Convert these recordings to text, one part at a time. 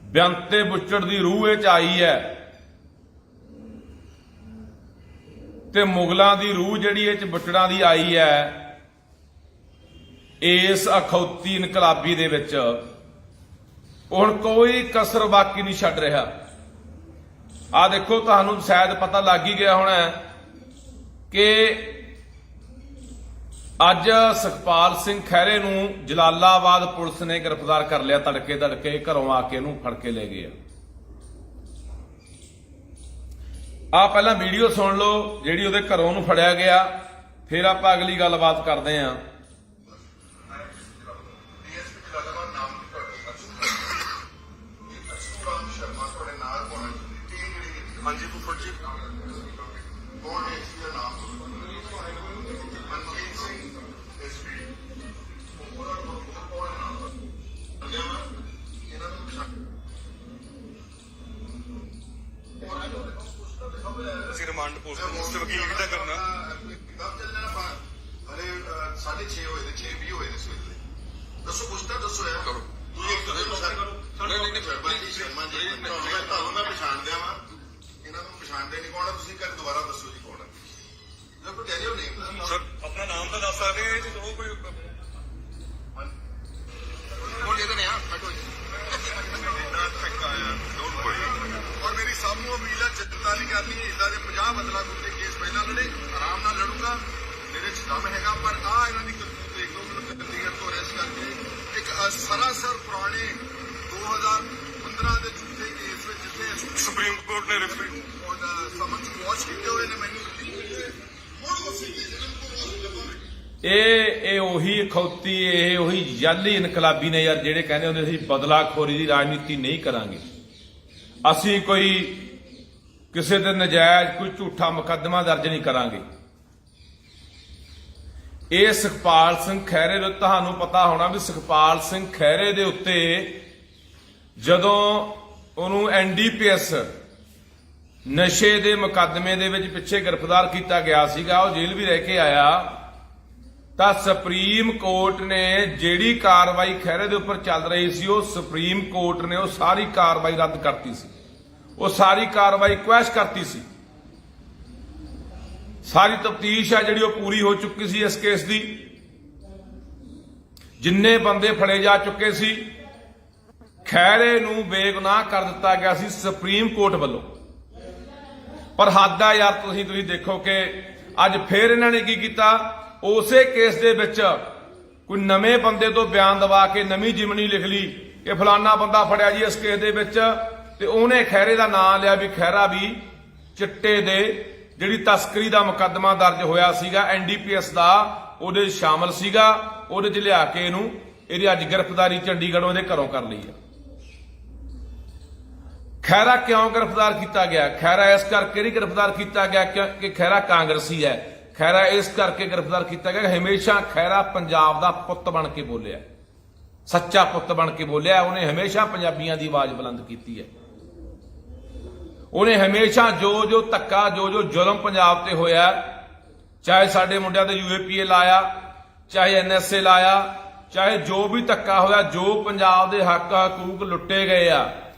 बेअंते बुच्चड़ की रूह च आई है ते मुगलों की रूह जिहड़ी बुच्चड़ां दी आई है इस अखौती इनकलाबी दे विच हुण कोई कसर बाकी नहीं छड्ड रहा। आ देखो तुहानूं शायद पता लग ही गया होना कि अज सुखपाल सिंह खैरे नूं जलालाबाद पुलिस ने गिरफ्तार कर लिया। तड़के तड़के घरों आके इहनूं फड़ के ले गए। आ पहला वीडियो सुन लो जिहड़ी उहदे घरों नूं फड़िया गया, फिर आपां अगली गलबात करदे हां। रिमांड पोस्ट से वकील कितना करना अरे 6:30 ਹੋਏ ਨੇ 6:20 ਹੋਏ ਨੇ ਸਵੇਰੇ। ਦੱਸੋ ਪੁੱਛਦਾ ਦੱਸੋ ਯਾਰ ਕਰੋ ਤੁਸੀਂ ਇੱਕ ਦੂਜੇ ਨੂੰ ਸ਼ਰਮਾ ਜੀ ਮੈਂ ਤੁਹਾਨੂੰ ਮੈਂ ਪਛਾਣਦਿਆ ਵਾਂ, ਇਹਨਾਂ ਨੂੰ ਪਛਾਣਦੇ ਨਹੀਂ ਕੌਣ ਆ ਤੁਸੀਂ। ਕਰ ਦੁਬਾਰਾ ਦੱਸੋ ਜੀ ਕੌਣ ਹੈ। ਦੇਖੋ ਟੈਲ ਯੂਰ ਨੇਮ सर अपना नाम तो दस सकते हैं जो कोई ਕੌਣ ਇਹਦੇ ਨੇ ਆ ਬੈਠੋ ਜੀ। और मेरी सब ਨੂੰ ਅਪੀਲ ਹੈ ਚਿੰਤਾ ਨਹੀਂ ਕਰਨੀ। ਇਦਾਂ ਦੇ 50 ਬਦਲਾ ਕੁੱਤੇ ਕੇਸ ਪਹਿਲਾਂ ਲੜੇ, ਆਰਾਮ ਨਾਲ ਲੜੂਗਾ, ਮੇਰੇ ਚ ਦਮ ਹੈਗਾ। ਪਰ ਆ ਇਹਨਾਂ ਦੀ ਕਰਤੂਤ ਦੇਖ ਲਓ। ਮੈਨੂੰ ਚੰਡੀਗੜ੍ਹ ਤੋਂ ਅਰੈਸਟ ਕਰਕੇ ਇੱਕ ਸਰਾਸਰ ਪੁਰਾਣੇ 2015 ਦੇ ਝੂਠੇ ਕੇਸ ਵਿੱਚ ਜਿੱਥੇ सुप्रीम कोर्ट ने रिफरी ਸਮਝ ਵਾਚ ਕੀਤੇ ਹੋਏ ਨੇ ਮੈਨੂੰ ਹੁਣ ਉਸੇ ਦੇ ਜਨਮ ਤੋਂ ਇਹ ਉਹੀ ਅਖੌਤੀ ਇਹ ਉਹੀ ਜਾਲੀ ਇਨਕਲਾਬੀ ਨੇ ਯਾਰ ਜਿਹੜੇ ਕਹਿੰਦੇ ਹੁੰਦੇ ਸੀ ਬਦਲਾਖੋਰੀ ਦੀ ਰਾਜਨੀਤੀ ਨਹੀਂ ਕਰਾਂਗੇ, ਅਸੀਂ ਕੋਈ ਕਿਸੇ ਤੇ ਨਜਾਇਜ਼ ਕੋਈ ਝੂਠਾ ਮੁਕੱਦਮਾ ਦਰਜ ਨਹੀਂ ਕਰਾਂਗੇ। ਇਹ ਸੁਖਪਾਲ ਸਿੰਘ ਖਹਿਰੇ ਨੂੰ ਤੁਹਾਨੂੰ ਪਤਾ ਹੋਣਾ ਵੀ ਸੁਖਪਾਲ ਸਿੰਘ ਖਹਿਰੇ ਦੇ ਉੱਤੇ ਜਦੋਂ ਉਹਨੂੰ ਐਨਡੀਪੀਐਸ ਨਸ਼ੇ ਦੇ ਮੁਕੱਦਮੇ ਦੇ ਵਿੱਚ ਪਿੱਛੇ ਗ੍ਰਿਫਤਾਰ ਕੀਤਾ ਗਿਆ ਸੀਗਾ, ਉਹ ਜੇਲ੍ਹ ਵੀ ਰਹਿ ਕੇ ਆਇਆ, ਤਾਂ ਸੁਪਰੀਮ ਕੋਰਟ ਨੇ ਜਿਹੜੀ ਕਾਰਵਾਈ ਖਹਿਰੇ ਦੇ ਉੱਪਰ ਚੱਲ ਰਹੀ ਸੀ ਉਹ ਸੁਪਰੀਮ ਕੋਰਟ ਨੇ ਉਹ ਸਾਰੀ ਕਾਰਵਾਈ ਰੱਦ ਕਰਤੀ ਸੀ। ਉਹ ਸਾਰੀ ਕਾਰਵਾਈ ਕੁਐਸ਼ ਕਰਤੀ ਸੀ। ਸਾਰੀ ਤਫਤੀਸ਼ ਆ ਜਿਹੜੀ ਉਹ ਪੂਰੀ ਹੋ ਚੁੱਕੀ ਸੀ ਇਸ ਕੇਸ ਦੀ। ਜਿੰਨੇ ਬੰਦੇ ਫੜੇ ਜਾ ਚੁੱਕੇ ਸੀ, ਖਹਿਰੇ ਨੂੰ ਬੇਗੁਨਾਹ ਕਰ ਦਿੱਤਾ ਗਿਆ ਸੀ ਸੁਪਰੀਮ ਕੋਰਟ ਵੱਲੋਂ। ਪਰ ਹੱਦ ਆ ਯਾਰ, ਤੁਸੀਂ ਦੇਖੋ ਕਿ ਅੱਜ ਫੇਰ ਇਹਨਾਂ ਨੇ ਕੀ ਕੀਤਾ, ਉਸੇ ਕੇਸ ਦੇ ਵਿੱਚ ਕੋਈ ਨਵੇਂ ਬੰਦੇ ਤੋਂ ਬਿਆਨ ਦਵਾ ਕੇ ਨਵੀਂ ਜਿਮਨੀ ਲਿਖ ਲਈ ਕਿ ਫਲਾਨਾ ਬੰਦਾ ਫੜਿਆ ਜੀ ਇਸ ਕੇਸ ਦੇ ਵਿੱਚ, ਤੇ ਉਹਨੇ ਖਹਿਰੇ ਦਾ ਨਾਮ ਲਿਆ ਵੀ ਖਹਿਰਾ ਵੀ ਚਿੱਟੇ ਦੇ ਜਿਹੜੀ ਤਸਕਰੀ ਦਾ ਮੁਕੱਦਮਾ ਦਰਜ ਹੋਇਆ ਸੀਗਾ ਐਨਡੀਪੀਐਸ ਦਾ, ਉਹਦੇ ਵਿੱਚ ਸ਼ਾਮਲ ਸੀਗਾ। ਉਹਦੇ 'ਚ ਲਿਆ ਕੇ ਇਹਦੀ ਅੱਜ ਗ੍ਰਿਫਤਾਰੀ ਚੰਡੀਗੜ੍ਹੋਂ ਇਹਦੇ ਘਰੋਂ ਕਰ ਲਈ ਆ। ਖਹਿਰਾ ਕਿਉਂ ਗ੍ਰਿਫਤਾਰ ਕੀਤਾ ਗਿਆ? ਖਹਿਰਾ ਇਸ ਕਰਕੇ ਨਹੀਂ ਗ੍ਰਿਫਤਾਰ ਕੀਤਾ ਗਿਆ ਕਿ ਖਹਿਰਾ ਕਾਂਗਰਸੀ ਹੈ। ਖਹਿਰਾ ਇਸ ਕਰਕੇ ਗ੍ਰਿਫਤਾਰ ਕੀਤਾ ਗਿਆ ਕਿ ਹਮੇਸ਼ਾ ਖਹਿਰਾ ਪੰਜਾਬ ਦਾ ਪੁੱਤ ਬਣ ਕੇ ਬੋਲਿਆ, ਸੱਚਾ ਪੁੱਤ ਬਣ ਕੇ ਬੋਲਿਆ। ਉਹਨੇ ਹਮੇਸ਼ਾ ਪੰਜਾਬੀਆਂ ਦੀ ਆਵਾਜ਼ ਬੁਲੰਦ ਕੀਤੀ ਹੈ। ਉਹਨੇ ਹਮੇਸ਼ਾ ਜੋ ਧੱਕਾ ਜੋ ਜ਼ੁਲਮ ਪੰਜਾਬ ਤੇ ਹੋਇਆ, ਚਾਹੇ ਸਾਡੇ ਮੁੰਡਿਆਂ ਤੇ ਯੂਏਪੀਏ ਲਾਇਆ, ਚਾਹੇ ਐਨਐਸਏ ਲਾਇਆ, ਚਾਹੇ ਜੋ ਵੀ ਧੱਕਾ ਹੋਇਆ, ਜੋ ਪੰਜਾਬ ਦੇ ਹੱਕ ਹਕੂਕ ਲੁੱਟੇ ਗਏ ਆ,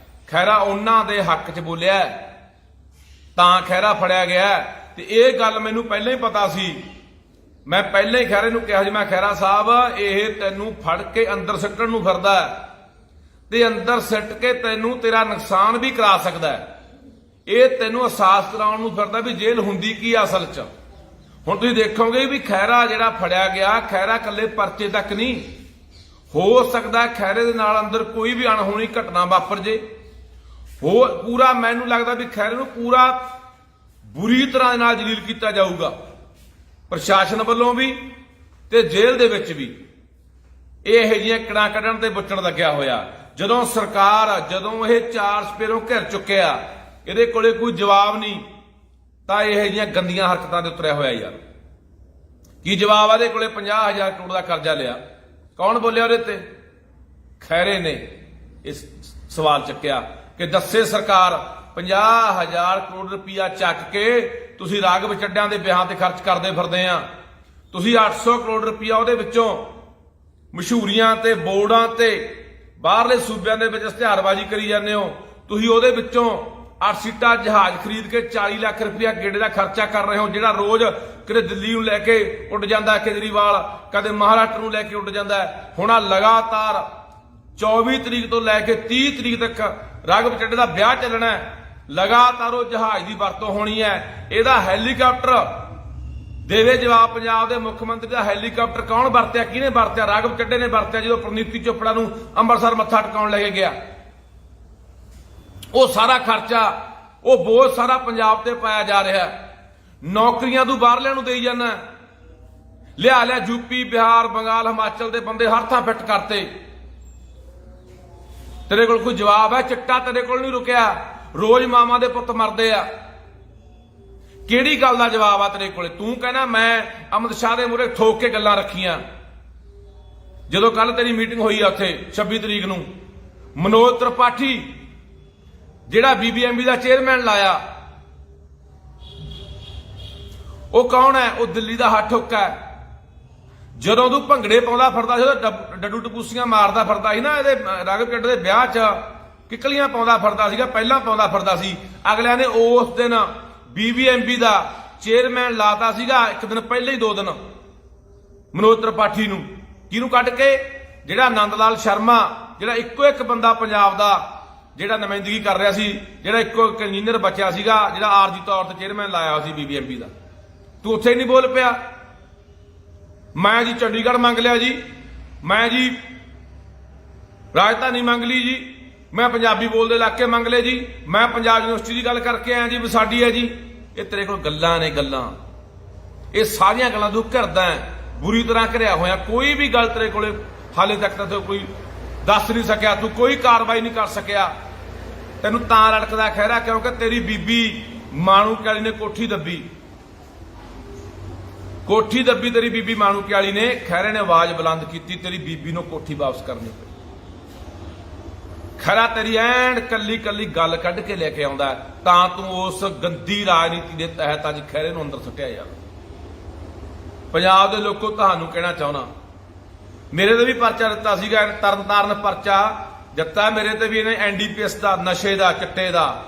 ਖਹਿਰਾ ਉਹਨਾਂ ਦੇ ਹੱਕ 'ਚ ਬੋਲਿਆ, ਤਾਂ ਖਹਿਰਾ ਫੜਿਆ ਗਿਆ। ਤੇ ਇਹ ਗੱਲ ਮੈਨੂੰ ਪਹਿਲਾਂ ਹੀ ਪਤਾ ਸੀ। ਮੈਂ ਪਹਿਲਾਂ ਹੀ ਖਹਿਰੇ ਨੂੰ ਕਿਹਾ ਸੀ, ਮੈਂ ਖਹਿਰਾ ਸਾਹਿਬ ਇਹ ਤੈਨੂੰ ਫੜ ਕੇ ਅੰਦਰ ਸਿੱਟਣ ਨੂੰ ਫਿਰਦਾ ਤੇ ਅੰਦਰ ਸਿੱਟ ਕੇ ਤੈਨੂੰ ਤੇਰਾ ਨੁਕਸਾਨ ਵੀ ਕਰਾ ਸਕਦਾ। ਇਹ ਤੈਨੂੰ ਅਹਿਸਾਸ ਕਰਾਉਣ ਨੂੰ ਫਿਰਦਾ ਵੀ ਜੇਲ੍ਹ ਹੁੰਦੀ ਕੀ ਆ ਅਸਲ 'ਚ। ਹੁਣ ਤੁਸੀਂ ਦੇਖੋਗੇ ਵੀ ਖਹਿਰਾ ਜਿਹੜਾ ਫੜਿਆ ਗਿਆ, ਖਹਿਰਾ ਇਕੱਲੇ ਪਰਚੇ ਤੱਕ ਨਹੀਂ, ਹੋ ਸਕਦਾ ਖਹਿਰੇ ਦੇ ਨਾਲ ਅੰਦਰ ਕੋਈ ਵੀ ਅਣਹੋਣੀ ਘਟਨਾ ਵਾਪਰ ਜੇ। ਪੂਰਾ ਮੈਨੂੰ ਲੱਗਦਾ ਵੀ ਖਹਿਰੇ ਨੂੰ ਪੂਰਾ ਬੁਰੀ ਤਰ੍ਹਾਂ ਨਾਲ ਜਲੀਲ ਕੀਤਾ ਜਾਊਗਾ, ਪ੍ਰਸ਼ਾਸਨ ਵੱਲੋਂ ਵੀ ਤੇ ਜੇਲ੍ਹ ਦੇ ਵਿੱਚ ਵੀ। ਇਹ ਇਹੋ ਜਿਹੀਆਂ ਕੜਾਂ ਕੱਢਣ ਤੇ ਬੁੱਚਣ ਲੱਗਿਆ ਹੋਇਆ। ਜਦੋਂ ਸਰਕਾਰ ਜਦੋਂ ਇਹ ਚਾਰ ਸਪੇਰੋਂ ਘਿਰ ਚੁੱਕਿਆ, ਇਹਦੇ ਕੋਲੇ ਕੋਈ ਜਵਾਬ ਨਹੀਂ, ਤਾਂ ਇਹੋ ਜਿਹੀਆਂ ਗੰਦੀਆਂ ਹਰਕਤਾਂ ਦੇ ਉਤਰਿਆ ਹੋਇਆ ਯਾਰ। ਕੀ ਜਵਾਬ ਆ ਇਹਦੇ ਕੋਲੇ? 50,000 ਕਰੋੜ ਦਾ ਕਰਜ਼ਾ ਲਿਆ, ਕੌਣ ਬੋਲਿਆ ਉਹਦੇ ਤੇ? ਖਹਿਰੇ ਨੇ ਇਸ ਸਵਾਲ ਚੱਕਿਆ ਕਿ ਦੱਸੇ ਸਰਕਾਰ 50,000 ਕਰੋੜ ਰੁਪਇਆ ਚੱਕ ਕੇ ਤੁਸੀਂ ਰਾਘਵ ਚੱਡਿਆਂ ਦੇ ਵਿਆਹਾਂ ਤੇ ਖਰਚ ਕਰਦੇ ਫਿਰਦੇ ਆ। ਤੁਸੀਂ 800 ਕਰੋੜ ਰੁਪਇਆ ਉਹਦੇ ਵਿੱਚੋਂ ਮਸ਼ਹੂਰੀਆਂ ਤੇ ਬੋਰਡਾਂ ਤੇ ਬਾਹਰਲੇ ਸੂਬਿਆਂ ਦੇ ਵਿੱਚ ਇਸ਼ਤਿਹਾਰਬਾਜ਼ੀ ਕਰੀ ਜਾਂਦੇ ਹੋ। ਤੁਸੀਂ ਉਹਦੇ ਵਿੱਚੋਂ 8 ਸੀਟਾਂ ਜਹਾਜ਼ ਖਰੀਦ ਕੇ 40 ਲੱਖ ਰੁਪਇਆ ਗੇੜੇ ਦਾ ਖਰਚਾ ਕਰ ਰਹੇ ਹੋ, ਜਿਹੜਾ ਰੋਜ਼ ਕਿਤੇ ਦਿੱਲੀ ਨੂੰ ਲੈ ਕੇ ਉੱਡ ਜਾਂਦਾ ਕੇਜਰੀਵਾਲ, ਕਦੇ ਮਹਾਰਾਸ਼ਟਰ ਨੂੰ ਲੈ ਕੇ ਉੱਡ ਜਾਂਦਾ। ਹੁਣ ਲਗਾਤਾਰ 24 ਤਰੀਕ ਤੋਂ ਲੈ ਕੇ 30 ਤਰੀਕ ਤੱਕ ਰਾਘਵ ਚੱਡੇ ਦਾ ਵਿਆਹ ਚੱਲਣਾ ਹੈ। ਲਗਾਤਾਰ ਉਹ ਜਹਾਜ਼ ਦੀ ਵਰਤੋਂ ਹੋਣੀ ਹੈ। ਇਹਦਾ ਹੈਲੀਕਾਪਟਰ ਦੇਵੇ ਜਵਾਬ। ਪੰਜਾਬ ਦੇ ਮੁੱਖ ਮੰਤਰੀ ਦਾ ਹੈਲੀਕਾਪਟਰ ਕੌਣ ਵਰਤਿਆ, ਕਿਹਨੇ ਵਰਤਿਆ? ਰਾਘਵ ਚੱਡੇ ਨੇ ਵਰਤਿਆ ਜਦੋਂ ਪ੍ਰਨੀਤੀ ਚੋਪੜਾ ਨੂੰ ਅੰਮ੍ਰਿਤਸਰ ਮੱਥਾ ਟਿਕਾਉਣ ਲੈ ਕੇ ਗਿਆ। ਉਹ ਸਾਰਾ ਖਰਚਾ, ਉਹ ਬੋਝ ਸਾਰਾ ਪੰਜਾਬ ਤੇ ਪਾਇਆ ਜਾ ਰਿਹਾ। ਨੌਕਰੀਆਂ ਤੂੰ ਬਾਹਰਲਿਆਂ ਨੂੰ ਦੇਈ ਜਾਂਦਾ, ਲਿਆ ਯੂਪੀ, ਬਿਹਾਰ, ਬੰਗਾਲ, ਹਿਮਾਚਲ ਦੇ ਬੰਦੇ ਹਰ ਥਾਂ ਫਿੱਟ ਕਰਤੇ। ਤੇਰੇ ਕੋਲ ਕੋਈ ਜਵਾਬ ਹੈ? ਚਿੱਟਾ ਤੇਰੇ ਕੋਲ ਨਹੀਂ ਰੁਕਿਆ, ਰੋਜ਼ ਮਾਵਾਂ ਦੇ ਪੁੱਤ ਮਰਦੇ ਆ। ਕਿਹੜੀ ਗੱਲ ਦਾ ਜਵਾਬ ਆ ਤੇਰੇ ਕੋਲੇ? ਤੂੰ ਕਹਿੰਦਾ ਮੈਂ ਅਮਿਤ ਸ਼ਾਹ ਦੇ ਮੂਹਰੇ ਠੋਕ ਕੇ ਗੱਲਾਂ ਰੱਖੀਆਂ। ਜਦੋਂ ਕੱਲ ਤੇਰੀ ਮੀਟਿੰਗ ਹੋਈ ਆ ਉੱਥੇ 26 ਤਰੀਕ ਨੂੰ, ਮਨੋਜ ਤ੍ਰਿਪਾਠੀ ਜਿਹੜਾ BBMB ਦਾ ਚੇਅਰਮੈਨ ਲਾਇਆ, ਉਹ ਕੌਣ ਹੈ? ਉਹ ਦਿੱਲੀ ਦਾ ਹੱਥ ਠੋਕਾ ਹੈ। ਜਦੋਂ ਤੂੰ ਭੰਗੜੇ ਪਾਉਂਦਾ ਫਿਰਦਾ ਸੀ, ਜਦੋਂ ਡੱਡੂ ਟਪੂਸੀਆਂ ਮਾਰਦਾ ਫਿਰਦਾ ਸੀ ਨਾ, ਇਹਦੇ ਰਾਘਵ ਚੱਡੇ ਦੇ ਵਿਆਹ 'ਚ ਕਿੱਕਲੀਆਂ ਪਾਉਂਦਾ ਫਿਰਦਾ ਸੀਗਾ, ਪਹਿਲਾਂ ਪਾਉਂਦਾ ਫਿਰਦਾ ਸੀ। ਅਗਲਿਆਂ ਨੇ ਉਸ ਦਿਨ BBMB ਦਾ ਚੇਅਰਮੈਨ ਲਾਤਾ ਸੀਗਾ, ਇੱਕ ਦਿਨ ਪਹਿਲੇ ਹੀ 2 ਦਿਨ ਮਨੋਜ ਤ੍ਰਿਪਾਠੀ ਨੂੰ। ਕਿਹਨੂੰ ਕੱਢ ਕੇ? ਜਿਹੜਾ ਆਨੰਦ ਲਾਲ ਸ਼ਰਮਾ, ਜਿਹੜਾ ਇੱਕੋ ਇੱਕ ਬੰਦਾ ਪੰਜਾਬ ਦਾ ਜਿਹੜਾ ਨੁਮਾਇੰਦਗੀ ਕਰ ਰਿਹਾ ਸੀ, ਜਿਹੜਾ ਇੱਕੋ ਇੱਕ ਇੰਜੀਨੀਅਰ ਬਚਿਆ ਸੀਗਾ, ਜਿਹੜਾ ਆਰਜੀ ਤੌਰ ਤੇ ਚੇਅਰਮੈਨ ਲਾਇਆ ਹੋਇਆ ਸੀ BBMB ਦਾ। ਤੂੰ ਉੱਥੇ ਨਹੀਂ ਬੋਲ ਪਿਆ। ਮੈਂ ਜੀ ਚੰਡੀਗੜ੍ਹ ਮੰਗ ਲਿਆ ਜੀ, ਮੈਂ ਜੀ ਰਾਜਧਾਨੀ ਮੰਗ ਲਈ ਜੀ, ਮੈਂ ਪੰਜਾਬੀ ਬੋਲਦੇ ਇਲਾਕੇ ਮੰਗ ਲਏ ਜੀ, ਮੈਂ ਪੰਜਾਬ ਯੂਨੀਵਰਸਿਟੀ ਦੀ ਗੱਲ ਕਰਕੇ ਆਇਆ ਜੀ ਵੀ ਸਾਡੀ ਹੈ ਜੀ। ਇਹ ਤੇਰੇ ਕੋਲ ਗੱਲਾਂ ਨੇ, ਗੱਲਾਂ। ਇਹ ਸਾਰੀਆਂ ਗੱਲਾਂ ਤੂੰ ਕਰਦਾ ਬੁਰੀ ਤਰ੍ਹਾਂ ਘਿਰਿਆ ਹੋਇਆ। ਕੋਈ ਵੀ ਗੱਲ ਤੇਰੇ ਕੋਲੇ ਹਾਲੇ ਤੱਕ ਤਾਂ ਕੋਈ ਦੱਸ ਨਹੀਂ ਸਕਿਆ, ਤੂੰ ਕੋਈ ਕਾਰਵਾਈ ਨਹੀਂ ਕਰ ਸਕਿਆ। ਤੈਨੂੰ ਤਾਂ ਰੜਕਦਾ ਖਹਿਰਾ ਕਿਉਂਕਿ ਤੇਰੀ ਬੀਬੀ ਮਾਣੂ ਕਾਲੀ ਨੇ ਕੋਠੀ ਦੱਬੀ, ਕੋਠੀ ਦੱਬੀ ਤੇਰੀ ਬੀਬੀ ਮਾਣੂ ਕਾਲੀ ਨੇ। ਖਹਿਰੇ ਨੇ ਆਵਾਜ਼ ਬੁਲੰਦ ਕੀਤੀ, ਤੇਰੀ ਬੀਬੀ ਨੂੰ ਕੋਠੀ ਵਾਪਸ ਕਰਨੀ ਪਈ। ਖਰਾ ਤੇਰੀ ਐਨ ਕੱਲੀ ਕੱਲੀ ਗੱਲ ਕੱਢ ਕੇ ਲੈ ਕੇ ਆਉਂਦਾ ਤਾਂ ਤੂੰ ਉਸ ਗੰਦੀ ਰਾਜਨੀਤੀ ਦੇ ਤਹਿਤ ਅੱਜ ਖਹਿਰੇ ਨੂੰ ਅੰਦਰ ਸੁੱਟਿਆ। ਯਾਰ ਪੰਜਾਬ ਦੇ ਲੋਕੋ, ਤੁਹਾਨੂੰ ਕਹਿਣਾ ਚਾਹੁੰਦਾ, ਮੇਰੇ ਤੇ ਵੀ ਪਰਚਾ ਦਿੱਤਾ ਸੀਗਾ, ਤਰਨਤਾਰਨ ਪਰਚਾ ਦਿੱਤਾ ਮੇਰੇ ਤੇ ਵੀ ਇਹਨੇ, NDPS ਦਾ, ਨਸ਼ੇ ਦਾ, ਚਿੱਟੇ ਦਾ।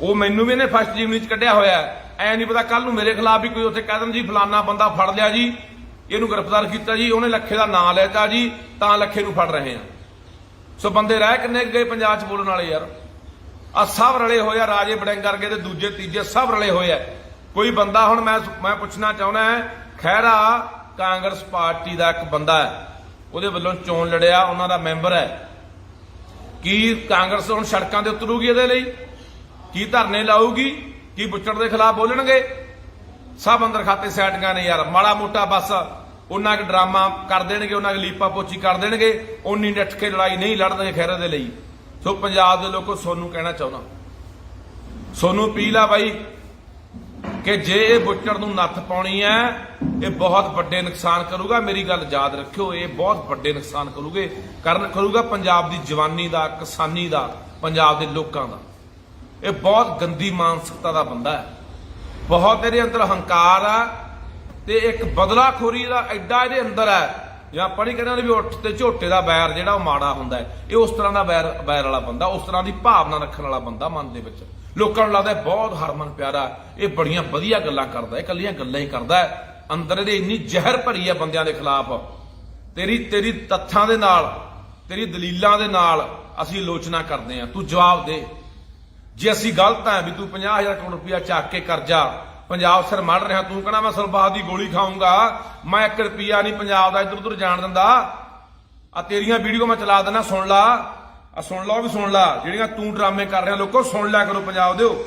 ਉਹ ਮੈਨੂੰ ਵੀ ਇਹਨੇ ਫਸਟ ਜੀਵਨੀ ਚ ਕੱਢਿਆ ਹੋਇਆ। ਐ ਨਹੀਂ ਪਤਾ ਕੱਲ ਨੂੰ ਮੇਰੇ ਖਿਲਾਫ ਵੀ ਕੋਈ ਉੱਥੇ ਕਹਿ ਦੇਣ ਜੀ ਫਲਾਨਾ ਬੰਦਾ ਫੜ ਲਿਆ ਜੀ, ਇਹਨੂੰ ਗ੍ਰਿਫਤਾਰ ਕੀਤਾ ਜੀ, ਉਹਨੇ ਲੱਖੇ ਦਾ ਨਾਂ ਲੈਤਾ ਜੀ, ਤਾਂ ਲੱਖੇ ਨੂੰ ਫੜ ਰਹੇ ਆ। ਸੋ ਬੰਦੇ ਰਹਿ ਕਿੰਨੇ ਗਏ ਪੰਜਾਬ 'ਚ ਬੋਲਣ ਵਾਲੇ? ਯਾਰ ਆ ਸਭ ਰਲੇ ਹੋਏ ਆ, ਰਾਜੇ ਬੜਿੰਗ ਕਰਕੇ ਤੇ ਦੂਜੇ ਤੀਜੇ ਸਭ ਰਲੇ ਹੋਏ ਆ। ਕੋਈ ਬੰਦਾ ਹੁਣ ਮੈਂ ਪੁੱਛਣਾ ਚਾਹੁੰਦਾ, ਖਹਿਰਾ ਕਾਂਗਰਸ ਪਾਰਟੀ ਦਾ ਇੱਕ ਬੰਦਾ ਹੈ, ਉਹਦੇ ਵੱਲੋਂ ਚੋਣ ਲੜਿਆ, ਉਹਨਾਂ ਦਾ ਮੈਂਬਰ ਹੈ। ਕੀ ਕਾਂਗਰਸ ਹੁਣ ਸੜਕਾਂ ਤੇ ਉਤਰੂਗੀ ਇਹਦੇ ਲਈ? ਕੀ ਧਰਨੇ ਲਾਊਗੀ? ਕੀ ਬੁੱਚੜ ਦੇ ਖਿਲਾਫ ਬੋਲਣਗੇ? ਸਭ ਅੰਦਰ ਖਾਤੇ ਸੈਟੀਆਂ ਨੇ ਯਾਰ। ਮਾੜਾ ਮੋਟਾ ਬਸ ਉਹਨਾਂ ਕੁ ਡਰਾਮਾ ਕਰ ਦੇਣਗੇ, ਉਹਨਾਂ ਕੁ ਲੀਪਾ ਪੋਚੀ ਕਰ ਦੇਣਗੇ, ਉਨੀ ਡਟ ਕੇ ਲੜਾਈ ਨਹੀਂ ਲੜਦੇ ਖਹਿਰੇ ਦੇ ਲਈ। ਸੋ ਪੰਜਾਬ ਦੇ ਲੋਕੋ, ਸੋਨੂੰ ਕਹਿਣਾ ਚਾਹੁੰਦਾ, ਸੋਨੂੰ ਅਪੀਲ ਆ ਬਾਈ ਕਿ ਜੇ ਇਹ ਬੁੱਚੜ ਨੂੰ ਨੱਥ ਪਾਉਣੀ ਹੈ, ਇਹ ਬਹੁਤ ਵੱਡੇ ਨੁਕਸਾਨ ਕਰੂਗਾ। ਮੇਰੀ ਗੱਲ ਯਾਦ ਰੱਖਿਓ, ਇਹ ਬਹੁਤ ਵੱਡੇ ਨੁਕਸਾਨ ਕਰੂਗਾ ਪੰਜਾਬ ਦੀ ਜਵਾਨੀ ਦਾ, ਕਿਸਾਨੀ ਦਾ, ਪੰਜਾਬ ਦੇ ਲੋਕਾਂ ਦਾ। ਇਹ ਬਹੁਤ ਗੰਦੀ ਮਾਨਸਿਕਤਾ ਦਾ ਬੰਦਾ ਹੈ, ਬਹੁਤ ਇਹਦੇ ਅੰਦਰ ਹੰਕਾਰ ਆ ਤੇ ਇੱਕ ਬਦਲਾਖੋਰੀ ਦਾ ਐਡਾ ਇਹਦੇ ਅੰਦਰ ਹੈ। ਜਾਂ ਆਪਾਂ ਨਹੀਂ ਕਹਿੰਦੇ ਵੀ ਉੱਠ ਤੇ ਝੋਟੇ ਦਾ ਵੈਰ ਜਿਹੜਾ ਉਹ ਮਾੜਾ ਹੁੰਦਾ ਹੈ, ਇਹ ਉਸ ਤਰ੍ਹਾਂ ਦਾ ਵੈਰ ਵਾਲਾ ਬੰਦਾ, ਉਸ ਤਰ੍ਹਾਂ ਦੀ ਭਾਵਨਾ ਰੱਖਣ ਵਾਲਾ ਬੰਦਾ ਮਨ ਦੇ ਵਿੱਚ। ਲੋਕਾਂ ਨੂੰ ਲੱਗਦਾ ਬਹੁਤ ਹਰਮਨ ਪਿਆਰਾ, ਇਹ ਬੜੀਆਂ ਵਧੀਆ ਗੱਲਾਂ ਕਰਦਾ, ਇਹ ਇਕੱਲੀਆਂ ਗੱਲਾਂ ਹੀ ਕਰਦਾ। ਅੰਦਰ ਇਹਦੇ ਇੰਨੀ ਜ਼ਹਿਰ ਭਰੀ ਹੈ ਬੰਦਿਆਂ ਦੇ ਖਿਲਾਫ। ਤੇਰੀ ਤੱਥਾਂ ਦੇ ਨਾਲ, ਤੇਰੀ ਦਲੀਲਾਂ ਦੇ ਨਾਲ ਅਸੀਂ ਆਲੋਚਨਾ ਕਰਦੇ ਹਾਂ। ਤੂੰ ਜਵਾਬ ਦੇ। ਜੇ ਅਸੀਂ ਗਲਤ ਹੈ ਵੀ ਤੂੰ 50,000 ਕਰੋੜ ਰੁਪਇਆ ਚੱਕ ਕੇ ਕਰਜ਼ਾ ਪੰਜਾਬ ਸਿਰ ਮੜ ਰਿਹਾ, ਤੂੰ ਕਹਿਣਾ ਮੈਂ ਸਲਵਾਦ ਦੀ ਗੋਲੀ ਖਾਊਂਗਾ, ਮੈਂ 1 ਰੁਪਿਆ ਨਹੀਂ ਪੰਜਾਬ ਦਾ ਇੱਧਰ ਉੱਧਰ ਜਾਣ ਦਿੰਦਾ। ਆ ਤੇਰੀਆਂ ਵੀਡੀਓ ਮੈਂ ਚਲਾ ਦਿੰਦਾ, ਸੁਣ ਲਾ, ਆ ਸੁਣ ਲਾ, ਉਹ ਵੀ ਸੁਣ ਲਾ, ਜਿਹੜੀਆਂ ਤੂੰ ਡਰਾਮੇ ਕਰ ਰਿਹਾ। ਲੋਕੋ ਸੁਣ ਲਿਆ ਕਰੋ ਪੰਜਾਬ ਦਿਓ,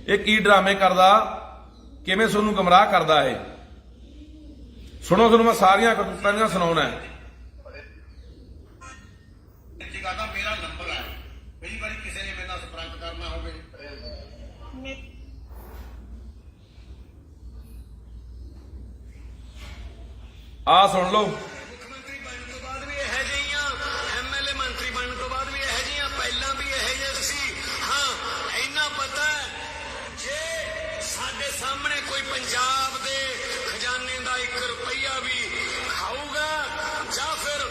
ਇਹ ਕੀ ਡਰਾਮੇ ਕਰਦਾ, ਕਿਵੇਂ ਤੁਹਾਨੂੰ ਗੁੰਮਰਾਹ ਕਰਦਾ ਇਹ। ਸੁਣੋ, ਤੁਹਾਨੂੰ ਮੈਂ ਸਾਰੀਆਂ ਕਰਤੂਤਾਂ ਦੀਆਂ ਸੁਣਾਉਣਾ। ਮੇਰਾ ਨੰਬਰ ਹੈ, ਕਈ ਵਾਰੀ ਕਿਸੇ ਨੇ ਮੇਰੇ ਨਾਲ ਸੰਪਰਕ ਕਰਨਾ ਹੋਵੇ, ਆ ਸੁਣ ਲਓ। ਮੁੱਖ ਮੰਤਰੀ ਬਣਨ ਤੋਂ ਬਾਅਦ ਵੀ ਇਹੋ ਜਿਹੀਆਂ, MLA ਮੰਤਰੀ ਬਣਨ ਤੋਂ ਬਾਅਦ ਵੀ ਇਹੋ ਜਿਹੀਆਂ, ਪਹਿਲਾਂ ਵੀ ਇਹੋ ਜਿਹੇ ਸੀ। ਹਾਂ, ਇੰਨਾ ਪਤਾ ਜੇ ਸਾਡੇ ਸਾਹਮਣੇ ਕੋਈ ਪੰਜਾਬ ਦੇ ਖਜ਼ਾਨੇ ਦਾ 1 ਰੁਪਈਆ ਵੀ ਖਾਊਗਾ ਜਾਂ ਫਿਰ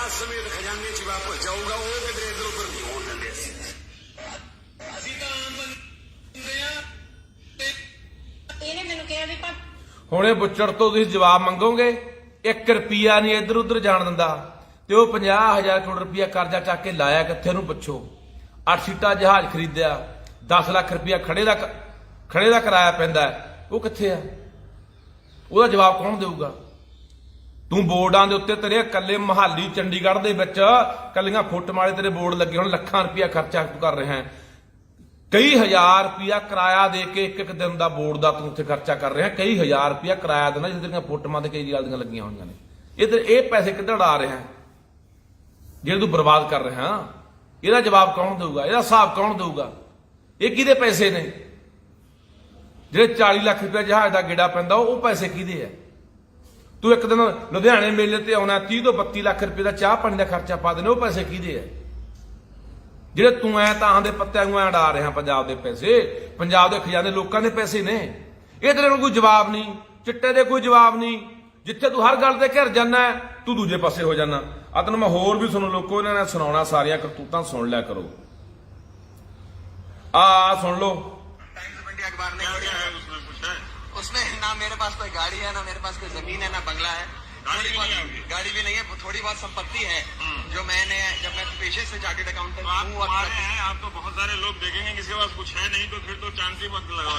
ਰਾਜ ਸਮੇਤ ਖਜ਼ਾਨੇ 'ਚ ਵਾਪਸ ਜਾਊਗਾ। ਉਹ ਕਿਤੇ ਇੱਧਰ ਉੱਧਰ ਨਹੀਂ ਹੋਣ ਦਿੰਦੇ ਅਸੀਂ ਤਾਂ ਆਮ ਬੰਦੇ ਆ। ਇਹਨੇ ਮੈਨੂੰ ਕਿਹਾ ਵੀ ਹੁਣੇ ਬੁੱਚੜ ਤੋਂ ਤੁਸੀਂ ਜਵਾਬ ਮੰਗੋਗੇ, 1 ਰੁਪਿਆ ਨਹੀਂ ਇੱਧਰ ਉੱਧਰ ਜਾਣ ਦਿੰਦਾ। ਤੇ ਉਹ 50,000 ਕਰੋੜ ਰੁਪਇਆ ਕਰਜ਼ਾ ਚੱਕ ਕੇ ਲਾਇਆ ਕਿੱਥੇ ਨੂੰ ਪੁੱਛੋ। 8 ਸੀਟਾਂ ਜਹਾਜ਼ ਖਰੀਦਿਆ, 10 ਲੱਖ ਰੁਪਇਆ ਖੜੇ ਦਾ ਕਿਰਾਇਆ ਪੈਂਦਾ, ਉਹ ਕਿੱਥੇ ਆ? ਉਹਦਾ ਜਵਾਬ ਕੌਣ ਦੇਊਗਾ? ਤੂੰ ਬੋਰਡਾਂ ਦੇ ਉੱਤੇ ਤੇਰੇ ਇਕੱਲੇ ਮੁਹਾਲੀ ਚੰਡੀਗੜ੍ਹ ਦੇ ਵਿੱਚ ਕੱਲੀਆਂ ਫੁੱਟਮਾਲੇ ਤੇਰੇ ਬੋਰਡ ਲੱਗੇ ਹੁਣ, ਲੱਖਾਂ ਰੁਪਇਆ ਖਰਚਾ ਤੂੰ ਕਰ ਰਿਹਾ ਹੈ। ਕਈ ਹਜ਼ਾਰ ਰੁਪਇਆ ਕਿਰਾਇਆ ਦੇ ਕੇ ਇੱਕ ਦਿਨ ਦਾ ਬੋਰਡ ਦਾ ਤੂੰ ਉੱਥੇ ਖਰਚਾ ਕਰ ਰਿਹਾ। ਕਈ ਹਜ਼ਾਰ ਰੁਪਇਆ ਕਿਰਾਇਆ ਦੇਣਾ ਜਿਹਦੀਆਂ ਫੋਟੋਆਂ ਤੇ ਕਈ ਦੀਆਂ ਲੱਗੀਆਂ ਹੋਈਆਂ ਨੇ। ਇਹ ਪੈਸੇ ਕਿੱਧਰ ਆ ਰਿਹਾ ਜਿਹੜੇ ਤੂੰ ਬਰਬਾਦ ਕਰ ਰਿਹਾ? ਇਹਦਾ ਜਵਾਬ ਕੌਣ ਦੇਊਗਾ? ਇਹਦਾ ਹਿਸਾਬ ਕੌਣ ਦੇਊਗਾ? ਇਹ ਕਿਹਦੇ ਪੈਸੇ ਨੇ? ਜਿਹੜੇ 40 ਲੱਖ ਰੁਪਇਆ ਜਹਾਜ਼ ਦਾ ਗੇੜਾ ਪੈਂਦਾ ਉਹ ਪੈਸੇ ਕਿਹਦੇ ਆ? ਤੂੰ ਇੱਕ ਦਿਨ ਲੁਧਿਆਣੇ ਮੇਲੇ ਤੇ ਆਉਣਾ, 30 ਤੋਂ 32 ਲੱਖ ਰੁਪਏ ਦਾ ਚਾਹ ਪਾਣੀ ਦਾ ਖਰਚਾ ਪਾ ਦੇਣੇ, ਉਹ ਪੈਸੇ ਕਿਹਦੇ ਆ? ਜਿਹੜੇ ਤੂੰ ਐ ਤਾਂ ਦੇ ਪੱਤਿਆਂ ਨੂੰ ਉਡਾ ਰਿਹਾ ਪੰਜਾਬ ਦੇ ਪੈਸੇ, ਪੰਜਾਬ ਦੇ ਖਜ਼ਾਨੇ ਲੋਕਾਂ ਦੇ ਪੈਸੇ ਨੇ। ਇਹ ਤੇਰੇ ਨੂੰ ਕੋਈ ਜਵਾਬ ਨਹੀਂ, ਚਿੱਟੇ ਦੇ ਕੋਈ ਜਵਾਬ ਨਹੀਂ। ਜਿੱਥੇ ਤੂੰ ਹਰ ਗੱਲ ਤੇ ਘਿਰ ਜਾਣਾ ਤੂੰ ਦੂਜੇ ਪਾਸੇ ਹੋ ਜਾਣਾ। ਆ ਤੈਨੂੰ ਮੈਂ ਹੋਰ ਵੀ ਸੁਣ ਲੋਕੋ, ਇਹਨਾਂ ਨੇ ਸੁਣਾਉਣਾ, ਸਾਰੀਆਂ ਕਰਤੂਤਾਂ ਸੁਣ ਲਿਆ ਕਰੋ। ਆ ਸੁਣ ਲਓ। टाइम्स ऑफ इंडिया अखबार ने उसमें ना मेरे पास कोई गाड़ी है, ना मेरे पास कोई जमीन है, ना बंगला है। गाड़ी भी नहीं है, थोड़ी बहुत संपत्ति है जो मैंने, जब मैं पेशे से चार्टेड अकाउंटेंट हूँ। आप तो बहुत सारे लोग देखेंगे किसी के पास कुछ है नहीं, तो फिर तो चांस ही मत लगाओ।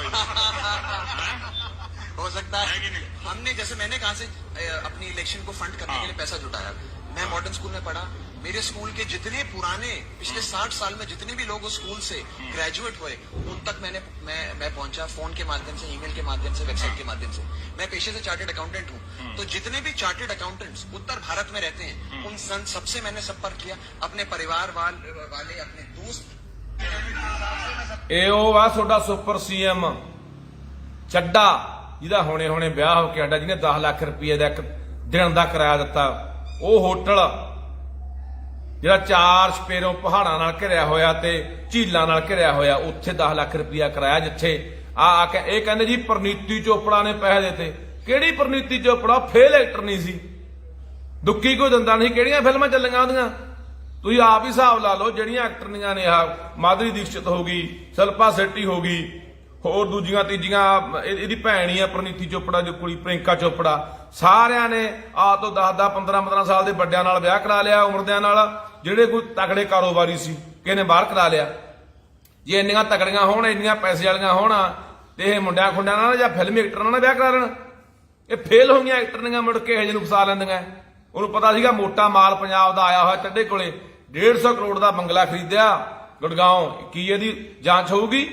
हो सकता है है कि नहीं? हमने जैसे मैंने कहा से अपनी इलेक्शन को फंड करने के लिए पैसा जुटाया। मैं मॉडर्न स्कूल में पढ़ा, मेरे स्कूल के जितने पुराने पिछले 60 साल में जितने भी लोग उस स्कूल से ग्रेजुएट हुए उन तक मैं पहुंचा, फोन के माध्यम से, ईमेल के माध्यम से, वेबसाइट के माध्यम से। मैं पेशे से चार्टेड अकाउंटेंट हूँ, तो जितने भी चार्टेड अकाउंटेंट्स उत्तर भारत में रहते हैं उन सबसे मैंने संपर्क किया। अपने परिवार वाले अपने दोस्त ਇਹ ਉਹ ਵਾ ਤੁਹਾਡਾ ਸੁਪਰ ਸੀਐਮ ਚੱਡਾ, ਜਿਹਦਾ ਹੁਣੇ ਵਿਆਹ ਹੋ ਕੇ ਆਡਾ, ਜਿਹਨੇ 10 ਲੱਖ ਰੁਪਏ ਦਾ ਇੱਕ ਦਿਨ ਦਾ ਕਿਰਾਇਆ ਦਿੱਤਾ। ਉਹ ਹੋਟਲ ਜਿਹੜਾ 4 ਸਪੇਰੋਂ ਪਹਾੜਾਂ ਨਾਲ ਘਿਰਿਆ ਹੋਇਆ ਤੇ ਝੀਲਾਂ ਨਾਲ ਘਿਰਿਆ ਹੋਇਆ, ਉੱਥੇ 10 ਲੱਖ ਰੁਪਇਆ ਕਿਰਾਇਆ। ਜਿੱਥੇ ਆ ਕੇ ਇਹ ਕਹਿੰਦੇ ਜੀ ਪ੍ਰਨੀਤੀ ਚੋਪੜਾ ਨੇ ਪੈਸੇ ਦਿੱਤੇ। ਕਿਹੜੀ ਪ੍ਰਨੀਤੀ ਚੋਪੜਾ? ਫੇਲ ਐਕਟਰ ਨਹੀਂ ਸੀ, ਦੁੱਕੀ ਕੋਈ ਦਿੰਦਾ ਨਹੀਂ। ਕਿਹੜੀਆਂ ਫਿਲਮਾਂ ਚੱਲੀਆਂ ਉਹਦੀਆਂ? ਤੁਸੀਂ ਆਪ ਹੀ ਹਿਸਾਬ ਲਾ ਲਓ। ਜਿਹੜੀਆਂ ਐਕਟਰਨੀਆਂ ਨੇ, ਆ ਮਾਧੁਰੀ ਦੀਕਸ਼ਿਤ ਹੋ ਗਈ, ਸ਼ਿਲਪਾ ਸ਼ੈੱਟੀ ਹੋ ਗਈ, ਹੋਰ ਦੂਜੀਆਂ ਤੀਜੀਆਂ, ਇਹਦੀ ਭੈਣ ਹੀ ਆ ਪ੍ਰਨੀਤੀ ਚੋਪੜਾ ਦੀ ਕੁੜੀ ਪ੍ਰਿੰਕਾ ਚੋਪੜਾ, ਸਾਰਿਆਂ ਨੇ ਆ ਤੋਂ 10 15 ਸਾਲ ਦੇ ਵੱਡਿਆਂ ਨਾਲ ਵਿਆਹ ਕਰਾ ਲਿਆ, ਉਮਰਦਿਆਂ ਨਾਲ। ਜਿਹੜੇ ਕੋਈ ਤਕੜੇ ਕਾਰੋਬਾਰੀ ਸੀ ਕਿਸੇ ਨੇ ਬਾਹਰ ਕਰਾ ਲਿਆ। ਜੇ ਇੰਨੀਆਂ ਤਕੜੀਆਂ ਹੋਣ, ਇੰਨੀਆਂ ਪੈਸੇ ਵਾਲੀਆਂ ਹੋਣ, ਤੇ ਇਹ ਮੁੰਡਿਆਂ ਖੁੰਡਿਆਂ ਨਾਲ ਜਾਂ ਫਿਲਮੀ ਐਕਟਰਾਂ ਨਾਲ ਵਿਆਹ ਕਰਾ ਲੈਣ। ਇਹ ਫੇਲ ਹੋਈਆਂ ਐਕਟਰਨੀਆਂ ਮੁੜ ਕੇ ਇਹ ਜਿਹੇ ਨੂੰ ਫਸਾ ਲੈਂਦੀਆਂ। ਉਹਨੂੰ ਪਤਾ ਸੀਗਾ ਮੋਟਾ ਮਾਲ ਪੰਜਾਬ ਦਾ ਆਇਆ ਹੋਇਆ ਚੱਡੇ ਕੋਲੇ, 150 ਕਰੋੜ ਦਾ ਬੰਗਲਾ ਖਰੀਦਿਆ ਗੁੜਗਾਉਂ। ਕੀ ਇਹਦੀ ਜਾਂਚ ਹੋਊਗੀ?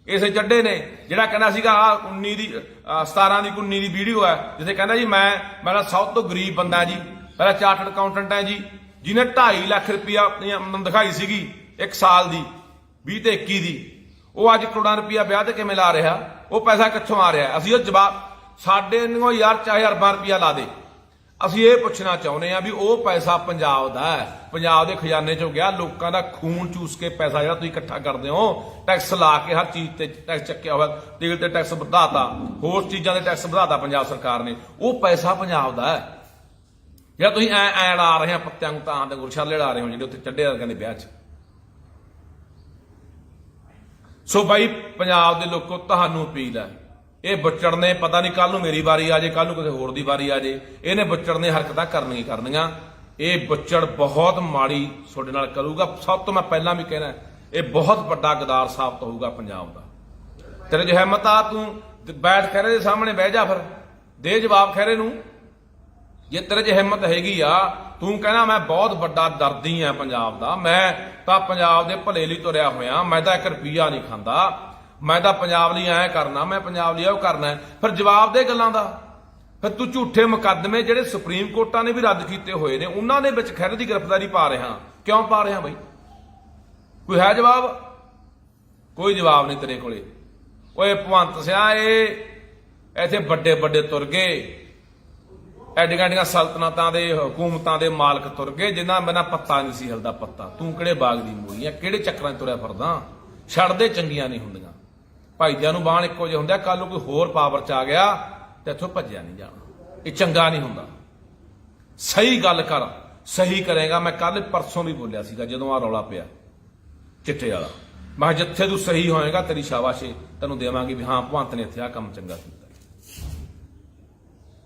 ਇਸੇ ਚੱਡੇ ਨੇ ਜਿਹੜਾ ਕਹਿੰਦਾ ਸੀਗਾ 17 ਦੀ 19 ਦੀ ਵੀਡੀਓ ਹੈ, ਜਿੱਥੇ ਕਹਿੰਦਾ ਜੀ ਮੈਂ ਸਭ ਤੋਂ ਗਰੀਬ ਬੰਦਾ ਜੀ, ਪਹਿਲਾਂ ਚਾਰਟਰਡ ਅਕਾਊਂਟੈਂਟ ਹੈ ਜੀ, ਜਿਹਨੇ 2.5 ਲੱਖ ਰੁਪਇਆ ਆਪਣੀ ਆਮਦਨ ਦਿਖਾਈ ਸੀਗੀ ਇੱਕ ਸਾਲ ਦੀ, 20 ਤੇ 21 ਦੀ। ਉਹ ਅੱਜ ਕਰੋੜਾਂ ਰੁਪਇਆ ਵਿਆਹ ਤੇ ਕਿਵੇਂ ਲਾ ਰਿਹਾ? ਉਹ ਪੈਸਾ ਕਿੱਥੋਂ ਆ ਰਿਹਾ? ਅਸੀਂ ਉਹ ਜਵਾਬ ਸਾਡੇ ਨੂੰ ਯਾਰ ਚਾਹੇ ਅਰਬਾਂ ਰੁਪਇਆ ਲਾ ਦੇ, ਅਸੀਂ ਇਹ ਪੁੱਛਣਾ ਚਾਹੁੰਦੇ ਆ ਵੀ ਉਹ ਪੈਸਾ ਪੰਜਾਬ ਦਾ ਹੈ, ਪੰਜਾਬ ਦੇ ਖਜ਼ਾਨੇ ਚੋਂ ਗਿਆ। ਲੋਕਾਂ ਦਾ ਖੂਨ ਚੂਸ ਕੇ ਪੈਸਾ ਜਿਹੜਾ ਤੁਸੀਂ ਇਕੱਠਾ ਕਰਦੇ ਹੋ, ਟੈਕਸ ਲਾ ਕੇ ਹਰ ਚੀਜ਼ ਤੇ ਟੈਕਸ ਚੱਕਿਆ ਹੋਇਆ, ਤੇਲ ਤੇ ਟੈਕਸ ਵਧਾਤਾ, ਹੋਰ ਚੀਜ਼ਾਂ ਦੇ ਟੈਕਸ ਵਧਾਤਾ ਪੰਜਾਬ ਸਰਕਾਰ ਨੇ। ਉਹ ਪੈਸਾ ਪੰਜਾਬ ਦਾ ਹੈ ਜਿਹੜਾ ਤੁਸੀਂ ਐ ਲਾ ਰਹੇ ਆ ਪੱਤਿਆਂ ਨੂੰ, ਤਾਂ ਦੇ ਗੁਰਸ਼ਾਲੇ ਲਾ ਰਹੇ ਹੋ ਜਿਹੜੇ ਉੱਥੇ ਚੱਡੇ ਵਰਗਿਆਂ ਦੇ ਵਿਆਹ 'ਚ। ਸੋ ਬਾਈ ਪੰਜਾਬ ਦੇ ਲੋਕੋ, ਤੁਹਾਨੂੰ ਅਪੀਲ ਹੈ, ਇਹ ਬੁੱਚੜ ਨੇ ਪਤਾ ਨਹੀਂ ਕੱਲ ਨੂੰ ਮੇਰੀ ਵਾਰੀ ਆ ਜੇ, ਕੱਲ ਨੂੰ ਕਿਸੇ ਹੋਰ ਦੀ ਵਾਰੀ ਆ ਜੇ, ਇਹਨੇ ਬੁੱਚੜ ਨੇ ਹਰਕਤਾਂ ਕਰਨੀਆਂ। ਇਹ ਬੁੱਚੜ ਬਹੁਤ ਮਾੜੀ ਤੁਹਾਡੇ ਨਾਲ ਕਰੂਗਾ। ਸਭ ਤੋਂ ਮੈਂ ਪਹਿਲਾਂ ਵੀ ਕਹਿਣਾ, ਇਹ ਬਹੁਤ ਵੱਡਾ ਗਦਾਰ ਸਾਬਤ ਹੋਊਗਾ ਪੰਜਾਬ ਦਾ। ਤੇਰੇ ਜੇ ਹਿੰਮਤ ਆ, ਤੂੰ ਬੈਠ ਖਹਿਰੇ ਦੇ ਸਾਹਮਣੇ ਬਹਿ ਜਾ, ਫਿਰ ਦੇ ਜਵਾਬ ਖਹਿਰੇ ਨੂੰ। ਜੇ ਤੇਰੇ 'ਚ ਹਿੰਮਤ ਹੈਗੀ ਆ, ਤੂੰ ਕਹਿਣਾ ਮੈਂ ਬਹੁਤ ਵੱਡਾ ਦਰਦੀ ਆ ਪੰਜਾਬ ਦਾ, ਮੈਂ ਤਾਂ ਪੰਜਾਬ ਦੇ ਭਲੇ ਲਈ ਤੁਰਿਆ ਹੋਇਆ, ਮੈਂ ਤਾਂ 1 ਰੁਪਈਆ ਨਹੀਂ ਖਾਂਦਾ, ਮੈਂ ਤਾਂ ਪੰਜਾਬ ਲਈ ਐਂ ਕਰਨਾ, ਮੈਂ ਪੰਜਾਬ ਲਈ ਉਹ ਕਰਨਾ, ਫਿਰ ਜਵਾਬ ਦੇ ਗੱਲਾਂ ਦਾ। ਫਿਰ ਤੂੰ ਝੂਠੇ ਮੁਕੱਦਮੇ ਜਿਹੜੇ ਸੁਪਰੀਮ ਕੋਰਟਾਂ ਨੇ ਵੀ ਰੱਦ ਕੀਤੇ ਹੋਏ ਨੇ, ਉਹਨਾਂ ਦੇ ਵਿੱਚ ਖਹਿਰੇ ਦੀ ਗ੍ਰਿਫਤਾਰੀ ਪਾ ਰਿਹਾ। ਕਿਉਂ ਪਾ ਰਿਹਾ ਬਈ? ਕੋਈ ਹੈ ਜਵਾਬ? ਕੋਈ ਜਵਾਬ ਨਹੀਂ ਤੇਰੇ ਕੋਲੇ। ਓਏ ਭਗਵੰਤ ਸਿਆ, ਇਹ ਇੱਥੇ ਵੱਡੇ ਤੁਰ ਗਏ, ਐਡੀਆਂ ਸਲਤਨਤਾਂ ਦੇ ਹਕੂਮਤਾਂ ਦੇ ਮਾਲਕ ਤੁਰ ਗਏ, ਜਿਨ੍ਹਾਂ ਬਿਨਾਂ ਪੱਤਾ ਨਹੀਂ ਸੀ ਹਿਲਦਾ ਪੱਤਾ। ਤੂੰ ਕਿਹੜੇ ਬਾਗ ਦੀ ਮੂਲੀ ਆ? ਕਿਹੜੇ ਚੱਕਰਾਂ 'ਚ ਤੁਰਿਆ ਫਿਰਦਾ? ਛੱਡਦੇ ਚੰਗੀਆਂ ਨਹੀਂ ਹੁੰਦੀਆਂ, ਭਾਈਦਿਆਂ ਨੂੰ ਬਾਣ ਇੱਕੋ ਜਿਹੇ ਹੁੰਦੇ। ਕੱਲ ਨੂੰ ਕੋਈ ਹੋਰ ਪਾਵਰ 'ਚ ਆ ਗਿਆ ਤੇ ਇੱਥੋਂ ਭੱਜਿਆ ਨਹੀਂ ਜਾਣਾ। ਇਹ ਚੰਗਾ ਨਹੀਂ ਹੁੰਦਾ। ਸਹੀ ਗੱਲ ਕਰ, ਸਹੀ ਕਰੇਗਾ। ਮੈਂ ਕੱਲ ਪਰਸੋਂ ਵੀ ਬੋਲਿਆ ਸੀਗਾ ਜਦੋਂ ਆ ਰੌਲਾ ਪਿਆ ਚਿੱਟੇ ਵਾਲਾ, ਮੈਂ ਕਿਹਾ ਜਿੱਥੇ ਤੂੰ ਸਹੀ ਹੋਏਗਾ ਤੇਰੀ ਸ਼ਾਬਾਸ਼ੇ ਤੈਨੂੰ ਦੇਵਾਂਗੇ ਵੀ ਹਾਂ ਭਗਵੰਤ ਨੇ ਇੱਥੇ ਆ ਕੰਮ ਚੰਗਾ ਕੀਤਾ।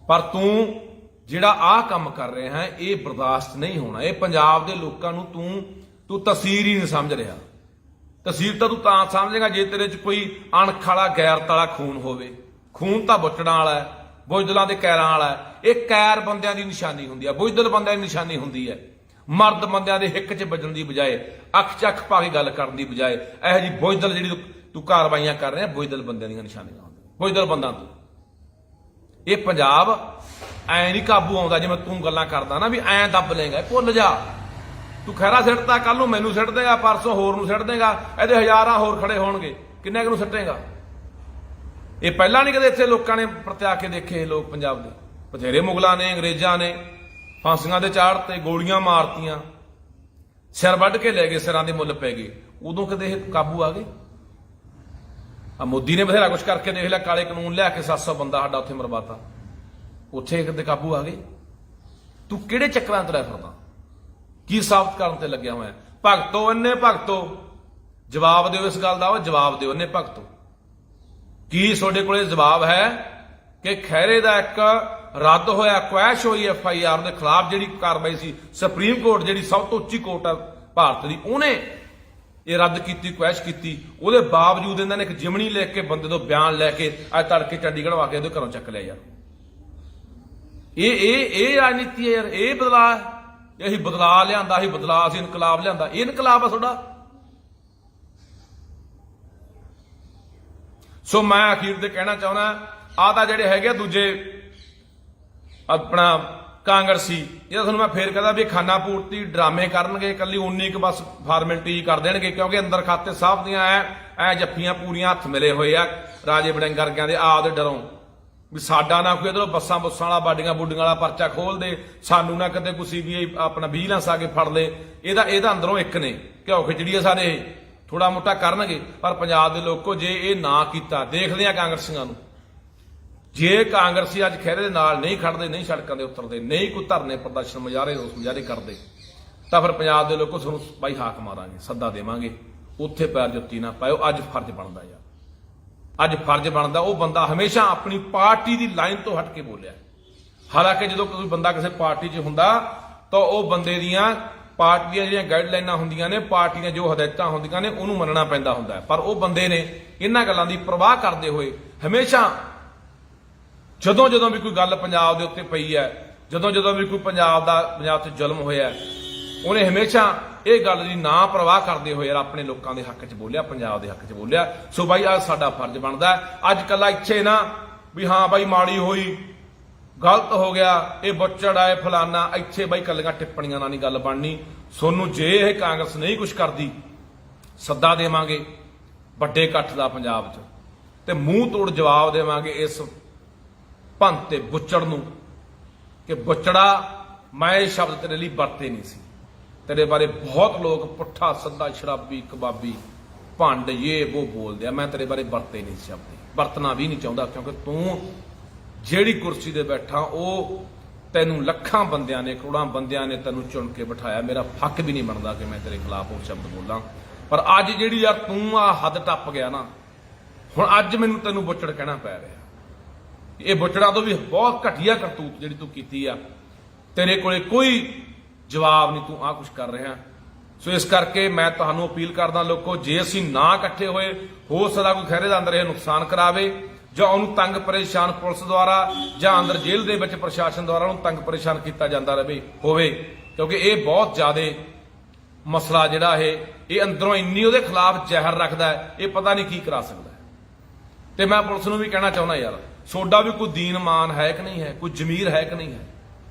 ਪਰ ਤੂੰ ਜਿਹੜਾ ਆਹ ਕੰਮ ਕਰ ਰਿਹਾ ਹੈ ਇਹ ਬਰਦਾਸ਼ਤ ਨਹੀਂ ਹੋਣਾ। ਇਹ ਪੰਜਾਬ ਦੇ ਲੋਕਾਂ ਨੂੰ ਤੂੰ ਤਸਵੀਰ ਹੀ ਨਹੀਂ ਸਮਝ ਰਿਹਾ। ਤਸਵੀਰ ਤਾਂ ਤੂੰ ਤਾਂ ਸਮਝੇਗਾ ਜੇ ਤੇਰੇ 'ਚ ਕੋਈ ਅਣਖ ਵਾਲਾ ਗੈਰਤ ਵਾਲਾ ਖੂਨ ਹੋਵੇ। ਖੂਨ ਤਾਂ ਬੁੱਚੜਾਂ ਵਾਲਾ ਹੈ, ਬੁਜ਼ਦਲਾਂ ਦੇ ਕੈਰਾਂ ਵਾਲਾ ਹੈ। ਇਹ ਕੈਰ ਬੰਦਿਆਂ ਦੀ ਨਿਸ਼ਾਨੀ ਹੁੰਦੀ ਹੈ, ਬੁਜ਼ਦਲ ਬੰਦਿਆਂ ਦੀ ਨਿਸ਼ਾਨੀ ਹੁੰਦੀ ਹੈ। ਮਰਦ ਬੰਦਿਆਂ ਦੇ ਹਿੱਕ 'ਚ ਵੱਜਣ ਦੀ ਬਜਾਏ, ਅੱਖ 'ਚ ਅੱਖ ਪਾ ਕੇ ਗੱਲ ਕਰਨ ਦੀ ਬਜਾਏ ਇਹੋ ਜਿਹੀ ਬੁਜ਼ਦਲ ਜਿਹੜੀ ਤੂੰ ਕਾਰਵਾਈਆਂ ਕਰ ਰਿਹਾ, ਬੁਜ਼ਦਲ ਬੰਦਿਆਂ ਦੀਆਂ ਨਿਸ਼ਾਨੀਆਂ ਹੁੰਦੀਆਂ, ਬੁਜ਼ਦਲ ਬੰਦਾਂ ਤੋਂ। ਇਹ ਪੰਜਾਬ ਐ ਨਹੀਂ ਕਾਬੂ ਆਉਂਦਾ ਜਿਵੇਂ ਤੂੰ ਗੱਲਾਂ ਕਰਦਾ ਨਾ ਵੀ ਐਂ ਦੱਬ ਲੇਗਾ। ਭੁੱਲ ਜਾ, ਤੂੰ ਖਹਿਰਾ ਸਿੱਟਦਾ, ਕੱਲ ਨੂੰ ਮੈਨੂੰ ਸਿੱਟ ਦੇਗਾ, ਪਰਸੋਂ ਹੋਰ ਨੂੰ ਸਿੱਟ ਦੇਗਾ, ਇਹਦੇ ਹਜ਼ਾਰਾਂ ਹੋਰ ਖੜੇ ਹੋਣਗੇ, ਕਿੰਨੇ ਕੁ ਨੂੰ ਸਿੱਟੇਗਾ? ਇਹ ਪਹਿਲਾਂ ਨਹੀਂ ਕਦੇ ਇੱਥੇ ਲੋਕਾਂ ਨੇ ਪ੍ਰਤਿਆ ਕੇ ਦੇਖੇ। ਲੋਕ ਪੰਜਾਬ ਦੇ ਬਥੇਰੇ ਮੁਗਲਾਂ ਨੇ, ਅੰਗਰੇਜ਼ਾਂ ਨੇ ਫਾਂਸੀਆਂ ਦੇ ਚਾੜ ਤੇ ਗੋਲੀਆਂ ਮਾਰਤੀਆਂ, ਸਿਰ ਵੱਢ ਕੇ ਲੈ ਗਏ, ਸਿਰਾਂ ਦੇ ਮੁੱਲ ਪੈ ਗਏ। ਉਦੋਂ ਕਦੇ ਇਹ ਕਾਬੂ ਆ ਗਏ? ਆ ਮੋਦੀ ਨੇ ਬਥੇਰਾ ਕੁਛ ਕਰਕੇ ਦੇਖ ਲਿਆ, ਕਾਲੇ ਕਾਨੂੰਨ ਲਿਆ ਕੇ 700 ਬੰਦਾ ਸਾਡਾ ਉੱਥੇ ਮਰਵਾਤਾ, ਉੱਥੇ ਕਦੇ ਕਾਬੂ ਆ ਗਏ? ਤੂੰ ਕਿਹੜੇ ਚੱਕਰਾਂ ਤੇ ਰਹਿ ਫਿਰਦਾ? ਕੀ ਸਾਬਤ ਕਰਨ ਤੇ ਲੱਗਿਆ ਹੋਇਆ? ਭਗਤੋ ਇੰਨੇ ਭਗਤੋ ਜਵਾਬ ਦਿਓ ਇਸ ਗੱਲ ਦਾ, ਉਹ ਜਵਾਬ ਦਿਓ ਇੰਨੇ ਭਗਤੋ। ਕੀ ਤੁਹਾਡੇ ਕੋਲੇ ਜਵਾਬ ਹੈ ਕਿ ਖਹਿਰੇ ਦਾ ਇੱਕ ਰੱਦ ਹੋਇਆ, ਕੁਐਸ਼ ਹੋਈ FIR ਦੇ ਖਿਲਾਫ ਜਿਹੜੀ ਕਾਰਵਾਈ ਸੀ, ਸੁਪਰੀਮ ਕੋਰਟ ਜਿਹੜੀ ਸਭ ਤੋਂ ਉੱਚੀ ਕੋਰਟ ਆ ਭਾਰਤ ਦੀ, ਉਹਨੇ ਇਹ ਰੱਦ ਕੀਤੀ, ਕੁਐਸ਼ ਕੀਤੀ। ਉਹਦੇ ਬਾਵਜੂਦ ਇਹਨਾਂ ਨੇ ਇੱਕ ਜਿਮਣੀ ਲਿਖ ਕੇ ਬੰਦੇ ਤੋਂ ਬਿਆਨ ਲੈ ਕੇ ਅੱਜ ਤੜਕੇ ਚੰਡੀਗੜ੍ਹ ਆ ਕੇ ਉਹਦੇ ਘਰੋਂ ਚੱਕ ਲਿਆ ਯਾਰ। ਇਹ ਰਾਜਨੀਤੀ ਹੈ ਯਾਰ, ਇਹ ਬਦਲਾਅ। ਅਸੀਂ ਬਦਲਾਅ ਲਿਆਂਦਾ, ਅਸੀਂ ਬਦਲਾਅ, ਅਸੀਂ ਇਨਕਲਾਬ ਲਿਆਂਦਾ। ਇਹ ਇਨਕਲਾਬ ਆ ਤੁਹਾਡਾ? ਸੋ ਮੈਂ ਅਖੀਰ ਤੇ ਕਹਿਣਾ ਚਾਹੁੰਦਾ, ਆਹ ਤਾਂ ਜਿਹੜੇ ਹੈਗੇ ਦੂਜੇ ਆਪਣਾ ਕਾਂਗਰਸੀ, ਇਹ ਤੁਹਾਨੂੰ ਮੈਂ ਫੇਰ ਕਹਦਾ ਵੀ ਖਾਨਾ ਪੂਰਤੀ ਡਰਾਮੇ ਕਰਨਗੇ, ਇਕੱਲੀ 19 ਕੁ ਬਸ ਫਾਰਮੈਲਿਟੀ ਕਰ ਦੇਣਗੇ, ਕਿਉਂਕਿ ਅੰਦਰ ਖਾਤੇ ਸਾਹਿਬ ਦੀਆਂ ਐ ਜੱਫੀਆਂ ਪੂਰੀਆਂ ਹੱਥ ਮਿਲੇ ਹੋਏ ਆ ਰਾਜੇ ਵੜਿੰਗ ਵਰਗਿਆਂ ਦੇ ਆਪਦੇ ਡਰੋਂ ਵੀ ਸਾਡਾ ਨਾ ਕੋਈ ਇਧਰੋਂ ਬੱਸਾਂ ਬੁੱਸਾਂ ਵਾਲਾ ਬਾਡੀਆਂ ਬੁੱਡੀਆਂ ਵਾਲਾ ਪਰਚਾ ਖੋਲ ਦੇ, ਸਾਨੂੰ ਨਾ ਕਿਤੇ ਕੋਈ CBI ਆਪਣਾ ਵਿਜੀਲੈਂਸ ਆ ਕੇ ਫੜ ਲੇ। ਇਹਦਾ ਅੰਦਰੋਂ ਇੱਕ ਨੇ ਘਿਓ ਖਿਚੜੀ ਸਾਰੇ ਥੋੜਾ ਮੋਟਾ ਕਰਨਗੇ। ਪਰ ਪੰਜਾਬ ਦੇ ਲੋਕੋ ਜੇ ਇਹ ਨਾ ਕੀਤਾ, ਦੇਖਦੇ ਆ ਕਾਂਗਰਸੀਆਂ ਨੂੰ, ਜੇ ਕਾਂਗਰਸੀ ਅੱਜ ਖਹਿਰੇ ਦੇ ਨਾਲ ਨਹੀਂ ਖੜਦੇ, ਨਹੀਂ ਸੜਕਾਂ ਦੇ ਉਤਰਦੇ, ਨਹੀਂ ਕੋਈ ਧਰਨੇ ਪ੍ਰਦਰਸ਼ਨ ਮੁਜ਼ਾਹਰੇ ਰੋਸ ਮੁਜ਼ਾਹਰੇ ਕਰਦੇ, ਤਾਂ ਫਿਰ ਪੰਜਾਬ ਦੇ ਲੋਕੋ ਤੁਹਾਨੂੰ ਬਾਈ ਹਾਕ ਮਾਰਾਂਗੇ, ਸੱਦਾ ਦੇਵਾਂਗੇ, ਉੱਥੇ ਪੈਰ ਜੁੱਤੀ ਨਾ ਪਾਇਓ। ਅੱਜ ਫਰਜ਼ ਬਣਦਾ ਯਾਰ, ਅੱਜ ਫਰਜ਼ ਬਣਦਾ। ਉਹ ਬੰਦਾ ਹਮੇਸ਼ਾ ਆਪਣੀ ਪਾਰਟੀ ਦੀ ਲਾਈਨ ਤੋਂ ਹਟ ਕੇ ਬੋਲਿਆ। ਹਾਲਾਂਕਿ ਜਦੋਂ ਕੋਈ ਬੰਦਾ ਕਿਸੇ ਪਾਰਟੀ 'ਚ ਹੁੰਦਾ ਤਾਂ ਉਹ ਬੰਦੇ ਦੀਆਂ ਪਾਰਟੀ ਦੀਆਂ ਜਿਹੜੀਆਂ ਗਾਈਡਲਾਈਨਾਂ ਹੁੰਦੀਆਂ ਨੇ, ਪਾਰਟੀ ਦੀਆਂ ਜੋ ਹਦਾਇਤਾਂ ਹੁੰਦੀਆਂ ਨੇ, ਉਹਨੂੰ ਮੰਨਣਾ ਪੈਂਦਾ ਹੁੰਦਾ। ਪਰ ਉਹ ਬੰਦੇ ਨੇ ਇਹਨਾਂ ਗੱਲਾਂ ਦੀ ਪਰਵਾਹ ਕਰਦੇ ਹੋਏ ਹਮੇਸ਼ਾ ਜਦੋਂ ਵੀ ਕੋਈ ਗੱਲ ਪੰਜਾਬ ਦੇ ਉੱਤੇ ਪਈ ਹੈ, ਜਦੋਂ ਵੀ ਕੋਈ ਪੰਜਾਬ ਤੇ ਜ਼ੁਲਮ ਹੋਇਆ, ਉਹਨੇ ਹਮੇਸ਼ਾ ਇਹ ਗੱਲ ਦੀ ਨਾ ਪਰਵਾਹ ਕਰਦੇ ਹੋਏ ਯਾਰ ਆਪਣੇ ਲੋਕਾਂ ਦੇ ਹੱਕ 'ਚ ਬੋਲਿਆ, ਪੰਜਾਬ ਦੇ ਹੱਕ 'ਚ ਬੋਲਿਆ। ਸੋ ਬਾਈ ਅੱਜ ਸਾਡਾ ਫਰਜ਼ ਬਣਦਾ ਅੱਜ ਕੱਲਾ ਇੱਥੇ ਨਾ ਵੀ ਹਾਂ ਬਾਈ ਮਾੜੀ ਹੋਈ, ਗਲਤ ਹੋ ਗਿਆ, ਇਹ ਬੁੱਚੜ ਆਏ ਫਲਾਨਾ, ਇੱਥੇ ਬਾਈ ਕੱਲੀਆਂ ਟਿੱਪਣੀਆਂ ਨਾਲ ਨਹੀਂ ਗੱਲ ਬਣਨੀ। ਸੋਨੂੰ ਜੇ ਇਹ ਕਾਂਗਰਸ ਨਹੀਂ ਕੁਛ ਕਰਦੀ, ਸੱਦਾ ਦੇਵਾਂਗੇ ਵੱਡੇ ਇਕੱਠ ਦਾ ਪੰਜਾਬ 'ਚ, ਤੇ ਮੂੰਹ ਤੋੜ ਜਵਾਬ ਦੇਵਾਂਗੇ ਇਸ ਭੰਤ ਤੇ ਬੁੱਚੜ ਨੂੰ ਕਿ ਬੁੱਚੜਾ, ਮੈਂ ਇਹ ਸ਼ਬਦ ਤੇਰੇ ਲਈ ਵਰਤੇ ਨਹੀਂ ਸੀ। ਤੇਰੇ ਬਾਰੇ ਬਹੁਤ ਲੋਕ ਪੁੱਠਾ ਸੱਦਾ, ਸ਼ਰਾਬੀ, ਕਬਾਬੀ, ਭੰਡ, ਇਹ ਉਹ ਬੋਲਦੇ ਆ, ਮੈਂ ਤੇਰੇ ਬਾਰੇ ਵਰਤੇ ਨਹੀਂ ਸ਼ਬਦ, ਵਰਤਣਾ ਵੀ ਨਹੀਂ ਚਾਹੁੰਦਾ, ਕਿਉਂਕਿ ਤੂੰ ਜਿਹੜੀ ਕੁਰਸੀ ਤੇ ਬੈਠਾ ਉਹ ਤੈਨੂੰ ਲੱਖਾਂ ਬੰਦਿਆਂ ਨੇ, ਕਰੋੜਾਂ ਬੰਦਿਆਂ ਨੇ ਤੈਨੂੰ ਚੁਣ ਕੇ ਬਿਠਾਇਆ। ਮੇਰਾ ਹੱਕ ਵੀ ਨਹੀਂ ਬਣਦਾ ਕਿ ਮੈਂ ਤੇਰੇ ਖਿਲਾਫ ਉਹ ਸ਼ਬਦ ਬੋਲਾਂ। ਪਰ ਅੱਜ ਜਿਹੜੀ ਯਾਰ ਤੂੰ ਆ ਹੱਦ ਟੱਪ ਗਿਆ ਨਾ, ਹੁਣ ਅੱਜ ਮੈਨੂੰ ਤੈਨੂੰ ਬੁੱਚੜ ਕਹਿਣਾ ਪੈ ਰਿਹਾ। ਇਹ ਬੁੱਚੜਾਂ ਤੋਂ ਵੀ ਬਹੁਤ ਘਟੀਆ ਕਰਤੂਤ ਜਿਹੜੀ ਤੂੰ ਕੀਤੀ ਆ, ਤੇਰੇ ਕੋਲੇ ਕੋਈ ਜਵਾਬ ਨਹੀਂ, ਤੂੰ ਆਹ ਕੁਛ ਕਰ ਰਿਹਾ। ਸੋ ਇਸ ਕਰਕੇ ਮੈਂ ਤੁਹਾਨੂੰ ਅਪੀਲ ਕਰਦਾ ਲੋਕੋ, ਜੇ ਅਸੀਂ ਨਾ ਇਕੱਠੇ ਹੋਏ, ਹੋ ਸਕਦਾ ਕੋਈ ਖਹਿਰੇ ਦਾ ਅੰਦਰ ਇਹ ਨੁਕਸਾਨ ਕਰਾਵੇ, ਜਾਂ ਉਹਨੂੰ ਤੰਗ ਪਰੇਸ਼ਾਨ ਪੁਲਿਸ ਦੁਆਰਾ ਜਾਂ ਅੰਦਰ ਜੇਲ੍ਹ ਦੇ ਵਿੱਚ ਪ੍ਰਸ਼ਾਸਨ ਦੁਆਰਾ ਉਹਨੂੰ ਤੰਗ ਪਰੇਸ਼ਾਨ ਕੀਤਾ ਜਾਂਦਾ ਹੋਵੇ, ਕਿਉਂਕਿ ਇਹ ਬਹੁਤ ਜ਼ਿਆਦਾ ਮਸਲਾ ਜਿਹੜਾ ਇਹ ਅੰਦਰੋਂ ਇੰਨੀ ਉਹਦੇ ਖਿਲਾਫ ਜ਼ਹਿਰ ਰੱਖਦਾ ਹੈ, ਇਹ ਪਤਾ ਨਹੀਂ ਕੀ ਕਰਾ ਸਕਦਾ। ਤੇ ਮੈਂ ਪੁਲਿਸ ਨੂੰ ਵੀ ਕਹਿਣਾ ਚਾਹੁੰਦਾ ਯਾਰ, ਸੋਡਾ ਵੀ ਕੋਈ ਦੀਨ ਮਾਨ ਹੈ ਕਿ ਨਹੀਂ ਹੈ, ਕੋਈ ਜ਼ਮੀਰ ਹੈ ਕਿ ਨਹੀਂ ਹੈ।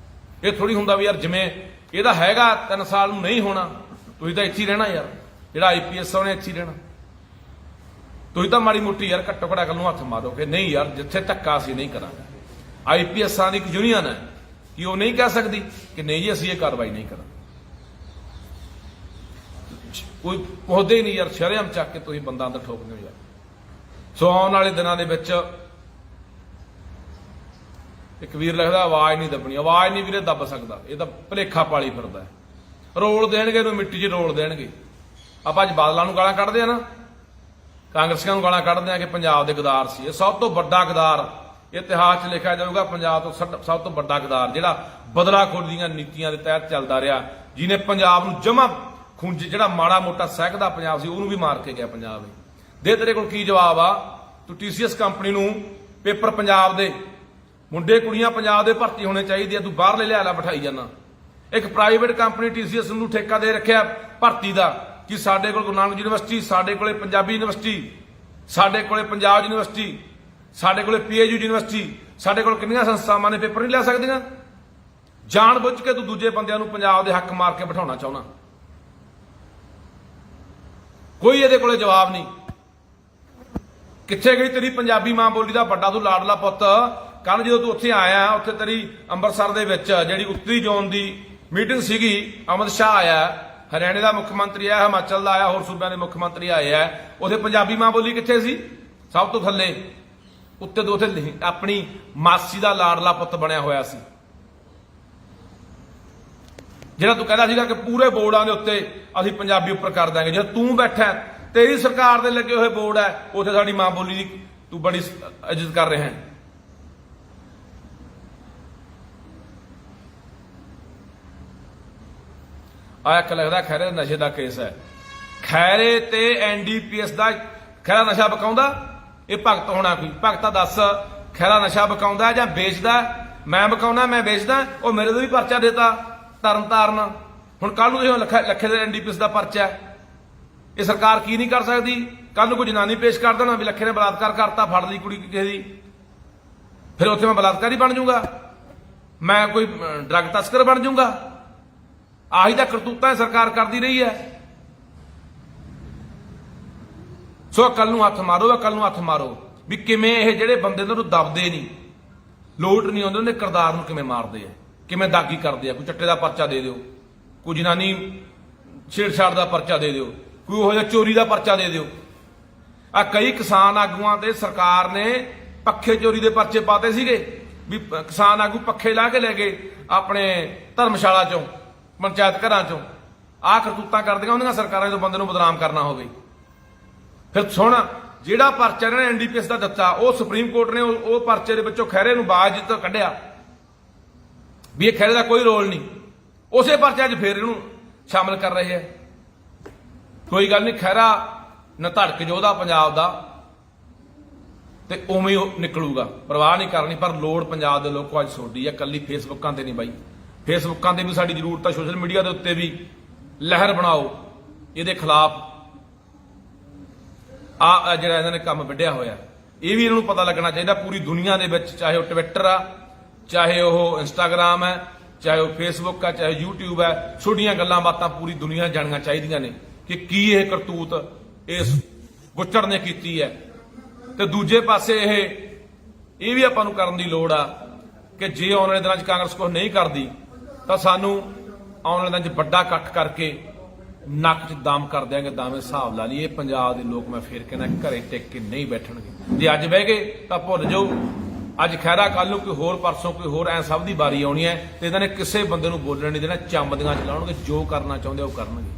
ਇਹ ਥੋੜੀ ਹੁੰਦਾ ਵੀ ਯਾਰ ਜਿਵੇਂ ਇਹਦਾ ਹੈਗਾ 3 ਸਾਲ ਨੂੰ ਨਹੀਂ ਹੋਣਾ, ਤੁਸੀਂ ਤਾਂ ਇੱਥੇ ਹੀ ਰਹਿਣਾ ਯਾਰ, ਜਿਹੜਾ IPS ਉਹਨੇ ਇੱਥੇ ਹੀ ਰਹਿਣਾ। ਤੁਸੀਂ ਤਾਂ ਮਾੜੀ ਮੋਟੀ ਯਾਰ ਘੱਟੋ ਘੱਟ ਅਕਲ ਨੂੰ ਹੱਥ ਮਾਰੋ ਕਿ ਨਹੀਂ ਯਾਰ ਜਿੱਥੇ ਧੱਕਾ ਅਸੀਂ ਨਹੀਂ ਕਰਾਂਗੇ। IPSਾਂ ਦੀ ਇੱਕ ਯੂਨੀਅਨ ਹੈ ਕਿ ਉਹ ਨਹੀਂ ਕਹਿ ਸਕਦੀ ਕਿ ਨਹੀਂ ਜੀ ਅਸੀਂ ਇਹ ਕਾਰਵਾਈ ਨਹੀਂ ਕਰਾਂਗੇ। ਕੋਈ ਪਹੁੰਚਦੇ ਹੀ ਨਹੀਂ ਯਾਰ, ਸ਼ਰੇਆਮ ਚੱਕ ਕੇ ਤੁਸੀਂ ਬੰਦਾ ਅੰਦਰ ਠੋਕਦੇ ਹੋ ਯਾਰ। ਸੋ ਆਉਣ ਵਾਲੇ ਦਿਨਾਂ ਦੇ ਵਿੱਚ ਇੱਕ ਵੀਰ ਲਿਖਦਾ ਆਵਾਜ਼ ਨਹੀਂ ਦੱਬਣੀ। ਆਵਾਜ਼ ਨਹੀਂ ਵੀਰੇ ਦੱਬ ਸਕਦਾ, ਇਹ ਤਾਂ ਭੁਲੇਖਾ ਪਾਲੀ ਫਿਰਦਾ ਹੈ। ਰੋਲ ਦੇਣਗੇ ਇਹਨੂੰ, ਮਿੱਟੀ 'ਚ ਰੋਲ ਦੇਣਗੇ। ਆਪਾਂ ਅੱਜ ਬਾਦਲਾਂ ਨੂੰ ਗਾਲਾਂ ਕੱਢਦੇ ਆ ਨਾ, ਕਾਂਗਰਸੀਆਂ ਨੂੰ ਗਾਲਾਂ ਕੱਢਦੇ ਆ ਕਿ ਪੰਜਾਬ ਦੇ ਗਦਾਰ ਸੀ। ਇਹ ਸਭ ਤੋਂ ਵੱਡਾ ਗਦਾਰ ਇਤਿਹਾਸ 'ਚ ਲਿਖਿਆ ਜਾਊਗਾ, ਪੰਜਾਬ ਤੋਂ ਸਭ ਤੋਂ ਵੱਡਾ ਗਦਾਰ ਜਿਹੜਾ ਬਦਲਾਖੋਰੀ ਦੀਆਂ ਨੀਤੀਆਂ ਦੇ ਤਹਿਤ ਚੱਲਦਾ ਰਿਹਾ, ਜਿਹਨੇ ਪੰਜਾਬ ਨੂੰ ਜਮਾ ਖੁੰਝ, ਜਿਹੜਾ ਮਾੜਾ ਮੋਟਾ ਸਹਿਕਦਾ ਪੰਜਾਬ ਸੀ ਉਹਨੂੰ ਵੀ ਮਾਰ ਕੇ ਗਿਆ ਪੰਜਾਬ ਨੇ। ਦੇ ਤੇਰੇ ਕੋਲ ਕੀ ਜਵਾਬ ਆ? ਤੂੰ TCS ਕੰਪਨੀ ਨੂੰ ਪੇਪਰ ਪੰਜਾਬ ਦੇ ਮੁੰਡੇ ਕੁੜੀਆਂ ਪੰਜਾਬ ਦੇ ਭਰਤੀ ਹੋਣੇ ਚਾਹੀਦੇ ਆ, ਤੂੰ ਬਾਹਰ ਲਿਆ ਲਾ ਬਿਠਾਈ ਜਾਣਾ। ਇੱਕ ਪ੍ਰਾਈਵੇਟ ਕੰਪਨੀ TCS ਨੂੰ ਠੇਕਾ ਦੇ ਰੱਖਿਆ ਭਰਤੀ ਦਾ ਕਿ ਸਾਡੇ ਕੋਲ ਗੁਰੂ ਨਾਨਕ ਯੂਨੀਵਰਸਿਟੀ, ਸਾਡੇ ਕੋਲੇ ਪੰਜਾਬੀ ਯੂਨੀਵਰਸਿਟੀ, ਸਾਡੇ ਕੋਲੇ ਪੰਜਾਬ ਯੂਨੀਵਰਸਿਟੀ, ਸਾਡੇ ਕੋਲੇ PAU ਯੂਨੀਵਰਸਿਟੀ, ਸਾਡੇ ਕੋਲ ਕਿੰਨੀਆਂ ਸੰਸਥਾਵਾਂ ਨੇ ਪੇਪਰ ਨਹੀਂ ਲੈ ਸਕਦੀਆਂ। ਜਾਣ ਬੁੱਝ ਕੇ ਤੂੰ ਦੂਜੇ ਬੰਦਿਆਂ ਨੂੰ ਪੰਜਾਬ ਦੇ ਹੱਕ ਮਾਰ ਕੇ ਬਿਠਾਉਣਾ ਚਾਹੁੰਦਾ। ਕੋਈ ਇਹਦੇ ਕੋਲੇ ਜਵਾਬ ਨਹੀਂ। ਕਿੱਥੇ ਗਈ ਤੇਰੀ ਪੰਜਾਬੀ ਮਾਂ ਬੋਲੀ ਦਾ ਵੱਡਾ ਤੂੰ ਲਾਡਲਾ ਪੁੱਤ? ਕੱਲ ਜਦੋਂ ਤੂੰ ਉੱਥੇ ਆਇਆ, ਉੱਥੇ ਤੇਰੀ ਅੰਮ੍ਰਿਤਸਰ ਦੇ ਵਿੱਚ ਜਿਹੜੀ ਉੱਤਰੀ ਜ਼ੋਨ ਦੀ ਮੀਟਿੰਗ ਸੀਗੀ, ਅਮਿਤ ਸ਼ਾਹ ਆਇਆ, ਹਰਿਆਣੇ ਦਾ ਮੁੱਖ ਮੰਤਰੀ ਆਇਆ, ਹਿਮਾਚਲ ਦਾ ਆਇਆ, ਹੋਰ ਸੂਬਿਆਂ ਦੇ ਮੁੱਖ ਮੰਤਰੀ ਆਏ ਆ। ਉੱਥੇ ਪੰਜਾਬੀ ਮਾਂ ਬੋਲੀ ਕਿੱਥੇ ਸੀ? ਸਭ ਤੋਂ ਥੱਲੇ। ਉੱਤੇ ਤੋਂ ਉੱਥੇ ਆਪਣੀ ਮਾਸੀ ਦਾ ਲਾਡਲਾ ਪੁੱਤ ਬਣਿਆ ਹੋਇਆ ਸੀ, ਜਿਹੜਾ ਤੂੰ ਕਹਿੰਦਾ ਸੀਗਾ ਕਿ ਪੂਰੇ ਬੋਰਡਾਂ ਦੇ ਉੱਤੇ ਅਸੀਂ ਪੰਜਾਬੀ ਉੱਪਰ ਕਰ ਦਾਂਗੇ। ਜਦ ਤੂੰ ਬੈਠਾ, ਤੇਰੀ ਸਰਕਾਰ ਦੇ ਲੱਗੇ ਹੋਏ ਬੋਰਡ ਹੈ, ਉੱਥੇ ਸਾਡੀ ਮਾਂ ਬੋਲੀ ਦੀ ਤੂੰ ਬੜੀ ਇੱਜ਼ਤ ਕਰ ਰਿਹਾ ਹੈ। ਆ ਇੱਕ ਲੱਗਦਾ ਖੈਰੇ ਨਸ਼ੇ ਦਾ ਕੇਸ ਹੈ। ਖੈਰੇ ਤੇ NDPS ਦਾ ਖੈਰਾ ਨਸ਼ਾ ਵਿਕਾਉਂਦਾ, ਇਹ ਭਗਤ ਹੋਣਾ ਕੋਈ? ਭਗਤਾ ਦੱਸ, ਖੈਰਾ ਨਸ਼ਾ ਵਿਕਾਉਂਦਾ ਜਾਂ ਵੇਚਦਾ? ਮੈਂ ਵਿਕਾਉਣਾ, ਮੈਂ ਵੇਚਦਾ। ਉਹ ਮੇਰੇ ਤੋਂ ਵੀ ਪਰਚਾ ਦੇਤਾ ਤਰਨਤਾਰਨ। ਹੁਣ ਕੱਲ ਨੂੰ ਲੱਖੇ ਦੇ NDPS ਦਾ ਪਰਚਾ। ਇਹ ਸਰਕਾਰ ਕੀ ਨਹੀਂ ਕਰ ਸਕਦੀ? ਕੱਲ ਨੂੰ ਕੋਈ ਜਨਾਨੀ ਪੇਸ਼ ਕਰ ਦੇਣਾ ਵੀ ਲੱਖੇ ਨੇ ਬਲਾਤਕਾਰ ਕਰਤਾ, ਫੜ ਲਈ ਕੁੜੀ ਕਿਸੇ ਦੀ, ਫਿਰ ਉੱਥੇ ਮੈਂ ਬਲਾਤਕਾਰੀ ਬਣ ਜਾਊਗਾ, ਮੈਂ ਕੋਈ ਡਰੱਗ ਤਸਕਰ ਬਣ ਜਾਊਗਾ। ਆਹੀ ਤਾਂ ਕਰਤੂਤਾਂ ਸਰਕਾਰ ਕਰਦੀ ਰਹੀ ਹੈ। ਸੋ ਕੱਲ ਨੂੰ ਹੱਥ ਮਾਰੋ, ਕੱਲ ਨੂੰ ਹੱਥ ਮਾਰੋ ਵੀ ਕਿਵੇਂ ਇਹ ਜਿਹੜੇ ਬੰਦੇ ਨੂੰ ਦਬਦੇ ਨਹੀਂ, ਲੋਟ ਨਹੀਂ ਆਉਂਦੇ, ਉਹਨੇ ਕਿਰਦਾਰ ਨੂੰ ਕਿਵੇਂ ਮਾਰਦੇ ਆ, ਕਿਵੇਂ ਦਾਗੀ ਕਰਦੇ ਆ। ਕੋਈ ਚੱਟੇ ਦਾ ਪਰਚਾ ਦੇ ਦਿਓ, ਕੋਈ ਜਨਾਨੀ ਛੇੜਛਾੜ ਦਾ ਪਰਚਾ ਦੇ ਦਿਓ, ਕੋਈ ਉਹ ਜਿਹਾ ਚੋਰੀ ਦਾ ਪਰਚਾ ਦੇ ਦਿਓ। ਆ ਕਈ ਕਿਸਾਨ ਆਗੂਆਂ ਤੇ ਸਰਕਾਰ ਨੇ ਪੱਖੇ ਚੋਰੀ ਦੇ ਪਰਚੇ ਪਾਤੇ ਸੀਗੇ ਵੀ ਕਿਸਾਨ ਆਗੂ ਪੱਖੇ ਲਾ ਕੇ ਲੈ ਗਏ ਆਪਣੇ ਧਰਮਸ਼ਾਲਾ ਚੋਂ, ਪੰਚਾਇਤ ਘਰਾਂ ਚੋਂ। ਆਹ ਕਰਤੂਤਾਂ ਕਰਦੀਆਂ ਹੁੰਦੀਆਂ ਸਰਕਾਰਾਂ ਜਦੋਂ ਬੰਦੇ ਨੂੰ ਬਦਨਾਮ ਕਰਨਾ ਹੋਵੇ। ਫਿਰ ਸੁਣ, ਜਿਹੜਾ ਪਰਚਾ ਇਹਨਾਂ ਨੇ NDPS ਦਾ ਦਿੱਤਾ, ਉਹ ਸੁਪਰੀਮ ਕੋਰਟ ਨੇ ਉਹ ਪਰਚੇ ਦੇ ਵਿੱਚੋਂ ਖਹਿਰੇ ਨੂੰ ਬਾਅਦ ਕੱਢਿਆ ਵੀ ਇਹ ਖਹਿਰੇ ਦਾ ਕੋਈ ਰੋਲ ਨਹੀਂ। ਉਸੇ ਪਰਚੇ 'ਚ ਫੇਰ ਇਹਨੂੰ ਸ਼ਾਮਲ ਕਰ ਰਹੇ ਹੈ। ਕੋਈ ਗੱਲ ਨਹੀਂ, ਖਹਿਰਾ ਨਾ ਧੜਕ ਜੋਧਾ ਪੰਜਾਬ ਦਾ ਤੇ ਉਵੇਂ ਹੀ ਨਿਕਲੂਗਾ, ਪਰਵਾਹ ਨਹੀਂ ਕਰਨੀ। ਪਰ ਲੋੜ ਪੰਜਾਬ ਦੇ ਲੋਕੋ ਅੱਜ ਛੋਡੀ ਹੈ, ਕੱਲੀ ਫੇਸਬੁੱਕਾਂ ਤੇ ਨਹੀਂ ਬਾਈ। ਫੇਸਬੁੱਕਾਂ ਤੇ ਵੀ ਸਾਡੀ ਜ਼ਰੂਰਤ ਹੈ, ਸੋਸ਼ਲ ਮੀਡੀਆ ਦੇ ਉੱਤੇ ਵੀ ਲਹਿਰ ਬਣਾਓ ਇਹਦੇ ਖਿਲਾਫ। ਆ ਜਿਹੜਾ ਇਹਨਾਂ ਨੇ ਕੰਮ ਵਿੱਢਿਆ ਹੋਇਆ, ਇਹ ਵੀ ਇਹਨਾਂ ਨੂੰ ਪਤਾ ਲੱਗਣਾ ਚਾਹੀਦਾ। ਪੂਰੀ ਦੁਨੀਆ ਦੇ ਵਿੱਚ, ਚਾਹੇ ਉਹ ਟਵਿੱਟਰ ਆ, ਚਾਹੇ ਉਹ ਇੰਸਟਾਗ੍ਰਾਮ ਹੈ, ਚਾਹੇ ਉਹ ਫੇਸਬੁੱਕ ਆ, ਚਾਹੇ YouTube ਹੈ, ਛੋਟੀਆਂ ਗੱਲਾਂ ਬਾਤਾਂ ਪੂਰੀ ਦੁਨੀਆ ਜਾਣੀਆਂ ਚਾਹੀਦੀਆਂ ਨੇ ਕਿ ਕੀ ਇਹ ਕਰਤੂਤ ਇਸ ਗੁੱਚੜ ਨੇ ਕੀਤੀ ਹੈ। ਤੇ ਦੂਜੇ ਪਾਸੇ ਇਹ ਵੀ ਆਪਾਂ ਨੂੰ ਕਰਨ ਦੀ ਲੋੜ ਆ ਕਿ ਜੇ ਆਉਣ ਵਾਲੇ ਦਿਨਾਂ 'ਚ ਕਾਂਗਰਸ ਕੁਝ ਨਹੀਂ ਕਰਦੀ ਤਾਂ ਸਾਨੂੰ ਆਉਣ ਵਾਲੇ ਦਿਨਾਂ 'ਚ ਵੱਡਾ ਇਕੱਠ ਕਰਕੇ ਨੱਕ 'ਚ ਦਮ ਕਰ ਦਿਆਂਗੇ, ਦਾਵੇਂ ਹਿਸਾਬ ਲਾ ਲਈਏ। ਪੰਜਾਬ ਦੇ ਲੋਕ ਮੈਂ ਫੇਰ ਕਹਿੰਦਾ ਘਰੇ ਟਿਕ ਕੇ ਨਹੀਂ ਬੈਠਣਗੇ। ਜੇ ਅੱਜ ਬਹਿ ਗਏ ਤਾਂ ਭੁੱਲ ਜਾਓ, ਅੱਜ ਖੈਰਾ, ਕੱਲ ਨੂੰ ਕੋਈ ਹੋਰ, ਪਰਸੋਂ ਕੋਈ ਹੋਰ, ਐ ਸਭ ਦੀ ਵਾਰੀ ਆਉਣੀ ਹੈ ਤੇ ਇਹਨਾਂ ਨੇ ਕਿਸੇ ਬੰਦੇ ਨੂੰ ਬੋਲਣ ਨਹੀਂ ਦੇਣਾ। ਚੰਬਦੀਆਂ ਚਲਾਉਣਗੇ, ਜੋ ਕਰਨਾ ਚਾਹੁੰਦੇ ਉਹ ਕਰਨਗੇ।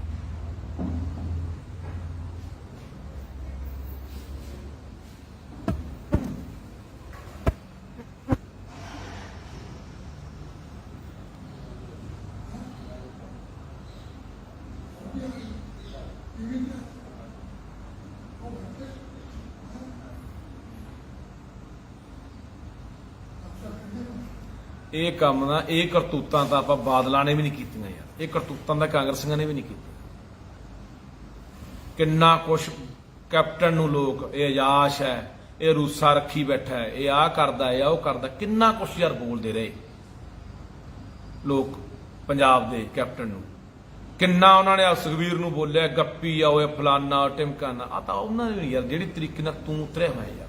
ਇਹ ਕੰਮ ਨਾ, ਇਹ ਕਰਤੂਤਾਂ ਤਾਂ ਆਪਾਂ ਬਾਦਲਾਂ ਨੇ ਵੀ ਨਹੀਂ ਕੀਤੀਆਂ ਯਾਰ। ਇਹ ਕਰਤੂਤਾਂ ਤਾਂ ਕਾਂਗਰਸੀਆਂ ਨੇ ਵੀ ਨਹੀਂ ਕੀਤੀਆਂ। ਕਿੰਨਾ ਕੁਛ ਕੈਪਟਨ ਨੂੰ ਲੋਕ, ਇਹ ਅਯਾਸ਼ ਹੈ, ਇਹ ਰੂਸਾ ਰੱਖੀ ਬੈਠਾ ਹੈ, ਇਹ ਆਹ ਕਰਦਾ, ਇਹ ਉਹ ਕਰਦਾ, ਕਿੰਨਾ ਕੁਛ ਯਾਰ ਬੋਲਦੇ ਰਹੇ ਲੋਕ ਪੰਜਾਬ ਦੇ ਕੈਪਟਨ ਨੂੰ। ਕਿੰਨਾ ਉਹਨਾਂ ਨੇ ਸੁਖਬੀਰ ਨੂੰ ਬੋਲਿਆ, ਗੱਪੀ ਆ, ਉਹ ਫਲਾਨਾ ਟਿਮਕਾਨਾ। ਆ ਤਾਂ ਉਹਨਾਂ ਨੇ ਯਾਰ ਜਿਹੜੀ ਤਰੀਕੇ ਨਾਲ ਤੂੰ ਉਤਰਿਆ ਹੋਇਆ ਯਾਰ।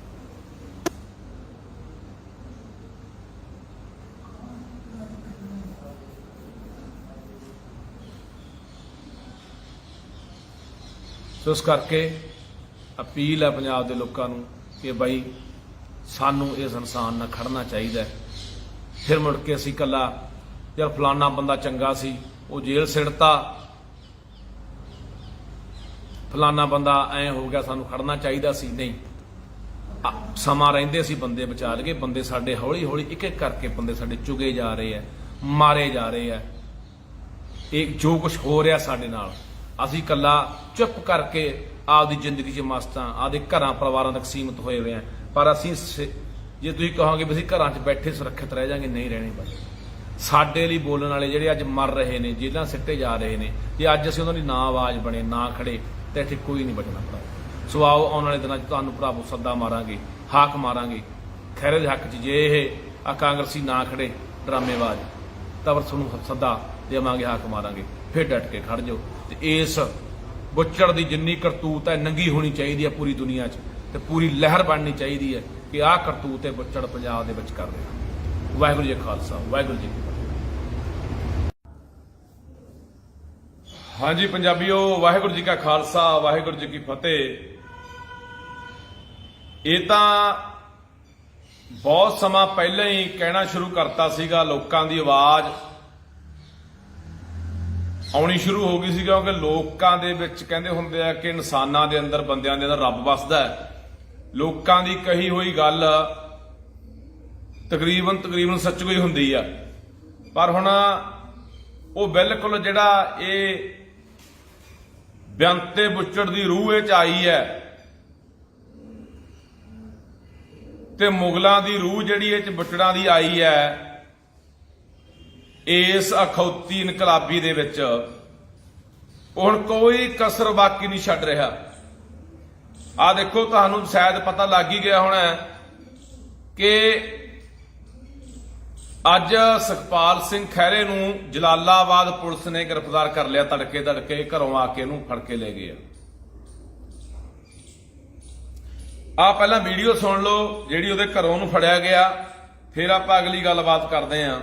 ਸੋ ਇਸ ਕਰਕੇ ਅਪੀਲ ਹੈ ਪੰਜਾਬ ਦੇ ਲੋਕਾਂ ਨੂੰ ਕਿ ਬਾਈ ਸਾਨੂੰ ਇਸ ਇਨਸਾਨ ਨਾਲ ਖੜਨਾ ਚਾਹੀਦਾ ਹੈ। ਫਿਰ ਮੁੜ ਕੇ ਅਸੀਂ ਇਕੱਲਾ ਯਾਰ ਫਲਾਨਾ ਬੰਦਾ ਚੰਗਾ ਸੀ ਉਹ ਜੇਲ੍ਹ ਸਿੱਟਤਾ, ਫਲਾਨਾ ਬੰਦਾ ਐ ਹੋ ਗਿਆ ਸਾਨੂੰ ਖੜਨਾ ਚਾਹੀਦਾ ਸੀ। ਨਹੀਂ, ਸਮਾਂ ਰਹਿੰਦੇ ਅਸੀਂ ਬੰਦੇ ਬਚਾ ਲਈਏ। ਬੰਦੇ ਸਾਡੇ ਹੌਲੀ ਹੌਲੀ ਇੱਕ ਇੱਕ ਕਰਕੇ ਬੰਦੇ ਸਾਡੇ ਚੁਗੇ ਜਾ ਰਹੇ ਆ, ਮਾਰੇ ਜਾ ਰਹੇ ਆ। ਇਹ ਜੋ ਕੁਝ ਹੋ ਰਿਹਾ ਸਾਡੇ ਨਾਲ, ਅਸੀਂ ਇਕੱਲਾ ਚੁੱਪ ਕਰਕੇ ਆਪਦੀ ਜ਼ਿੰਦਗੀ 'ਚ ਮਸਤਾਂ, ਆਪਦੇ ਘਰਾਂ ਪਰਿਵਾਰਾਂ ਤੱਕ ਸੀਮਿਤ ਹੋਏ ਹੋਏ ਆ। ਪਰ ਅਸੀਂ ਜੇ ਤੁਸੀਂ ਕਹੋਗੇ ਵੀ ਅਸੀਂ ਘਰਾਂ 'ਚ ਬੈਠੇ ਸੁਰੱਖਿਅਤ ਰਹਿ ਜਾਾਂਗੇ, ਨਹੀਂ ਰਹਿਣੇ। ਬਸ ਸਾਡੇ ਲਈ ਬੋਲਣ ਵਾਲੇ ਜਿਹੜੇ ਅੱਜ ਮਰ ਰਹੇ ਨੇ, ਜੇਲ੍ਹਾਂ ਸਿੱਟੇ ਜਾ ਰਹੇ ਨੇ, ਜੇ ਅੱਜ ਅਸੀਂ ਉਹਨਾਂ ਦੀ ਨਾ ਆਵਾਜ਼ ਬਣੇ, ਨਾ ਖੜੇ, ਤਾਂ ਇੱਥੇ ਕੋਈ ਨਹੀਂ ਬਚਣਾ ਭਰਾ। ਸੋ ਆਓ ਆਉਣ ਵਾਲੇ ਦਿਨਾਂ 'ਚ ਤੁਹਾਨੂੰ ਭਰਾਵੋ ਸੱਦਾ ਮਾਰਾਂਗੇ, ਹਾਕ ਮਾਰਾਂਗੇ ਖਹਿਰੇ ਦੇ ਹੱਕ 'ਚ। ਜੇ ਇਹ ਆ ਕਾਂਗਰਸੀ ਨਾ ਖੜੇ ਡਰਾਮੇਬਾਜ਼, ਤਾਂ ਫਿਰ ਤੁਹਾਨੂੰ ਸੱਦਾ ਦੇਵਾਂਗੇ, ਹਾਕ ਮਾਰਾਂਗੇ। ਫਿਰ ਡਟ ਕੇ ਖੜ ਜਾਓ। ਤੇ ਇਸ ਬੁੱਚੜ ਦੀ ਜਿੰਨੀ ਕਰਤੂਤ ਹੈ ਨੰਗੀ ਹੋਣੀ ਚਾਹੀਦੀ ਹੈ ਪੂਰੀ ਦੁਨੀਆ 'ਚ, ਤੇ ਪੂਰੀ ਲਹਿਰ ਬਣਨੀ ਚਾਹੀਦੀ ਹੈ ਕਿ ਆਹ ਕਰਤੂਤ ਹੈ ਬੁੱਚੜ ਪੰਜਾਬ ਦੇ ਵਿੱਚ ਕਰ ਰਿਹਾ। ਵਾਹਿਗੁਰੂ ਜੀ ਕਾ ਖਾਲਸਾ, ਵਾਹਿਗੁਰੂ ਜੀ ਕੀ ਫਤਿਹ। ਹਾਂਜੀ ਪੰਜਾਬੀਓ, ਵਾਹਿਗੁਰੂ ਜੀ ਕਾ ਖਾਲਸਾ, ਵਾਹਿਗੁਰੂ ਜੀ ਕੀ ਫਤਿਹ। ਇਹ ਤਾਂ ਬਹੁਤ ਸਮਾਂ ਪਹਿਲਾਂ ਹੀ ਕਹਿਣਾ ਸ਼ੁਰੂ ਕਰਤਾ ਸੀਗਾ, ਲੋਕਾਂ ਦੀ ਆਵਾਜ਼ ਆਉਣੀ ਸ਼ੁਰੂ ਹੋ ਗਈ ਸੀ, ਕਿਉਂਕਿ ਲੋਕਾਂ ਦੇ ਵਿੱਚ ਕਹਿੰਦੇ ਹੁੰਦੇ ਆ ਕਿ ਇਨਸਾਨਾਂ ਦੇ ਅੰਦਰ, ਬੰਦਿਆਂ ਦੇ ਅੰਦਰ ਰੱਬ ਵੱਸਦਾ ਹੈ। ਲੋਕਾਂ ਦੀ ਕਹੀ ਹੋਈ ਗੱਲ ਤਕਰੀਬਨ ਸੱਚ ਕੋਈ ਹੁੰਦੀ ਆ। ਪਰ ਹੁਣ ਉਹ ਬਿਲਕੁਲ ਜਿਹੜਾ ਇਹ ਬਿਆੰਤੇ ਬੁੱਚੜ ਦੀ ਰੂਹ ਇਹ 'ਚ ਆਈ ਹੈ, ਤੇ ਮੁਗਲਾਂ ਦੀ ਰੂਹ ਜਿਹੜੀ ਇਹ 'ਚ ਬੁੱਚੜਾਂ ਦੀ ਆਈ ਹੈ, ਇਸ ਅਖੌਤੀ ਇਨਕਲਾਬੀ ਦੇ ਵਿੱਚ ਹੁਣ ਕੋਈ ਕਸਰ ਬਾਕੀ ਨਹੀਂ ਛੱਡ ਰਿਹਾ। ਆ ਦੇਖੋ, ਤੁਹਾਨੂੰ ਸ਼ਾਇਦ ਪਤਾ ਲੱਗ ਹੀ ਗਿਆ ਹੋਣਾ ਕਿ ਅੱਜ ਸੁਖਪਾਲ ਸਿੰਘ ਖਹਿਰੇ ਨੂੰ ਜਲਾਲਾਬਾਦ ਪੁਲਿਸ ਨੇ ਗ੍ਰਿਫਤਾਰ ਕਰ ਲਿਆ। ਤੜਕੇ ਘਰੋਂ ਆ ਕੇ ਇਹਨੂੰ ਫੜ ਕੇ ਲੈ ਗਏ ਆ ਪਹਿਲਾਂ ਵੀਡੀਓ ਸੁਣ ਲਓ ਜਿਹੜੀ ਉਹਦੇ ਘਰੋਂ ਉਹਨੂੰ ਫੜਿਆ ਗਿਆ, ਫਿਰ ਆਪਾਂ ਅਗਲੀ ਗੱਲਬਾਤ ਕਰਦੇ ਆਂ।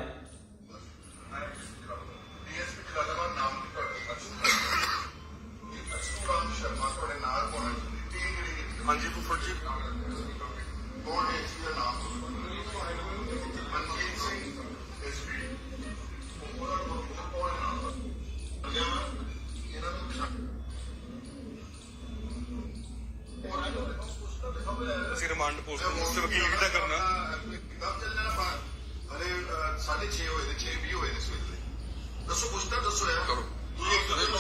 ਹਾਂਜੀ ਫੁੱਫੜ ਜੀ, ਕੌਣ ਹੈ ਇਸ ਦਾ ਨਾਮ? ਮਨਜੀਤ ਸਿੰਘ ਐਸਪੀ। ਅਸੀਂ ਰਿਮਾਂਡ ਪੋਸਟ ਵਕੀਲ ਕਿੱਦਾਂ ਕਰਨਾ? ਕਬ ਚੱਲਣਾ ਬਾਹਰ? ਹਲੇ 6:30 ਹੋਏ ਨੇ, 6:20 ਹੋਏ ਨੇ ਸਵੇਰੇ। ਦੱਸੋ, ਪੁੱਛਦਾ ਦੱਸੋ ਯਾਰ। ਤੁਸੀਂ ਇੱਕ ਦੂਜੇ ਨੂੰ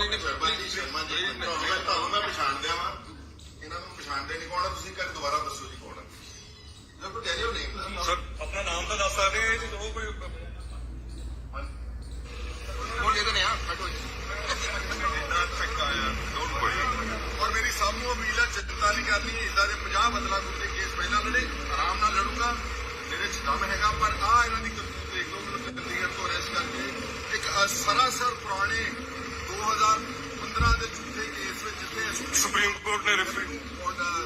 ਨਹੀਂ ਸ਼ਰਮਾ ਜੀ, ਸ਼ਰਮਾ ਜੀ ਤੁਹਾਨੂੰ ਮੈਂ ਪਛਾਣਦਿਆ ਵਾਂ, ਇਹਨਾਂ ਨੂੰ ਪਛਾਣਦੇ ਨਹੀਂ। ਕੌਣ ਹੈ ਤੁਸੀਂ? ਕਰ ਦੁਬਾਰਾ ਦੱਸੋ ਜੀ ਕੌਣ ਹੈ। ਜੇ ਕੋਈ ਕਹਿ ਨਹੀਂ ਸਰ ਆਪਣਾ ਨਾਮ ਤਾਂ ਦੱਸ ਸਕਦੇ ਹੋ ਜੀ? ਉਹ ਕੋਈ कौन लेते हैं यार? हटो। ਇੰਨਾ ਧੱਕਾ ਆ, ਡੋਂਟ ਵਰੀ। ਔਰ ਮੇਰੀ ਸਭ ਨੂੰ ਅਪੀਲ ਹੈ, ਚਿੰਤਾ ਨਹੀਂ ਕਰਨੀ। ਇਦਾਂ ਦੇ 50 ਬਦਲਾ ਗੁੱਟੇ ਕੇਸ ਪਹਿਲਾਂ ਲੜੇ, ਆਰਾਮ ਨਾਲ ਲੜੂਗਾ, ਮੇਰੇ 'ਚ ਦਮ ਹੈਗਾ। ਪਰ ਆ ਇਹਨਾਂ ਦੀ ਕਰਤੂਤ ਦੇਖ ਲਓ। ਮੈਨੂੰ ਚੰਡੀਗੜ੍ਹ ਤੋਂ ਅਰੈਸਟ ਕਰਕੇ ਇੱਕ ਸਰਾਸਰ ਪੁਰਾਣੇ 2015 ਦੇ ਝੂਠੇ ਕੇਸ ਵਿੱਚ, ਜਿੱਥੇ ਸੁਪਰੀਮ ਕੋਰਟ ਨੇ ਰੈਫਰੀ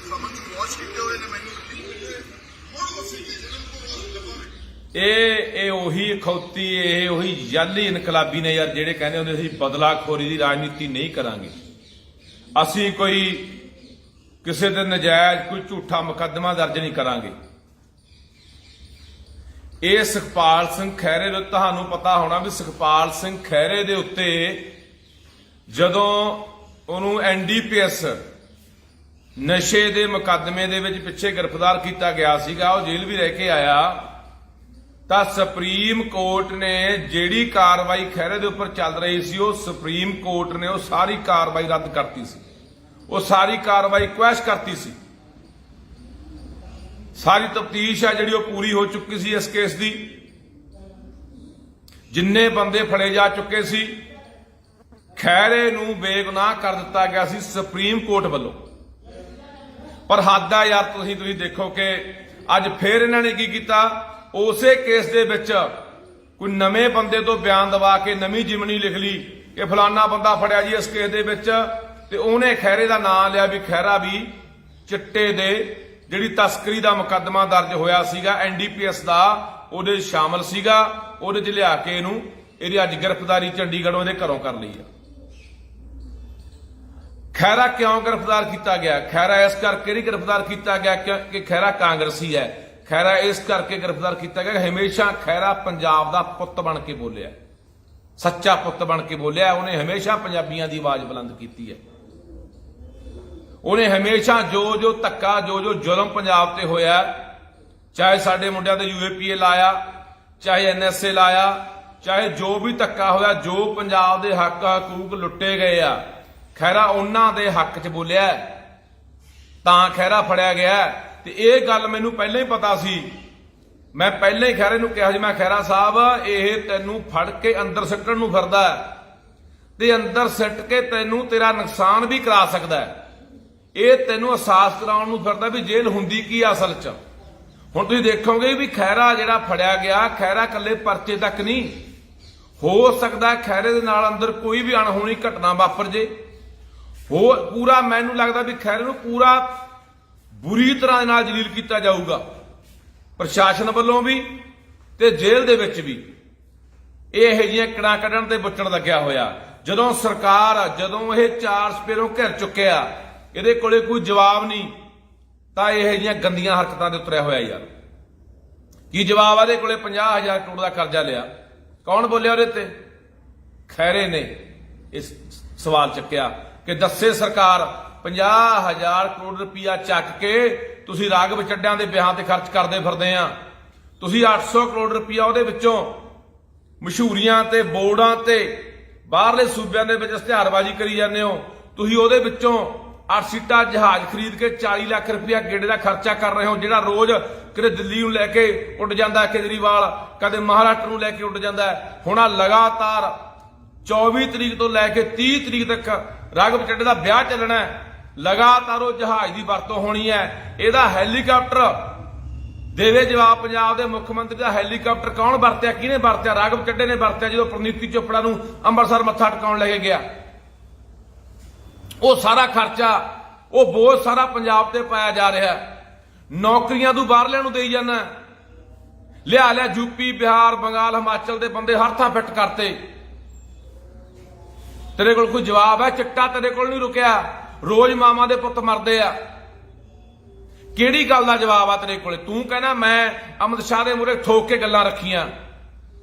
ਸਮਝ ਵਾਸ਼ ਕੀਤੇ ਹੋਏ ਨੇ ਮੈਨੂੰ ਹੁਣ ਉਸੇ ਕੇ ਜਨਮ ਤੋਂ ਇਹ ਉਹੀ ਅਖੌਤੀ, ਇਹ ਉਹੀ ਜਾਲੀ ਇਨਕਲਾਬੀ ਨੇ ਯਾਰ, ਜਿਹੜੇ ਕਹਿੰਦੇ ਹੁੰਦੇ ਅਸੀਂ ਬਦਲਾਖੋਰੀ ਦੀ ਰਾਜਨੀਤੀ ਨਹੀਂ ਕਰਾਂਗੇ, ਅਸੀਂ ਕੋਈ ਕਿਸੇ ਦੇ ਨਜਾਇਜ਼ ਕੋਈ ਝੂਠਾ ਮੁਕੱਦਮਾ ਦਰਜ ਨਹੀਂ ਕਰਾਂਗੇ। ਇਹ ਸੁਖਪਾਲ ਸਿੰਘ ਖਹਿਰੇ ਦੇ, ਤੁਹਾਨੂੰ ਪਤਾ ਹੋਣਾ ਵੀ ਸੁਖਪਾਲ ਸਿੰਘ ਖਹਿਰੇ ਦੇ ਉੱਤੇ ਜਦੋਂ ਉਹਨੂੰ NDPS ਨਸ਼ੇ ਦੇ ਮੁਕੱਦਮੇ ਦੇ ਵਿੱਚ ਪਿੱਛੇ ਗ੍ਰਿਫਤਾਰ ਕੀਤਾ ਗਿਆ ਸੀਗਾ, ਉਹ ਜੇਲ੍ਹ ਵੀ ਰਹਿ ਕੇ ਆਇਆ, ਤਾਂ ਸੁਪਰੀਮ ਕੋਰਟ ਨੇ ਜਿਹੜੀ ਕਾਰਵਾਈ ਖਹਿਰੇ ਦੇ ਉੱਪਰ ਚੱਲ ਰਹੀ ਸੀ, ਉਹ ਸੁਪਰੀਮ ਕੋਰਟ ਨੇ ਉਹ ਸਾਰੀ ਕਾਰਵਾਈ ਰੱਦ ਕਰਤੀ ਸੀ। ਉਹ ਸਾਰੀ ਕਾਰਵਾਈ ਕੁਐਸ਼ ਕਰਤੀ ਸੀ। ਸਾਰੀ ਤਫਤੀਸ਼ ਹੈ ਜਿਹੜੀ ਉਹ ਪੂਰੀ ਹੋ ਚੁੱਕੀ ਸੀ ਇਸ ਕੇਸ ਦੀ। ਜਿੰਨੇ ਬੰਦੇ ਫੜੇ ਜਾ ਚੁੱਕੇ ਸੀ, ਖਹਿਰੇ ਨੂੰ ਬੇਗੁਨਾਹ ਕਰ ਦਿੱਤਾ ਗਿਆ ਸੀ ਸੁਪਰੀਮ ਕੋਰਟ ਵੱਲੋਂ। ਪਰ ਹੱਦ ਆ ਯਾਰ, ਤੁਸੀਂ ਦੇਖੋ ਕਿ ਅੱਜ ਫੇਰ ਇਹਨਾਂ ਨੇ ਕੀ ਕੀਤਾ, ਉਸੇ ਕੇਸ ਦੇ ਵਿੱਚ ਕੋਈ ਨਵੇਂ ਬੰਦੇ ਤੋਂ ਬਿਆਨ ਦਵਾ ਕੇ ਨਵੀਂ ਜਿਮਨੀ ਲਿਖ ਲਈ ਕਿ ਫਲਾਨਾ ਬੰਦਾ ਫੜਿਆ ਜੀ ਇਸ ਕੇਸ ਦੇ ਵਿੱਚ, ਤੇ ਉਹਨੇ ਖਹਿਰੇ ਦਾ ਨਾਮ ਲਿਆ ਵੀ ਖਹਿਰਾ ਵੀ ਚਿੱਟੇ ਦੇ ਜਿਹੜੀ ਤਸਕਰੀ ਦਾ ਮੁਕੱਦਮਾ ਦਰਜ ਹੋਇਆ ਸੀਗਾ NDPS ਦਾ, ਉਹਦੇ ਸ਼ਾਮਲ ਸੀਗਾ। ਉਹਦੇ 'ਚ ਲਿਆ ਕੇ ਇਹਦੀ ਅੱਜ ਗ੍ਰਿਫਤਾਰੀ ਚੰਡੀਗੜ੍ਹੋਂ ਇਹਦੇ ਘਰੋਂ ਕਰ ਲਈ ਆ। ਖਹਿਰਾ ਕਿਉਂ ਗ੍ਰਿਫਤਾਰ ਕੀਤਾ ਗਿਆ? ਖਹਿਰਾ ਇਸ ਕਰਕੇ ਨਹੀਂ ਗ੍ਰਿਫਤਾਰ ਕੀਤਾ ਗਿਆ ਕਿ ਖਹਿਰਾ ਕਾਂਗਰਸੀ ਹੈ। ਖਹਿਰਾ ਇਸ ਕਰਕੇ ਗ੍ਰਿਫਤਾਰ ਕੀਤਾ ਗਿਆ ਕਿ ਹਮੇਸ਼ਾ ਖਹਿਰਾ ਪੰਜਾਬ ਦਾ ਪੁੱਤ ਬਣ ਕੇ ਬੋਲਿਆ, ਸੱਚਾ ਪੁੱਤ ਬਣ ਕੇ ਬੋਲਿਆ। ਉਹਨੇ ਹਮੇਸ਼ਾ ਪੰਜਾਬੀਆਂ ਦੀ ਆਵਾਜ਼ ਬੁਲੰਦ ਕੀਤੀ ਹੈ। ਉਹਨੇ ਹਮੇਸ਼ਾ ਜੋ ਧੱਕਾ ਜੋ ਜ਼ੁਲਮ ਪੰਜਾਬ ਤੇ ਹੋਇਆ, ਚਾਹੇ ਸਾਡੇ ਮੁੰਡਿਆਂ ਤੇ UAPA ਲਾਇਆ, ਚਾਹੇ NSA ਲਾਇਆ, ਚਾਹੇ ਜੋ ਵੀ ਧੱਕਾ ਹੋਇਆ, ਜੋ ਪੰਜਾਬ ਦੇ ਹੱਕ ਹਕੂਕ ਲੁੱਟੇ ਗਏ ਆ, ਖਹਿਰਾ ਉਹਨਾਂ ਦੇ ਹੱਕ 'ਚ ਬੋਲਿਆ, ਤਾਂ ਖਹਿਰਾ ਫੜਿਆ ਗਿਆ। ਤੇ ਇਹ ਗੱਲ ਮੈਨੂੰ ਪਹਿਲਾਂ ਹੀ ਪਤਾ ਸੀ। ਮੈਂ ਪਹਿਲਾਂ ਹੀ ਖਹਿਰੇ ਨੂੰ ਕਿਹਾ ਸੀ, ਮੈਂ ਖਹਿਰਾ ਸਾਹਿਬ ਇਹ ਤੈਨੂੰ ਫੜ ਕੇ ਅੰਦਰ ਸਿੱਟਣ ਨੂੰ ਫਿਰਦਾ ਤੇ ਅੰਦਰ ਸਿੱਟ ਕੇ ਤੈਨੂੰ ਤੇਰਾ ਨੁਕਸਾਨ ਵੀ ਕਰਾ ਸਕਦਾ ਹੈ। ਇਹ ਤੈਨੂੰ ਅਹਿਸਾਸ ਕਰਾਉਣ ਨੂੰ ਫਿਰਦਾ ਵੀ ਜੇਲ੍ਹ ਹੁੰਦੀ ਕੀ ਆ ਅਸਲ 'ਚ। ਹੁਣ ਤੁਸੀਂ ਦੇਖੋਗੇ ਵੀ ਖਹਿਰਾ ਜਿਹੜਾ ਫੜਿਆ ਗਿਆ, ਖਹਿਰਾ ਇਕੱਲੇ ਪਰਚੇ ਤੱਕ ਨਹੀਂ, ਹੋ ਸਕਦਾ ਖਹਿਰੇ ਦੇ ਨਾਲ ਅੰਦਰ ਕੋਈ ਵੀ ਅਣਹੋਣੀ ਘਟਨਾ ਵਾਪਰ ਜੇ। ਪੂਰਾ ਮੈਨੂੰ ਲੱਗਦਾ ਵੀ ਖਹਿਰੇ ਨੂੰ ਪੂਰਾ ਬੁਰੀ ਤਰ੍ਹਾਂ ਦੇ ਨਾਲ ਜਲੀਲ ਕੀਤਾ ਜਾਊਗਾ, ਪ੍ਰਸ਼ਾਸਨ ਵੱਲੋਂ ਵੀ ਤੇ ਜੇਲ੍ਹ ਦੇ ਵਿੱਚ ਵੀ। ਇਹ ਇਹੋ ਜਿਹੀਆਂ ਕੜਾਂ ਕੱਢਣ ਤੇ ਬੁੱਚਣ ਲੱਗਿਆ ਹੋਇਆ। ਜਦੋਂ ਸਰਕਾਰ, ਜਦੋਂ ਇਹ ਚਾਰ ਸਪੇਰੋਂ ਘਿਰ ਚੁੱਕਿਆ, ਇਹਦੇ ਕੋਲੇ ਕੋਈ ਜਵਾਬ ਨਹੀਂ, ਤਾਂ ਇਹੋ ਜਿਹੀਆਂ ਗੰਦੀਆਂ ਹਰਕਤਾਂ ਦੇ ਉਤਰਿਆ ਹੋਇਆ ਯਾਰ। ਕੀ ਜਵਾਬ ਆ ਇਹਦੇ ਕੋਲੇ? 50,000 ਕਰੋੜ ਦਾ ਕਰਜ਼ਾ ਲਿਆ, ਕੌਣ ਬੋਲਿਆ ਉਹਦੇ ਤੇ? ਖਹਿਰੇ ਨੇ ਇਸ ਸਵਾਲ ਚੱਕਿਆ ਕਿ ਦੱਸੇ ਸਰਕਾਰ 50,000 ਕਰੋੜ ਰੁਪਇਆ ਚੱਕ ਕੇ ਤੁਸੀਂ ਰਾਘਵ ਚੱਡਿਆਂ ਦੇ ਵਿਆਹਾਂ ਤੇ ਖਰਚ ਕਰਦੇ ਫਿਰਦੇ ਆ। ਤੁਸੀਂ 800 ਕਰੋੜ ਰੁਪਇਆ ਉਹਦੇ ਵਿੱਚੋਂ ਮਸ਼ਹੂਰੀਆਂ ਤੇ ਬੋਰਡਾਂ ਤੇ ਬਾਹਰਲੇ ਸੂਬਿਆਂ ਦੇ ਵਿੱਚ ਇਸ਼ਤਿਹਾਰਬਾਜ਼ੀ ਕਰੀ ਜਾਂਦੇ ਹੋ। ਤੁਸੀਂ ਉਹਦੇ ਵਿੱਚੋਂ 8 ਸੀਟਾਂ ਜਹਾਜ਼ ਖਰੀਦ ਕੇ 40 ਲੱਖ ਰੁਪਇਆ ਗੇੜੇ ਦਾ ਖਰਚਾ ਕਰ ਰਹੇ ਹੋ, ਜਿਹੜਾ ਰੋਜ਼ ਕਿਤੇ ਦਿੱਲੀ ਨੂੰ ਲੈ ਕੇ ਉੱਡ ਜਾਂਦਾ ਕੇਜਰੀਵਾਲ, ਕਦੇ ਮਹਾਰਾਸ਼ਟਰ ਨੂੰ ਲੈ ਕੇ ਉੱਡ ਜਾਂਦਾ। ਹੁਣ ਆ ਲਗਾਤਾਰ 24 ਤਰੀਕ ਤੋਂ ਲੈ ਕੇ 30 ਤਰੀਕ ਤੱਕ ਰਾਘਵ ਚੱਡੇ ਦਾ ਵਿਆਹ ਚੱਲਣਾ ਹੈ। ਲਗਾਤਾਰ ਉਹ ਜਹਾਜ਼ ਦੀ ਵਰਤੋਂ ਹੋਣੀ ਹੈ। ਇਹਦਾ ਹੈਲੀਕਾਪਟਰ ਦੇਵੇ ਜਵਾਬ। ਪੰਜਾਬ ਦੇ ਮੁੱਖ ਮੰਤਰੀ ਦਾ ਹੈਲੀਕਾਪਟਰ ਕੌਣ ਵਰਤਿਆ, ਕਿਹਨੇ ਵਰਤਿਆ? ਰਾਘਵ ਚੱਡੇ ਨੇ ਵਰਤਿਆ ਜਦੋਂ ਪ੍ਰਨੀਤੀ ਚੋਪੜਾ ਨੂੰ ਅੰਮ੍ਰਿਤਸਰ ਮੱਥਾ ਟਿਕਾਉਣ ਲੈ ਕੇ ਗਿਆ। ਉਹ ਸਾਰਾ ਖਰਚਾ, ਉਹ ਬੋਝ ਸਾਰਾ ਪੰਜਾਬ ਤੇ ਪਾਇਆ ਜਾ ਰਿਹਾ। ਨੌਕਰੀਆਂ ਤੂੰ ਬਾਹਰਲਿਆਂ ਨੂੰ ਦੇਈ ਜਾਂਦਾ, ਲਿਆ ਯੂਪੀ, ਬਿਹਾਰ, ਬੰਗਾਲ, ਹਿਮਾਚਲ ਦੇ ਬੰਦੇ ਹਰ ਥਾਂ ਫਿੱਟ ਕਰਤੇ। ਤੇਰੇ ਕੋਲ ਕੋਈ ਜਵਾਬ ਹੈ? ਚਿੱਟਾ ਤੇਰੇ ਕੋਲ ਨਹੀਂ ਰੁਕਿਆ, ਰੋਜ਼ ਮਾਵਾਂ ਦੇ ਪੁੱਤ ਮਰਦੇ ਆ। ਕਿਹੜੀ ਗੱਲ ਦਾ ਜਵਾਬ ਆ ਤੇਰੇ ਕੋਲੇ? ਤੂੰ ਕਹਿੰਦਾ ਮੈਂ ਅਮਿਤ ਸ਼ਾਹ ਦੇ ਮੂਹਰੇ ਠੋਕ ਕੇ ਗੱਲਾਂ ਰੱਖੀਆਂ।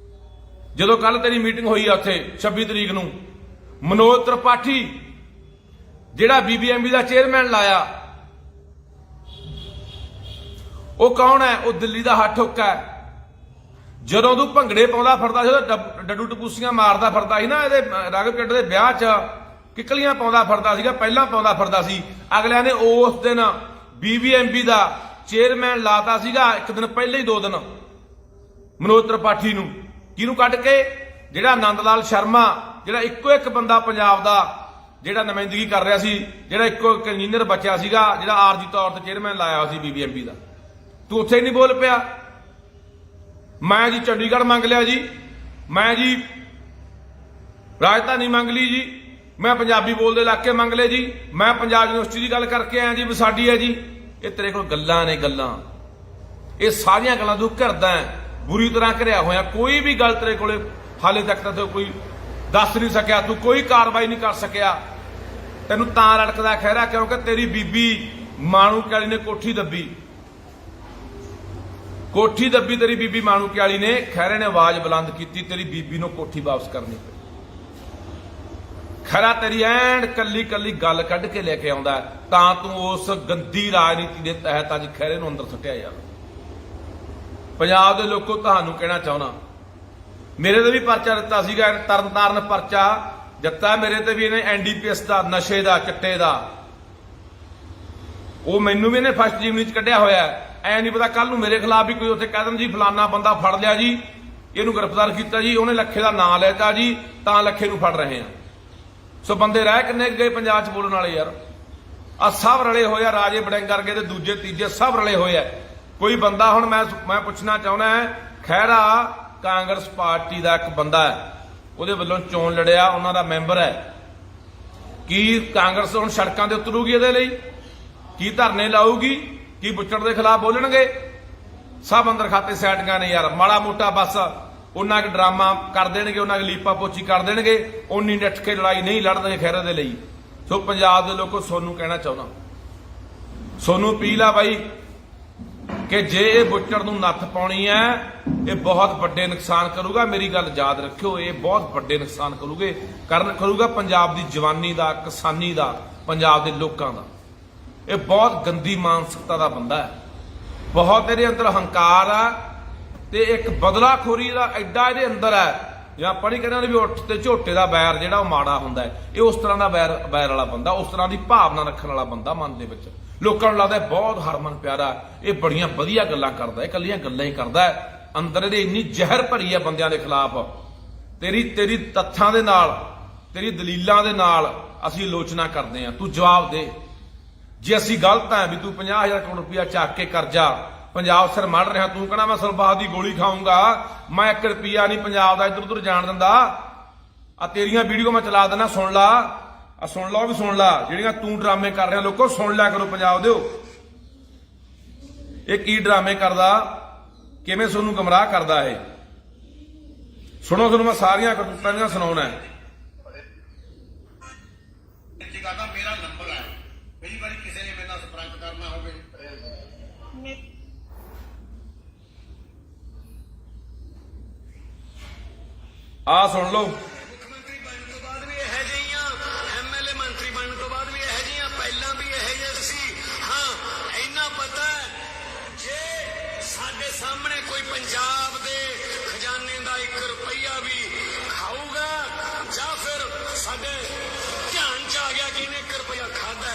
ਜਦੋਂ ਕੱਲ ਤੇਰੀ ਮੀਟਿੰਗ ਹੋਈ ਆ ਉੱਥੇ 26 ਤਰੀਕ ਨੂੰ, ਮਨੋਜ ਤ੍ਰਿਪਾਠੀ ਜਿਹੜਾ BBMB ਦਾ ਚੇਅਰਮੈਨ ਲਾਇਆ, ਉਹ ਕੌਣ ਹੈ? ਉਹ ਦਿੱਲੀ ਦਾ ਹੱਠ ਹੁੱਕਾ ਹੈ। ਜਦੋਂ ਤੂੰ ਭੰਗੜੇ ਪਾਉਂਦਾ ਫਿਰਦਾ ਸੀ, ਡੱਡੂ ਟਪੂਸੀਆਂ ਮਾਰਦਾ ਫਿਰਦਾ ਸੀ ਨਾ, ਇਹਦੇ ਰਾਘਵ ਚੱਡੇ ਦੇ ਵਿਆਹ 'ਚ ਕਿੱਕਲੀਆਂ ਪਾਉਂਦਾ ਫਿਰਦਾ ਸੀਗਾ, ਪਹਿਲਾਂ ਪਾਉਂਦਾ ਫਿਰਦਾ ਸੀ। ਅਗਲਿਆਂ ਨੇ ਉਸ ਦਿਨ BBMB ਦਾ ਚੇਅਰਮੈਨ ਲਾਤਾ ਸੀਗਾ, ਇੱਕ ਦਿਨ ਪਹਿਲਾਂ ਹੀ 2 ਦਿਨ ਮਨੋਜ ਤ੍ਰਿਪਾਠੀ ਨੂੰ। ਕਿਹਨੂੰ ਕੱਢ ਕੇ? ਜਿਹੜਾ ਆਨੰਦ ਲਾਲ ਸ਼ਰਮਾ, ਜਿਹੜਾ ਇੱਕੋ ਇੱਕ ਬੰਦਾ ਪੰਜਾਬ ਦਾ ਜਿਹੜਾ ਨੁਮਾਇੰਦਗੀ ਕਰ ਰਿਹਾ ਸੀ, ਜਿਹੜਾ ਇੱਕੋ ਇੱਕ ਇੰਜੀਨੀਅਰ ਬਚਿਆ ਸੀਗਾ, ਜਿਹੜਾ ਆਰਜੀ ਤੌਰ ਤੇ ਚੇਅਰਮੈਨ ਲਾਇਆ ਹੋਇਆ ਸੀ BBMB ਦਾ। ਤੂੰ ਉੱਥੇ ਨਹੀਂ ਬੋਲ ਪਿਆ। ਮੈਂ ਜੀ ਚੰਡੀਗੜ੍ਹ ਮੰਗ ਲਿਆ ਜੀ, ਮੈਂ ਜੀ ਰਾਜਧਾਨੀ ਮੰਗ ਲਈ ਜੀ, ਮੈਂ ਪੰਜਾਬੀ ਬੋਲਦੇ ਇਲਾਕੇ ਮੰਗ ਲਏ ਜੀ, ਮੈਂ ਪੰਜਾਬ ਯੂਨੀਵਰਸਿਟੀ ਦੀ ਗੱਲ ਕਰਕੇ ਆਇਆ ਜੀ ਵੀ ਸਾਡੀ ਹੈ ਜੀ। ਇਹ ਤੇਰੇ ਕੋਲ ਗੱਲਾਂ ਨੇ, ਗੱਲਾਂ। ਇਹ ਸਾਰੀਆਂ ਗੱਲਾਂ ਤੂੰ ਕਰਦਾ ਬੁਰੀ ਤਰ੍ਹਾਂ ਘਿਰਿਆ ਹੋਇਆ। ਕੋਈ ਵੀ ਗੱਲ ਤੇਰੇ ਕੋਲੇ ਹਾਲੇ ਤੱਕ ਤਾਂ ਕੋਈ ਦੱਸ ਨਹੀਂ ਸਕਿਆ, ਤੂੰ ਕੋਈ ਕਾਰਵਾਈ ਨਹੀਂ ਕਰ ਸਕਿਆ। ਤੈਨੂੰ ਤਾਂ ਲੜਕਦਾ ਖਹਿਰਾ ਕਿਉਂਕਿ ਤੇਰੀ ਬੀਬੀ ਮਾਣੂਕੇ ਵਾਲੀ ਨੇ ਕੋਠੀ ਦੱਬੀ, ਕੋਠੀ ਦੱਬੀ ਤੇਰੀ ਬੀਬੀ ਮਾਣੂਕੇ ਵਾਲੀ ਨੇ। ਖਹਿਰੇ ਨੇ ਆਵਾਜ਼ ਬੁਲੰਦ ਕੀਤੀ, ਤੇਰੀ ਬੀਬੀ ਨੂੰ ਕੋਠੀ ਵਾਪਸ ਕਰਨੀ ਪਈ। ਖਹਿਰਾ ਤੇਰੀ ਐਨ ਕੱਲੀ ਕੱਲੀ ਗੱਲ ਕੱਢ ਕੇ ਲੈ ਕੇ ਆਉਂਦਾ, ਤਾਂ ਤੂੰ ਉਸ ਗੰਦੀ ਰਾਜਨੀਤੀ ਦੇ ਤਹਿਤ ਅੱਜ ਖਹਿਰੇ ਨੂੰ ਅੰਦਰ ਸੁੱਟਿਆ ਯਾਰ। ਪੰਜਾਬ ਦੇ ਲੋਕੋ ਤੁਹਾਨੂੰ ਕਹਿਣਾ ਚਾਹੁੰਦਾ, ਮੇਰੇ ਤੇ ਵੀ ਪਰਚਾ ਦਿੱਤਾ ਸੀਗਾ, ਤਰਨਤਾਰਨ ਪਰਚਾ ਦਿੱਤਾ ਮੇਰੇ ਤੇ ਵੀ ਇਹਨੇ, NDPS ਦਾ, ਨਸ਼ੇ ਦਾ, ਚਿੱਟੇ ਦਾ। ਉਹ ਮੈਨੂੰ ਵੀ ਇਹਨੇ ਫਸਟ ਜੀਵਨੀ 'ਚ ਕੱਢਿਆ ਹੋਇਆ। ਐ ਨਹੀਂ ਪਤਾ ਕੱਲ ਨੂੰ ਮੇਰੇ ਖਿਲਾਫ ਵੀ ਕੋਈ ਉੱਥੇ ਕਹਿ ਦੇਣ ਜੀ ਫਲਾਨਾ ਬੰਦਾ ਫੜ ਲਿਆ ਜੀ, ਇਹਨੂੰ ਗ੍ਰਿਫਤਾਰ ਕੀਤਾ ਜੀ, ਉਹਨੇ ਲੱਖੇ ਦਾ ਨਾਂ ਲੈਤਾ ਜੀ, ਤਾਂ ਲੱਖੇ ਨੂੰ ਫੜ ਰਹੇ ਆ। ਸੋ ਬੰਦੇ ਰਹਿ ਕਿੰਨੇ ਗਏ ਪੰਜਾਬ 'ਚ ਬੋਲਣ ਵਾਲੇ ਯਾਰ? ਆ ਸਭ ਰਲੇ ਹੋਏ ਆ, ਰਾਜੇ ਵੜਿੰਗ ਵਰਗੇ ਤੇ ਦੂਜੇ ਤੀਜੇ ਸਭ ਰਲੇ ਹੋਏ ਆ। ਕੋਈ ਬੰਦਾ ਹੁਣ ਮੈਂ ਪੁੱਛਣਾ ਚਾਹੁੰਦਾ, ਖਹਿਰਾ ਕਾਂਗਰਸ ਪਾਰਟੀ ਦਾ ਇੱਕ ਬੰਦਾ ਹੈ, ਉਹਦੇ ਵੱਲੋਂ ਚੋਣ ਲੜਿਆ, ਉਹਨਾਂ ਦਾ ਮੈਂਬਰ ਹੈ। ਕੀ ਕਾਂਗਰਸ ਹੁਣ ਸੜਕਾਂ ਤੇ ਉਤਰੂਗੀ ਇਹਦੇ ਲਈ? ਕੀ ਧਰਨੇ ਲਾਊਗੀ? ਕੀ ਬੁੱਚੜ ਦੇ ਖਿਲਾਫ ਬੋਲਣਗੇ? ਸਭ ਅੰਦਰ ਖਾਤੇ ਸੈਟੀਆਂ ਨੇ ਯਾਰ। ਮਾੜਾ ਮੋਟਾ ਬਸ ਉਹਨਾਂ ਕੁ ਡਰਾਮਾ ਕਰ ਦੇਣਗੇ, ਉਹਨਾਂ ਕੁ ਲੀਪਾ ਪੋਚੀ ਕਰ ਦੇਣਗੇ, ਉਨੀ ਡਟ ਕੇ ਲੜਾਈ ਨਹੀਂ ਲੜਨਗੇ ਖਹਿਰੇ ਦੇ ਲਈ। ਸੋ ਪੰਜਾਬ ਦੇ ਲੋਕੋ, ਸੋਨੂੰ ਕਹਿਣਾ ਚਾਹੁੰਦਾ, ਸੋਨੂੰ ਅਪੀਲ ਆ ਬਾਈ ਕਿ ਜੇ ਇਹ ਬੁੱਚੜ ਨੂੰ ਨੱਥ ਪਾਉਣੀ ਹੈ ਇਹ ਬਹੁਤ ਵੱਡੇ ਨੁਕਸਾਨ ਕਰੂਗਾ। ਮੇਰੀ ਗੱਲ ਯਾਦ ਰੱਖਿਓ, ਇਹ ਬਹੁਤ ਵੱਡੇ ਨੁਕਸਾਨ ਕਰੂਗਾ ਪੰਜਾਬ ਦੀ ਜਵਾਨੀ ਦਾ, ਕਿਸਾਨੀ ਦਾ, ਪੰਜਾਬ ਦੇ ਲੋਕਾਂ ਦਾ। ਇਹ ਬਹੁਤ ਗੰਦੀ ਮਾਨਸਿਕਤਾ ਦਾ ਬੰਦਾ ਹੈ, ਬਹੁਤ ਇਹਦੇ ਅੰਦਰ ਹੰਕਾਰ ਆ ਤੇ ਇੱਕ ਬਦਲਾਖੋਰੀ ਦਾ ਐਡਾ ਇਹਦੇ ਅੰਦਰ ਹੈ। ਜਾਂ ਆਪਾਂ ਨਹੀਂ ਕਹਿੰਦੇ ਵੀ ਉੱਠ ਤੇ ਝੋਟੇ ਦਾ ਵੈਰ ਜਿਹੜਾ ਉਹ ਮਾੜਾ ਹੁੰਦਾ ਹੈ, ਇਹ ਉਸ ਤਰ੍ਹਾਂ ਦਾ ਵੈਰ ਵਾਲਾ ਬੰਦਾ, ਉਸ ਤਰ੍ਹਾਂ ਦੀ ਭਾਵਨਾ ਰੱਖਣ ਵਾਲਾ ਬੰਦਾ ਮਨ ਦੇ ਵਿੱਚ। ਲੋਕਾਂ ਨੂੰ ਲੱਗਦਾ ਬਹੁਤ ਹਰਮਨ ਪਿਆਰਾ, ਇਹ ਬੜੀਆਂ ਵਧੀਆ ਗੱਲਾਂ ਕਰਦਾ, ਇਹ ਇਕੱਲੀਆਂ ਗੱਲਾਂ ਹੀ ਕਰਦਾ, ਅੰਦਰ ਇਹਦੇ ਇੰਨੀ ਜ਼ਹਿਰ ਭਰੀ ਹੈ ਬੰਦਿਆਂ ਦੇ ਖਿਲਾਫ। ਤੇਰੀ ਤੱਥਾਂ ਦੇ ਨਾਲ, ਤੇਰੀ ਦਲੀਲਾਂ ਦੇ ਨਾਲ ਅਸੀਂ ਆਲੋਚਨਾ ਕਰਦੇ ਹਾਂ। ਤੂੰ ਜਵਾਬ ਦੇ, ਜੇ ਅਸੀਂ ਗਲਤ ਹੈ ਵੀ ਤੂੰ 50,000 ਕਰੋੜ ਰੁਪਇਆ ਚੱਕ ਕੇ ਕਰਜ਼ਾ ਪੰਜਾਬ ਸਿਰ ਮੜ ਰਿਹਾ, ਤੂੰ ਕਹਿਣਾ ਮੈਂ ਸਰਬਾਦ ਦੀ ਗੋਲੀ ਖਾਊਂਗਾ, ਮੈਂ 1 ਰੁਪਿਆ ਨਹੀਂ ਪੰਜਾਬ ਦਾ ਇੱਧਰ ਉੱਧਰ ਜਾਣ ਦਿੰਦਾ, ਆ ਤੇਰੀਆਂ ਵੀਡੀਓ ਮੈਂ ਚਲਾ ਦੇਣਾ, ਸੁਣ ਲਾ, ਆ ਸੁਣ ਲਾ, ਉਹ ਵੀ ਸੁਣ ਲਾ, ਜਿਹੜੀਆਂ ਤੂੰ ਡਰਾਮੇ ਕਰ ਰਿਹਾ। ਲੋਕੋ ਸੁਣ ਲਿਆ ਕਰੋ ਪੰਜਾਬ ਦਿਓ, ਇਹ ਕੀ ਡਰਾਮੇ ਕਰਦਾ, ਕਿਵੇਂ ਤੁਹਾਨੂੰ ਗਮਰਾਹ ਕਰਦਾ ਇਹ। ਸੁਣੋ, ਤੁਹਾਨੂੰ ਮੈਂ ਸਾਰੀਆਂ ਕਰਤੂਤਾਂ ਦੀਆਂ ਸੁਣਾਉਣਾ। ਮੇਰਾ ਨੰਬਰ ਹੈ, ਕਈ ਵਾਰੀ ਕਿਸੇ ਨੇ ਮੇਰੇ ਨਾਲ ਸੰਪਰਕ ਕਰਨਾ ਹੋਵੇ ਆ ਸੁਣ ਲਓ। ਮੁੱਖ ਮੰਤਰੀ ਬਣਨ ਤੋਂ ਬਾਅਦ ਵੀ ਇਹੋ ਜਿਹੀਆਂ, ਐਮਐਲਏ ਮੰਤਰੀ ਬਣਨ ਤੋਂ ਬਾਅਦ ਵੀ ਇਹੋ ਜਿਹੀਆਂ, ਪਹਿਲਾਂ ਵੀ ਇਹੋ ਜਿਹੇ ਸੀ। ਹਾਂ, ਇੰਨਾ ਪਤਾ ਹੈ ਜੇ ਸਾਡੇ ਸਾਹਮਣੇ ਕੋਈ ਪੰਜਾਬ ਦੇ ਖਜ਼ਾਨੇ ਦਾ 1 ਰੁਪਈਆ ਵੀ ਖਾਊਗਾ ਜਾਂ ਫਿਰ ਸਾਡੇ ਧਿਆਨ ਚ ਆ ਗਿਆ ਕਿ ਇਹਨੇ 1 ਰੁਪਈਆ ਖਾਦਾ,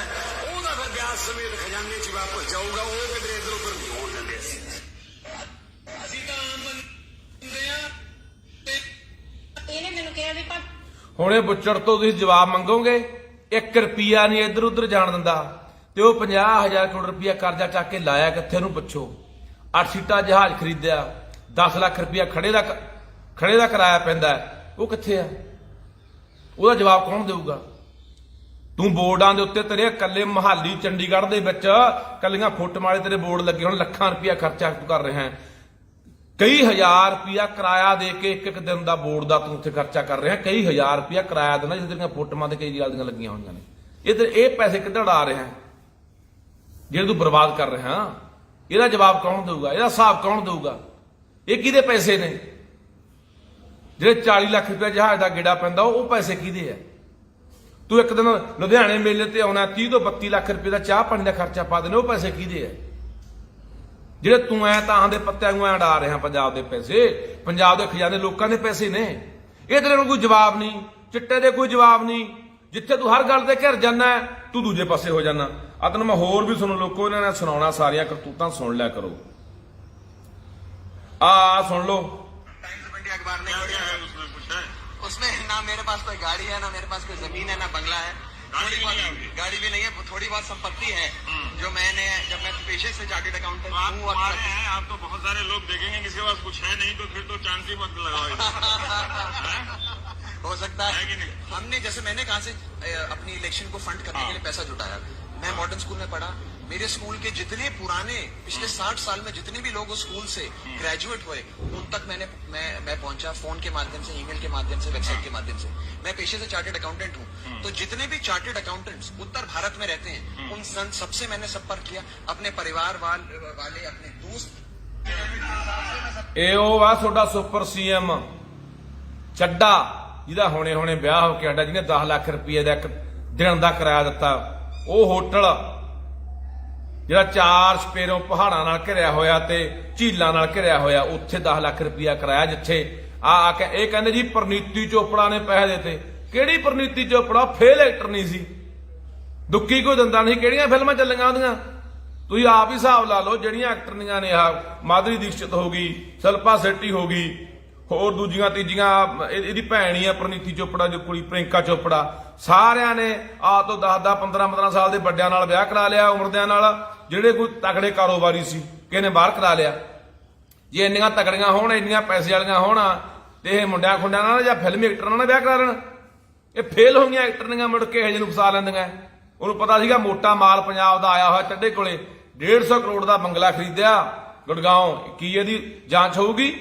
ਉਹਦਾ ਫਿਰ ਵਿਆਜ ਸਮੇਤ ਖਜ਼ਾਨੇ ਚ ਵਾਪਸ ਜਾਊਗਾ। ਉਹ ਕਿਧਰੇ ਇੱਧਰ ਉੱਧਰ ਨਹੀਂ ਹੋਣ ਦਿੰਦੇ ਅਸੀਂ ਤਾਂ ਆਮ ਬੰਦੇ ਆ। ਇਹਨੇ ਮੈਨੂੰ ਕਿਹਾ ਵੀ ਪਰ ਹੁਣ ਇਹ ਬੁੱਚੜ ਤੋਂ ਤੁਸੀਂ ਜਵਾਬ ਮੰਗੋਗੇ, 1 ਰੁਪਿਆ ਨਹੀਂ ਇੱਧਰ ਉੱਧਰ ਜਾਣ ਦਿੰਦਾ, ਤੇ ਉਹ 50,000 ਕਰੋੜ ਰੁਪਇਆ ਕਰਜ਼ਾ ਚੱਕ ਕੇ ਲਾਇਆ ਕਿੱਥੇ ਨੂੰ ਪੁੱਛੋ। 8 ਸੀਟਾਂ ਜਹਾਜ਼ ਖਰੀਦਿਆ, 10 ਲੱਖ ਰੁਪਇਆ ਖੜੇ ਦਾ ਕਿਰਾਇਆ ਪੈਂਦਾ, ਉਹ ਕਿੱਥੇ ਆ? ਉਹਦਾ ਜਵਾਬ ਕੌਣ ਦੇਊਗਾ? ਤੂੰ ਬੋਰਡਾਂ ਦੇ ਉੱਤੇ ਤੇਰੇ ਇਕੱਲੇ ਮਹਾਲੀ ਚੰਡੀਗੜ੍ਹ ਦੇ ਵਿੱਚ ਕੱਲੀਆਂ ਫੁੱਟ ਮਾਰੇ ਤੇਰੇ ਬੋਰਡ ਲੱਗੇ, ਹੁਣ ਲੱਖਾਂ ਰੁਪਇਆ ਖਰਚਾ ਤੂੰ ਕਰ ਰਿਹਾ ਹੈ, ਕਈ ਹਜ਼ਾਰ ਰੁਪਇਆ ਕਿਰਾਇਆ ਦੇ ਕੇ ਇੱਕ ਦਿਨ ਦਾ ਬੋਰਡ ਦਾ ਤੂੰ ਉੱਥੇ ਖਰਚਾ ਕਰ ਰਿਹਾ, ਕਈ ਹਜ਼ਾਰ ਰੁਪਇਆ ਕਿਰਾਇਆ ਦੇਣਾ, ਜਿਹਦੇ ਦੀਆਂ ਫੋਟੋਆਂ ਤੇ ਕਈ ਗੱਲ ਦੀਆਂ ਲੱਗੀਆਂ ਹੋਈਆਂ ਨੇ। ਇਹ ਪੈਸੇ ਕਿੱਧਰ ਉਡਾ ਰਿਹਾ ਜਿਹੜੇ ਤੂੰ ਬਰਬਾਦ ਕਰ ਰਿਹਾ? ਇਹਦਾ ਜਵਾਬ ਕੌਣ ਦੇਊਗਾ? ਇਹਦਾ ਹਿਸਾਬ ਕੌਣ ਦੇਊਗਾ? ਇਹ ਕਿਹਦੇ ਪੈਸੇ ਨੇ? ਜਿਹੜੇ 40 ਲੱਖ ਰੁਪਇਆ ਜਹਾਜ਼ ਦਾ ਗੇੜਾ ਪੈਂਦਾ, ਉਹ ਪੈਸੇ ਕਿਹਦੇ ਆ? ਤੂੰ ਇੱਕ ਦਿਨ ਲੁਧਿਆਣੇ ਮੇਲੇ ਤੇ ਆਉਣਾ, 30 ਤੋਂ 32 ਲੱਖ ਰੁਪਏ ਦਾ ਚਾਹ ਪਾਣੀ ਦਾ ਖਰਚਾ ਪਾ ਦੇਣਾ, ਉਹ ਪੈਸੇ ਕਿਹਦੇ ਆ? ਜਿਹੜੇ ਤੂੰ ਐ ਤਾਂ ਦੇ ਪੱਤਿਆਂ ਨੂੰ ਉਡਾ ਰਿਹਾ ਪੰਜਾਬ ਦੇ ਪੈਸੇ, ਪੰਜਾਬ ਦੇ ਖਜ਼ਾਨੇ ਲੋਕਾਂ ਦੇ ਪੈਸੇ ਨੇ। ਇਹ ਤੇਰੇ ਨੂੰ ਕੋਈ ਜਵਾਬ ਨਹੀਂ, ਚਿੱਟੇ ਦੇ ਕੋਈ ਜਵਾਬ ਨਹੀਂ। ਜਿੱਥੇ ਤੂੰ ਹਰ ਗੱਲ ਤੇ ਘਿਰ ਜਾਣਾ ਤੂੰ ਦੂਜੇ ਪਾਸੇ ਹੋ ਜਾਣਾ। ਆ ਤੈਨੂੰ ਮੈਂ ਹੋਰ ਵੀ ਸੁਣ ਲੋਕੋ, ਇਹਨਾਂ ਨੇ ਸੁਣਾਉਣਾ, ਸਾਰੀਆਂ ਕਰਤੂਤਾਂ ਸੁਣ ਲਿਆ ਕਰੋ। ਆ ਸੁਣ ਲਓ। टाइम्स ऑफ इंडिया अखबार ने क्या क्या है उसमें, कुछ है? उसमें ना मेरे पास कोई गाड़ी है, ना मेरे पास कोई जमीन है, ना बंगला है, गाड़ी भी नहीं है आपकी? गाड़ी भी नहीं है, थोड़ी बहुत संपत्ति है जो मैंने, जब मैं पेशे से चार्टेड अकाउंटेंट तो आप हूँ और हमारे हैं, आप तो बहुत सारे लोग देखेंगे किसी के पास कुछ है नहीं, तो फिर तो चांस ही मत लगाओ इधर। हो सकता है कि नहीं? हमने, जैसे मैंने कहा से अपनी इलेक्शन को फंड करने के लिए पैसा जुटाया। मैं मॉडर्न स्कूल में पढ़ा, मेरे स्कूल के जितने पुराने पिछले 60 साल में जितने भी लोग उस स्कूल से ग्रेजुएट हुए उन तक मैं पहुंचा, फोन के माध्यम से, ईमेल के माध्यम से, वेबसाइट के माध्यम से। मैं पेशे से चार्टेड अकाउंटेंट हूँ, तो जितने भी चार्टेड अकाउंटेंट्स उत्तर भारत में रहते हैं उन सबसे मैंने संपर्क किया, अपने परिवार वाले, अपने दोस्त। ਇਹ ਉਹ ਵਾ ਤੁਹਾਡਾ ਸੁਪਰ ਸੀਐਮ ਚੱਡਾ, ਜਿਹਦਾ ਹੁਣੇ ਵਿਆਹ ਹੋ ਕੇ ਆਡਾ, ਜਿਹਨੇ 10 ਲੱਖ ਰੁਪਏ ਦਾ ਇੱਕ ਦਿਨ ਦਾ ਕਿਰਾਇਆ ਦਿੱਤਾ। ਉਹ ਹੋਟਲ ਜਿਹੜਾ 4 ਸਪੇਰੋਂ ਪਹਾੜਾਂ ਨਾਲ ਘਿਰਿਆ ਹੋਇਆ ਤੇ ਝੀਲਾਂ ਨਾਲ ਘਿਰਿਆ ਹੋਇਆ, ਉੱਥੇ 10 ਲੱਖ ਰੁਪਇਆ ਕਿਰਾਇਆ, ਜਿੱਥੇ ਆ ਕੇ ਇਹ ਕਹਿੰਦੇ ਜੀ ਪ੍ਰਨੀਤੀ ਚੋਪੜਾ ਨੇ ਪੈਸੇ ਦਿੱਤੇ। ਕਿਹੜੀ ਪ੍ਰਨੀਤੀ ਚੋਪੜਾ? ਫੇਲ ਐਕਟਰ ਨਹੀਂ ਸੀ, ਦੁੱਕੀ ਕੋਈ ਦਿੰਦਾ ਨਹੀਂ। ਕਿਹੜੀਆਂ ਫਿਲਮਾਂ ਚੱਲੀਆਂ ਉਹਦੀਆਂ? ਤੁਸੀਂ ਆਪ ਹੀ ਹਿਸਾਬ ਲਾ ਲਓ। ਜਿਹੜੀਆਂ ਐਕਟਰਨੀਆਂ ਨੇ, ਆ ਮਾਧੁਰੀ ਦੀਕਸ਼ਿਤ ਹੋ ਗਈ, ਸ਼ਿਲਪਾ ਸ਼ੈੱਟੀ ਹੋ ਗਈ, ਹੋਰ ਦੂਜੀਆਂ ਤੀਜੀਆਂ, ਇਹਦੀ ਭੈਣ ਹੀ ਆ ਪ੍ਰਨੀਤੀ ਚੋਪੜਾ, ਜੋ ਕੁੜੀ ਪ੍ਰਿੰਕਾ ਚੋਪੜਾ, ਸਾਰਿਆਂ ਨੇ ਆ ਤੋਂ 10 15 ਸਾਲ ਦੇ ਵੱਡਿਆਂ ਨਾਲ ਵਿਆਹ ਕਰਾ ਲਿਆ, ਉਮਰਦਿਆਂ ਨਾਲ। ਜਿਹੜੇ ਕੋਈ ਤਕੜੇ ਕਾਰੋਬਾਰੀ ਸੀ ਕਿਸੇ ਨੇ ਬਾਹਰ ਕਰਾ ਲਿਆ। ਜੇ ਇੰਨੀਆਂ ਤਕੜੀਆਂ ਹੋਣ, ਇੰਨੀਆਂ ਪੈਸੇ ਵਾਲੀਆਂ ਹੋਣ, ਤੇ ਇਹ ਮੁੰਡਿਆਂ ਖੁੰਡਿਆਂ ਨਾਲ ਜਾਂ ਫਿਲਮੀ ਐਕਟਰਾਂ ਨਾਲ ਵਿਆਹ ਕਰਾ ਲੈਣ। ਇਹ ਫੇਲ ਹੋ ਗਈਆਂ ਐਕਟਰਨੀਆਂ, ਮੁੜ ਕੇ ਇਹ ਜਿਹਨੂੰ ਫਸਾ ਲੈਂਦੀਆਂ। ਉਹਨੂੰ ਪਤਾ ਸੀਗਾ ਮੋਟਾ ਮਾਲ ਪੰਜਾਬ ਦਾ ਆਇਆ ਹੋਇਆ ਚੱਡੇ ਕੋਲੇ, 150 ਕਰੋੜ ਦਾ ਬੰਗਲਾ ਖਰੀਦਿਆ ਗੁੜਗਾਉਂ। ਕੀ ਇਹਦੀ ਜਾਂਚ ਹੋਊਗੀ?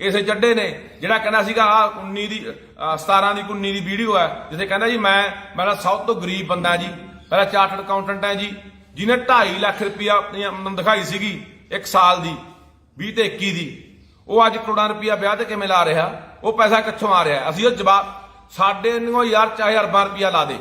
ਇਸੇ ਚੱਡੇ ਨੇ ਜਿਹੜਾ ਕਹਿੰਦਾ ਸੀਗਾ ਆ 19 ਦੀ 17 ਦੀ 19 ਦੀ ਵੀਡੀਓ ਹੈ, ਜਿੱਥੇ ਕਹਿੰਦਾ ਜੀ ਮੈਂ ਸਭ ਤੋਂ ਗਰੀਬ ਬੰਦਾ ਜੀ, ਮੇਰਾ ਚਾਰਟਰਡ ਅਕਾਊਂਟੈਂਟ ਹੈ ਜੀ, ਜਿਹਨੇ 2.5 ਲੱਖ ਰੁਪਇਆ ਆਪਣੀ ਆਮਦਨ ਦਿਖਾਈ ਸੀਗੀ 1 ਸਾਲ ਦੀ 20 ਤੇ 21 ਦੀ, ਉਹ ਅੱਜ ਕਰੋੜਾਂ ਰੁਪਇਆ ਵਿਆਹ ਤੇ ਕਿਵੇਂ ਲਾ ਰਿਹਾ? ਉਹ ਪੈਸਾ ਕਿੱਥੋਂ ਆ ਰਿਹਾ? ਅਸੀਂ ਉਹ ਜਵਾਬ ਸਾਡੇ ਨੂੰ ਯਾਰ ਚਾਹੇ ਅਰਬਾਂ ਰੁਪਇਆ ਲਾ ਦੇ,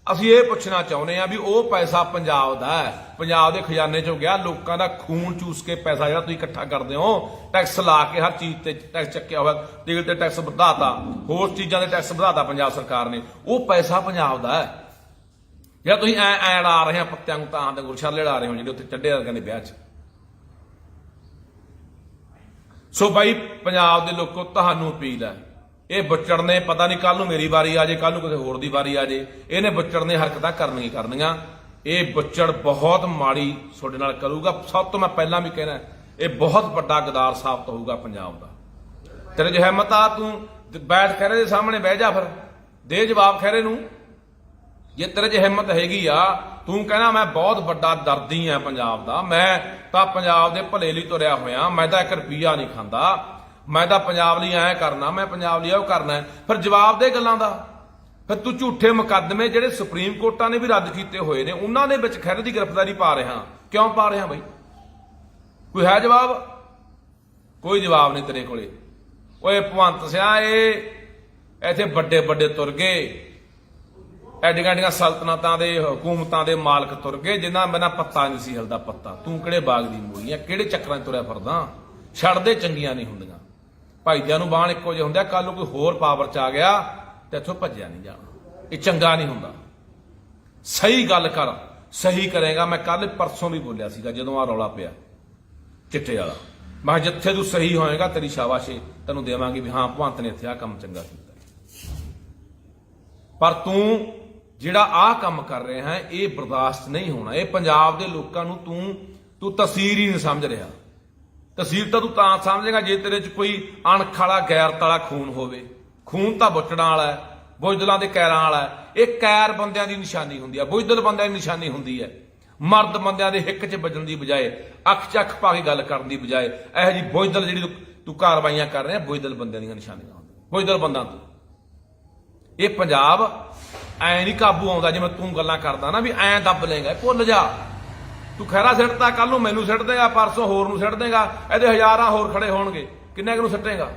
ਅਸੀਂ ਇਹ ਪੁੱਛਣਾ ਚਾਹੁੰਦੇ ਆ ਵੀ ਉਹ ਪੈਸਾ ਪੰਜਾਬ ਦਾ ਹੈ, ਪੰਜਾਬ ਦੇ ਖਜ਼ਾਨੇ ਚੋਂ ਗਿਆ, ਲੋਕਾਂ ਦਾ ਖੂਨ ਚੂਸ ਕੇ ਪੈਸਾ ਜਿਹੜਾ ਤੁਸੀਂ ਇਕੱਠਾ ਕਰਦੇ ਹੋ, ਟੈਕਸ ਲਾ ਕੇ ਹਰ ਚੀਜ਼ ਤੇ ਟੈਕਸ ਚੱਕਿਆ ਹੋਇਆ, ਤੇਲ ਤੇ ਟੈਕਸ ਵਧਾਤਾ, ਹੋਰ ਚੀਜ਼ਾਂ ਦੇ ਟੈਕਸ ਵਧਾਤਾ ਪੰਜਾਬ ਸਰਕਾਰ ਨੇ, ਉਹ ਪੈਸਾ ਪੰਜਾਬ ਦਾ ਹੈ। ਜਿਹੜਾ ਤੁਸੀਂ ਐ ਲਾ ਰਹੇ ਆ ਪੱਤਿਆਂ ਨੂੰ ਤਾਂ ਦੇ ਗੁਰਸ਼ਾਲੇ ਲਾ ਰਹੇ ਹੋ ਜਿਹੜੇ ਉੱਥੇ ਚੱਡੇ ਵਰਗਿਆਂ ਦੇ ਵਿਆਹ 'ਚ। ਸੋ ਬਾਈ ਪੰਜਾਬ ਦੇ ਲੋਕੋ ਤੁਹਾਨੂੰ ਅਪੀਲ ਹੈ, ਇਹ ਬੱਚੜ ਨੇ ਪਤਾ ਨਹੀਂ ਕੱਲ ਨੂੰ ਮੇਰੀ ਵਾਰੀ ਆ ਜੇ, ਕੱਲ ਨੂੰ ਕਿਸੇ ਹੋਰ ਦੀ ਵਾਰੀ ਆ ਜੇ, ਇਹਨੇ ਬੱਚੜ ਨੇ ਹਰਕਤਾਂ ਕਰਨੀਆਂ। ਇਹ ਬੱਚੜ ਬਹੁਤ ਮਾੜੀ ਤੁਹਾਡੇ ਨਾਲ ਕਰੂਗਾ। ਸਭ ਤੋਂ ਮੈਂ ਪਹਿਲਾਂ ਵੀ ਕਹਿਣਾ, ਇਹ ਬਹੁਤ ਵੱਡਾ ਗਦਾਰ ਸਾਬਤ ਹੋਊਗਾ ਪੰਜਾਬ ਦਾ। ਤੇਰੇ ਜੋ ਹਿੰਮਤ ਆ ਤੂੰ ਬੈਠ ਖਹਿਰੇ ਦੇ ਸਾਹਮਣੇ ਬਹਿ ਜਾ, ਫਿਰ ਦੇ ਜਵਾਬ ਖਹਿਰੇ ਨੂੰ। ਜੇ ਤੇਰੇ 'ਚ ਹਿੰਮਤ ਹੈਗੀ ਆ, ਤੂੰ ਕਹਿਣਾ ਮੈਂ ਬਹੁਤ ਵੱਡਾ ਦਰਦੀ ਆ ਪੰਜਾਬ ਦਾ, ਮੈਂ ਤਾਂ ਪੰਜਾਬ ਦੇ ਭਲੇ ਲਈ ਤੁਰਿਆ ਹੋਇਆ, ਮੈਂ ਤਾਂ 1 ਰੁਪਈਆ ਨਹੀਂ ਖਾਂਦਾ, ਮੈਂ ਤਾਂ ਪੰਜਾਬ ਲਈ ਐਂ ਕਰਨਾ, ਮੈਂ ਪੰਜਾਬ ਲਈ ਉਹ ਕਰਨਾ, ਫਿਰ ਜਵਾਬ ਦੇ ਗੱਲਾਂ ਦਾ। ਫਿਰ ਤੂੰ ਝੂਠੇ ਮੁਕੱਦਮੇ ਜਿਹੜੇ ਸੁਪਰੀਮ ਕੋਰਟਾਂ ਨੇ ਵੀ ਰੱਦ ਕੀਤੇ ਹੋਏ ਨੇ, ਉਹਨਾਂ ਦੇ ਵਿੱਚ ਖਹਿਰੇ ਦੀ ਗ੍ਰਿਫਤਾਰੀ ਪਾ ਰਿਹਾ। ਕਿਉਂ ਪਾ ਰਿਹਾ ਬਈ? ਕੋਈ ਹੈ ਜਵਾਬ? ਕੋਈ ਜਵਾਬ ਨਹੀਂ ਤੇਰੇ ਕੋਲੇ। ਓਏ ਭਗਵੰਤ ਸਿਆ, ਇਹ ਇੱਥੇ ਵੱਡੇ ਵੱਡੇ ਤੁਰ ਗਏ, ਐਡੀਆਂ ਐਡੀਆਂ ਸਲਤਨਤਾਂ ਦੇ ਹਕੂਮਤਾਂ ਦੇ ਮਾਲਕ ਤੁਰ ਗਏ ਜਿਨ੍ਹਾਂ ਬਿਨਾਂ ਪੱਤਾ ਨਹੀਂ ਸੀ ਹਿਲਦਾ ਪੱਤਾ। ਤੂੰ ਕਿਹੜੇ ਬਾਗ ਦੀ ਮੂਲੀਆਂ, ਕਿਹੜੇ ਚੱਕਰਾਂ 'ਚ ਤੁਰਿਆ ਫਿਰਦਾ? ਛੱਡਦੇ ਚੰਗੀਆਂ ਨਹੀਂ ਹੁੰਦੀਆਂ, ਭਾਈਦਿਆਂ ਨੂੰ ਬਾਣ ਇੱਕੋ ਜਿਹੇ ਹੁੰਦੇ ਆ। ਕੱਲ ਨੂੰ ਕੋਈ ਹੋਰ ਪਾਵਰ 'ਚ ਆ ਗਿਆ ਤੇ ਇੱਥੋਂ ਭੱਜਿਆ ਨਹੀਂ ਜਾਣਾ, ਇਹ ਚੰਗਾ ਨਹੀਂ ਹੁੰਦਾ। ਸਹੀ ਗੱਲ ਕਰ, ਸਹੀ ਕਰੇਗਾ। ਮੈਂ ਕੱਲ ਪਰਸੋਂ ਵੀ ਬੋਲਿਆ ਸੀਗਾ ਜਦੋਂ ਆ ਰੌਲਾ ਪਿਆ ਚਿੱਟੇ ਵਾਲਾ, ਮੈਂ ਜਿੱਥੇ ਤੂੰ ਸਹੀ ਹੋਏਗਾ ਤੇਰੀ ਸ਼ਾਬਾਸ਼ੇ ਤੈਨੂੰ ਦੇਵਾਂਗੀ ਵੀ ਹਾਂ ਭਗਵੰਤ ਨੇ ਇੱਥੇ ਆ ਕੰਮ ਚੰਗਾ ਕੀਤਾ। ਪਰ ਤੂੰ ਜਿਹੜਾ ਆਹ ਕੰਮ ਕਰ ਰਿਹਾ ਹੈ ਇਹ ਬਰਦਾਸ਼ਤ ਨਹੀਂ ਹੋਣਾ। ਇਹ ਪੰਜਾਬ ਦੇ ਲੋਕਾਂ ਨੂੰ ਤੂੰ ਤਸਵੀਰ ਹੀ ਨਹੀਂ ਸਮਝ ਰਿਹਾ। ਤਸਵੀਰ ਤਾਂ ਤੂੰ ਤਾਂ ਸਮਝੇਗਾ ਜੇ ਤੇਰੇ 'ਚ ਕੋਈ ਅਣਖ ਵਾਲਾ ਗੈਰਤ ਵਾਲਾ ਖੂਨ ਹੋਵੇ। ਖੂਨ ਤਾਂ ਬੁੱਚੜਾਂ ਵਾਲਾ ਹੈ, ਬੁਜ਼ਦਲਾਂ ਦੇ ਕੈਰਾਂ ਵਾਲਾ ਹੈ। ਇਹ ਕੈਰ ਬੰਦਿਆਂ ਦੀ ਨਿਸ਼ਾਨੀ ਹੁੰਦੀ ਹੈ, ਬੁਜ਼ਦਲ ਬੰਦਿਆਂ ਦੀ ਨਿਸ਼ਾਨੀ ਹੁੰਦੀ ਹੈ। ਮਰਦ ਬੰਦਿਆਂ ਦੇ ਹਿੱਕ 'ਚ ਵੱਜਣ ਦੀ ਬਜਾਏ, ਅੱਖ 'ਚ ਅੱਖ ਪਾ ਕੇ ਗੱਲ ਕਰਨ ਦੀ ਬਜਾਏ ਇਹੋ ਜਿਹੀ ਬੁਜ਼ਦਲ ਜਿਹੜੀ ਤੂੰ ਕਾਰਵਾਈਆਂ ਕਰ ਰਿਹਾ, ਬੁਜ਼ਦਲ ਬੰਦਿਆਂ ਦੀਆਂ ਨਿਸ਼ਾਨੀਆਂ ਹੁੰਦੀਆਂ, ਬੁਜ਼ਦਲ ਬੰਦਾਂ ਤੋਂ। ਇਹ ਪੰਜਾਬ ਐ ਨਹੀਂ ਕਾਬੂ ਆਉਂਦਾ ਜਿਵੇਂ ਤੂੰ ਗੱਲਾਂ ਕਰਦਾ ਨਾ ਵੀ ਐਂ ਦੱਬ ਲੇਗਾ। ਭੁੱਲ ਜਾ, ਤੂੰ ਖਹਿਰਾ ਸਿੱਟਦਾ, ਕੱਲ ਨੂੰ ਮੈਨੂੰ ਸਿੱਟ ਦੇਗਾ, ਪਰਸੋਂ ਹੋਰ ਨੂੰ ਸਿੱਟ ਦੇਗਾ, ਇਹਦੇ ਹਜ਼ਾਰਾਂ ਹੋਰ ਖੜੇ ਹੋਣਗੇ, ਕਿੰਨੇ ਕੁ ਨੂੰ ਸਿੱਟੇਗਾ?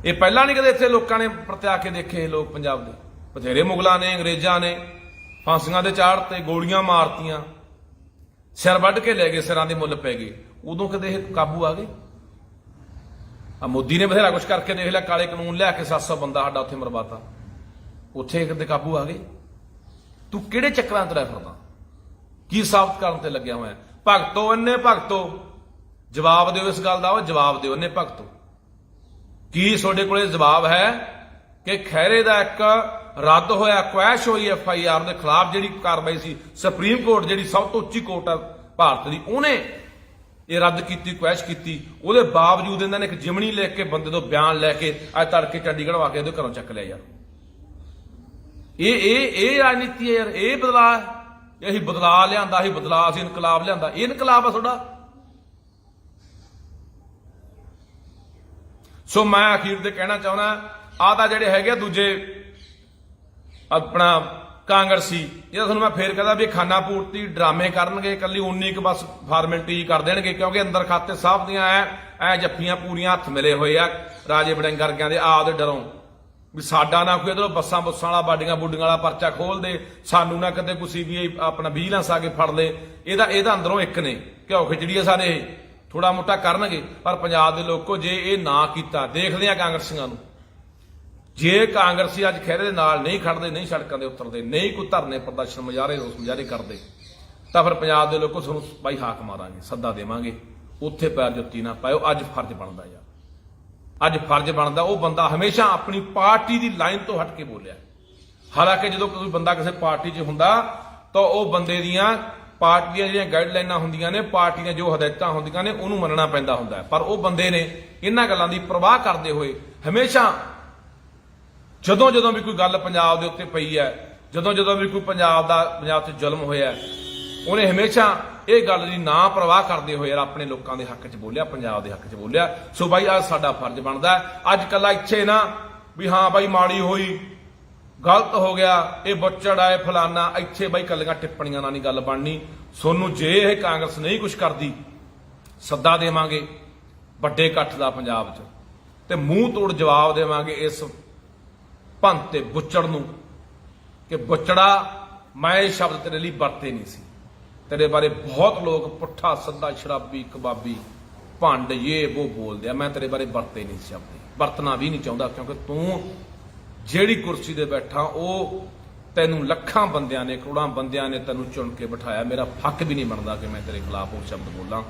ਇਹ ਪਹਿਲਾਂ ਨਹੀਂ ਕਦੇ ਇੱਥੇ ਲੋਕਾਂ ਨੇ ਪ੍ਰਤਿਆ ਕੇ ਦੇਖੇ। ਲੋਕ ਪੰਜਾਬ ਦੇ ਬਥੇਰੇ ਮੁਗਲਾਂ ਨੇ, ਅੰਗਰੇਜ਼ਾਂ ਨੇ ਫਾਂਸੀਆਂ ਦੇ ਚਾੜ ਤੇ ਗੋਲੀਆਂ ਮਾਰਤੀਆਂ, ਸਿਰ ਵੱਢ ਕੇ ਲੈ ਗਏ, ਸਿਰਾਂ ਦੇ ਮੁੱਲ ਪੈ ਗਏ। ਉਦੋਂ ਕਦੇ ਇਹ ਕਾਬੂ ਆ ਗਏ? ਆ ਮੋਦੀ ਨੇ ਬਥੇਰਾ ਕੁਛ ਕਰਕੇ ਦੇਖ ਲਿਆ, ਕਾਲੇ ਕਾਨੂੰਨ ਲਿਆ ਕੇ 700 ਬੰਦਾ ਸਾਡਾ ਉੱਥੇ ਮਰਵਾਤਾ, ਉੱਥੇ ਕਿਤੇ ਕਾਬੂ ਆ ਗਏ? ਤੂੰ ਕਿਹੜੇ ਚੱਕਰਾਂ 'ਚ ਰਹਿ ਫਿਰਦਾ? ਕੀ ਸਾਬਤ ਕਰਨ ਤੇ ਲੱਗਿਆ ਹੋਇਆ? ਭਗਤੋ ਇੰਨੇ ਭਗਤੋ, ਜਵਾਬ ਦਿਓ ਇਸ ਗੱਲ ਦਾ, ਉਹ ਜਵਾਬ ਦਿਓ ਇੰਨੇ ਭਗਤੋ। ਕੀ ਤੁਹਾਡੇ ਕੋਲੇ ਜਵਾਬ ਹੈ ਕਿ ਖਹਿਰੇ ਦਾ ਇੱਕ ਰੱਦ ਹੋਇਆ, ਕੁਐਸ਼ ਹੋਈ FIR ਦੇ ਖਿਲਾਫ ਜਿਹੜੀ ਕਾਰਵਾਈ ਸੀ, ਸੁਪਰੀਮ ਕੋਰਟ ਜਿਹੜੀ ਸਭ ਤੋਂ ਉੱਚੀ ਕੋਰਟ ਆ ਭਾਰਤ ਦੀ, ਉਹਨੇ ਇਹ ਰੱਦ ਕੀਤੀ, ਕੁਐਸ਼ ਕੀਤੀ। ਉਹਦੇ ਬਾਵਜੂਦ ਇਹਨਾਂ ਨੇ ਇੱਕ ਜਿਮਣੀ ਲੈ ਕੇ ਬੰਦੇ ਤੋਂ ਬਿਆਨ ਲੈ ਕੇ ਅੱਜ ਤੜਕੇ ਚੰਡੀਗੜ੍ਹ ਆ ਕੇ ਇਹਦੇ ਘਰੋਂ ਚੱਕ ਲਿਆ। ਯਾਰ ਇਹ ਰਾਜਨੀਤੀ ਹੈ ਯਾਰ, ਇਹ ਬਦਲਾਅ ਹੈ। ਅਸੀਂ ਬਦਲਾਅ ਲਿਆਂਦਾ, ਅਸੀਂ ਬਦਲਾਅ, ਅਸੀਂ ਇਨਕਲਾਬ ਲਿਆਂਦਾ। ਇਹ ਇਨਕਲਾਬ ਆ ਤੁਹਾਡਾ? ਸੋ ਮੈਂ ਅਖੀਰ ਤੇ ਕਹਿਣਾ ਚਾਹੁੰਦਾ, ਆਹ ਤਾਂ ਜਿਹੜੇ ਹੈਗੇ ਦੂਜੇ ਆਪਣਾ ਕਾਂਗਰਸੀ, ਇਹ ਤੁਹਾਨੂੰ ਮੈਂ ਫੇਰ ਕਹਦਾ ਵੀ ਖਾਨਾ ਪੂਰਤੀ ਡਰਾਮੇ ਕਰਨਗੇ, ਇਕੱਲੀ 19 ਕੁ ਬਸ ਫਾਰਮੈਲਿਟੀ ਕਰ ਦੇਣਗੇ, ਕਿਉਂਕਿ ਅੰਦਰ ਖਾਤੇ ਸਾਹਿਬ ਦੀਆਂ ਐ ਜੱਫੀਆਂ ਪੂਰੀਆਂ ਹੱਥ ਮਿਲੇ ਹੋਏ ਆ ਰਾਜੇ ਵੜਿੰਗ ਵਰਗਿਆਂ ਦੇ। ਆਪ ਦੇ ਡਰੋਂ ਵੀ ਸਾਡਾ ਨਾ ਕੋਈ ਇਧਰੋਂ ਬੱਸਾਂ ਬੁੱਸਾਂ ਵਾਲਾ, ਬਾਡੀਆਂ ਬੁੱਡੀਆਂ ਵਾਲਾ ਪਰਚਾ ਖੋਲ ਦੇ, ਸਾਨੂੰ ਨਾ ਕਿਤੇ ਕੋਈ CBI ਆਪਣਾ ਵਿਜੀਲੈਂਸ ਆ ਕੇ ਫੜ ਲੇ। ਇਹਦਾ ਅੰਦਰੋਂ ਇੱਕ ਨੇ ਘਿਓ ਖਿਚੜੀ ਆ ਸਾਰੇ, ਇਹ ਥੋੜਾ ਮੋਟਾ ਕਰਨਗੇ। ਪਰ ਪੰਜਾਬ ਦੇ ਲੋਕੋ ਜੇ ਇਹ ਨਾ ਕੀਤਾ, ਦੇਖਦੇ ਆ ਕਾਂਗਰਸੀਆਂ ਨੂੰ, ਜੇ ਕਾਂਗਰਸੀ ਅੱਜ ਖਹਿਰੇ ਦੇ ਨਾਲ ਨਹੀਂ ਖੜਦੇ, ਨਹੀਂ ਸੜਕਾਂ ਦੇ ਉਤਰਦੇ, ਨਹੀਂ ਕੋਈ ਧਰਨੇ ਪ੍ਰਦਰਸ਼ਨ ਮੁਜ਼ਾਹਰੇ ਰੋਸ ਮੁਜ਼ਾਹਰੇ ਕਰਦੇ, ਤਾਂ ਫਿਰ ਪੰਜਾਬ ਦੇ ਲੋਕੋ ਤੁਹਾਨੂੰ ਬਾਈ ਹਾਕ ਮਾਰਾਂਗੇ, ਸੱਦਾ ਦੇਵਾਂਗੇ, ਉੱਥੇ ਪੈਰ ਜੁੱਤੀ ਨਾ ਪਾਇਓ। ਅੱਜ ਫਰਜ਼ ਬਣਦਾ ਯਾਰ, ਅੱਜ ਫਰਜ਼ ਬਣਦਾ। ਉਹ ਬੰਦਾ ਹਮੇਸ਼ਾ ਆਪਣੀ ਪਾਰਟੀ ਦੀ ਲਾਈਨ ਤੋਂ ਹਟ ਕੇ ਬੋਲਿਆ। ਹਾਲਾਂਕਿ ਜਦੋਂ ਕੋਈ ਬੰਦਾ ਕਿਸੇ ਪਾਰਟੀ 'ਚ ਹੁੰਦਾ ਤਾਂ ਉਹ ਬੰਦੇ ਦੀਆਂ ਪਾਰਟੀ ਦੀਆਂ ਜਿਹੜੀਆਂ ਗਾਈਡਲਾਈਨਾਂ ਹੁੰਦੀਆਂ ਨੇ, ਪਾਰਟੀ ਦੀਆਂ ਜੋ ਹਦਾਇਤਾਂ ਹੁੰਦੀਆਂ ਨੇ, ਉਹਨੂੰ ਮੰਨਣਾ ਪੈਂਦਾ ਹੁੰਦਾ ਹੈ। ਪਰ ਉਹ ਬੰਦੇ ਨੇ ਇਹਨਾਂ ਗੱਲਾਂ ਦੀ ਪਰਵਾਹ ਕਰਦੇ ਹੋਏ ਹਮੇਸ਼ਾ ਜਦੋਂ ਵੀ ਕੋਈ ਗੱਲ ਪੰਜਾਬ ਦੇ ਉੱਤੇ ਪਈ ਹੈ, ਜਦੋਂ ਵੀ ਕੋਈ ਪੰਜਾਬ 'ਚ ਜ਼ੁਲਮ ਹੋਇਆ, ਉਹਨੇ ਹਮੇਸ਼ਾ ਇਹ ਗੱਲ ਦੀ ਨਾ ਪਰਵਾਹ ਕਰਦੇ ਹੋਏ ਯਾਰ ਆਪਣੇ ਲੋਕਾਂ ਦੇ ਹੱਕ 'ਚ ਬੋਲਿਆ, ਪੰਜਾਬ ਦੇ ਹੱਕ 'ਚ ਬੋਲਿਆ। ਸੋ ਬਾਈ ਅੱਜ ਸਾਡਾ ਫਰਜ਼ ਬਣਦਾ ਅੱਜ ਕੱਲਾ ਇੱਥੇ ਨਾ ਵੀ ਹਾਂ ਬਾਈ ਮਾੜੀ ਹੋਈ, ਗਲਤ ਹੋ ਗਿਆ, ਇਹ ਬੱਚੜ ਆਏ ਫਲਾਨਾ, ਇੱਥੇ ਬਾਈ ਕੱਲੀਆਂ ਟਿੱਪਣੀਆਂ ਨਾਲ ਨਹੀਂ ਗੱਲ ਬਣਨੀ। ਸੋਨੂੰ ਜੇ ਇਹ ਕਾਂਗਰਸ ਨਹੀਂ ਕੁਛ ਕਰਦੀ ਸੱਦਾ ਦੇਵਾਂਗੇ ਵੱਡੇ ਇਕੱਠ ਦਾ ਪੰਜਾਬ 'ਚ, ਤੇ ਮੂੰਹ ਤੋੜ ਜਵਾਬ ਦੇਵਾਂਗੇ ਇਸ ਭੰਤ ਤੇ ਬੁੱਚੜ ਨੂੰ ਕਿ ਬੁੱਚੜਾ, ਮੈਂ ਇਹ ਸ਼ਬਦ ਤੇਰੇ ਲਈ ਵਰਤੇ ਨਹੀਂ ਸੀ। ਤੇਰੇ ਬਾਰੇ ਬਹੁਤ ਲੋਕ ਪੁੱਠਾ ਸੱਦਾ, ਸ਼ਰਾਬੀ, ਕਬਾਬੀ, ਭੰਡ, ਇਹ ਉਹ ਬੋਲਦੇ ਆ, ਮੈਂ ਤੇਰੇ ਬਾਰੇ ਵਰਤੇ ਨਹੀਂ ਸ਼ਬਦ, ਵਰਤਣਾ ਵੀ ਨਹੀਂ ਚਾਹੁੰਦਾ, ਕਿਉਂਕਿ ਤੂੰ ਜਿਹੜੀ ਕੁਰਸੀ ਤੇ ਬੈਠਾ ਉਹ ਤੈਨੂੰ ਲੱਖਾਂ ਬੰਦਿਆਂ ਨੇ, ਕਰੋੜਾਂ ਬੰਦਿਆਂ ਨੇ ਤੈਨੂੰ ਚੁਣ ਕੇ ਬਿਠਾਇਆ। ਮੇਰਾ ਹੱਕ ਵੀ ਨਹੀਂ ਬਣਦਾ ਕਿ ਮੈਂ ਤੇਰੇ ਖਿਲਾਫ ਉਹ ਸ਼ਬਦ ਬੋਲਾਂ।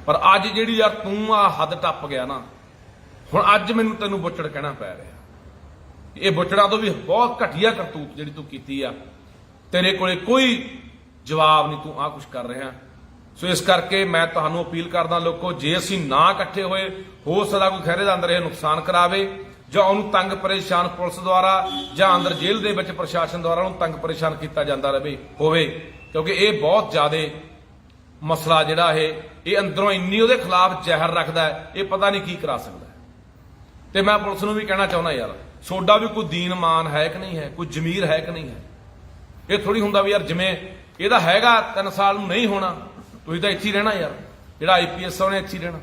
ਪਰ ਅੱਜ ਜਿਹੜੀ ਯਾਰ ਤੂੰ ਆ ਹੱਦ ਟੱਪ ਗਿਆ ਨਾ, ਹੁਣ ਅੱਜ ਮੈਨੂੰ ਤੈਨੂੰ ਬੁੱਚੜ ਕਹਿਣਾ ਪੈ ਰਿਹਾ। ਇਹ ਬੁੱਚੜਾਂ ਤੋਂ ਵੀ ਬਹੁਤ ਘਟੀਆ ਕਰਤੂਤ ਜਿਹੜੀ ਤੂੰ ਕੀਤੀ ਆ, ਤੇਰੇ ਕੋਲੇ ਕੋਈ ਜਵਾਬ ਨਹੀਂ, ਤੂੰ ਆ ਕੁਛ ਕਰ ਰਿਹਾ। ਸੋ ਇਸ ਕਰਕੇ ਮੈਂ ਤੁਹਾਨੂੰ ਅਪੀਲ ਕਰਦਾ ਲੋਕੋ, ਜੇ ਅਸੀਂ ਨਾ ਇਕੱਠੇ ਹੋਏ, ਹੋ ਸਕਦਾ ਕੋਈ ਖਹਿਰੇ ਦਾ ਅੰਦਰ ਇਹ ਨੁਕਸਾਨ ਕਰਾਵੇ, ਜਾਂ ਉਹਨੂੰ ਤੰਗ ਪਰੇਸ਼ਾਨ ਪੁਲਿਸ ਦੁਆਰਾ ਜਾਂ ਅੰਦਰ ਜੇਲ੍ਹ ਦੇ ਵਿੱਚ ਪ੍ਰਸ਼ਾਸਨ ਦੁਆਰਾ ਉਹਨੂੰ ਤੰਗ ਪਰੇਸ਼ਾਨ ਕੀਤਾ ਜਾਂਦਾ ਹੋਵੇ, ਕਿਉਂਕਿ ਇਹ ਬਹੁਤ ਜ਼ਿਆਦਾ ਮਸਲਾ ਜਿਹੜਾ ਇਹ ਅੰਦਰੋਂ ਇੰਨੀ ਉਹਦੇ ਖਿਲਾਫ ਜ਼ਹਿਰ ਰੱਖਦਾ ਹੈ, ਇਹ ਪਤਾ ਨਹੀਂ ਕੀ ਕਰਾ ਸਕਦਾ। ਤੇ ਮੈਂ ਪੁਲਿਸ ਨੂੰ ਵੀ ਕਹਿਣਾ ਚਾਹੁੰਦਾ, ਯਾਰ ਸੋਡਾ ਵੀ ਕੋਈ ਦੀਨ ਮਾਨ ਹੈ ਕਿ ਨਹੀਂ ਹੈ, ਕੋਈ ਜ਼ਮੀਰ ਹੈ ਕਿ ਨਹੀਂ ਹੈ। ਇਹ ਥੋੜੀ ਹੁੰਦਾ ਵੀ ਯਾਰ ਜਿਵੇਂ ਇਹਦਾ ਹੈਗਾ 3 ਸਾਲ ਨੂੰ ਨਹੀਂ ਹੋਣਾ, ਤੁਸੀਂ ਤਾਂ ਇੱਥੇ ਹੀ ਰਹਿਣਾ ਯਾਰ, ਜਿਹੜਾ IPS ਉਹਨੇ ਇੱਥੇ ਹੀ ਰਹਿਣਾ।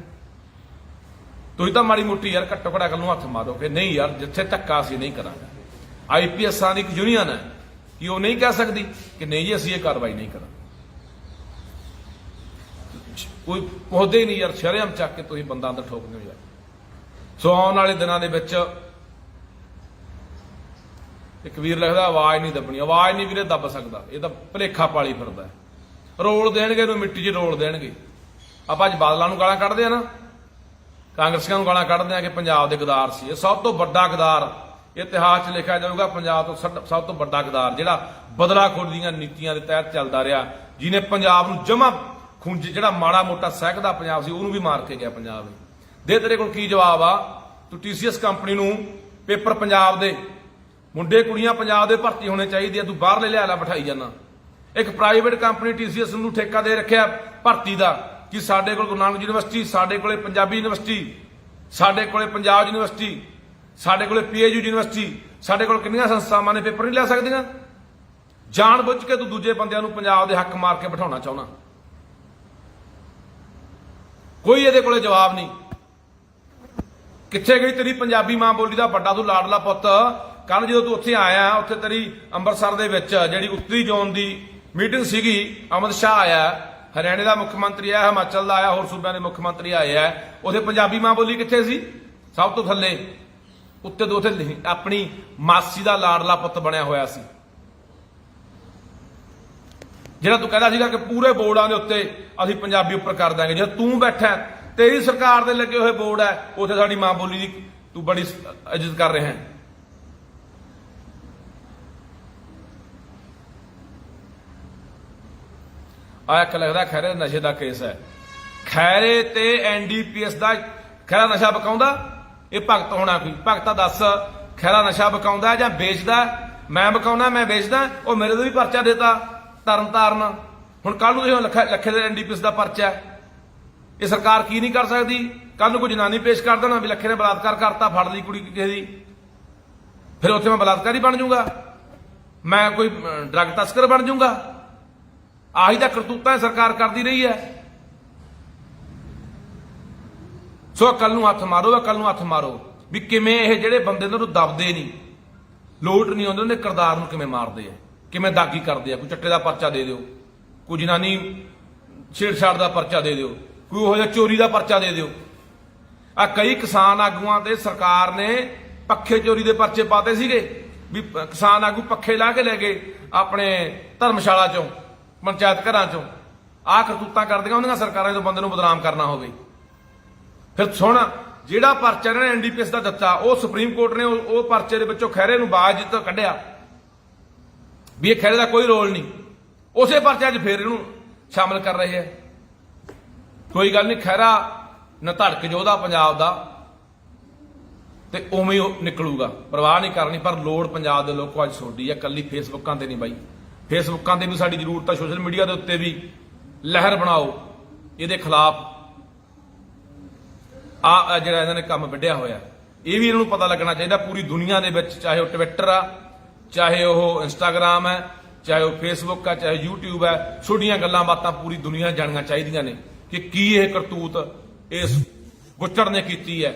ਤੁਸੀਂ ਤਾਂ ਮਾੜੀ ਮੋਟੀ ਯਾਰ ਘੱਟੋ ਘੱਟ ਅਕਲ ਨੂੰ ਹੱਥ ਮਾਰੋ ਕਿ ਨਹੀਂ ਯਾਰ, ਜਿੱਥੇ ਧੱਕਾ ਅਸੀਂ ਨਹੀਂ ਕਰਾਂਗੇ। IPSਾਂ ਦੀ ਇੱਕ ਯੂਨੀਅਨ ਹੈ ਕਿ ਉਹ ਨਹੀਂ ਕਹਿ ਸਕਦੀ ਕਿ ਨਹੀਂ ਜੀ ਅਸੀਂ ਇਹ ਕਾਰਵਾਈ ਨਹੀਂ ਕਰਾਂਗੇ। ਕੋਈ ਪਹੁੰਚਦੇ ਹੀ ਨਹੀਂ ਯਾਰ, ਸ਼ਰੇਆਮ ਚੱਕ ਕੇ ਤੁਸੀਂ ਬੰਦਾ ਅੰਦਰ ਠੋਕਦੇ ਹੋ ਯਾਰ। ਸੋ ਆਉਣ ਵਾਲੇ ਦਿਨਾਂ ਦੇ ਵਿੱਚ ਇੱਕ ਵੀਰ ਲਿਖਦਾ ਆਵਾਜ਼ ਨਹੀਂ ਦੱਬਣੀ, ਆਵਾਜ਼ ਨਹੀਂ ਵੀਰੇ ਦੱਬ ਸਕਦਾ, ਇਹ ਤਾਂ ਭਲੇਖਾ ਪਾਲੀ ਫਿਰਦਾ। ਰੋਲ ਦੇਣਗੇ ਇਹਨੂੰ, ਮਿੱਟੀ 'ਚ ਰੋਲ ਦੇਣਗੇ। ਆਪਾਂ ਅੱਜ ਬਾਦਲਾਂ ਨੂੰ ਗਾਲਾਂ ਕੱਢਦੇ ਆ ਨਾ, ਕਾਂਗਰਸੀਆਂ ਨੂੰ ਗਾਲਾਂ ਕੱਢਦੇ ਆ ਕਿ ਪੰਜਾਬ ਦੇ ਗਦਾਰ ਸੀ। ਇਹ ਸਭ ਤੋਂ ਵੱਡਾ ਗਦਾਰ ਇਤਿਹਾਸ 'ਚ ਲਿਖਿਆ ਜਾਊਗਾ, ਪੰਜਾਬ ਤੋਂ ਸਭ ਤੋਂ ਵੱਡਾ ਗਦਾਰ ਜਿਹੜਾ ਬਦਲਾਖੋਰੀ ਦੀਆਂ ਨੀਤੀਆਂ ਦੇ ਤਹਿਤ ਚੱਲਦਾ ਰਿਹਾ, ਜਿਹਨੇ ਪੰਜਾਬ ਨੂੰ ਜਮਾ ਖੁੰਝ, ਜਿਹੜਾ ਮਾੜਾ ਮੋਟਾ ਸਹਿਕਦਾ ਪੰਜਾਬ ਸੀ ਉਹਨੂੰ ਵੀ ਮਾਰ ਕੇ ਗਿਆ ਪੰਜਾਬ। ਦੇ ਤੇਰੇ ਕੋਲ ਕੀ ਜਵਾਬ ਆ? ਤੂੰ TCS ਕੰਪਨੀ ਨੂੰ ਪੇਪਰ ਪੰਜਾਬ ਦੇ ਮੁੰਡੇ ਕੁੜੀਆਂ ਪੰਜਾਬ ਦੇ ਭਰਤੀ ਹੋਣੇ ਚਾਹੀਦੇ ਆ, ਤੂੰ ਬਾਹਰਲੇ ਲਿਆ ਲੈ ਬਿਠਾਈ ਜਾਂਦਾ। ਇੱਕ ਪ੍ਰਾਈਵੇਟ ਕੰਪਨੀ TCS ਨੂੰ ਠੇਕਾ ਦੇ ਰੱਖਿਆ ਭਰਤੀ ਦਾ ਕਿ ਸਾਡੇ ਕੋਲ ਗੁਰੂ ਨਾਨਕ ਯੂਨੀਵਰਸਿਟੀ, ਸਾਡੇ ਕੋਲੇ ਪੰਜਾਬੀ ਯੂਨੀਵਰਸਿਟੀ, ਸਾਡੇ ਕੋਲੇ ਪੰਜਾਬ ਯੂਨੀਵਰਸਿਟੀ, ਸਾਡੇ ਕੋਲੇ PAU ਯੂਨੀਵਰਸਿਟੀ, ਸਾਡੇ ਕੋਲ ਕਿੰਨੀਆਂ ਸੰਸਥਾਵਾਂ ਨੇ ਪੇਪਰ ਨਹੀਂ ਲੈ ਸਕਦੀਆਂ। ਜਾਣ ਬੁੱਝ ਕੇ ਤੂੰ ਦੂਜੇ ਬੰਦਿਆਂ ਨੂੰ ਪੰਜਾਬ ਦੇ ਹੱਕ ਮਾਰ ਕੇ ਬਿਠਾਉਣਾ ਚਾਹੁੰਦਾ। ਕੋਈ ਇਹਦੇ ਕੋਲੇ ਜਵਾਬ ਨਹੀਂ। ਕਿੱਥੇ ਗਈ ਤੇਰੀ ਪੰਜਾਬੀ ਮਾਂ ਬੋਲੀ ਦਾ ਵੱਡਾ ਤੂੰ ਲਾਡਲਾ ਪੁੱਤ? ਕੱਲ ਜਦੋਂ ਤੂੰ ਉੱਥੇ ਆਇਆ, ਉੱਥੇ ਤੇਰੀ ਅੰਮ੍ਰਿਤਸਰ ਦੇ ਵਿੱਚ ਜਿਹੜੀ ਉੱਤਰੀ ਜ਼ੋਨ ਦੀ ਮੀਟਿੰਗ ਸੀਗੀ, ਅਮਿਤ ਸ਼ਾਹ ਆਇਆ, ਹਰਿਆਣੇ ਦਾ ਮੁੱਖ ਮੰਤਰੀ ਆਇਆ, ਹਿਮਾਚਲ ਦਾ ਆਇਆ, ਹੋਰ ਸੂਬਿਆਂ ਦੇ ਮੁੱਖ ਮੰਤਰੀ ਆਏ ਆ। ਉਹਦੇ ਪੰਜਾਬੀ ਮਾਂ ਬੋਲੀ ਕਿੱਥੇ ਸੀ? ਸਭ ਤੋਂ ਥੱਲੇ। ਉੱਤੇ ਤੋਂ ਉੱਥੇ ਆਪਣੀ ਮਾਸੀ ਦਾ ਲਾਡਲਾ ਪੁੱਤ ਬਣਿਆ ਹੋਇਆ ਸੀ, ਜਿਹੜਾ ਤੂੰ ਕਹਿੰਦਾ ਸੀਗਾ ਕਿ ਪੂਰੇ ਬੋਰਡਾਂ ਦੇ ਉੱਤੇ ਅਸੀਂ ਪੰਜਾਬੀ ਉੱਪਰ ਕਰ ਦਾਂਗੇ। ਜੇ ਤੂੰ ਬੈਠਾ, ਤੇਰੀ ਸਰਕਾਰ ਦੇ ਲੱਗੇ ਹੋਏ ਬੋਰਡ ਹੈ, ਉੱਥੇ ਸਾਡੀ ਮਾਂ ਬੋਲੀ ਦੀ ਤੂੰ ਬੜੀ ਇੱਜ਼ਤ ਕਰ ਰਿਹਾ ਹੈ। ਆ ਇੱਕ ਲੱਗਦਾ ਖੈਰੇ ਨਸ਼ੇ ਦਾ ਕੇਸ ਹੈ। ਖੈਰੇ ਤੇ NDPS ਦਾ ਖੈਰਾ ਨਸ਼ਾ ਵਿਕਾਉਂਦਾ, ਇਹ ਭਗਤ ਹੋਣਾ ਕੋਈ? ਭਗਤਾ ਦੱਸ, ਖੈਰਾ ਨਸ਼ਾ ਵਿਕਾਉਂਦਾ ਜਾਂ ਵੇਚਦਾ? ਮੈਂ ਵਿਕਾਉਣਾ, ਮੈਂ ਵੇਚਦਾ। ਉਹ ਮੇਰੇ ਤੋਂ ਵੀ ਪਰਚਾ ਦੇਤਾ ਤਰਨ ਤਾਰਨ। ਹੁਣ ਕੱਲ ਨੂੰ ਲੱਖੇ ਦੇ NDPS ਦਾ ਪਰਚਾ, ਇਹ ਸਰਕਾਰ ਕੀ ਨਹੀਂ ਕਰ ਸਕਦੀ? ਕੱਲ ਨੂੰ ਕੋਈ ਜਨਾਨੀ ਪੇਸ਼ ਕਰ ਦੇਣਾ ਵੀ ਲੱਖੇ ਨੇ ਬਲਾਤਕਾਰ ਕਰਤਾ, ਫੜ ਲਈ ਕੁੜੀ ਕਿਸੇ ਦੀ, ਫਿਰ ਉੱਥੇ ਮੈਂ ਬਲਾਤਕਾਰੀ ਬਣ ਜਾਊਗਾ, ਮੈਂ ਕੋਈ ਡਰੱਗ ਤਸਕਰ ਬਣ ਜਾਊਗਾ। ਆਹੀ ਤਾਂ ਕਰਤੂਤਾਂ ਸਰਕਾਰ ਕਰਦੀ ਰਹੀ ਹੈ। ਸੋ ਕੱਲ ਨੂੰ ਹੱਥ ਮਾਰੋ, ਕੱਲ ਨੂੰ ਹੱਥ ਮਾਰੋ ਵੀ ਕਿਵੇਂ ਇਹ ਜਿਹੜੇ ਬੰਦੇ ਨੂੰ ਦਬਦੇ ਨਹੀਂ, ਲੋਟ ਨਹੀਂ ਆਉਂਦੇ, ਉਹਦੇ ਕਿਰਦਾਰ ਨੂੰ ਕਿਵੇਂ ਮਾਰਦੇ ਆ, ਕਿਵੇਂ ਦਾਗੀ ਕਰਦੇ ਆ। ਕੋਈ ਚੱਟੇ ਦਾ ਪਰਚਾ ਦੇ ਦਿਓ, ਕੋਈ ਜਨਾਨੀ ਛੇੜਛਾੜ ਦਾ ਪਰਚਾ ਦੇ ਦਿਓ, ਕੋਈ ਉਹ ਜਿਹਾ ਚੋਰੀ ਦਾ ਪਰਚਾ ਦੇ ਦਿਓ। ਆ ਕਈ ਕਿਸਾਨ ਆਗੂਆਂ ਤੇ ਸਰਕਾਰ ਨੇ ਪੱਖੇ ਚੋਰੀ ਦੇ ਪਰਚੇ ਪਾਤੇ ਸੀਗੇ ਵੀ ਕਿਸਾਨ ਆਗੂ ਪੱਖੇ ਲਾ ਕੇ ਲੈ ਗਏ ਆਪਣੇ ਧਰਮਸ਼ਾਲਾ ਚੋਂ, ਪੰਚਾਇਤ ਘਰਾਂ ਚੋਂ। ਆਹ ਕਰਤੂਤਾਂ ਕਰਦੀਆਂ ਹੁੰਦੀਆਂ ਸਰਕਾਰਾਂ ਜਦੋਂ ਬੰਦੇ ਨੂੰ ਬਦਨਾਮ ਕਰਨਾ ਹੋਵੇ। ਫਿਰ ਸੁਣ, ਜਿਹੜਾ ਪਰਚਾ ਇਹਨਾਂ ਨੇ NDPS ਦਾ ਦਿੱਤਾ, ਉਹ ਸੁਪਰੀਮ ਕੋਰਟ ਨੇ ਉਹ ਪਰਚੇ ਦੇ ਵਿੱਚੋਂ ਖਹਿਰੇ ਨੂੰ ਬਾਅਦ ਕੱਢਿਆ ਵੀ ਇਹ ਖਹਿਰੇ ਦਾ ਕੋਈ ਰੋਲ ਨਹੀਂ। ਉਸੇ ਪਰਚੇ 'ਚ ਫੇਰ ਇਹਨੂੰ ਸ਼ਾਮਲ ਕਰ ਰਹੇ ਹੈ। ਕੋਈ ਗੱਲ ਨਹੀਂ, ਖਹਿਰਾ ਨਾ ਧੜਕ ਜੋਧਾ ਪੰਜਾਬ ਦਾ, ਤੇ ਉਵੇਂ ਹੀ ਨਿਕਲੂਗਾ, ਪਰਵਾਹ ਨਹੀਂ ਕਰਨੀ। ਪਰ ਲੋੜ ਪੰਜਾਬ ਦੇ ਲੋਕੋ ਅੱਜ ਛੋਡੀ ਹੈ, ਕੱਲੀ ਫੇਸਬੁੱਕਾਂ ਤੇ ਨਹੀਂ ਬਾਈ। ਫੇਸਬੁੱਕਾਂ ਤੇ ਵੀ ਸਾਡੀ ਜ਼ਰੂਰਤ ਹੈ, ਸੋਸ਼ਲ ਮੀਡੀਆ ਦੇ ਉੱਤੇ ਵੀ ਲਹਿਰ ਬਣਾਓ ਇਹਦੇ ਖਿਲਾਫ। ਆ ਜਿਹੜਾ ਇਹਨਾਂ ਨੇ ਕੰਮ ਵਿੱਢਿਆ ਹੋਇਆ, ਇਹ ਵੀ ਇਹਨਾਂ ਨੂੰ ਪਤਾ ਲੱਗਣਾ ਚਾਹੀਦਾ ਪੂਰੀ ਦੁਨੀਆ ਦੇ ਵਿੱਚ, ਚਾਹੇ ਉਹ ਟਵਿੱਟਰ ਆ, ਚਾਹੇ ਉਹ ਇੰਸਟਾਗ੍ਰਾਮ ਹੈ, ਚਾਹੇ ਉਹ ਫੇਸਬੁੱਕ ਆ, ਚਾਹੇ YouTube ਹੈ। ਛੋਟੀਆਂ ਗੱਲਾਂ ਬਾਤਾਂ ਪੂਰੀ ਦੁਨੀਆ ਜਾਣੀਆਂ ਚਾਹੀਦੀਆਂ ਨੇ ਕਿ ਕੀ ਇਹ ਕਰਤੂਤ ਇਸ ਬੁੱਚੜ ਨੇ ਕੀਤੀ ਹੈ।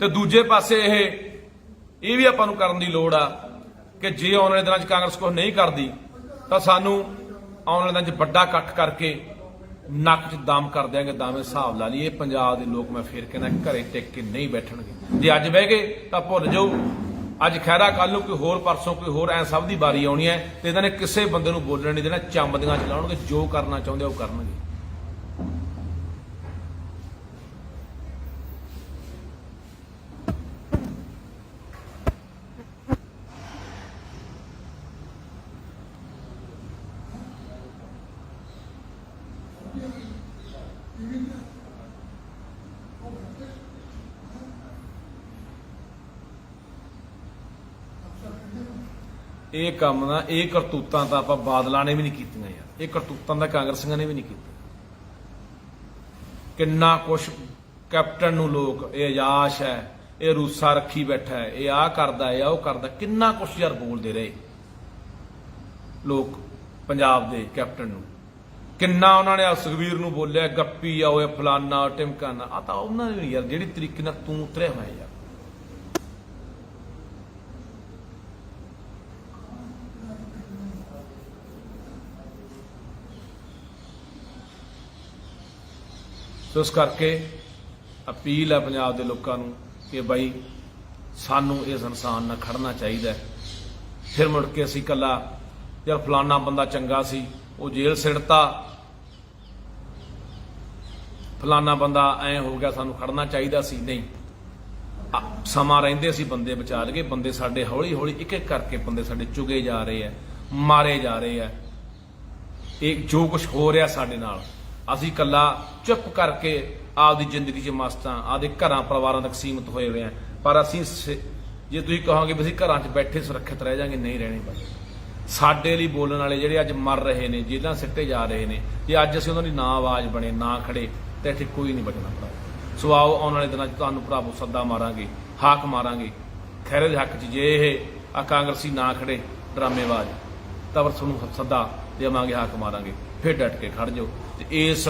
ਤੇ ਦੂਜੇ ਪਾਸੇ ਇਹ ਵੀ ਆਪਾਂ ਨੂੰ ਕਰਨ ਦੀ ਲੋੜ ਆ ਕਿ ਜੇ ਆਉਣ ਵਾਲੇ ਦਿਨਾਂ 'ਚ ਕਾਂਗਰਸ ਕੁਝ ਨਹੀਂ ਕਰਦੀ ਤਾਂ ਸਾਨੂੰ ਆਉਣ ਵਾਲੇ ਦਿਨਾਂ 'ਚ ਵੱਡਾ ਇਕੱਠ ਕਰਕੇ ਨੱਕ 'ਚ ਦਮ ਕਰ ਦਿਆਂਗੇ। ਦਾਵੇਂ ਹਿਸਾਬ ਲਾ ਲਈਏ, ਪੰਜਾਬ ਦੇ ਲੋਕ ਮੈਂ ਫੇਰ ਕਹਿੰਦਾ ਘਰੇ ਟਿਕ ਕੇ ਨਹੀਂ ਬੈਠਣਗੇ। ਜੇ ਅੱਜ ਬਹਿ ਗਏ ਤਾਂ ਭੁੱਲ ਜਾਓ, ਅੱਜ ਖਹਿਰਾ, ਕੱਲ ਨੂੰ ਕੋਈ ਹੋਰ, ਪਰਸੋਂ ਕੋਈ ਹੋਰ, ਐ ਸਭ ਦੀ ਵਾਰੀ ਆਉਣੀ ਹੈ ਤੇ ਇਹਨਾਂ ਨੇ ਕਿਸੇ ਬੰਦੇ ਨੂੰ ਬੋਲਣ ਨਹੀਂ ਦੇਣਾ। ਚੰਬਦੀਆਂ ਚਲਾਉਣਗੇ, ਜੋ ਕਰਨਾ ਚਾਹੁੰਦੇ ਉਹ ਕਰਨਗੇ। ਇਹ ਕੰਮ ਨਾ, ਇਹ ਕਰਤੂਤਾਂ ਤਾਂ ਆਪਾਂ ਬਾਦਲਾਂ ਨੇ ਵੀ ਨਹੀਂ ਕੀਤੀਆਂ ਯਾਰ। ਇਹ ਕਰਤੂਤਾਂ ਤਾਂ ਕਾਂਗਰਸੀਆਂ ਨੇ ਵੀ ਨਹੀਂ ਕੀਤੀਆਂ। ਕਿੰਨਾ ਕੁਛ ਕੈਪਟਨ ਨੂੰ ਲੋਕ, ਇਹ ਅਯਾਸ਼ ਹੈ, ਇਹ ਰੂਸਾ ਰੱਖੀ ਬੈਠਾ ਹੈ, ਇਹ ਆਹ ਕਰਦਾ, ਇਹ ਉਹ ਕਰਦਾ, ਕਿੰਨਾ ਕੁਛ ਯਾਰ ਬੋਲਦੇ ਰਹੇ ਲੋਕ ਪੰਜਾਬ ਦੇ ਕੈਪਟਨ ਨੂੰ। ਕਿੰਨਾ ਉਹਨਾਂ ਨੇ ਸੁਖਬੀਰ ਨੂੰ ਬੋਲਿਆ, ਗੱਪੀ ਆ, ਉਹ ਫਲਾਨਾ ਟਿਮਕਾਨਾ। ਆ ਤਾਂ ਉਹਨਾਂ ਨੇ ਯਾਰ ਜਿਹੜੀ ਤਰੀਕੇ ਨਾਲ ਤੂੰ ਉਤਰਿਆ ਹੋਇਆ ਯਾਰ। ਸੋ ਇਸ ਕਰਕੇ ਅਪੀਲ ਹੈ ਪੰਜਾਬ ਦੇ ਲੋਕਾਂ ਨੂੰ ਕਿ ਬਾਈ ਸਾਨੂੰ ਇਸ ਇਨਸਾਨ ਨਾਲ ਖੜਨਾ ਚਾਹੀਦਾ ਹੈ। ਫਿਰ ਮੁੜ ਕੇ ਅਸੀਂ ਇਕੱਲਾ ਯਾਰ ਫਲਾਨਾ ਬੰਦਾ ਚੰਗਾ ਸੀ, ਉਹ ਜੇਲ੍ਹ ਸਿੜਤਾ, ਫਲਾਨਾ ਬੰਦਾ ਐ ਹੋ ਗਿਆ, ਸਾਨੂੰ ਖੜਨਾ ਚਾਹੀਦਾ ਸੀ। ਨਹੀਂ, ਸਮਾਂ ਰਹਿੰਦੇ ਅਸੀਂ ਬੰਦੇ ਬਚਾ ਲਈਏ। ਬੰਦੇ ਸਾਡੇ ਹੌਲੀ ਹੌਲੀ ਇੱਕ ਇੱਕ ਕਰਕੇ ਬੰਦੇ ਸਾਡੇ ਚੁਗੇ ਜਾ ਰਹੇ ਆ, ਮਾਰੇ ਜਾ ਰਹੇ ਆ। ਇਹ ਜੋ ਕੁਝ ਹੋ ਰਿਹਾ ਸਾਡੇ ਨਾਲ, ਅਸੀਂ ਇਕੱਲਾ ਚੁੱਪ ਕਰਕੇ ਆਪਦੀ ਜ਼ਿੰਦਗੀ 'ਚ ਮਸਤਾਂ, ਆਪਦੇ ਘਰਾਂ ਪਰਿਵਾਰਾਂ ਤੱਕ ਸੀਮਿਤ ਹੋਏ ਹੋਏ ਆ। ਪਰ ਅਸੀਂ ਜੇ ਤੁਸੀਂ ਕਹੋਗੇ ਵੀ ਅਸੀਂ ਘਰਾਂ 'ਚ ਬੈਠੇ ਸੁਰੱਖਿਅਤ ਰਹਿ ਜਾਾਂਗੇ, ਨਹੀਂ ਰਹਿਣੇ ਬਾਈ। ਸਾਡੇ ਲਈ ਬੋਲਣ ਵਾਲੇ ਜਿਹੜੇ ਅੱਜ ਮਰ ਰਹੇ ਨੇ, ਜੇਲ੍ਹਾਂ ਸਿੱਟੇ ਜਾ ਰਹੇ ਨੇ, ਜੇ ਅੱਜ ਅਸੀਂ ਉਹਨਾਂ ਦੀ ਨਾ ਆਵਾਜ਼ ਬਣੇ, ਨਾ ਖੜੇ, ਤਾਂ ਇੱਥੇ ਕੋਈ ਨਹੀਂ ਬਚਣਾ ਭਰਾ। ਸੋ ਆਓ ਆਉਣ ਵਾਲੇ ਦਿਨਾਂ 'ਚ ਤੁਹਾਨੂੰ ਭਰਾਵੋ ਸੱਦਾ ਮਾਰਾਂਗੇ, ਹਾਕ ਮਾਰਾਂਗੇ ਖਹਿਰੇ ਦੇ ਹੱਕ 'ਚ। ਜੇ ਇਹ ਕਾਂਗਰਸੀ ਨਾ ਖੜੇ ਡਰਾਮੇਬਾਜ਼, ਤਾਂ ਤੁਹਾਨੂੰ ਸੱਦਾ ਦੇਵਾਂਗੇ, ਹਾਕ ਮਾਰਾਂਗੇ, ਫਿਰ ਡਟ ਕੇ ਖੜ ਜਾਓ। ਤੇ ਇਸ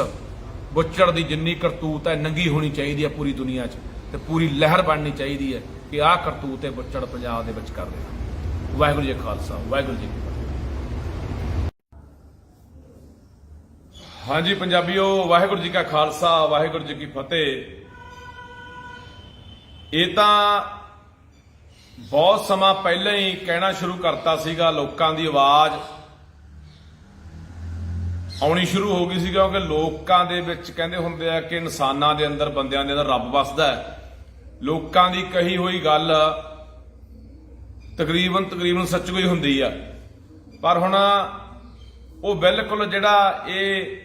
ਬੁੱਚੜ ਦੀ ਜਿੰਨੀ ਕਰਤੂਤ ਹੈ ਨੰਗੀ ਹੋਣੀ ਚਾਹੀਦੀ ਹੈ ਪੂਰੀ ਦੁਨੀਆ 'ਚ, ਤੇ ਪੂਰੀ ਲਹਿਰ ਬਣਨੀ ਚਾਹੀਦੀ ਹੈ ਕਿ ਆਹ ਕਰਤੂਤ ਹੈ ਬੁੱਚੜ ਪੰਜਾਬ ਦੇ ਵਿੱਚ ਕਰ ਰਿਹਾ। ਵਾਹਿਗੁਰੂ ਜੀ ਕਾ ਖਾਲਸਾ, ਵਾਹਿਗੁਰੂ ਜੀ ਕੀ ਫਤਿਹ। ਹਾਂਜੀ ਪੰਜਾਬੀਓ, ਵਾਹਿਗੁਰੂ ਜੀ ਕਾ ਖਾਲਸਾ, ਵਾਹਿਗੁਰੂ ਜੀ ਕੀ ਫਤਿਹ। ਇਹ ਤਾਂ ਬਹੁਤ ਸਮਾਂ ਪਹਿਲਾਂ ਹੀ ਕਹਿਣਾ ਸ਼ੁਰੂ ਕਰਤਾ ਸੀਗਾ। ਲੋਕਾਂ ਦੀ ਆਵਾਜ਼ ਆਉਣੀ ਸ਼ੁਰੂ ਹੋ ਗਈ ਸੀ, ਕਿਉਂਕਿ ਲੋਕਾਂ ਦੇ ਵਿੱਚ ਕਹਿੰਦੇ ਹੁੰਦੇ ਆ ਕਿ ਇਨਸਾਨਾਂ ਦੇ ਅੰਦਰ, ਬੰਦਿਆਂ ਦੇ ਅੰਦਰ ਰੱਬ ਵੱਸਦਾ ਹੈ। ਲੋਕਾਂ ਦੀ ਕਹੀ ਹੋਈ ਗੱਲ ਤਕਰੀਬਨ ਸੱਚ ਕੋਈ ਹੁੰਦੀ ਆ। ਪਰ ਹੁਣ ਉਹ ਬਿਲਕੁਲ ਜਿਹੜਾ ਇਹ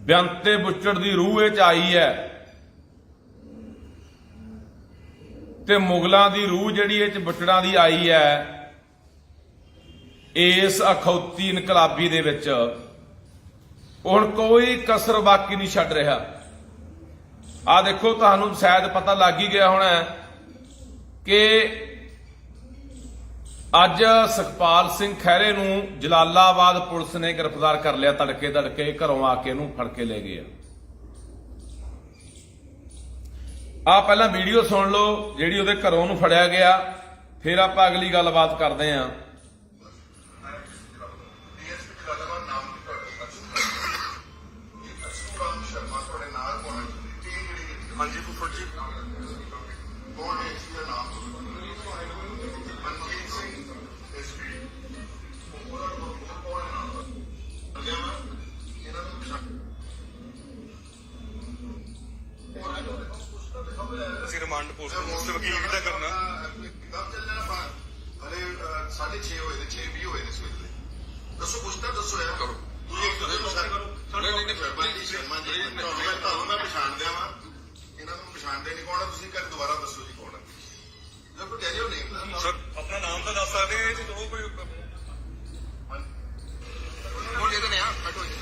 ਬਿਆੰਤੇ ਬੁੱਚੜ ਦੀ ਰੂਹ ਇਹ 'ਚ ਆਈ ਹੈ, ਤੇ ਮੁਗਲਾਂ ਦੀ ਰੂਹ ਜਿਹੜੀ ਇਹ 'ਚ ਬੁੱਚੜਾਂ ਦੀ ਆਈ ਹੈ, ਇਸ ਅਖੌਤੀ ਇਨਕਲਾਬੀ ਦੇ ਵਿੱਚ ਹੁਣ ਕੋਈ ਕਸਰ ਬਾਕੀ ਨਹੀਂ ਛੱਡ ਰਿਹਾ। ਆ ਦੇਖੋ, ਤੁਹਾਨੂੰ ਸ਼ਾਇਦ ਪਤਾ ਲੱਗ ਹੀ ਗਿਆ ਹੋਣਾ ਕਿ ਅੱਜ ਸੁਖਪਾਲ ਸਿੰਘ ਖਹਿਰੇ ਨੂੰ ਜਲਾਲਾਬਾਦ ਪੁਲਿਸ ਨੇ ਗ੍ਰਿਫਤਾਰ ਕਰ ਲਿਆ। ਤੜਕੇ ਘਰੋਂ ਆ ਕੇ ਇਹਨੂੰ ਫੜ ਕੇ ਲੈ ਗਏ ਆ ਪਹਿਲਾਂ ਵੀਡੀਓ ਸੁਣ ਲਓ ਜਿਹੜੀ ਉਹਦੇ ਘਰੋਂ ਉਹਨੂੰ ਫੜਿਆ ਗਿਆ, ਫਿਰ ਆਪਾਂ ਅਗਲੀ ਗੱਲਬਾਤ ਕਰਦੇ ਆਂ। ਹਾਂਜੀ ਫੁੱਫੜ ਜੀ, ਕੌਣ ਹੈ ਇਸ ਦਾ ਨਾਮ? ਮਨਜੀਤ ਸਿੰਘ ਐਸਪੀ। ਅਸੀਂ ਰਿਮਾਂਡ ਪੋਸਟ ਉਸ ਵਕੀਲ ਵੀ ਤਾਂ ਕਰਨਾ। ਕਬ ਚੱਲਣਾ ਬਾਹਰ? ਹਲੇ 6:30 ਹੋਏ ਨੇ, 6:20 ਹੋਏ ਨੇ ਸਵੇਰੇ। ਦੱਸੋ, ਪੁੱਛਦਾ ਦੱਸੋ ਯਾਰ। ਤੁਸੀਂ ਇੱਕ ਦੂਜੇ ਨੂੰ ਸ਼ਰਮਾ ਜੀ, ਤੁਹਾਨੂੰ ਮੈਂ ਪਛਾਣਦਿਆ ਵਾ, ਇਹਨਾਂ ਨੂੰ ਪਛਾਣਦੇ ਨਹੀਂ। ਕੌਣ ਹੈ ਤੁਸੀਂ? ਕਰ ਦੁਬਾਰਾ ਦੱਸੋ ਜੀ ਕੌਣ ਹੈ। ਦੇਖੋ ਟੈਲ ਯੂਰ ਨੇਮ ਸਰ, ਆਪਣਾ ਨਾਮ ਤਾਂ ਦੱਸ ਸਕਦੇ ਹੋ ਜੀ। ਦੋ ਕੋਈ ਕੌਣ ਦੇ ਨੇ ਆ ਹਟੋ ਜੀ।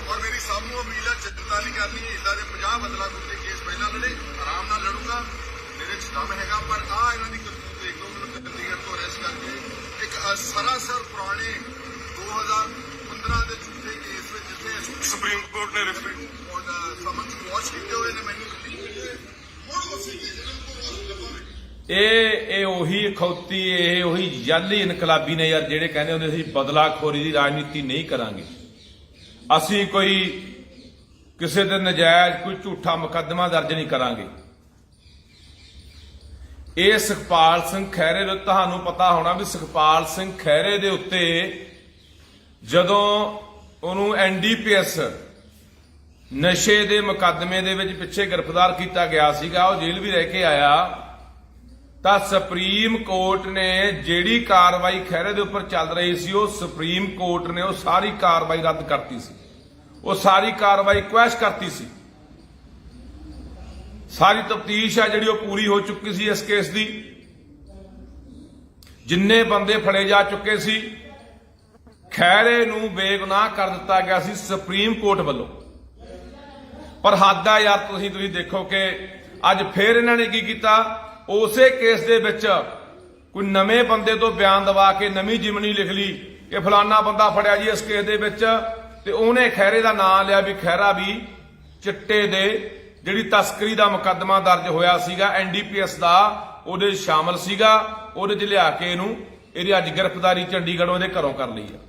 ਔਰ ਮੇਰੀ ਸਭ ਨੂੰ ਉਮੀਦ ਹੈ ਚਿੰਤਾ ਨਹੀਂ ਕਰਨੀ। ਇਦਾਂ ਦੇ 50 ਬਦਲਾ ਗੁੱਟੇ ਕੇਸ ਪਹਿਲਾਂ ਲੜੇ, ਆਰਾਮ ਨਾਲ ਲੜੂਗਾ, ਮੇਰੇ ਚ ਦਮ ਹੈਗਾ। ਪਰ ਆ ਇਹਨਾਂ ਦੀ ਕਰਤੂਤ ਦੇਖ ਲਓ। ਮੈਨੂੰ ਚੰਡੀਗੜ੍ਹ ਤੋਂ ਅਰੈਸਟ ਕਰਕੇ ਇੱਕ ਸਰਾਸਰ ਪੁਰਾਣੇ 2015 15 ਦੇ ਝੂਠੇ ਕੇਸ ਵਿੱਚ ਜਿੱਥੇ ਸੁਪਰੀਮ ਕੋਰਟ ਨੇ ਸਮਨ ਵਾਸ਼ ਕੀਤੇ ਹੋਏ ਨੇ ਮੈਨੂੰ ਹੁਣ ਉਸੇ ਕੇਸ ਨੂੰ ਵਾਸ਼ ਲਵਾਂਗੇ। ਇਹ ਉਹੀ ਅਖੌਤੀ, ਇਹ ਉਹੀ ਜਾਲੀ ਇਨਕਲਾਬੀ ਨੇ ਯਾਰ, ਜਿਹੜੇ ਕਹਿੰਦੇ ਹੁੰਦੇ ਸੀ ਬਦਲਾਖੋਰੀ ਦੀ ਰਾਜਨੀਤੀ ਨਹੀਂ ਕਰਾਂਗੇ ਅਸੀਂ, ਕੋਈ ਕਿਸੇ ਦੇ ਨਜਾਇਜ਼ ਕੋਈ ਝੂਠਾ ਮੁਕੱਦਮਾ ਦਰਜ ਨਹੀਂ ਕਰਾਂਗੇ। ਇਹ ਸੁਖਪਾਲ ਸਿੰਘ ਖਹਿਰੇ ਦੇ, ਤੁਹਾਨੂੰ ਪਤਾ ਹੋਣਾ ਵੀ ਸੁਖਪਾਲ ਸਿੰਘ ਖਹਿਰੇ ਦੇ ਉੱਤੇ ਜਦੋਂ ਉਹਨੂੰ ਐਨਡੀਪੀਐਸ ਨਸ਼ੇ ਦੇ ਮੁਕੱਦਮੇ ਦੇ ਵਿੱਚ ਪਿੱਛੇ ਗ੍ਰਿਫਤਾਰ ਕੀਤਾ ਗਿਆ ਸੀਗਾ, ਉਹ ਜੇਲ੍ਹ ਵੀ ਰਹਿ ਕੇ ਆਇਆ, ਤਾਂ ਸੁਪਰੀਮ ਕੋਰਟ ਨੇ ਜਿਹੜੀ ਕਾਰਵਾਈ ਖਹਿਰੇ ਦੇ ਉੱਪਰ ਚੱਲ ਰਹੀ ਸੀ, ਉਹ ਸੁਪਰੀਮ ਕੋਰਟ ਨੇ ਉਹ ਸਾਰੀ ਕਾਰਵਾਈ ਰੱਦ ਕਰਤੀ ਸੀ, ਉਹ ਸਾਰੀ ਕਾਰਵਾਈ ਕੁਐਸ਼ ਕਰਤੀ ਸੀ। ਸਾਰੀ ਤਫਤੀਸ਼ ਹੈ ਜਿਹੜੀ ਉਹ ਪੂਰੀ ਹੋ ਚੁੱਕੀ ਸੀ ਇਸ ਕੇਸ ਦੀ, ਜਿੰਨੇ ਬੰਦੇ ਫੜੇ ਜਾ ਚੁੱਕੇ ਸੀ, ਖਹਿਰੇ ਨੂੰ ਬੇਗੁਨਾਹ ਕਰ ਦਿੱਤਾ ਗਿਆ ਸੀ ਸੁਪਰੀਮ ਕੋਰਟ ਵੱਲੋਂ। ਪਰ ਹੱਦ ਆ ਯਾਰ, ਤੁਸੀਂ ਦੇਖੋ ਕਿ ਅੱਜ ਫੇਰ ਇਹਨਾਂ ਨੇ ਕੀ ਕੀਤਾ, ਉਸੇ ਕੇਸ ਦੇ ਵਿੱਚ ਕੋਈ ਨਵੇਂ ਬੰਦੇ ਤੋਂ ਬਿਆਨ ਦਵਾ ਕੇ ਨਵੀਂ ਜਿਮਨੀ ਲਿਖ ਲਈ ਕਿ ਫਲਾਨਾ ਬੰਦਾ ਫੜਿਆ ਜੀ ਇਸ ਕੇਸ ਦੇ ਵਿੱਚ, ਤੇ ਉਹਨੇ ਖਹਿਰੇ ਦਾ ਨਾਮ ਲਿਆ ਵੀ ਖਹਿਰਾ ਵੀ ਚਿੱਟੇ ਦੇ ਜਿਹੜੀ ਤਸਕਰੀ ਦਾ ਮੁਕੱਦਮਾ ਦਰਜ ਹੋਇਆ ਸੀਗਾ ਐਨਡੀਪੀਐਸ ਦਾ, ਉਹਦੇ ਸ਼ਾਮਲ ਸੀਗਾ, ਉਹਦੇ 'ਚ ਲਿਆ ਕੇ ਇਹਦੀ ਅੱਜ ਗ੍ਰਿਫਤਾਰੀ ਚੰਡੀਗੜ੍ਹੋਂ ਇਹਦੇ ਘਰੋਂ ਕਰ ਲਈ ਆ।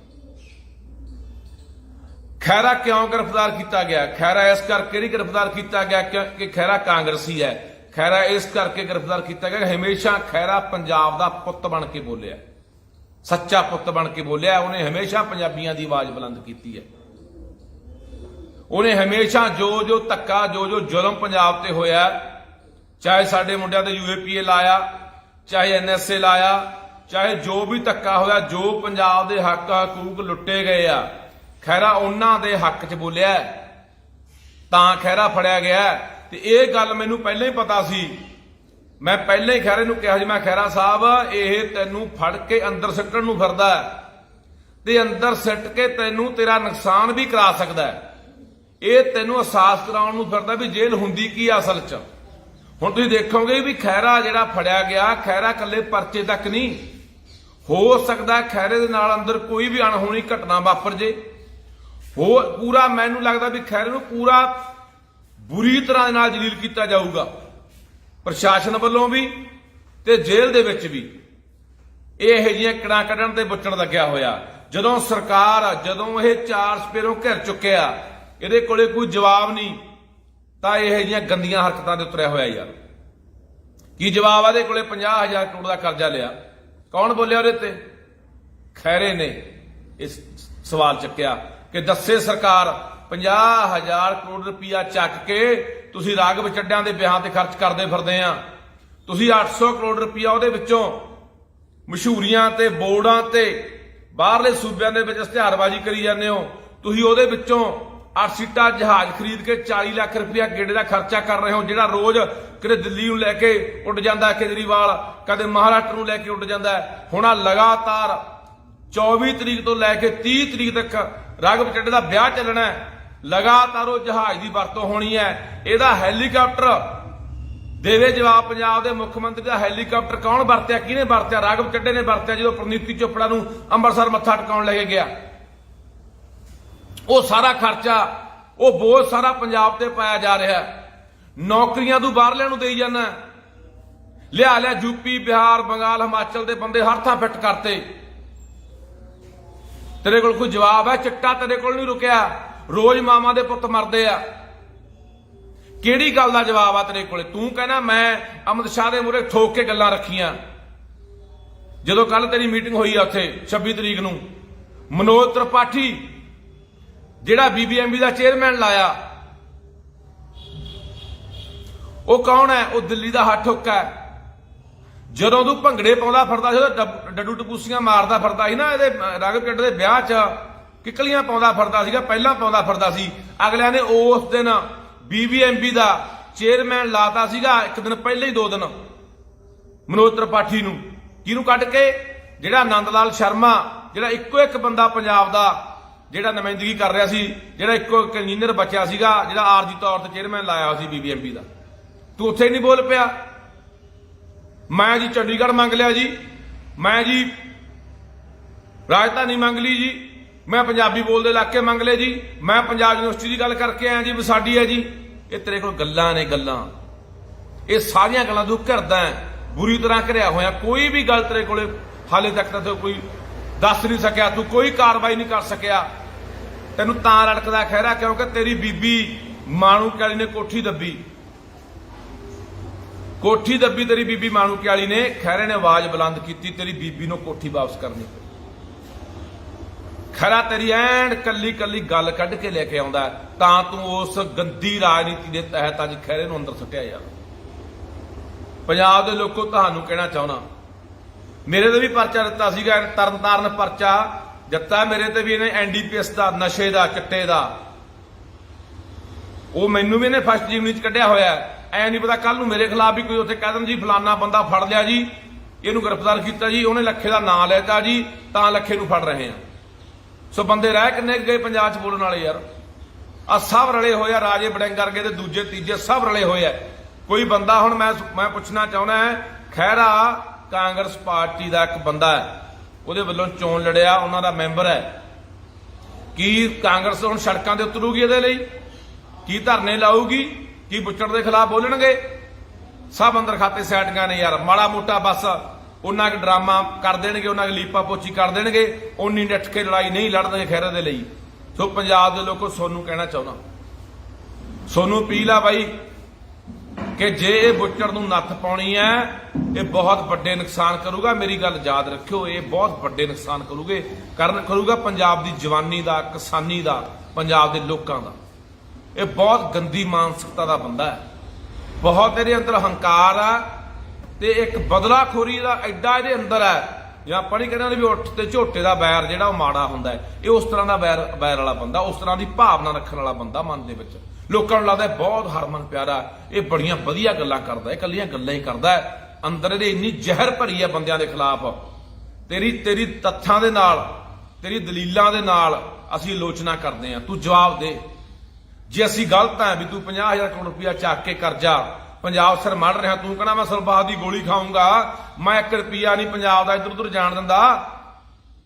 ਖਹਿਰਾ ਕਿਉਂ ਗ੍ਰਿਫਤਾਰ ਕੀਤਾ ਗਿਆ? ਖਹਿਰਾ ਇਸ ਕਰਕੇ ਨਹੀਂ ਗ੍ਰਿਫਤਾਰ ਕੀਤਾ ਗਿਆ ਕਿ ਖਹਿਰਾ ਕਾਂਗਰਸੀ ਹੈ, ਖਹਿਰਾ ਇਸ ਕਰਕੇ ਗ੍ਰਿਫਤਾਰ ਕੀਤਾ ਗਿਆ ਕਿ ਹਮੇਸ਼ਾ ਖਹਿਰਾ ਪੰਜਾਬ ਦਾ ਪੁੱਤ ਬਣ ਕੇ ਬੋਲਿਆ, ਸੱਚਾ ਪੁੱਤ ਬਣ ਕੇ ਬੋਲਿਆ। ਉਹਨੇ ਹਮੇਸ਼ਾ ਪੰਜਾਬੀਆਂ ਦੀ ਆਵਾਜ਼ ਬੁਲੰਦ ਕੀਤੀ ਹੈ। ਉਹਨੇ ਹਮੇਸ਼ਾ ਜੋ ਧੱਕਾ, ਜੋ ਜ਼ੁਲਮ ਪੰਜਾਬ ਤੇ ਹੋਇਆ, ਚਾਹੇ ਸਾਡੇ ਮੁੰਡਿਆਂ ਤੇ ਯੂਏਪੀਏ ਲਾਇਆ, ਚਾਹੇ ਐਨਐਸਏ ਲਾਇਆ, ਚਾਹੇ ਜੋ ਵੀ ਧੱਕਾ ਹੋਇਆ, ਜੋ ਪੰਜਾਬ ਦੇ ਹੱਕ ਹਕੂਕ ਲੁੱਟੇ ਗਏ ਆ, ਖਹਿਰਾ ਉਹਨਾਂ ਦੇ ਹੱਕ 'ਚ ਬੋਲਿਆ, ਤਾਂ ਖਹਿਰਾ ਫੜਿਆ ਗਿਆ। ਤੇ ਇਹ ਗੱਲ ਮੈਨੂੰ ਪਹਿਲਾਂ ਹੀ ਪਤਾ ਸੀ, ਮੈਂ ਪਹਿਲਾਂ ਹੀ ਖਹਿਰੇ ਨੂੰ ਕਿਹਾ ਜੀ, ਮੈਂ ਖਹਿਰਾ ਸਾਹਿਬ ਇਹ ਤੈਨੂੰ ਫੜ ਕੇ ਅੰਦਰ ਸਿੱਟਣ ਨੂੰ ਫਿਰਦਾ ਤੇ ਅੰਦਰ ਸਿੱਟ ਕੇ ਤੈਨੂੰ ਤੇਰਾ ਨੁਕਸਾਨ ਵੀ ਕਰਾ ਸਕਦਾ ਹੈ, ਇਹ ਤੈਨੂੰ ਅਹਿਸਾਸ ਕਰਾਉਣ ਨੂੰ ਫਿਰਦਾ ਵੀ ਜੇਲ੍ਹ ਹੁੰਦੀ ਕੀ ਆ ਅਸਲ 'ਚ। ਹੁਣ ਤੁਸੀਂ ਦੇਖੋਗੇ ਵੀ ਖਹਿਰਾ ਜਿਹੜਾ ਫੜਿਆ ਗਿਆ, ਖਹਿਰਾ ਇਕੱਲੇ ਪਰਚੇ ਤੱਕ ਨਹੀਂ, ਹੋ ਸਕਦਾ ਖਹਿਰੇ ਦੇ ਨਾਲ ਅੰਦਰ ਕੋਈ ਵੀ ਅਣਹੋਣੀ ਘਟਨਾ ਵਾਪਰ ਜੇ, ਪੂਰਾ ਮੈਨੂੰ ਲੱਗਦਾ ਵੀ ਖਹਿਰੇ ਨੂੰ ਪੂਰਾ ਬੁਰੀ ਤਰ੍ਹਾਂ ਦੇ ਨਾਲ ਜਲੀਲ ਕੀਤਾ ਜਾਊਗਾ, ਪ੍ਰਸ਼ਾਸਨ ਵੱਲੋਂ ਵੀ ਤੇ ਜੇਲ੍ਹ ਦੇ ਵਿੱਚ ਵੀ। ਇਹ ਇਹੋ ਜਿਹੀਆਂ ਕਿੜਾਂ ਕੱਢਣ ਤੇ ਬੁੱਚਣ ਲੱਗਿਆ ਹੋਇਆ। ਜਦੋਂ ਸਰਕਾਰ, ਜਦੋਂ ਇਹ ਚਾਰ ਸਪੇਰੋਂ ਘਿਰ ਚੁੱਕਿਆ, ਇਹਦੇ ਕੋਲੇ ਕੋਈ ਜਵਾਬ ਨਹੀਂ, ਤਾਂ ਇਹੋ ਜਿਹੀਆਂ ਗੰਦੀਆਂ ਹਰਕਤਾਂ ਦੇ ਉਤਰਿਆ ਹੋਇਆ ਯਾਰ। ਕੀ ਜਵਾਬ ਆ? ਇਹਦੇ ਕੋਲੇ 50,000 ਕਰੋੜ ਦਾ ਕਰਜ਼ਾ ਲਿਆ, ਕੌਣ ਬੋਲਿਆ ਉਹਦੇ ਤੇ? ਖਹਿਰੇ ਨੇ ਇਸ ਸਵਾਲ ਚੱਕਿਆ ਕਿ ਦੱਸੇ ਸਰਕਾਰ 50,000 ਕਰੋੜ ਰੁਪਇਆ ਚੱਕ ਕੇ ਤੁਸੀਂ ਰਾਘਵ ਚੱਡਿਆਂ ਦੇ ਵਿਆਹਾਂ ਤੇ ਖਰਚ ਕਰਦੇ ਫਿਰਦੇ ਆ, ਤੁਸੀਂ 800 ਕਰੋੜ ਰੁਪਇਆ ਉਹਦੇ ਵਿੱਚੋਂ ਮਸ਼ਹੂਰੀਆਂ ਤੇ ਬੋਰਡਾਂ ਤੇ ਬਾਹਰਲੇ ਸੂਬਿਆਂ ਦੇ ਵਿੱਚ ਇਸ਼ਤਿਹਾਰਬਾਜ਼ੀ ਕਰੀ ਜਾਂਦੇ ਹੋ, ਤੁਸੀਂ ਉਹਦੇ ਵਿੱਚੋਂ 8 ਸੀਟਾਂ ਜਹਾਜ਼ ਖਰੀਦ ਕੇ 40 ਲੱਖ ਰੁਪਇਆ ਗੇੜੇ ਦਾ ਖਰਚਾ ਕਰ ਰਹੇ ਹੋ, ਜਿਹੜਾ ਰੋਜ਼ ਕਿਤੇ ਦਿੱਲੀ ਨੂੰ ਲੈ ਕੇ ਉੱਡ ਜਾਂਦਾ ਕੇਜਰੀਵਾਲ, ਕਦੇ ਮਹਾਰਾਸ਼ਟਰ ਨੂੰ ਲੈ ਕੇ ਉੱਡ ਜਾਂਦਾ। ਹੁਣ ਆ ਲਗਾਤਾਰ 24 ਤਰੀਕ ਤੋਂ ਲੈ ਕੇ 30 ਤਰੀਕ ਤੱਕ ਰਾਘਵ ਚੱਡੇ ਦਾ ਵਿਆਹ ਚੱਲਣਾ ਹੈ, ਲਗਾਤਾਰ ਉਹ ਜਹਾਜ਼ ਦੀ ਵਰਤੋਂ ਹੋਣੀ ਹੈ। ਇਹਦਾ ਹੈਲੀਕਾਪਟਰ ਦੇਵੇ ਜਵਾਬ, ਪੰਜਾਬ ਦੇ ਮੁੱਖ ਮੰਤਰੀ ਦਾ ਹੈਲੀਕਾਪਟਰ ਕੌਣ ਵਰਤਿਆ, ਕਿਹਨੇ ਵਰਤਿਆ? ਰਾਘਵ ਚੱਡੇ ਨੇ ਵਰਤਿਆ ਜਦੋਂ ਪ੍ਰਨੀਤੀ ਚੋਪੜਾ ਨੂੰ ਅੰਮ੍ਰਿਤਸਰ ਮੱਥਾ ਟਿਕਾਉਣ ਲੈ ਕੇ ਗਿਆ। ਉਹ ਸਾਰਾ ਖਰਚਾ, ਉਹ ਬੋਝ ਸਾਰਾ ਪੰਜਾਬ ਤੇ ਪਾਇਆ ਜਾ ਰਿਹਾ। ਨੌਕਰੀਆਂ ਤੂੰ ਬਾਹਰਲਿਆਂ ਨੂੰ ਦੇਈ ਜਾਂਦਾ, ਲਿਆ ਯੂਪੀ, ਬਿਹਾਰ, ਬੰਗਾਲ, ਹਿਮਾਚਲ ਦੇ ਬੰਦੇ ਹਰ ਥਾਂ ਫਿੱਟ ਕਰਤੇ। ਤੇਰੇ ਕੋਲ ਕੋਈ ਜਵਾਬ ਹੈ? ਚਿੱਟਾ ਤੇਰੇ ਕੋਲ ਨਹੀਂ ਰੁਕਿਆ, ਰੋਜ਼ ਮਾਵਾਂ ਦੇ ਪੁੱਤ ਮਰਦੇ ਆ, ਕਿਹੜੀ ਗੱਲ ਦਾ ਜਵਾਬ ਆ ਤੇਰੇ ਕੋਲੇ? ਤੂੰ ਕਹਿੰਦਾ ਮੈਂ ਅਮਿਤ ਸ਼ਾਹ ਦੇ ਮੂਹਰੇ ਠੋਕ ਕੇ ਗੱਲਾਂ ਰੱਖੀਆਂ। ਜਦੋਂ ਕੱਲ ਤੇਰੀ ਮੀਟਿੰਗ ਹੋਈ ਆ ਉੱਥੇ 26 ਤਰੀਕ ਨੂੰ, ਮਨੋਜ ਤ੍ਰਿਪਾਠੀ ਜਿਹੜਾ ਬੀਬੀਐਮਬੀ ਦਾ ਚੇਅਰਮੈਨ ਲਾਇਆ, ਉਹ ਕੌਣ ਹੈ? ਉਹ ਦਿੱਲੀ ਦਾ ਹੱਥ ਹੁੱਕਾ ਹੈ। ਜਦੋਂ ਤੂੰ ਭੰਗੜੇ ਪਾਉਂਦਾ ਫਿਰਦਾ ਸੀ, ਡੱਡੂ ਟਪੂਸੀਆਂ ਮਾਰਦਾ ਫਿਰਦਾ ਸੀ ਨਾ, ਇਹਦੇ ਰਾਘਵ ਚੱਡੇ ਦੇ ਵਿਆਹ 'ਚ ਕਿੱਕਲੀਆਂ ਪਾਉਂਦਾ ਫਿਰਦਾ ਸੀਗਾ, ਪਹਿਲਾਂ ਪਾਉਂਦਾ ਫਿਰਦਾ ਸੀ, ਅਗਲਿਆਂ ਨੇ ਉਸ ਦਿਨ ਬੀਬੀਐਮਬੀ ਦਾ ਚੇਅਰਮੈਨ ਲਾਤਾ ਸੀਗਾ, ਇੱਕ ਦਿਨ ਪਹਿਲਾਂ ਹੀ 2 ਦਿਨ ਮਨੋਜ ਤ੍ਰਿਪਾਠੀ ਨੂੰ। ਕਿਹਨੂੰ ਕੱਢ ਕੇ? ਜਿਹੜਾ ਆਨੰਦ ਲਾਲ ਸ਼ਰਮਾ, ਜਿਹੜਾ ਇੱਕੋ ਇੱਕ ਬੰਦਾ ਪੰਜਾਬ ਦਾ ਜਿਹੜਾ ਨੁਮਾਇੰਦਗੀ ਕਰ ਰਿਹਾ ਸੀ, ਜਿਹੜਾ ਇੱਕੋ ਇੱਕ ਇੰਜੀਨੀਅਰ ਬਚਿਆ ਸੀਗਾ, ਜਿਹੜਾ ਆਰਜੀ ਤੌਰ ਤੇ ਚੇਅਰਮੈਨ ਲਾਇਆ ਹੋਇਆ ਸੀ ਬੀਬੀਐਮਬੀ ਦਾ। ਤੂੰ ਉੱਥੇ ਨਹੀਂ ਬੋਲ ਪਿਆ। ਮੈਂ ਜੀ ਚੰਡੀਗੜ੍ਹ ਮੰਗ ਲਿਆ ਜੀ, ਮੈਂ ਜੀ ਰਾਜਧਾਨੀ ਮੰਗ ਲਈ ਜੀ, मैं पंजाबी बोलते इलाके मंग ले जी, मैं पंजाब यूनिवर्सिटी की गल करके आया जी भी साडी है जी। ये तेरे कोल गल्लां ने गल्लां, ये सारियां गल्लां तूं घिरदा है, बुरी तरह घिरिया होया। कोई भी गल तेरे कोले हाले तक तो कोई दस नहीं सकिया, तू कोई कार्रवाई नहीं कर सकिया। तेनू तां लटकदा खैरा क्योंकि तेरी बीबी माणू क्याली ने कोठी दब्बी तेरी बीबी माणू क्याली ने। खैरे ने आवाज बुलंद की, तेरी बीबी नूं कोठी वापस करनी। खैरा तेरी ऐन कली कली गल कढ़ के लेके आउंदा तां तू उस गंदी राजनीति के तहत अज खैरे नूं अंदर सुट्टिया यार। पंजाब दे लोगों तुहानूं कहना चाहुंदा, मेरे ते भी परचा दिता सीगा, तरनताਰਨ परचा दिता मेरे ते भी इहने NDPS दा, नशे दा, चिट्टे दा। वो मैनू भी इहने फर्स्ट जीवनी च कढ़िया होया। ऐ नहीं पता कल नूं मेरे खिलाफ भी कोई उत्थे कह देण जी फलाना बंदा फड़ लिया जी, इहनूं गिरफ्तार किया जी, उहने लखे दा नाम लेता जी, तां लखे नूं फड़ रहे हैं। सो बंदे रह किन्ने गए पंजाब च बोलण वाले यार? आ सब रले होए आ, राजे बड़िंग करके ते दूजे तीजे सब रले होए आ। कोई बंदा हुण मैं पुछना चाहुंदा है, खैरा कांग्रेस पार्टी का एक बंदा है, ਉਹਦੇ ਵੱਲੋਂ ਚੋਣ ਲੜਿਆ, ਉਹਨਾਂ ਦਾ ਮੈਂਬਰ ਹੈ। ਕੀ ਕਾਂਗਰਸ ਹੁਣ ਸੜਕਾਂ ਤੇ ਉਤਰੂਗੀ ਇਹਦੇ ਲਈ? ਕੀ ਧਰਨੇ ਲਾਊਗੀ? ਕੀ ਬੁੱਚੜ ਦੇ ਖਿਲਾਫ ਬੋਲਣਗੇ? ਸਭ ਅੰਦਰ ਖਾਤੇ ਸੈਟੀਆਂ ਨੇ ਯਾਰ। ਮਾੜਾ ਮੋਟਾ ਬਸ ਉਹਨਾਂ ਕ ਡਰਾਮਾ ਕਰ ਦੇਣਗੇ, ਉਹਨਾਂ ਕ ਲੀਪਾ ਪੋਚੀ ਕਰ ਦੇਣਗੇ, ਉਨੀ ਡਟ ਕੇ ਲੜਾਈ ਨਹੀਂ ਲੜਨਗੇ ਖੈਰੇ ਦੇ ਲਈ। ਸੋ ਪੰਜਾਬ ਦੇ ਲੋਕੋ ਸੋਨੂੰ ਕਹਿਣਾ ਚਾਹੁੰਦਾ, ਸੋਨੂੰ ਅਪੀਲ ਆ ਬਾਈ कि जे ये बुच्चड़ नूं नत्थ पाउणी है, ये बहुत बड़े नुकसान करूगा। मेरी गल याद रखियो, ये बहुत बड़े नुकसान करूगा पंजाब की जवानी का, किसानी का, पंजाब के लोगों का। ये बहुत गंदी मानसिकता का बंदा है, बहुत इहदे अंदर हंकार है ते एक बदलाखोरी का एडा इहदे अंदर है। जिवें आपां नहीं कहना भी उठ ते झोटे का बैर जिहड़ा माड़ा हुंदा है, ये उस तरह का बैर वाला बंदा, उस तरह की भावना रखने वाला बंदा मन दे विच। लोगों को लगता है बहुत हरमन प्यारा, ये बड़ियां वधिया गल्लां करदा है, कल्लियां गल्लां ही करदा है। अंदर इहदे इन्नी जहर भरी है बंदियां दे खिलाफ। तेरी तत्थां दे नाल, तेरी दलीलां दे नाल असीं आलोचना करदे हां। तू जवाब दे, जे असीं गलत हैं भी तू 50,000 करोड़ रुपया चक के करजा पंजाब सिर मड़ रहा, तू कहना मैं सलवाह की गोली खाऊंगा, मैं 1 रुपया नहीं पंजाब का इधर उधर जान दिंदा।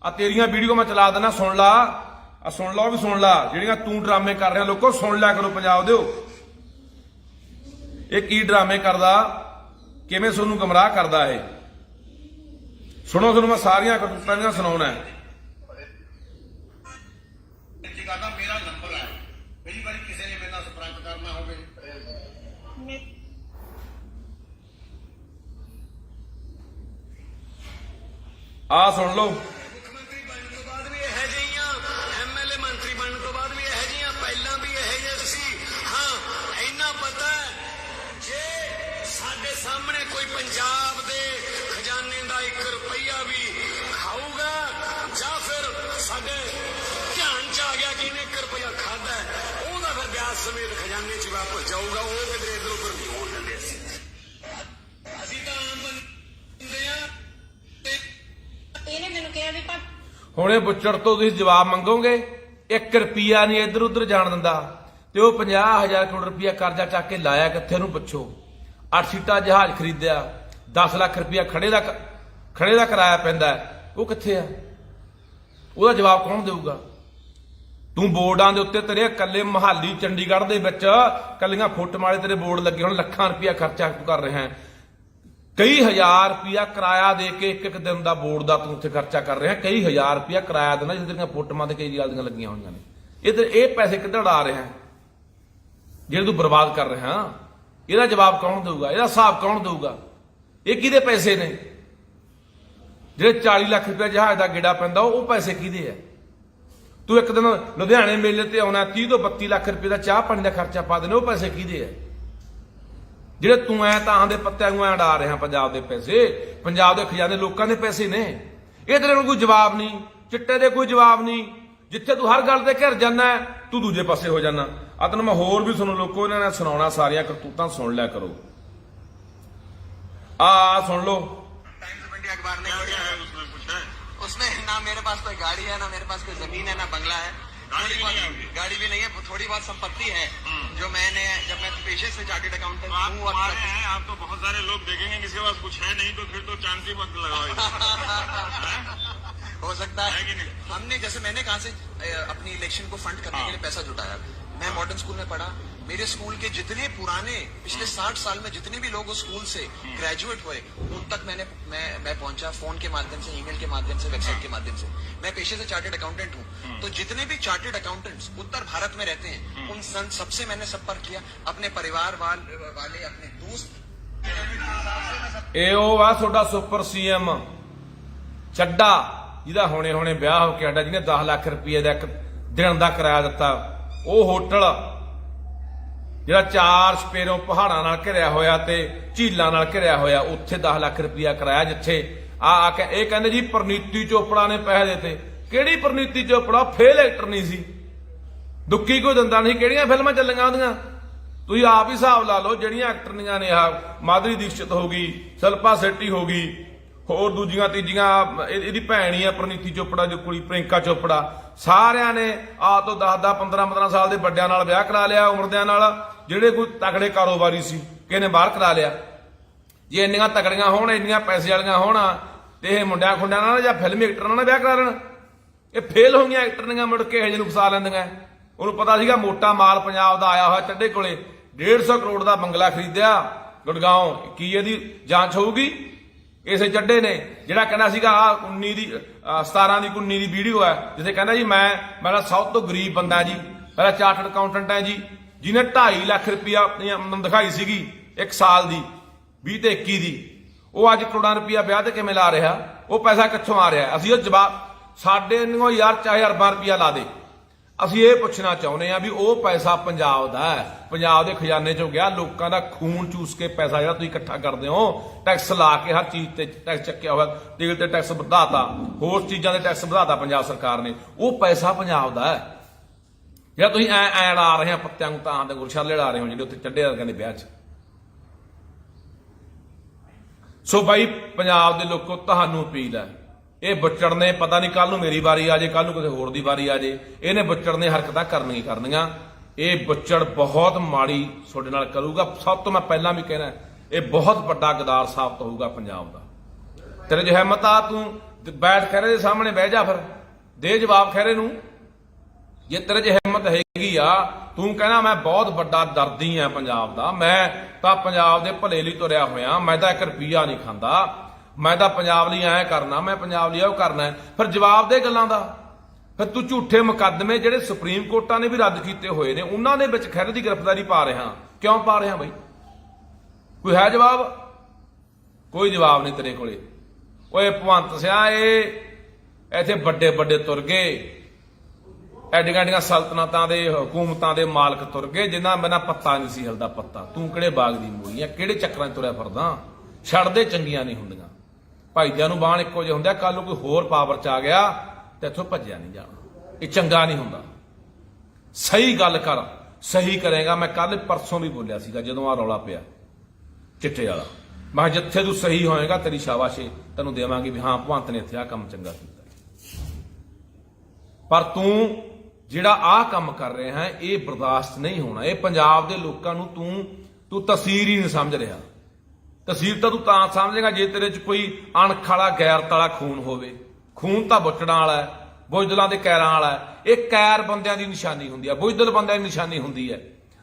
आ तेरियां वीडियो मैं चला देना, सुन ला, सुन लो भी सुन ला, ਜਿਹੜੀਆਂ तू ड्रामे कर रहा। लोगों सुन लिया करो पंजाब दिओ, ये की ड्रामे करदा, किवें सोनू गुमराह करदा है। सुनो मैं सारियां करतूतां ਦੀਆਂ सुनाउणा है। मेरा नंबर है, कई बार किसी ने मेरे नाल संपर्क करना होवे, आ सुन लो। ਮੁੱਖ ਮੰਤਰੀ ਬਣਨ ਤੋਂ ਬਾਅਦ ਵੀ ਇਹੋ ਜਿਹੀਆਂ, MLA ਮੰਤਰੀ ਬਣਨ ਤੋਂ ਬਾਅਦ ਵੀ ਇਹੋ ਜਿਹੀਆਂ, ਪਹਿਲਾਂ ਵੀ ਇਹੋ ਜਿਹੇ ਸੀ। ਹਾਂ ਇੰਨਾ ਪਤਾ ਹੈ, ਜੇ ਸਾਡੇ ਸਾਹਮਣੇ ਕੋਈ ਪੰਜਾਬ ਦੇ ਖਜ਼ਾਨੇ ਦਾ 1 ਰੁਪਈਆ ਵੀ ਖਾਊਗਾ ਜਾਂ ਫਿਰ ਸਾਡੇ ਧਿਆਨ ਚ ਆ ਗਿਆ ਕਿ ਇਹਨੇ 1 ਰੁਪਈਆ ਖਾਦਾ, ਉਹਦਾ ਫਿਰ ਵਿਆਜ ਸਮੇਤ ਖਜ਼ਾਨੇ ਚ ਵਾਪਸ ਜਾਊਗਾ। ਉਹ ਕਿਧਰੇ ਇਧਰ ਉਧਰ ਨਹੀਂ ਹੋਣ ਦਿੰਦੇ ਅਸੀਂ ਤਾਂ ਆਮ ਬੰਦੇ ਆ। ਇਹਨੇ ਮੈਨੂੰ ਕਿਹਾ ਵੀ ਪਰ ਹੁਣ ਇਹ ਬੁੱਚੜ ਤੋਂ ਤੁਸੀਂ ਜਵਾਬ ਮੰਗੋਗੇ, 1 ਰੁਪਿਆ ਨਹੀਂ ਇੱਧਰ ਉੱਧਰ ਜਾਣ ਦਿੰਦਾ। ਤੇ ਉਹ 50,000 ਕਰੋੜ ਰੁਪਇਆ ਕਰਜ਼ਾ ਚੱਕ ਕੇ ਲਾਇਆ ਕਿੱਥੇ ਨੂੰ ਪੁੱਛੋ। 8 ਸੀਟਾਂ ਜਹਾਜ਼ ਖਰੀਦਿਆ, 10 ਲੱਖ ਰੁਪਇਆ ਖੜੇ ਦਾ ਕਿਰਾਇਆ ਪੈਂਦਾ, ਉਹ ਕਿੱਥੇ ਆ? ਉਹਦਾ ਜਵਾਬ ਕੌਣ ਦੇਊਗਾ? ਤੂੰ ਬੋਰਡਾਂ ਦੇ ਉੱਤੇ ਤੇਰੇ ਇਕੱਲੇ ਮੁਹਾਲੀ ਚੰਡੀਗੜ੍ਹ ਦੇ ਵਿੱਚ ਕੱਲੀਆਂ ਫੁੱਟ ਮਾਲੇ ਤੇਰੇ ਬੋਰਡ ਲੱਗੇ, ਹੁਣ ਲੱਖਾਂ ਰੁਪਇਆ ਖਰਚਾ ਕਰ ਰਿਹਾ ਹੈ। कई हजार रुपया किराया दे के एक दिन का बोर्ड का तू उत्थे खर्चा कर रहे हैं। कई हजार रुपया किराया देना जिहदियां फोटोआं ते कई गल्लां लगियां होईयां ने। इधर ये पैसे किधर उड़ा रहे हैं जिहड़े तू बर्बाद कर रहे हैं? ਇਹਦਾ जवाब कौन देऊगा? ਇਹਦਾ हिसाब कौन देऊगा? ये किहदे पैसे ने? ਜਿਹੜੇ 40 ਲੱਖ रुपया जहाज का गेड़ा पैंदा ਉਹ पैसे किहदे है? तू एक दिन लुधियाने मेले ते आउणा, 30 ਤੋਂ 32 ਲੱਖ रुपये का चाह पानी का खर्चा पा देने, ਉਹ पैसे किहदे है? ਜਿਹੜੇ ਤੂੰ ਐ ਤਾਂ ਦੇ ਪੱਤਿਆਂ ਨੂੰ ਐ ਡਾ ਰਿਹਾ ਪੰਜਾਬ ਦੇ ਪੈਸੇ, ਪੰਜਾਬ ਦੇ ਖਜ਼ਾਨੇ ਲੋਕਾਂ ਦੇ ਪੈਸੇ ਨੇ। ਇਹ ਤੇਰੇ ਨੂੰ ਕੋਈ ਜਵਾਬ ਨਹੀਂ, ਚਿੱਟੇ ਦੇ ਕੋਈ ਜਵਾਬ ਨਹੀਂ। ਜਿੱਥੇ ਤੂੰ ਹਰ ਗੱਲ ਤੇ ਘਿਰ ਜਾਂਦਾ ਤੂੰ ਦੂਜੇ ਪਾਸੇ ਹੋ ਜਾਣਾ। ਆ ਤੈਨੂੰ ਮੈਂ ਹੋਰ ਵੀ ਸੁਣ ਲੋਕੋ, ਇਹਨਾਂ ਨੇ ਸੁਣਾਉਣਾ, ਸਾਰੀਆਂ ਕਰਤੂਤਾਂ ਸੁਣ ਲਿਆ ਕਰੋ। ਆ ਸੁਣ ਲਓ। टाइम्स ऑफ इंडिया अखबार नहीं क्या पढ़ी है उसमें? कुछ है? उसमें ना मेरे पास कोई गाड़ी है, ना मेरे पास कोई जमीन है, ना बंगला है। गाड़ी भी नहीं है आपकी? गाड़ी भी नहीं है, थोड़ी बहुत संपत्ति है जो मैंने, जब मैं पेशे से चार्टेड अकाउंटेंट तो आप हूँ और तुम्हारे हैं, आप तो बहुत सारे लोग देखेंगे किसी के पास कुछ है नहीं, तो फिर तो चांदी मत लगाओ इधर। हो सकता है कि है। नहीं? हमने जैसे मैंने कहा से अपनी इलेक्शन को फंड करने के लिए पैसा जुटाया। मैं मॉडर्न स्कूल में पढ़ा, मेरे स्कूल के जितने पुराने पिछले 60 साल में जितने भी लोग उस स्कूल से ग्रेजुएट हुए उन तक मैं पहुंचा, फोन के माध्यम से, ईमेल के माध्यम से, वेबसाइट के माध्यम से। मैं पेशे से चार्टेड अकाउंटेंट हूं, तो जितने भी चार्टेड अकाउंटेंट्स उत्तर भारत में रहते हैं उन सबसे मैंने संपर्क किया, अपने परिवार वाले अपने दोस्त। ਇਹ ਉਹ ਆ ਤੁਹਾਡਾ ਸੁਪਰ ਸੀਐਮ ਚੱਡਾ ਜਿਹਦਾ ਹੁਣੇ ਵਿਆਹ ਹੋ ਕੇ ਆਡਾ, ਜਿਹਨੇ 10 ਲੱਖ ਰੁਪਏ ਦਾ ਇੱਕ ਦਿਨ ਦਾ ਕਿਰਾਇਆ ਦਿੱਤਾ। ਉਹ ਹੋਟਲ ਜਿਹੜਾ 4 ਸਪੇਰੋਂ ਪਹਾੜਾਂ ਨਾਲ ਘਿਰਿਆ ਹੋਇਆ ਤੇ ਝੀਲਾਂ ਨਾਲ ਘਿਰਿਆ ਹੋਇਆ, ਉੱਥੇ 10 ਲੱਖ ਰੁਪਇਆ ਕਿਰਾਇਆ, ਜਿੱਥੇ ਆ ਕੇ ਇਹ ਕਹਿੰਦੇ ਜੀ ਪ੍ਰਨੀਤੀ ਚੋਪੜਾ ਨੇ ਪੈਸੇ ਦਿੱਤੇ। ਕਿਹੜੀ ਪ੍ਰਨੀਤੀ ਚੋਪੜਾ? ਫੇਲ ਐਕਟਰ ਨਹੀਂ ਸੀ, ਦੁੱਕੀ ਕੋਈ ਦਿੰਦਾ ਨਹੀਂ। ਕਿਹੜੀਆਂ ਫਿਲਮਾਂ ਚੱਲੀਆਂ ਉਹਦੀਆਂ? ਤੁਸੀਂ ਆਪ ਹੀ ਹਿਸਾਬ ਲਾ ਲਓ। ਜਿਹੜੀਆਂ ਐਕਟਰਨੀਆਂ ਨੇ, ਆਹ ਮਾਧੁਰੀ ਦੀਕਸ਼ਿਤ ਹੋ ਗਈ, ਸ਼ਿਲਪਾ ਸ਼ੈੱਟੀ ਹੋ ਗਈ, ਹੋਰ ਦੂਜੀਆਂ ਤੀਜੀਆਂ, ਇਹਦੀ ਭੈਣ ਹੀ ਆ ਪ੍ਰਨੀਤੀ ਚੋਪੜਾ ਦੀ ਕੁੜੀ ਪ੍ਰਿੰਕਾ ਚੋਪੜਾ, ਸਾਰਿਆਂ ਨੇ ਆ ਤੋਂ 10 15 ਸਾਲ ਦੇ ਵੱਡਿਆਂ ਨਾਲ ਵਿਆਹ ਕਰਾ ਲਿਆ, ਉਮਰਦਿਆਂ ਨਾਲ। ਜਿਹੜੇ ਕੋਈ ਤਕੜੇ ਕਾਰੋਬਾਰੀ ਸੀ ਕਿਸੇ ਨੇ ਬਾਹਰ ਕਰਾ ਲਿਆ। ਜੇ ਇੰਨੀਆਂ ਤਕੜੀਆਂ ਹੋਣ, ਇੰਨੀਆਂ ਪੈਸੇ ਵਾਲੀਆਂ ਹੋਣ ਤੇ ਇਹ ਮੁੰਡਿਆਂ ਖੁੰਡਿਆਂ ਨਾਲ ਜਾਂ ਫਿਲਮੀ ਐਕਟਰਾਂ ਨਾਲ ਵਿਆਹ ਕਰਾ ਲੈਣ। ਇਹ ਫੇਲ ਹੋਈਆਂ ਐਕਟਰਨੀਆਂ ਮੁੜ ਕੇ ਇਹ ਜਿਹੇ ਨੂੰ ਫਸਾ ਲੈਂਦੀਆਂ। ਉਹਨੂੰ ਪਤਾ ਸੀਗਾ ਮੋਟਾ ਮਾਲ ਪੰਜਾਬ ਦਾ ਆਇਆ ਹੋਇਆ ਚੱਡੇ ਕੋਲੇ, 150 ਕਰੋੜ ਦਾ ਬੰਗਲਾ ਖਰੀਦਿਆ ਗੁੜਗਾਉਂ। ਕੀ ਇਹਦੀ ਜਾਂਚ ਹੋਊਗੀ? ਇਸੇ ਚੱਡੇ ਨੇ ਜਿਹੜਾ ਕਹਿੰਦਾ ਸੀਗਾ ਆ 19 ਦੀ 17 ਦੀ 19 ਦੀ ਵੀਡੀਓ ਹੈ, ਜਿੱਥੇ ਕਹਿੰਦਾ ਜੀ ਮੈਂ ਸਭ ਤੋਂ ਗਰੀਬ ਬੰਦਾ ਜੀ, ਮੇਰਾ ਚਾਰਟਰਡ ਅਕਾਊਂਟੈਂਟ ਹੈ ਜੀ, ਜਿਹਨੇ 2.5 ਲੱਖ ਰੁਪਇਆ ਆਪਣੀ ਆਮਦਨ ਦਿਖਾਈ ਸੀਗੀ ਇੱਕ ਸਾਲ ਦੀ, 20 ਤੇ 21 ਦੀ। ਉਹ ਅੱਜ ਕਰੋੜਾਂ ਰੁਪਇਆ ਵਿਆਹ ਤੇ ਕਿਵੇਂ ਲਾ ਰਿਹਾ? ਉਹ ਪੈਸਾ ਕਿੱਥੋਂ ਆ ਰਿਹਾ? ਅਸੀਂ ਉਹ ਜਵਾਬ ਸਾਡੇ ਨੂੰ ਯਾਰ ਚਾਹੇ ਅਰਬਾਂ ਰੁਪਇਆ ਲਾ ਦੇ, ਅਸੀਂ ਇਹ ਪੁੱਛਣਾ ਚਾਹੁੰਦੇ ਆ ਵੀ ਉਹ ਪੈਸਾ ਪੰਜਾਬ ਦਾ ਹੈ, ਪੰਜਾਬ ਦੇ ਖਜ਼ਾਨੇ ਚੋਂ ਗਿਆ। ਲੋਕਾਂ ਦਾ ਖੂਨ ਚੂਸ ਕੇ ਪੈਸਾ ਜਿਹੜਾ ਤੁਸੀਂ ਇਕੱਠਾ ਕਰਦੇ ਹੋ, ਟੈਕਸ ਲਾ ਕੇ ਹਰ ਚੀਜ਼ ਤੇ ਟੈਕਸ ਚੱਕਿਆ ਹੋਇਆ, ਤੇਲ ਤੇ ਟੈਕਸ ਵਧਾਤਾ, ਹੋਰ ਚੀਜ਼ਾਂ ਦੇ ਟੈਕਸ ਵਧਾਤਾ ਪੰਜਾਬ ਸਰਕਾਰ ਨੇ। ਉਹ ਪੈਸਾ ਪੰਜਾਬ ਦਾ ਹੈ ਜਿਹੜਾ ਤੁਸੀਂ ਐ ਲਾ ਰਹੇ ਆ ਪੱਤਿਆਂ ਨੂੰ, ਤਾਂ ਦੇ ਗੁਰਸ਼ਾਲੇ ਲਾ ਰਹੇ ਹੋ ਜਿਹੜੇ ਉੱਥੇ ਚੱਡੇ ਵਰਗਿਆਂ ਦੇ ਵਿਆਹ 'ਚ। ਸੋ ਬਾਈ ਪੰਜਾਬ ਦੇ ਲੋਕੋ, ਤੁਹਾਨੂੰ ਅਪੀਲ ਹੈ, ਇਹ ਬੱਚੜ ਨੇ ਪਤਾ ਨਹੀਂ ਕੱਲ ਨੂੰ ਮੇਰੀ ਵਾਰੀ ਆ ਜੇ, ਕੱਲ ਨੂੰ ਕਿਸੇ ਹੋਰ ਦੀ ਵਾਰੀ ਆ ਜੇ, ਇਹਨੇ ਬੱਚੜ ਨੇ ਹਰਕਤਾਂ ਕਰਨੀਆਂ। ਇਹ ਬੱਚੜ ਬਹੁਤ ਮਾੜੀ ਤੁਹਾਡੇ ਨਾਲ ਕਰੂਗਾ। ਸਭ ਤੋਂ ਮੈਂ ਪਹਿਲਾਂ ਵੀ ਕਹਿਣਾ, ਇਹ ਬਹੁਤ ਵੱਡਾ ਗਦਾਰ ਸਾਬਤ ਹੋਊਗਾ ਪੰਜਾਬ ਦਾ। ਤੇਰੇ ਜੋ ਹਿੰਮਤ ਆ, ਤੂੰ ਬੈਠ ਖਹਿਰੇ ਦੇ ਸਾਹਮਣੇ ਬਹਿ ਜਾ, ਫਿਰ ਦੇ ਜਵਾਬ ਖਹਿਰੇ ਨੂੰ। ਜੇ ਤੇਰੇ 'ਚ ਹਿੰਮਤ ਹੈਗੀ ਆ, ਤੂੰ ਕਹਿਣਾ ਮੈਂ ਬਹੁਤ ਵੱਡਾ ਦਰਦੀ ਆ ਪੰਜਾਬ ਦਾ, ਮੈਂ ਤਾਂ ਪੰਜਾਬ ਦੇ ਭਲੇ ਲਈ ਤੁਰਿਆ ਹੋਇਆ, ਮੈਂ ਤਾਂ 1 ਰੁਪਈਆ ਨਹੀਂ ਖਾਂਦਾ, ਮੈਂ ਤਾਂ ਪੰਜਾਬ ਲਈ ਐਂ ਕਰਨਾ, ਮੈਂ ਪੰਜਾਬ ਲਈ ਉਹ ਕਰਨਾ, ਫਿਰ ਜਵਾਬ ਦੇ ਗੱਲਾਂ ਦਾ। ਫਿਰ ਤੂੰ ਝੂਠੇ ਮੁਕੱਦਮੇ ਜਿਹੜੇ ਸੁਪਰੀਮ ਕੋਰਟਾਂ ਨੇ ਵੀ ਰੱਦ ਕੀਤੇ ਹੋਏ ਨੇ, ਉਹਨਾਂ ਦੇ ਵਿੱਚ ਖਹਿਰੇ ਦੀ ਗ੍ਰਿਫਤਾਰੀ ਪਾ ਰਿਹਾ। ਕਿਉਂ ਪਾ ਰਿਹਾ ਬਈ? ਕੋਈ ਹੈ ਜਵਾਬ? ਕੋਈ ਜਵਾਬ ਨਹੀਂ ਤੇਰੇ ਕੋਲੇ। ਓਏ ਭਗਵੰਤ ਸਿਆ, ਇਹ ਇੱਥੇ ਵੱਡੇ ਵੱਡੇ ਤੁਰ ਗਏ, ਐਡੀਆਂ ਐਡੀਆਂ ਸਲਤਨਤਾਂ ਦੇ ਹਕੂਮਤਾਂ ਦੇ ਮਾਲਕ ਤੁਰ ਗਏ, ਜਿਨ੍ਹਾਂ ਬਿਨਾਂ ਪੱਤਾ ਨਹੀਂ ਸੀ ਹਿਲਦਾ ਪੱਤਾ। ਤੂੰ ਕਿਹੜੇ ਬਾਗ ਦੀ ਮੂਲੀ ਆ? ਕਿਹੜੇ ਚੱਕਰਾਂ 'ਚ ਤੁਰਿਆ ਫਿਰਦਾ? ਛੱਡਦੇ ਚੰਗੀਆਂ ਨਹੀਂ ਹੁੰਦੀਆਂ, ਭਾਈਦਿਆਂ ਨੂੰ ਬਾਣ ਇੱਕੋ ਜਿਹਾ ਹੁੰਦਾ। ਕੱਲ ਨੂੰ ਕੋਈ ਹੋਰ ਪਾਵਰ 'ਚ ਆ ਗਿਆ ਤੇ ਇੱਥੋਂ ਭੱਜਿਆ ਨਹੀਂ ਜਾਣਾ, ਇਹ ਚੰਗਾ ਨਹੀਂ ਹੁੰਦਾ। ਸਹੀ ਗੱਲ ਕਰ, ਸਹੀ ਕਰੇਗਾ। ਮੈਂ ਕੱਲ ਪਰਸੋਂ ਵੀ ਬੋਲਿਆ ਸੀਗਾ ਜਦੋਂ ਆ ਰੌਲਾ ਪਿਆ ਚਿੱਟੇ ਵਾਲਾ, ਮੈਂ ਜਿੱਥੇ ਤੂੰ ਸਹੀ ਹੋਏਗਾ ਤੇਰੀ ਸ਼ਾਬਾਸ਼ੇ ਤੈਨੂੰ ਦੇਵਾਂਗੇ ਵੀ ਹਾਂ ਭਗਵੰਤ ਨੇ ਇੱਥੇ ਆ ਕੰਮ ਚੰਗਾ ਕੀਤਾ। ਪਰ ਤੂੰ ਜਿਹੜਾ ਆਹ ਕੰਮ ਕਰ ਰਿਹਾ ਹੈ, ਇਹ ਬਰਦਾਸ਼ਤ ਨਹੀਂ ਹੋਣਾ। ਇਹ ਪੰਜਾਬ ਦੇ ਲੋਕਾਂ ਨੂੰ ਤੂੰ ਤਸਵੀਰ ਹੀ ਨਹੀਂ ਸਮਝ ਰਿਹਾ। ਤਸਵੀਰ ਤਾਂ ਤੂੰ ਤਾਂ ਸਮਝੇਗਾ ਜੇ ਤੇਰੇ 'ਚ ਕੋਈ ਅਣਖ ਵਾਲਾ ਗੈਰਤ ਵਾਲਾ ਖੂਨ ਹੋਵੇ। ਖੂਨ ਤਾਂ ਬੁੱਚੜਾਂ ਵਾਲਾ ਹੈ, ਬੁਜ਼ਦਲਾਂ ਦੇ ਕੈਰਾਂ ਵਾਲਾ ਹੈ। ਇਹ ਕੈਰ ਬੰਦਿਆਂ ਦੀ ਨਿਸ਼ਾਨੀ ਹੁੰਦੀ ਹੈ, ਬੁਜ਼ਦਲ ਬੰਦਿਆਂ ਦੀ ਨਿਸ਼ਾਨੀ ਹੁੰਦੀ ਹੈ।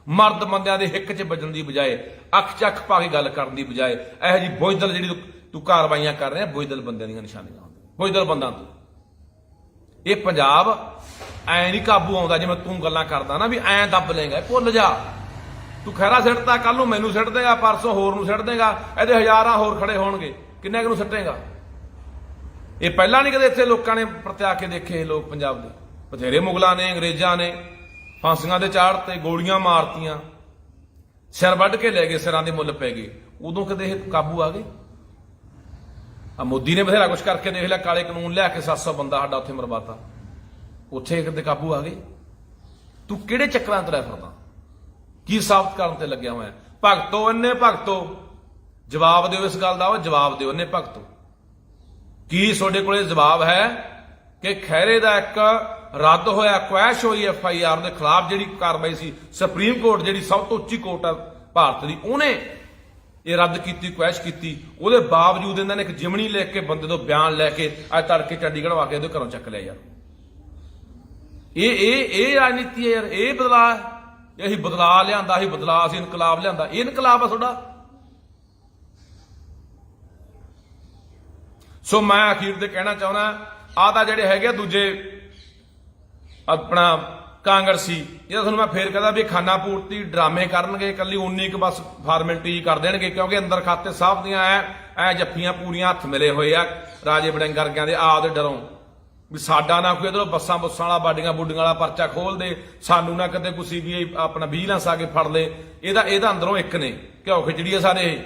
ਮਰਦ ਬੰਦਿਆਂ ਦੇ ਹਿੱਕ 'ਚ ਵੱਜਣ ਦੀ ਬਜਾਏ, ਅੱਖ 'ਚ ਅੱਖ ਪਾ ਕੇ ਗੱਲ ਕਰਨ ਦੀ ਬਜਾਏ, ਇਹੋ ਜਿਹੀ ਬੁਜ਼ਦਲ ਜਿਹੜੀ ਤੂੰ ਕਾਰਵਾਈਆਂ ਕਰ ਰਿਹਾ, ਬੁਜ਼ਦਲ ਬੰਦਿਆਂ ਦੀਆਂ ਨਿਸ਼ਾਨੀਆਂ ਹੁੰਦੀਆਂ, ਬੁਜ਼ਦਲ ਬੰਦਾਂ ਤੋਂ। ਇਹ ਪੰਜਾਬ ਐ ਨਹੀਂ ਕਾਬੂ ਆਉਂਦਾ ਜਿਵੇਂ ਤੂੰ ਗੱਲਾਂ ਕਰਦਾ ਨਾ ਵੀ ਐਂ ਦੱਬ ਲੇਗਾ। ਭੁੱਲ ਜਾ, ਤੂੰ ਖਹਿਰਾ ਸਿੱਟਦਾ, ਕੱਲ ਨੂੰ ਮੈਨੂੰ ਸਿੱਟ ਦੇਗਾ, ਪਰਸੋਂ ਹੋਰ ਨੂੰ ਸਿੱਟ ਦੇਗਾ, ਇਹਦੇ ਹਜ਼ਾਰਾਂ ਹੋਰ ਖੜੇ ਹੋਣਗੇ, ਕਿੰਨੇ ਕੁ ਨੂੰ ਸਿੱਟੇਗਾ? ਇਹ ਪਹਿਲਾਂ ਨਹੀਂ ਕਦੇ ਇੱਥੇ ਲੋਕਾਂ ਨੇ ਪ੍ਰਤਿਆ ਕੇ ਦੇਖੇ। ਲੋਕ ਪੰਜਾਬ ਦੇ ਬਥੇਰੇ ਮੁਗਲਾਂ ਨੇ, ਅੰਗਰੇਜ਼ਾਂ ਨੇ ਫਾਂਸੀਆਂ ਦੇ ਚਾੜ ਤੇ ਗੋਲੀਆਂ ਮਾਰਤੀਆਂ, ਸਿਰ ਵੱਢ ਕੇ ਲੈ ਗਏ, ਸਿਰਾਂ ਦੇ ਮੁੱਲ ਪੈ ਗਏ। ਉਦੋਂ ਕਦੇ ਇਹ ਕਾਬੂ ਆ ਗਏ? ਆ ਮੋਦੀ ਨੇ ਬਥੇਰਾ ਕੁਛ ਕਰਕੇ ਦੇਖ ਲਿਆ, ਕਾਲੇ ਕਾਨੂੰਨ ਲਿਆ ਕੇ 700 ਬੰਦਾ ਸਾਡਾ ਉੱਥੇ ਮਰਵਾਤਾ, ਉੱਥੇ ਕਦੇ ਕਾਬੂ ਆ ਗਏ? ਤੂੰ ਕਿਹੜੇ ਚੱਕਰਾਂ ਤੇ ਰਹਿ ਫਿਰਦਾ? ਕੀ ਸਾਬਤ ਕਰਨ ਤੇ ਲੱਗਿਆ ਹੋਇਆ? ਭਗਤੋ, ਇੰਨੇ ਭਗਤੋ, ਜਵਾਬ ਦਿਓ ਇਸ ਗੱਲ ਦਾ। ਉਹ ਜਵਾਬ ਦਿਓ, ਇੰਨੇ ਭਗਤੋ, ਕੀ ਤੁਹਾਡੇ ਕੋਲੇ ਜਵਾਬ ਹੈ ਕਿ ਖਹਿਰੇ ਦਾ ਇੱਕ ਰੱਦ ਹੋਇਆ, ਕੁਐਸ਼ ਹੋਈ FIR ਦੇ ਖਿਲਾਫ ਜਿਹੜੀ ਕਾਰਵਾਈ ਸੀ, ਸੁਪਰੀਮ ਕੋਰਟ ਜਿਹੜੀ ਸਭ ਤੋਂ ਉੱਚੀ ਕੋਰਟ ਆ ਭਾਰਤ ਦੀ, ਉਹਨੇ ਇਹ ਰੱਦ ਕੀਤੀ, ਕੁਐਸ਼ ਕੀਤੀ। ਉਹਦੇ ਬਾਵਜੂਦ ਇਹਨਾਂ ਨੇ ਇੱਕ ਜਿਮਣੀ ਲਿਖ ਕੇ ਬੰਦੇ ਤੋਂ ਬਿਆਨ ਲੈ ਕੇ ਅੱਜ ਤੜਕੇ ਚੰਡੀਗੜ੍ਹ ਆ ਕੇ ਇਹਦੇ ਘਰੋਂ ਚੱਕ ਲਿਆ। ਯਾਰ ਇਹ ਰਾਜਨੀਤੀ ਹੈ ਯਾਰ, ਇਹ ਬਦਲਾਅ ਹੈ। ਅਸੀਂ ਬਦਲਾਅ ਲਿਆਂਦਾ, ਅਸੀਂ ਬਦਲਾਅ, ਅਸੀਂ ਇਨਕਲਾਬ ਲਿਆਂਦਾ, ਇਹ ਇਨਕਲਾਬ ਆ ਤੁਹਾਡਾ। ਸੋ ਮੈਂ ਅਖੀਰ ਤੇ ਕਹਿਣਾ ਚਾਹੁੰਦਾ, ਆਹ ਤਾਂ ਜਿਹੜੇ ਹੈਗੇ ਦੂਜੇ ਆਪਣਾ ਕਾਂਗਰਸੀ, ਇਹ ਤੁਹਾਨੂੰ ਮੈਂ ਫੇਰ ਕਹਿੰਦਾ ਵੀ ਖਾਨਾ ਪੂਰਤੀ ਡਰਾਮੇ ਕਰਨਗੇ, ਇਕੱਲੀ ਉਨੀ ਕੁ ਬਸ ਫਾਰਮੈਲਿਟੀ ਕਰ ਦੇਣਗੇ, ਕਿਉਂਕਿ ਅੰਦਰ ਖਾਤੇ ਸਾਹਿਬ ਦੀਆਂ ਐ ਜੱਫੀਆਂ ਪੂਰੀਆਂ ਹੱਥ ਮਿਲੇ ਹੋਏ ਆ ਰਾਜੇ ਵੜਿੰਗ ਵਰਗਿਆਂ ਦੇ, ਆਪਦੇ ਡਰੋਂ ਵੀ ਸਾਡਾ ਨਾ ਕੋਈ ਇਧਰੋਂ ਬੱਸਾਂ ਬੁੱਸਾਂ ਵਾਲਾ ਬਾਡੀਆਂ ਬੁੱਡੀਆਂ ਵਾਲਾ ਪਰਚਾ ਖੋਲ ਦੇ, ਸਾਨੂੰ ਨਾ ਕਿਤੇ ਕੋਈ ਸੀਬੀਆਈ ਆਪਣਾ ਵਿਜੀਲੈਂਸ ਆ ਕੇ ਫੜ ਲੇ। ਇਹਦਾ ਅੰਦਰੋਂ ਇੱਕ ਨੇ ਘਿਓ ਖਿਚੜੀ ਆ ਸਾਰੇ, ਇਹ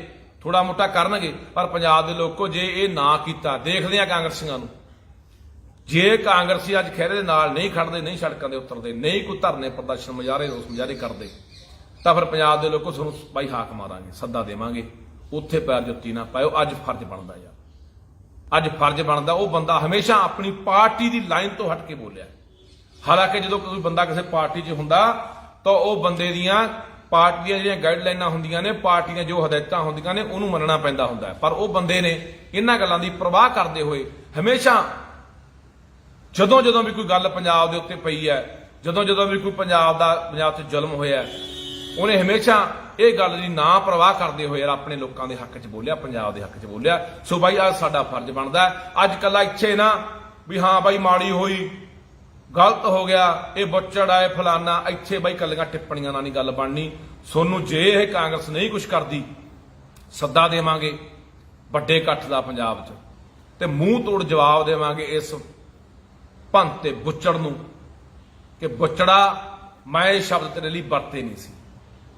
ਥੋੜਾ ਮੋਟਾ ਕਰਨਗੇ। ਪਰ ਪੰਜਾਬ ਦੇ ਲੋਕੋ ਜੇ ਇਹ ਨਾ ਕੀਤਾ, ਦੇਖਦੇ ਆ ਕਾਂਗਰਸੀਆਂ ਨੂੰ, ਜੇ ਕਾਂਗਰਸੀ ਅੱਜ ਖਹਿਰੇ ਦੇ ਨਾਲ ਨਹੀਂ ਖੜਦੇ, ਨਹੀਂ ਸੜਕਾਂ ਦੇ ਉਤਰਦੇ, ਨਹੀਂ ਕੋਈ ਧਰਨੇ ਪ੍ਰਦਰਸ਼ਨ ਮੁਜ਼ਾਹਰੇ ਰੋਸ ਮੁਜ਼ਾਹਰੇ ਕਰਦੇ, ਤਾਂ ਫਿਰ ਪੰਜਾਬ ਦੇ ਲੋਕੋ ਤੁਹਾਨੂੰ ਬਾਈ ਹਾਕ ਮਾਰਾਂਗੇ, ਸੱਦਾ ਦੇਵਾਂਗੇ, ਉੱਥੇ ਪੈਰ ਜੁੱਤੀ ਨਾ ਪਾਇਓ। ਅੱਜ ਫਰਜ਼ ਬਣਦਾ ਯਾਰ, ਅੱਜ ਫਰਜ਼ ਬਣਦਾ। ਉਹ ਬੰਦਾ ਹਮੇਸ਼ਾ ਆਪਣੀ ਪਾਰਟੀ ਦੀ ਲਾਈਨ ਤੋਂ ਹਟ ਕੇ ਬੋਲਿਆ। ਹਾਲਾਂਕਿ ਜਦੋਂ ਕੋਈ ਬੰਦਾ ਕਿਸੇ ਪਾਰਟੀ 'ਚ ਹੁੰਦਾ ਤਾਂ ਉਹ ਬੰਦੇ ਦੀਆਂ ਪਾਰਟੀ ਦੀਆਂ ਜਿਹੜੀਆਂ ਗਾਈਡਲਾਈਨਾਂ ਹੁੰਦੀਆਂ ਨੇ, ਪਾਰਟੀ ਦੀਆਂ ਜੋ ਹਦਾਇਤਾਂ ਹੁੰਦੀਆਂ ਨੇ, ਉਹਨੂੰ ਮੰਨਣਾ ਪੈਂਦਾ ਹੁੰਦਾ ਹੈ। ਪਰ ਉਹ ਬੰਦੇ ਨੇ ਇਹਨਾਂ ਗੱਲਾਂ ਦੀ ਪਰਵਾਹ ਕਰਦੇ ਹੋਏ ਹਮੇਸ਼ਾ ਜਦੋਂ ਵੀ ਕੋਈ ਗੱਲ ਪੰਜਾਬ ਦੇ ਉੱਤੇ ਪਈ ਹੈ, ਜਦੋਂ ਵੀ ਕੋਈ ਪੰਜਾਬ 'ਚ ਜ਼ੁਲਮ ਹੋਇਆ, ਉਹਨੇ ਹਮੇਸ਼ਾ ਇਹ ਗੱਲ ਦੀ ਨਾ ਪਰਵਾਹ ਕਰਦੇ ਹੋਏ ਯਾਰ ਆਪਣੇ ਲੋਕਾਂ ਦੇ ਹੱਕ 'ਚ ਬੋਲਿਆ, ਪੰਜਾਬ ਦੇ ਹੱਕ 'ਚ ਬੋਲਿਆ। ਸੋ ਬਾਈ ਅੱਜ ਸਾਡਾ ਫਰਜ਼ ਬਣਦਾ ਅੱਜ ਕੱਲਾ ਇੱਥੇ ਨਾ ਵੀ ਹਾਂ ਬਾਈ ਮਾੜੀ ਹੋਈ, ਗਲਤ ਹੋ ਗਿਆ, ਇਹ ਬੁੱਚੜ ਆਏ ਫਲਾਨਾ, ਇੱਥੇ ਬਾਈ ਕੱਲੀਆਂ ਟਿੱਪਣੀਆਂ ਨਾਲ ਨਹੀਂ ਗੱਲ ਬਣਨੀ। ਸੋਨੂੰ ਜੇ ਇਹ ਕਾਂਗਰਸ ਨਹੀਂ ਕੁਝ ਕਰਦੀ, ਸੱਦਾ ਦੇਵਾਂਗੇ ਵੱਡੇ ਇਕੱਠ ਦਾ ਪੰਜਾਬ 'ਚ, ਤੇ ਮੂੰਹ ਤੋੜ ਜਵਾਬ ਦੇਵਾਂਗੇ ਇਸ ਭੰਤ ਤੇ ਬੁੱਚੜ ਨੂੰ ਕਿ ਬੁੱਚੜਾ, ਮੈਂ ਇਹ ਸ਼ਬਦ ਤੇਰੇ ਲਈ ਵਰਤੇ ਨਹੀਂ ਸੀ।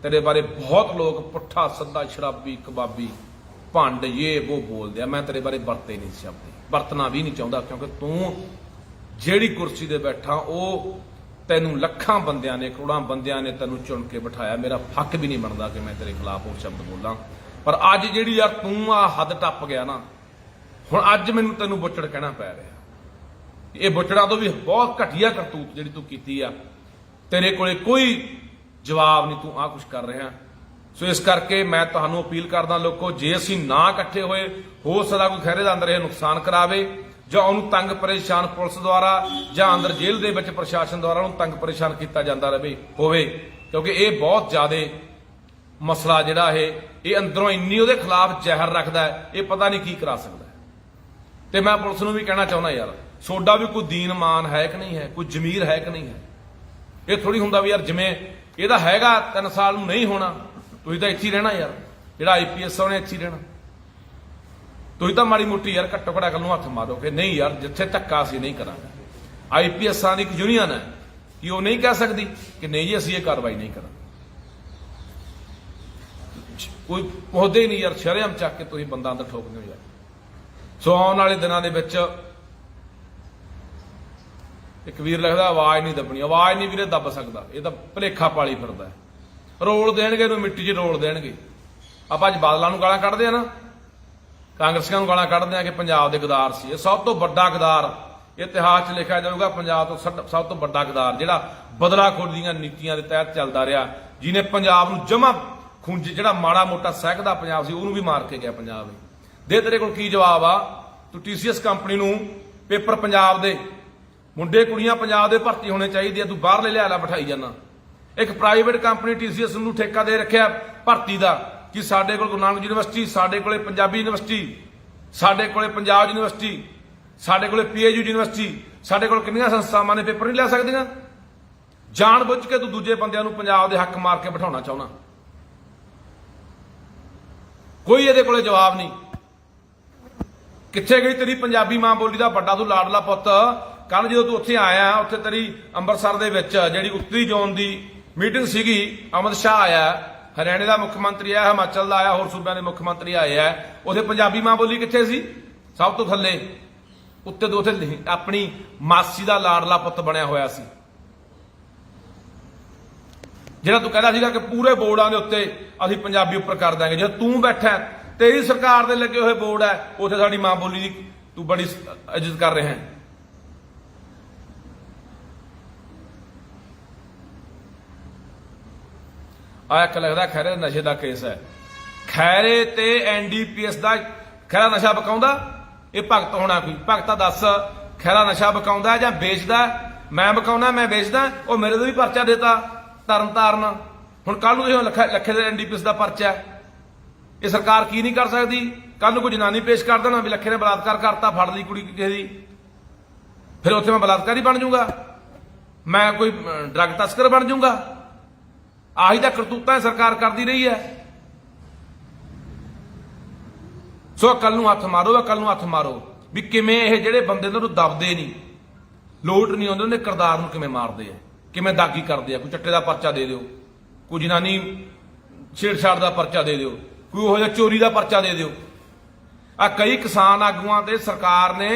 ਤੇਰੇ ਬਾਰੇ ਬਹੁਤ ਲੋਕ ਪੁੱਠਾ ਸੱਦਾ, ਸ਼ਰਾਬੀ, ਕਬਾਬੀ, ਭੰਡ, ਇਹ ਉਹ ਬੋਲਦੇ ਆ, ਮੈਂ ਤੇਰੇ ਬਾਰੇ ਵਰਤੇ ਨਹੀਂ ਸ਼ਬਦ, ਵਰਤਣਾ ਵੀ ਨਹੀਂ ਚਾਹੁੰਦਾ, ਕਿਉਂਕਿ ਤੂੰ ਜਿਹੜੀ ਕੁਰਸੀ ਤੇ ਬੈਠਾ ਉਹ ਤੈਨੂੰ ਲੱਖਾਂ ਬੰਦਿਆਂ ਨੇ, ਕਰੋੜਾਂ ਬੰਦਿਆਂ ਨੇ ਤੈਨੂੰ ਚੁਣ ਕੇ ਬਿਠਾਇਆ। ਮੇਰਾ ਹੱਕ ਵੀ ਨਹੀਂ ਬਣਦਾ ਕਿ ਮੈਂ ਤੇਰੇ ਖਿਲਾਫ ਉਹ ਸ਼ਬਦ ਬੋਲਾਂ। ਪਰ ਅੱਜ ਜਿਹੜੀ ਯਾਰ ਤੂੰ ਆ ਹੱਦ ਟੱਪ ਗਿਆ ਨਾ, ਹੁਣ ਅੱਜ ਮੈਨੂੰ ਤੈਨੂੰ ਬੁੱਚੜ ਕਹਿਣਾ ਪੈ ਰਿਹਾ। ਇਹ ਬੁੱਚੜਾਂ ਤੋਂ ਵੀ ਬਹੁਤ ਘਟੀਆ ਕਰਤੂਤ ਜਿਹੜੀ ਤੂੰ ਕੀਤੀ ਆ, ਤੇਰੇ ਕੋਲੇ ਕੋਈ ਜਵਾਬ ਨਹੀਂ, ਤੂੰ ਆ ਕੁਛ ਕਰ ਰਿਹਾ। ਸੋ ਇਸ ਕਰਕੇ ਮੈਂ ਤੁਹਾਨੂੰ ਅਪੀਲ ਕਰਦਾ ਲੋਕੋ, ਜੇ ਅਸੀਂ ਨਾ ਇਕੱਠੇ ਹੋਏ, ਹੋ ਸਕਦਾ ਕੋਈ ਖਹਿਰੇ ਦਾ ਅੰਦਰ ਇਹ ਨੁਕਸਾਨ ਕਰਾਵੇ, ਜਾਂ ਉਹਨੂੰ ਤੰਗ ਪਰੇਸ਼ਾਨ ਪੁਲਿਸ ਦੁਆਰਾ ਜਾਂ ਅੰਦਰ ਜੇਲ੍ਹ ਦੇ ਵਿੱਚ ਪ੍ਰਸ਼ਾਸਨ ਦੁਆਰਾ ਉਹਨੂੰ ਤੰਗ ਪਰੇਸ਼ਾਨ ਕੀਤਾ ਜਾਂਦਾ ਹੋਵੇ, ਕਿਉਂਕਿ ਇਹ ਬਹੁਤ ਜ਼ਿਆਦਾ ਮਸਲਾ ਜਿਹੜਾ ਇਹ ਅੰਦਰੋਂ ਇੰਨੀ ਉਹਦੇ ਖਿਲਾਫ ਜ਼ਹਿਰ ਰੱਖਦਾ ਹੈ, ਇਹ ਪਤਾ ਨਹੀਂ ਕੀ ਕਰਾ ਸਕਦਾ। ਤੇ ਮੈਂ ਪੁਲਿਸ ਨੂੰ ਵੀ ਕਹਿਣਾ ਚਾਹੁੰਦਾ ਯਾਰ, ਸੋਡਾ ਵੀ ਕੋਈ ਦੀਨ ਮਾਨ ਹੈ ਕਿ ਨਹੀਂ ਹੈ, ਕੋਈ ਜ਼ਮੀਰ ਹੈ ਕਿ ਨਹੀਂ ਹੈ। ਇਹ ਥੋੜੀ ਹੁੰਦਾ ਵੀ ਯਾਰ ਜਿਵੇਂ ਇਹਦਾ ਹੈਗਾ 3 ਸਾਲ ਨੂੰ ਨਹੀਂ ਹੋਣਾ, ਤੁਸੀਂ ਤਾਂ ਇੱਥੇ ਹੀ ਰਹਿਣਾ ਯਾਰ, ਜਿਹੜਾ IPS ਉਹਨੇ ਇੱਥੇ ਹੀ ਰਹਿਣਾ। ਤੁਸੀਂ ਤਾਂ ਮਾੜੀ ਮੋਟੀ ਯਾਰ ਘੱਟੋ ਘੱਟ ਅਕਲ ਨੂੰ ਹੱਥ ਮਾਰੋ ਕਿ ਨਹੀਂ ਯਾਰ ਜਿੱਥੇ ਧੱਕਾ ਅਸੀਂ ਨਹੀਂ ਕਰਾਂਗੇ। IPSਾਂ ਦੀ ਇੱਕ ਯੂਨੀਅਨ ਹੈ ਕਿ ਉਹ ਨਹੀਂ ਕਹਿ ਸਕਦੀ ਕਿ ਨਹੀਂ ਜੀ ਅਸੀਂ ਇਹ ਕਾਰਵਾਈ ਨਹੀਂ ਕਰਾਂਗੇ। ਕੋਈ ਪਹੁੰਚਦੇ ਹੀ ਨਹੀਂ ਯਾਰ, ਸ਼ਰੇਆਮ ਚੱਕ ਕੇ ਤੁਸੀਂ ਬੰਦਾ ਅੰਦਰ ਠੋਕਦੇ ਹੋ ਯਾਰ। ਸੋ ਆਉਣ ਵਾਲੇ ਦਿਨਾਂ ਦੇ ਵਿੱਚ ਇੱਕ ਵੀਰ ਲਿਖਦਾ ਆਵਾਜ਼ ਨਹੀਂ ਦੱਬਣੀ, ਆਵਾਜ਼ ਨਹੀਂ ਵੀਰੇ ਦੱਬ ਸਕਦਾ, ਇਹ ਤਾਂ ਭਲੇਖਾ ਪਾਲੀ ਫਿਰਦਾ। ਰੋਲ ਦੇਣਗੇ ਇਹਨੂੰ, ਮਿੱਟੀ 'ਚ ਰੋਲ ਦੇਣਗੇ। ਆਪਾਂ ਅੱਜ ਬਾਦਲਾਂ ਨੂੰ ਗਾਲਾਂ ਕੱਢਦੇ ਆ ਨਾ, ਕਾਂਗਰਸੀਆਂ ਨੂੰ ਗਾਲਾਂ ਕੱਢਦੇ ਆ ਕਿ ਪੰਜਾਬ ਦੇ ਗਦਾਰ ਸੀ। ਇਹ ਸਭ ਤੋਂ ਵੱਡਾ ਗਦਾਰ ਇਤਿਹਾਸ 'ਚ ਲਿਖਿਆ ਜਾਊਗਾ, ਪੰਜਾਬ ਤੋਂ ਸਭ ਤੋਂ ਵੱਡਾ ਗਦਾਰ ਜਿਹੜਾ ਬਦਲਾਖੋਰੀ ਦੀਆਂ ਨੀਤੀਆਂ ਦੇ ਤਹਿਤ ਚੱਲਦਾ ਰਿਹਾ, ਜਿਹਨੇ ਪੰਜਾਬ ਨੂੰ ਜਮਾ ਖੁੰਝ, ਜਿਹੜਾ ਮਾੜਾ ਮੋਟਾ ਸਹਿਕਦਾ ਪੰਜਾਬ ਸੀ ਉਹਨੂੰ ਵੀ ਮਾਰ ਕੇ ਗਿਆ ਪੰਜਾਬ। ਦੇ ਤੇਰੇ ਕੋਲ ਕੀ ਜਵਾਬ ਆ? ਤੂੰ TCS ਕੰਪਨੀ ਨੂੰ ਪੇਪਰ ਪੰਜਾਬ ਦੇ ਮੁੰਡੇ ਕੁੜੀਆਂ ਪੰਜਾਬ ਦੇ ਭਰਤੀ ਹੋਣੇ ਚਾਹੀਦੇ ਆ, ਤੂੰ ਬਾਹਰਲੇ ਲਿਆ ਲਾ ਬਿਠਾਈ ਜਾਣਾ। ਇੱਕ ਪ੍ਰਾਈਵੇਟ ਕੰਪਨੀ TCS ਨੂੰ ਠੇਕਾ ਦੇ ਰੱਖਿਆ ਭਰਤੀ ਦਾ ਕਿ ਸਾਡੇ ਕੋਲ ਗੁਰੂ ਨਾਨਕ ਯੂਨੀਵਰਸਿਟੀ, ਸਾਡੇ ਕੋਲੇ ਪੰਜਾਬੀ ਯੂਨੀਵਰਸਿਟੀ, ਸਾਡੇ ਕੋਲੇ ਪੰਜਾਬ ਯੂਨੀਵਰਸਿਟੀ, ਸਾਡੇ ਕੋਲੇ PAU ਯੂਨੀਵਰਸਿਟੀ, ਸਾਡੇ ਕੋਲ ਕਿੰਨੀਆਂ ਸੰਸਥਾਵਾਂ ਨੇ ਪੇਪਰ ਨਹੀਂ ਲੈ ਸਕਦੀਆਂ। ਜਾਣ ਬੁੱਝ ਕੇ ਤੂੰ ਦੂਜੇ ਬੰਦਿਆਂ ਨੂੰ ਪੰਜਾਬ ਦੇ ਹੱਕ ਮਾਰ ਕੇ ਬਿਠਾਉਣਾ ਚਾਹੁੰਦਾ। ਕੋਈ ਇਹਦੇ ਕੋਲੇ ਜਵਾਬ ਨਹੀਂ। ਕਿੱਥੇ ਗਈ ਤੇਰੀ ਪੰਜਾਬੀ ਮਾਂ ਬੋਲੀ ਦਾ ਵੱਡਾ ਤੂੰ ਲਾਡਲਾ ਪੁੱਤ? ਕੱਲ ਜਦੋਂ ਤੂੰ ਉੱਥੇ ਆਇਆ, ਉੱਥੇ ਤੇਰੀ ਅੰਮ੍ਰਿਤਸਰ ਦੇ ਵਿੱਚ ਜਿਹੜੀ ਉੱਤਰੀ ਜ਼ੋਨ ਦੀ ਮੀਟਿੰਗ ਸੀਗੀ, ਅਮਿਤ ਸ਼ਾਹ ਆਇਆ, ਹਰਿਆਣੇ ਦਾ ਮੁੱਖ ਮੰਤਰੀ ਆਇਆ, ਹਿਮਾਚਲ ਦਾ ਆਇਆ, ਹੋਰ ਸੂਬਿਆਂ ਦੇ ਮੁੱਖ ਮੰਤਰੀ ਆਏ ਆ। ਉੱਥੇ ਪੰਜਾਬੀ ਮਾਂ ਬੋਲੀ ਕਿੱਥੇ ਸੀ? ਸਭ ਤੋਂ ਥੱਲੇ। ਉੱਤੇ ਤੋਂ ਉੱਥੇ ਆਪਣੀ ਮਾਸੀ ਦਾ ਲਾਡਲਾ ਪੁੱਤ ਬਣਿਆ ਹੋਇਆ ਸੀ, ਜਿਹੜਾ ਤੂੰ ਕਹਿੰਦਾ ਸੀਗਾ ਕਿ ਪੂਰੇ ਬੋਰਡਾਂ ਦੇ ਉੱਤੇ ਅਸੀਂ ਪੰਜਾਬੀ ਉੱਪਰ ਕਰ ਦਾਂਗੇ। ਜੇ ਤੂੰ ਬੈਠਾ, ਤੇਰੀ ਸਰਕਾਰ ਦੇ ਲੱਗੇ ਹੋਏ ਬੋਰਡ ਹੈ, ਉੱਥੇ ਸਾਡੀ ਮਾਂ ਬੋਲੀ ਦੀ ਤੂੰ ਬੜੀ ਇੱਜ਼ਤ ਕਰ ਰਿਹਾ ਹੈ। ਆ ਇੱਕ ਲੱਗਦਾ ਖੈਰੇ ਨਸ਼ੇ ਦਾ ਕੇਸ ਹੈ। ਖੈਰੇ ਤੇ NDPS ਦਾ ਖੈਰਾ ਨਸ਼ਾ ਵਿਕਾਉਂਦਾ, ਇਹ ਭਗਤ ਹੋਣਾ ਕੋਈ? ਭਗਤਾ ਦੱਸ, ਖੈਰਾ ਨਸ਼ਾ ਵਿਕਾਉਂਦਾ ਜਾਂ ਵੇਚਦਾ ਮੈਂ ਵਿਕਾਉਣਾ, ਮੈਂ ਵੇਚਦਾ, ਉਹ ਮੇਰੇ ਤੋਂ ਵੀ ਪਰਚਾ ਦੇਤਾ ਤਰਨ ਤਾਰਨ। ਹੁਣ ਕੱਲ ਨੂੰ ਇਹ ਲੱਖੇ ਦੇ ਐਨਡੀਪੀਐਸ ਦਾ ਪਰਚਾ, ਇਹ ਸਰਕਾਰ ਕੀ ਨਹੀਂ ਕਰ ਸਕਦੀ? ਕੱਲ ਨੂੰ ਕੋਈ ਜਨਾਨੀ ਪੇਸ਼ ਕਰ ਦੇਣਾ ਵੀ ਲੱਖੇ ਨੇ ਬਲਾਤਕਾਰ ਕਰਤਾ, ਫੜ ਲਈ ਕੁੜੀ ਕਿਸੇ ਦੀ, ਫਿਰ ਉੱਥੇ ਮੈਂ ਬਲਾਤਕਾਰੀ ਬਣ ਜਾਊਗਾ, ਮੈਂ ਕੋਈ ਡਰੱਗ ਤਸਕਰ ਬਣ ਜਾਊਗਾ। ਆਹੀ ਤਾਂ ਕਰਤੂਤਾਂ ਸਰਕਾਰ ਕਰਦੀ ਰਹੀ ਹੈ। ਸੋ ਕੱਲ ਨੂੰ ਹੱਥ ਮਾਰੋ, ਕੱਲ ਨੂੰ ਹੱਥ ਮਾਰੋ ਵੀ ਕਿਵੇਂ ਇਹ ਜਿਹੜੇ ਬੰਦੇ ਨੂੰ ਦਬਦੇ ਨਹੀਂ, ਲੋਟ ਨਹੀਂ ਆਉਂਦੇ, ਉਹਦੇ ਕਿਰਦਾਰ ਨੂੰ ਕਿਵੇਂ ਮਾਰਦੇ ਆ, ਕਿਵੇਂ ਦਾਗੀ ਕਰਦੇ ਆ। ਕੋਈ ਚੱਟੇ ਦਾ ਪਰਚਾ ਦੇ ਦਿਓ, ਕੋਈ ਜਨਾਨੀ ਛੇੜਛਾੜ ਦਾ ਪਰਚਾ ਦੇ ਦਿਓ, ਕੋਈ ਉਹੋ ਜਿਹਾ ਚੋਰੀ ਦਾ ਪਰਚਾ ਦੇ ਦਿਓ। ਆ ਕਈ ਕਿਸਾਨ ਆਗੂਆਂ ਤੇ ਸਰਕਾਰ ਨੇ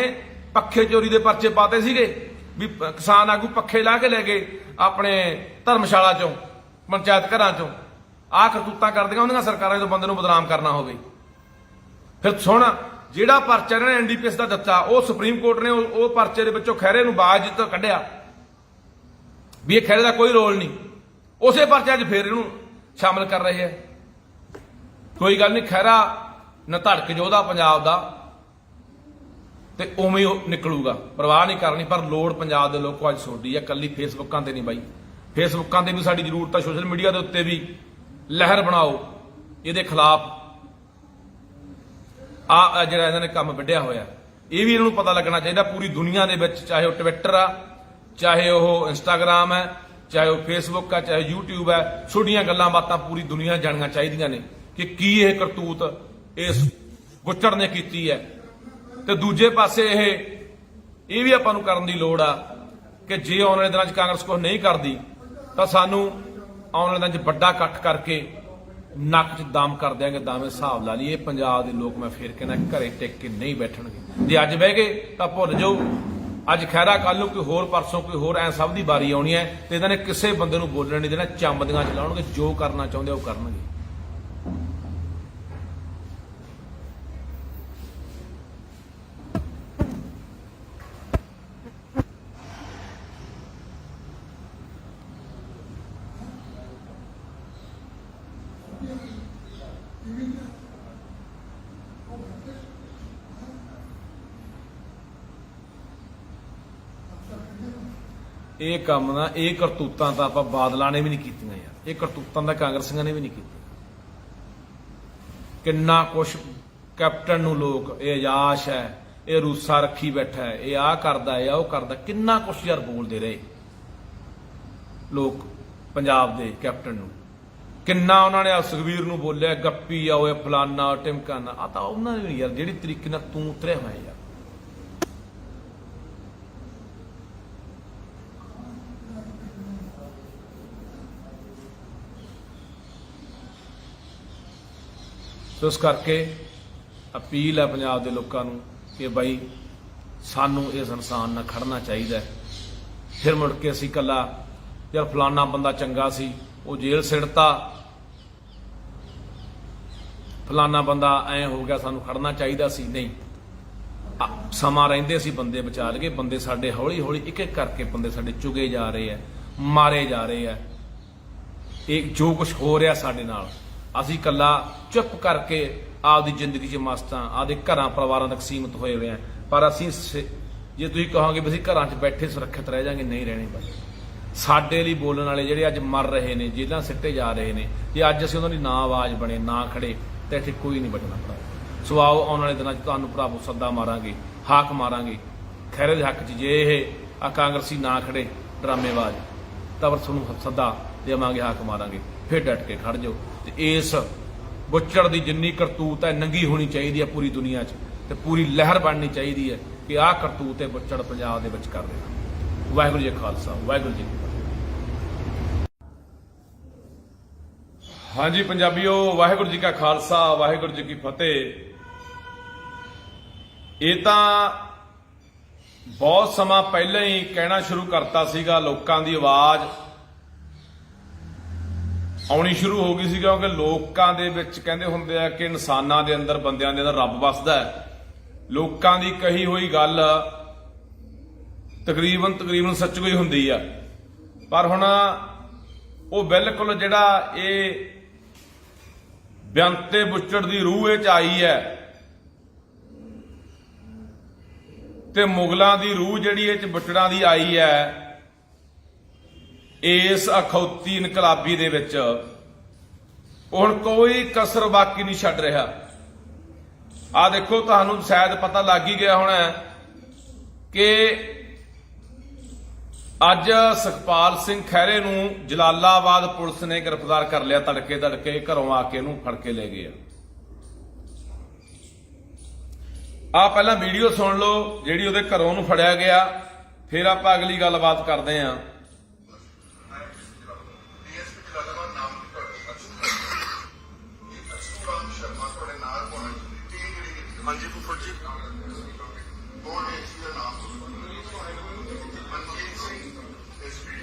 ਪੱਖੇ ਚੋਰੀ ਦੇ ਪਰਚੇ ਪਾਤੇ ਸੀਗੇ ਵੀ ਕਿਸਾਨ ਆਗੂ ਪੱਖੇ ਲਾ ਕੇ ਲੈ ਗਏ ਆਪਣੇ ਧਰਮਸ਼ਾਲਾ ਚੋਂ, ਪੰਚਾਇਤ ਘਰਾਂ ਚੋਂ। ਆਹ ਕਰਤੂਤਾਂ ਕਰਦੀਆਂ ਹੁੰਦੀਆਂ ਸਰਕਾਰਾਂ ਜਦੋਂ ਬੰਦੇ ਨੂੰ ਬਦਨਾਮ ਕਰਨਾ ਹੋਵੇ। ਫਿਰ ਸੁਣ, ਜਿਹੜਾ ਪਰਚਾ ਇਹਨਾਂ ਨੇ ਐਨਡੀਪੀਐਸ ਦਾ ਦਿੱਤਾ, ਉਹ ਸੁਪਰੀਮ ਕੋਰਟ ਨੇ ਉਹ ਪਰਚੇ ਦੇ ਵਿੱਚੋਂ ਖਹਿਰੇ ਨੂੰ ਬਾਜ਼ ਤੋਂ ਕੱਢਿਆ ਵੀ ਇਹ ਖਹਿਰੇ ਦਾ ਕੋਈ ਰੋਲ ਨਹੀਂ। ਉਸੇ ਪਰਚੇ 'ਚ ਫੇਰ ਇਹਨੂੰ ਸ਼ਾਮਲ ਕਰ ਰਹੇ ਹੈ। ਕੋਈ ਗੱਲ ਨਹੀਂ, ਖਹਿਰਾ ਨਾ ਧੜਕ ਯੋਧਾ ਪੰਜਾਬ ਦਾ ਤੇ ਉਵੇਂ ਹੀ ਨਿਕਲੂਗਾ, ਪਰਵਾਹ ਨਹੀਂ ਕਰਨੀ। ਪਰ ਲੋੜ ਪੰਜਾਬ ਦੇ ਲੋਕੋ ਅੱਜ ਸੋਡੀ ਹੈ, ਕੱਲੀ ਫੇਸਬੁੱਕਾਂ ਤੇ ਨਹੀਂ ਬਾਈ। ਫੇਸਬੁੱਕਾਂ ਤੇ ਵੀ ਸਾਡੀ ਜ਼ਰੂਰਤ ਹੈ, ਸੋਸ਼ਲ ਮੀਡੀਆ ਦੇ ਉੱਤੇ ਵੀ ਲਹਿਰ ਬਣਾਓ ਇਹਦੇ ਖਿਲਾਫ। ਆ ਜਿਹੜਾ ਇਹਨਾਂ ਨੇ ਕੰਮ ਵੱਢਿਆ ਹੋਇਆ, ਇਹ ਵੀ ਇਹਨਾਂ ਨੂੰ ਪਤਾ ਲੱਗਣਾ ਚਾਹੀਦਾ ਪੂਰੀ ਦੁਨੀਆ ਦੇ ਵਿੱਚ, ਚਾਹੇ ਉਹ ਟਵਿੱਟਰ ਆ, ਚਾਹੇ ਉਹ ਇੰਸਟਾਗ੍ਰਾਮ ਹੈ, ਚਾਹੇ ਉਹ ਫੇਸਬੁੱਕ ਆ, ਚਾਹੇ ਯੂਟਿਊਬ ਹੈ। ਛੋਟੀਆਂ ਗੱਲਾਂ ਬਾਤਾਂ ਪੂਰੀ ਦੁਨੀਆ ਜਾਣੀਆਂ ਚਾਹੀਦੀਆਂ ਨੇ ਕਿ ਕੀ ਇਹ ਕਰਤੂਤ ਇਸ ਗੁੱਚੜ ਨੇ ਕੀਤੀ ਹੈ। ਤੇ ਦੂਜੇ ਪਾਸੇ ਇਹ ਵੀ ਆਪਾਂ ਨੂੰ ਕਰਨ ਦੀ ਲੋੜ ਆ ਕਿ ਜੇ ਆਉਣ ਵਾਲੇ ਦਿਨਾਂ 'ਚ ਕਾਂਗਰਸ ਕੁਝ ਨਹੀਂ ਕਰਦੀ ਤਾਂ ਸਾਨੂੰ ਆਉਣ ਵਾਲੇ ਦਿਨਾਂ 'ਚ ਵੱਡਾ ਇਕੱਠ ਕਰਕੇ ਨੱਕ 'ਚ ਦਮ ਕਰ ਦਿਆਂਗੇ, ਦਾਵੇਂ ਹਿਸਾਬ ਲਾ ਲਈਏ। ਪੰਜਾਬ ਦੇ ਲੋਕ ਮੈਂ ਫੇਰ ਕਹਿੰਦਾ ਘਰੇ ਟਿਕ ਕੇ ਨਹੀਂ ਬੈਠਣਗੇ। ਜੇ ਅੱਜ ਬਹਿ ਗਏ ਤਾਂ ਭੁੱਲ ਜਾਓ, ਅੱਜ ਖਹਿਰਾ, ਕੱਲ ਨੂੰ ਕੋਈ ਹੋਰ, ਪਰਸੋਂ ਕੋਈ ਹੋਰ, ਐ ਸਭ ਦੀ ਵਾਰੀ ਆਉਣੀ ਹੈ ਤੇ ਇਹਨਾਂ ਨੇ ਕਿਸੇ ਬੰਦੇ ਨੂੰ ਬੋਲਣ ਨਹੀਂ ਦੇਣਾ। ਚੰਬਦੀਆਂ ਚਲਾਉਣਗੇ, ਜੋ ਕਰਨਾ ਚਾਹੁੰਦੇ ਉਹ ਕਰਨਗੇ। ਇਹ ਕੰਮ ਨਾ, ਇਹ ਕਰਤੂਤਾਂ ਤਾਂ ਆਪਾਂ ਬਾਦਲਾਂ ਨੇ ਵੀ ਨਹੀਂ ਕੀਤੀਆਂ ਯਾਰ, ਇਹ ਕਰਤੂਤਾਂ ਤਾਂ ਕਾਂਗਰਸੀਆਂ ਨੇ ਵੀ ਨਹੀਂ ਕੀਤੀਆਂ। ਕਿੰਨਾ ਕੁਛ ਕੈਪਟਨ ਨੂੰ ਲੋਕ, ਇਹ ਅਯਾਸ਼ ਹੈ, ਇਹ ਰੂਸਾ ਰੱਖੀ ਬੈਠਾ ਹੈ, ਇਹ ਆਹ ਕਰਦਾ ਹੈ, ਉਹ ਕਰਦਾ, ਕਿੰਨਾ ਕੁਛ ਯਾਰ ਬੋਲਦੇ ਰਹੇ ਲੋਕ ਪੰਜਾਬ ਦੇ ਕੈਪਟਨ ਨੂੰ। ਕਿੰਨਾ ਉਹਨਾਂ ਨੇ ਸੁਖਬੀਰ ਨੂੰ ਬੋਲਿਆ, ਗੱਪੀ ਆ, ਉਹ ਫਲਾਨਾ ਟਿਮਕਾਨਾ। ਆ ਤਾਂ ਉਹਨਾਂ ਨੇ ਯਾਰ ਜਿਹੜੀ ਤਰੀਕੇ ਨਾਲ ਤੂੰ ਉਤਰਿਆ ਹੋਇਆ ਯਾਰ। ਸੋ ਇਸ ਕਰਕੇ ਅਪੀਲ ਹੈ ਪੰਜਾਬ ਦੇ ਲੋਕਾਂ ਨੂੰ ਕਿ ਬਾਈ ਸਾਨੂੰ ਇਸ ਇਨਸਾਨ ਨਾਲ ਖੜਨਾ ਚਾਹੀਦਾ ਹੈ। ਫਿਰ ਮੁੜ ਕੇ ਅਸੀਂ ਇਕੱਲਾ ਯਾਰ ਫਲਾਨਾ ਬੰਦਾ ਚੰਗਾ ਸੀ, ਉਹ ਜੇਲ੍ਹ ਸਿੜਤਾ, ਫਲਾਨਾ ਬੰਦਾ ਐ ਹੋ ਗਿਆ, ਸਾਨੂੰ ਖੜਨਾ ਚਾਹੀਦਾ ਸੀ, ਨਹੀਂ। ਸਮਾਂ ਰਹਿੰਦੇ ਅਸੀਂ ਬੰਦੇ ਬਚਾ ਲਈਏ। ਬੰਦੇ ਸਾਡੇ ਹੌਲੀ ਹੌਲੀ ਇੱਕ ਇੱਕ ਕਰਕੇ ਬੰਦੇ ਸਾਡੇ ਚੁਗੇ ਜਾ ਰਹੇ ਆ, ਮਾਰੇ ਜਾ ਰਹੇ ਆ। ਇਹ ਜੋ ਕੁਝ ਹੋ ਰਿਹਾ ਸਾਡੇ ਨਾਲ, ਅਸੀਂ ਇਕੱਲਾ ਚੁੱਪ ਕਰਕੇ ਆਪਦੀ ਜ਼ਿੰਦਗੀ 'ਚ ਮਸਤਾਂ, ਆਪਦੇ ਘਰਾਂ ਪਰਿਵਾਰਾਂ ਤੱਕ ਸੀਮਿਤ ਹੋਏ ਹੋਏ ਆ। ਪਰ ਅਸੀਂ ਜੇ ਤੁਸੀਂ ਕਹੋਗੇ ਵੀ ਅਸੀਂ ਘਰਾਂ 'ਚ ਬੈਠੇ ਸੁਰੱਖਿਅਤ ਰਹਿ ਜਾਾਂਗੇ, ਨਹੀਂ ਰਹਿਣੇ ਬਾਈ। ਸਾਡੇ ਲਈ ਬੋਲਣ ਵਾਲੇ ਜਿਹੜੇ ਅੱਜ ਮਰ ਰਹੇ ਨੇ, ਜੇਲ੍ਹਾਂ ਸਿੱਟੇ ਜਾ ਰਹੇ ਨੇ, ਜੇ ਅੱਜ ਅਸੀਂ ਉਹਨਾਂ ਦੀ ਨਾ ਆਵਾਜ਼ ਬਣੇ, ਨਾ ਖੜੇ, ਤਾਂ ਇੱਥੇ ਕੋਈ ਨਹੀਂ ਬਚਣਾ ਭਰਾ। ਸੋ ਆਓ ਆਉਣ ਵਾਲੇ ਦਿਨਾਂ 'ਚ ਤੁਹਾਨੂੰ ਭਰਾਵੋ ਸੱਦਾ ਮਾਰਾਂਗੇ, ਹਾਕ ਮਾਰਾਂਗੇ ਖਹਿਰੇ ਦੇ ਹੱਕ 'ਚ। ਜੇ ਇਹ ਕਾਂਗਰਸੀ ਨਾ ਖੜੇ ਡਰਾਮੇਬਾਜ਼, ਤਾਂ ਤੁਹਾਨੂੰ ਸੱਦਾ ਦੇਵਾਂਗੇ, ਹਾਕ ਮਾਰਾਂਗੇ, ਫਿਰ ਡਟ ਕੇ ਖੜ ਜਾਓ। ਤੇ ਇਸ ਗੁੱਚੜ ਦੀ ਜਿੰਨੀ ਕਰਤੂਤ ਹੈ ਨੰਗੀ ਹੋਣੀ ਚਾਹੀਦੀ ਹੈ ਪੂਰੀ ਦੁਨੀਆ 'ਚ, ਤੇ ਪੂਰੀ ਲਹਿਰ ਬਣਨੀ ਚਾਹੀਦੀ ਹੈ ਕਿ ਆਹ ਕਰਤੂਤ ਹੈ ਗੁੱਚੜ ਪੰਜਾਬ ਦੇ ਵਿੱਚ ਕਰ ਰਿਹਾ। ਵਾਹਿਗੁਰੂ ਜੀ ਕਾ ਖਾਲਸਾ, ਵਾਹਿਗੁਰੂ ਜੀ ਕੀ ਫਤਿਹ। ਹਾਂਜੀ ਪੰਜਾਬੀਓ, ਵਾਹਿਗੁਰੂ ਜੀ ਕਾ ਖਾਲਸਾ, ਵਾਹਿਗੁਰੂ ਜੀ ਕੀ ਫਤਿਹ। ਇਹ ਤਾਂ ਬਹੁਤ ਸਮਾਂ ਪਹਿਲਾਂ ਹੀ ਕਹਿਣਾ ਸ਼ੁਰੂ ਕਰਤਾ ਸੀਗਾ, ਲੋਕਾਂ ਦੀ ਆਵਾਜ਼ ਆਉਣੀ ਸ਼ੁਰੂ ਹੋ ਗਈ ਸੀ, ਕਿਉਂਕਿ ਲੋਕਾਂ ਦੇ ਵਿੱਚ ਕਹਿੰਦੇ ਹੁੰਦੇ ਆ ਕਿ ਇਨਸਾਨਾਂ ਦੇ ਅੰਦਰ, ਬੰਦਿਆਂ ਦੇ ਅੰਦਰ ਰੱਬ ਵੱਸਦਾ ਹੈ। ਲੋਕਾਂ ਦੀ ਕਹੀ ਹੋਈ ਗੱਲ ਤਕਰੀਬਨ ਸੱਚ ਕੋਈ ਹੁੰਦੀ ਆ। ਪਰ ਹੁਣ ਉਹ ਬਿਲਕੁਲ ਜਿਹੜਾ ਇਹ ਬਿਆੰਤੇ ਬੁੱਚੜ ਦੀ ਰੂਹ ਇਹ 'ਚ ਆਈ ਹੈ, ਤੇ ਮੁਗਲਾਂ ਦੀ ਰੂਹ ਜਿਹੜੀ ਇਹ 'ਚ ਬੁੱਚੜਾਂ ਦੀ ਆਈ ਹੈ, ਇਸ ਅਖੌਤੀ ਇਨਕਲਾਬੀ ਦੇ ਵਿੱਚ ਹੁਣ ਕੋਈ ਕਸਰ ਬਾਕੀ ਨਹੀਂ ਛੱਡ ਰਿਹਾ। ਆ ਦੇਖੋ, ਤੁਹਾਨੂੰ ਸ਼ਾਇਦ ਪਤਾ ਲੱਗ ਹੀ ਗਿਆ ਹੋਣਾ ਕਿ ਅੱਜ ਸੁਖਪਾਲ ਸਿੰਘ ਖਹਿਰੇ ਨੂੰ ਜਲਾਲਾਬਾਦ ਪੁਲਿਸ ਨੇ ਗ੍ਰਿਫਤਾਰ ਕਰ ਲਿਆ। ਤੜਕੇ ਘਰੋਂ ਆ ਕੇ ਇਹਨੂੰ ਫੜ ਕੇ ਲੈ ਗਏ ਆ ਪਹਿਲਾਂ ਵੀਡੀਓ ਸੁਣ ਲਓ ਜਿਹੜੀ ਉਹਦੇ ਘਰੋਂ ਨੂੰ ਫੜਿਆ ਗਿਆ, ਫਿਰ ਆਪਾਂ ਅਗਲੀ ਗੱਲਬਾਤ ਕਰਦੇ ਆਂ। ਹਾਂਜੀ ਫੁੱਫੜ ਜੀ ਕੌਣ ਹੈ ਇਸ ਦਾ ਨਾਮ? ਮਨਜੀਤ ਸਿੰਘ ਐਸਪੀ।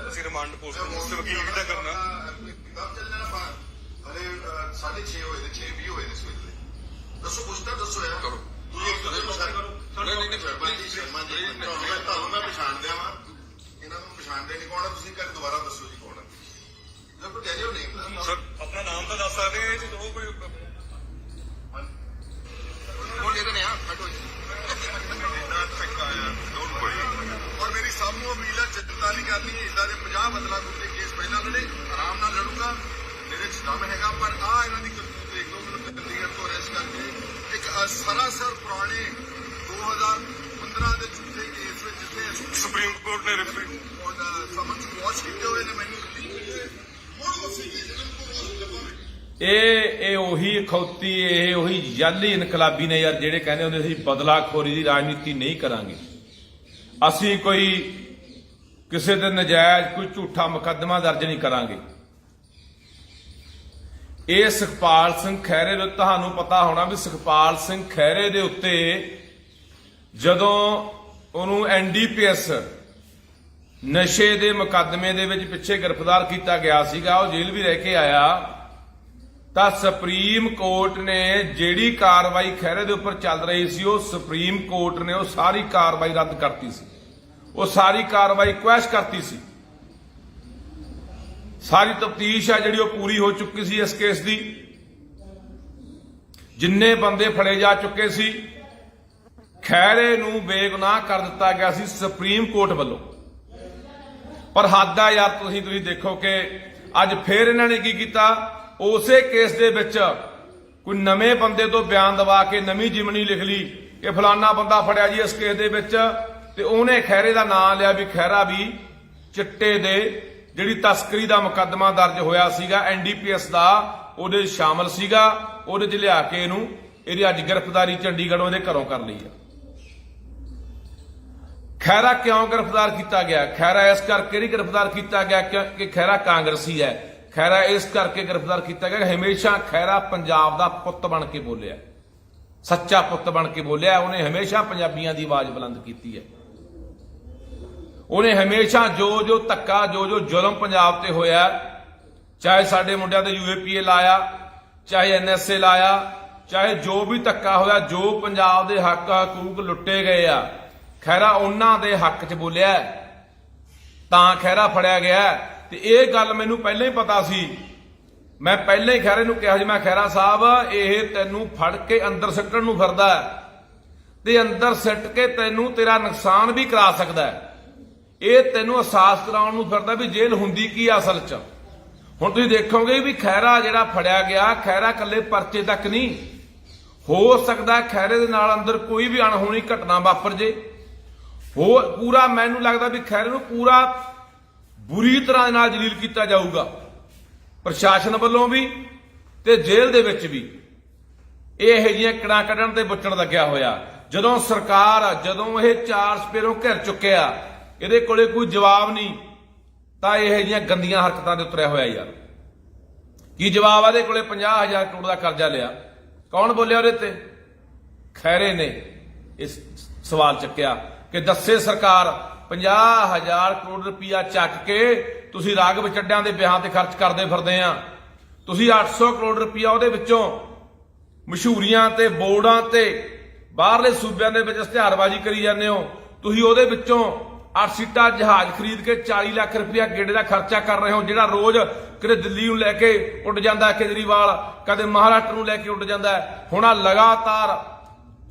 ਅਸੀਂ ਰਿਮਾਂਡ ਪੋਸਟ ਵਕੀਲ ਕਿਹਦਾ ਕਰਨਾ? ਕਬ ਚੱਲਣਾ ਬਾਹਰ? ਹਲੇ 6:30 ਹੋਏ ਨੇ, 6:20 ਹੋਏ ਨੇ ਸਵੇਰੇ। ਦੱਸੋ, ਪੁੱਛਦਾ ਦੱਸੋ ਯਾਰ। ਕਰੋ ਤੁਸੀਂ ਇੱਕ ਦੂਜੇ ਨੂੰ ਸ਼ਰਮਾ ਜੀ ਤੁਹਾਨੂੰ ਮੈਂ ਪਛਾਣਦਿਆ ਵਾਂ, ਇਹਨਾਂ ਨੂੰ ਪਛਾਣਦੇ ਨਹੀਂ। ਕੌਣ ਆ ਤੁਸੀਂ? ਕਰ ਦੁਬਾਰਾ ਦੱਸੋ ਜੀ ਕੌਣ ਆ? ਦੇਖੋ ਟੈਲ ਯੂਰ ਨੇਮ ਸਰ ਆਪਣਾ ਨਾਮ ਤਾਂ ਦੱਸ ਸਕਦੇ ਆ ਜੀ। ਦੋ ਕੋਈ ਕੌਣ ਦੇ ਨੇ ਆ ਹਟੋ ਜੀ। ਔਰ ਮੇਰੀ ਸਭ ਨੂੰ ਉਮੀਦ ਹੈ ਚਿੰਤਾ ਨਹੀਂ ਕਰਨੀ। ਇਦਾਂ ਦੇ 50 ਬਦਲਾ ਗੁੱਟੇ ਕੇਸ ਪਹਿਲਾਂ ਲੜੇ, ਆਰਾਮ ਨਾਲ ਲੜੂਗਾ, ਮੇਰੇ ਚ ਦਮ ਹੈਗਾ। ਪਰ ਆ ਇਹਨਾਂ ਦੀ ਕਰਤੂਤ ਦੇਖ ਲਓ। ਮੈਨੂੰ ਚੰਡੀਗੜ੍ਹ ਤੋਂ ਅਰੈਸਟ ਕਰਕੇ ਇੱਕ ਸਰਾਸਰ ਪੁਰਾਣੇ 2015 ਦੇ ਝੂਠੇ ਕੇਸ ਵਿੱਚ ਜਿੱਥੇ ਸੁਪਰੀਮ ਕੋਰਟ ਨੇ ਰਿਫਰੀ ਸਮਝ ਵਾਸ਼ ਕੀਤੇ ਹੋਏ ਨੇ ਮੈਨੂੰ ਹੁਣ ਉਸੇ ਕੇ ਜਨਮ ਕੋ ਇਹ ਉਹੀ ਅਖੌਤੀ, ਇਹ ਉਹੀ ਜਾਲੀ ਇਨਕਲਾਬੀ ਨੇ ਯਾਰ, ਜਿਹੜੇ ਕਹਿੰਦੇ ਹੁੰਦੇ ਸੀ ਬਦਲਾਖੋਰੀ ਦੀ ਰਾਜਨੀਤੀ ਨਹੀਂ ਕਰਾਂਗੇ, ਅਸੀਂ ਕੋਈ ਕਿਸੇ ਤੇ ਨਜਾਇਜ਼ ਕੋਈ ਝੂਠਾ ਮੁਕੱਦਮਾ ਦਰਜ ਨਹੀਂ ਕਰਾਂਗੇ। ਇਹ ਸੁਖਪਾਲ ਸਿੰਘ ਖਹਿਰੇ ਦੇ, ਤੁਹਾਨੂੰ ਪਤਾ ਹੋਣਾ ਵੀ ਸੁਖਪਾਲ ਸਿੰਘ ਖਹਿਰੇ ਦੇ ਉੱਤੇ ਜਦੋਂ ਉਹਨੂੰ NDPS ਨਸ਼ੇ ਦੇ ਮੁਕੱਦਮੇ ਦੇ ਵਿੱਚ ਪਿੱਛੇ ਗ੍ਰਿਫਤਾਰ ਕੀਤਾ ਗਿਆ ਸੀਗਾ, ਉਹ ਜੇਲ੍ਹ ਵੀ ਰਹਿ ਕੇ ਆਇਆ, ਤਾਂ ਸੁਪਰੀਮ ਕੋਰਟ ਨੇ ਜਿਹੜੀ ਕਾਰਵਾਈ ਖਹਿਰੇ ਦੇ ਉੱਪਰ ਚੱਲ ਰਹੀ ਸੀ, ਉਹ ਸੁਪਰੀਮ ਕੋਰਟ ਨੇ ਉਹ ਸਾਰੀ ਕਾਰਵਾਈ ਰੱਦ ਕਰਤੀ ਸੀ। ਉਹ ਸਾਰੀ ਕਾਰਵਾਈ ਕੁਐਸ਼ ਕਰਤੀ ਸੀ। ਸਾਰੀ ਤਫਤੀਸ਼ ਆ ਜਿਹੜੀ ਉਹ ਪੂਰੀ ਹੋ ਚੁੱਕੀ ਸੀ ਇਸ ਕੇਸ ਦੀ। ਜਿੰਨੇ ਬੰਦੇ ਫੜੇ ਜਾ ਚੁੱਕੇ ਸੀ, ਖਹਿਰੇ ਨੂੰ ਬੇਗੁਨਾਹ ਕਰ ਦਿੱਤਾ ਗਿਆ ਸੀ ਸੁਪਰੀਮ ਕੋਰਟ ਵੱਲੋਂ। ਪਰ ਹੱਦ ਆ ਯਾਰ, ਤੁਸੀਂ ਦੇਖੋ ਕਿ ਅੱਜ ਫੇਰ ਇਹਨਾਂ ਨੇ ਕੀ ਕੀਤਾ, ਉਸੇ ਕੇਸ ਦੇ ਵਿੱਚ ਕੋਈ ਨਵੇਂ ਬੰਦੇ ਤੋਂ ਬਿਆਨ ਦਵਾ ਕੇ ਨਵੀਂ ਜਿਮਨੀ ਲਿਖ ਲਈ ਕਿ ਫਲਾਨਾ ਬੰਦਾ ਫੜਿਆ ਜੀ ਇਸ ਕੇਸ ਦੇ ਵਿੱਚ, ਤੇ ਉਹਨੇ ਖਹਿਰੇ ਦਾ ਨਾਮ ਲਿਆ ਵੀ ਖਹਿਰਾ ਵੀ ਚਿੱਟੇ ਦੇ ਜਿਹੜੀ ਤਸਕਰੀ ਦਾ ਮੁਕੱਦਮਾ ਦਰਜ ਹੋਇਆ ਸੀਗਾ NDPS ਦਾ, ਉਹਦੇ ਸ਼ਾਮਲ ਸੀਗਾ। ਉਹਦੇ 'ਚ ਲਿਆ ਕੇ ਇਹਦੀ ਅੱਜ ਗ੍ਰਿਫਤਾਰੀ ਚੰਡੀਗੜ੍ਹੋਂ ਇਹਦੇ ਘਰੋਂ ਕਰ ਲਈ ਆ। ਖਹਿਰਾ ਕਿਉਂ ਗ੍ਰਿਫਤਾਰ ਕੀਤਾ ਗਿਆ? ਖਹਿਰਾ ਇਸ ਕਰਕੇ ਨਹੀਂ ਗ੍ਰਿਫਤਾਰ ਕੀਤਾ ਗਿਆ ਕਿ ਖਹਿਰਾ ਕਾਂਗਰਸੀ ਹੈ। ਖਹਿਰਾ ਇਸ ਕਰਕੇ ਗ੍ਰਿਫਤਾਰ ਕੀਤਾ ਗਿਆ ਕਿ ਹਮੇਸ਼ਾ ਖਹਿਰਾ ਪੰਜਾਬ ਦਾ ਪੁੱਤ ਬਣ ਕੇ ਬੋਲਿਆ, ਸੱਚਾ ਪੁੱਤ ਬਣ ਕੇ ਬੋਲਿਆ। ਉਹਨੇ ਹਮੇਸ਼ਾ ਪੰਜਾਬੀਆਂ ਦੀ ਆਵਾਜ਼ ਬੁਲੰਦ ਕੀਤੀ ਹੈ। ਉਹਨੇ ਹਮੇਸ਼ਾ ਜੋ ਧੱਕਾ, ਜੋ ਜ਼ੁਲਮ ਪੰਜਾਬ ਤੇ ਹੋਇਆ, ਚਾਹੇ ਸਾਡੇ ਮੁੰਡਿਆਂ ਤੇ UAPA ਲਾਇਆ, ਚਾਹੇ NSA ਲਾਇਆ, ਚਾਹੇ ਜੋ ਵੀ ਧੱਕਾ ਹੋਇਆ, ਜੋ ਪੰਜਾਬ ਦੇ ਹੱਕ ਹਕੂਕ ਲੁੱਟੇ ਗਏ ਆ, ਖਹਿਰਾ ਉਹਨਾਂ ਦੇ ਹੱਕ 'ਚ ਬੋਲਿਆ, ਤਾਂ ਖਹਿਰਾ ਫੜਿਆ ਗਿਆ। ਤੇ ਇਹ ਗੱਲ ਮੈਨੂੰ ਪਹਿਲਾਂ ਹੀ ਪਤਾ ਸੀ। ਮੈਂ ਪਹਿਲਾਂ ਹੀ ਖਹਿਰੇ ਨੂੰ ਕਿਹਾ ਸੀ, ਮੈਂ ਖਹਿਰਾ ਸਾਹਿਬ ਇਹ ਤੈਨੂੰ ਫੜ ਕੇ ਅੰਦਰ ਸਿੱਟਣ ਨੂੰ ਫਿਰਦਾ ਤੇ ਅੰਦਰ ਸਿੱਟ ਕੇ ਤੈਨੂੰ ਤੇਰਾ ਨੁਕਸਾਨ ਵੀ ਕਰਾ ਸਕਦਾ। ਇਹ ਤੈਨੂੰ ਅਹਿਸਾਸ ਕਰਾਉਣ ਨੂੰ ਫਿਰਦਾ ਵੀ ਜੇਲ੍ਹ ਹੁੰਦੀ ਕੀ ਆ ਅਸਲ 'ਚ। ਹੁਣ ਤੁਸੀਂ ਦੇਖੋਗੇ ਵੀ ਖਹਿਰਾ ਜਿਹੜਾ ਫੜਿਆ ਗਿਆ, ਖਹਿਰਾ ਇਕੱਲੇ ਪਰਚੇ ਤੱਕ ਨਹੀਂ, ਹੋ ਸਕਦਾ ਖਹਿਰੇ ਦੇ ਨਾਲ ਅੰਦਰ ਕੋਈ ਵੀ ਅਣਹੋਣੀ ਘਟਨਾ ਵਾਪਰ ਜੇ। ਪੂਰਾ ਮੈਨੂੰ ਲੱਗਦਾ ਵੀ ਖਹਿਰੇ ਨੂੰ ਪੂਰਾ ਬੁਰੀ ਤਰ੍ਹਾਂ ਨਾਲ ਜਲੀਲ ਕੀਤਾ ਜਾਊਗਾ, ਪ੍ਰਸ਼ਾਸਨ ਵੱਲੋਂ ਵੀ ਤੇ ਜੇਲ੍ਹ ਦੇ ਵਿੱਚ ਵੀ। ਇਹ ਜਿਹੀਆਂ ਕਿੜਾਂ ਕੱਢਣ ਤੇ ਬੁੱਚਣ ਲੱਗਿਆ ਹੋਇਆ। ਜਦੋਂ ਸਰਕਾਰ, ਜਦੋਂ ਇਹ ਚਾਰ ਸਪੇਰੋਂ ਘਿਰ ਚੁੱਕਿਆ, ਇਹਦੇ ਕੋਲੇ ਕੋਈ ਜਵਾਬ ਨਹੀਂ, ਤਾਂ ਇਹ ਜਿਹੀਆਂ ਗੰਦੀਆਂ ਹਰਕਤਾਂ ਦੇ ਉਤਰਿਆ ਹੋਇਆ ਯਾਰ। ਕੀ ਜਵਾਬ ਆ? ਇਹਦੇ ਕੋਲੇ 50,000 ਕਰੋੜ ਦਾ ਕਰਜ਼ਾ ਲਿਆ। ਕੌਣ ਬੋਲਿਆ ਉਹਦੇ ਤੇ? ਖਹਿਰੇ ਨੇ ਇਸ ਸਵਾਲ ਚੱਕਿਆ ਕਿ ਦੱਸੇ ਸਰਕਾਰ 50,000 ਕਰੋੜ ਰੁਪਇਆ ਚੱਕ ਕੇ ਤੁਸੀਂ ਰਾਘਵ ਚੱਡਿਆਂ ਦੇ ਵਿਆਹਾਂ ਤੇ ਖਰਚ ਕਰਦੇ ਫਿਰਦੇ ਆ। ਤੁਸੀਂ 800 ਕਰੋੜ ਰੁਪਇਆ ਉਹਦੇ ਵਿੱਚੋਂ ਮਸ਼ਹੂਰੀਆਂ ਤੇ ਬੋਰਡਾਂ ਤੇ ਬਾਹਰਲੇ ਸੂਬਿਆਂ ਦੇ ਵਿੱਚ ਇਸ਼ਤਿਹਾਰਬਾਜ਼ੀ ਕਰੀ ਜਾਂਦੇ ਹੋ। ਤੁਸੀਂ ਉਹਦੇ ਵਿੱਚੋਂ ਆਰਸੀਟਾ ਜਹਾਜ਼ ਖਰੀਦ ਕੇ 40 ਲੱਖ ਰੁਪਇਆ ਗੇੜੇ ਦਾ ਖਰਚਾ ਕਰ ਰਹੇ ਹੋ, ਜਿਹੜਾ ਰੋਜ਼ ਕਦੇ ਦਿੱਲੀ ਨੂੰ ਲੈ ਕੇ ਉੱਡ ਜਾਂਦਾ ਕੇਜਰੀਵਾਲ, ਕਦੇ ਮਹਾਰਾਸ਼ਟਰ ਨੂੰ ਲੈ ਕੇ ਉੱਡ ਜਾਂਦਾ। ਹੁਣ ਆ ਲਗਾਤਾਰ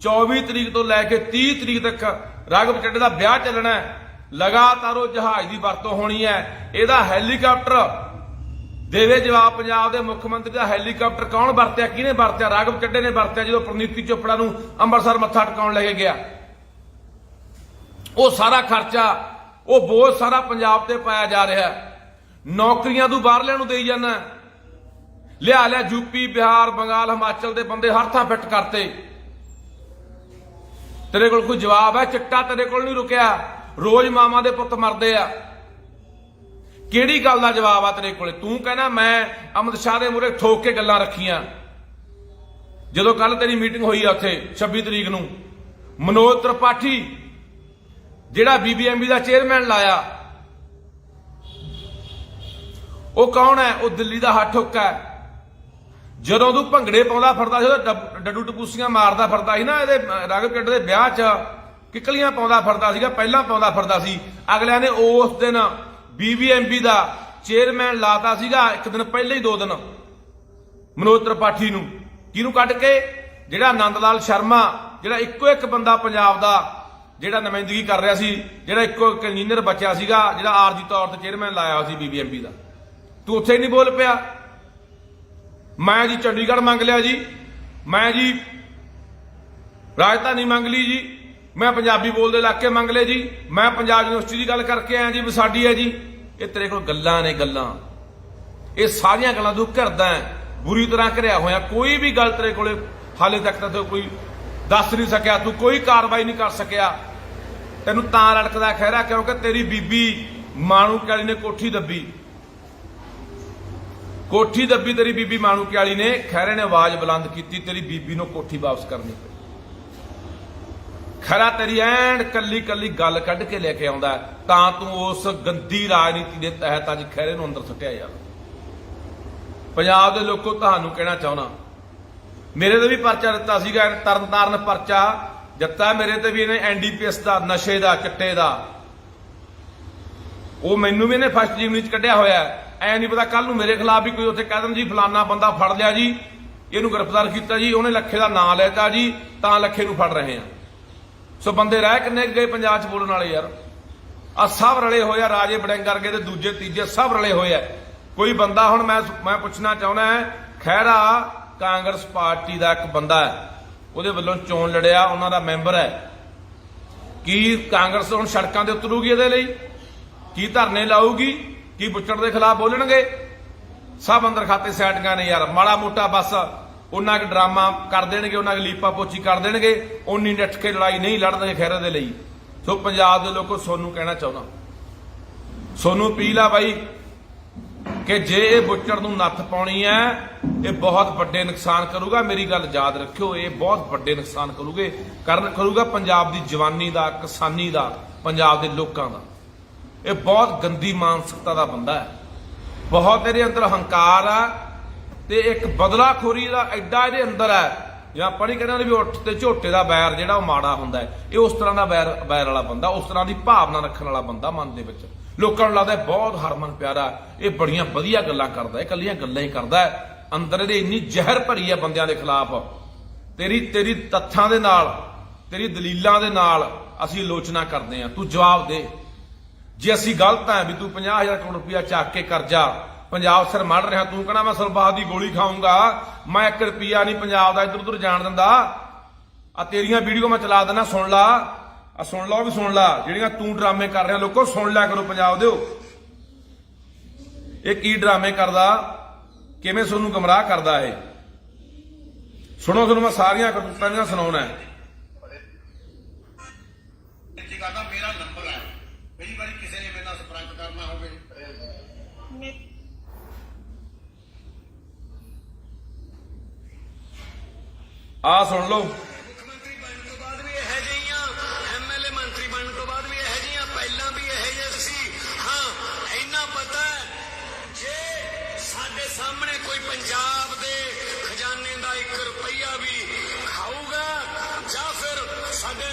24 ਤਰੀਕ ਤੋਂ ਲੈ ਕੇ 30 ਤਰੀਕ ਤੱਕ ਰਾਘਵ ਚੱਡੇ ਦਾ ਵਿਆਹ ਚੱਲਣਾ ਹੈ। ਲਗਾਤਾਰ ਉਹ ਜਹਾਜ਼ ਦੀ ਵਰਤੋਂ ਹੋਣੀ ਹੈ। ਇਹਦਾ ਹੈਲੀਕਾਪਟਰ ਦੇਵੇ ਜਵਾਬ। ਪੰਜਾਬ ਦੇ ਮੁੱਖ ਮੰਤਰੀ ਦਾ ਹੈਲੀਕਾਪਟਰ ਕੌਣ ਵਰਤਿਆ, ਕਿਹਨੇ ਵਰਤਿਆ? ਰਾਘਵ ਚੱਡੇ ਨੇ ਵਰਤਿਆ ਜਦੋਂ ਪ੍ਰਨੀਤੀ ਚੋਪੜਾ ਨੂੰ ਅੰਮ੍ਰਿਤਸਰ ਮੱਥਾ ਟਿਕਾਉਣ ਲੈ ਕੇ ਗਿਆ। ਉਹ ਸਾਰਾ ਖਰਚਾ, ਉਹ ਬੋਝ ਸਾਰਾ ਪੰਜਾਬ ਤੇ ਪਾਇਆ ਜਾ ਰਿਹਾ। ਨੌਕਰੀਆਂ ਤੂੰ ਬਾਹਰਲਿਆਂ ਨੂੰ ਦੇਈ ਜਾਂਦਾ, ਲਿਆ ਯੂਪੀ, ਬਿਹਾਰ, ਬੰਗਾਲ, ਹਿਮਾਚਲ ਦੇ ਬੰਦੇ ਹਰ ਥਾਂ ਫਿੱਟ ਕਰਤੇ। ਤੇਰੇ ਕੋਲ ਕੋਈ ਜਵਾਬ ਹੈ? ਚਿੱਟਾ ਤੇਰੇ ਕੋਲ ਨਹੀਂ ਰੁਕਿਆ, ਰੋਜ਼ ਮਾਵਾਂ ਦੇ ਪੁੱਤ ਮਰਦੇ ਆ। ਕਿਹੜੀ ਗੱਲ ਦਾ ਜਵਾਬ ਆ ਤੇਰੇ ਕੋਲੇ? ਤੂੰ ਕਹਿੰਦਾ ਮੈਂ ਅਮਿਤ ਸ਼ਾਹ ਦੇ ਮੂਹਰੇ ਠੋਕ ਕੇ ਗੱਲਾਂ ਰੱਖੀਆਂ। ਜਦੋਂ ਕੱਲ ਤੇਰੀ ਮੀਟਿੰਗ ਹੋਈ ਆ ਉੱਥੇ 26 ਤਰੀਕ ਨੂੰ, ਮਨੋਜ ਤ੍ਰਿਪਾਠੀ ਜਿਹੜਾ BBMB ਦਾ ਚੇਅਰਮੈਨ ਲਾਇਆ, ਉਹ ਕੌਣ ਹੈ? ਉਹ ਦਿੱਲੀ ਦਾ ਹੱਥ ਹੁੱਕਾ ਹੈ। ਜਦੋਂ ਤੂੰ ਭੰਗੜੇ ਪਾਉਂਦਾ ਫਿਰਦਾ ਸੀ, ਡੱਡੂ ਟਪੂਸੀਆਂ ਮਾਰਦਾ ਫਿਰਦਾ ਸੀ ਨਾ, ਇਹਦੇ ਰਾਘਵ ਚੱਡੇ ਦੇ ਵਿਆਹ 'ਚ ਕਿੱਕਲੀਆਂ ਪਾਉਂਦਾ ਫਿਰਦਾ ਸੀਗਾ, ਪਹਿਲਾਂ ਪਾਉਂਦਾ ਫਿਰਦਾ ਸੀ। ਅਗਲਿਆਂ ਨੇ ਉਸ ਦਿਨ BBMB ਦਾ ਚੇਅਰਮੈਨ ਲਾਤਾ ਸੀਗਾ, ਇੱਕ ਦਿਨ ਪਹਿਲਾਂ ਹੀ 2 ਦਿਨ, ਮਨੋਜ ਤ੍ਰਿਪਾਠੀ ਨੂੰ। ਕਿਹਨੂੰ ਕੱਢ ਕੇ? ਜਿਹੜਾ ਆਨੰਦ ਲਾਲ ਸ਼ਰਮਾ, ਜਿਹੜਾ ਇੱਕੋ ਇੱਕ ਬੰਦਾ ਪੰਜਾਬ ਦਾ ਜਿਹੜਾ ਨੁਮਾਇੰਦਗੀ ਕਰ ਰਿਹਾ ਸੀ, ਜਿਹੜਾ ਇੱਕੋ ਇੱਕ ਇੰਜੀਨੀਅਰ ਬਚਿਆ ਸੀਗਾ, ਜਿਹੜਾ ਆਰਜੀ ਤੌਰ ਤੇ ਚੇਅਰਮੈਨ ਲਾਇਆ ਸੀ BBMB ਦਾ। ਤੂੰ ਉੱਥੇ ਨਹੀਂ ਬੋਲ ਪਿਆ। ਮੈਂ ਜੀ ਚੰਡੀਗੜ੍ਹ ਮੰਗ ਲਿਆ ਜੀ, ਮੈਂ ਜੀ ਰਾਜਧਾਨੀ ਮੰਗ ਲਈ ਜੀ, ਮੈਂ ਪੰਜਾਬੀ ਬੋਲਦੇ ਇਲਾਕੇ ਮੰਗ ਲਏ ਜੀ, ਮੈਂ ਪੰਜਾਬ ਯੂਨੀਵਰਸਿਟੀ ਦੀ ਗੱਲ ਕਰਕੇ ਆਇਆ ਜੀ ਵੀ ਸਾਡੀ ਹੈ ਜੀ। ਇਹ ਤੇਰੇ ਕੋਲ ਗੱਲਾਂ ਨੇ, ਗੱਲਾਂ। ਇਹ ਸਾਰੀਆਂ ਗੱਲਾਂ ਤੂੰ ਕਰਦਾ ਹੈ, ਬੁਰੀ ਤਰ੍ਹਾਂ ਘਿਰਿਆ ਹੋਇਆ। ਕੋਈ ਵੀ ਗੱਲ ਤੇਰੇ ਕੋਲੇ ਹਾਲੇ ਤੱਕ ਤਾਂ ਕੋਈ ਦੱਸ ਨਹੀਂ ਸਕਿਆ, ਤੂੰ ਕੋਈ ਕਾਰਵਾਈ ਨਹੀਂ ਕਰ ਸਕਿਆ। ਤੈਨੂੰ ਤਾਂ ਲੜਕਦਾ ਖਹਿਰਾ ਕਿਉਂਕਿ ਤੇਰੀ ਬੀਬੀ ਮਾਣੂਕਿਆਲੀ ਨੇ ਕੋਠੀ ਦੱਬੀ ਤੇਰੀ ਬੀਬੀ ਮਾਣੂਕਿਆਲੀ ਨੇ। ਖਹਿਰੇ ਨੇ ਆਵਾਜ਼ ਬੁਲੰਦ ਕੀਤੀ, ਤੇਰੀ ਬੀਬੀ ਨੂੰ ਕੋਠੀ ਵਾਪਸ ਕਰਨੀ ਪਈ। ਖਹਿਰਾ ਤੇਰੀ ਐਨ ਕੱਲੀ ਕੱਲੀ ਗੱਲ ਕੱਢ ਕੇ ਲੈ ਕੇ ਆਉਂਦਾ ਤਾਂ ਤੂੰ ਉਸ ਗੰਦੀ ਰਾਜਨੀਤੀ ਦੇ ਤਹਿਤ ਅੱਜ ਖਹਿਰੇ ਨੂੰ ਅੰਦਰ ਸੁੱਟਿਆ ਯਾਰ। ਪੰਜਾਬ ਦੇ ਲੋਕੋ, ਤੁਹਾਨੂੰ ਕਹਿਣਾ ਚਾਹੁੰਦਾ, ਮੇਰੇ ਤੇ ਵੀ ਪਰਚਾ ਦਿੱਤਾ ਸੀਗਾ, ਤਰਨਤਾਰਨ ਪਰਚਾ ਦਿੱਤਾ ਮੇਰੇ ਤੇ ਵੀ ਇਹਨੇ, NDPS ਦਾ, ਨਸ਼ੇ ਦਾ, ਚਿੱਟੇ ਦਾ। ਉਹ ਮੈਨੂੰ ਵੀ ਇਹਨੇ ਫਸਟ ਜੀਵਨੀ ਚ ਕੱਢਿਆ ਹੋਇਆ। ਐ ਨਹੀਂ ਪਤਾ ਕੱਲ ਨੂੰ ਮੇਰੇ ਖਿਲਾਫ ਵੀ ਕੋਈ ਉੱਥੇ ਕਹਿ ਦੇਣ ਜੀ ਫਲਾਨਾ ਬੰਦਾ ਫੜ ਲਿਆ ਜੀ, ਇਹਨੂੰ ਗ੍ਰਿਫਤਾਰ ਕੀਤਾ ਜੀ, ਉਹਨੇ ਲੱਖੇ ਦਾ ਨਾਂ ਲੈਤਾ ਜੀ, ਤਾਂ ਲੱਖੇ ਨੂੰ ਫੜ ਰਹੇ ਆ। ਸੋ ਬੰਦੇ ਰਹਿ ਕਿੰਨੇ ਗਏ ਪੰਜਾਬ 'ਚ ਬੋਲਣ ਵਾਲੇ ਯਾਰ? ਆ ਸਭ ਰਲੇ ਹੋਏ ਆ, ਰਾਜੇ ਬੜਿੰਗ ਵਰਗੇ ਤੇ ਦੂਜੇ ਤੀਜੇ ਸਭ ਰਲੇ ਹੋਏ ਆ। ਕੋਈ ਬੰਦਾ ਹੁਣ ਮੈਂ ਪੁੱਛਣਾ ਚਾਹੁੰਦਾ, ਖਹਿਰਾ ਕਾਂਗਰਸ ਪਾਰਟੀ ਦਾ ਇੱਕ ਬੰਦਾ ਹੈ, ਉਹਦੇ ਵੱਲੋਂ ਚੋਣ ਲੜਿਆ, ਉਹਨਾਂ ਦਾ ਮੈਂਬਰ ਹੈ। ਕੀ ਕਾਂਗਰਸ ਹੁਣ ਸੜਕਾਂ ਤੇ ਉਤਰੂਗੀ ਇਹਦੇ ਲਈ? ਕੀ ਧਰਨੇ ਲਾਊਗੀ? ਕੀ ਬੁੱਚੜ ਦੇ ਖਿਲਾਫ ਬੋਲਣਗੇ? ਸਭ ਅੰਦਰ ਖਾਤੇ ਸੈਟੀਆਂ ਨੇ ਯਾਰ। ਮਾੜਾ ਮੋਟਾ ਬਸ ਉਹਨਾਂ ਕੁ ਡਰਾਮਾ ਕਰ ਦੇਣਗੇ, ਉਹਨਾਂ ਕੁ ਲੀਪਾ ਪੋਚੀ ਕਰ ਦੇਣਗੇ, ਉਨੀ ਡਟ ਕੇ ਲੜਾਈ ਨਹੀਂ ਲੜਨਗੇ ਖਹਿਰੇ ਦੇ ਲਈ। ਸੋ ਪੰਜਾਬ ਦੇ ਲੋਕੋ, ਸੋਨੂੰ ਕਹਿਣਾ ਚਾਹੁੰਦਾ, ਸੋਨੂੰ ਅਪੀਲ ਆ ਬਾਈ ਕਿ ਜੇ ਇਹ ਬੁੱਚੜ ਨੂੰ ਨੱਥ ਪਾਉਣੀ ਹੈ, ਇਹ ਬਹੁਤ ਵੱਡੇ ਨੁਕਸਾਨ ਕਰੂਗਾ। ਮੇਰੀ ਗੱਲ ਯਾਦ ਰੱਖਿਓ, ਇਹ ਬਹੁਤ ਵੱਡੇ ਨੁਕਸਾਨ ਕਰੂਗਾ ਪੰਜਾਬ ਦੀ ਜਵਾਨੀ ਦਾ, ਕਿਸਾਨੀ ਦਾ, ਪੰਜਾਬ ਦੇ ਲੋਕਾਂ ਦਾ। ਇਹ ਬਹੁਤ ਗੰਦੀ ਮਾਨਸਿਕਤਾ ਦਾ ਬੰਦਾ ਹੈ, ਬਹੁਤ ਇਹਦੇ ਅੰਦਰ ਹੰਕਾਰ ਆ ਤੇ ਇੱਕ ਬਦਲਾਖੋਰੀ ਦਾ ਐਡਾ ਇਹਦੇ ਅੰਦਰ ਹੈ। ਜਾਂ ਆਪਾਂ ਨਹੀਂ ਕਹਿੰਦੇ ਵੀ ਉੱਠ ਤੇ ਝੋਟੇ ਦਾ ਬੈਰ ਜਿਹੜਾ ਉਹ ਮਾੜਾ ਹੁੰਦਾ ਹੈ, ਇਹ ਉਸ ਤਰ੍ਹਾਂ ਦਾ ਬੈਰ ਵਾਲਾ ਬੰਦਾ, ਉਸ ਤਰ੍ਹਾਂ ਦੀ ਭਾਵਨਾ ਰੱਖਣ ਵਾਲਾ ਬੰਦਾ ਮਨ ਦੇ ਵਿੱਚ। ਲੋਕਾਂ ਨੂੰ ਲੱਗਦਾ ਬਹੁਤ ਹਰਮਨ ਪਿਆਰਾ, ਇਹ ਬੜੀਆਂ ਵਧੀਆ ਗੱਲਾਂ ਕਰਦਾ, ਇਹ ਕੱਲੀਆਂ ਗੱਲਾਂ ਹੀ ਕਰਦਾ ਹੈ। ਅੰਦਰ ਇਹਦੇ ਇੰਨੀ ਜ਼ਹਿਰ ਭਰੀ ਹੈ ਬੰਦਿਆਂ ਦੇ ਖਿਲਾਫ। ਤੇਰੀ ਤੱਥਾਂ ਦੇ ਨਾਲ, ਤੇਰੀ ਦਲੀਲਾਂ ਦੇ ਨਾਲ ਅਸੀਂ ਆਲੋਚਨਾ ਕਰਦੇ ਹਾਂ। ਤੂੰ ਜਵਾਬ ਦੇ। ਜੇ ਅਸੀਂ ਗਲਤ ਹੈ ਵੀ ਤੂੰ 50,000 ਕਰੋੜ ਰੁਪਇਆ ਚੱਕ ਕੇ ਕਰਜ਼ਾ ਪੰਜਾਬ ਸਿਰ ਮੜ ਰਿਹਾ, ਤੂੰ ਕਹਿਣਾ ਮੈਂ ਸਲਵਾਹ ਦੀ ਗੋਲੀ ਖਾਊਂਗਾ, ਮੈਂ 1 ਰੁਪਿਆ ਨਹੀਂ ਪੰਜਾਬ ਦਾ ਇੱਧਰ ਉੱਧਰ ਜਾਣ ਦਿੰਦਾ। ਆ ਤੇਰੀਆਂ ਵੀਡੀਓ ਮੈਂ ਚਲਾ ਦੇਣਾ, ਸੁਣ ਲਾ, ਆ ਸੁਣ ਲਾ, ਉਹ ਵੀ ਸੁਣ ਲਾ, ਜਿਹੜੀਆਂ ਤੂੰ ਡਰਾਮੇ ਕਰ ਰਿਹਾ। ਲੋਕੋ ਸੁਣ ਲਿਆ ਕਰੋ ਪੰਜਾਬ ਦਿਓ, ਇਹ ਕੀ ਡਰਾਮੇ ਕਰਦਾ, ਕਿਵੇਂ ਤੁਹਾਨੂੰ ਗਮਰਾਹ ਕਰਦਾ ਇਹ। ਸੁਣੋ, ਤੁਹਾਨੂੰ ਮੈਂ ਸਾਰੀਆਂ ਕਰਤੂਤਾਂ ਦੀਆਂ ਸੁਣਾਉਣਾ। ਮੇਰਾ ਨੰਬਰ ਹੈ, ਕਈ ਵਾਰੀ ਕਿਸੇ ਨੇ ਮੇਰੇ ਨਾਲ ਸੰਪਰਕ ਕਰਨਾ ਹੋਵੇ, ਆ ਸੁਣ ਲਓ। ਮੁੱਖ ਮੰਤਰੀ ਬਣਨ ਤੋਂ ਬਾਅਦ ਵੀ ਇਹੋ ਜਿਹੀਆਂ, MLA ਮੰਤਰੀ ਬਣਨ ਤੋਂ ਬਾਅਦ ਵੀ ਇਹੋ ਜਿਹੀਆਂ, ਪਹਿਲਾਂ ਵੀ ਇਹੋ ਜਿਹੇ ਸੀ। ਹਾਂ, ਇੰਨਾ ਪਤਾ ਜੇ ਸਾਡੇ ਸਾਹਮਣੇ ਕੋਈ ਪੰਜਾਬ ਦੇ ਖਜ਼ਾਨੇ ਦਾ 1 ਰੁਪਈਆ ਵੀ ਖਾਊਗਾ ਜਾਂ ਫਿਰ ਸਾਡੇ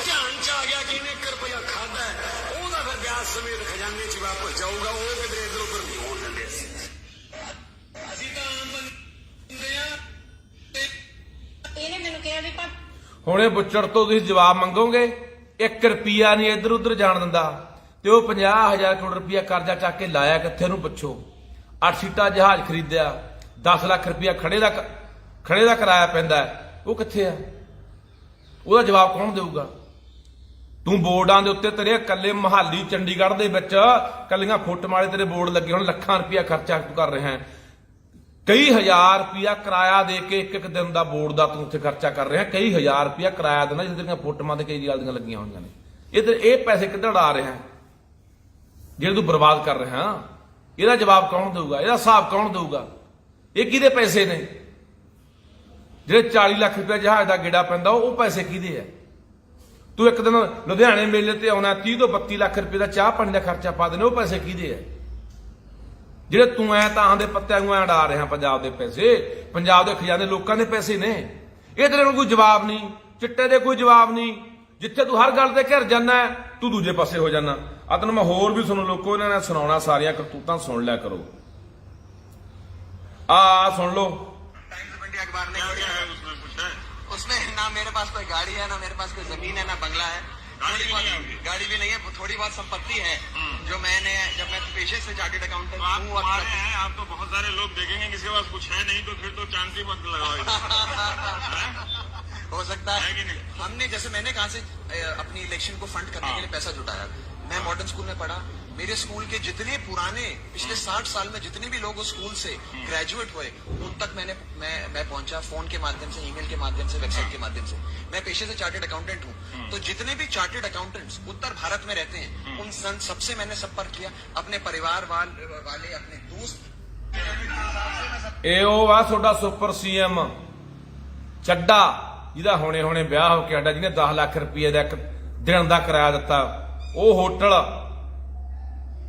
ਧਿਆਨ ਚ ਆ ਗਿਆ ਕਿ ਇਹਨੇ 1 ਰੁਪਈਆ ਖਾਦਾ, ਵਿਕਾਸ ਸਮੇਤ ਖਜ਼ਾਨੇ 'ਚ ਵਾਪਸ ਜਾਊਗਾ। ਉਹ ਕਿਤੇ ਇੱਧਰ ਉੱਧਰ ਨਹੀਂ ਹੋਣ ਦਿੰਦੇ ਅਸੀਂ ਤਾਂ ਆਮ ਬੰਦੇ ਆ। ਇਹਨੇ ਮੈਨੂੰ ਕਿਹਾ ਵੀ ਪਰ ਹੁਣ ਇਹ ਬੁੱਚੜ ਤੋਂ ਤੁਸੀਂ ਜਵਾਬ ਮੰਗੋਗੇ, 1 ਰੁਪਿਆ ਨਹੀਂ ਇੱਧਰ ਉੱਧਰ ਜਾਣ ਦਿੰਦਾ। ਤੇ ਉਹ 50,000 ਕਰੋੜ ਰੁਪਇਆ ਕਰਜ਼ਾ ਚੱਕ ਕੇ ਲਾਇਆ ਕਿੱਥੇ ਨੂੰ ਪੁੱਛੋ। 8 ਸੀਟਾਂ ਜਹਾਜ਼ ਖਰੀਦਿਆ, 10 ਲੱਖ ਰੁਪਇਆ ਖੜੇ ਦਾ ਕਿਰਾਇਆ ਪੈਂਦਾ, ਉਹ ਕਿੱਥੇ ਆ? ਉਹਦਾ ਜਵਾਬ ਕੌਣ ਦੇਊਗਾ? ਤੂੰ ਬੋਰਡਾਂ ਦੇ ਉੱਤੇ ਤੇਰੇ ਇਕੱਲੇ ਮਹਾਲੀ ਚੰਡੀਗੜ੍ਹ ਦੇ ਵਿੱਚ ਕੱਲੀਆਂ ਫੁੱਟ ਮਾਰੇ ਤੇਰੇ ਬੋਰਡ ਲੱਗੇ, ਹੁਣ ਲੱਖਾਂ ਰੁਪਇਆ ਖਰਚਾ ਤੂੰ ਕਰ ਰਿਹਾ ਹੈ। ਕਈ ਹਜ਼ਾਰ ਰੁਪਇਆ ਕਿਰਾਇਆ ਦੇ ਕੇ ਇੱਕ ਦਿਨ ਦਾ ਬੋਰਡ ਦਾ ਤੂੰ ਉੱਥੇ ਖਰਚਾ ਕਰ ਰਿਹਾ। ਕਈ ਹਜ਼ਾਰ ਰੁਪਇਆ ਕਿਰਾਇਆ ਦੇਣਾ ਜਿਹਦੀਆਂ ਫੋਟੋਆਂ ਤੇ ਕਈ ਦੀਆਂ ਲੱਗੀਆਂ ਹੋਈਆਂ ਨੇ। ਇਹ ਪੈਸੇ ਕਿੱਧਰ ਆ ਰਹੇ ਹਨ ਜਿਹੜੇ ਤੂੰ ਬਰਬਾਦ ਕਰ ਰਿਹਾ? ਇਹਦਾ ਜਵਾਬ ਕੌਣ ਦੇਊਗਾ? ਇਹਦਾ ਹਿਸਾਬ ਕੌਣ ਦੇਊਗਾ? ਇਹ ਕਿਹਦੇ ਪੈਸੇ ਨੇ? ਜਿਹੜੇ 40 ਲੱਖ ਰੁਪਇਆ ਜਹਾਜ਼ ਦਾ ਗੇੜਾ ਪੈਂਦਾ ਉਹ ਪੈਸੇ ਕਿਹਦੇ ਆ? ਤੂੰ ਇੱਕ ਦਿਨ ਲੁਧਿਆਣੇ ਮੇਲੇ ਤੇ ਆਉਣਾ, 30 ਤੋਂ 32 ਲੱਖ ਰੁਪਏ ਦਾ ਚਾਹ ਪਾਣੀ ਦਾ ਖਰਚਾ ਪਾ ਦੇਣੇ, ਉਹ ਪੈਸੇ ਕਿਹਦੇ ਆ? ਜਿਹੜੇ ਤੂੰ ਐ ਤਾਂ ਦੇ ਪੱਤਿਆਂ ਨੂੰ ਐ ਉਡਾ ਰਿਹਾ ਪੰਜਾਬ ਦੇ ਪੈਸੇ, ਪੰਜਾਬ ਦੇ ਖਜ਼ਾਨੇ ਲੋਕਾਂ ਦੇ ਪੈਸੇ ਨੇ। ਇਹ ਤੇਰੇ ਨੂੰ ਕੋਈ ਜਵਾਬ ਨਹੀਂ, ਚਿੱਟੇ ਦੇ ਕੋਈ ਜਵਾਬ ਨਹੀਂ। ਜਿੱਥੇ ਤੂੰ ਹਰ ਗੱਲ ਤੇ ਘਿਰ ਜਾਣਾ ਤੂੰ ਦੂਜੇ ਪਾਸੇ ਹੋ ਜਾਣਾ। ਆ ਤੈਨੂੰ ਮੈਂ ਹੋਰ ਵੀ ਸੁਣ ਲੋਕੋ, ਇਹਨਾਂ ਨੇ ਸੁਣਾਉਣਾ, ਸਾਰੀਆਂ ਕਰਤੂਤਾਂ ਸੁਣ ਲਿਆ ਕਰੋ। ਆ ਸੁਣ ਲਓ। टाइम्स ऑफ इंडिया अखबार क्या ने क्या है उसमें कुछ है? उसमें ना मेरे पास कोई गाड़ी है, ना मेरे पास कोई जमीन है, ना बंगला है। गाड़ी भी नहीं है आपकी? गाड़ी भी नहीं है, थोड़ी बहुत संपत्ति है जो मैंने, जब मैं पेशे से चार्टेड अकाउंटेंट तो आप हूँ। तुम्हारे हैं, आप तो बहुत सारे लोग देखेंगे किसी के पास कुछ है नहीं तो फिर तो चांदी मत लगाओ इधर। हो सकता है कि है। नहीं? हमने जैसे मैंने कहा से अपनी इलेक्शन को फंड करने के लिए पैसा जुटाया। मैं मॉडर्न स्कूल में पढ़ा। मेरे स्कूल के जितने पुराने पिछले 60 साल में जितने भी लोग उस स्कूल से ग्रेजुएट हुए उन तक मैं पहुंचा, फोन के माध्यम से, ईमेल के माध्यम से, वेबसाइट के माध्यम से। मैं पेशे से चार्टेड अकाउंटेंट हूं, तो जितने भी चार्टेड अकाउंटेंट्स उत्तर भारत में रहते हैं उन सबसे मैंने संपर्क किया। अपने परिवार वाले, अपने दोस्त। ਇਹ ਉਹ ਵਾ ਤੁਹਾਡਾ ਸੁਪਰ ਸੀਐਮ ਚੱਡਾ, ਜਿਹਦਾ ਹੁਣੇ ਵਿਆਹ ਹੋ ਕੇ ਆਡਾ, ਜਿਹਨੇ 10 ਲੱਖ ਰੁਪਏ ਦਾ ਇੱਕ ਦਿਨ ਦਾ ਕਿਰਾਇਆ ਦਿੱਤਾ। ਉਹ ਹੋਟਲ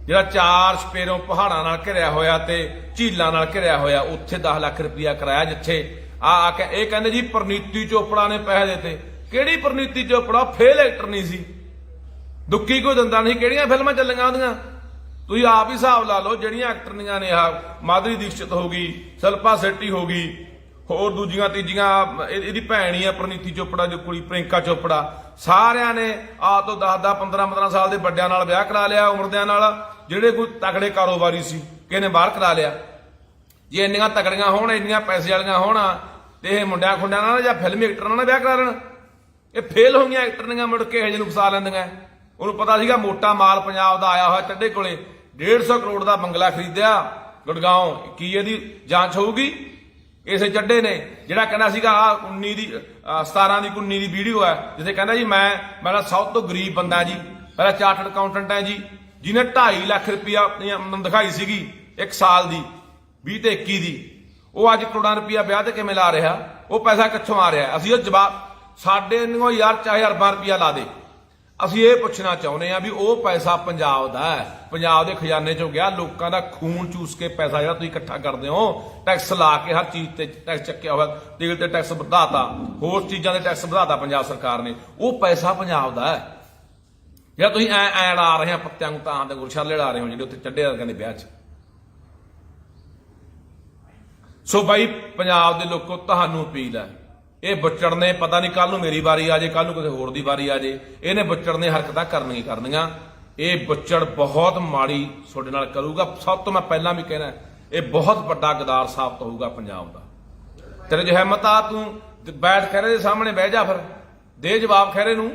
ਜਿਹੜਾ 4 ਸਪੇਰੋਂ ਪਹਾੜਾਂ ਨਾਲ ਘਿਰਿਆ ਹੋਇਆ ਤੇ ਝੀਲਾਂ ਨਾਲ ਘਿਰਿਆ ਹੋਇਆ, ਉੱਥੇ 10 ਲੱਖ ਰੁਪਇਆ ਕਿਰਾਇਆ। ਜਿੱਥੇ ਆ ਕੇ ਇਹ ਕਹਿੰਦੇ ਜੀ ਪ੍ਰਨੀਤੀ ਚੋਪੜਾ ਨੇ ਪੈਸੇ ਦਿੱਤੇ। ਕਿਹੜੀ ਪ੍ਰਨੀਤੀ ਚੋਪੜਾ? ਫੇਲ ਐਕਟਰ ਨਹੀਂ ਸੀ, ਦੁੱਕੀ ਕੋਈ ਦਿੰਦਾ ਨਹੀਂ। ਕਿਹੜੀਆਂ ਫਿਲਮਾਂ ਚੱਲੀਆਂ ਉਹਦੀਆਂ? ਤੁਸੀਂ ਆਪ ਹੀ ਹਿਸਾਬ ਲਾ ਲਓ। ਜਿਹੜੀਆਂ ਐਕਟਰਨੀਆਂ ਨੇ, ਆ ਮਾਧੁਰੀ ਦੀਕਸ਼ਿਤ ਹੋ ਗਈ, ਸ਼ਿਲਪਾ ਸ਼ੈੱਟੀ ਹੋ ਗਈ, ਹੋਰ ਦੂਜੀਆਂ ਤੀਜੀਆਂ, ਇਹਦੀ ਭੈਣ ਹੀ ਆ ਪ੍ਰਨੀਤੀ ਚੋਪੜਾ ਦੀ ਕੁੜੀ ਪ੍ਰਿੰਕਾ ਚੋਪੜਾ, ਸਾਰਿਆਂ ਨੇ ਆ ਤੋਂ 10 15 ਸਾਲ ਦੇ ਵੱਡਿਆਂ ਨਾਲ ਵਿਆਹ ਕਰਾ ਲਿਆ, ਉਮਰਦਿਆਂ ਨਾਲ। ਜਿਹੜੇ ਕੋਈ ਤਕੜੇ ਕਾਰੋਬਾਰੀ ਸੀ ਕਿਸੇ ਨੇ ਬਾਹਰ ਕਰਾ ਲਿਆ। ਜੇ ਇੰਨੀਆਂ ਤਕੜੀਆਂ ਹੋਣ, ਇੰਨੀਆਂ ਪੈਸੇ ਵਾਲੀਆਂ ਹੋਣ ਤੇ ਇਹ ਮੁੰਡਿਆਂ ਖੁੰਡਿਆਂ ਨਾਲ ਜਾਂ ਫਿਲਮੀ ਐਕਟਰਾਂ ਨਾਲ ਵਿਆਹ ਕਰਾ ਲੈਣ। ਇਹ ਫੇਲ ਹੋਈਆਂ ਐਕਟਰਨੀਆਂ ਮੁੜ ਕੇ ਹਜੇ ਨੂੰ ਫਸਾ ਲੈਂਦੀਆਂ। ਉਹਨੂੰ ਪਤਾ ਸੀਗਾ ਮੋਟਾ ਮਾਲ ਪੰਜਾਬ ਦਾ ਆਇਆ ਹੋਇਆ ਚੱਡੇ ਕੋਲੇ, 150 ਕਰੋੜ ਦਾ ਬੰਗਲਾ ਖਰੀਦਿਆ ਗੁੜਗਾਉਂ। ਕੀ ਇਹਦੀ ਜਾਂਚ ਹੋਊਗੀ? ਇਸੇ ਚੱਡੇ ਨੇ ਜਿਹੜਾ ਕਹਿੰਦਾ ਸੀਗਾ ਆ 19 ਦੀ 17 ਦੀ 19 ਦੀ ਵੀਡੀਓ ਹੈ, ਜਿੱਥੇ ਕਹਿੰਦਾ ਜੀ ਮੈਂ ਸਭ ਤੋਂ ਗਰੀਬ ਬੰਦਾ ਜੀ, ਪਹਿਲਾਂ ਚਾਰਟਰਡ ਅਕਾਊਂਟੈਂਟ ਹੈ ਜੀ, ਜਿਹਨੇ 2.5 ਲੱਖ ਰੁਪਇਆ ਆਪਣੀ ਆਮਦਨ ਦਿਖਾਈ ਸੀਗੀ ਇੱਕ ਸਾਲ ਦੀ, 20 ਤੇ 21 ਦੀ। ਉਹ ਅੱਜ ਕਰੋੜਾਂ ਰੁਪਇਆ ਵਿਆਹ ਤੇ ਕਿਵੇਂ ਲਾ ਰਿਹਾ? ਉਹ ਪੈਸਾ ਕਿੱਥੋਂ ਆ ਰਿਹਾ? ਅਸੀਂ ਉਹ ਜਵਾਬ ਸਾਡੇ ਨੂੰ ਯਾਰ ਚਾਹੇ ਅਰਬਾਂ ਰੁਪਇਆ ਲਾ ਦੇ, ਅਸੀਂ ਇਹ ਪੁੱਛਣਾ ਚਾਹੁੰਦੇ ਆ ਵੀ ਉਹ ਪੈਸਾ ਪੰਜਾਬ ਦਾ ਹੈ, ਪੰਜਾਬ ਦੇ ਖਜ਼ਾਨੇ ਚੋਂ ਗਿਆ। ਲੋਕਾਂ ਦਾ ਖੂਨ ਚੂਸ ਕੇ ਪੈਸਾ ਜਿਹੜਾ ਤੁਸੀਂ ਇਕੱਠਾ ਕਰਦੇ ਹੋ, ਟੈਕਸ ਲਾ ਕੇ ਹਰ ਚੀਜ਼ ਤੇ ਟੈਕਸ ਚੱਕਿਆ ਹੋਇਆ, ਤੇਲ ਤੇ ਟੈਕਸ ਵਧਾਤਾ, ਹੋਰ ਚੀਜ਼ਾਂ ਦੇ ਟੈਕਸ ਵਧਾਤਾ ਪੰਜਾਬ ਸਰਕਾਰ ਨੇ। ਉਹ ਪੈਸਾ ਪੰਜਾਬ ਦਾ ਹੈ ਜਿਹੜਾ ਤੁਸੀਂ ਐ ਅੜਾ ਰਹੇ ਆ ਪੱਤਿਆਂ ਨੂੰ, ਤਾਂ ਦੇ ਗੁਰਸ਼ਾਲੇ ਲਾ ਰਹੇ ਹੋ ਜਿਹੜੇ ਉੱਥੇ ਚੱਡੇ ਵਰਗਿਆਂ ਦੇ ਵਿਆਹ 'ਚ। ਸੋ ਬਾਈ ਪੰਜਾਬ ਦੇ ਲੋਕੋ, ਤੁਹਾਨੂੰ ਅਪੀਲ ਹੈ, ਇਹ ਬੁੱਚੜ ਨੇ ਪਤਾ ਨਹੀਂ ਕੱਲ ਨੂੰ ਮੇਰੀ ਵਾਰੀ ਆ ਜੇ, ਕੱਲ ਨੂੰ ਕਿਸੇ ਹੋਰ ਦੀ ਵਾਰੀ ਆ ਜੇ, ਇਹਨੇ ਬੁੱਚੜ ਨੇ ਹਰਕਤਾਂ ਕਰਨੀਆਂ। ਇਹ ਬੁੱਚੜ ਬਹੁਤ ਮਾੜੀ ਤੁਹਾਡੇ ਨਾਲ ਕਰੂਗਾ। ਸਭ ਤੋਂ ਮੈਂ ਪਹਿਲਾਂ ਵੀ ਕਹਿਣਾ, ਇਹ ਬਹੁਤ ਵੱਡਾ ਗਦਾਰ ਸਾਬਤ ਹੋਊਗਾ ਪੰਜਾਬ ਦਾ। ਤੇਰੇ ਜੇ ਹਿੰਮਤ ਆ, ਤੂੰ ਬੈਠ ਖਹਿਰੇ ਦੇ ਸਾਹਮਣੇ ਬਹਿ ਜਾ, ਫਿਰ ਦੇ ਜਵਾਬ ਖਹਿਰੇ ਨੂੰ।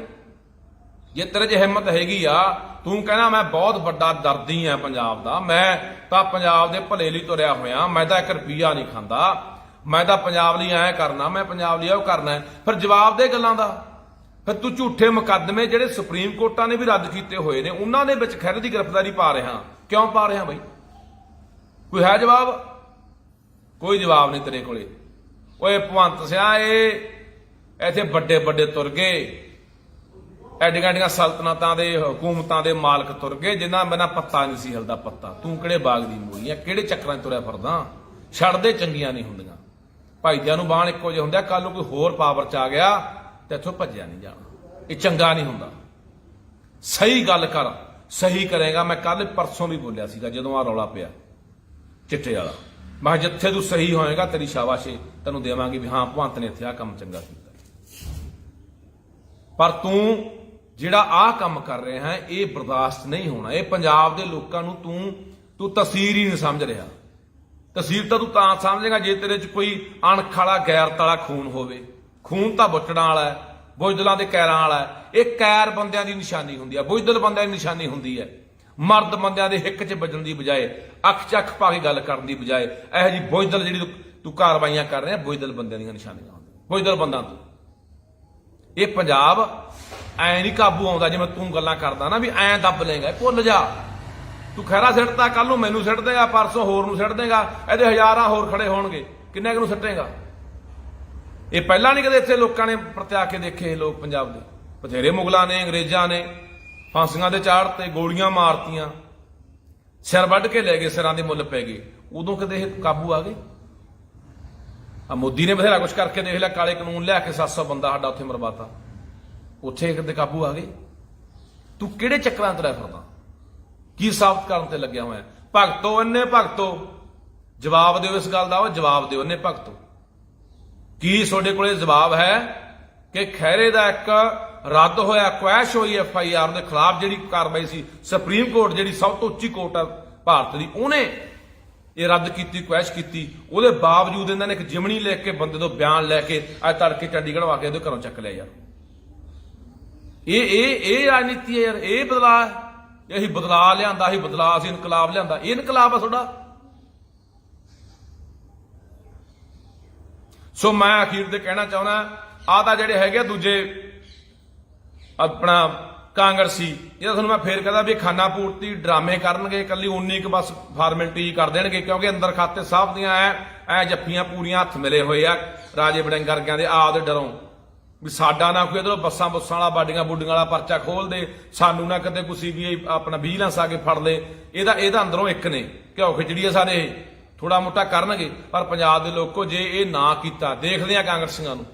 ਜੇ ਤੇਰੇ ਜੇ ਹਿੰਮਤ ਹੈਗੀ ਆ, ਤੂੰ ਕਹਿਣਾ ਮੈਂ ਬਹੁਤ ਵੱਡਾ ਦਰਦੀ ਆ ਪੰਜਾਬ ਦਾ, ਮੈਂ ਤਾਂ ਪੰਜਾਬ ਦੇ ਭਲੇ ਲਈ ਤੁਰਿਆ ਹੋਇਆ, ਮੈਂ ਤਾਂ 1 ਰੁਪਈਆ ਨਹੀਂ ਖਾਂਦਾ, ਮੈਂ ਤਾਂ ਪੰਜਾਬ ਲਈ ਐਂ ਕਰਨਾ, ਮੈਂ ਪੰਜਾਬ ਲਈ ਉਹ ਕਰਨਾ। ਫਿਰ ਜਵਾਬ ਦੇ ਗੱਲਾਂ ਦਾ। ਫਿਰ ਤੂੰ ਝੂਠੇ ਮੁਕੱਦਮੇ ਜਿਹੜੇ ਸੁਪਰੀਮ ਕੋਰਟਾਂ ਨੇ ਵੀ ਰੱਦ ਕੀਤੇ ਹੋਏ ਨੇ, ਉਹਨਾਂ ਦੇ ਵਿੱਚ ਖਹਿਰੇ ਦੀ ਗ੍ਰਿਫਤਾਰੀ ਪਾ ਰਿਹਾ। ਕਿਉਂ ਪਾ ਰਿਹਾ ਬਈ? ਕੋਈ ਹੈ ਜਵਾਬ? ਕੋਈ ਜਵਾਬ ਨਹੀਂ ਤੇਰੇ ਕੋਲੇ। ਓਏ ਭਗਵੰਤ ਸਿਆ, ਇਹ ਇੱਥੇ ਵੱਡੇ ਤੁਰ ਗਏ, ਐਡੀਆਂ ਸਲਤਨਤਾਂ ਦੇ, ਹਕੂਮਤਾਂ ਦੇ ਮਾਲਕ ਤੁਰ ਗਏ, ਜਿਨ੍ਹਾਂ ਬਿਨਾਂ ਪੱਤਾ ਨਹੀਂ ਸੀ ਹਿਲਦਾ ਪੱਤਾ। ਤੂੰ ਕਿਹੜੇ ਬਾਗ ਦੀ ਮੂਲੀ ਆ? ਕਿਹੜੇ ਚੱਕਰਾਂ 'ਚ ਤੁਰਿਆ ਫਿਰਦਾ? ਛੱਡਦੇ ਚੰਗੀਆਂ ਨਹੀਂ ਹੁੰਦੀਆਂ, ਭਾਈਦਿਆਂ ਨੂੰ ਬਾਣ ਇੱਕੋ ਜਿਹੇ ਹੁੰਦਾ। ਕੱਲ ਨੂੰ ਕੋਈ ਹੋਰ ਪਾਵਰ 'ਚ ਆ ਗਿਆ ਤੇ ਇੱਥੋਂ ਭੱਜਿਆ ਨਹੀਂ ਜਾਣਾ। ਇਹ ਚੰਗਾ ਨਹੀਂ ਹੁੰਦਾ। ਸਹੀ ਗੱਲ ਕਰ, ਸਹੀ ਕਰੇਗਾ। ਮੈਂ ਕੱਲ ਪਰਸੋਂ ਵੀ ਬੋਲਿਆ ਸੀਗਾ ਜਦੋਂ ਆ ਰੌਲਾ ਪਿਆ ਚਿੱਟੇ ਵਾਲਾ, ਮੈਂ ਕਿਹਾ ਜਿੱਥੇ ਤੂੰ ਸਹੀ ਹੋਏਗਾ ਤੇਰੀ ਸ਼ਾਬਾਸ਼ ਤੈਨੂੰ ਦੇਵਾਂਗੇ ਵੀ ਹਾਂ ਭਗਵੰਤ ਨੇ ਇੱਥੇ ਆ ਕੰਮ ਚੰਗਾ ਕੀਤਾ। ਪਰ ਤੂੰ ਜਿਹੜਾ ਆ ਕੰਮ ਕਰ ਰਿਹਾ ਹੈ ਇਹ ਬਰਦਾਸ਼ਤ ਨਹੀਂ ਹੋਣਾ। ਇਹ ਪੰਜਾਬ ਦੇ ਲੋਕਾਂ ਨੂੰ ਤੂੰ ਤਸਵੀਰ ਹੀ ਨਹੀਂ ਸਮਝ ਰਿਹਾ। ਤਸਵੀਰ ਤਾਂ ਤੂੰ ਤਾਂ ਸਮਝੇਗਾ ਜੇ ਤੇਰੇ 'ਚ ਕੋਈ ਅਣਖ ਵਾਲਾ ਗੈਰਤ ਵਾਲਾ ਖੂਨ ਹੋਵੇ। ਖੂਨ ਤਾਂ ਬੁੱਟੜਾਂ ਵਾਲਾ ਹੈ, ਬੁਜ਼ਦਲਾਂ ਦੇ ਕੈਰਾਂ ਵਾਲਾ ਹੈ। ਇਹ ਕੈਰ ਬੰਦਿਆਂ ਦੀ ਨਿਸ਼ਾਨੀ ਹੁੰਦੀ ਹੈ, ਬੁਜ਼ਦਲ ਬੰਦਿਆਂ ਦੀ ਨਿਸ਼ਾਨੀ ਹੁੰਦੀ ਹੈ। ਮਰਦ ਬੰਦਿਆਂ ਦੇ ਹਿੱਕ 'ਚ ਵੱਜਣ ਦੀ ਬਜਾਏ, ਅੱਖ 'ਚ ਅੱਖ ਪਾ ਕੇ ਗੱਲ ਕਰਨ ਦੀ ਬਜਾਏ ਇਹੋ ਜਿਹੀ ਬੁਜ਼ਦਲ ਜਿਹੜੀ ਤੂੰ ਕਾਰਵਾਈਆਂ ਕਰ ਰਿਹਾ, ਬੁਜ਼ਦਲ ਬੰਦਿਆਂ ਦੀਆਂ ਨਿਸ਼ਾਨੀਆਂ ਹੁੰਦੀਆਂ, ਬੁਜ਼ਦਲ ਬੰਦਾਂ ਤੋਂ। ਇਹ ਪੰਜਾਬ ਐ ਨਹੀਂ ਕਾਬੂ ਆਉਂਦਾ ਜਿਵੇਂ ਤੂੰ ਗੱਲਾਂ ਕਰਦਾ ਨਾ ਵੀ ਐ ਦੱਬ ਲੇਗਾ। ਭੁੱਲ ਜਾ, ਤੂੰ ਖਹਿਰਾ ਸਿੱਟਦਾ, ਕੱਲ ਨੂੰ ਮੈਨੂੰ ਸਿੱਟ ਦੇਗਾ, ਪਰਸੋਂ ਹੋਰ ਨੂੰ ਸਿੱਟ ਦੇਗਾ, ਇਹਦੇ ਹਜ਼ਾਰਾਂ ਹੋਰ ਖੜੇ ਹੋਣਗੇ, ਕਿੰਨੇ ਕੁ ਨੂੰ ਸਿੱਟੇਗਾ? ਇਹ ਪਹਿਲਾਂ ਨਹੀਂ ਕਦੇ ਇੱਥੇ ਲੋਕਾਂ ਨੇ ਪ੍ਰਤਿਆ ਕੇ ਦੇਖੇ। ਲੋਕ ਪੰਜਾਬ ਦੇ ਬਥੇਰੇ ਮੁਗਲਾਂ ਨੇ, ਅੰਗਰੇਜ਼ਾਂ ਨੇ ਫਾਂਸੀਆਂ ਦੇ ਚਾੜ ਤੇ ਗੋਲੀਆਂ ਮਾਰਤੀਆਂ, ਸਿਰ ਵੱਢ ਕੇ ਲੈ ਗਏ, ਸਿਰਾਂ ਦੇ ਮੁੱਲ ਪੈ ਗਏ। ਉਦੋਂ ਕਦੇ ਇਹ ਕਾਬੂ ਆ ਗਏ? ਆ ਮੋਦੀ ਨੇ ਬਥੇਰਾ ਕੁਛ ਕਰਕੇ ਦੇਖ ਲਿਆ, ਕਾਲੇ ਕਾਨੂੰਨ ਲਿਆ ਕੇ 700 ਬੰਦਾ ਸਾਡਾ ਉੱਥੇ ਮਰਵਾਤਾ, ਉੱਥੇ ਕਦੇ ਕਾਬੂ ਆ ਗਏ? ਤੂੰ ਕਿਹੜੇ ਚੱਕਰਾਂ ਤੇ ਰਹਿ ਫਿਰਦਾ? ਕੀ ਸਾਬਤ ਕਰਨ ਤੇ ਲੱਗਿਆ ਹੋਇਆ? ਭਗਤੋ ਇੰਨੇ ਭਗਤੋ ਜਵਾਬ ਦਿਓ ਇਸ ਗੱਲ ਦਾ, ਉਹ ਜਵਾਬ ਦਿਓ ਇੰਨੇ ਭਗਤੋ। ਕੀ ਤੁਹਾਡੇ ਕੋਲੇ ਜਵਾਬ ਹੈ ਕਿ ਖਹਿਰੇ ਦਾ ਇੱਕ ਰੱਦ ਹੋਇਆ, ਕੁਐਸ਼ ਹੋਈ FIR ਦੇ ਖਿਲਾਫ ਜਿਹੜੀ ਕਾਰਵਾਈ ਸੀ, ਸੁਪਰੀਮ ਕੋਰਟ ਜਿਹੜੀ ਸਭ ਤੋਂ ਉੱਚੀ ਕੋਰਟ ਹੈ ਭਾਰਤ ਦੀ, ਉਹਨੇ ਇਹ ਰੱਦ ਕੀਤੀ, ਕੁਐਸ਼ ਕੀਤੀ। ਉਹਦੇ ਬਾਵਜੂਦ ਇਹਨਾਂ ਨੇ ਇੱਕ ਜਿਮਣੀ ਲਿਖ ਕੇ ਬੰਦੇ ਤੋਂ ਬਿਆਨ ਲੈ ਕੇ ਅੱਜ ਤੜਕੇ ਚੰਡੀਗੜ੍ਹ ਆ ਕੇ ਉਹਦੇ ਘਰੋਂ ਚੱਕ ਲਿਆ। ਯਾਰ ਇਹ ਰਾਜਨੀਤੀ ਹੈ ਯਾਰ, ਇਹ ਬਦਲਾਅ ਹੈ। ਅਸੀਂ ਬਦਲਾਅ ਲਿਆਂਦਾ, ਅਸੀਂ ਬਦਲਾਅ, ਅਸੀਂ ਇਨਕਲਾਬ ਲਿਆਂਦਾ। ਇਹ ਇਨਕਲਾਬ ਆ ਤੁਹਾਡਾ? ਸੋ ਮੈਂ ਅਖੀਰ ਤੇ ਕਹਿਣਾ ਚਾਹੁੰਦਾ, ਆਹ ਤਾਂ ਜਿਹੜੇ ਹੈਗੇ ਦੂਜੇ ਆਪਣਾ ਕਾਂਗਰਸੀ, ਇਹਦਾ ਤੁਹਾਨੂੰ ਮੈਂ ਫੇਰ ਕਹਦਾ ਵੀ ਖਾਨਾ ਪੂਰਤੀ ਡਰਾਮੇ ਕਰਨਗੇ, ਇਕੱਲੀ 19 ਕੁ ਬਸ ਫਾਰਮੈਲਿਟੀ ਕਰ ਦੇਣਗੇ, ਕਿਉਂਕਿ ਅੰਦਰ ਖਾਤੇ ਸਾਹਿਬ ਦੀਆਂ ਐ ਜੱਫੀਆਂ ਪੂਰੀਆਂ ਹੱਥ ਮਿਲੇ ਹੋਏ ਆ ਰਾਜੇ ਵੜਿੰਗ ਵਰਗਿਆਂ ਦੇ ਆਪ ਦੇ ਡਰੋਂ ਵੀ ਸਾਡਾ ਨਾ ਕੋਈ ਇਧਰੋਂ ਬੱਸਾਂ ਬੁੱਸਾਂ ਵਾਲਾ ਬਾਡੀਆਂ ਬੁੱਡੀਆਂ ਵਾਲਾ ਪਰਚਾ ਖੋਲ ਦੇ, ਸਾਨੂੰ ਨਾ ਕਿਤੇ ਕੋਈ CBI ਆਪਣਾ ਵਿਜੀਲੈਂਸ ਆ ਕੇ ਫੜ ਲੇ। ਇਹਦਾ ਅੰਦਰੋਂ ਇੱਕ ਨੇ ਘਿਓ ਖਿਚੜੀ ਆ ਸਾਰੇ, ਥੋੜਾ ਮੋਟਾ ਕਰਨਗੇ। ਪਰ ਪੰਜਾਬ ਦੇ ਲੋਕੋ ਜੇ ਇਹ ਨਾ ਕੀਤਾ, ਦੇਖਦੇ ਆ ਕਾਂਗਰਸੀਆਂ ਨੂੰ,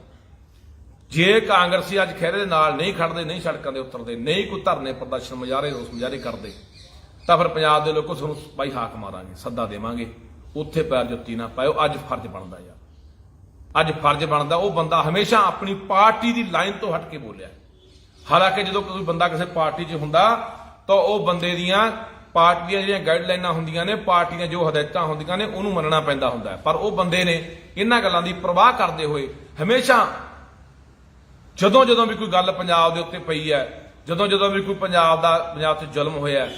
ਜੇ ਕਾਂਗਰਸੀ ਅੱਜ ਖਹਿਰੇ ਦੇ ਨਾਲ ਨਹੀਂ ਖੜਦੇ, ਨਹੀਂ ਸੜਕਾਂ ਦੇ ਉਤਰਦੇ, ਨਹੀਂ ਕੋਈ ਧਰਨੇ ਪ੍ਰਦਰਸ਼ਨ ਮੁਜ਼ਾਹਰੇ ਰੋਸ ਮੁਜ਼ਾਹਰੇ ਕਰਦੇ, ਤਾਂ ਫਿਰ ਪੰਜਾਬ ਦੇ ਲੋਕੋ ਤੁਹਾਨੂੰ ਬਾਈ ਹਾਕ ਮਾਰਾਂਗੇ, ਸੱਦਾ ਦੇਵਾਂਗੇ, ਉੱਥੇ ਪੈਰ ਜੁੱਤੀ ਨਾ ਪਾਇਓ। ਅੱਜ ਫਰਜ਼ ਬਣਦਾ ਯਾਰ, ਅੱਜ ਫਰਜ਼ ਬਣਦਾ। ਉਹ ਬੰਦਾ ਹਮੇਸ਼ਾ ਆਪਣੀ ਪਾਰਟੀ ਦੀ ਲਾਈਨ ਤੋਂ ਹਟ ਕੇ ਬੋਲਿਆ। ਹਾਲਾਂਕਿ ਜਦੋਂ ਕੋਈ ਬੰਦਾ ਕਿਸੇ ਪਾਰਟੀ 'ਚ ਹੁੰਦਾ ਤਾਂ ਉਹ ਬੰਦੇ ਦੀਆਂ ਪਾਰਟੀ ਦੀਆਂ ਜਿਹੜੀਆਂ ਗਾਈਡਲਾਈਨਾਂ ਹੁੰਦੀਆਂ ਨੇ, ਪਾਰਟੀ ਦੀਆਂ ਜੋ ਹਦਾਇਤਾਂ ਹੁੰਦੀਆਂ ਨੇ, ਉਹਨੂੰ ਮੰਨਣਾ ਪੈਂਦਾ ਹੁੰਦਾ। ਪਰ ਉਹ ਬੰਦੇ ਨੇ ਇਹਨਾਂ ਗੱਲਾਂ ਦੀ ਪਰਵਾਹ ਕਰਦੇ ਹੋਏ ਹਮੇਸ਼ਾ ਜਦੋਂ ਵੀ ਕੋਈ ਗੱਲ ਪੰਜਾਬ ਦੇ ਉੱਤੇ ਪਈ ਹੈ, ਜਦੋਂ ਵੀ ਕੋਈ ਪੰਜਾਬ ਤੇ ਜ਼ੁਲਮ ਹੋਇਆ,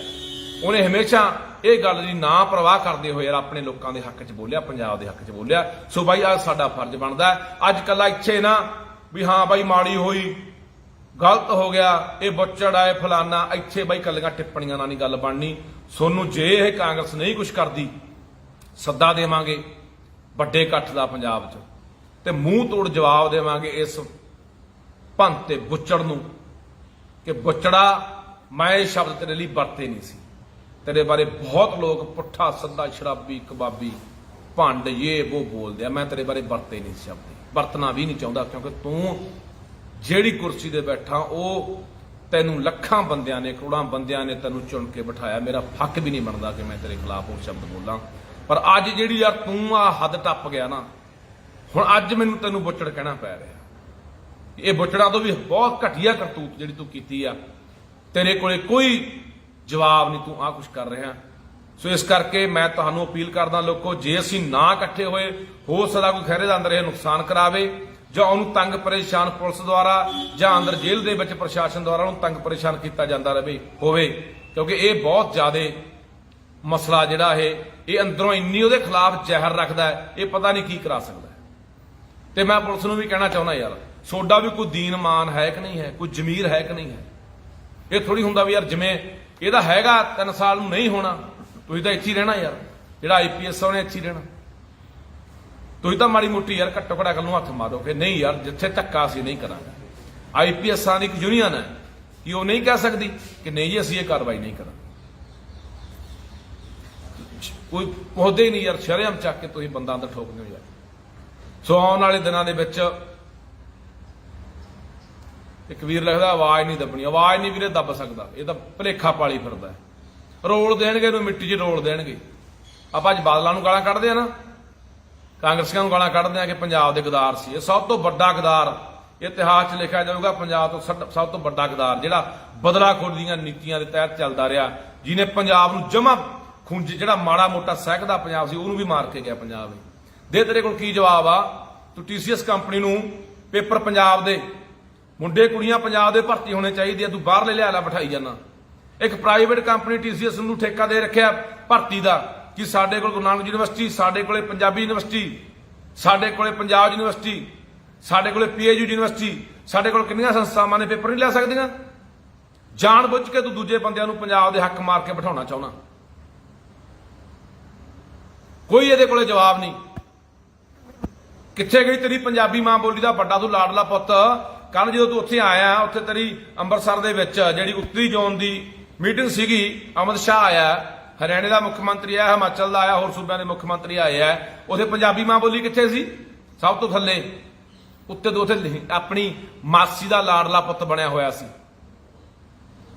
ਉਹਨੇ ਹਮੇਸ਼ਾ ਇਹ ਗੱਲ ਦੀ ਨਾ ਪਰਵਾਹ ਕਰਦੇ ਹੋਏ ਯਾਰ ਆਪਣੇ ਲੋਕਾਂ ਦੇ ਹੱਕ 'ਚ ਬੋਲਿਆ, ਪੰਜਾਬ ਦੇ ਹੱਕ 'ਚ ਬੋਲਿਆ। ਸੋ ਬਾਈ ਆ ਸਾਡਾ ਫਰਜ਼ ਬਣਦਾ ਅੱਜ ਕੱਲਾ ਇੱਥੇ ਨਾ ਵੀ ਹਾਂ ਬਾਈ ਮਾੜੀ ਹੋਈ, ਗਲਤ ਹੋ ਗਿਆ, ਇਹ ਬੁੱਚੜ ਆਏ ਫਲਾਨਾ, ਇੱਥੇ ਬਾਈ ਕੱਲੀਆਂ ਟਿੱਪਣੀਆਂ ਨਾਲ ਨਹੀਂ ਗੱਲ ਬਣਨੀ। ਸੋਨੂੰ ਜੇ ਇਹ ਕਾਂਗਰਸ ਨਹੀਂ ਕੁਛ ਕਰਦੀ, ਸੱਦਾ ਦੇਵਾਂਗੇ ਵੱਡੇ ਇਕੱਠ ਦਾ ਪੰਜਾਬ 'ਚ, ਤੇ ਮੂੰਹ ਤੋੜ ਜਵਾਬ ਦੇਵਾਂਗੇ ਇਸ ਭੰਤ ਤੇ ਬੁੱਚੜ ਨੂੰ ਕਿ ਬੁੱਚੜਾ, ਮੈਂ ਇਹ ਸ਼ਬਦ ਤੇਰੇ ਲਈ ਵਰਤੇ ਨਹੀਂ ਸੀ। ਤੇਰੇ ਬਾਰੇ ਬਹੁਤ ਲੋਕ ਪੁੱਠਾ ਸੱਦਾ, ਸ਼ਰਾਬੀ, ਕਬਾਬੀ, ਭੰਡ, ਇਹ ਉਹ ਬੋਲਦੇ ਆ, ਮੈਂ ਤੇਰੇ ਬਾਰੇ ਵਰਤੇ ਨਹੀਂ ਸ਼ਬਦ, ਵਰਤਣਾ ਵੀ ਨਹੀਂ ਚਾਹੁੰਦਾ, ਕਿਉਂਕਿ ਤੂੰ ਜਿਹੜੀ ਕੁਰਸੀ ਤੇ ਬੈਠਾ ਉਹ ਤੈਨੂੰ ਲੱਖਾਂ ਬੰਦਿਆਂ ਨੇ, ਕਰੋੜਾਂ ਬੰਦਿਆਂ ਨੇ ਤੈਨੂੰ ਚੁਣ ਕੇ ਬਿਠਾਇਆ। ਮੇਰਾ ਹੱਕ ਵੀ ਨਹੀਂ ਬਣਦਾ ਕਿ ਮੈਂ ਤੇਰੇ ਖਿਲਾਫ ਉਹ ਸ਼ਬਦ ਬੋਲਾਂ। ਪਰ ਅੱਜ ਜਿਹੜੀ ਯਾਰ ਤੂੰ ਆ ਹੱਦ ਟੱਪ ਗਿਆ ਨਾ, ਹੁਣ ਅੱਜ ਮੈਨੂੰ ਤੈਨੂੰ ਬੁੱਚੜ ਕਹਿਣਾ ਪੈ ਰਿਹਾ। ਇਹ ਬੁੱਚੜਾਂ ਤੋਂ ਵੀ ਬਹੁਤ ਘਟੀਆ ਕਰਤੂਤ ਜਿਹੜੀ ਤੂੰ ਕੀਤੀ ਆ, ਤੇਰੇ ਕੋਲੇ ਕੋਈ ਜਵਾਬ ਨਹੀਂ, ਤੂੰ ਆ ਕੁਛ ਕਰ ਰਿਹਾ। ਸੋ ਇਸ ਕਰਕੇ ਮੈਂ ਤੁਹਾਨੂੰ ਅਪੀਲ ਕਰਦਾ ਲੋਕੋ, ਜੇ ਅਸੀਂ ਨਾ ਇਕੱਠੇ ਹੋਏ, ਹੋ ਸਕਦਾ ਕੋਈ ਖਹਿਰੇ ਦਾ ਅੰਦਰ ਇਹ ਨੁਕਸਾਨ ਕਰਾਵੇ, ਜਾਂ ਉਹਨੂੰ ਤੰਗ ਪਰੇਸ਼ਾਨ ਪੁਲਿਸ ਦੁਆਰਾ ਜਾਂ ਅੰਦਰ ਜੇਲ੍ਹ ਦੇ ਵਿੱਚ ਪ੍ਰਸ਼ਾਸਨ ਦੁਆਰਾ ਉਹਨੂੰ ਤੰਗ ਪਰੇਸ਼ਾਨ ਕੀਤਾ ਜਾਂਦਾ ਹੋਵੇ, ਕਿਉਂਕਿ ਇਹ ਬਹੁਤ ਜ਼ਿਆਦਾ ਮਸਲਾ ਜਿਹੜਾ ਇਹ ਅੰਦਰੋਂ ਇੰਨੀ ਉਹਦੇ ਖਿਲਾਫ ਜ਼ਹਿਰ ਰੱਖਦਾ ਹੈ, ਇਹ ਪਤਾ ਨਹੀਂ ਕੀ ਕਰਾ ਸਕਦਾ। ਤੇ ਮੈਂ ਪੁਲਿਸ ਨੂੰ ਵੀ ਕਹਿਣਾ ਚਾਹੁੰਦਾ ਯਾਰ, ਸੋਡਾ ਵੀ ਕੋਈ ਦੀਨ ਮਾਨ ਹੈ ਕਿ ਨਹੀਂ ਹੈ, ਕੋਈ ਜ਼ਮੀਰ ਹੈ ਕਿ ਨਹੀਂ ਹੈ। ਇਹ ਥੋੜੀ ਹੁੰਦਾ ਵੀ ਯਾਰ ਜਿਵੇਂ ਇਹਦਾ ਹੈਗਾ 3 ਸਾਲ ਨੂੰ ਨਹੀਂ ਹੋਣਾ, ਤੁਸੀਂ ਤਾਂ ਇੱਥੇ ਹੀ ਰਹਿਣਾ ਯਾਰ, ਜਿਹੜਾ IPS ਉਹਨੇ ਇੱਥੇ ਹੀ ਰਹਿਣਾ। ਤੁਸੀਂ ਤਾਂ ਮਾੜੀ ਮੋਟੀ ਯਾਰ ਘੱਟੋ ਘੱਟ ਨੂੰ ਹੱਥ ਮਾਰੋ ਕਿ ਨਹੀਂ ਯਾਰ ਜਿੱਥੇ ਧੱਕਾ ਅਸੀਂ ਨਹੀਂ ਕਰਾਂਗੇ। IPSਾਂ ਦੀ ਇੱਕ ਯੂਨੀਅਨ ਹੈ ਕਿ ਉਹ ਨਹੀਂ ਕਹਿ ਸਕਦੀ ਕਿ ਨਹੀਂ ਜੀ ਅਸੀਂ ਇਹ ਕਾਰਵਾਈ ਨਹੀਂ ਕਰਾਂਗੇ। ਕੋਈ ਪਹੁੰਚਦੇ ਹੀ ਨਹੀਂ ਯਾਰ, ਸ਼ਰੇਆਮ ਚੱਕ ਕੇ ਤੁਸੀਂ ਬੰਦਾ ਅੰਦਰ ਠੋਕਦੇ ਹੋ ਯਾਰ। ਸੋ ਆਉਣ ਵਾਲੇ ਦਿਨਾਂ ਦੇ ਵਿੱਚ ਇੱਕ ਵੀਰ ਲਿਖਦਾ ਆਵਾਜ਼ ਨਹੀਂ ਦੱਬਣੀ। ਆਵਾਜ਼ ਨਹੀਂ ਵੀਰੇ ਦੱਬ ਸਕਦਾ, ਇਹ ਤਾਂ ਭੁਲੇਖਾ ਪਾਲੀ ਫਿਰਦਾ। ਰੋਲ ਦੇਣਗੇ ਇਹਨੂੰ, ਮਿੱਟੀ 'ਚ ਰੋਲ ਦੇਣਗੇ। ਆਪਾਂ ਅੱਜ ਬਾਦਲਾਂ ਨੂੰ ਗਾਲਾਂ ਕੱਢਦੇ ਆ ਨਾ, ਕਾਂਗਰਸੀਆਂ ਨੂੰ ਗਾਲਾਂ ਕੱਢਦੇ ਆ ਕਿ ਪੰਜਾਬ ਦੇ ਗਦਾਰ ਸੀ। ਇਹ ਸਭ ਤੋਂ ਵੱਡਾ ਗਦਾਰ ਇਤਿਹਾਸ 'ਚ ਲਿਖਿਆ ਜਾਊਗਾ। ਪੰਜਾਬ ਤੋਂ ਸਭ ਤੋਂ ਵੱਡਾ ਗਦਾਰ ਜਿਹੜਾ ਬਦਲਾਖੋਰੀ ਦੀਆਂ ਨੀਤੀਆਂ ਦੇ ਤਹਿਤ ਚੱਲਦਾ ਰਿਹਾ, ਜਿਹਨੇ ਪੰਜਾਬ ਨੂੰ ਜਮਾ ਖੁੰਝ, ਜਿਹੜਾ ਮਾੜਾ ਮੋਟਾ ਸਹਿਕਦਾ ਪੰਜਾਬ ਸੀ ਉਹਨੂੰ ਵੀ ਮਾਰ ਕੇ ਗਿਆ ਪੰਜਾਬ। ਦੇ ਤੇਰੇ ਕੋਲ ਕੀ ਜਵਾਬ ਆ? ਤੂੰ TCS ਕੰਪਨੀ ਨੂੰ ਪੇਪਰ ਪੰਜਾਬ ਦੇ ਮੁੰਡੇ ਕੁੜੀਆਂ ਪੰਜਾਬ ਦੇ ਭਰਤੀ ਹੋਣੇ ਚਾਹੀਦੇ ਆ, ਤੂੰ ਬਾਹਰਲੇ ਲਿਆ ਬਿਠਾਈ ਜਾਣਾ। ਇੱਕ ਪ੍ਰਾਈਵੇਟ ਕੰਪਨੀ TCS ਨੂੰ ਠੇਕਾ ਦੇ ਰੱਖਿਆ ਭਰਤੀ ਦਾ ਕਿ ਸਾਡੇ ਕੋਲ ਗੁਰੂ ਨਾਨਕ ਯੂਨੀਵਰਸਿਟੀ, ਸਾਡੇ ਕੋਲੇ ਪੰਜਾਬੀ ਯੂਨੀਵਰਸਿਟੀ, ਸਾਡੇ ਕੋਲੇ ਪੰਜਾਬ ਯੂਨੀਵਰਸਿਟੀ, ਸਾਡੇ ਕੋਲੇ PAU ਯੂਨੀਵਰਸਿਟੀ, ਸਾਡੇ ਕੋਲ ਕਿੰਨੀਆਂ ਸੰਸਥਾਵਾਂ ਨੇ ਪੇਪਰ ਨਹੀਂ ਲੈ ਸਕਦੀਆਂ। ਜਾਣ ਬੁੱਝ ਕੇ ਤੂੰ ਦੂਜੇ ਬੰਦਿਆਂ ਨੂੰ ਪੰਜਾਬ ਦੇ ਹੱਕ ਮਾਰ ਕੇ ਬਿਠਾਉਣਾ ਚਾਹੁੰਦਾ। ਕੋਈ ਇਹਦੇ ਕੋਲੇ ਜਵਾਬ ਨਹੀਂ। ਕਿੱਥੇ ਗਈ ਤੇਰੀ ਪੰਜਾਬੀ ਮਾਂ ਬੋਲੀ ਦਾ ਵੱਡਾ ਤੂੰ ਲਾਡਲਾ ਪੁੱਤ? ਕੱਲ ਜਦੋਂ ਤੂੰ ਉੱਥੇ ਆਇਆ, ਉੱਥੇ ਤੇਰੀ ਅੰਮ੍ਰਿਤਸਰ ਦੇ ਵਿੱਚ ਜਿਹੜੀ ਉੱਤਰੀ ਜ਼ੋਨ ਦੀ ਮੀਟਿੰਗ ਸੀਗੀ, ਅਮਿਤ ਸ਼ਾਹ ਆਇਆ, ਹਰਿਆਣੇ ਦਾ ਮੁੱਖ ਮੰਤਰੀ ਆਇਆ, ਹਿਮਾਚਲ ਦਾ ਆਇਆ, ਹੋਰ ਸੂਬਿਆਂ ਦੇ ਮੁੱਖ ਮੰਤਰੀ ਆਏ ਆ। ਉੱਥੇ ਪੰਜਾਬੀ ਮਾਂ ਬੋਲੀ ਕਿੱਥੇ ਸੀ? ਸਭ ਤੋਂ ਥੱਲੇ। ਉੱਤੇ ਤੋਂ ਉੱਥੇ ਆਪਣੀ ਮਾਸੀ ਦਾ ਲਾਡਲਾ ਪੁੱਤ ਬਣਿਆ ਹੋਇਆ ਸੀ,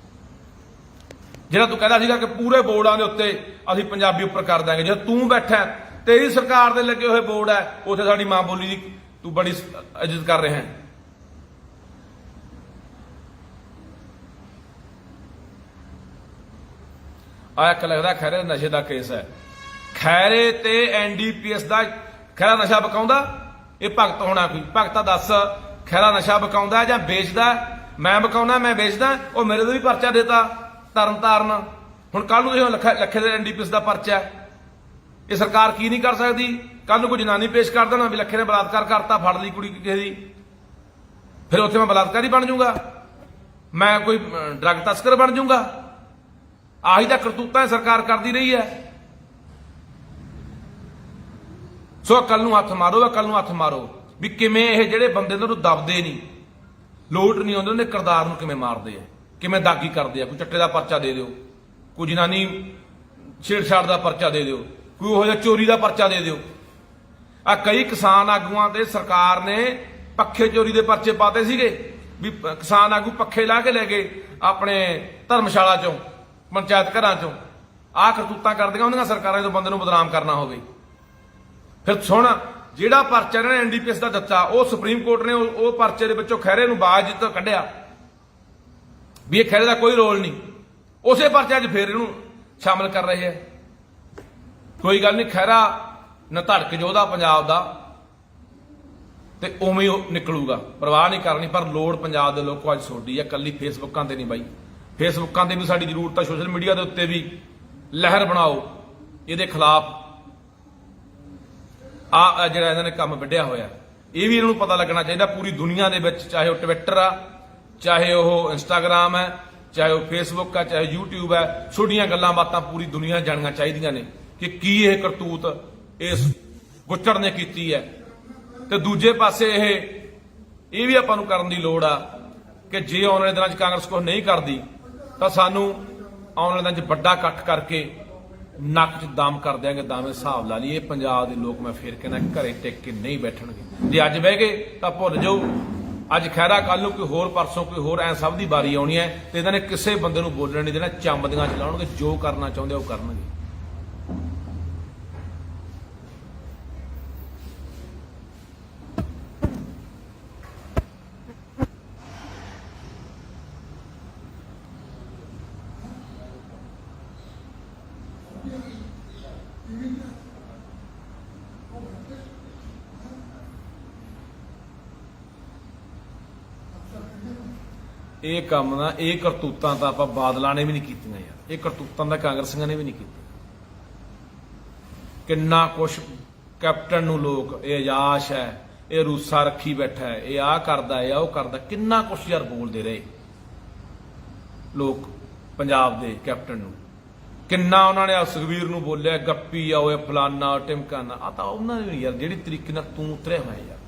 ਜਿਹੜਾ ਤੂੰ ਕਹਿੰਦਾ ਸੀਗਾ ਕਿ ਪੂਰੇ ਬੋਰਡਾਂ ਦੇ ਉੱਤੇ ਅਸੀਂ ਪੰਜਾਬੀ ਉੱਪਰ ਕਰ ਦਾਂਗੇ। ਜੇ ਤੂੰ ਬੈਠਾ, ਤੇਰੀ ਸਰਕਾਰ ਦੇ ਲੱਗੇ ਹੋਏ ਬੋਰਡ ਹੈ, ਉੱਥੇ ਸਾਡੀ ਮਾਂ ਬੋਲੀ ਦੀ ਤੂੰ ਬੜੀ ਇੱਜ਼ਤ ਕਰ ਰਿਹਾ ਹੈ। ਆ ਇੱਕ ਲੱਗਦਾ ਖੈਰੇ ਨਸ਼ੇ ਦਾ ਕੇਸ ਹੈ। ਖੈਰੇ ਤੇ NDPS ਦਾ ਖੈਰਾ ਨਸ਼ਾ ਵਿਕਾਉਂਦਾ? ਇਹ ਭਗਤ ਹੋਣਾ ਕੋਈ? ਭਗਤਾ ਦੱਸ, ਖੈਰਾ ਨਸ਼ਾ ਵਿਕਾਉਂਦਾ ਜਾਂ ਵੇਚਦਾ? ਮੈਂ ਵਿਕਾਉਣਾ, ਮੈਂ ਵੇਚਦਾ? ਉਹ ਮੇਰੇ ਤੋਂ ਵੀ ਪਰਚਾ ਦੇਤਾ ਤਰਨਤਾਰਨ। ਹੁਣ ਕੱਲ ਨੂੰ ਲੱਖੇ ਦੇ NDPS ਦਾ ਪਰਚਾ। ਇਹ ਸਰਕਾਰ ਕੀ ਨਹੀਂ ਕਰ ਸਕਦੀ? ਕੱਲ ਨੂੰ ਕੋਈ ਜਨਾਨੀ ਪੇਸ਼ ਕਰ ਦੇਣਾ ਵੀ ਲੱਖੇ ਨੇ ਬਲਾਤਕਾਰ ਕਰਤਾ, ਫੜ ਲਈ ਕੁੜੀ ਕਿਸੇ ਦੀ, ਫਿਰ ਉੱਥੇ ਮੈਂ ਬਲਾਤਕਾਰੀ ਬਣ ਜਾਊਗਾ, ਮੈਂ ਕੋਈ ਡਰੱਗ ਤਸਕਰ ਬਣ ਜਾਊਗਾ। ਆਹੀ ਤਾਂ ਕਰਤੂਤਾਂ ਸਰਕਾਰ ਕਰਦੀ ਰਹੀ ਹੈ। ਸੋ ਕੱਲ ਨੂੰ ਹੱਥ ਮਾਰੋ, ਕੱਲ ਨੂੰ ਹੱਥ ਮਾਰੋ ਵੀ ਕਿਵੇਂ ਇਹ ਜਿਹੜੇ ਬੰਦੇ ਨੂੰ ਦਬਦੇ ਨਹੀਂ, ਲੋਟ ਨਹੀਂ ਆਉਂਦੇ, ਉਹਨੇ ਕਿਰਦਾਰ ਨੂੰ ਕਿਵੇਂ ਮਾਰਦੇ ਆ, ਕਿਵੇਂ ਦਾਗੀ ਕਰਦੇ ਆ। ਕੋਈ ਚੱਟੇ ਦਾ ਪਰਚਾ ਦੇ ਦਿਓ, ਕੋਈ ਜਨਾਨੀ ਛੇੜਛਾੜ ਦਾ ਪਰਚਾ ਦੇ ਦਿਓ, ਕੋਈ ਉਹ ਜਿਹਾ ਚੋਰੀ ਦਾ ਪਰਚਾ ਦੇ ਦਿਓ। ਆ ਕਈ ਕਿਸਾਨ ਆਗੂਆਂ ਤੇ ਸਰਕਾਰ ਨੇ ਪੱਖੇ ਚੋਰੀ ਦੇ ਪਰਚੇ ਪਾਤੇ ਸੀਗੇ ਵੀ ਕਿਸਾਨ ਆਗੂ ਪੱਖੇ ਲਾ ਕੇ ਲੈ ਗਏ ਆਪਣੇ ਧਰਮਸ਼ਾਲਾ ਚੋਂ, ਪੰਚਾਇਤ ਘਰਾਂ ਚੋਂ। ਆਹ ਕਰਤੂਤਾਂ ਕਰਦੀਆਂ ਉਹਦੀਆਂ ਸਰਕਾਰਾਂ ਜਦੋਂ ਬੰਦੇ ਨੂੰ ਬਦਨਾਮ ਕਰਨਾ ਹੋਵੇ। ਫਿਰ ਸੁਣ, ਜਿਹੜਾ ਪਰਚਾ ਇਹਨਾਂ ਨੇ NDPS ਦਾ ਦਿੱਤਾ, ਉਹ ਸੁਪਰੀਮ ਕੋਰਟ ਨੇ ਉਹ ਪਰਚੇ ਦੇ ਵਿੱਚੋਂ ਖਹਿਰੇ ਨੂੰ ਬਾਜ਼ ਤੋਂ ਕੱਢਿਆ ਵੀ ਇਹ ਖਹਿਰੇ ਦਾ ਕੋਈ ਰੋਲ ਨਹੀਂ। ਉਸੇ ਪਰਚੇ 'ਚ ਫੇਰ ਇਹਨੂੰ ਸ਼ਾਮਲ ਕਰ ਰਹੇ ਹੈ। ਕੋਈ ਗੱਲ ਨਹੀਂ, ਖਹਿਰਾ ਨਾ ਧੜਕ ਜੋਧਾ ਪੰਜਾਬ ਦਾ ਤੇ ਉਵੇਂ ਹੀ ਨਿਕਲੂਗਾ, ਪਰਵਾਹ ਨਹੀਂ ਕਰਨੀ। ਪਰ ਲੋੜ ਪੰਜਾਬ ਦੇ ਲੋਕੋ ਅੱਜ ਛੋਡੀ ਹੈ, ਕੱਲੀ ਫੇਸਬੁੱਕਾਂ ਤੇ ਨਹੀਂ ਬਾਈ। ਫੇਸਬੁੱਕਾਂ ਤੇ ਵੀ ਸਾਡੀ ਜ਼ਰੂਰਤ ਹੈ, ਸੋਸ਼ਲ ਮੀਡੀਆ ਦੇ ਉੱਤੇ ਵੀ ਲਹਿਰ ਬਣਾਓ ਇਹਦੇ ਖਿਲਾਫ। ਆ ਜਿਹੜਾ ਇਹਨਾਂ ਨੇ ਕੰਮ ਵੱਢਿਆ ਹੋਇਆ, ਇਹ ਵੀ ਇਹਨਾਂ ਨੂੰ ਪਤਾ ਲੱਗਣਾ ਚਾਹੀਦਾ ਪੂਰੀ ਦੁਨੀਆ ਦੇ ਵਿੱਚ, ਚਾਹੇ ਉਹ ਟਵਿੱਟਰ ਆ, ਚਾਹੇ ਉਹ ਇੰਸਟਾਗ੍ਰਾਮ ਹੈ, ਚਾਹੇ ਉਹ ਫੇਸਬੁੱਕ ਆ, ਚਾਹੇ YouTube ਹੈ। ਛੋਟੀਆਂ ਗੱਲਾਂ ਬਾਤਾਂ ਪੂਰੀ ਦੁਨੀਆ ਜਾਣੀਆਂ ਚਾਹੀਦੀਆਂ ਨੇ ਕਿ ਕੀ ਇਹ ਕਰਤੂਤ ਇਸ ਗੁੱਚੜ ਨੇ ਕੀਤੀ ਹੈ। ਤੇ ਦੂਜੇ ਪਾਸੇ ਇਹ ਵੀ ਆਪਾਂ ਨੂੰ ਕਰਨ ਦੀ ਲੋੜ ਆ ਕਿ ਜੇ ਆਉਣ ਵਾਲੇ ਦਿਨਾਂ 'ਚ ਕਾਂਗਰਸ ਕੁਝ ਨਹੀਂ ਕਰਦੀ ਤਾਂ ਸਾਨੂੰ ਆਉਣ ਵਾਲੇ ਦਿਨਾਂ 'ਚ ਵੱਡਾ ਇਕੱਠ ਕਰਕੇ ਨੱਕ 'ਚ ਦਮ ਕਰ ਦਿਆਂਗੇ। ਦਾਵੇਂ ਹਿਸਾਬ ਲਾ ਲਈ, ਇਹ ਪੰਜਾਬ ਦੇ ਲੋਕ ਮੈਂ ਫੇਰ ਕਹਿੰਦਾ ਘਰੇ ਟਿਕ ਕੇ ਨਹੀਂ ਬੈਠਣਗੇ। ਜੇ ਅੱਜ ਬਹਿ ਗਏ ਤਾਂ ਭੁੱਲ ਜਾਓ, ਅੱਜ ਖੈਰਾ, ਕੱਲ ਨੂੰ ਕੋਈ ਹੋਰ, ਪਰਸੋਂ ਕੋਈ ਹੋਰ, ਐ ਸਭ ਦੀ ਵਾਰੀ ਆਉਣੀ ਹੈ ਤੇ ਇਹਨਾਂ ਨੇ ਕਿਸੇ ਬੰਦੇ ਨੂੰ ਬੋਲਣ ਨਹੀਂ ਦੇਣਾ। ਚੰਬਦੀਆਂ ਚਲਾਉਣਗੇ, ਜੋ ਕਰਨਾ ਚਾਹੁੰਦੇ ਉਹ ਕਰਨਗੇ। ਇਹ ਕੰਮ ਨਾ, ਇਹ ਕਰਤੂਤਾਂ ਤਾਂ ਆਪਾਂ ਬਾਦਲਾਂ ਨੇ ਵੀ ਨਹੀਂ ਕੀਤੀਆਂ ਯਾਰ। ਇਹ ਕਰਤੂਤਾਂ ਦਾ ਕਾਂਗਰਸੀਆਂ ਨੇ ਵੀ ਨਹੀਂ ਕੀਤੀਆਂ। ਕਿੰਨਾ ਕੁਛ ਕੈਪਟਨ ਨੂੰ ਲੋਕ, ਇਹ ਅਯਾਸ਼ ਹੈ, ਇਹ ਰੂਸਾ ਰੱਖੀ ਬੈਠਾ ਹੈ, ਇਹ ਆਹ ਕਰਦਾ, ਇਹ ਉਹ ਕਰਦਾ, ਕਿੰਨਾ ਕੁਛ ਯਾਰ ਬੋਲਦੇ ਰਹੇ ਲੋਕ ਪੰਜਾਬ ਦੇ ਕੈਪਟਨ ਨੂੰ। ਕਿੰਨਾ ਉਹਨਾਂ ਨੇ ਸੁਖਬੀਰ ਨੂੰ ਬੋਲਿਆ, ਗੱਪੀ ਆ, ਉਹ ਫਲਾਨਾ ਟਿਮਕਾਨਾ। ਆ ਤਾਂ ਉਹਨਾਂ ਨੇ ਯਾਰ ਜਿਹੜੀ ਤਰੀਕੇ ਨਾਲ ਤੂੰ ਉਤਰਿਆ ਹੋਇਆ ਯਾਰ।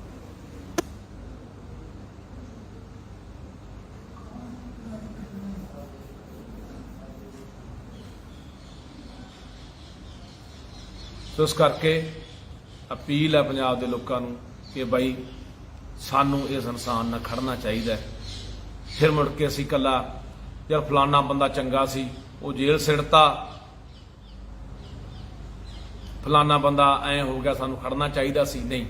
ਸੋ ਇਸ ਕਰਕੇ ਅਪੀਲ ਹੈ ਪੰਜਾਬ ਦੇ ਲੋਕਾਂ ਨੂੰ ਕਿ ਬਾਈ ਸਾਨੂੰ ਇਸ ਇਨਸਾਨ ਨਾਲ ਖੜਨਾ ਚਾਹੀਦਾ ਹੈ। ਫਿਰ ਮੁੜ ਕੇ ਅਸੀਂ ਇਕੱਲਾ ਯਾਰ ਫਲਾਨਾ ਬੰਦਾ ਚੰਗਾ ਸੀ ਉਹ ਜੇਲ੍ਹ ਸਿੱਟਤਾ, ਫਲਾਨਾ ਬੰਦਾ ਐ ਹੋ ਗਿਆ ਸਾਨੂੰ ਖੜਨਾ ਚਾਹੀਦਾ ਸੀ। ਨਹੀਂ,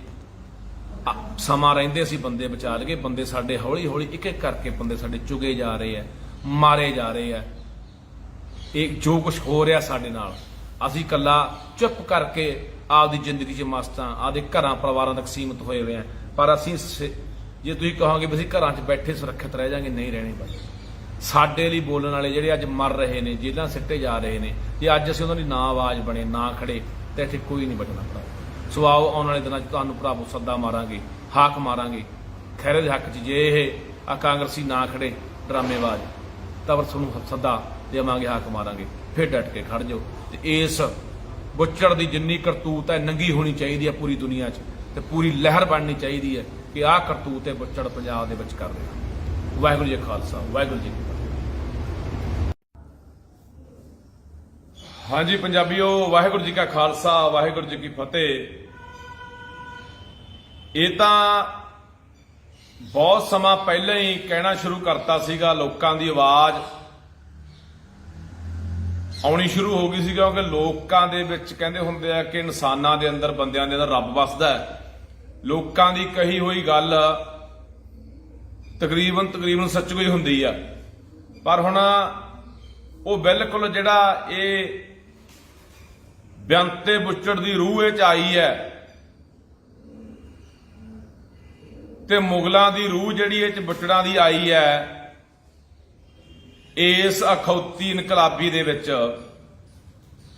ਸਮਾਂ ਰਹਿੰਦੇ ਸੀ ਬੰਦੇ ਬਚਾ ਲਏ। ਬੰਦੇ ਸਾਡੇ ਹੌਲੀ ਹੌਲੀ ਇੱਕ ਇੱਕ ਕਰਕੇ ਬੰਦੇ ਸਾਡੇ ਚੁਗੇ ਜਾ ਰਹੇ ਆ, ਮਾਰੇ ਜਾ ਰਹੇ ਆ। ਇਹ ਜੋ ਕੁਝ ਹੋ ਰਿਹਾ ਸਾਡੇ ਨਾਲ, ਅਸੀਂ ਇਕੱਲਾ ਚੁੱਪ ਕਰਕੇ ਆਪਦੀ ਜ਼ਿੰਦਗੀ 'ਚ ਮਸਤ ਹਾਂ, ਆਪਦੇ ਘਰਾਂ ਪਰਿਵਾਰਾਂ ਤੱਕ ਸੀਮਿਤ ਹੋਏ ਹੋਏ ਆ। ਪਰ ਅਸੀਂ ਜੇ ਤੁਸੀਂ ਕਹੋਗੇ ਵੀ ਅਸੀਂ ਘਰਾਂ 'ਚ ਬੈਠੇ ਸੁਰੱਖਿਅਤ ਰਹਿ ਜਾਾਂਗੇ, ਨਹੀਂ ਰਹਿਣੇ ਬਸ। ਸਾਡੇ ਲਈ ਬੋਲਣ ਵਾਲੇ ਜਿਹੜੇ ਅੱਜ ਮਰ ਰਹੇ ਨੇ, ਜੇਲ੍ਹਾਂ ਸਿੱਟੇ ਜਾ ਰਹੇ ਨੇ, ਜੇ ਅੱਜ ਅਸੀਂ ਉਹਨਾਂ ਦੀ ਨਾ ਆਵਾਜ਼ ਬਣੇ, ਨਾ ਖੜੇ, ਤੇ ਇੱਥੇ ਕੋਈ ਨਹੀਂ ਬਚਣਾ ਭਰਾ। ਸੋ ਆਓ ਆਉਣ ਵਾਲੇ ਦਿਨਾਂ 'ਚ ਤੁਹਾਨੂੰ ਭਰਾਵੋ ਸੱਦਾ ਮਾਰਾਂਗੇ, ਹਾਕ ਮਾਰਾਂਗੇ ਖੈਰੇ ਦੇ ਹੱਕ 'ਚ। ਜੇ ਇਹ ਆ ਕਾਂਗਰਸੀ ਨਾ ਖੜੇ ਡਰਾਮੇਬਾਜ਼, ਤਾਂ ਫਿਰ ਤੁਹਾਨੂੰ ਸੱਦਾ ਦੇਵਾਂਗੇ, ਹਾਕ ਮਾਰਾਂਗੇ, ਫਿਰ ਡਟ ਕੇ ਖੜ ਜਾਓ। ਤੇ ਇਸ ਬੁੱਚੜ ਦੀ ਜਿੰਨੀ ਕਰਤੂਤ ਹੈ ਨੰਗੀ ਹੋਣੀ ਚਾਹੀਦੀ ਹੈ ਪੂਰੀ ਦੁਨੀਆ 'ਚ, ਤੇ ਪੂਰੀ ਲਹਿਰ ਬਣਨੀ ਚਾਹੀਦੀ ਹੈ ਕਿ ਆਹ ਕਰਤੂਤ ਹੈ ਬੁੱਚੜ ਪੰਜਾਬ ਦੇ ਵਿੱਚ ਕਰ ਰਿਹਾ। ਵਾਹਿਗੁਰੂ ਜੀ ਕਾ ਖਾਲਸਾ, ਵਾਹਿਗੁਰੂ ਜੀ ਕੀ ਫਤਿਹ। ਹਾਂਜੀ ਪੰਜਾਬੀਓ, ਵਾਹਿਗੁਰੂ ਜੀ ਕਾ ਖਾਲਸਾ, ਵਾਹਿਗੁਰੂ ਜੀ ਕੀ ਫਤਿਹ। ਇਹ ਤਾਂ ਬਹੁਤ ਸਮਾਂ ਪਹਿਲਾਂ ਹੀ ਕਹਿਣਾ ਸ਼ੁਰੂ ਕਰਤਾ ਸੀਗਾ, ਲੋਕਾਂ ਦੀ ਆਵਾਜ਼ ਆਉਣੀ ਸ਼ੁਰੂ ਹੋ ਗਈ ਸੀ, ਕਿਉਂਕਿ ਲੋਕਾਂ ਦੇ ਵਿੱਚ ਕਹਿੰਦੇ ਹੁੰਦੇ ਆ ਕਿ ਇਨਸਾਨਾਂ ਦੇ ਅੰਦਰ, ਬੰਦਿਆਂ ਦੇ ਅੰਦਰ ਰੱਬ ਵੱਸਦਾ ਹੈ। ਲੋਕਾਂ ਦੀ ਕਹੀ ਹੋਈ ਗੱਲ ਤਕਰੀਬਨ ਸੱਚ ਹੀ ਹੁੰਦੀ ਆ। ਪਰ ਹੁਣ ਉਹ ਬਿਲਕੁਲ ਜਿਹੜਾ ਇਹ ਬਿਆੰਤੇ ਬੁੱਚੜ ਦੀ ਰੂਹ ਇਹ 'ਚ ਆਈ ਹੈ, ਤੇ ਮੁਗਲਾਂ ਦੀ ਰੂਹ ਜਿਹੜੀ ਇਹ 'ਚ ਬੁੱਚੜਾਂ ਦੀ ਆਈ ਹੈ, ਇਸ ਅਖੌਤੀ ਇਨਕਲਾਬੀ ਦੇ ਵਿੱਚ ਉਹ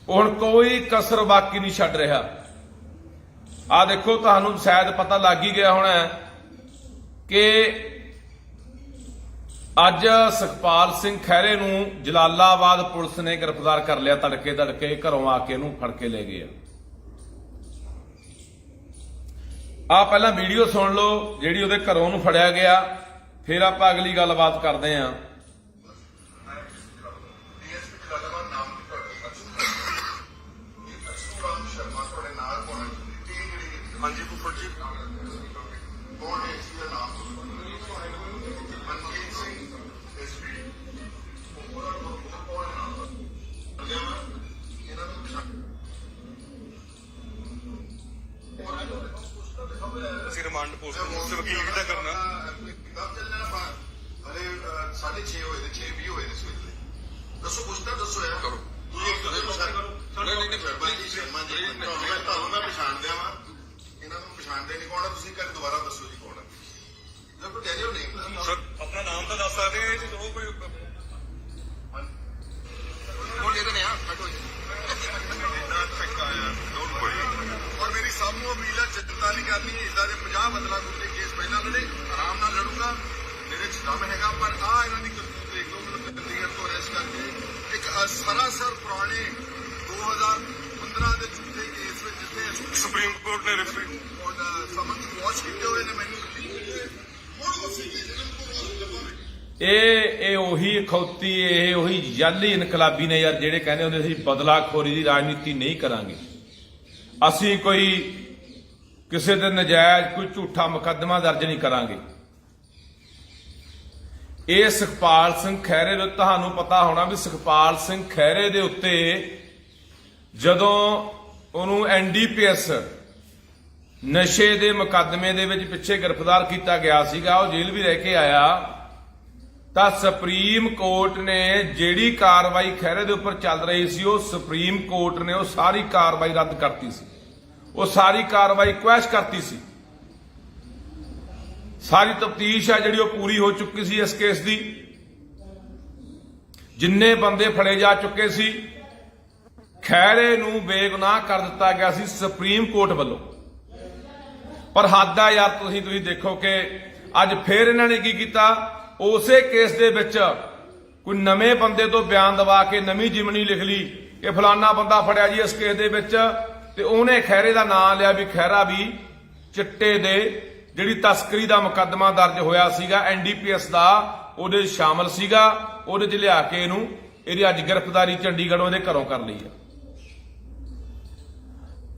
ਹੁਣ ਕੋਈ ਕਸਰ ਬਾਕੀ ਨਹੀਂ ਛੱਡ ਰਿਹਾ। ਆ ਦੇਖੋ, ਤੁਹਾਨੂੰ ਸ਼ਾਇਦ ਪਤਾ ਲੱਗ ਹੀ ਗਿਆ ਹੋਣਾ ਕਿ ਅੱਜ ਸੁਖਪਾਲ ਸਿੰਘ ਖਹਿਰੇ ਨੂੰ ਜਲਾਲਾਬਾਦ ਪੁਲਿਸ ਨੇ ਗ੍ਰਿਫਤਾਰ ਕਰ ਲਿਆ। ਤੜਕੇ ਘਰੋਂ ਆ ਕੇ ਇਹਨੂੰ ਫੜ ਕੇ ਲੈ ਗਏ ਆ। ਪਹਿਲਾਂ ਵੀਡੀਓ ਸੁਣ ਲਓ ਜਿਹੜੀ ਉਹਦੇ ਘਰੋਂ ਨੂੰ ਫੜਿਆ ਗਿਆ, ਫਿਰ ਆਪਾਂ ਅਗਲੀ ਗੱਲਬਾਤ ਕਰਦੇ ਆਂ। ਹਾਂਜੀ ਫੁੱਫੜ ਜੀ, ਕੌਣ ਹੈ ਇਸ ਦਾ ਨਾਮ? ਮਨਜੀਤ ਸਿੰਘ ਐਸਪੀ। ਇਹਨਾਂ ਨੂੰ ਅਸੀਂ ਰਿਮਾਂਡ ਪੋਸਟ ਤੇ ਵਕੀਲ ਕਿੱਦਾਂ ਕਰਨਾ? ਕਬ ਚੱਲਣਾ ਬਾਹਰ? ਹਲੇ 6:30 ਹੋਏ ਨੇ, 6:20 ਹੋਏ ਨੇ ਸਵੇਰੇ। ਦੱਸੋ, ਪੁੱਛਦਾ ਦੱਸੋ ਯਾਰ। ਕਰੋ ਤੁਸੀਂ ਇੱਕ ਦੂਜੇ ਨੂੰ ਸ਼ਰਮਾ ਜੀ, ਮੈਂ ਤੁਹਾਨੂੰ ਮੈਂ ਪਛਾਣਦਿਆ ਵਾਂ, ਇਹਨਾਂ ਨੂੰ ਪਛਾਣਦੇ ਨਹੀਂ। ਕੌਣ ਹੈ ਤੁਸੀਂ? ਕਰ ਦੁਬਾਰਾ ਦੱਸੋ ਜੀ ਕੌਣ ਹੈ। ਜੇ ਕੋਈ ਟੈਲੀਓ ਨਹੀਂ ਸਰ ਆਪਣਾ ਨਾਮ ਤਾਂ ਦੱਸ ਸਕਦੇ ਹੋ ਜੀ, ਉਹ ਕੋਈ ਬੋਲ ਇਹਦੇ ਨੇ ਆ ਬੈਠੋ ਜੀ। ਔਰ ਮੇਰੀ ਸਭ ਨੂੰ ਅਪੀਲ ਹੈ, ਚਿੰਤਾ ਨਹੀਂ ਕਰਨੀ। ਇਦਾਂ ਦੇ 50 ਬਦਲਾ ਗੁੱਟੇ ਕੇਸ ਪਹਿਲਾਂ ਲੜੇ, ਆਰਾਮ ਨਾਲ ਲੜੂਗਾ, ਮੇਰੇ ਚ ਦਮ ਹੈਗਾ। ਪਰ ਆ ਇਹਨਾਂ ਦੀ ਕਰਤੂਤ ਦੇਖ ਲਓ। ਮੈਨੂੰ ਚੰਡੀਗੜ੍ਹ ਤੋਂ ਅਰੈਸਟ ਕਰਕੇ ਇੱਕ ਸਰਾਸਰ ਪੁਰਾਣੇ 2015 ਦੇ ਝੂਠੇ ਕੇਸ ਵਿੱਚ, ਜਿੱਥੇ ਸੁਪਰੀਮ ਕੋਰਟ ਨੇ ਰਿਫਰੀ ਸਮਝ ਵਾਚ ਕੀਤੇ ਹੋਏ ਨੇ, ਮੈਨੂੰ ਹੁਣ ਉਸੇ ਕੇਸ ਇਹਨਾਂ ਨੂੰ ਇਹ ਉਹੀ ਅਖੌਤੀ, ਇਹ ਉਹੀ ਜਾਲੀ ਇਨਕਲਾਬੀ ਨੇ ਯਾਰ, ਜਿਹੜੇ ਕਹਿੰਦੇ ਹੁੰਦੇ ਸੀ ਬਦਲਾਖੋਰੀ ਦੀ ਰਾਜਨੀਤੀ ਨਹੀਂ ਕਰਾਂਗੇ, ਅਸੀਂ ਕੋਈ ਕਿਸੇ ਦੇ ਨਜਾਇਜ਼ ਕੋਈ ਝੂਠਾ ਮੁਕੱਦਮਾ ਦਰਜ ਨਹੀਂ ਕਰਾਂਗੇ। ਇਹ ਸੁਖਪਾਲ ਸਿੰਘ ਖਹਿਰੇ ਨੂੰ ਤੁਹਾਨੂੰ ਪਤਾ ਹੋਣਾ ਵੀ ਸੁਖਪਾਲ ਸਿੰਘ ਖਹਿਰੇ ਦੇ ਉੱਤੇ ਜਦੋਂ ਉਹਨੂੰ ਐਨਡੀਪੀਐਸ ਨਸ਼ੇ ਦੇ ਮੁਕੱਦਮੇ ਦੇ ਵਿੱਚ ਪਿੱਛੇ ਗ੍ਰਿਫਤਾਰ ਕੀਤਾ ਗਿਆ ਸੀਗਾ, ਉਹ ਜੇਲ੍ਹ ਵੀ ਰਹਿ ਕੇ ਆਇਆ, ਤਾਂ ਸੁਪਰੀਮ ਕੋਰਟ ਨੇ ਜਿਹੜੀ ਕਾਰਵਾਈ ਖਹਿਰੇ ਦੇ ਉੱਪਰ ਚੱਲ ਰਹੀ ਸੀ, ਉਹ ਸੁਪਰੀਮ ਕੋਰਟ ਨੇ ਉਹ ਸਾਰੀ ਕਾਰਵਾਈ ਰੱਦ ਕਰਤੀ ਸੀ। ਉਹ ਸਾਰੀ ਕਾਰਵਾਈ ਕੁਐਸ਼ ਕਰਤੀ ਸੀ। ਸਾਰੀ ਤਫਤੀਸ਼ ਆ ਜਿਹੜੀ ਉਹ ਪੂਰੀ ਹੋ ਚੁੱਕੀ ਸੀ ਇਸ ਕੇਸ ਦੀ। ਜਿੰਨੇ ਬੰਦੇ ਫੜੇ ਜਾ ਚੁੱਕੇ ਸੀ, ਖਹਿਰੇ ਨੂੰ ਬੇਗੁਨਾਹ ਕਰ ਦਿੱਤਾ ਗਿਆ ਸੀ ਸੁਪਰੀਮ ਕੋਰਟ ਵੱਲੋਂ। ਪਰ ਹੱਦ ਆ ਯਾਰ, ਤੁਸੀਂ ਦੇਖੋ ਕਿ ਅੱਜ ਫੇਰ ਇਹਨਾਂ ਨੇ ਕੀ ਕੀਤਾ, ਉਸੇ ਕੇਸ ਦੇ ਵਿੱਚ ਕੋਈ ਨਵੇਂ ਬੰਦੇ ਤੋਂ ਬਿਆਨ ਦਵਾ ਕੇ ਨਵੀਂ ਜਿਮਨੀ ਲਿਖ ਲਈ ਕਿ ਫਲਾਨਾ ਬੰਦਾ ਫੜਿਆ ਜੀ ਇਸ ਕੇਸ ਦੇ ਵਿੱਚ, ਤੇ ਉਹਨੇ ਖਹਿਰੇ ਦਾ ਨਾਮ ਲਿਆ ਵੀ ਖਹਿਰਾ ਵੀ ਚਿੱਟੇ ਦੇ ਜਿਹੜੀ ਤਸਕਰੀ ਦਾ ਮੁਕੱਦਮਾ ਦਰਜ ਹੋਇਆ ਸੀਗਾ ਐਨਡੀਪੀਐਸ ਦਾ, ਉਹਦੇ 'ਚ ਸ਼ਾਮਲ ਸੀਗਾ। ਉਹਦੇ 'ਚ ਲਿਆ ਕੇ ਇਹਦੀ ਅੱਜ ਗ੍ਰਿਫਤਾਰੀ ਚੰਡੀਗੜ੍ਹੋਂ ਇਹਦੇ ਘਰੋਂ ਕਰ ਲਈ ਆ।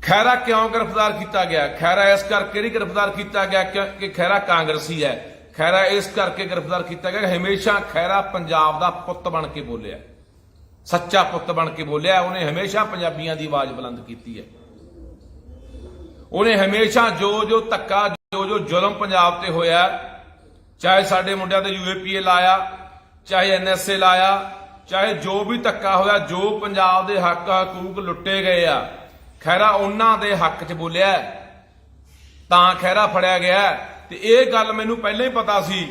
ਖਹਿਰਾ ਕਿਉਂ ਗ੍ਰਿਫਤਾਰ ਕੀਤਾ ਗਿਆ? ਖਹਿਰਾ ਇਸ ਕਰਕੇ ਨਹੀਂ ਗ੍ਰਿਫਤਾਰ ਕੀਤਾ ਗਿਆ ਕਿ ਖਹਿਰਾ ਕਾਂਗਰਸੀ ਹੈ। ਖਹਿਰਾ ਇਸ ਕਰਕੇ ਗ੍ਰਿਫਤਾਰ ਕੀਤਾ ਗਿਆ ਕਿ ਹਮੇਸ਼ਾ ਖਹਿਰਾ ਪੰਜਾਬ ਦਾ ਪੁੱਤ ਬਣ ਕੇ ਬੋਲਿਆ, ਸੱਚਾ ਪੁੱਤ ਬਣ ਕੇ ਬੋਲਿਆ। ਉਹਨੇ ਹਮੇਸ਼ਾ ਪੰਜਾਬੀਆਂ ਦੀ ਆਵਾਜ਼ ਬੁਲੰਦ ਕੀਤੀ ਹੈ। ਉਹਨੇ ਹਮੇਸ਼ਾ ਜੋ ਧੱਕਾ ਜੋ ਜ਼ੁਲਮ ਪੰਜਾਬ ਤੇ ਹੋਇਆ, ਚਾਹੇ ਸਾਡੇ ਮੁੰਡਿਆਂ ਤੇ UAPA ਲਾਇਆ, ਚਾਹੇ NSA ਲਾਇਆ, ਚਾਹੇ ਜੋ ਵੀ ਧੱਕਾ ਹੋਇਆ, ਜੋ ਪੰਜਾਬ ਦੇ ਹੱਕ ਹਕੂਕ ਲੁੱਟੇ ਗਏ ਆ, ਖਹਿਰਾ ਉਹਨਾਂ ਦੇ ਹੱਕ 'ਚ ਬੋਲਿਆ, ਤਾਂ ਖਹਿਰਾ ਫੜਿਆ ਗਿਆ। ਤੇ ਇਹ ਗੱਲ ਮੈਨੂੰ ਪਹਿਲਾਂ ਹੀ ਪਤਾ ਸੀ।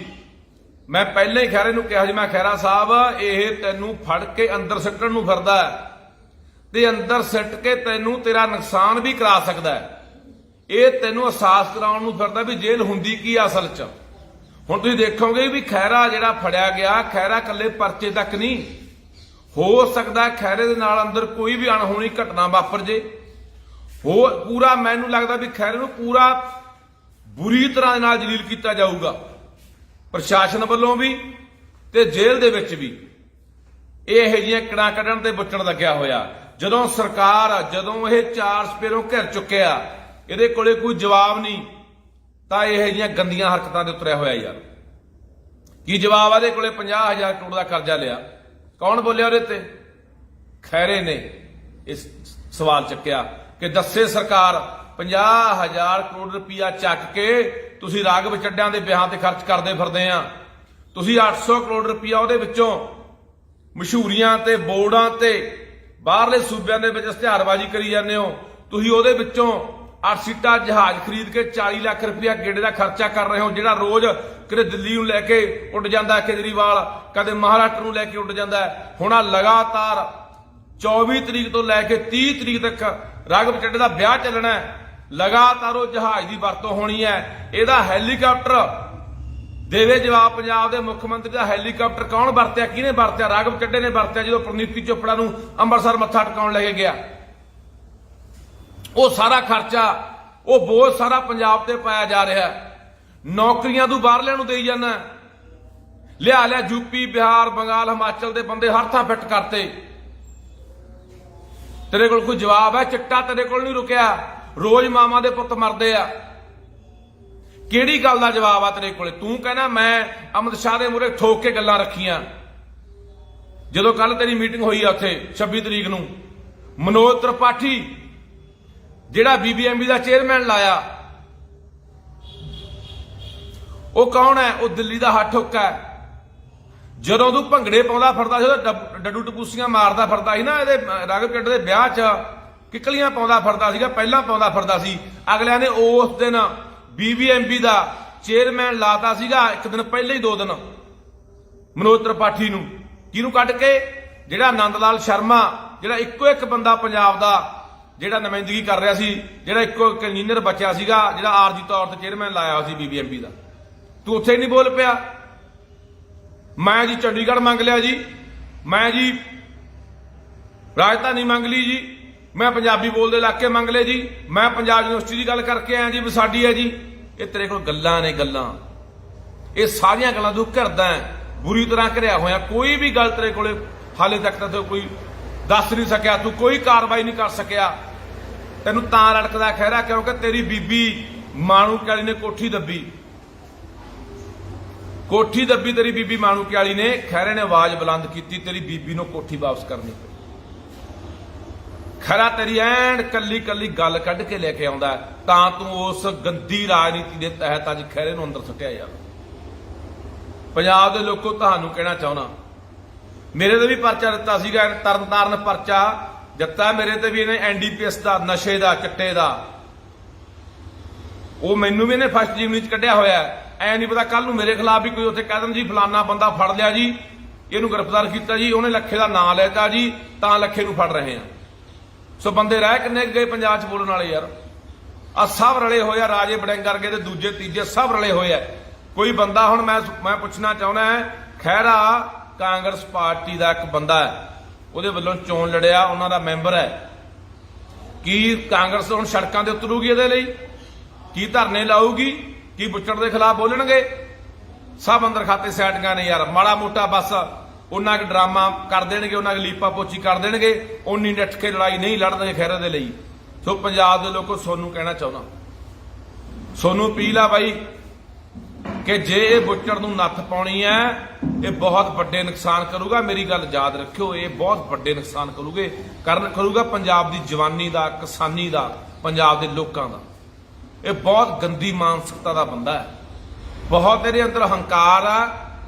ਮੈਂ ਪਹਿਲਾਂ ਹੀ ਖਹਿਰੇ ਨੂੰ ਕਿਹਾ ਜੀ, ਮੈਂ ਖਹਿਰਾ ਸਾਹਿਬ ਇਹ ਤੈਨੂੰ ਫੜ ਕੇ ਅੰਦਰ ਸਿੱਟਣ ਨੂੰ ਫਿਰਦਾ ਤੇ ਅੰਦਰ ਸਿੱਟ ਕੇ ਤੈਨੂੰ ਤੇਰਾ ਨੁਕਸਾਨ ਵੀ ਕਰਾ ਸਕਦਾ। ਇਹ ਤੈਨੂੰ ਅਹਿਸਾਸ ਕਰਾਉਣ ਨੂੰ ਫਿਰਦਾ ਵੀ ਜੇਲ੍ਹ ਹੁੰਦੀ ਕੀ ਅਸਲ 'ਚ। ਹੁਣ ਤੁਸੀਂ ਦੇਖੋਗੇ ਵੀ ਖਹਿਰਾ ਜਿਹੜਾ ਫੜਿਆ ਗਿਆ, ਖਹਿਰਾ ਇਕੱਲੇ ਪਰਚੇ ਤੱਕ ਨਹੀਂ, ਹੋ ਸਕਦਾ ਖਹਿਰੇ ਦੇ ਨਾਲ ਅੰਦਰ ਕੋਈ ਵੀ ਅਣਹੋਣੀ ਘਟਨਾ ਵਾਪਰ ਜੇ। ਪੂਰਾ ਮੈਨੂੰ ਲੱਗਦਾ ਵੀ ਖਹਿਰੇ ਨੂੰ ਪੂਰਾ ਬੁਰੀ ਤਰ੍ਹਾਂ ਦੇ ਨਾਲ ਜਲੀਲ ਕੀਤਾ ਜਾਊਗਾ, ਪ੍ਰਸ਼ਾਸਨ ਵੱਲੋਂ ਵੀ ਤੇ ਜੇਲ੍ਹ ਦੇ ਵਿੱਚ ਵੀ। ਇਹ ਇਹੋ ਜਿਹੀਆਂ ਕਿੜਾਂ ਕੱਢਣ ਤੇ ਬੁੱਚਣ ਲੱਗਿਆ ਹੋਇਆ। ਜਦੋਂ ਸਰਕਾਰ, ਜਦੋਂ ਇਹ ਚਾਰ ਸਪੇਰੋਂ ਘਿਰ ਚੁੱਕਿਆ, ਇਹਦੇ ਕੋਲੇ ਕੋਈ ਜਵਾਬ ਨਹੀਂ, ਤਾਂ ਇਹੋ ਜਿਹੀਆਂ ਗੰਦੀਆਂ ਹਰਕਤਾਂ ਦੇ ਉਤਰਿਆ ਹੋਇਆ ਯਾਰ। ਕੀ ਜਵਾਬ ਆ? ਇਹਦੇ ਕੋਲੇ 50,000 ਕਰੋੜ ਦਾ ਕਰਜ਼ਾ ਲਿਆ, ਕੌਣ ਬੋਲਿਆ ਉਹਦੇ ਤੇ? ਖਹਿਰੇ ਨੇ ਇਸ ਸਵਾਲ ਚੱਕਿਆ ਕਿ ਦੱਸੇ ਸਰਕਾਰ 50,000 ਕਰੋੜ ਰੁਪਇਆ ਚੱਕ ਕੇ ਤੁਸੀਂ ਰਾਘਵ ਚੱਡਿਆਂ ਦੇ ਵਿਆਹਾਂ ਤੇ ਖਰਚ ਕਰਦੇ ਫਿਰਦੇ ਆ। ਤੁਸੀਂ 800 ਕਰੋੜ ਰੁਪਇਆ ਉਹਦੇ ਵਿੱਚੋਂ ਮਸ਼ਹੂਰੀਆਂ ਤੇ ਬੋਰਡਾਂ ਤੇ ਬਾਹਰਲੇ ਸੂਬਿਆਂ ਦੇ ਵਿੱਚ ਇਸ਼ਤਿਹਾਰਬਾਜ਼ੀ ਕਰੀ ਜਾਂਦੇ ਹੋ। ਤੁਸੀਂ ਉਹਦੇ ਵਿੱਚੋਂ 8 ਸੀਟਾਂ ਜਹਾਜ਼ ਖਰੀਦ ਕੇ 40 ਲੱਖ ਰੁਪਇਆ ਗੇੜੇ ਦਾ ਖਰਚਾ ਕਰ ਰਹੇ ਹੋ, ਜਿਹੜਾ ਰੋਜ਼ ਕਿਤੇ ਦਿੱਲੀ ਨੂੰ ਲੈ ਕੇ ਉੱਡ ਜਾਂਦਾ ਕੇਜਰੀਵਾਲ, ਕਦੇ ਮਹਾਰਾਸ਼ਟਰ ਨੂੰ ਲੈ ਕੇ ਉੱਡ ਜਾਂਦਾ। ਹੁਣ ਆ ਲਗਾਤਾਰ 24 ਤਰੀਕ ਤੋਂ ਲੈ ਕੇ 30 ਤਰੀਕ ਤੱਕ ਰਾਘਵ ਚੱਡੇ ਦਾ ਵਿਆਹ ਚੱਲਣਾ ਹੈ। ਲਗਾਤਾਰ ਉਹ ਜਹਾਜ਼ ਦੀ ਵਰਤੋਂ ਹੋਣੀ ਹੈ। ਇਹਦਾ ਹੈਲੀਕਾਪਟਰ ਦੇਵੇ ਜਵਾਬ। ਪੰਜਾਬ ਦੇ ਮੁੱਖ ਮੰਤਰੀ ਦਾ ਹੈਲੀਕਾਪਟਰ ਕੌਣ ਵਰਤਿਆ, ਕਿਹਨੇ ਵਰਤਿਆ? ਰਾਘਵ ਚੱਡੇ ਨੇ ਵਰਤਿਆ ਜਦੋਂ ਪ੍ਰਨੀਤੀ ਚੋਪੜਾ ਨੂੰ ਅੰਮ੍ਰਿਤਸਰ ਮੱਥਾ ਟਿਕਾਉਣ ਲੈ ਕੇ ਗਿਆ। ਉਹ ਸਾਰਾ ਖਰਚਾ, ਉਹ ਬੋਝ ਸਾਰਾ ਪੰਜਾਬ ਤੇ ਪਾਇਆ ਜਾ ਰਿਹਾ। ਨੌਕਰੀਆਂ ਤੂੰ ਬਾਹਰਲਿਆਂ ਨੂੰ ਦੇਈ ਜਾਂਦਾ, ਲਿਆ ਯੂਪੀ, ਬਿਹਾਰ, ਬੰਗਾਲ, ਹਿਮਾਚਲ ਦੇ ਬੰਦੇ ਹਰ ਥਾਂ ਫਿੱਟ ਕਰਤੇ। ਤੇਰੇ ਕੋਲ ਕੋਈ ਜਵਾਬ ਹੈ? ਚਿੱਟਾ ਤੇਰੇ ਕੋਲ ਨਹੀਂ ਰੁਕਿਆ, ਰੋਜ਼ ਮਾਵਾਂ ਦੇ ਪੁੱਤ ਮਰਦੇ ਆ। ਕਿਹੜੀ ਗੱਲ ਦਾ ਜਵਾਬ ਆ ਤੇਰੇ ਕੋਲੇ? ਤੂੰ ਕਹਿੰਦਾ ਮੈਂ ਅਮਿਤ ਸ਼ਾਹ ਦੇ ਮੂਹਰੇ ਠੋਕ ਕੇ ਗੱਲਾਂ ਰੱਖੀਆਂ। ਜਦੋਂ ਕੱਲ ਤੇਰੀ ਮੀਟਿੰਗ ਹੋਈ ਆ ਉੱਥੇ 26 ਤਰੀਕ ਨੂੰ, ਮਨੋਜ ਤ੍ਰਿਪਾਠੀ ਜਿਹੜਾ BBMB ਦਾ ਚੇਅਰਮੈਨ ਲਾਇਆ, ਉਹ ਕੌਣ ਹੈ? ਉਹ ਦਿੱਲੀ ਦਾ ਹੱਠ ਹੁੱਕਾ ਹੈ। ਜਦੋਂ ਤੂੰ ਭੰਗੜੇ ਪਾਉਂਦਾ ਫਿਰਦਾ ਸੀ, ਉਹਦਾ ਡੱਡੂ ਟਪੂਸੀਆਂ ਮਾਰਦਾ ਫਿਰਦਾ ਸੀ ਨਾ, ਇਹਦੇ ਰਾਘਵ ਚੱਡੇ ਦੇ ਵਿਆਹ 'ਚ ਕਿੱਕਲੀਆਂ ਪਾਉਂਦਾ ਫਿਰਦਾ ਸੀਗਾ, ਪਹਿਲਾਂ ਪਾਉਂਦਾ ਫਿਰਦਾ ਸੀ। ਅਗਲਿਆਂ ਨੇ ਉਸ ਦਿਨ BBMB ਦਾ ਚੇਅਰਮੈਨ ਲਾਤਾ ਸੀਗਾ, ਇੱਕ ਦਿਨ ਪਹਿਲਾਂ ਹੀ 2 ਦਿਨ ਮਨੋਜ ਤ੍ਰਿਪਾਠੀ ਨੂੰ। ਕਿਹਨੂੰ ਕੱਢ ਕੇ? ਜਿਹੜਾ ਆਨੰਦ ਲਾਲ ਸ਼ਰਮਾ, ਜਿਹੜਾ ਇੱਕੋ ਇੱਕ ਬੰਦਾ ਪੰਜਾਬ ਦਾ ਜਿਹੜਾ ਨੁਮਾਇੰਦਗੀ ਕਰ ਰਿਹਾ ਸੀ, ਜਿਹੜਾ ਇੱਕੋ ਇੱਕ ਇੰਜੀਨੀਅਰ ਬਚਿਆ ਸੀਗਾ, ਜਿਹੜਾ ਆਰਜੀ ਤੌਰ ਤੇ ਚੇਅਰਮੈਨ ਲਾਇਆ ਸੀ BBMB ਦਾ। ਤੂੰ ਉੱਥੇ ਨਹੀਂ ਬੋਲ ਪਿਆ। ਮੈਂ ਜੀ ਚੰਡੀਗੜ੍ਹ ਮੰਗ ਲਿਆ ਜੀ, ਮੈਂ ਜੀ ਰਾਜਧਾਨੀ ਮੰਗ ਲਈ ਜੀ, ਮੈਂ ਪੰਜਾਬੀ ਬੋਲਦੇ ਇਲਾਕੇ ਮੰਗ ਲਏ ਜੀ, ਮੈਂ ਪੰਜਾਬ ਯੂਨੀਵਰਸਿਟੀ ਦੀ ਗੱਲ ਕਰਕੇ ਆਇਆ ਜੀ ਵੀ ਸਾਡੀ ਹੈ ਜੀ। ਇਹ ਤੇਰੇ ਕੋਲ ਗੱਲਾਂ ਨੇ, ਗੱਲਾਂ। ਇਹ ਸਾਰੀਆਂ ਗੱਲਾਂ ਤੂੰ ਕਰਦਾ ਬੁਰੀ ਤਰ੍ਹਾਂ ਘਿਰਿਆ ਹੋਇਆ। ਕੋਈ ਵੀ ਗੱਲ ਤੇਰੇ ਕੋਲੇ ਹਾਲੇ ਤੱਕ ਤਾਂ ਕੋਈ ਦੱਸ ਨਹੀਂ ਸਕਿਆ, ਤੂੰ ਕੋਈ ਕਾਰਵਾਈ ਨਹੀਂ ਕਰ ਸਕਿਆ। ਤੈਨੂੰ ਤਾਂ ਲੜਕਦਾ ਖਹਿਰਾ ਕਿਉਂਕਿ ਤੇਰੀ ਬੀਬੀ ਮਾਣੂਕਿਆਲੀ ਨੇ ਕੋਠੀ ਦੱਬੀ ਤੇਰੀ ਬੀਬੀ ਮਾਣੂਕਿਆਲੀ ਨੇ। ਖਹਿਰੇ ਨੇ ਆਵਾਜ਼ ਬੁਲੰਦ ਕੀਤੀ ਤੇਰੀ ਬੀਬੀ ਨੂੰ ਕੋਠੀ ਵਾਪਸ ਕਰਨੀ। ਖਹਿਰਾ ਤੇਰੀ ਐਨ ਕੱਲੀ ਕੱਲੀ ਗੱਲ ਕੱਢ ਕੇ ਲੈ ਕੇ ਆਉਂਦਾ, ਤਾਂ ਤੂੰ ਉਸ ਗੰਦੀ ਰਾਜਨੀਤੀ ਦੇ ਤਹਿਤ ਅੱਜ ਖਹਿਰੇ ਨੂੰ ਅੰਦਰ ਸੁੱਟਿਆ ਯਾਰ। ਪੰਜਾਬ ਦੇ ਲੋਕੋ, ਤੁਹਾਨੂੰ ਕਹਿਣਾ ਚਾਹੁੰਦਾ, ਮੇਰੇ ਤੇ ਵੀ ਪਰਚਾ ਦਿੱਤਾ ਸੀਗਾ, ਤਰਨਤਾਰਨ ਪਰਚਾ ਦਿੱਤਾ ਮੇਰੇ ਤੇ ਵੀ ਇਹਨੇ, NDPS ਦਾ, ਨਸ਼ੇ ਦਾ, ਚਿੱਟੇ ਦਾ। ਉਹ ਮੈਨੂੰ ਵੀ ਇਹਨੇ ਫਸਟ ਜੀਵਨੀ ਚ ਕੱਢਿਆ ਹੋਇਆ। ਐ ਨਹੀਂ ਪਤਾ ਕੱਲ ਨੂੰ ਮੇਰੇ ਖਿਲਾਫ ਵੀ ਕੋਈ ਉੱਥੇ ਕਹਿ ਦੇਣ ਜੀ ਫਲਾਨਾ ਬੰਦਾ ਫੜ ਲਿਆ ਜੀ, ਇਹਨੂੰ ਗ੍ਰਿਫਤਾਰ ਕੀਤਾ ਜੀ, ਉਹਨੇ ਲੱਖੇ ਦਾ ਨਾਂ ਲੈਤਾ ਜੀ, ਤਾਂ ਲੱਖੇ ਨੂੰ ਫੜ ਰਹੇ ਆ। ਸੋ ਬੰਦੇ ਰਹਿ ਕਿੰਨੇ ਗਏ ਪੰਜਾਬ 'ਚ ਬੋਲਣ ਵਾਲੇ ਯਾਰ? ਆ ਸਭ ਰਲੇ ਹੋਏ ਆ, ਰਾਜੇ ਬੜਿੰਗ ਵਰਗੇ ਤੇ ਦੂਜੇ ਤੀਜੇ ਸਭ ਰਲੇ ਹੋਏ ਆ। ਕੋਈ ਬੰਦਾ ਹੁਣ ਮੈਂ ਪੁੱਛਣਾ ਚਾਹੁੰਦਾ, ਖਹਿਰਾ ਕਾਂਗਰਸ ਪਾਰਟੀ ਦਾ ਇੱਕ ਬੰਦਾ ਹੈ, ਉਹਦੇ ਵੱਲੋਂ ਚੋਣ ਲੜਿਆ, ਉਹਨਾਂ ਦਾ ਮੈਂਬਰ ਹੈ। ਕੀ ਕਾਂਗਰਸ ਹੁਣ ਸੜਕਾਂ ਤੇ ਉਤਰੂਗੀ ਇਹਦੇ ਲਈ? ਕੀ ਧਰਨੇ ਲਾਊਗੀ? ਕੀ ਬੁੱਚੜ ਦੇ ਖਿਲਾਫ ਬੋਲਣਗੇ? ਸਭ ਅੰਦਰ ਖਾਤੇ ਸੈਟੀਆਂ ਨੇ ਯਾਰ। ਮਾੜਾ ਮੋਟਾ ਬਸ ਉਹਨਾਂ ਕੁ ਡਰਾਮਾ ਕਰ ਦੇਣਗੇ, ਉਹਨਾਂ ਕੁ ਲੀਪਾ ਪੋਚੀ ਕਰ ਦੇਣਗੇ, ਉਨੀ ਡਟ ਕੇ ਲੜਾਈ ਨਹੀਂ ਲੜਨਗੇ ਖਹਿਰੇ ਦੇ ਲਈ। ਸੋ ਪੰਜਾਬ ਦੇ ਲੋਕੋ, ਸੋਨੂੰ ਕਹਿਣਾ ਚਾਹੁੰਦਾ, ਸੋਨੂੰ ਅਪੀਲ ਆ ਬਾਈ, ਕਿ ਜੇ ਇਹ ਬੁੱਚੜ ਨੂੰ ਨੱਥ ਪਾਉਣੀ ਹੈ ਇਹ ਬਹੁਤ ਵੱਡੇ ਨੁਕਸਾਨ ਕਰੂਗਾ। ਮੇਰੀ ਗੱਲ ਯਾਦ ਰੱਖਿਓ, ਇਹ ਬਹੁਤ ਵੱਡੇ ਨੁਕਸਾਨ ਕਰੂਗਾ ਪੰਜਾਬ ਦੀ ਜਵਾਨੀ ਦਾ, ਕਿਸਾਨੀ ਦਾ, ਪੰਜਾਬ ਦੇ ਲੋਕਾਂ ਦਾ। ਇਹ ਬਹੁਤ ਗੰਦੀ ਮਾਨਸਿਕਤਾ ਦਾ ਬੰਦਾ ਹੈ, ਬਹੁਤ ਇਹਦੇ ਅੰਦਰ ਹੰਕਾਰ ਆ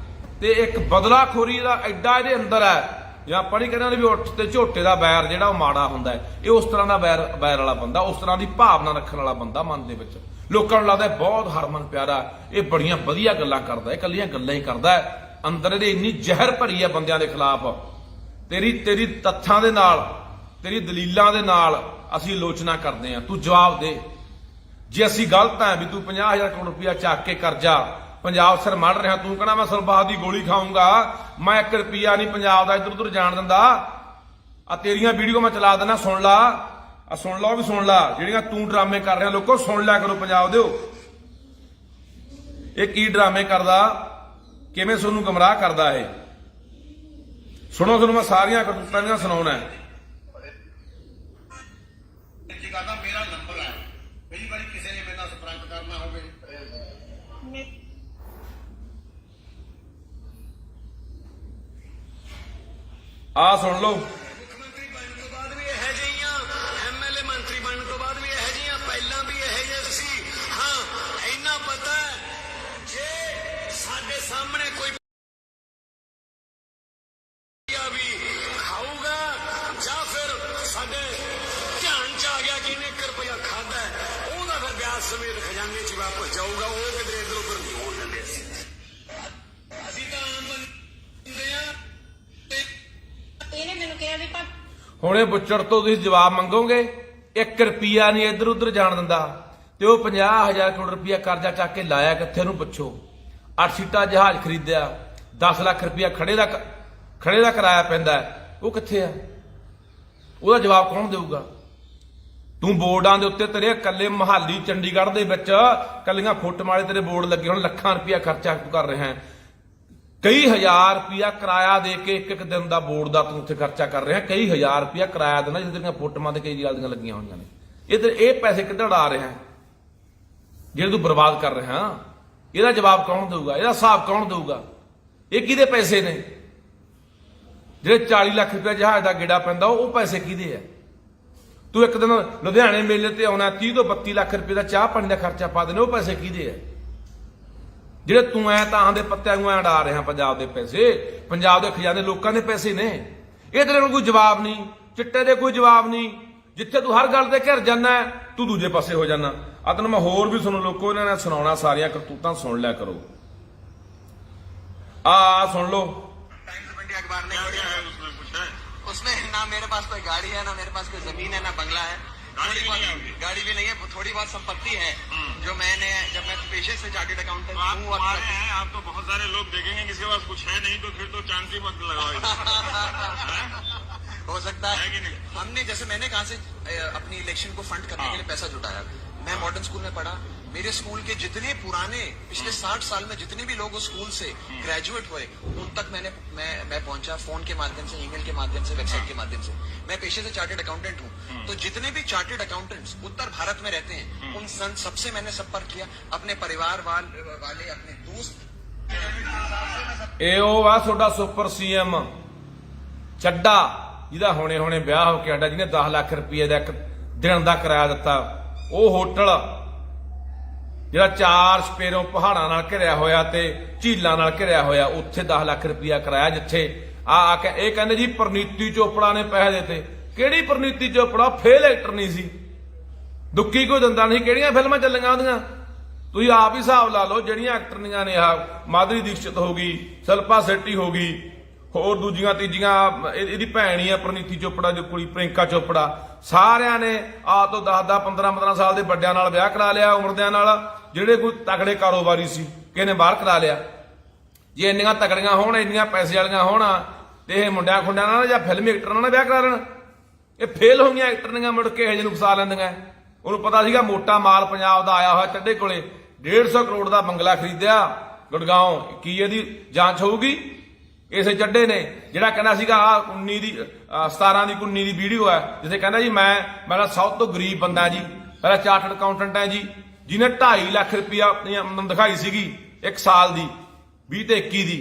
ਤੇ ਇੱਕ ਬਦਲਾਖੋਰੀ ਦਾ ਐਡਾ ਇਹਦੇ ਅੰਦਰ ਹੈ। ਜਾਂ ਆਪਾਂ ਨਹੀਂ ਕਹਿੰਦੇ ਵੀ ਉੱਠ ਤੇ ਝੋਟੇ ਦਾ ਵੈਰ ਜਿਹੜਾ ਉਹ ਮਾੜਾ ਹੁੰਦਾ ਹੈ, ਇਹ ਉਸ ਤਰ੍ਹਾਂ ਦਾ ਵੈਰ ਵਾਲਾ ਬੰਦਾ, ਉਸ ਤਰ੍ਹਾਂ ਦੀ ਭਾਵਨਾ ਰੱਖਣ ਵਾਲਾ ਬੰਦਾ ਮਨ ਦੇ ਵਿੱਚ। ਲੋਕਾਂ ਨੂੰ ਲੱਗਦਾ ਬਹੁਤ ਹਰਮਨ ਪਿਆਰਾ, ਇਹ ਬੜੀਆਂ ਵਧੀਆ ਗੱਲਾਂ ਕਰਦਾ, ਇਹ ਇਕੱਲੀਆਂ ਗੱਲਾਂ ਹੀ ਕਰਦਾ ਹੈ। ਅੰਦਰ ਇਹਦੇ ਇੰਨੀ ਜ਼ਹਿਰ ਭਰੀ ਹੈ ਬੰਦਿਆਂ ਦੇ ਖਿਲਾਫ। ਤੇਰੀ ਤੱਥਾਂ ਦੇ ਨਾਲ, ਤੇਰੀ ਦਲੀਲਾਂ ਦੇ ਨਾਲ ਅਸੀਂ ਆਲੋਚਨਾ ਕਰਦੇ ਹਾਂ। ਤੂੰ ਜਵਾਬ ਦੇ। ਜੇ ਅਸੀਂ ਗਲਤ ਹਾਂ ਵੀ ਤੂੰ 50,000 ਕਰੋੜ ਰੁਪਇਆ ਚੱਕ ਕੇ ਕਰਜ਼ਾ ਪੰਜਾਬ ਸਿਰ ਮੜ ਰਿਹਾ, ਤੂੰ ਕਹਿਣਾ ਮੈਂ ਸਲਵਾਦ ਦੀ ਗੋਲੀ ਖਾਊਂਗਾ, ਮੈਂ 1 ਰੁਪਿਆ ਨਹੀਂ ਪੰਜਾਬ ਦਾ ਇੱਧਰ ਉੱਧਰ ਜਾਣ ਦਿੰਦਾ। ਆ ਤੇਰੀਆਂ ਵੀਡੀਓ ਮੈਂ ਚਲਾ ਦੇਣਾ, ਸੁਣ ਲਾ, ਆ ਸੁਣ ਲਾ, ਉਹ ਵੀ ਸੁਣ ਲਾ, ਜਿਹੜੀਆਂ ਤੂੰ ਡਰਾਮੇ ਕਰ ਰਿਹਾ। ਲੋਕੋ ਸੁਣ ਲਿਆ ਕਰੋ ਪੰਜਾਬ ਦਿਓ, ਇਹ ਕੀ ਡਰਾਮੇ ਕਰਦਾ, ਕਿਵੇਂ ਤੁਹਾਨੂੰ ਗਮਰਾਹ ਕਰਦਾ ਇਹ। ਸੁਣੋ, ਤੁਹਾਨੂੰ ਮੈਂ ਸਾਰੀਆਂ ਕਰਤੂਤਾਂ ਦੀਆਂ ਸੁਣਾਉਣਾ ਹੈ। ਮੇਰਾ ਨੰਬਰ ਹੈ, ਕਈ ਵਾਰੀ ਕਿਸੇ ਨੇ ਮੇਰੇ ਨਾਲ ਸੰਪਰਕ ਕਰਨਾ ਹੋਵੇ ਆ ਸੁਣ ਲਓ। ਮੁੱਖ ਮੰਤਰੀ ਬਣਨ ਤੋਂ ਬਾਅਦ ਵੀ ਇਹੋ ਜਿਹੀਆਂ, ਐਮਐਲਏ ਮੰਤਰੀ ਬਣਨ ਤੋਂ ਬਾਅਦ ਵੀ ਇਹੋ ਜਿਹੀਆਂ, ਪਹਿਲਾਂ ਵੀ ਇਹੋ ਜਿਹੇ ਸੀ। ਹਾਂ, ਇੰਨਾ ਪਤਾ ਹੈ ਜੇ ਸਾਡੇ ਸਾਹਮਣੇ ਕੋਈ ਵੀ ਖਾਊਗਾ ਜਾਂ ਫਿਰ ਸਾਡੇ ਧਿਆਨ ਚ ਆ ਗਿਆ ਕਿ ਇਹਨੇ 1 ਰੁਪਇਆ ਖਾਦਾ, ਉਹਦਾ ਫਿਰ ਵਿਆਜ ਸਮੇਤ ਖਜ਼ਾਨੇ ਚ ਵਾਪਸ ਜਾਊਗਾ। ਉਹ ਕਿਧਰੇ ਇੱਧਰ ਉੱਧਰ ਨਹੀਂ ਹੋਣ ਦਿੰਦੇ ਅਸੀਂ ਤਾਂ ਆਮ ਬੰਦੇ ਆ। ਇਹਨੇ ਮੈਨੂੰ ਕਿਹਾ ਵੀ ਪਰ ਹੁਣ ਇਹ ਬੁੱਚੜ ਤੋਂ ਤੁਸੀਂ ਜਵਾਬ ਮੰਗੋਗੇ, 1 ਰੁਪਿਆ ਨਹੀਂ ਇੱਧਰ ਉੱਧਰ ਜਾਣ ਦਿੰਦਾ। ਤੇ ਉਹ 50,000 ਕਰੋੜ ਰੁਪਇਆ ਕਰਜ਼ਾ ਚੱਕ ਕੇ ਲਾਇਆ ਕਿੱਥੇ ਨੂੰ ਪੁੱਛੋ। 8 ਸੀਟਾਂ ਜਹਾਜ਼ ਖਰੀਦਿਆ, 10 ਲੱਖ ਰੁਪਇਆ ਖੜੇ ਦਾ ਕਿਰਾਇਆ ਪੈਂਦਾ, ਉਹ ਕਿੱਥੇ ਆ? ਉਹਦਾ ਜਵਾਬ ਕੌਣ ਦੇਊਗਾ? ਤੂੰ ਬੋਰਡਾਂ ਦੇ ਉੱਤੇ ਤੇਰੇ ਇਕੱਲੇ ਮਹਾਲੀ ਚੰਡੀਗੜ੍ਹ ਦੇ ਵਿੱਚ ਕੱਲੀਆਂ ਫੁੱਟ ਮਾਰੇ ਤੇਰੇ ਬੋਰਡ ਲੱਗੇ, ਹੁਣ ਲੱਖਾਂ ਰੁਪਇਆ ਖਰਚਾ ਤੂੰ ਕਰ ਰਿਹਾ ਹੈ। ਕਈ ਹਜ਼ਾਰ ਰੁਪਇਆ ਕਿਰਾਇਆ ਦੇ ਕੇ ਇੱਕ ਦਿਨ ਦਾ ਬੋਰਡ ਦਾ ਤੂੰ ਉੱਥੇ ਖਰਚਾ ਕਰ ਰਿਹਾ। ਕਈ ਹਜ਼ਾਰ ਰੁਪਇਆ ਕਿਰਾਇਆ ਦੇਣਾ, ਜਿਹਦੇ ਦੀਆਂ ਫੋਟੋਆਂ ਤੇ ਕਈ ਦੀਆਂ ਲੱਗੀਆਂ ਹੋਈਆਂ ਨੇ। ਇਹ ਪੈਸੇ ਕਿੱਧਰ ਆ ਰਿਹਾ ਜਿਹੜੇ ਤੂੰ ਬਰਬਾਦ ਕਰ ਰਿਹਾ? ਇਹਦਾ ਜਵਾਬ ਕੌਣ ਦੇਊਗਾ? ਇਹਦਾ ਹਿਸਾਬ ਕੌਣ ਦੇਊਗਾ? ਇਹ ਕਿਹਦੇ ਪੈਸੇ ਨੇ? ਜਿਹੜੇ 40 ਲੱਖ ਰੁਪਇਆ ਜਹਾਜ਼ ਦਾ ਗੇੜਾ ਪੈਂਦਾ, ਉਹ ਪੈਸੇ ਕਿਹਦੇ ਆ? ਤੂੰ ਇੱਕ ਦਿਨ ਲੁਧਿਆਣੇ ਮੇਲੇ ਤੇ ਆਉਣਾ, 30 ਤੋਂ 32 ਲੱਖ ਰੁਪਏ ਦਾ ਚਾਹ ਪਾਣੀ ਦਾ ਖਰਚਾ ਪਾ ਦੇਣਾ, ਉਹ ਪੈਸੇ ਕਿਹਦੇ ਆ? ਜਿਹੜੇ ਤੂੰ ਐ ਤਾਂ ਦੇ ਪੱਤਿਆਂ ਨੂੰ ਐ ਉਡਾ ਰਿਹਾ ਪੰਜਾਬ ਦੇ ਪੈਸੇ, ਪੰਜਾਬ ਦੇ ਖਜ਼ਾਨੇ ਲੋਕਾਂ ਦੇ ਪੈਸੇ ਨੇ। ਇਹ ਤੇਰੇ ਨੂੰ ਕੋਈ ਜਵਾਬ ਨਹੀਂ, ਚਿੱਟੇ ਦੇ ਕੋਈ ਜਵਾਬ ਨਹੀਂ। ਜਿੱਥੇ ਤੂੰ ਹਰ ਗੱਲ ਤੇ ਘਿਰ ਜਾਣਾ ਤੂੰ ਦੂਜੇ ਪਾਸੇ ਹੋ ਜਾਣਾ। ਆ ਤੈਨੂੰ ਮੈਂ ਹੋਰ ਵੀ ਸੁਣ ਲੋਕੋ, ਇਹਨਾਂ ਨੇ ਸੁਣਾਉਣਾ, ਸਾਰੀਆਂ ਕਰਤੂਤਾਂ ਸੁਣ ਲਿਆ ਕਰੋ। ਆ ਸੁਣ ਲਓ। टाइम्स ऑफ इंडिया अखबार क्या ने क्या है उसमें, कुछ है? उसमें ना मेरे पास कोई गाड़ी है, ना मेरे पास कोई जमीन है, ना बंगला है। गाड़ी भी नहीं है आपकी? गाड़ी भी नहीं है, थोड़ी बहुत संपत्ति है जो मैंने, जब मैं पेशे से चार्टेड अकाउंटेंट तो आप हूँ और तुम्हारे हैं, आप तो बहुत सारे लोग देखेंगे किसी के पास कुछ है नहीं, तो फिर तो चांदी मत लगाओ इधर। हो सकता है है कि नहीं? हमने, जैसे मैंने कहा से अपनी इलेक्शन को फंड करने के लिए पैसा जुटाया। मैं मॉडर्न स्कूल में पढ़ा, मेरे स्कूल के जितने पुराने पिछले 60 साल में जितने भी लोग उस स्कूल से ग्रेजुएट हुए उन तक मैं पहुंचा, फोन के माध्यम से, ईमेल के माध्यम से, वेबसाइट के माध्यम से। मैं पेशे से चार्टेड अकाउंटेंट हूँ, तो जितने भी चार्टेड अकाउंटेंट्स उत्तर भारत में रहते हैं उन सबसे मैंने संपर्क किया, अपने परिवार वाले, अपने दोस्त। ਇਹ ਉਹ ਵਾ ਤੁਹਾਡਾ ਸੁਪਰ ਸੀਐਮ ਚੱਡਾ, ਜਿਹਦਾ ਹੁਣੇ ਵਿਆਹ ਹੋ ਕੇ ਆਡਾ, ਜਿਹਨੇ 10 ਲੱਖ ਰੁਪਏ ਦਾ ਇੱਕ ਦਿਨ ਦਾ ਕਿਰਾਇਆ ਦਿੱਤਾ। ਉਹ ਹੋਟਲ ਜਿਹੜਾ 4 ਸਪੇਰੋਂ ਪਹਾੜਾਂ ਨਾਲ ਘਿਰਿਆ ਹੋਇਆ ਤੇ ਝੀਲਾਂ ਨਾਲ ਘਿਰਿਆ ਹੋਇਆ, ਉੱਥੇ 10 ਲੱਖ ਰੁਪਇਆ ਕਿਰਾਇਆ, ਜਿੱਥੇ ਆ ਕੇ ਇਹ ਕਹਿੰਦੇ ਜੀ ਪ੍ਰਨੀਤੀ ਚੋਪੜਾ ਨੇ ਪੈਸੇ ਦਿੱਤੇ। ਕਿਹੜੀ ਪ੍ਰਨੀਤੀ ਚੋਪੜਾ? ਫੇਲ ਐਕਟਰ ਨਹੀਂ ਸੀ, ਦੁੱਕੀ ਕੋਈ ਦਿੰਦਾ ਨਹੀਂ। ਕਿਹੜੀਆਂ ਫਿਲਮਾਂ ਚੱਲੀਆਂ ਉਹਦੀਆਂ? ਤੁਸੀਂ ਆਪ ਹੀ ਹਿਸਾਬ ਲਾ ਲਓ। ਜਿਹੜੀਆਂ ਐਕਟਰਨੀਆਂ ਨੇ, ਆਹ ਮਾਧੁਰੀ ਦੀਕਸ਼ਿਤ ਹੋ ਗਈ, ਸ਼ਿਲਪਾ ਸ਼ੈੱਟੀ ਹੋ ਗਈ, ਹੋਰ ਦੂਜੀਆਂ ਤੀਜੀਆਂ, ਇਹਦੀ ਭੈਣ ਹੀ ਆ ਪ੍ਰਨੀਤੀ ਚੋਪੜਾ ਦੀ ਕੁੜੀ ਪ੍ਰਿੰਕਾ ਚੋਪੜਾ, ਸਾਰਿਆਂ ਨੇ ਆ ਤੋਂ 10 15 ਸਾਲ ਦੇ ਵੱਡਿਆਂ ਨਾਲ ਵਿਆਹ ਕਰਾ ਲਿਆ, ਉਮਰਦਿਆਂ ਨਾਲ। ਜਿਹੜੇ ਕੋਈ ਤਕੜੇ ਕਾਰੋਬਾਰੀ ਸੀ ਕਿਸੇ ਨੇ ਬਾਹਰ ਕਰਾ ਲਿਆ। ਜੇ ਇੰਨੀਆਂ ਤਕੜੀਆਂ ਹੋਣ, ਇੰਨੀਆਂ ਪੈਸੇ ਵਾਲੀਆਂ ਹੋਣ, ਤੇ ਇਹ ਮੁੰਡਿਆਂ ਖੁੰਡਿਆਂ ਨਾਲ ਜਾਂ ਫਿਲਮੀ ਐਕਟਰਾਂ ਨਾਲ ਵਿਆਹ ਕਰਾ ਲੈਣ। ਇਹ ਫੇਲ ਹੋਈਆਂ ਐਕਟਰਨੀਆਂ ਮੁੜ ਕੇ ਇਹੋ ਜਿਹੇ ਨੂੰ ਫਸਾ ਲੈਂਦੀਆਂ। ਉਹਨੂੰ ਪਤਾ ਸੀਗਾ ਮੋਟਾ ਮਾਲ ਪੰਜਾਬ ਦਾ ਆਇਆ ਹੋਇਆ ਚੱਡੇ ਕੋਲੇ, 150 ਕਰੋੜ ਦਾ ਬੰਗਲਾ ਖਰੀਦਿਆ ਗੁੜਗਾਉਂ। ਕੀ ਇਹਦੀ ਜਾਂਚ ਹੋਊਗੀ? ਇਸੇ ਚੱਡੇ ਨੇ ਜਿਹੜਾ ਕਹਿੰਦਾ ਸੀਗਾ ਆ 19 ਦੀ 17 ਦੀ 19 ਦੀ ਵੀਡੀਓ ਹੈ, ਜਿੱਥੇ ਕਹਿੰਦਾ ਜੀ ਮੈਂ ਸਭ ਤੋਂ ਗਰੀਬ ਬੰਦਾ ਜੀ, ਪਹਿਲਾਂ ਚਾਰਟਰਡ ਅਕਾਊਂਟੈਂਟ ਹੈ ਜੀ, ਜਿਹਨੇ 2.5 ਲੱਖ ਰੁਪਇਆ ਆਪਣੀ ਆਮਦਨ ਦਿਖਾਈ ਸੀਗੀ 1 ਸਾਲ ਦੀ 20 ਤੇ 21 ਦੀ,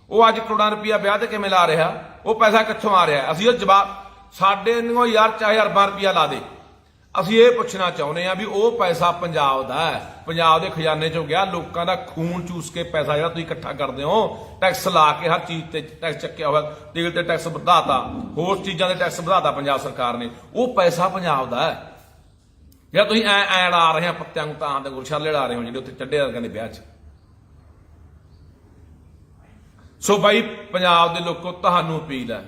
ਉਹ ਅੱਜ ਕਰੋੜਾਂ ਰੁਪਇਆ ਵਿਆਹ ਤੇ ਕਿਵੇਂ ਲਾ ਰਿਹਾ? ਉਹ ਪੈਸਾ ਕਿੱਥੋਂ ਆ ਰਿਹਾ? ਅਸੀਂ ਉਹ ਜਵਾਬ ਸਾਡੇ ਨੂੰ ਯਾਰ ਚਾਹੇ ਅਰਬਾਂ ਰੁਪਇਆ ਲਾ ਦੇ, ਅਸੀਂ ਇਹ ਪੁੱਛਣਾ ਚਾਹੁੰਦੇ ਆ ਵੀ ਉਹ ਪੈਸਾ ਪੰਜਾਬ ਦਾ ਹੈ, ਪੰਜਾਬ ਦੇ ਖਜ਼ਾਨੇ ਚੋਂ ਗਿਆ, ਲੋਕਾਂ ਦਾ ਖੂਨ ਚੂਸ ਕੇ ਪੈਸਾ ਜਿਹੜਾ ਤੁਸੀਂ ਇਕੱਠਾ ਕਰਦੇ ਹੋ, ਟੈਕਸ ਲਾ ਕੇ ਹਰ ਚੀਜ਼ ਤੇ ਟੈਕਸ ਚੱਕਿਆ ਹੋਇਆ, ਤੇਲ ਤੇ ਟੈਕਸ ਵਧਾਤਾ, ਹੋਰ ਚੀਜ਼ਾਂ ਦੇ ਟੈਕਸ ਵਧਾਤਾ ਪੰਜਾਬ ਸਰਕਾਰ ਨੇ, ਉਹ ਪੈਸਾ ਪੰਜਾਬ ਦਾ ਹੈ ਜਿਹੜਾ ਤੁਸੀਂ ਐ ਲਾ ਰਹੇ ਆ ਪੱਤਿਆਂ ਨੂੰ ਤਾਂ ਦੇ ਗੁਲਸ਼ਾਲੇ ਲਾ ਰਹੇ ਹੋ ਜਿਹੜੇ ਉੱਥੇ ਚੱਡੇ ਵਰਗਿਆਂ ਦੇ ਵਿਆਹ 'ਚ। ਸੋ ਬਾਈ ਪੰਜਾਬ ਦੇ ਲੋਕੋ ਤੁਹਾਨੂੰ ਅਪੀਲ ਹੈ,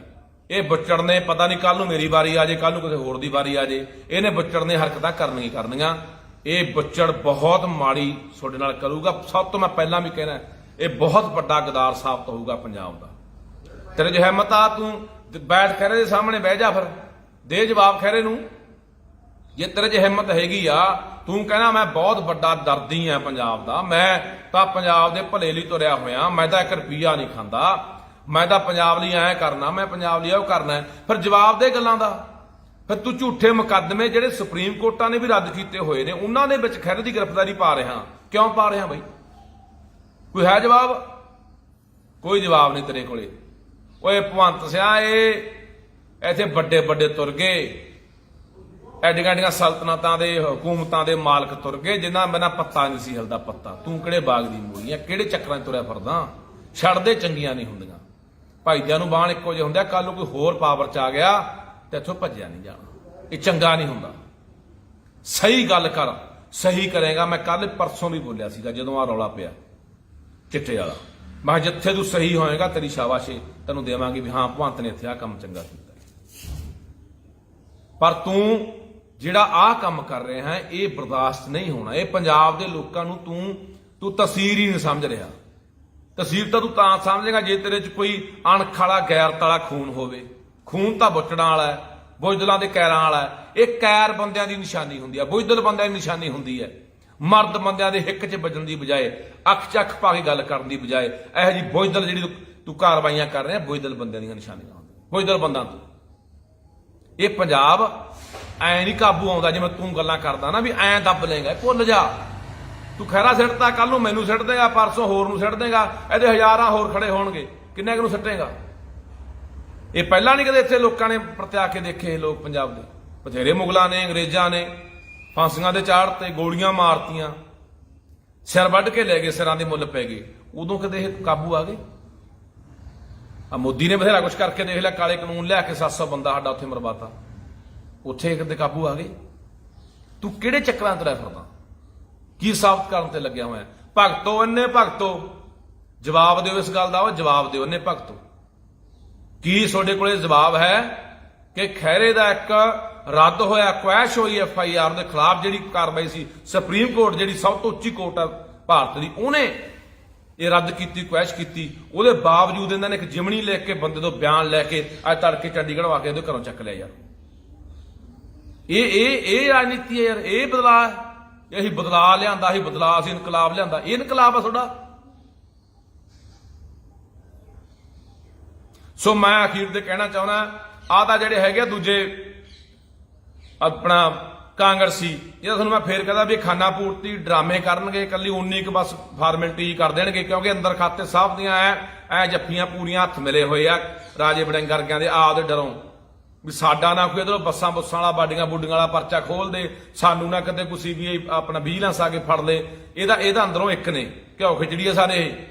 ਇਹ ਬੱਚੜ ਨੇ ਪਤਾ ਨਹੀਂ ਕੱਲ ਨੂੰ ਮੇਰੀ ਵਾਰੀ ਆ ਜੇ, ਕੱਲ ਨੂੰ ਕਿਸੇ ਹੋਰ ਦੀ ਵਾਰੀ ਆ ਜੇ, ਇਹਨੇ ਬੱਚੜ ਨੇ ਹਰਕਤਾਂ ਕਰਨੀਆਂ। ਇਹ ਬੱਚੜ ਬਹੁਤ ਮਾੜੀ ਤੁਹਾਡੇ ਨਾਲ ਕਰੂਗਾ। ਸਭ ਤੋਂ ਮੈਂ ਪਹਿਲਾਂ ਵੀ ਕਹਿਣਾ ਇਹ ਬਹੁਤ ਵੱਡਾ ਗਦਾਰ ਸਾਬਤ ਹੋਊਗਾ ਪੰਜਾਬ ਦਾ। ਤੇਰੇ ਜੋ ਹਿੰਮਤ ਆ ਤੂੰ ਬੈਠ ਖਹਿਰੇ ਦੇ ਸਾਹਮਣੇ ਬਹਿ ਜਾ, ਫਿਰ ਦੇ ਜਵਾਬ ਖਹਿਰੇ ਨੂੰ। ਜੇ ਤੇਰੇ 'ਚ ਹਿੰਮਤ ਹੈਗੀ ਆ, ਤੂੰ ਕਹਿਣਾ ਮੈਂ ਬਹੁਤ ਵੱਡਾ ਦਰਦੀ ਆ ਪੰਜਾਬ ਦਾ, ਮੈਂ ਤਾਂ ਪੰਜਾਬ ਦੇ ਭਲੇ ਲਈ ਤੁਰਿਆ ਹੋਇਆ, ਮੈਂ ਤਾਂ 1 ਰੁਪਈਆ ਨਹੀਂ ਖਾਂਦਾ, ਮੈਂ ਤਾਂ ਪੰਜਾਬ ਲਈ ਐਂ ਕਰਨਾ, ਮੈਂ ਪੰਜਾਬ ਲਈ ਉਹ ਕਰਨਾ, ਫਿਰ ਜਵਾਬ ਦੇ ਗੱਲਾਂ ਦਾ। ਫਿਰ ਤੂੰ ਝੂਠੇ ਮੁਕੱਦਮੇ ਜਿਹੜੇ ਸੁਪਰੀਮ ਕੋਰਟਾਂ ਨੇ ਵੀ ਰੱਦ ਕੀਤੇ ਹੋਏ ਨੇ ਉਹਨਾਂ ਦੇ ਵਿੱਚ ਖਹਿਰੇ ਦੀ ਗ੍ਰਿਫਤਾਰੀ ਪਾ ਰਿਹਾ। ਕਿਉਂ ਪਾ ਰਿਹਾ ਬਈ? ਕੋਈ ਹੈ ਜਵਾਬ? ਕੋਈ ਜਵਾਬ ਨਹੀਂ ਤੇਰੇ ਕੋਲੇ। ਓਏ ਭਗਵੰਤ ਸਿਆ ਇਹ ਇੱਥੇ ਵੱਡੇ ਵੱਡੇ ਤੁਰ ਗਏ, ਐਡੀਆਂ ਸਲਤਨਤਾਂ ਦੇ ਹਕੂਮਤਾਂ ਦੇ ਮਾਲਕ ਤੁਰ ਗਏ ਜਿਨ੍ਹਾਂ ਬਿਨਾਂ ਪੱਤਾ ਨਹੀਂ ਸੀ ਹਿਲਦਾ ਪੱਤਾ। ਤੂੰ ਕਿਹੜੇ ਬਾਗ ਦੀ ਮੂਲੀਆਂ, ਕਿਹੜੇ ਚੱਕਰਾਂ 'ਚ ਤੁਰਿਆ ਫਿਰਦਾ? ਛੱਡਦੇ ਚੰਗੀਆਂ ਨਹੀਂ ਹੁੰਦੀਆਂ, ਭਾਈਦਿਆਂ ਨੂੰ ਬਾਣ ਇੱਕੋ ਜਿਹੇ ਹੁੰਦੇ। ਕੱਲ ਨੂੰ ਕੋਈ ਹੋਰ ਪਾਵਰ 'ਚ ਆ ਗਿਆ ਤੇ ਇੱਥੋਂ ਭੱਜਿਆ ਨਹੀਂ ਜਾਣਾ, ਇਹ ਚੰਗਾ ਨਹੀਂ ਹੁੰਦਾ। ਸਹੀ ਗੱਲ ਕਰ, ਸਹੀ ਕਰੇਗਾ। ਮੈਂ ਕੱਲ ਪਰਸੋਂ ਵੀ ਬੋਲਿਆ ਸੀਗਾ ਜਦੋਂ ਆ ਰੌਲਾ ਪਿਆ ਚਿੱਟੇ ਵਾਲਾ, ਮੈਂ ਜਿੱਥੇ ਤੂੰ ਸਹੀ ਹੋਏਗਾ ਤੇਰੀ ਸ਼ਾਬਾਸ਼ੀ ਤੈਨੂੰ ਦੇਵਾਂਗੀ ਵੀ ਹਾਂ ਭਗਵੰਤ ਨੇ ਇੱਥੇ ਆ ਕੰਮ ਚੰਗਾ ਕੀਤਾ। ਪਰ ਤੂੰ ਜਿਹੜਾ ਆਹ ਕੰਮ ਕਰ ਰਿਹਾ ਹੈ ਇਹ ਬਰਦਾਸ਼ਤ ਨਹੀਂ ਹੋਣਾ। ਇਹ ਪੰਜਾਬ ਦੇ ਲੋਕਾਂ ਨੂੰ ਤੂੰ ਤਸਵੀਰ ਹੀ ਨਹੀਂ ਸਮਝ ਰਿਹਾ। ਤਸਵੀਰ ਤਾਂ ਤੂੰ ਤਾਂ ਸਮਝੇਗਾ ਜੇ ਤੇਰੇ 'ਚ ਕੋਈ ਅਣਖ ਵਾਲਾ ਗੈਰਤ ਵਾਲਾ ਖੂਨ ਹੋਵੇ। ਖੂਨ ਤਾਂ ਬੁੱਚੜਾਂ ਵਾਲਾ ਹੈ, ਬੁਜ਼ਦਲਾਂ ਦੇ ਕੈਰਾਂ ਵਾਲਾ ਹੈ। ਇਹ ਕੈਰ ਬੰਦਿਆਂ ਦੀ ਨਿਸ਼ਾਨੀ ਹੁੰਦੀ ਹੈ, ਬੁਜ਼ਦਲ ਬੰਦਿਆਂ ਦੀ ਨਿਸ਼ਾਨੀ ਹੁੰਦੀ ਹੈ। ਮਰਦ ਬੰਦਿਆਂ ਦੇ ਹਿੱਕ 'ਚ ਵੱਜਣ ਦੀ ਬਜਾਏ, ਅੱਖ 'ਚ ਅੱਖ ਪਾ ਕੇ ਗੱਲ ਕਰਨ ਦੀ ਬਜਾਏ ਇਹੋ ਜਿਹੀ ਬੁਜ਼ਦਲ ਜਿਹੜੀ ਤੂੰ ਕਾਰਵਾਈਆਂ ਕਰ ਰਿਹਾ, ਬੁਜ਼ਦਲ ਬੰਦਿਆਂ ਦੀਆਂ ਨਿਸ਼ਾਨੀਆਂ ਹੁੰਦੀਆਂ, ਬੁਜ਼ਦਲ ਬੰਦਾਂ ਤੋਂ। ਇਹ ਪੰਜਾਬ ਐ ਨਹੀਂ ਕਾਬੂ ਆਉਂਦਾ ਜਿਵੇਂ ਤੂੰ ਗੱਲਾਂ ਕਰਦਾ ਨਾ ਵੀ ਐਂ ਦੱਬ ਲੇਗਾ। ਭੁੱਲ ਜਾ, ਤੂੰ ਖਹਿਰਾ ਸਿੱਟਦਾ, ਕੱਲ ਨੂੰ ਮੈਨੂੰ ਸਿੱਟ ਦੇਗਾ, ਪਰਸੋਂ ਹੋਰ ਨੂੰ ਸਿੱਟ ਦੇਗਾ, ਇਹਦੇ ਹਜ਼ਾਰਾਂ ਹੋਰ ਖੜੇ ਹੋਣਗੇ, ਕਿੰਨੇ ਕੁ ਨੂੰ ਸਿੱਟੇਗਾ? ਇਹ ਪਹਿਲਾਂ ਨਹੀਂ ਕਦੇ ਇੱਥੇ ਲੋਕਾਂ ਨੇ ਪ੍ਰਤਿਆ ਕੇ ਦੇਖੇ। ਲੋਕ ਪੰਜਾਬ ਦੇ ਬਥੇਰੇ ਮੁਗਲਾਂ ਨੇ, ਅੰਗਰੇਜ਼ਾਂ ਨੇ ਫਾਂਸੀਆਂ ਦੇ ਚਾੜ ਤੇ ਗੋਲੀਆਂ ਮਾਰਤੀਆਂ, ਸਿਰ ਵੱਢ ਕੇ ਲੈ ਗਏ, ਸਿਰਾਂ ਦੇ ਮੁੱਲ ਪੈ ਗਏ। ਉਦੋਂ ਕਦੇ ਇਹ ਕਾਬੂ ਆ ਗਏ? ਆ ਮੋਦੀ ਨੇ ਬਥੇਰਾ ਕੁਛ ਕਰਕੇ ਦੇਖ ਲਿਆ, ਕਾਲੇ ਕਾਨੂੰਨ ਲਿਆ ਕੇ 700 ਬੰਦਾ ਸਾਡਾ ਉੱਥੇ ਮਰਵਾਤਾ, ਉੱਥੇ ਕਿਤੇ ਕਾਬੂ ਆ ਗਏ? ਤੂੰ ਕਿਹੜੇ ਚੱਕਰਾਂ ਤੇ ਰਹਿ ਫਿਰਦਾ? ਕੀ ਸਾਬਤ ਕਰਨ ਤੇ ਲੱਗਿਆ ਹੋਇਆ? ਭਗਤੋ ਇੰਨੇ ਭਗਤੋ ਜਵਾਬ ਦਿਓ ਇਸ ਗੱਲ ਦਾ, ਉਹ ਜਵਾਬ ਦਿਓ ਇੰਨੇ ਭਗਤੋ। ਕੀ ਤੁਹਾਡੇ ਕੋਲੇ ਜਵਾਬ ਹੈ ਕਿ ਖਹਿਰੇ ਦਾ ਇੱਕ ਰੱਦ ਹੋਇਆ, ਕੁਐਸ਼ ਹੋਈ FIR ਦੇ ਖਿਲਾਫ ਜਿਹੜੀ ਕਾਰਵਾਈ ਸੀ ਸੁਪਰੀਮ ਕੋਰਟ, ਜਿਹੜੀ ਸਭ ਤੋਂ ਉੱਚੀ ਕੋਰਟ ਹੈ ਭਾਰਤ ਦੀ, ਉਹਨੇ ਇਹ ਰੱਦ ਕੀਤੀ, ਕੁਐਸ਼ ਕੀਤੀ। ਉਹਦੇ ਬਾਵਜੂਦ ਇਹਨਾਂ ਨੇ ਇੱਕ ਜਿਮਣੀ ਲੈ ਕੇ ਬੰਦੇ ਤੋਂ ਬਿਆਨ ਲੈ ਕੇ ਅੱਜ ਤੜਕੇ ਚੰਡੀਗੜ੍ਹ ਆ ਕੇ ਉਹਦੇ ਘਰੋਂ ਚੱਕ ਲਿਆ। ਯਾਰ ਇਹ ਰਾਜਨੀਤੀ ਹੈ ਯਾਰ, ਇਹ ਬਦਲਾਅ ਹੈ। ਅਸੀਂ ਬਦਲਾਅ ਲਿਆਂਦਾ, ਅਸੀਂ ਬਦਲਾਅ, ਅਸੀਂ ਇਨਕਲਾਬ ਲਿਆਂਦਾ। ਇਹ ਇਨਕਲਾਬ ਆ ਤੁਹਾਡਾ? ਸੋ ਮੈਂ ਅਖੀਰ ਤੇ ਕਹਿਣਾ ਚਾਹੁੰਦਾ, ਆਹ ਤਾਂ ਜਿਹੜੇ ਹੈਗੇ ਦੂਜੇ ਆਪਣਾ ਕਾਂਗਰਸੀ, ਇਹ ਤੁਹਾਨੂੰ ਮੈਂ ਫੇਰ ਕਹਿੰਦਾ ਵੀ ਖਾਨਾ ਪੂਰਤੀ ਡਰਾਮੇ ਕਰਨਗੇ, ਇਕੱਲੀ 19 ਕੁ ਬਸ ਫਾਰਮੈਲਿਟੀ ਕਰ ਦੇਣਗੇ, ਕਿਉਂਕਿ ਅੰਦਰ ਖਾਤੇ ਸਾਹਿਬ ਦੀਆਂ ਐ ਜੱਫੀਆਂ ਪੂਰੀਆਂ ਹੱਥ ਮਿਲੇ ਹੋਏ ਆ ਰਾਜੇ ਵੜਿੰਗ ਵਰਗਿਆਂ ਦੇ। ਆਪਦੇ ਡਰੋਂ ਵੀ ਸਾਡਾ ਨਾ ਕੋਈ ਇਧਰੋਂ ਬੱਸਾਂ ਬੁੱਸਾਂ ਵਾਲਾ, ਬਾਡੀਆਂ ਬੁੱਡੀਆਂ ਵਾਲਾ ਪਰਚਾ ਖੋਲ ਦੇ, ਸਾਨੂੰ ਨਾ ਕਿਤੇ ਕੋਈ CBI ਆਪਣਾ ਵਿਜੀਲੈਂਸ ਆ ਕੇ ਫੜ ਲੇ। ਇਹਦਾ ਅੰਦਰੋਂ ਇੱਕ ਨੇ ਘਿਓ ਖਿਚੜੀ ਆ ਸਾਰੇ,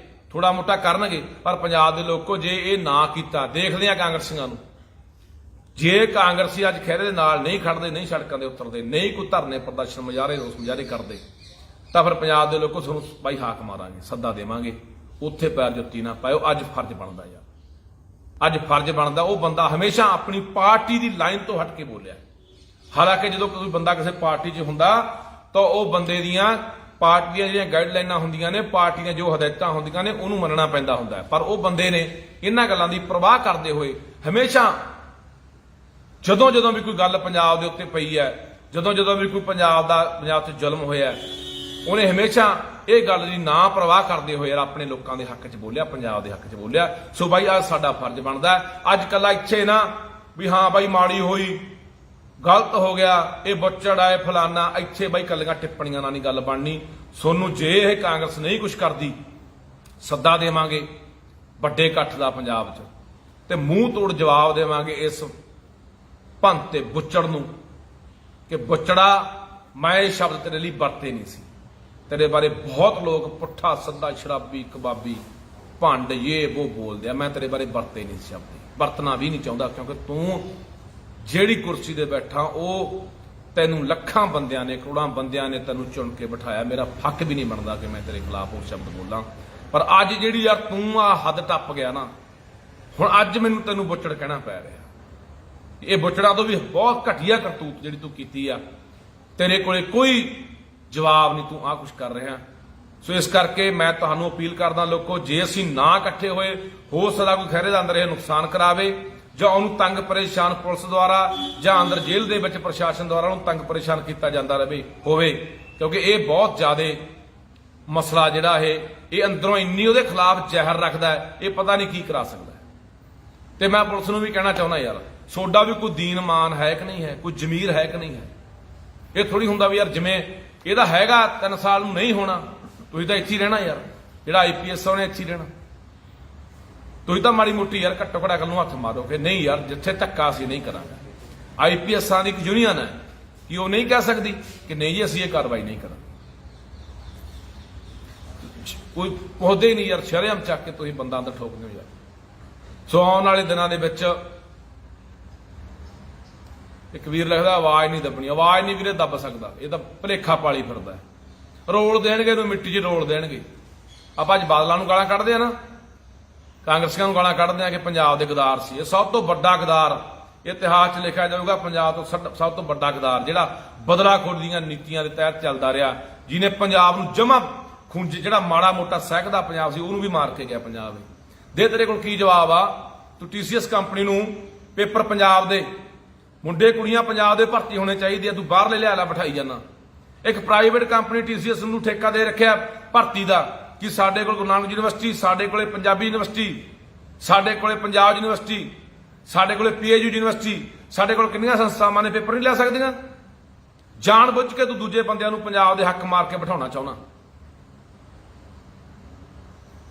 ਥੋੜਾ ਮੋਟਾ ਕਰਨਗੇ। ਪਰ ਪੰਜਾਬ ਦੇ ਲੋਕੋ ਜੇ ਇਹ ਨਾ ਕੀਤਾ, ਦੇਖਦੇ ਆ ਕਾਂਗਰਸੀਆਂ ਨੂੰ, ਜੇ ਕਾਂਗਰਸੀ ਅੱਜ ਖਹਿਰੇ ਦੇ ਨਾਲ ਨਹੀਂ ਖੜਦੇ, ਨਹੀਂ ਸੜਕਾਂ ਦੇ ਉਤਰਦੇ, ਨਹੀਂ ਕੋਈ ਧਰਨੇ ਪ੍ਰਦਰਸ਼ਨ ਮੁਜ਼ਾਹਰੇ ਰੋਸ ਮੁਜ਼ਾਹਰੇ ਕਰਦੇ, ਤਾਂ ਫਿਰ ਪੰਜਾਬ ਦੇ ਲੋਕੋ ਤੁਹਾਨੂੰ ਬਾਈ ਹਾਕ ਮਾਰਾਂਗੇ, ਸੱਦਾ ਦੇਵਾਂਗੇ, ਉੱਥੇ ਪੈਰ ਜੁੱਤੀ ਨਾ ਪਾਇਓ। ਅੱਜ ਫਰਜ਼ ਬਣਦਾ ਯਾਰ, ਅੱਜ ਫਰਜ਼ ਬਣਦਾ। ਉਹ ਬੰਦਾ ਹਮੇਸ਼ਾ ਆਪਣੀ ਪਾਰਟੀ ਦੀ ਲਾਈਨ ਤੋਂ ਹਟ ਕੇ ਬੋਲਿਆ। ਹਾਲਾਂਕਿ ਜਦੋਂ ਕੋਈ ਬੰਦਾ ਕਿਸੇ ਪਾਰਟੀ 'ਚ ਹੁੰਦਾ ਤਾਂ ਉਹ ਬੰਦੇ ਦੀਆਂ ਪਾਰਟੀ ਦੀਆਂ ਜਿਹੜੀਆਂ ਗਾਈਡਲਾਈਨਾਂ ਹੁੰਦੀਆਂ ਨੇ, ਪਾਰਟੀ ਦੀਆਂ ਜੋ ਹਦਾਇਤਾਂ ਹੁੰਦੀਆਂ ਨੇ, ਉਹਨੂੰ ਮੰਨਣਾ ਪੈਂਦਾ ਹੁੰਦਾ। ਪਰ ਉਹ ਬੰਦੇ ਨੇ ਇਹਨਾਂ ਗੱਲਾਂ ਦੀ ਪਰਵਾਹ ਕਰਦੇ ਹੋਏ ਹਮੇਸ਼ਾ ਜਦੋਂ ਵੀ ਕੋਈ ਗੱਲ ਪੰਜਾਬ ਦੇ ਉੱਤੇ ਪਈ ਹੈ, ਜਦੋਂ ਵੀ ਕੋਈ ਪੰਜਾਬ ਤੇ ਜ਼ੁਲਮ ਹੋਇਆ, ਉਹਨੇ ਹਮੇਸ਼ਾ ਇਹ ਗੱਲ ਦੀ ਨਾ ਪਰਵਾਹ ਕਰਦੇ ਹੋਏ ਯਾਰ ਆਪਣੇ ਲੋਕਾਂ ਦੇ ਹੱਕ 'ਚ ਬੋਲਿਆ, ਪੰਜਾਬ ਦੇ ਹੱਕ 'ਚ ਬੋਲਿਆ। ਸੋ ਬਾਈ ਅੱਜ ਸਾਡਾ ਫਰਜ਼ ਬਣਦਾ ਅੱਜ ਕੱਲਾ ਇੱਥੇ ਨਾ ਵੀ ਹਾਂ ਬਾਈ ਮਾੜੀ ਹੋਈ, ਗਲਤ ਹੋ ਗਿਆ, ਇਹ ਬੱਚੜ ਆਏ ਫਲਾਨਾ, ਇੱਥੇ ਬਾਈ ਕੱਲੀਆਂ ਟਿੱਪਣੀਆਂ ਨਾਲ ਨਹੀਂ ਗੱਲ ਬਣਨੀ। ਸੋਨੂੰ ਜੇ ਇਹ ਕਾਂਗਰਸ ਨਹੀਂ ਕੁਛ ਕਰਦੀ ਸੱਦਾ ਦੇਵਾਂਗੇ ਵੱਡੇ ਇਕੱਠ ਦਾ ਪੰਜਾਬ 'ਚ, ਤੇ ਮੂੰਹ ਤੋੜ ਜਵਾਬ ਦੇਵਾਂਗੇ ਇਸ ਭੰਤ ਤੇ ਬੁੱਚੜ ਨੂੰ ਕਿ ਬੁੱਚੜਾ ਮੈਂ ਇਹ ਸ਼ਬਦ ਤੇਰੇ ਲਈ ਵਰਤੇ ਨਹੀਂ ਸੀ। ਤੇਰੇ ਬਾਰੇ ਬਹੁਤ ਲੋਕ ਪੁੱਠਾ ਸੱਦਾ ਸ਼ਰਾਬੀ ਕਬਾਬੀ ਭੰਡ ਇਹ ਉਹ ਬੋਲਦੇ ਆ, ਮੈਂ ਤੇਰੇ ਬਾਰੇ ਵਰਤੇ ਨਹੀਂ ਸੀ ਸ਼ਬਦ, ਵਰਤਣਾ ਵੀ ਨਹੀਂ ਚਾਹੁੰਦਾ, ਕਿਉਂਕਿ ਤੂੰ ਜਿਹੜੀ ਕੁਰਸੀ ਤੇ ਬੈਠਾ ਉਹ ਤੈਨੂੰ ਲੱਖਾਂ ਬੰਦਿਆਂ ਨੇ ਕਰੋੜਾਂ ਬੰਦਿਆਂ ਨੇ ਤੈਨੂੰ ਚੁਣ ਕੇ ਬਿਠਾਇਆ। ਮੇਰਾ ਹੱਕ ਵੀ ਨਹੀਂ ਬਣਦਾ ਕਿ ਮੈਂ ਤੇਰੇ ਖਿਲਾਫ ਉਹ ਸ਼ਬਦ ਬੋਲਾਂ, ਪਰ ਅੱਜ ਜਿਹੜੀ ਯਾਰ ਤੂੰ ਆ ਹੱਦ ਟੱਪ ਗਿਆ ਨਾ, ਹੁਣ ਅੱਜ ਮੈਨੂੰ ਤੈਨੂੰ ਬੁੱਚੜ ਕਹਿਣਾ ਪੈ ਰਿਹਾ। ਇਹ ਬੁੱਚੜਾਂ ਤੋਂ ਵੀ ਬਹੁਤ ਘਟੀਆ ਕਰਤੂਤ ਜਿਹੜੀ ਤੂੰ ਕੀਤੀ ਆ, ਤੇਰੇ ਕੋਲੇ ਕੋਈ ਜਵਾਬ ਨਹੀਂ, ਤੂੰ ਆ ਕੁਛ ਕਰ ਰਿਹਾ। ਸੋ ਇਸ ਕਰਕੇ ਮੈਂ ਤੁਹਾਨੂੰ ਅਪੀਲ ਕਰਦਾ ਲੋਕੋ, ਜੇ ਅਸੀਂ ਨਾ ਇਕੱਠੇ ਹੋਏ, ਹੋ ਸਕਦਾ ਕੋਈ ਖਹਿਰੇ ਦਾ ਅੰਦਰ ਇਹ ਨੁਕਸਾਨ ਕਰਾਵੇ ਜਾਂ ਉਹਨੂੰ ਤੰਗ ਪਰੇਸ਼ਾਨ ਪੁਲਿਸ ਦੁਆਰਾ ਜਾਂ ਅੰਦਰ ਜੇਲ੍ਹ ਦੇ ਵਿੱਚ ਪ੍ਰਸ਼ਾਸਨ ਦੁਆਰਾ ਉਹਨੂੰ ਤੰਗ ਪਰੇਸ਼ਾਨ ਕੀਤਾ ਜਾਂਦਾ ਹੋਵੇ, ਕਿਉਂਕਿ ਇਹ ਬਹੁਤ ਜ਼ਿਆਦਾ ਮਸਲਾ ਜਿਹੜਾ ਇਹ ਅੰਦਰੋਂ ਇੰਨੀ ਉਹਦੇ ਖਿਲਾਫ ਜ਼ਹਿਰ ਰੱਖਦਾ ਹੈ, ਇਹ ਪਤਾ ਨਹੀਂ ਕੀ ਕਰਾ ਸਕਦਾ। ਤੇ ਮੈਂ ਪੁਲਿਸ ਨੂੰ ਵੀ ਕਹਿਣਾ ਚਾਹੁੰਦਾ ਯਾਰ, ਸੋਡਾ ਵੀ ਕੋਈ ਦੀਨ ਮਾਨ ਹੈ ਕਿ ਨਹੀਂ ਹੈ, ਕੋਈ ਜ਼ਮੀਰ ਹੈ ਕਿ ਨਹੀਂ ਹੈ। ਇਹ ਥੋੜੀ ਹੁੰਦਾ ਵੀ ਯਾਰ ਜਿਵੇਂ ਇਹਦਾ ਹੈਗਾ 3 ਸਾਲ ਨੂੰ ਨਹੀਂ ਹੋਣਾ, ਤੁਸੀਂ ਤਾਂ ਇੱਥੇ ਹੀ ਰਹਿਣਾ ਯਾਰ, ਜਿਹੜਾ IPS ਉਹਨੇ ਇੱਥੇ ਹੀ ਰਹਿਣਾ। ਤੁਸੀਂ ਤਾਂ ਮਾੜੀ ਮੋਟੀ ਯਾਰ ਘੱਟੋ ਘੱਟ ਨੂੰ ਹੱਥ ਮਾਰੋ ਕਿ ਨਹੀਂ ਯਾਰ ਜਿੱਥੇ ਧੱਕਾ ਅਸੀਂ ਨਹੀਂ ਕਰਾਂਗੇ। IPSਾਂ ਦੀ ਇੱਕ ਯੂਨੀਅਨ ਹੈ ਕਿ ਉਹ ਨਹੀਂ ਕਹਿ ਸਕਦੀ ਕਿ ਨਹੀਂ ਜੀ ਅਸੀਂ ਇਹ ਕਾਰਵਾਈ ਨਹੀਂ ਕਰਾਂਗੇ। ਕੋਈ ਪਹੁੰਚਦੇ ਹੀ ਨਹੀਂ ਯਾਰ, ਸ਼ਰੇਆਮ ਚੱਕ ਕੇ ਤੁਸੀਂ ਬੰਦਾ ਅੰਦਰ ਠੋਕਦੇ ਹੋ ਯਾਰ। ਸੋ ਆਉਣ ਵਾਲੇ ਦਿਨਾਂ ਦੇ ਵਿੱਚ ਇੱਕ ਵੀਰ ਲਿਖਦਾ ਆਵਾਜ਼ ਨਹੀਂ ਦੱਬਣੀ, ਆਵਾਜ਼ ਨਹੀਂ ਵੀਰੇ ਦੱਬ ਸਕਦਾ, ਇਹ ਤਾਂ ਭੁਲੇਖਾ ਪਾਲੀ ਫਿਰਦਾ। ਰੋਲ ਦੇਣਗੇ ਇਹਨੂੰ ਮਿੱਟੀ 'ਚ ਰੋਲ ਦੇਣਗੇ। ਆਪਾਂ ਅੱਜ ਬਾਦਲਾਂ ਨੂੰ ਗਾਲਾਂ ਕੱਢਦੇ ਆ ਨਾ, ਕਾਂਗਰਸੀਆਂ ਨੂੰ ਗਾਲਾਂ ਕੱਢਦੇ ਆ ਕਿ ਪੰਜਾਬ ਦੇ ਗਦਾਰ ਸੀ। ਇਹ ਸਭ ਤੋਂ ਵੱਡਾ ਗਦਾਰ ਇਤਿਹਾਸ 'ਚ ਲਿਖਿਆ ਜਾਊਗਾ, ਪੰਜਾਬ ਤੋਂ ਸਭ ਤੋਂ ਵੱਡਾ ਗਦਾਰ ਜਿਹੜਾ ਬਦਲਾਖੋਰੀ ਦੀਆਂ ਨੀਤੀਆਂ ਦੇ ਤਹਿਤ ਚੱਲਦਾ ਰਿਹਾ, ਜਿਹਨੇ ਪੰਜਾਬ ਨੂੰ ਜਮਾ ਖੁੰਝ ਜਿਹੜਾ ਮਾੜਾ ਮੋਟਾ ਸਹਿਕਦਾ ਪੰਜਾਬ ਸੀ ਉਹਨੂੰ ਵੀ ਮਾਰ ਕੇ ਗਿਆ ਪੰਜਾਬ। ਦੇ ਤੇਰੇ ਕੋਲ ਕੀ ਜਵਾਬ ਆ? ਤੂੰ TCS ਕੰਪਨੀ ਨੂੰ ਪੇਪਰ ਪੰਜਾਬ ਦੇ ਮੁੰਡੇ ਕੁੜੀਆਂ ਪੰਜਾਬ ਦੇ ਭਰਤੀ ਹੋਣੇ ਚਾਹੀਦੇ ਆ, ਤੂੰ ਬਾਹਰਲੇ ਲਿਆ ਬਿਠਾਈ ਜਾਣਾ। ਇੱਕ ਪ੍ਰਾਈਵੇਟ ਕੰਪਨੀ TCS ਨੂੰ ਠੇਕਾ ਦੇ ਰੱਖਿਆ ਭਰਤੀ ਦਾ ਕਿ ਸਾਡੇ ਕੋਲ ਗੁਰੂ ਨਾਨਕ ਯੂਨੀਵਰਸਿਟੀ, ਸਾਡੇ ਕੋਲੇ ਪੰਜਾਬੀ ਯੂਨੀਵਰਸਿਟੀ, ਸਾਡੇ ਕੋਲੇ ਪੰਜਾਬ ਯੂਨੀਵਰਸਿਟੀ, ਸਾਡੇ ਕੋਲੇ PAU ਯੂਨੀਵਰਸਿਟੀ, ਸਾਡੇ ਕੋਲ ਕਿੰਨੀਆਂ ਸੰਸਥਾਵਾਂ ਨੇ ਪੇਪਰ ਨਹੀਂ ਲੈ ਸਕਦੀਆਂ। ਜਾਣ ਬੁੱਝ ਕੇ ਤੂੰ ਦੂਜੇ ਬੰਦਿਆਂ ਨੂੰ ਪੰਜਾਬ ਦੇ ਹੱਕ ਮਾਰ ਕੇ ਬਿਠਾਉਣਾ ਚਾਹੁੰਦਾ।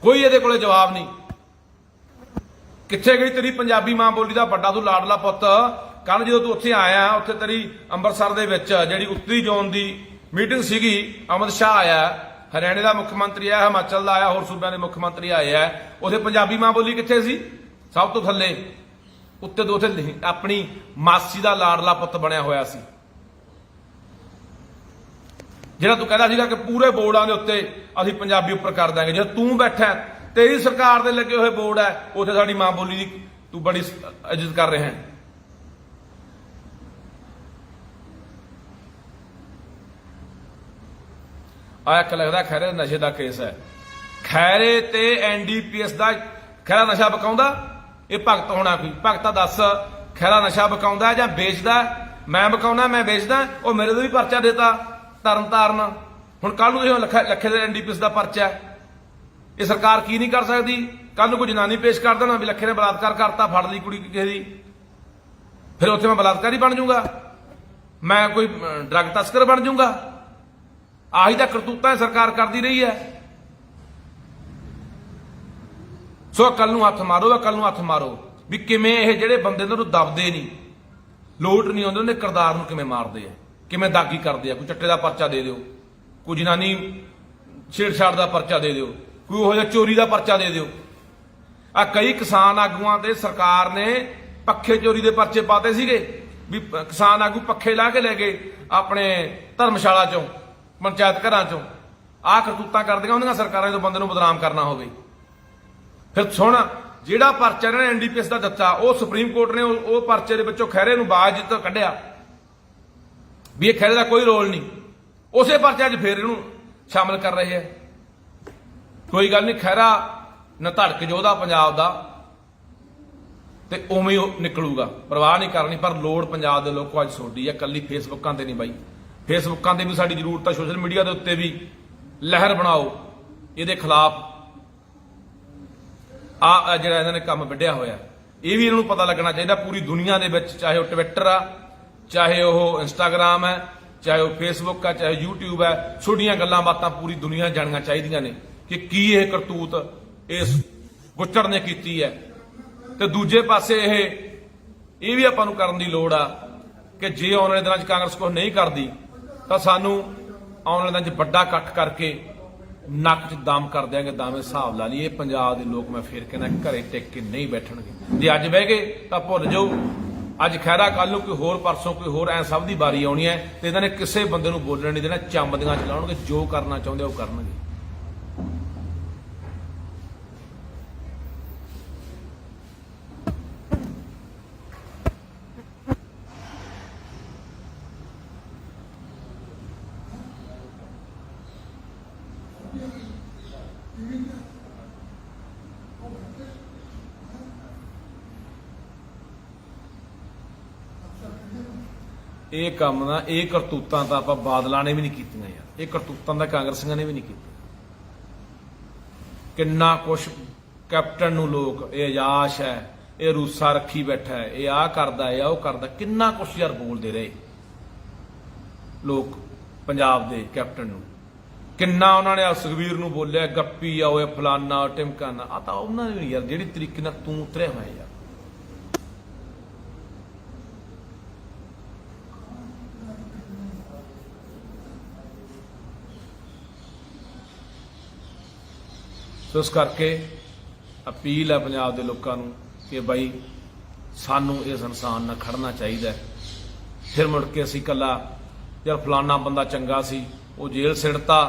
ਕੋਈ ਇਹਦੇ ਕੋਲੇ ਜਵਾਬ ਨਹੀਂ। ਕਿੱਥੇ ਗਈ ਤੇਰੀ ਪੰਜਾਬੀ ਮਾਂ ਬੋਲੀ ਦਾ ਵੱਡਾ ਤੂੰ ਲਾਡਲਾ ਪੁੱਤ? ਕੱਲ ਜਦੋਂ ਤੂੰ ਉੱਥੇ ਆਇਆ, ਉੱਥੇ ਤੇਰੀ ਅੰਮ੍ਰਿਤਸਰ ਦੇ ਵਿੱਚ ਜਿਹੜੀ ਉੱਤਰੀ ਜ਼ੋਨ ਦੀ ਮੀਟਿੰਗ ਸੀਗੀ, ਅਮਿਤ ਸ਼ਾਹ ਆਇਆ, ਹਰਿਆਣੇ ਦਾ ਮੁੱਖ ਮੰਤਰੀ ਆਇਆ, ਹਿਮਾਚਲ ਦਾ ਆਇਆ, ਹੋਰ ਸੂਬਿਆਂ ਦੇ ਮੁੱਖ ਮੰਤਰੀ ਆਏ ਆ। ਉੱਥੇ ਪੰਜਾਬੀ ਮਾਂ ਬੋਲੀ ਕਿੱਥੇ ਸੀ? ਸਭ ਤੋਂ ਥੱਲੇ। ਉੱਤੇ ਤੋਂ ਉੱਥੇ ਆਪਣੀ ਮਾਸੀ ਦਾ ਲਾਡਲਾ ਪੁੱਤ ਬਣਿਆ ਹੋਇਆ ਸੀ, ਜਿਹੜਾ ਤੂੰ ਕਹਿੰਦਾ ਸੀਗਾ ਕਿ ਪੂਰੇ ਬੋਰਡਾਂ ਦੇ ਉੱਤੇ ਅਸੀਂ ਪੰਜਾਬੀ ਉੱਪਰ ਕਰ ਦਾਂਗੇ। ਜੇ ਤੂੰ ਬੈਠਾ, ਤੇਰੀ ਸਰਕਾਰ ਦੇ ਲੱਗੇ ਹੋਏ ਬੋਰਡ ਹੈ, ਉੱਥੇ ਸਾਡੀ ਮਾਂ ਬੋਲੀ ਦੀ ਤੂੰ ਬੜੀ ਇੱਜ਼ਤ ਕਰ ਰਿਹਾ ਹੈ। ਆ ਇੱਕ ਲੱਗਦਾ ਖੈਰੇ ਨਸ਼ੇ ਦਾ ਕੇਸ ਹੈ। ਖੈਰੇ ਤੇ NDPS ਦਾ ਖੈਰਾ ਨਸ਼ਾ ਵਿਕਾਉਂਦਾ, ਇਹ ਭਗਤ ਹੋਣਾ ਕੋਈ ਭਗਤਾ ਦੱਸ, ਖੈਰਾ ਨਸ਼ਾ ਵਿਕਾਉਂਦਾ ਜਾਂ ਵੇਚਦਾ? ਮੈਂ ਵਿਕਾਉਣਾ, ਮੈਂ ਵੇਚਦਾ। ਉਹ ਮੇਰੇ ਤੋਂ ਵੀ ਪਰਚਾ ਦੇਤਾ ਤਰਨਤਾਰਨ, ਹੁਣ ਕੱਲ ਨੂੰ ਲੱਖੇ ਦੇ NDPS ਦਾ ਪਰਚਾ। ਇਹ ਸਰਕਾਰ ਕੀ ਨਹੀਂ ਕਰ ਸਕਦੀ? ਕੱਲ ਨੂੰ ਕੋਈ ਜਨਾਨੀ ਪੇਸ਼ ਕਰ ਦੇਣਾ ਵੀ ਲੱਖੇ ਨੇ ਬਲਾਤਕਾਰ ਕਰਤਾ, ਫੜ ਲਈ ਕੁੜੀ ਕਿਸੇ ਦੀ, ਫਿਰ ਉੱਥੇ ਮੈਂ ਬਲਾਤਕਾਰੀ ਬਣ ਜਾਊਗਾ, ਮੈਂ ਕੋਈ ਡਰੱਗ ਤਸਕਰ ਬਣ ਜਾਊਗਾ। ਆਹੀ ਤਾਂ ਕਰਤੂਤਾਂ ਸਰਕਾਰ ਕਰਦੀ ਰਹੀ ਹੈ। ਸੋ ਕੱਲ ਨੂੰ ਹੱਥ ਮਾਰੋ, ਕੱਲ ਨੂੰ ਹੱਥ ਮਾਰੋ ਵੀ ਕਿਵੇਂ ਇਹ ਜਿਹੜੇ ਬੰਦੇ ਨੂੰ ਦਬਦੇ ਨਹੀਂ, ਲੋਟ ਨਹੀਂ ਆਉਂਦੇ, ਉਹਨੇ ਕਿਰਦਾਰ ਨੂੰ ਕਿਵੇਂ ਮਾਰਦੇ ਆ, ਕਿਵੇਂ ਦਾਗੀ ਕਰਦੇ ਆ। ਕੋਈ ਚੱਟੇ ਦਾ ਪਰਚਾ ਦੇ ਦਿਓ, ਕੋਈ ਜਨਾਨੀ ਛੇੜਛਾੜ ਦਾ ਪਰਚਾ ਦੇ ਦਿਓ, ਕੋਈ ਉਹ ਜਿਹਾ ਚੋਰੀ ਦਾ ਪਰਚਾ ਦੇ ਦਿਓ। ਆ ਕਈ ਕਿਸਾਨ ਆਗੂਆਂ ਤੇ ਸਰਕਾਰ ਨੇ ਪੱਖੇ ਚੋਰੀ ਦੇ ਪਰਚੇ ਪਾਤੇ ਸੀਗੇ ਵੀ ਕਿਸਾਨ ਆਗੂ ਪੱਖੇ ਲਾ ਕੇ ਲੈ ਗਏ ਆਪਣੇ ਧਰਮਸ਼ਾਲਾ ਚੋਂ, ਪੰਚਾਇਤ ਘਰਾਂ ਚੋਂ। ਆਹ ਕਰਤੂਤਾਂ ਕਰਦੀਆਂ ਹੁੰਦੀਆਂ ਸਰਕਾਰਾਂ ਜਦੋਂ ਬੰਦੇ ਨੂੰ ਬਦਨਾਮ ਕਰਨਾ ਹੋਵੇ। ਫਿਰ ਸੁਣ, ਜਿਹੜਾ ਪਰਚਾ ਇਹਨਾਂ ਨੇ NDPS ਦਾ ਦਿੱਤਾ, ਉਹ ਸੁਪਰੀਮ ਕੋਰਟ ਨੇ ਉਹ ਪਰਚੇ ਦੇ ਵਿੱਚੋਂ ਖਹਿਰੇ ਨੂੰ ਬਾਅਦ ਕੱਢਿਆ ਵੀ ਇਹ ਖਹਿਰੇ ਦਾ ਕੋਈ ਰੋਲ ਨਹੀਂ। ਉਸੇ ਪਰਚੇ 'ਚ ਫੇਰ ਇਹਨੂੰ ਸ਼ਾਮਲ ਕਰ ਰਹੇ ਹੈ। ਕੋਈ ਗੱਲ ਨਹੀਂ, ਖਹਿਰਾ ਨਾ ਧੜਕ ਜੋਧਾ ਪੰਜਾਬ ਦਾ ਤੇ ਉਵੇਂ ਹੀ ਨਿਕਲੂਗਾ, ਪਰਵਾਹ ਨਹੀਂ ਕਰਨੀ। ਪਰ ਲੋੜ ਪੰਜਾਬ ਦੇ ਲੋਕੋ ਅੱਜ ਸੋਡੀ ਹੈ, ਕੱਲੀ ਫੇਸਬੁੱਕਾਂ ਤੇ ਨਹੀਂ ਬਾਈ। ਫੇਸਬੁੱਕਾਂ ਤੇ ਵੀ ਸਾਡੀ ਜ਼ਰੂਰਤ ਹੈ, ਸੋਸ਼ਲ ਮੀਡੀਆ ਦੇ ਉੱਤੇ ਵੀ ਲਹਿਰ ਬਣਾਓ ਇਹਦੇ ਖਿਲਾਫ। ਆ ਜਿਹੜਾ ਇਹਨਾਂ ਨੇ ਕੰਮ ਵਿੱਢਿਆ ਹੋਇਆ, ਇਹ ਵੀ ਇਹਨਾਂ ਨੂੰ ਪਤਾ ਲੱਗਣਾ ਚਾਹੀਦਾ। ਪੂਰੀ ਦੁਨੀਆ ਦੇ ਵਿੱਚ, ਚਾਹੇ ਉਹ ਟਵਿੱਟਰ ਆ, ਚਾਹੇ ਉਹ ਇੰਸਟਾਗ੍ਰਾਮ ਹੈ, ਚਾਹੇ ਉਹ ਫੇਸਬੁੱਕ ਆ, ਚਾਹੇ YouTube ਹੈ, ਛੋਟੀਆਂ ਗੱਲਾਂ ਬਾਤਾਂ ਪੂਰੀ ਦੁਨੀਆ ਜਾਣੀਆਂ ਚਾਹੀਦੀਆਂ ਨੇ ਕਿ ਕੀ ਇਹ ਕਰਤੂਤ ਇਸ ਬੁੱਚੜ ਨੇ ਕੀਤੀ ਹੈ। ਤੇ ਦੂਜੇ ਪਾਸੇ ਇਹ ਵੀ ਆਪਾਂ ਨੂੰ ਕਰਨ ਦੀ ਲੋੜ ਆ ਕਿ ਜੇ ਆਉਣ ਵਾਲੇ ਦਿਨਾਂ 'ਚ ਕਾਂਗਰਸ ਕੁਝ ਨਹੀਂ ਕਰਦੀ ਤਾਂ ਸਾਨੂੰ ਆਉਣ ਵਾਲੇ ਦਿਨਾਂ 'ਚ ਵੱਡਾ ਇਕੱਠ ਕਰਕੇ ਨੱਕ 'ਚ ਦਮ ਕਰ ਦਿਆਂਗੇ। ਦਾਵੇਂ ਹਿਸਾਬ ਲਾ ਲਈਏ, ਪੰਜਾਬ ਦੇ ਲੋਕ ਮੈਂ ਫੇਰ ਕਹਿੰਦਾ ਘਰੇ ਟਿਕ ਕੇ ਨਹੀਂ ਬੈਠਣਗੇ। ਜੇ ਅੱਜ ਬਹਿ ਗਏ ਤਾਂ ਭੁੱਲ ਜਾਓ, ਅੱਜ ਖੈਰਾ ਕੱਲ ਨੂੰ ਕੋਈ ਹੋਰ, ਪਰਸੋਂ ਕੋਈ ਹੋਰ, ਐ ਸਭ ਦੀ ਵਾਰੀ ਆਉਣੀ ਹੈ ਤੇ ਇਹਨਾਂ ਨੇ ਕਿਸੇ ਬੰਦੇ ਨੂੰ ਬੋਲਣ ਨਹੀਂ ਦੇਣਾ। ਚੰਬਦੀਆਂ ਚਲਾਉਣਗੇ, ਜੋ ਕਰਨਾ ਚਾਹੁੰਦੇ ਉਹ ਕਰਨਗੇ। ਇਹ ਕੰਮ ਨਾ, ਇਹ ਕਰਤੂਤਾਂ ਤਾਂ ਆਪਾਂ ਬਾਦਲਾਂ ਨੇ ਵੀ ਨਹੀਂ ਕੀਤੀਆਂ ਯਾਰ। ਇਹ ਕਰਤੂਤਾਂ ਤਾਂ ਕਾਂਗਰਸੀਆਂ ਨੇ ਵੀ ਨਹੀਂ ਕੀਤੀਆਂ। ਕਿੰਨਾ ਕੁਛ ਕੈਪਟਨ ਨੂੰ ਲੋਕ, ਇਹ ਅਯਾਸ਼ ਹੈ, ਇਹ ਰੂਸਾ ਰੱਖੀ ਬੈਠਾ ਹੈ, ਇਹ ਆਹ ਕਰਦਾ, ਇਹ ਉਹ ਕਰਦਾ, ਕਿੰਨਾ ਕੁਛ ਯਾਰ ਬੋਲਦੇ ਰਹੇ ਲੋਕ ਪੰਜਾਬ ਦੇ ਕੈਪਟਨ ਨੂੰ। ਕਿੰਨਾ ਉਹਨਾਂ ਨੇ ਸੁਖਬੀਰ ਨੂੰ ਬੋਲਿਆ, ਗੱਪੀ ਆ, ਉਹ ਫਲਾਨਾ ਟਿਮਕਾਨਾ। ਆ ਤਾਂ ਉਹਨਾਂ ਨੇ ਯਾਰ ਜਿਹੜੀ ਤਰੀਕੇ ਨਾਲ ਤੂੰ ਉਤਰਿਆ ਹੋਇਆ ਯਾਰ। ਸੋ ਇਸ ਕਰਕੇ ਅਪੀਲ ਹੈ ਪੰਜਾਬ ਦੇ ਲੋਕਾਂ ਨੂੰ ਕਿ ਬਾਈ ਸਾਨੂੰ ਇਸ ਇਨਸਾਨ ਨਾਲ ਖੜਨਾ ਚਾਹੀਦਾ। ਫਿਰ ਮੁੜ ਕੇ ਅਸੀਂ ਇਕੱਲਾ ਯਾਰ ਫਲਾਨਾ ਬੰਦਾ ਚੰਗਾ ਸੀ, ਉਹ ਜੇਲ੍ਹ ਸਿੱਟਤਾ,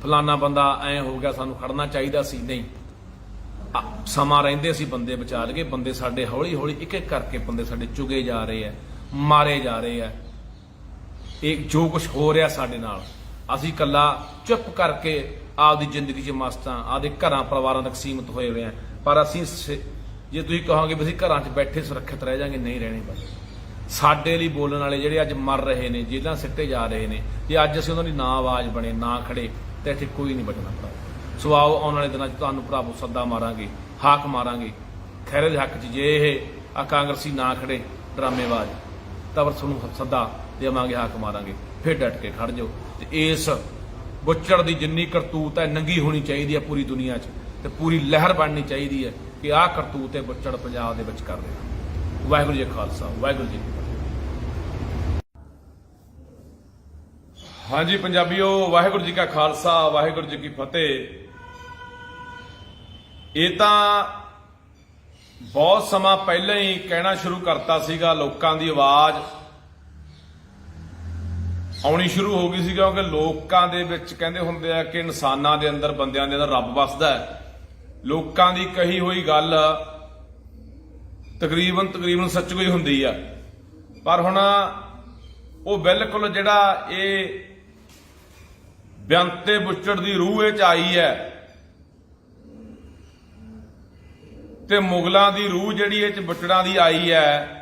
ਫਲਾਨਾ ਬੰਦਾ ਐ ਹੋ ਗਿਆ, ਸਾਨੂੰ ਖੜਨਾ ਚਾਹੀਦਾ ਸੀ। ਨਹੀਂ, ਸਮਾਂ ਰਹਿੰਦੇ ਅਸੀਂ ਬੰਦੇ ਬਚਾ ਲਈਏ। ਬੰਦੇ ਸਾਡੇ ਹੌਲੀ ਹੌਲੀ ਇੱਕ ਇੱਕ ਕਰਕੇ ਬੰਦੇ ਸਾਡੇ ਚੁਗੇ ਜਾ ਰਹੇ ਆ, ਮਾਰੇ ਜਾ ਰਹੇ ਆ। ਇਹ ਜੋ ਕੁਝ ਹੋ ਰਿਹਾ ਸਾਡੇ ਨਾਲ, ਅਸੀਂ ਇਕੱਲਾ ਚੁੱਪ ਕਰਕੇ ਆਪਦੀ ਜ਼ਿੰਦਗੀ 'ਚ ਮਸਤ ਹਾਂ, ਆਪਦੇ ਘਰਾਂ ਪਰਿਵਾਰਾਂ ਤੱਕ ਸੀਮਿਤ ਹੋਏ ਹੋਏ ਆ। ਪਰ ਅਸੀਂ ਜੇ ਤੁਸੀਂ ਕਹੋਗੇ ਵੀ ਅਸੀਂ ਘਰਾਂ 'ਚ ਬੈਠੇ ਸੁਰੱਖਿਅਤ ਰਹਿ ਜਾਾਂਗੇ, ਨਹੀਂ ਰਹਿਣੇ। ਬਸ ਸਾਡੇ ਲਈ ਬੋਲਣ ਵਾਲੇ ਜਿਹੜੇ ਅੱਜ ਮਰ ਰਹੇ ਨੇ, ਜੇਲ੍ਹਾਂ ਸਿੱਟੇ ਜਾ ਰਹੇ ਨੇ, ਜੇ ਅੱਜ ਅਸੀਂ ਉਹਨਾਂ ਦੀ ਨਾ ਆਵਾਜ਼ ਬਣੇ, ਨਾ ਖੜੇ, ਤਾਂ ਇੱਥੇ ਕੋਈ ਨਹੀਂ ਬਚਣਾ ਭਰਾ। ਸੋ ਆਓ ਆਉਣ ਵਾਲੇ ਦਿਨਾਂ 'ਚ ਤੁਹਾਨੂੰ ਭਰਾਵੋ ਸੱਦਾ ਮਾਰਾਂਗੇ, ਹਾਕ ਮਾਰਾਂਗੇ ਖੈਰੇ ਦੇ ਹੱਕ 'ਚ। ਜੇ ਇਹ ਆ ਕਾਂਗਰਸੀ ਨਾ ਖੜੇ ਡਰਾਮੇਬਾਜ਼, ਤਾਂ ਫਿਰ ਤੁਹਾਨੂੰ ਸੱਦਾ ਦੇਵਾਂਗੇ, ਹਾਕ ਮਾਰਾਂਗੇ। ਫਿਰ ਡਟ ਕੇ ਖੜ ਜਾਓ। ਤੇ ਇਸ ਬੁੱਚੜ ਦੀ ਜਿੰਨੀ ਕਰਤੂਤ ਹੈ ਨੰਗੀ ਹੋਣੀ ਚਾਹੀਦੀ ਹੈ ਪੂਰੀ ਦੁਨੀਆ 'ਚ, ਤੇ ਪੂਰੀ ਲਹਿਰ ਬਣਨੀ ਚਾਹੀਦੀ ਹੈ ਕਿ ਆਹ ਕਰਤੂਤ ਹੈ ਬੁੱਚੜ ਪੰਜਾਬ ਦੇ ਵਿੱਚ ਕਰ ਰਿਹਾ। ਵਾਹਿਗੁਰੂ ਜੀ ਕਾ ਖਾਲਸਾ, ਵਾਹਿਗੁਰੂ ਜੀ ਕੀ ਫਤਿਹ। ਹਾਂਜੀ ਪੰਜਾਬੀਓ, ਵਾਹਿਗੁਰੂ ਜੀ ਕਾ ਖਾਲਸਾ, ਵਾਹਿਗੁਰੂ ਜੀ ਕੀ ਫਤਿਹ। ਇਹ ਤਾਂ ਬਹੁਤ ਸਮਾਂ ਪਹਿਲਾਂ ਹੀ ਕਹਿਣਾ ਸ਼ੁਰੂ ਕਰਤਾ ਸੀਗਾ। ਲੋਕਾਂ ਦੀ ਆਵਾਜ਼ ਆਉਣੀ ਸ਼ੁਰੂ ਹੋ ਗਈ ਸੀ, ਕਿਉਂਕਿ ਲੋਕਾਂ ਦੇ ਵਿੱਚ ਕਹਿੰਦੇ ਹੁੰਦੇ ਆ ਕਿ ਇਨਸਾਨਾਂ ਦੇ ਅੰਦਰ, ਬੰਦਿਆਂ ਦੇ ਅੰਦਰ ਰੱਬ ਵੱਸਦਾ ਹੈ। ਲੋਕਾਂ ਦੀ ਕਹੀ ਹੋਈ ਗੱਲ ਤਕਰੀਬਨ ਸੱਚ ਹੀ ਹੁੰਦੀ ਆ। ਪਰ ਹੁਣ ਉਹ ਬਿਲਕੁਲ ਜਿਹੜਾ ਇਹ ਬਿਆੰਤੇ ਬੁੱਚੜ ਦੀ ਰੂਹ ਇਹ 'ਚ ਆਈ ਹੈ, ਤੇ ਮੁਗਲਾਂ ਦੀ ਰੂਹ ਜਿਹੜੀ ਇਹ 'ਚ ਬੁੱਚੜਾਂ ਦੀ ਆਈ ਹੈ,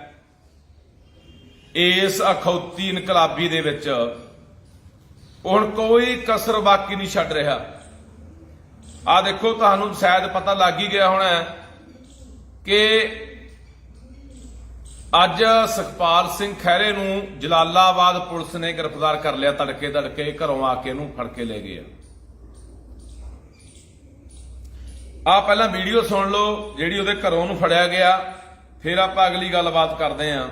ਇਸ ਅਖੌਤੀ ਇਨਕਲਾਬੀ ਦੇ ਵਿੱਚ ਉਹ ਹੁਣ ਕੋਈ ਕਸਰ ਬਾਕੀ ਨਹੀਂ ਛੱਡ ਰਿਹਾ। ਆ ਦੇਖੋ, ਤੁਹਾਨੂੰ ਸ਼ਾਇਦ ਪਤਾ ਲੱਗ ਹੀ ਗਿਆ ਹੋਣਾ ਕਿ ਅੱਜ ਸੁਖਪਾਲ ਸਿੰਘ ਖਹਿਰੇ ਨੂੰ ਜਲਾਲਾਬਾਦ ਪੁਲਿਸ ਨੇ ਗ੍ਰਿਫਤਾਰ ਕਰ ਲਿਆ। ਤੜਕੇ ਘਰੋਂ ਆ ਕੇ ਇਹਨੂੰ ਫੜ ਕੇ ਲੈ ਗਏ ਆ। ਪਹਿਲਾਂ ਵੀਡੀਓ ਸੁਣ ਲਓ ਜਿਹੜੀ ਉਹਦੇ ਘਰੋਂ ਨੂੰ ਫੜਿਆ ਗਿਆ, ਫਿਰ ਆਪਾਂ ਅਗਲੀ ਗੱਲਬਾਤ ਕਰਦੇ ਆਂ।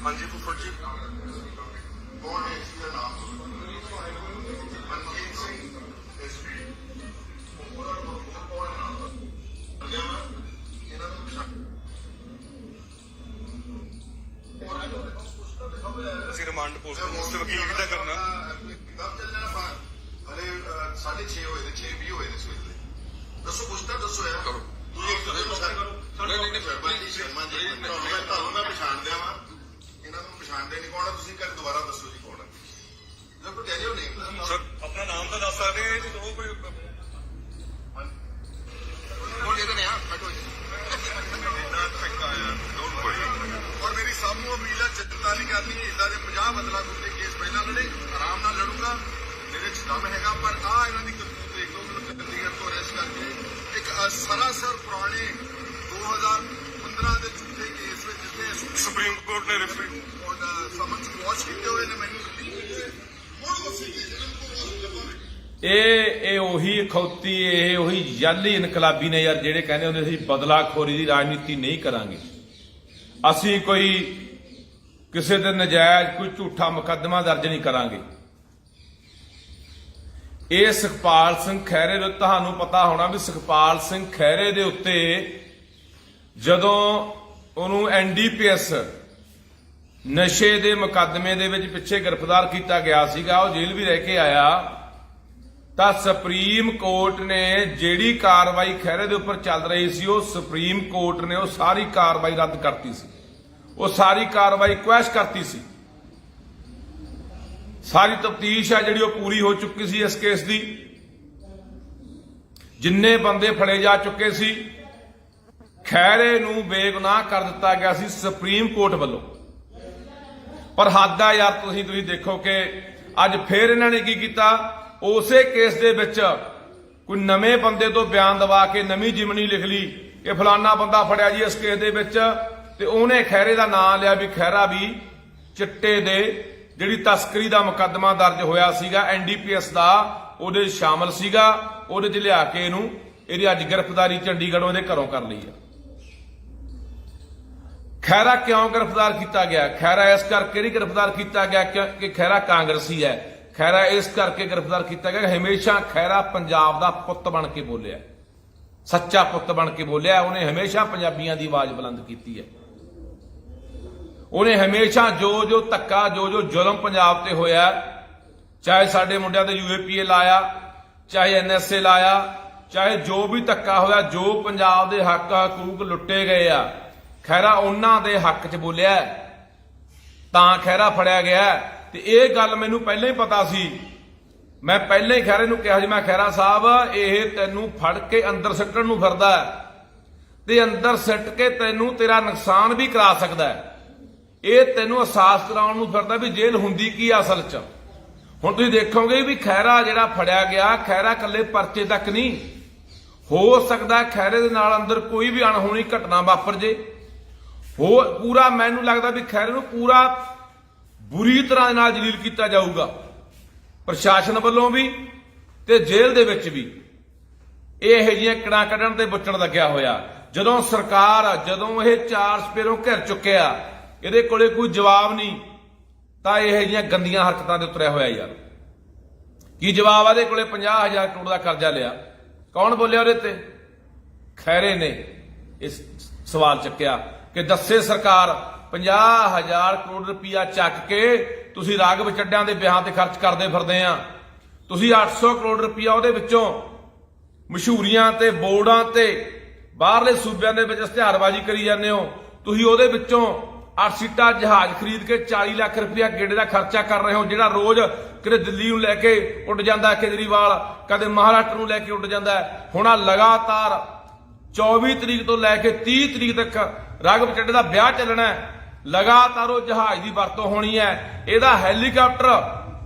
ਹਾਂਜੀ ਫੁੱਫੜ ਜੀ, ਕੌਣ ਹੈ ਇਸ ਦਾ ਨਾਮ? ਮਨਜੀਤ ਸਿੰਘ ਐਸਪੀ। ਅਸੀਂ ਰਿਮਾਂਡ ਪੋਸਟ ਤੇ ਵਕੀਲ ਵੀ ਤਾਂ ਕਰਨਾ। ਕਬ ਚੱਲ ਜਾਣਾ ਬਾਹਰ? ਹਲੇ 6:30 ਹੋਏ ਨੇ, 6:20 ਹੋਏ ਨੇ ਸਵੇਰ ਦੇ। ਦੱਸੋ, ਪੁੱਛਦਾ ਦੱਸੋ ਯਾਰ। ਕਰੋ ਨਹੀਂ ਸ਼ਰਮਾ ਜੀ, ਤੁਹਾਨੂੰ ਮੈਂ ਪਛਾਣਦਿਆ ਵਾਂ, ਇਹਨਾਂ ਨੂੰ ਪਛਾਣਦੇ ਨਹੀਂ। ਕੌਣ ਆ ਤੁਸੀਂ? ਕਰ ਦੁਬਾਰਾ ਦੱਸੋ ਜੀ ਕੌਣ ਹੈ। ਦੇਖੋ ਕਹਿ ਦਿਓ ਨੇਮ ਸਰ, ਆਪਣਾ ਨਾਮ ਤਾਂ ਦੱਸ ਸਕਦੇ ਹੋ ਜੀ। ਉਹ ਕੋਈ ਕੌਣ ਇਹਦੇ ਨੇ ਆ ਬੈਠੋ ਜੀ। ਔਰ ਮੇਰੀ ਸਭ ਨੂੰ ਅਪੀਲ ਹੈ, ਚਿੰਤਾ ਨਹੀਂ ਕਰਨੀ। ਇਦਾਂ ਦੇ 50 ਬਦਲਾ ਦੇ ਕੇਸ ਪਹਿਲਾਂ ਲੜੇ, ਆਰਾਮ ਨਾਲ ਲੜੂਗਾ, ਮੇਰੇ ਚ ਦਮ ਹੈਗਾ। ਪਰ ਆ ਇਹਨਾਂ ਦੀ ਕਰਤੂਤ ਦੇਖ ਲਓ। ਮੈਨੂੰ ਚੰਡੀਗੜ੍ਹ ਤੋਂ ਅਰੈਸਟ ਕਰਕੇ ਇੱਕ ਸਰਾਸਰ ਪੁਰਾਣੇ 2015 ਦੇ ਝੂਠੇ ਕੇਸ ਵਿੱਚ ਜਿੱਥੇ सुप्रीम कोर्ट ने रिफरेंस ਸਮਝ ਵਾਚ ਕੀਤੇ ਹੋਏ ਨੇ ਮੈਨੂੰ ਹੁਣ ਉਸੇ ਦੇ ਜਨਮ ਤੋਂ ਇਹ ਉਹੀ ਅਖੌਤੀ, ਇਹ ਉਹੀ ਜਾਲੀ ਇਨਕਲਾਬੀ ਨੇ ਯਾਰ, ਜਿਹੜੇ ਕਹਿੰਦੇ ਹੁੰਦੇ ਸੀ ਬਦਲਾਖੋਰੀ ਦੀ ਰਾਜਨੀਤੀ ਨਹੀਂ ਕਰਾਂਗੇ, ਅਸੀਂ ਕੋਈ ਕਿਸੇ ਦੇ ਨਜਾਇਜ਼ ਕੋਈ ਝੂਠਾ ਮੁਕੱਦਮਾ ਦਰਜ ਨਹੀਂ ਕਰਾਂਗੇ। ਇਹ ਸੁਖਪਾਲ ਸਿੰਘ ਖਹਿਰੇ ਦੇ, ਤੁਹਾਨੂੰ ਪਤਾ ਹੋਣਾ ਵੀ ਸੁਖਪਾਲ ਸਿੰਘ ਖਹਿਰੇ ਦੇ ਉੱਤੇ ਜਦੋਂ ਉਹਨੂੰ ਐਨਡੀਪੀਐਸ ਨਸ਼ੇ ਦੇ ਮੁਕੱਦਮੇ ਦੇ ਵਿੱਚ ਪਿੱਛੇ ਗ੍ਰਿਫਤਾਰ ਕੀਤਾ ਗਿਆ ਸੀਗਾ, ਉਹ ਜੇਲ੍ਹ ਵੀ ਰਹਿ ਕੇ ਆਇਆ, ਤਾਂ ਸੁਪਰੀਮ ਕੋਰਟ ਨੇ ਜਿਹੜੀ ਕਾਰਵਾਈ ਖਹਿਰੇ ਦੇ ਉੱਪਰ ਚੱਲ ਰਹੀ ਸੀ, ਉਹ ਸੁਪਰੀਮ ਕੋਰਟ ਨੇ ਉਹ ਸਾਰੀ ਕਾਰਵਾਈ ਰੱਦ ਕਰਤੀ ਸੀ, ਉਹ ਸਾਰੀ ਕਾਰਵਾਈ ਕੁਐਸ਼ ਕਰਤੀ ਸੀ। ਸਾਰੀ ਤਫਤੀਸ਼ ਆ ਜਿਹੜੀ ਉਹ ਪੂਰੀ ਹੋ ਚੁੱਕੀ ਸੀ ਇਸ ਕੇਸ ਦੀ, ਜਿੰਨੇ ਬੰਦੇ ਫੜੇ ਜਾ ਚੁੱਕੇ ਸੀ, ਖਹਿਰੇ ਨੂੰ ਬੇਗੁਨਾਹ ਕਰ ਦਿੱਤਾ ਗਿਆ ਸੀ ਸੁਪਰੀਮ ਕੋਰਟ ਵੱਲੋਂ। ਪਰ ਹੱਦ ਆ ਯਾਰ, ਤੁਸੀਂ ਦੇਖੋ ਕਿ ਅੱਜ ਫੇਰ ਇਹਨਾਂ ਨੇ ਕੀ ਕੀਤਾ, ਉਸੇ ਕੇਸ ਦੇ ਵਿੱਚ ਕੋਈ ਨਵੇਂ ਬੰਦੇ ਤੋਂ ਬਿਆਨ ਦਵਾ ਕੇ ਨਵੀਂ ਜਿਮਨੀ ਲਿਖ ਲਈ ਕਿ ਫਲਾਨਾ ਬੰਦਾ ਫੜਿਆ ਜੀ ਇਸ ਕੇਸ ਦੇ ਵਿੱਚ, ਤੇ ਉਹਨੇ ਖਹਿਰੇ ਦਾ ਨਾਮ ਲਿਆ ਵੀ ਖਹਿਰਾ ਵੀ ਚਿੱਟੇ ਦੇ ਜਿਹੜੀ ਤਸਕਰੀ ਦਾ ਮੁਕੱਦਮਾ ਦਰਜ ਹੋਇਆ ਸੀਗਾ ਐਨਡੀਪੀਐਸ ਦਾ, ਉਹਦੇ 'ਚ ਸ਼ਾਮਲ ਸੀਗਾ, ਉਹਦੇ 'ਚ ਲਿਆ ਕੇ ਇਹਦੀ ਅੱਜ ਗ੍ਰਿਫਤਾਰੀ ਚੰਡੀਗੜ੍ਹੋਂ ਇਹਦੇ ਘਰੋਂ ਕਰ ਲਈ ਆ। ਖਹਿਰਾ ਕਿਉਂ ਗ੍ਰਿਫਤਾਰ ਕੀਤਾ ਗਿਆ? ਖਹਿਰਾ ਇਸ ਕਰਕੇ ਨਹੀਂ ਗ੍ਰਿਫਤਾਰ ਕੀਤਾ ਗਿਆ ਕਿ ਖਹਿਰਾ ਕਾਂਗਰਸੀ ਹੈ, ਖਹਿਰਾ ਇਸ ਕਰਕੇ ਗ੍ਰਿਫਤਾਰ ਕੀਤਾ ਗਿਆ ਕਿ ਹਮੇਸ਼ਾ ਖਹਿਰਾ ਪੰਜਾਬ ਦਾ ਪੁੱਤ ਬਣ ਕੇ ਬੋਲਿਆ, ਸੱਚਾ ਪੁੱਤ ਬਣ ਕੇ ਬੋਲਿਆ। ਉਹਨੇ ਹਮੇਸ਼ਾ ਪੰਜਾਬੀਆਂ ਦੀ ਆਵਾਜ਼ ਬੁਲੰਦ ਕੀਤੀ ਹੈ। ਉਹਨੇ ਹਮੇਸ਼ਾ ਜੋ ਧੱਕਾ ਜੋ ਜ਼ੁਲਮ ਪੰਜਾਬ ਤੇ ਹੋਇਆ, ਚਾਹੇ ਸਾਡੇ ਮੁੰਡਿਆਂ ਤੇ ਯੂਏਪੀਏ ਲਾਇਆ, ਚਾਹੇ ਐਨਐਸਏ ਲਾਇਆ, ਚਾਹੇ ਜੋ ਵੀ ਧੱਕਾ ਹੋਇਆ, ਜੋ ਪੰਜਾਬ ਦੇ ਹੱਕ ਹਕੂਕ ਲੁੱਟੇ ਗਏ ਆ, ਖਹਿਰਾ ਉਹਨਾਂ ਦੇ ਹੱਕ 'ਚ ਬੋਲਿਆ, ਤਾਂ ਖਹਿਰਾ ਫੜਿਆ ਗਿਆ। ਤੇ ਇਹ ਗੱਲ ਮੈਨੂੰ ਪਹਿਲਾਂ ਹੀ ਪਤਾ ਸੀ, ਮੈਂ ਪਹਿਲਾਂ ਹੀ ਖਹਿਰੇ ਨੂੰ ਕਿਹਾ ਸੀ, ਮੈਂ ਖਹਿਰਾ ਸਾਹਿਬ ਇਹ ਤੈਨੂੰ ਫੜ ਕੇ ਅੰਦਰ ਸਿੱਟਣ ਨੂੰ ਫਿਰਦਾ ਤੇ ਅੰਦਰ ਸਿੱਟ ਕੇ ਤੈਨੂੰ ਤੇਰਾ ਨੁਕਸਾਨ ਵੀ ਕਰਾ ਸਕਦਾ, ਇਹ ਤੈਨੂੰ ਅਹਿਸਾਸ ਕਰਾਉਣ ਨੂੰ ਫਿਰਦਾ ਵੀ ਜੇਲ੍ਹ ਹੁੰਦੀ ਕੀ ਆ ਅਸਲ 'ਚ। ਹੁਣ ਤੁਸੀਂ ਦੇਖੋਗੇ ਵੀ ਖਹਿਰਾ ਜਿਹੜਾ ਫੜਿਆ ਗਿਆ, ਖਹਿਰਾ ਇਕੱਲੇ ਪਰਚੇ ਤੱਕ ਨਹੀਂ, ਹੋ ਸਕਦਾ ਖਹਿਰੇ ਦੇ ਨਾਲ ਅੰਦਰ ਕੋਈ ਵੀ ਅਣਹੋਣੀ ਘਟਨਾ ਵਾਪਰ ਜੇ, ਪੂਰਾ ਮੈਨੂੰ ਲੱਗਦਾ ਵੀ ਖਹਿਰੇ ਨੂੰ ਪੂਰਾ ਬੁਰੀ ਤਰ੍ਹਾਂ ਨਾਲ ਜਲੀਲ ਕੀਤਾ ਜਾਊਗਾ, ਪ੍ਰਸ਼ਾਸਨ ਵੱਲੋਂ ਵੀ ਤੇ ਜੇਲ੍ਹ ਦੇ ਵਿੱਚ ਵੀ। ਇਹ ਜਿਹੀਆਂ ਕੜਾਂ ਕੱਢਣ ਤੇ ਬੁੱਚਣ ਲੱਗਿਆ ਹੋਇਆ। ਜਦੋਂ ਸਰਕਾਰ, ਜਦੋਂ ਇਹ ਚਾਰ ਸਪੇਰੋਂ ਘਿਰ ਚੁੱਕਿਆ, ਇਹਦੇ ਕੋਲੇ ਕੋਈ ਜਵਾਬ ਨਹੀਂ, ਤਾਂ ਇਹ ਜਿਹੀਆਂ ਗੰਦੀਆਂ ਹਰਕਤਾਂ ਦੇ ਉਤਰਿਆ ਹੋਇਆ ਯਾਰ। ਕੀ ਜਵਾਬ ਆ? ਇਹਦੇ ਕੋਲੇ 50,000 ਕਰੋੜ ਦਾ ਕਰਜ਼ਾ ਲਿਆ, ਕੌਣ ਬੋਲਿਆ ਉਹਦੇ ਤੇ? ਖਹਿਰੇ ਨੇ ਇਸ ਸਵਾਲ ਚੱਕਿਆ ਕਿ ਦੱਸੇ ਸਰਕਾਰ 50,000 ਕਰੋੜ ਰੁਪਇਆ ਚੱਕ ਕੇ ਤੁਸੀਂ ਰਾਘਵ ਚੱਡਿਆਂ ਦੇ ਵਿਆਹਾਂ ਤੇ ਖਰਚ ਕਰਦੇ ਫਿਰਦੇ ਆ, ਤੁਸੀਂ 800 ਕਰੋੜ ਰੁਪਇਆ ਉਹਦੇ ਵਿੱਚੋਂ ਮਸ਼ਹੂਰੀਆਂ ਤੇ ਬੋਰਡਾਂ ਤੇ ਬਾਹਰਲੇ ਸੂਬਿਆਂ ਦੇ ਵਿੱਚ ਇਸ਼ਤਿਹਾਰਬਾਜ਼ੀ ਕਰੀ ਜਾਂਦੇ ਹੋ, ਤੁਸੀਂ ਉਹਦੇ ਵਿੱਚੋਂ 8 ਸੀਟਾਂ ਜਹਾਜ਼ ਖਰੀਦ ਕੇ 40 ਲੱਖ ਰੁਪਇਆ ਗੇੜੇ ਦਾ ਖਰਚਾ ਕਰ ਰਹੇ ਹੋ, ਜਿਹੜਾ ਰੋਜ਼ ਕਿਤੇ ਦਿੱਲੀ ਨੂੰ ਲੈ ਕੇ ਉੱਡ ਜਾਂਦਾ ਕੇਜਰੀਵਾਲ, ਕਦੇ ਮਹਾਰਾਸ਼ਟਰ ਨੂੰ ਲੈ ਕੇ ਉੱਡ ਜਾਂਦਾ। ਹੁਣ ਲਗਾਤਾਰ 24 ਤਰੀਕ ਤੋਂ ਲੈ ਕੇ 30 ਤਰੀਕ ਤੱਕ ਰਾਘਵ ਚੱਡੇ ਦਾ ਵਿਆਹ ਚੱਲਣਾ, ਲਗਾਤਾਰ ਉਹ ਜਹਾਜ਼ ਦੀ ਵਰਤੋਂ ਹੋਣੀ ਹੈ। ਇਹਦਾ ਹੈਲੀਕਾਪਟਰ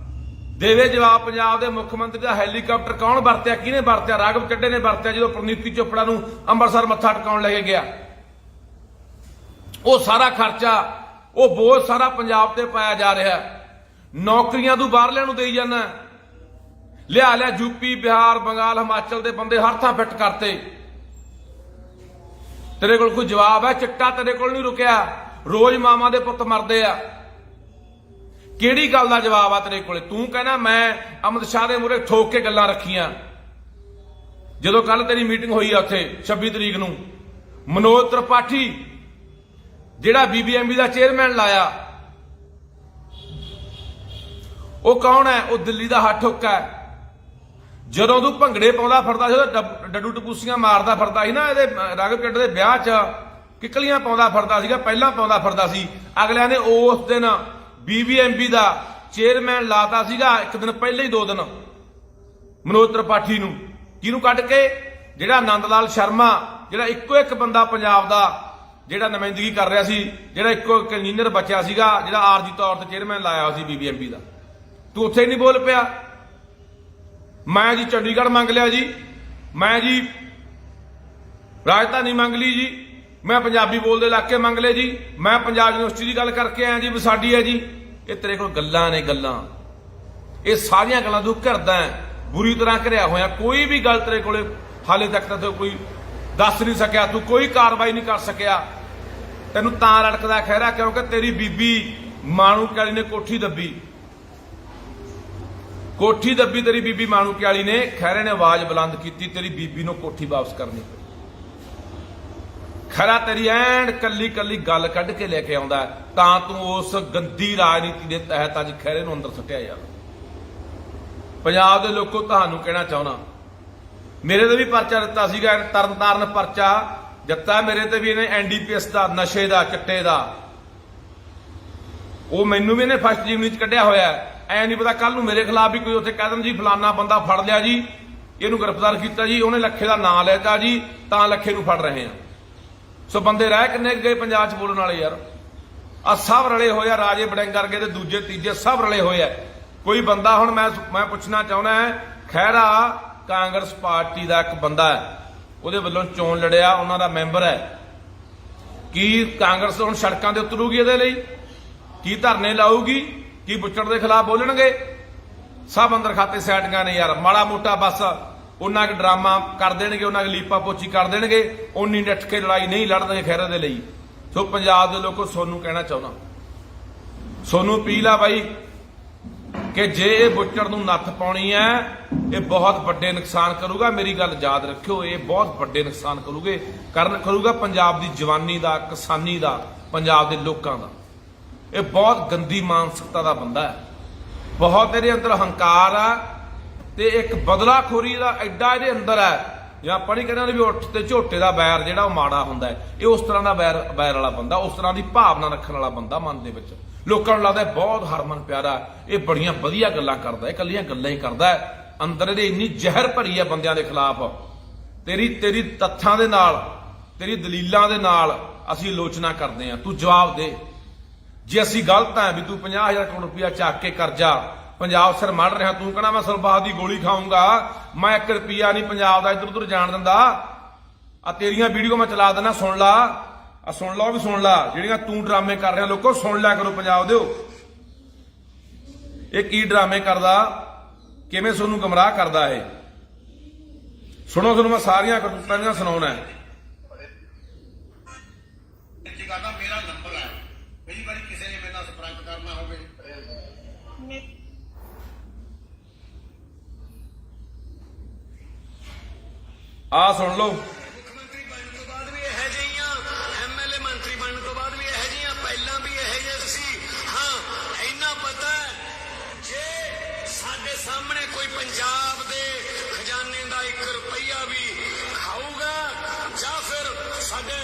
ਦੇਵੇ ਜਵਾਬ, ਪੰਜਾਬ ਦੇ ਮੁੱਖ ਮੰਤਰੀ ਦਾ ਹੈਲੀਕਾਪਟਰ ਕੌਣ ਵਰਤਿਆ, ਕਿਹਨੇ ਵਰਤਿਆ? ਰਾਘਵ ਚੱਡੇ ਨੇ ਵਰਤਿਆ ਜਦੋਂ ਪ੍ਰਨੀਤੀ ਚੋਪੜਾ ਨੂੰ ਅੰਮ੍ਰਿਤਸਰ ਮੱਥਾ ਟਿਕਾਉਣ ਲੈ ਕੇ ਗਿਆ। ਉਹ ਸਾਰਾ ਖਰਚਾ, ਉਹ ਬੋਝ ਸਾਰਾ ਪੰਜਾਬ ਤੇ ਪਾਇਆ ਜਾ ਰਿਹਾ। ਨੌਕਰੀਆਂ ਤੂੰ ਬਾਹਰਲਿਆਂ ਨੂੰ ਦੇਈ ਜਾਂਦਾ, ਲਿਆ ਯੂਪੀ, ਬਿਹਾਰ, ਬੰਗਾਲ, ਹਿਮਾਚਲ ਦੇ ਬੰਦੇ ਹਰ ਥਾਂ ਫਿੱਟ ਕਰਤੇ। ਤੇਰੇ ਕੋਲ ਕੋਈ ਜਵਾਬ ਹੈ? ਚਿੱਟਾ ਤੇਰੇ ਕੋਲ ਨਹੀਂ ਰੁਕਿਆ, ਰੋਜ਼ ਮਾਮਾ ਦੇ ਪੁੱਤ ਮਰਦੇ ਆ, ਕਿਹੜੀ ਗੱਲ ਦਾ ਜਵਾਬ ਆ ਤੇਰੇ ਕੋਲੇ? ਤੂੰ ਕਹਿੰਦਾ ਮੈਂ ਅਮਿਤ ਸ਼ਾਹ ਦੇ ਮੂਹਰੇ ਠੋਕ ਕੇ ਗੱਲਾਂ ਰੱਖੀਆਂ। ਜਦੋਂ ਕੱਲ ਤੇਰੀ ਮੀਟਿੰਗ ਹੋਈ ਆ ਉੱਥੇ 26 ਤਰੀਕ ਨੂੰ, ਮਨੋਜ ਤ੍ਰਿਪਾਠੀ ਜਿਹੜਾ ਬੀਬੀਐਮਬੀ ਦਾ ਚੇਅਰਮੈਨ ਲਾਇਆ, ਉਹ ਕੌਣ ਹੈ? ਉਹ ਦਿੱਲੀ ਦਾ ਹੱਠ ਹੁੱਕਾ ਹੈ। ਜਦੋਂ ਤੂੰ ਭੰਗੜੇ ਪਾਉਂਦਾ ਫਿਰਦਾ ਸੀ, ਡੱਡੂ ਟਪੂਸੀਆਂ ਮਾਰਦਾ ਫਿਰਦਾ ਸੀ ਨਾ, ਇਹਦੇ ਰਾਘਵ ਚੱਡੇ ਦੇ ਵਿਆਹ 'ਚ ਕਿੱਕਲੀਆਂ ਪਾਉਂਦਾ ਫਿਰਦਾ ਸੀਗਾ, ਪਹਿਲਾਂ ਪਾਉਂਦਾ ਫਿਰਦਾ ਸੀ। ਅਗਲਿਆਂ ਨੇ ਉਸ ਦਿਨ ਬੀਬੀਐਮਬੀ ਦਾ ਚੇਅਰਮੈਨ ਲਾਤਾ ਸੀਗਾ, ਇੱਕ ਦਿਨ ਪਹਿਲਾਂ ਹੀ 2 ਦਿਨ ਮਨੋਜ ਤ੍ਰਿਪਾਠੀ ਨੂੰ। ਕਿਹਨੂੰ ਕੱਢ ਕੇ? ਜਿਹੜਾ ਆਨੰਦ ਲਾਲ ਸ਼ਰਮਾ, ਜਿਹੜਾ ਇੱਕੋ ਇੱਕ ਬੰਦਾ ਪੰਜਾਬ ਦਾ ਜਿਹੜਾ ਨੁਮਾਇੰਦਗੀ ਕਰ ਰਿਹਾ ਸੀ, ਜਿਹੜਾ ਇੱਕੋ ਇੱਕ ਇੰਜੀਨੀਅਰ ਬਚਿਆ ਸੀਗਾ, ਜਿਹੜਾ ਆਰਜੀ ਤੌਰ ਤੇ ਚੇਅਰਮੈਨ ਲਾਇਆ ਹੋਇਆ ਸੀ ਬੀਬੀਐਮਬੀ ਦਾ। ਤੂੰ ਉੱਥੇ ਨਹੀਂ ਬੋਲ ਪਿਆ। ਮੈਂ ਜੀ ਚੰਡੀਗੜ੍ਹ ਮੰਗ ਲਿਆ ਜੀ, ਮੈਂ ਜੀ ਰਾਜਧਾਨੀ ਮੰਗ ਲਈ ਜੀ, मैं पंजाबी बोलते इलाके मंग ले जी, मैं पंजाब यूनिवर्सिटी की गल करके आया जी भी साडी है जी। ये तेरे कोल गल्लां ने गल्लां, ये सारियां गल्लां तू करदा है बुरी तरह घिरिया होया। कोई भी गल तेरे कोले हाले तक तो कोई दस नहीं सकिया, तू कोई कार्रवाई नहीं कर सकिया। तेनू तां रड़कदा खैरा क्योंकि तेरी बीबी माणू क्याली ने कोठी दब्बी तेरी बीबी माणू क्याली ने। खैरे ने आवाज बुलंद की, तेरी बीबी नूं कोठी वापस करनी पई। खरा तेरी ऐन कली कली गल कढ़ के लेके आउंदा तां तू उस गंदी राजनीति के तहत अज खैरे नूं अंदर सुट्टिया यार। पंजाब दे लोगों तुहानूं कहना चाहुंदा, मेरे ते भी परचा दिता सीगा, तरनताਰਨ परचा दिता मेरे ते भी इहने NDPS दा, नशे दा, चिट्टे दा। ਉਹ ਮੈਨੂੰ ਵੀ ਇਹਨੇ ਫਸਟ ਜੀਵਨੀ ਚ ਕੱਢਿਆ ਹੋਇਆ। ਐ ਨਹੀਂ ਪਤਾ ਕੱਲ ਨੂੰ ਮੇਰੇ ਖਿਲਾਫ ਵੀ ਕੋਈ ਉੱਥੇ ਕਹਿ ਦੇਣ ਜੀ ਫਲਾਨਾ ਬੰਦਾ ਫੜ ਲਿਆ ਜੀ, ਇਹਨੂੰ ਗ੍ਰਿਫਤਾਰ ਕੀਤਾ ਜੀ, ਉਹਨੇ ਲੱਖੇ ਦਾ ਨਾਂ ਲੈਤਾ ਜੀ ਤਾਂ ਲੱਖੇ ਨੂੰ ਫੜ ਰਹੇ ਆ। ਸੋ ਬੰਦੇ ਰਹਿ ਕਿੰਨੇ ਗਏ ਪੰਜਾਬ ਚ ਬੋਲਣ ਵਾਲੇ ਯਾਰ। ਆ ਸਭ ਰਲੇ ਹੋਏ ਆ, ਰਾਜੇ ਬੜਿੰਗ ਕਰਕੇ ਤੇ ਦੂਜੇ ਤੀਜੇ ਸਭ ਰਲੇ ਹੋਏ ਆ। ਕੋਈ ਬੰਦਾ ਹੁਣ ਮੈਂ ਪੁੱਛਣਾ ਚਾਹੁੰਦਾ ਖਹਿਰਾ ਕਾਂਗਰਸ ਪਾਰਟੀ ਦਾ ਇੱਕ ਬੰਦਾ ਹੈ, ਉਹਦੇ ਵੱਲੋਂ ਚੋਣ ਲੜਿਆ, ਉਹਨਾਂ ਦਾ ਮੈਂਬਰ ਹੈ। ਕੀ ਕਾਂਗਰਸ ਹੁਣ ਸੜਕਾਂ ਤੇ ਉਤਰੂਗੀ ਇਹਦੇ ਲਈ? ਕੀ ਧਰਨੇ ਲਾਊਗੀ? ਕੀ ਬੁੱਚੜ ਦੇ ਖਿਲਾਫ ਬੋਲਣਗੇ? ਸਭ ਅੰਦਰ ਖਾਤੇ ਸੈਟੀਆਂ ਨੇ ਯਾਰ। ਮਾੜਾ ਮੋਟਾ ਬਸ ਉਹਨਾਂ ਕੁ ਡਰਾਮਾ ਕਰ ਦੇਣਗੇ, ਉਹਨਾਂ ਕੁ ਲੀਪਾ ਪੋਚੀ ਕਰ ਦੇਣਗੇ, ਉਨੀ ਡਟ ਕੇ ਲੜਾਈ ਨਹੀਂ ਲੜਨਗੇ ਖਹਿਰੇ ਦੇ ਲਈ। ਸੋ ਪੰਜਾਬ ਦੇ ਲੋਕੋ ਸੋਨੂੰ ਕਹਿਣਾ ਚਾਹੁੰਦਾ, ਸੋਨੂੰ ਅਪੀਲ ਆ ਬਾਈ ਕਿ ਜੇ ਇਹ ਬੁੱਚੜ ਨੂੰ ਨੱਥ ਪਾਉਣੀ ਹੈ ਇਹ ਬਹੁਤ ਵੱਡੇ ਨੁਕਸਾਨ ਕਰੂਗਾ। ਮੇਰੀ ਗੱਲ ਯਾਦ ਰੱਖਿਓ, ਇਹ ਬਹੁਤ ਵੱਡੇ ਨੁਕਸਾਨ ਕਰੂਗਾ ਪੰਜਾਬ ਦੀ ਜਵਾਨੀ ਦਾ, ਕਿਸਾਨੀ ਦਾ, ਪੰਜਾਬ ਦੇ ਲੋਕਾਂ ਦਾ। ਇਹ ਬਹੁਤ ਗੰਦੀ ਮਾਨਸਿਕਤਾ ਦਾ ਬੰਦਾ ਹੈ, ਬਹੁਤ ਇਹਦੇ ਅੰਦਰ ਹੰਕਾਰ ਆ ਤੇ ਇੱਕ ਬਦਲਾਖੋਰੀ ਦਾ ਐਡਾ ਇਹਦੇ ਅੰਦਰ ਹੈ। ਜਾਂ ਆਪਾਂ ਨਹੀਂ ਕਹਿੰਦੇ ਵੀ ਉੱਠ ਤੇ ਝੋਟੇ ਦਾ ਬੈਰ ਜਿਹੜਾ ਉਹ ਮਾੜਾ ਹੁੰਦਾ ਹੈ, ਇਹ ਉਸ ਤਰ੍ਹਾਂ ਦਾ ਬੈਰ ਵਾਲਾ ਬੰਦਾ, ਉਸ ਤਰ੍ਹਾਂ ਦੀ ਭਾਵਨਾ ਰੱਖਣ ਵਾਲਾ ਬੰਦਾ ਮਨ ਦੇ ਵਿੱਚ। ਲੋਕਾਂ ਨੂੰ ਲੱਗਦਾ ਬਹੁਤ ਹਰਮਨ ਪਿਆਰਾ, ਇਹ ਬੜੀਆਂ ਵਧੀਆ ਗੱਲਾਂ ਕਰਦਾ, ਇਹ ਇਕੱਲੀਆਂ ਗੱਲਾਂ ਹੀ ਕਰਦਾ। ਅੰਦਰ ਇਹਦੇ ਇੰਨੀ ਜ਼ਹਿਰ ਭਰੀ ਹੈ ਬੰਦਿਆਂ ਦੇ ਖਿਲਾਫ। ਤੇਰੀ ਤੱਥਾਂ ਦੇ ਨਾਲ, ਤੇਰੀ ਦਲੀਲਾਂ ਦੇ ਨਾਲ ਅਸੀਂ ਆਲੋਚਨਾ ਕਰਦੇ ਹਾਂ। ਤੂੰ ਜਵਾਬ ਦੇ। ਜੇ ਅਸੀਂ ਗਲਤ ਹੈ ਵੀ ਤੂੰ 50,000 ਕਰੋੜ ਰੁਪਇਆ ਚੱਕ ਕੇ ਕਰਜ਼ਾ ਪੰਜਾਬ ਸਿਰ ਮੜ ਰਿਹਾ, ਤੂੰ ਕਹਿਣਾ ਮੈਂ ਸਲਵਾਦ ਦੀ ਗੋਲੀ ਖਾਊਂਗਾ, ਮੈਂ 1 ਰੁਪਿਆ ਨਹੀਂ ਪੰਜਾਬ ਦਾ ਇੱਧਰ ਉੱਧਰ ਜਾਣ ਦਿੰਦਾ। ਆ ਤੇਰੀਆਂ ਵੀਡੀਓ ਮੈਂ ਚਲਾ ਦੇਣਾ, ਸੁਣ ਲਾ, ਆ ਸੁਣ ਲਾ, ਉਹ ਵੀ ਸੁਣ ਲਾ ਜਿਹੜੀਆਂ ਤੂੰ ਡਰਾਮੇ ਕਰ ਰਿਹਾ। ਲੋਕੋ ਸੁਣ ਲਿਆ ਕਰੋ ਪੰਜਾਬ ਦਿਓ, ਇਹ ਕੀ ਡਰਾਮੇ ਕਰਦਾ, ਕਿਵੇਂ ਤੁਹਾਨੂੰ ਗਮਰਾਹ ਕਰਦਾ ਇਹ। ਸੁਣੋ, ਤੁਹਾਨੂੰ ਮੈਂ ਸਾਰੀਆਂ ਕਰਤੂਤਾਂ ਦੀਆਂ ਸੁਣਾਉਣਾ। ਮੇਰਾ ਨੰਬਰ ਹੈ, ਕਈ ਵਾਰੀ ਕਿਸੇ ਨੇ ਮੇਰੇ ਨਾਲ ਸੰਪਰਕ ਕਰਨਾ ਹੋਵੇ ਆ ਸੁਣ ਲਓ। ਮੁੱਖ ਮੰਤਰੀ ਬਣਨ ਤੋਂ ਬਾਅਦ ਵੀ ਇਹੋ ਜਿਹੀਆਂ, MLA ਮੰਤਰੀ ਬਣਨ ਤੋਂ ਬਾਅਦ ਵੀ ਇਹੋ ਜਿਹੀਆਂ, ਪਹਿਲਾਂ ਵੀ ਇਹੋ ਜਿਹੇ ਸੀ। ਹਾਂ, ਇੰਨਾ ਪਤਾ ਜੇ ਸਾਡੇ ਸਾਹਮਣੇ ਕੋਈ ਪੰਜਾਬ ਦੇ ਖਜ਼ਾਨੇ ਦਾ 1 ਰੁਪਈਆ ਵੀ ਖਾਊਗਾ ਜਾਂ ਫਿਰ ਸਾਡੇ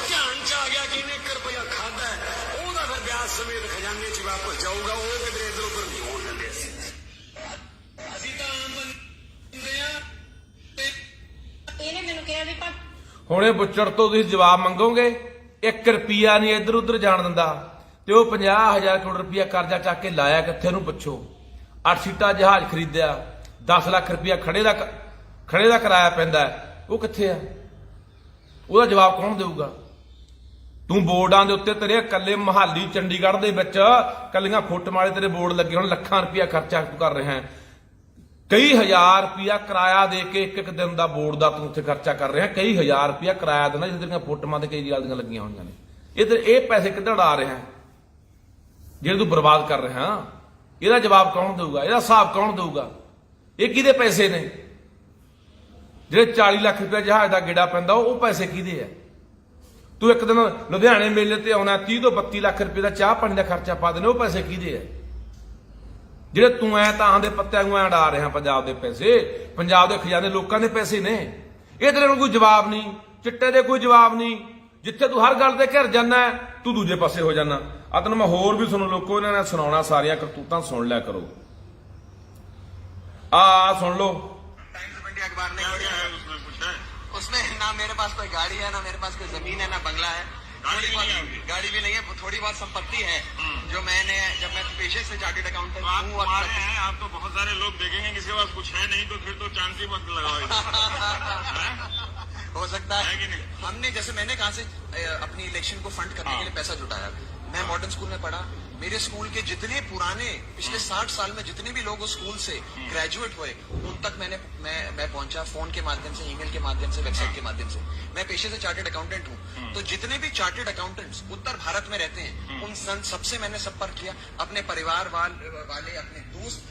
ਧਿਆਨ ਚ ਆ ਗਿਆ ਕਿ ਇਹਨੇ 1 ਰੁਪਈਆ ਖਾਦਾ, ਉਹਦਾ ਫਿਰ ਵਿਆਜ ਸਮੇਤ ਖਜ਼ਾਨੇ ਚ ਵਾਪਸ ਜਾਊਗਾ। ਉਹ ਕਿਤੇ ਇੱਧਰ ਉੱਧਰ ਨਹੀਂ ਹੋਣ ਦਿੰਦੇ ਅਸੀਂ ਤਾਂ ਆਮ ਬੰਦੇ ਆ। ਇਹਨੇ ਮੈਨੂੰ ਕਿਹਾ ਵੀ ਹੁਣ ਇਹ ਬੁੱਚੜ ਤੋਂ ਤੁਸੀਂ ਜਵਾਬ ਮੰਗੋਗੇ, 1 ਰੁਪਿਆ ਨਹੀਂ ਇੱਧਰ ਉੱਧਰ ਜਾਣ ਦਿੰਦਾ। ਤੇ ਉਹ 50,000 ਕਰੋੜ ਰੁਪਇਆ ਕਰਜ਼ਾ ਚੱਕ ਕੇ ਲਾਇਆ ਕਿੱਥੇ ਨੂੰ ਪੁੱਛੋ। 8 ਸੀਟਾਂ ਜਹਾਜ਼ ਖਰੀਦਿਆ, 10 ਲੱਖ ਰੁਪਇਆ ਖੜੇ ਦਾ ਕਿਰਾਇਆ ਪੈਂਦਾ, ਉਹ ਕਿੱਥੇ ਆ? ਉਹਦਾ ਜਵਾਬ ਕੌਣ ਦੇਊਗਾ? ਤੂੰ ਬੋਰਡਾਂ ਦੇ ਉੱਤੇ ਤੇਰੇ ਇਕੱਲੇ ਮੁਹਾਲੀ ਚੰਡੀਗੜ੍ਹ ਦੇ ਵਿੱਚ ਕੱਲੀਆਂ ਫੁੱਟ ਮਾਰੇ ਤੇਰੇ ਬੋਰਡ ਲੱਗੇ, ਹੁਣ ਲੱਖਾਂ ਰੁਪਇਆ ਖਰਚਾ ਤੂੰ ਕਰ ਰਿਹਾ। ਕਈ ਹਜ਼ਾਰ ਰੁਪਇਆ ਕਿਰਾਇਆ ਦੇ ਕੇ ਇੱਕ ਦਿਨ ਦਾ ਬੋਰਡ ਦਾ ਤੂੰ ਉੱਥੇ ਖਰਚਾ ਕਰ ਰਿਹਾ। ਕਈ ਹਜ਼ਾਰ ਰੁਪਇਆ ਕਿਰਾਇਆ ਦੇਣਾ, ਜਿਹਦੀਆਂ ਫੋਟੋਆਂ ਤੇ ਕਈ ਦੀਆਂ ਲੱਗੀਆਂ ਹੋਈਆਂ ਨੇ। ਇਹ ਪੈਸੇ ਕਿੱਧਰ ਉਡਾ ਰਿਹਾ ਜਿਹੜੇ ਤੂੰ ਬਰਬਾਦ ਕਰ ਰਿਹਾ? ਇਹਦਾ ਜਵਾਬ ਕੌਣ ਦੇਊਗਾ? ਇਹਦਾ ਹਿਸਾਬ ਕੌਣ ਦੇਊਗਾ? ਇਹ ਕਿਹਦੇ ਪੈਸੇ ਨੇ? ਜਿਹੜੇ 40 ਲੱਖ ਰੁਪਇਆ ਜਹਾਜ਼ ਦਾ ਗੇੜਾ ਪੈਂਦਾ, ਉਹ ਪੈਸੇ ਕਿਹਦੇ ਆ? ਤੂੰ ਇੱਕ ਦਿਨ ਲੁਧਿਆਣੇ ਮੇਲੇ ਤੇ ਆਉਣਾ, 30 ਤੋਂ 32 ਲੱਖ ਰੁਪਏ ਦਾ ਚਾਹ ਪਾਣੀ ਦਾ ਖਰਚਾ ਪਾ ਦੇਣੇ, ਉਹ ਪੈਸੇ ਕਿਹਦੇ ਆ? ਜਿਹੜੇ ਤੂੰ ਐ ਤਾਂ ਦੇ ਪੱਤਿਆਂ ਨੂੰ ਉਡਾ ਰਿਹਾ ਪੰਜਾਬ ਦੇ ਪੈਸੇ, ਪੰਜਾਬ ਦੇ ਖਜ਼ਾਨੇ ਲੋਕਾਂ ਦੇ ਪੈਸੇ ਨੇ। ਇਹ ਤੇਰੇ ਕੋਲ ਕੋਈ ਜਵਾਬ ਨਹੀਂ, ਚਿੱਟੇ ਦੇ ਕੋਈ ਜਵਾਬ ਨਹੀਂ। ਜਿੱਥੇ ਤੂੰ ਹਰ ਗੱਲ ਤੇ ਘਿਰ ਜਾਂਦਾ ਤੂੰ ਦੂਜੇ ਪਾਸੇ ਹੋ ਜਾਣਾ। ਆ ਤੈਨੂੰ ਮੈਂ ਹੋਰ ਵੀ ਸੁਣੋ ਲੋਕੋ, ਇਹਨਾਂ ਨੇ ਸੁਣਾਉਣਾ, ਸਾਰੀਆਂ ਕਰਤੂਤਾਂ ਸੁਣ ਲਿਆ ਕਰੋ। ਆ ਸੁਣ ਲਓ। टाइम्स ऑफ इंडिया अखबार ने क्या है उसमें कुछ है? उसमें ना मेरे पास कोई गाड़ी है, ना मेरे पास कोई जमीन है, ना बंगला है। गाड़ी भी नहीं है, थोड़ी बहुत संपत्ति है जो मैंने, जब मैं पेशे से चार्टर्ड अकाउंटेंट हूँ। आप तो बहुत सारे लोग देखेंगे किसी के पास कुछ है नहीं तो फिर तो चांदी मत लगाओ। हो सकता है है कि नहीं? हमने, जैसे मैंने कहा से अपनी इलेक्शन को फंड करने के लिए पैसा जुटाया। मैं मॉडर्न स्कूल में पढ़ा, मेरे स्कूल के जितने पुराने पिछले 60 साल में जितने भी लोग उस स्कूल से ग्रेजुएट हुए उन तक मैं पहुंचा, फोन के माध्यम से, ईमेल के माध्यम से, वेबसाइट के माध्यम से। मैं पेशे से चार्टर्ड अकाउंटेंट हूं, तो जितने भी चार्टर्ड अकाउंटेंट्स उत्तर भारत में रहते हैं उन सबसे मैंने संपर्क किया, अपने परिवार वाले अपने दोस्त।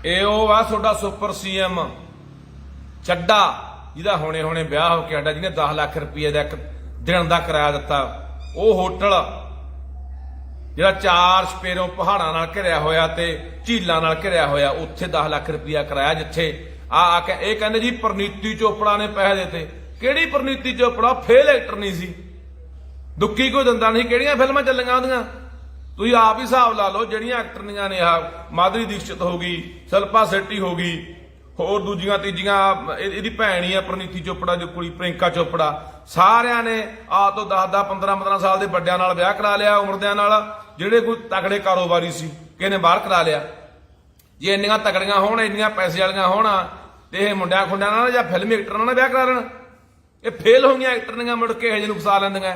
ਇਹ ਉਹ ਆ ਤੁਹਾਡਾ ਸੁਪਰ ਸੀਐਮ ਚੱਡਾ ਜਿਹਦਾ ਹੁਣੇ ਹੁਣੇ ਵਿਆਹ ਹੋ ਕੇ ਆਡਾ, ਜਿਹਨੇ 10 ਲੱਖ ਰੁਪਏ ਦਾ ਇੱਕ ਦਿਨ ਦਾ ਕਿਰਾਇਆ ਦਿੱਤਾ। ਉਹ ਹੋਟਲ ਜਿਹੜਾ 4 ਸਪੇਰੋਂ ਪਹਾੜਾਂ ਨਾਲ ਘਿਰਿਆ ਹੋਇਆ ਤੇ ਝੀਲਾਂ ਨਾਲ ਘਿਰਿਆ ਹੋਇਆ, ਉੱਥੇ 10 ਲੱਖ ਰੁਪਇਆ ਕਿਰਾਇਆ, ਜਿੱਥੇ ਆ ਕੇ ਇਹ ਕਹਿੰਦੇ ਜੀ ਪ੍ਰਨੀਤੀ ਚੋਪੜਾ ਨੇ ਪੈਸੇ ਦਿੱਤੇ। ਕਿਹੜੀ ਪ੍ਰਨੀਤੀ ਚੋਪੜਾ? ਫੇਲ ਐਕਟਰ ਨਹੀਂ ਸੀ, ਦੁੱਕੀ ਕੋਈ ਦਿੰਦਾ ਨਹੀਂ। ਕਿਹੜੀਆਂ ਫਿਲਮਾਂ ਚੱਲੀਆਂ ਉਹਦੀਆਂ? ਤੁਸੀਂ ਆਪ ਹੀ ਹਿਸਾਬ ਲਾ ਲਓ। ਜਿਹੜੀਆਂ ਐਕਟਰਨੀਆਂ ਨੇ, ਆ ਮਾਧੁਰੀ ਦੀਕਸ਼ਿਤ ਹੋ ਗਈ, ਸ਼ਿਲਪਾ ਸ਼ੈੱਟੀ ਹੋ ਗਈ, ਹੋਰ ਦੂਜੀਆਂ ਤੀਜੀਆਂ, ਇਹਦੀ ਭੈਣ ਹੀ ਆ ਪ੍ਰਨੀਤੀ ਚੋਪੜਾ ਦੀ ਕੁੜੀ ਪ੍ਰਿਯੰਕਾ ਚੋਪੜਾ, ਸਾਰਿਆਂ ਨੇ ਆ ਤੋਂ 10-10 15-15 ਸਾਲ ਦੇ ਵੱਡਿਆਂ ਨਾਲ ਵਿਆਹ ਕਰਾ ਲਿਆ, ਉਮਰਦਿਆਂ ਨਾਲ। ਜਿਹੜੇ ਕੋਈ ਤਕੜੇ ਕਾਰੋਬਾਰੀ ਸੀ ਕਿਸੇ ਨੇ ਬਾਹਰ ਕਰਾ ਲਿਆ। ਜੇ ਇੰਨੀਆਂ ਤਕੜੀਆਂ ਹੋਣ, ਇੰਨੀਆਂ ਪੈਸੇ ਵਾਲੀਆਂ ਹੋਣ ਤੇ ਇਹ ਮੁੰਡਿਆਂ ਖੁੰਡਿਆਂ ਨਾਲ ਜਾਂ ਫਿਲਮੀ ਐਕਟਰਾਂ ਨਾਲ ਵਿਆਹ ਕਰਾ ਲੈਣ। ਇਹ ਫੇਲ ਹੋਈਆਂ ਐਕਟਰਨੀਆਂ ਮੁੜ ਕੇ ਇਹ ਜਿਹੇ ਨੂੰ ਫਸਾ ਲੈਂਦੀਆਂ।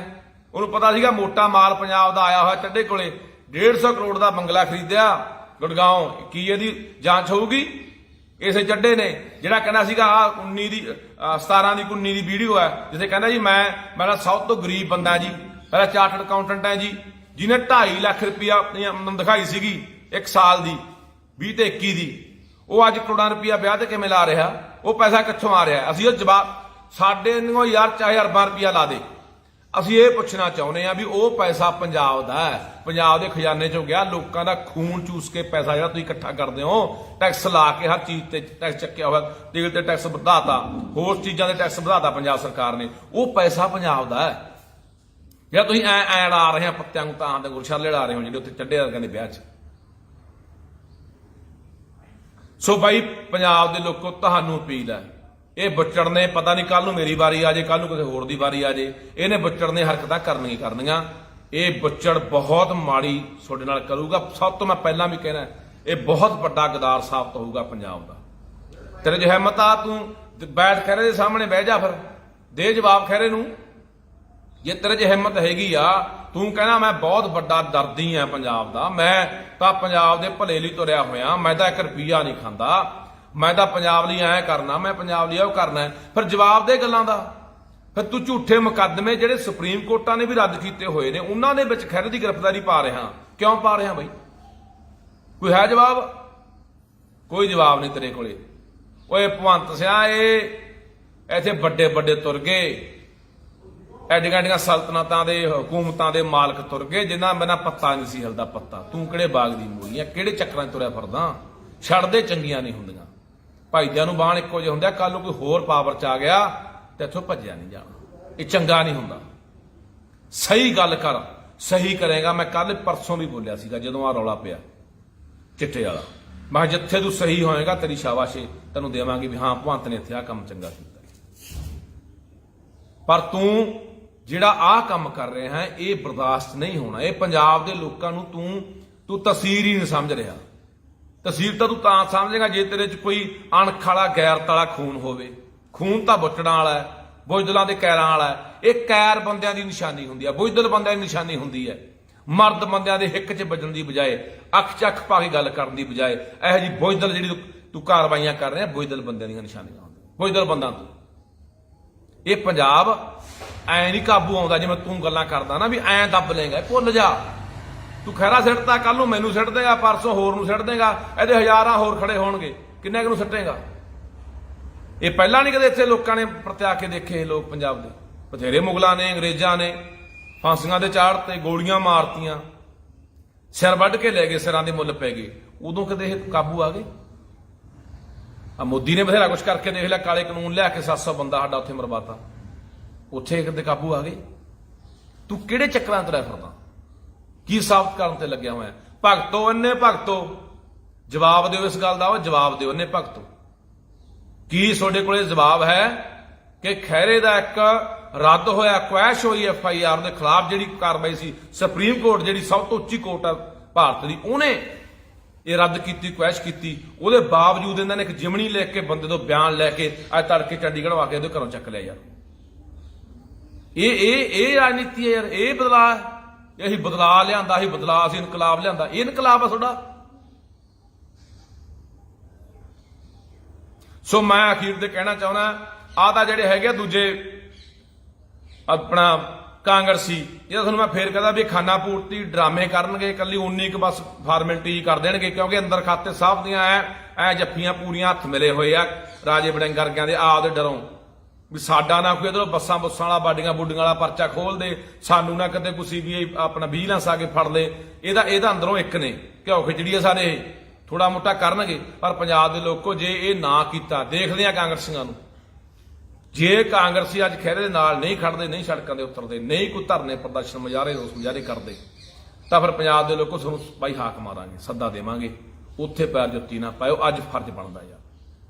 ਉਹਨੂੰ ਪਤਾ ਸੀਗਾ ਮੋਟਾ ਮਾਲ ਪੰਜਾਬ ਦਾ ਆਇਆ ਹੋਇਆ ਚੱਡੇ ਕੋਲੇ, 150 ਕਰੋੜ ਦਾ ਬੰਗਲਾ ਖਰੀਦਿਆ ਗੁੜਗਾਉਂ। ਕੀ ਇਹਦੀ ਜਾਂਚ ਹੋਊਗੀ? ਇਸੇ ਚੱਡੇ ਨੇ ਜਿਹੜਾ ਕਹਿੰਦਾ ਸੀਗਾ ਆ 19 ਦੀ 17 ਦੀ 19 ਦੀ ਵੀਡੀਓ ਹੈ, ਜਿੱਥੇ ਕਹਿੰਦਾ ਜੀ ਮੈਂ ਸਭ ਤੋਂ ਗਰੀਬ ਬੰਦਾ ਜੀ, ਪਹਿਲਾਂ ਚਾਰਟਰਡ ਅਕਾਊਂਟੈਂਟ ਹੈ ਜੀ, ਜਿਹਨੇ 2.5 ਲੱਖ ਰੁਪਇਆ ਆਪਣੀ ਆਮਦਨ ਦਿਖਾਈ ਸੀਗੀ ਇੱਕ ਸਾਲ ਦੀ 20 ਤੇ 21 ਦੀ। ਉਹ ਅੱਜ ਕਰੋੜਾਂ ਰੁਪਇਆ ਵਿਆਹ ਤੇ ਕਿਵੇਂ ਲਾ ਰਿਹਾ? ਉਹ ਪੈਸਾ ਕਿੱਥੋਂ ਆ ਰਿਹਾ? ਅਸੀਂ ਉਹ ਜਵਾਬ ਸਾਡੇ ਨੂੰ ਯਾਰ ਚਾਹੇ ਅਰਬਾਂ ਰੁਪਇਆ ਲਾ ਦੇ, ਅਸੀਂ ਇਹ ਪੁੱਛਣਾ ਚਾਹੁੰਦੇ ਆ ਵੀ ਉਹ ਪੈਸਾ ਪੰਜਾਬ ਦਾ ਹੈ, ਪੰਜਾਬ ਦੇ ਖਜ਼ਾਨੇ ਚੋਂ ਗਿਆ। ਲੋਕਾਂ ਦਾ ਖੂਨ ਚੂਸ ਕੇ ਪੈਸਾ ਜਿਹੜਾ ਤੁਸੀਂ ਇਕੱਠਾ ਕਰਦੇ ਹੋ, ਟੈਕਸ ਲਾ ਕੇ ਹਰ ਚੀਜ਼ ਤੇ ਟੈਕਸ ਚੱਕਿਆ ਹੋਇਆ, ਤੇਲ ਤੇ ਟੈਕਸ ਵਧਾਤਾ, ਹੋਰ ਚੀਜ਼ਾਂ ਦੇ ਟੈਕਸ ਵਧਾਤਾ ਪੰਜਾਬ ਸਰਕਾਰ ਨੇ। ਉਹ ਪੈਸਾ ਪੰਜਾਬ ਦਾ ਹੈ ਜਿਹੜਾ ਤੁਸੀਂ ਐ ਲਾ ਰਹੇ ਆ ਪੱਤਿਆਂ ਨੂੰ, ਤਾਂ ਦੇ ਗੁਰਸ਼ਾਲੇ ਲਾ ਰਹੇ ਹੋ ਜਿਹੜੇ ਉੱਥੇ ਚੱਡੇ ਵਰਗਿਆਂ ਦੇ ਵਿਆਹ 'ਚ। ਸੋ ਬਾਈ ਪੰਜਾਬ ਦੇ ਲੋਕੋ, ਤੁਹਾਨੂੰ ਅਪੀਲ ਹੈ, ਇਹ ਬੁੱਚੜ ਨੇ ਪਤਾ ਨਹੀਂ ਕੱਲ ਨੂੰ ਮੇਰੀ ਵਾਰੀ ਆ ਜੇ, ਕੱਲ ਨੂੰ ਕਿਸੇ ਹੋਰ ਦੀ ਵਾਰੀ ਆ ਜੇ, ਇਹਨੇ ਬੁੱਚੜ ਨੇ ਹਰਕਤਾਂ ਕਰਨੀਆਂ। ਇਹ ਬੁੱਚੜ ਬਹੁਤ ਮਾੜੀ ਤੁਹਾਡੇ ਨਾਲ ਕਰੂਗਾ। ਸਭ ਤੋਂ ਮੈਂ ਪਹਿਲਾਂ ਵੀ ਕਹਿਣਾ, ਇਹ ਬਹੁਤ ਵੱਡਾ ਗਦਾਰ ਸਾਬਤ ਹੋਊਗਾ ਪੰਜਾਬ ਦਾ। ਤੇਰੇ 'ਚ ਹਿੰਮਤ ਆ, ਤੂੰ ਬੈਠ ਖਹਿਰੇ ਦੇ ਸਾਹਮਣੇ ਬਹਿ ਜਾ, ਫਿਰ ਦੇ ਜਵਾਬ ਖਹਿਰੇ ਨੂੰ। ਜੇ ਤੇਰੇ 'ਚ ਹਿੰਮਤ ਹੈਗੀ ਆ, ਤੂੰ ਕਹਿਣਾ ਮੈਂ ਬਹੁਤ ਵੱਡਾ ਦਰਦੀ ਆ ਪੰਜਾਬ ਦਾ, ਮੈਂ ਤਾਂ ਪੰਜਾਬ ਦੇ ਭਲੇ ਲਈ ਤੁਰਿਆ ਹੋਇਆ, ਮੈਂ ਤਾਂ 1 ਰੁਪਈਆ ਨਹੀਂ ਖਾਂਦਾ, ਮੈਂ ਤਾਂ ਪੰਜਾਬ ਲਈ ਐਂ ਕਰਨਾ, ਮੈਂ ਪੰਜਾਬ ਲਈ ਉਹ ਕਰਨਾ, ਫਿਰ ਜਵਾਬ ਦੇ ਗੱਲਾਂ ਦਾ। ਫਿਰ ਤੂੰ ਝੂਠੇ ਮੁਕੱਦਮੇ ਜਿਹੜੇ ਸੁਪਰੀਮ ਕੋਰਟਾਂ ਨੇ ਵੀ ਰੱਦ ਕੀਤੇ ਹੋਏ ਨੇ, ਉਹਨਾਂ ਦੇ ਵਿੱਚ ਖਹਿਰੇ ਦੀ ਗ੍ਰਿਫਤਾਰੀ ਪਾ ਰਿਹਾ। ਕਿਉਂ ਪਾ ਰਿਹਾ ਬਈ? ਕੋਈ ਹੈ ਜਵਾਬ? ਕੋਈ ਜਵਾਬ ਨਹੀਂ ਤੇਰੇ ਕੋਲੇ। ਓਏ ਭਗਵੰਤ ਸਿਆ, ਇਹ ਇੱਥੇ ਵੱਡੇ ਵੱਡੇ ਤੁਰ ਗਏ, ਐਡੀਆਂ ਐਡੀਆਂ ਸਲਤਨਤਾਂ ਦੇ ਹਕੂਮਤਾਂ ਦੇ ਮਾਲਕ ਤੁਰ ਗਏ, ਜਿਨ੍ਹਾਂ ਬਿਨਾਂ ਪੱਤਾ ਨਹੀਂ ਸੀ ਹਿਲਦਾ ਪੱਤਾ। ਤੂੰ ਕਿਹੜੇ ਬਾਗ ਦੀ ਮੂਲੀਆਂ, ਕਿਹੜੇ ਚੱਕਰਾਂ 'ਚ ਤੁਰਿਆ ਫਿਰਦਾ? ਛੱਡਦੇ ਚੰਗੀਆਂ ਨਹੀਂ ਹੁੰਦੀਆਂ, ਭਾਈਦਿਆਂ ਨੂੰ ਬਾਣ ਇੱਕੋ ਜਿਹੇ ਹੁੰਦੇ ਆ। ਕੱਲ ਨੂੰ ਕੋਈ ਹੋਰ ਪਾਵਰ 'ਚ ਆ ਗਿਆ ਤੇ ਇੱਥੋਂ ਭੱਜਿਆ ਨਹੀਂ ਜਾਣਾ, ਇਹ ਚੰਗਾ ਨਹੀਂ ਹੁੰਦਾ। ਸਹੀ ਗੱਲ ਕਰ, ਸਹੀ ਕਰੇਗਾ। ਮੈਂ ਕੱਲ ਪਰਸੋਂ ਵੀ ਬੋਲਿਆ ਸੀਗਾ ਜਦੋਂ ਆ ਰੌਲਾ ਪਿਆ ਚਿੱਟੇ ਵਾਲਾ, ਮੈਂ ਜਿੱਥੇ ਤੂੰ ਸਹੀ ਹੋਏਗਾ ਤੇਰੀ ਸ਼ਾਬਾਸ਼ੇ ਤੈਨੂੰ ਦੇਵਾਂਗੀ ਵੀ ਹਾਂ ਭਗਵੰਤ ਨੇ ਇੱਥੇ ਆ ਕੰਮ ਚੰਗਾ ਕੀਤਾ। ਪਰ ਤੂੰ ਜਿਹੜਾ ਆਹ ਕੰਮ ਕਰ ਰਿਹਾ ਹੈ, ਇਹ ਬਰਦਾਸ਼ਤ ਨਹੀਂ ਹੋਣਾ। ਇਹ ਪੰਜਾਬ ਦੇ ਲੋਕਾਂ ਨੂੰ ਤੂੰ ਤਸਵੀਰ ਹੀ ਨਹੀਂ ਸਮਝ ਰਿਹਾ। ਤਸਵੀਰ ਤਾਂ ਤੂੰ ਤਾਂ ਸਮਝੇਗਾ ਜੇ ਤੇਰੇ 'ਚ ਕੋਈ ਅਣਖ ਵਾਲਾ ਗੈਰਤ ਵਾਲਾ ਖੂਨ ਹੋਵੇ। ਖੂਨ ਤਾਂ ਬੁੱਚੜਾਂ ਵਾਲਾ ਹੈ, ਬੁਜ਼ਦਲਾਂ ਦੇ ਕੈਰਾਂ ਵਾਲਾ ਹੈ। ਇਹ ਕੈਰ ਬੰਦਿਆਂ ਦੀ ਨਿਸ਼ਾਨੀ ਹੁੰਦੀ ਹੈ, ਬੁਜ਼ਦਲ ਬੰਦਿਆਂ ਦੀ ਨਿਸ਼ਾਨੀ ਹੁੰਦੀ ਹੈ। ਮਰਦ ਬੰਦਿਆਂ ਦੇ ਹਿੱਕ 'ਚ ਵੱਜਣ ਦੀ ਬਜਾਏ, ਅੱਖ 'ਚ ਅੱਖ ਪਾ ਕੇ ਗੱਲ ਕਰਨ ਦੀ ਬਜਾਏ, ਇਹੋ ਜਿਹੀ ਬੁਜ਼ਦਲ ਜਿਹੜੀ ਤੂੰ ਕਾਰਵਾਈਆਂ ਕਰ ਰਿਹਾ, ਬੁਜ਼ਦਲ ਬੰਦਿਆਂ ਦੀਆਂ ਨਿਸ਼ਾਨੀਆਂ ਹੁੰਦੀਆਂ, ਬੁਜ਼ਦਲ ਬੰਦਾਂ ਤੋਂ। ਇਹ ਪੰਜਾਬ ਐ ਨਹੀਂ ਕਾਬੂ ਆਉਂਦਾ ਜਿਵੇਂ ਤੂੰ ਗੱਲਾਂ ਕਰਦਾ ਨਾ ਵੀ ਐਂ ਦੱਬ ਲੇਗਾ। ਭੁੱਲ ਜਾ, ਤੂੰ ਖਹਿਰਾ ਸਿੱਟਦਾ, ਕੱਲ ਨੂੰ ਮੈਨੂੰ ਸਿੱਟ ਦੇਗਾ, ਪਰਸੋਂ ਹੋਰ ਨੂੰ ਸਿੱਟ ਦੇਗਾ, ਇਹਦੇ ਹਜ਼ਾਰਾਂ ਹੋਰ ਖੜੇ ਹੋਣਗੇ, ਕਿੰਨੇ ਕੁ ਨੂੰ ਸਿੱਟੇਗਾ? ਇਹ ਪਹਿਲਾਂ ਨਹੀਂ ਕਦੇ ਇੱਥੇ ਲੋਕਾਂ ਨੇ ਪਰਤਿਆ ਕੇ ਦੇਖੇ? ਲੋਕ ਪੰਜਾਬ ਦੇ ਬਥੇਰੇ ਮੁਗਲਾਂ ਨੇ, ਅੰਗਰੇਜ਼ਾਂ ਨੇ ਫਾਂਸੀਆਂ ਦੇ ਚਾੜ ਤੇ ਗੋਲੀਆਂ ਮਾਰਤੀਆਂ, ਸਿਰ ਵੱਢ ਕੇ ਲੈ ਗਏ, ਸਿਰਾਂ ਦੇ ਮੁੱਲ ਪੈ ਗਏ। ਉਦੋਂ ਕਦੇ ਇਹ ਕਾਬੂ ਆ ਗਏ? ਆ ਮੋਦੀ ਨੇ ਬਥੇਰਾ ਕੁਛ ਕਰਕੇ ਦੇਖ ਲਿਆ, ਕਾਲੇ ਕਾਨੂੰਨ ਲਿਆ ਕੇ 700 ਬੰਦਾ ਸਾਡਾ ਉੱਥੇ ਮਰਵਾਤਾ, ਉੱਥੇ ਕਦੇ ਕਾਬੂ ਆ ਗਏ? ਤੂੰ ਕਿਹੜੇ ਚੱਕਰਾਂ ਤੁਰਿਆ ਫਿਰਦਾ? ਕੀ ਸਾਬਤ ਕਰਨ ਤੇ ਲੱਗਿਆ ਹੋਇਆ? ਭਗਤੋ, ਇੰਨੇ ਭਗਤੋ, ਜਵਾਬ ਦਿਓ ਇਸ ਗੱਲ ਦਾ। ਉਹ ਜਵਾਬ ਦਿਓ, ਇੰਨੇ ਭਗਤੋ, ਕੀ ਤੁਹਾਡੇ ਕੋਲੇ ਜਵਾਬ ਹੈ ਕਿ ਖਹਿਰੇ ਦਾ ਇੱਕ ਰੱਦ ਹੋਇਆ, ਕੁਐਸ਼ ਹੋਈ FIR ਦੇ ਖਿਲਾਫ ਜਿਹੜੀ ਕਾਰਵਾਈ ਸੀ ਸੁਪਰੀਮ ਕੋਰਟ, ਜਿਹੜੀ ਸਭ ਤੋਂ ਉੱਚੀ ਕੋਰਟ ਹੈ ਭਾਰਤ ਦੀ, ਉਹਨੇ ਇਹ ਰੱਦ ਕੀਤੀ, ਕੁਐਸ਼ ਕੀਤੀ, ਉਹਦੇ ਬਾਵਜੂਦ ਇਹਨਾਂ ਨੇ ਇੱਕ ਜਿਮਣੀ ਲਿਖ ਕੇ ਬੰਦੇ ਤੋਂ ਬਿਆਨ ਲੈ ਕੇ ਅੱਜ ਤੜਕੇ ਚੰਡੀਗੜ੍ਹ ਆ ਕੇ ਉਹਦੇ ਘਰੋਂ ਚੱਕ ਲਿਆ ਯਾਰ। ਇਹ ਰਾਜਨੀਤੀ ਹੈ ਯਾਰ, ਇਹ ਬਦਲਾਅ ਹੈ। ਇਹ ਅਸੀਂ ਬਦਲਾਅ ਲਿਆਂਦਾ, ਅਸੀਂ ਬਦਲਾਅ, ਅਸੀਂ ਇਨਕਲਾਬ ਲਿਆਂਦਾ। ਇਹ ਇਨਕਲਾਬ ਆ ਤੁਹਾਡਾ। ਸੋ ਮੈਂ ਅਖੀਰ ਤੇ ਕਹਿਣਾ ਚਾਹੁੰਦਾ, ਆਹ ਤਾਂ ਜਿਹੜੇ ਹੈਗੇ ਦੂਜੇ ਆਪਣਾ ਕਾਂਗਰਸੀ, ਇਹ ਤੁਹਾਨੂੰ ਮੈਂ ਫੇਰ ਕਹਿੰਦਾ ਵੀ ਖਾਨਾ ਪੂਰਤੀ ਡਰਾਮੇ ਕਰਨਗੇ, ਇਕੱਲੀ 19 ਕੁ ਬਸ ਫਾਰਮੈਲਿਟੀ ਕਰ ਦੇਣਗੇ, ਕਿਉਂਕਿ ਅੰਦਰ ਖਾਤੇ ਸਾਹਿਬ ਦੀਆਂ ਐ ਜੱਫੀਆਂ ਪੂਰੀਆਂ ਹੱਥ ਮਿਲੇ ਹੋਏ ਆ ਰਾਜੇ ਵੜਿੰਗ ਵਰਗਿਆਂ ਦੇ ਆਪਦੇ ਡਰੋਂ ਵੀ ਸਾਡਾ ਨਾ ਕੋਈ ਇਧਰੋਂ ਬੱਸਾਂ ਬੁੱਸਾਂ ਵਾਲਾ ਬਾਡੀਆਂ ਬੁੱਡੀਆਂ ਵਾਲਾ ਪਰਚਾ ਖੋਲ ਦੇ, ਸਾਨੂੰ ਨਾ ਕਦੇ ਕੋਈ ਸੀਬੀਆਈ ਆਪਣਾ ਵਿਜੀਲੈਂਸ ਆ ਕੇ ਫੜ ਲੇ। ਇਹਦਾ ਅੰਦਰੋਂ ਇੱਕ ਨੇ ਘਿਓ ਖਿਚੜੀ ਆ ਸਾਰੇ, ਇਹ ਥੋੜਾ ਮੋਟਾ ਕਰਨਗੇ। ਪਰ ਪੰਜਾਬ ਦੇ ਲੋਕੋ ਜੇ ਇਹ ਨਾ ਕੀਤਾ, ਦੇਖਦੇ ਆ ਕਾਂਗਰਸੀਆਂ ਨੂੰ, ਜੇ ਕਾਂਗਰਸੀ ਅੱਜ ਖਹਿਰੇ ਦੇ ਨਾਲ ਨਹੀਂ ਖੜਦੇ, ਨਹੀਂ ਸੜਕਾਂ ਦੇ ਉਤਰਦੇ, ਨਹੀਂ ਕੋਈ ਧਰਨੇ ਪ੍ਰਦਰਸ਼ਨ ਮੁਜ਼ਾਹਰੇ ਰੋਸ ਮੁਜ਼ਾਹਰੇ ਕਰਦੇ, ਤਾਂ ਫਿਰ ਪੰਜਾਬ ਦੇ ਲੋਕੋ ਤੁਹਾਨੂੰ ਬਾਈ ਹਾਕ ਮਾਰਾਂਗੇ, ਸੱਦਾ ਦੇਵਾਂਗੇ, ਉੱਥੇ ਪੈਰ ਜੁੱਤੀ ਨਾ ਪਾਇਓ। ਅੱਜ ਫਰਜ਼ ਬਣਦਾ ਯਾਰ,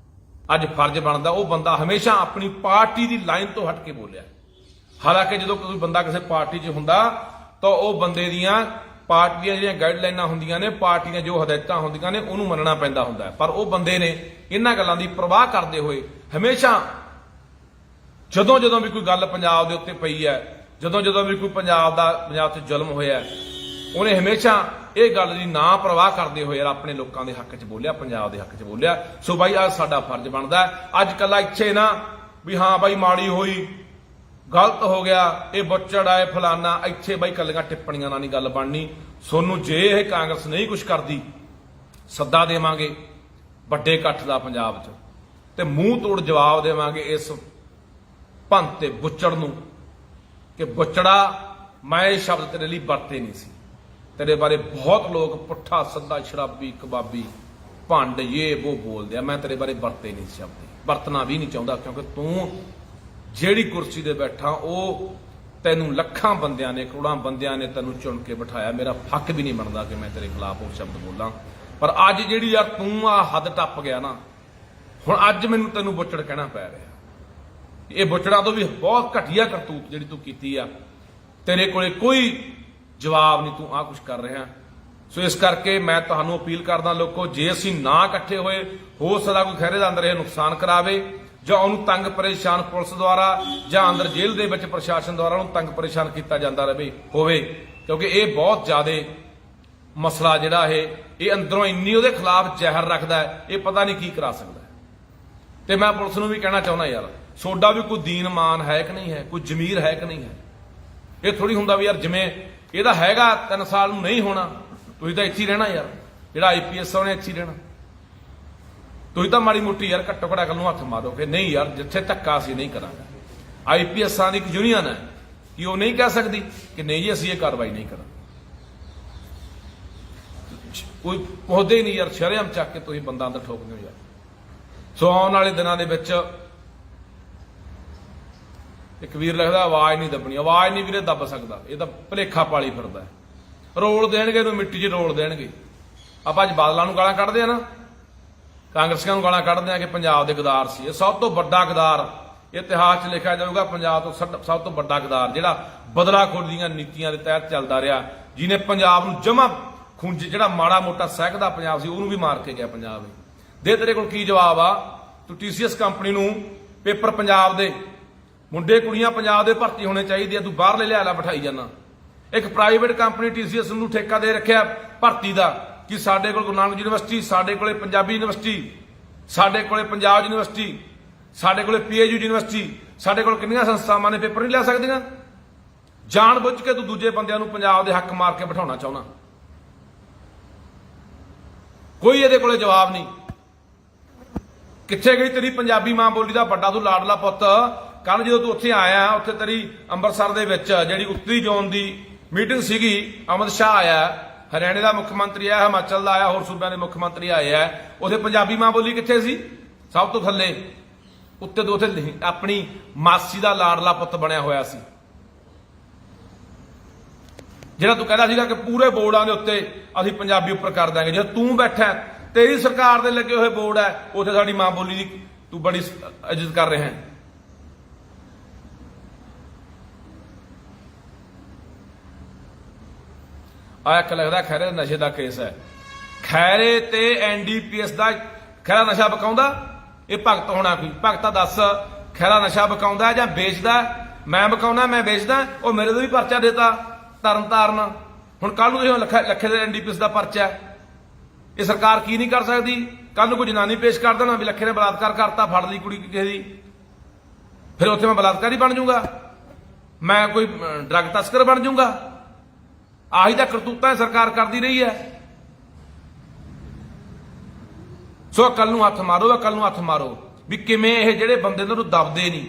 ਅੱਜ ਫਰਜ਼ ਬਣਦਾ। ਉਹ ਬੰਦਾ ਹਮੇਸ਼ਾ ਆਪਣੀ ਪਾਰਟੀ ਦੀ ਲਾਈਨ ਤੋਂ ਹਟ ਕੇ ਬੋਲਿਆ। ਹਾਲਾਂਕਿ ਜਦੋਂ ਕੋਈ ਬੰਦਾ ਕਿਸੇ ਪਾਰਟੀ 'ਚ ਹੁੰਦਾ ਤਾਂ ਉਹ ਬੰਦੇ ਦੀਆਂ ਪਾਰਟੀ ਦੀਆਂ ਜਿਹੜੀਆਂ ਗਾਈਡਲਾਈਨਾਂ ਹੁੰਦੀਆਂ ਨੇ, ਪਾਰਟੀ ਦੀਆਂ ਜੋ ਹਦਾਇਤਾਂ ਹੁੰਦੀਆਂ ਨੇ, ਉਹਨੂੰ ਮੰਨਣਾ ਪੈਂਦਾ ਹੁੰਦਾ। ਪਰ ਉਹ ਬੰਦੇ ਨੇ ਇਹਨਾਂ ਗੱਲਾਂ ਦੀ ਪਰਵਾਹ ਕਰਦੇ ਹੋਏ ਹਮੇਸ਼ਾ ਜਦੋਂ ਵੀ ਕੋਈ ਗੱਲ ਪੰਜਾਬ ਦੇ ਉੱਤੇ ਪਈ ਹੈ, ਜਦੋਂ ਵੀ ਕੋਈ ਪੰਜਾਬ 'ਚ ਜ਼ੁਲਮ ਹੋਇਆ, ਉਹਨੇ ਹਮੇਸ਼ਾ ਇਹ ਗੱਲ ਦੀ ਨਾ ਪਰਵਾਹ ਕਰਦੇ ਹੋਏ ਯਾਰ ਆਪਣੇ ਲੋਕਾਂ ਦੇ ਹੱਕ 'ਚ ਬੋਲਿਆ, ਪੰਜਾਬ ਦੇ ਹੱਕ 'ਚ ਬੋਲਿਆ। ਸੋ ਬਾਈ ਅੱਜ ਸਾਡਾ ਫਰਜ਼ ਬਣਦਾ ਅੱਜ ਕੱਲਾ ਇੱਥੇ ਨਾ ਵੀ ਹਾਂ ਬਾਈ ਮਾੜੀ ਹੋਈ, ਗਲਤ ਹੋ ਗਿਆ, ਇਹ ਬੁੱਚੜ ਆਏ ਫਲਾਨਾ, ਇੱਥੇ ਬਾਈ ਕੱਲੀਆਂ ਟਿੱਪਣੀਆਂ ਨਾਲ ਨਹੀਂ ਗੱਲ ਬਣਨੀ। ਸੋਨੂੰ ਜੇ ਇਹ ਕਾਂਗਰਸ ਨਹੀਂ ਕੁਝ ਕਰਦੀ, ਸੱਦਾ ਦੇਵਾਂਗੇ ਵੱਡੇ ਇਕੱਠ ਦਾ ਪੰਜਾਬ 'ਚ, ਤੇ ਮੂੰਹ ਤੋੜ ਜਵਾਬ ਦੇਵਾਂਗੇ ਇਸ ਭੰਤ ਤੇ ਬੁੱਚੜ ਨੂੰ ਕਿ ਬੁੱਚੜਾ, ਮੈਂ ਇਹ ਸ਼ਬਦ ਤੇਰੇ ਲਈ ਵਰਤੇ ਨਹੀਂ ਸੀ। ਤੇਰੇ ਬਾਰੇ ਬਹੁਤ ਲੋਕ ਪੁੱਠਾ ਸੱਦਾ, ਸ਼ਰਾਬੀ, ਕਬਾਬੀ, ਭੰਡ, ਇਹ ਉਹ ਬੋਲਦੇ ਆ, ਮੈਂ ਤੇਰੇ ਬਾਰੇ ਵਰਤੇ ਨਹੀਂ ਸ਼ਬਦ, ਵਰਤਣਾ ਵੀ ਨਹੀਂ ਚਾਹੁੰਦਾ, ਕਿਉਂਕਿ ਤੂੰ ਜਿਹੜੀ ਕੁਰਸੀ ਤੇ ਬੈਠਾ ਉਹ ਤੈਨੂੰ ਲੱਖਾਂ ਬੰਦਿਆਂ ਨੇ, ਕਰੋੜਾਂ ਬੰਦਿਆਂ ਨੇ ਤੈਨੂੰ ਚੁਣ ਕੇ ਬਿਠਾਇਆ। ਮੇਰਾ ਹੱਕ ਵੀ ਨਹੀਂ ਬਣਦਾ ਕਿ ਮੈਂ ਤੇਰੇ ਖਿਲਾਫ ਉਹ ਸ਼ਬਦ ਬੋਲਾਂ। ਪਰ ਅੱਜ ਜਿਹੜੀ ਯਾਰ ਤੂੰ ਆ ਹੱਦ ਟੱਪ ਗਿਆ ਨਾ, ਹੁਣ ਅੱਜ ਮੈਨੂੰ ਤੈਨੂੰ ਬੁੱਚੜ ਕਹਿਣਾ ਪੈ ਰਿਹਾ। ਇਹ ਬੁੱਚੜਾਂ ਤੋਂ ਵੀ ਬਹੁਤ ਘਟੀਆ ਕਰਤੂਤ ਜਿਹੜੀ ਤੂੰ ਕੀਤੀ ਆ, ਤੇਰੇ ਕੋਲੇ ਕੋਈ ਜਵਾਬ ਨਹੀਂ, ਤੂੰ ਆ ਕੁਛ ਕਰ ਰਿਹਾ। ਸੋ ਇਸ ਕਰਕੇ ਮੈਂ ਤੁਹਾਨੂੰ ਅਪੀਲ ਕਰਦਾ ਲੋਕੋ, ਜੇ ਅਸੀਂ ਨਾ ਇਕੱਠੇ ਹੋਏ, ਹੋ ਸਕਦਾ ਕੋਈ ਖਹਿਰੇ ਦਾ ਅੰਦਰ ਇਹ ਨੁਕਸਾਨ ਕਰਾਵੇ, ਜਾਂ ਉਹਨੂੰ ਤੰਗ ਪਰੇਸ਼ਾਨ ਪੁਲਿਸ ਦੁਆਰਾ ਜਾਂ ਅੰਦਰ ਜੇਲ੍ਹ ਦੇ ਵਿੱਚ ਪ੍ਰਸ਼ਾਸਨ ਦੁਆਰਾ ਉਹਨੂੰ ਤੰਗ ਪਰੇਸ਼ਾਨ ਕੀਤਾ ਜਾਂਦਾ ਹੋਵੇ, ਕਿਉਂਕਿ ਇਹ ਬਹੁਤ ਜ਼ਿਆਦਾ ਮਸਲਾ ਜਿਹੜਾ ਇਹ ਅੰਦਰੋਂ ਇੰਨੀ ਉਹਦੇ ਖਿਲਾਫ ਜ਼ਹਿਰ ਰੱਖਦਾ ਹੈ, ਇਹ ਪਤਾ ਨਹੀਂ ਕੀ ਕਰਾ ਸਕਦਾ। ਤੇ ਮੈਂ ਪੁਲਿਸ ਨੂੰ ਵੀ ਕਹਿਣਾ ਚਾਹੁੰਦਾ ਯਾਰ, ਸੋਡਾ ਵੀ ਕੋਈ ਦੀਨ ਮਾਨ ਹੈ ਕਿ ਨਹੀਂ ਹੈ, ਕੋਈ ਜ਼ਮੀਰ ਹੈ ਕਿ ਨਹੀਂ ਹੈ। ਇਹ ਥੋੜੀ ਹੁੰਦਾ ਵੀ ਯਾਰ ਜਿਵੇਂ ਇਹਦਾ ਹੈਗਾ 3 ਸਾਲ ਨੂੰ ਨਹੀਂ ਹੋਣਾ, ਤੁਸੀਂ ਤਾਂ ਇੱਥੇ ਹੀ ਰਹਿਣਾ ਯਾਰ, ਜਿਹੜਾ IPS ਉਹਨੇ ਇੱਥੇ ਹੀ ਰਹਿਣਾ। ਤੁਸੀਂ ਤਾਂ ਮਾੜੀ ਮੋਟੀ ਯਾਰ ਘੱਟੋ ਘੱਟ ਅਕਲ ਨੂੰ ਹੱਥ ਮਾਰੋ ਕਿ ਨਹੀਂ ਯਾਰ ਜਿੱਥੇ ਧੱਕਾ ਅਸੀਂ ਨਹੀਂ ਕਰਾਂਗੇ। IPSਾਂ ਦੀ ਇੱਕ ਯੂਨੀਅਨ ਹੈ ਕਿ ਉਹ ਨਹੀਂ ਕਹਿ ਸਕਦੀ ਕਿ ਨਹੀਂ ਜੀ ਅਸੀਂ ਇਹ ਕਾਰਵਾਈ ਨਹੀਂ ਕਰਾਂਗੇ। ਕੋਈ ਪਹੁੰਚਦੇ ਹੀ ਨਹੀਂ ਯਾਰ, ਸ਼ਰੇਆਮ ਚੱਕ ਕੇ ਤੁਸੀਂ ਬੰਦਾ ਅੰਦਰ ਠੋਕਦੇ ਹੋ ਯਾਰ। ਸੋ ਆਉਣ ਵਾਲੇ ਦਿਨਾਂ ਦੇ ਵਿੱਚ ਇੱਕ ਵੀਰ ਲਿਖਦਾ ਆਵਾਜ਼ ਨਹੀਂ ਦੱਬਣੀ, ਆਵਾਜ਼ ਨਹੀਂ ਵੀਰੇ ਦੱਬ ਸਕਦਾ, ਇਹ ਤਾਂ ਭੁਲੇਖਾ ਪਾਲੀ ਫਿਰਦਾ। ਰੋਲ ਦੇਣਗੇ ਇਹਨੂੰ, ਮਿੱਟੀ 'ਚ ਰੋਲ ਦੇਣਗੇ। ਆਪਾਂ ਅੱਜ ਬਾਦਲਾਂ ਨੂੰ ਗਾਲਾਂ ਕੱਢਦੇ ਆ ਨਾ, ਕਾਂਗਰਸੀਆਂ ਨੂੰ ਗਾਲਾਂ ਕੱਢਦੇ ਆ ਕਿ ਪੰਜਾਬ ਦੇ ਗਦਾਰ ਸੀ। ਇਹ ਸਭ ਤੋਂ ਵੱਡਾ ਗਦਾਰ ਇਤਿਹਾਸ 'ਚ ਲਿਖਿਆ ਜਾਊਗਾ, ਪੰਜਾਬ ਤੋਂ ਸਭ ਤੋਂ ਵੱਡਾ ਗਦਾਰ ਜਿਹੜਾ ਬਦਲਾਖੋਰੀ ਦੀਆਂ ਨੀਤੀਆਂ ਦੇ ਤਹਿਤ ਚੱਲਦਾ ਰਿਹਾ, ਜਿਹਨੇ ਪੰਜਾਬ ਨੂੰ ਜਮਾ ਖੁੰਝ, ਜਿਹੜਾ ਮਾੜਾ ਮੋਟਾ ਸਹਿਕਦਾ ਪੰਜਾਬ ਸੀ ਉਹਨੂੰ ਵੀ ਮਾਰ ਕੇ ਗਿਆ ਪੰਜਾਬ। ਦੇ ਤੇਰੇ ਕੋਲ ਕੀ ਜਵਾਬ ਆ? ਤੂੰ TCS ਕੰਪਨੀ ਨੂੰ ਪੇਪਰ ਪੰਜਾਬ ਦੇ ਮੁੰਡੇ ਕੁੜੀਆਂ ਪੰਜਾਬ ਦੇ ਭਰਤੀ ਹੋਣੇ ਚਾਹੀਦੇ ਆ, ਤੂੰ ਬਾਹਰਲੇ ਲਿਆ ਬਿਠਾਈ ਜਾਣਾ। ਇੱਕ ਪ੍ਰਾਈਵੇਟ ਕੰਪਨੀ TCS ਨੂੰ ਠੇਕਾ ਦੇ ਰੱਖਿਆ ਭਰਤੀ ਦਾ ਕਿ ਸਾਡੇ ਕੋਲ ਗੁਰੂ ਨਾਨਕ ਯੂਨੀਵਰਸਿਟੀ, ਸਾਡੇ ਕੋਲੇ ਪੰਜਾਬੀ ਯੂਨੀਵਰਸਿਟੀ, ਸਾਡੇ ਕੋਲੇ ਪੰਜਾਬ ਯੂਨੀਵਰਸਿਟੀ, ਸਾਡੇ ਕੋਲੇ PAU ਯੂਨੀਵਰਸਿਟੀ, ਸਾਡੇ ਕੋਲ ਕਿੰਨੀਆਂ ਸੰਸਥਾਵਾਂ ਨੇ ਪੇਪਰ ਨਹੀਂ ਲੈ ਸਕਦੀਆਂ। ਜਾਣ ਬੁੱਝ ਕੇ ਤੂੰ ਦੂਜੇ ਬੰਦਿਆਂ ਨੂੰ ਪੰਜਾਬ ਦੇ ਹੱਕ ਮਾਰ ਕੇ ਬਿਠਾਉਣਾ ਚਾਹੁੰਦਾ। ਕੋਈ ਇਹਦੇ ਕੋਲੇ ਜਵਾਬ ਨਹੀਂ। ਕਿੱਥੇ ਗਈ ਤੇਰੀ ਪੰਜਾਬੀ ਮਾਂ ਬੋਲੀ ਦਾ ਵੱਡਾ ਤੂੰ ਲਾਡਲਾ ਪੁੱਤ? ਕੱਲ ਜਦੋਂ ਤੂੰ ਉੱਥੇ ਆਇਆ, ਉੱਥੇ ਤੇਰੀ ਅੰਮ੍ਰਿਤਸਰ ਦੇ ਵਿੱਚ ਜਿਹੜੀ ਉੱਤਰੀ ਜ਼ੋਨ ਦੀ ਮੀਟਿੰਗ ਸੀਗੀ, ਅਮਿਤ ਸ਼ਾਹ ਆਇਆ, ਹਰਿਆਣੇ ਦਾ ਮੁੱਖ ਮੰਤਰੀ ਆਇਆ, ਹਿਮਾਚਲ ਦਾ ਆਇਆ, ਹੋਰ ਸੂਬਿਆਂ ਦੇ ਮੁੱਖ ਮੰਤਰੀ ਆਏ ਆ। ਉੱਥੇ ਪੰਜਾਬੀ ਮਾਂ ਬੋਲੀ ਕਿੱਥੇ ਸੀ? ਸਭ ਤੋਂ ਥੱਲੇ। ਉੱਤੇ ਤੋਂ ਉੱਥੇ ਆਪਣੀ ਮਾਸੀ ਦਾ ਲਾਡਲਾ ਪੁੱਤ ਬਣਿਆ ਹੋਇਆ ਸੀ, ਜਿਹੜਾ ਤੂੰ ਕਹਿੰਦਾ ਸੀਗਾ ਕਿ ਪੂਰੇ ਬੋਰਡਾਂ ਦੇ ਉੱਤੇ ਅਸੀਂ ਪੰਜਾਬੀ ਉੱਪਰ ਕਰ ਦਾਂਗੇ। ਜੇ ਤੂੰ ਬੈਠਾ, ਤੇਰੀ ਸਰਕਾਰ ਦੇ ਲੱਗੇ ਹੋਏ ਬੋਰਡ ਹੈ, ਉੱਥੇ ਸਾਡੀ ਮਾਂ ਬੋਲੀ ਦੀ ਤੂੰ ਬੜੀ ਇੱਜ਼ਤ ਕਰ ਰਿਹਾ ਹੈ। ਆ ਇੱਕ ਲੱਗਦਾ ਖੈਰ ਨਸ਼ੇ ਦਾ ਕੇਸ ਹੈ। ਖੈਰੇ ਤੇ ਐਨਡੀਪੀਐਸ ਦਾ ਖੈਰਾ ਨਸ਼ਾ ਵਿਕਾਉਂਦਾ? ਇਹ ਭਗਤ ਹੋਣਾ ਕੋਈ? ਭਗਤਾ ਦੱਸ, ਖੈਰਾ ਨਸ਼ਾ ਵਿਕਾਉਂਦਾ ਜਾਂ ਵੇਚਦਾ? ਮੈਂ ਵਿਕਾਉਣਾ, ਮੈਂ ਵੇਚਦਾ? ਉਹ ਮੇਰੇ ਤੋਂ ਵੀ ਪਰਚਾ ਦੇਤਾ ਤਰਨਤਾਰਨ। ਹੁਣ ਕੱਲ ਨੂੰ ਇਹ ਲੱਖੇ ਦੇ ਐਨਡੀਪੀਐਸ ਦਾ ਪਰਚਾ। ਇਹ ਸਰਕਾਰ ਕੀ ਨਹੀਂ ਕਰ ਸਕਦੀ? ਕੱਲ ਨੂੰ ਕੋਈ ਜਨਾਨੀ ਪੇਸ਼ ਕਰ ਦੇਣਾ ਵੀ ਲੱਖੇ ਨੇ ਬਲਾਤਕਾਰ ਕਰਤਾ, ਫੜ ਲਈ ਕੁੜੀ ਕਿਸੇ ਦੀ, ਫਿਰ ਉੱਥੇ ਮੈਂ ਬਲਾਤਕਾਰੀ ਬਣ ਜਾਊਗਾ, ਮੈਂ ਕੋਈ ਡਰੱਗ ਤਸਕਰ ਬਣ ਜਾਊਗਾ। ਆਹੀ ਤਾਂ ਕਰਤੂਤਾਂ ਸਰਕਾਰ ਕਰਦੀ ਰਹੀ ਹੈ। ਸੋ ਕੱਲ ਨੂੰ ਹੱਥ ਮਾਰੋ, ਕੱਲ ਨੂੰ ਹੱਥ ਮਾਰੋ ਵੀ ਕਿਵੇਂ ਇਹ ਜਿਹੜੇ ਬੰਦੇ ਨੂੰ ਦਬਦੇ ਨਹੀਂ,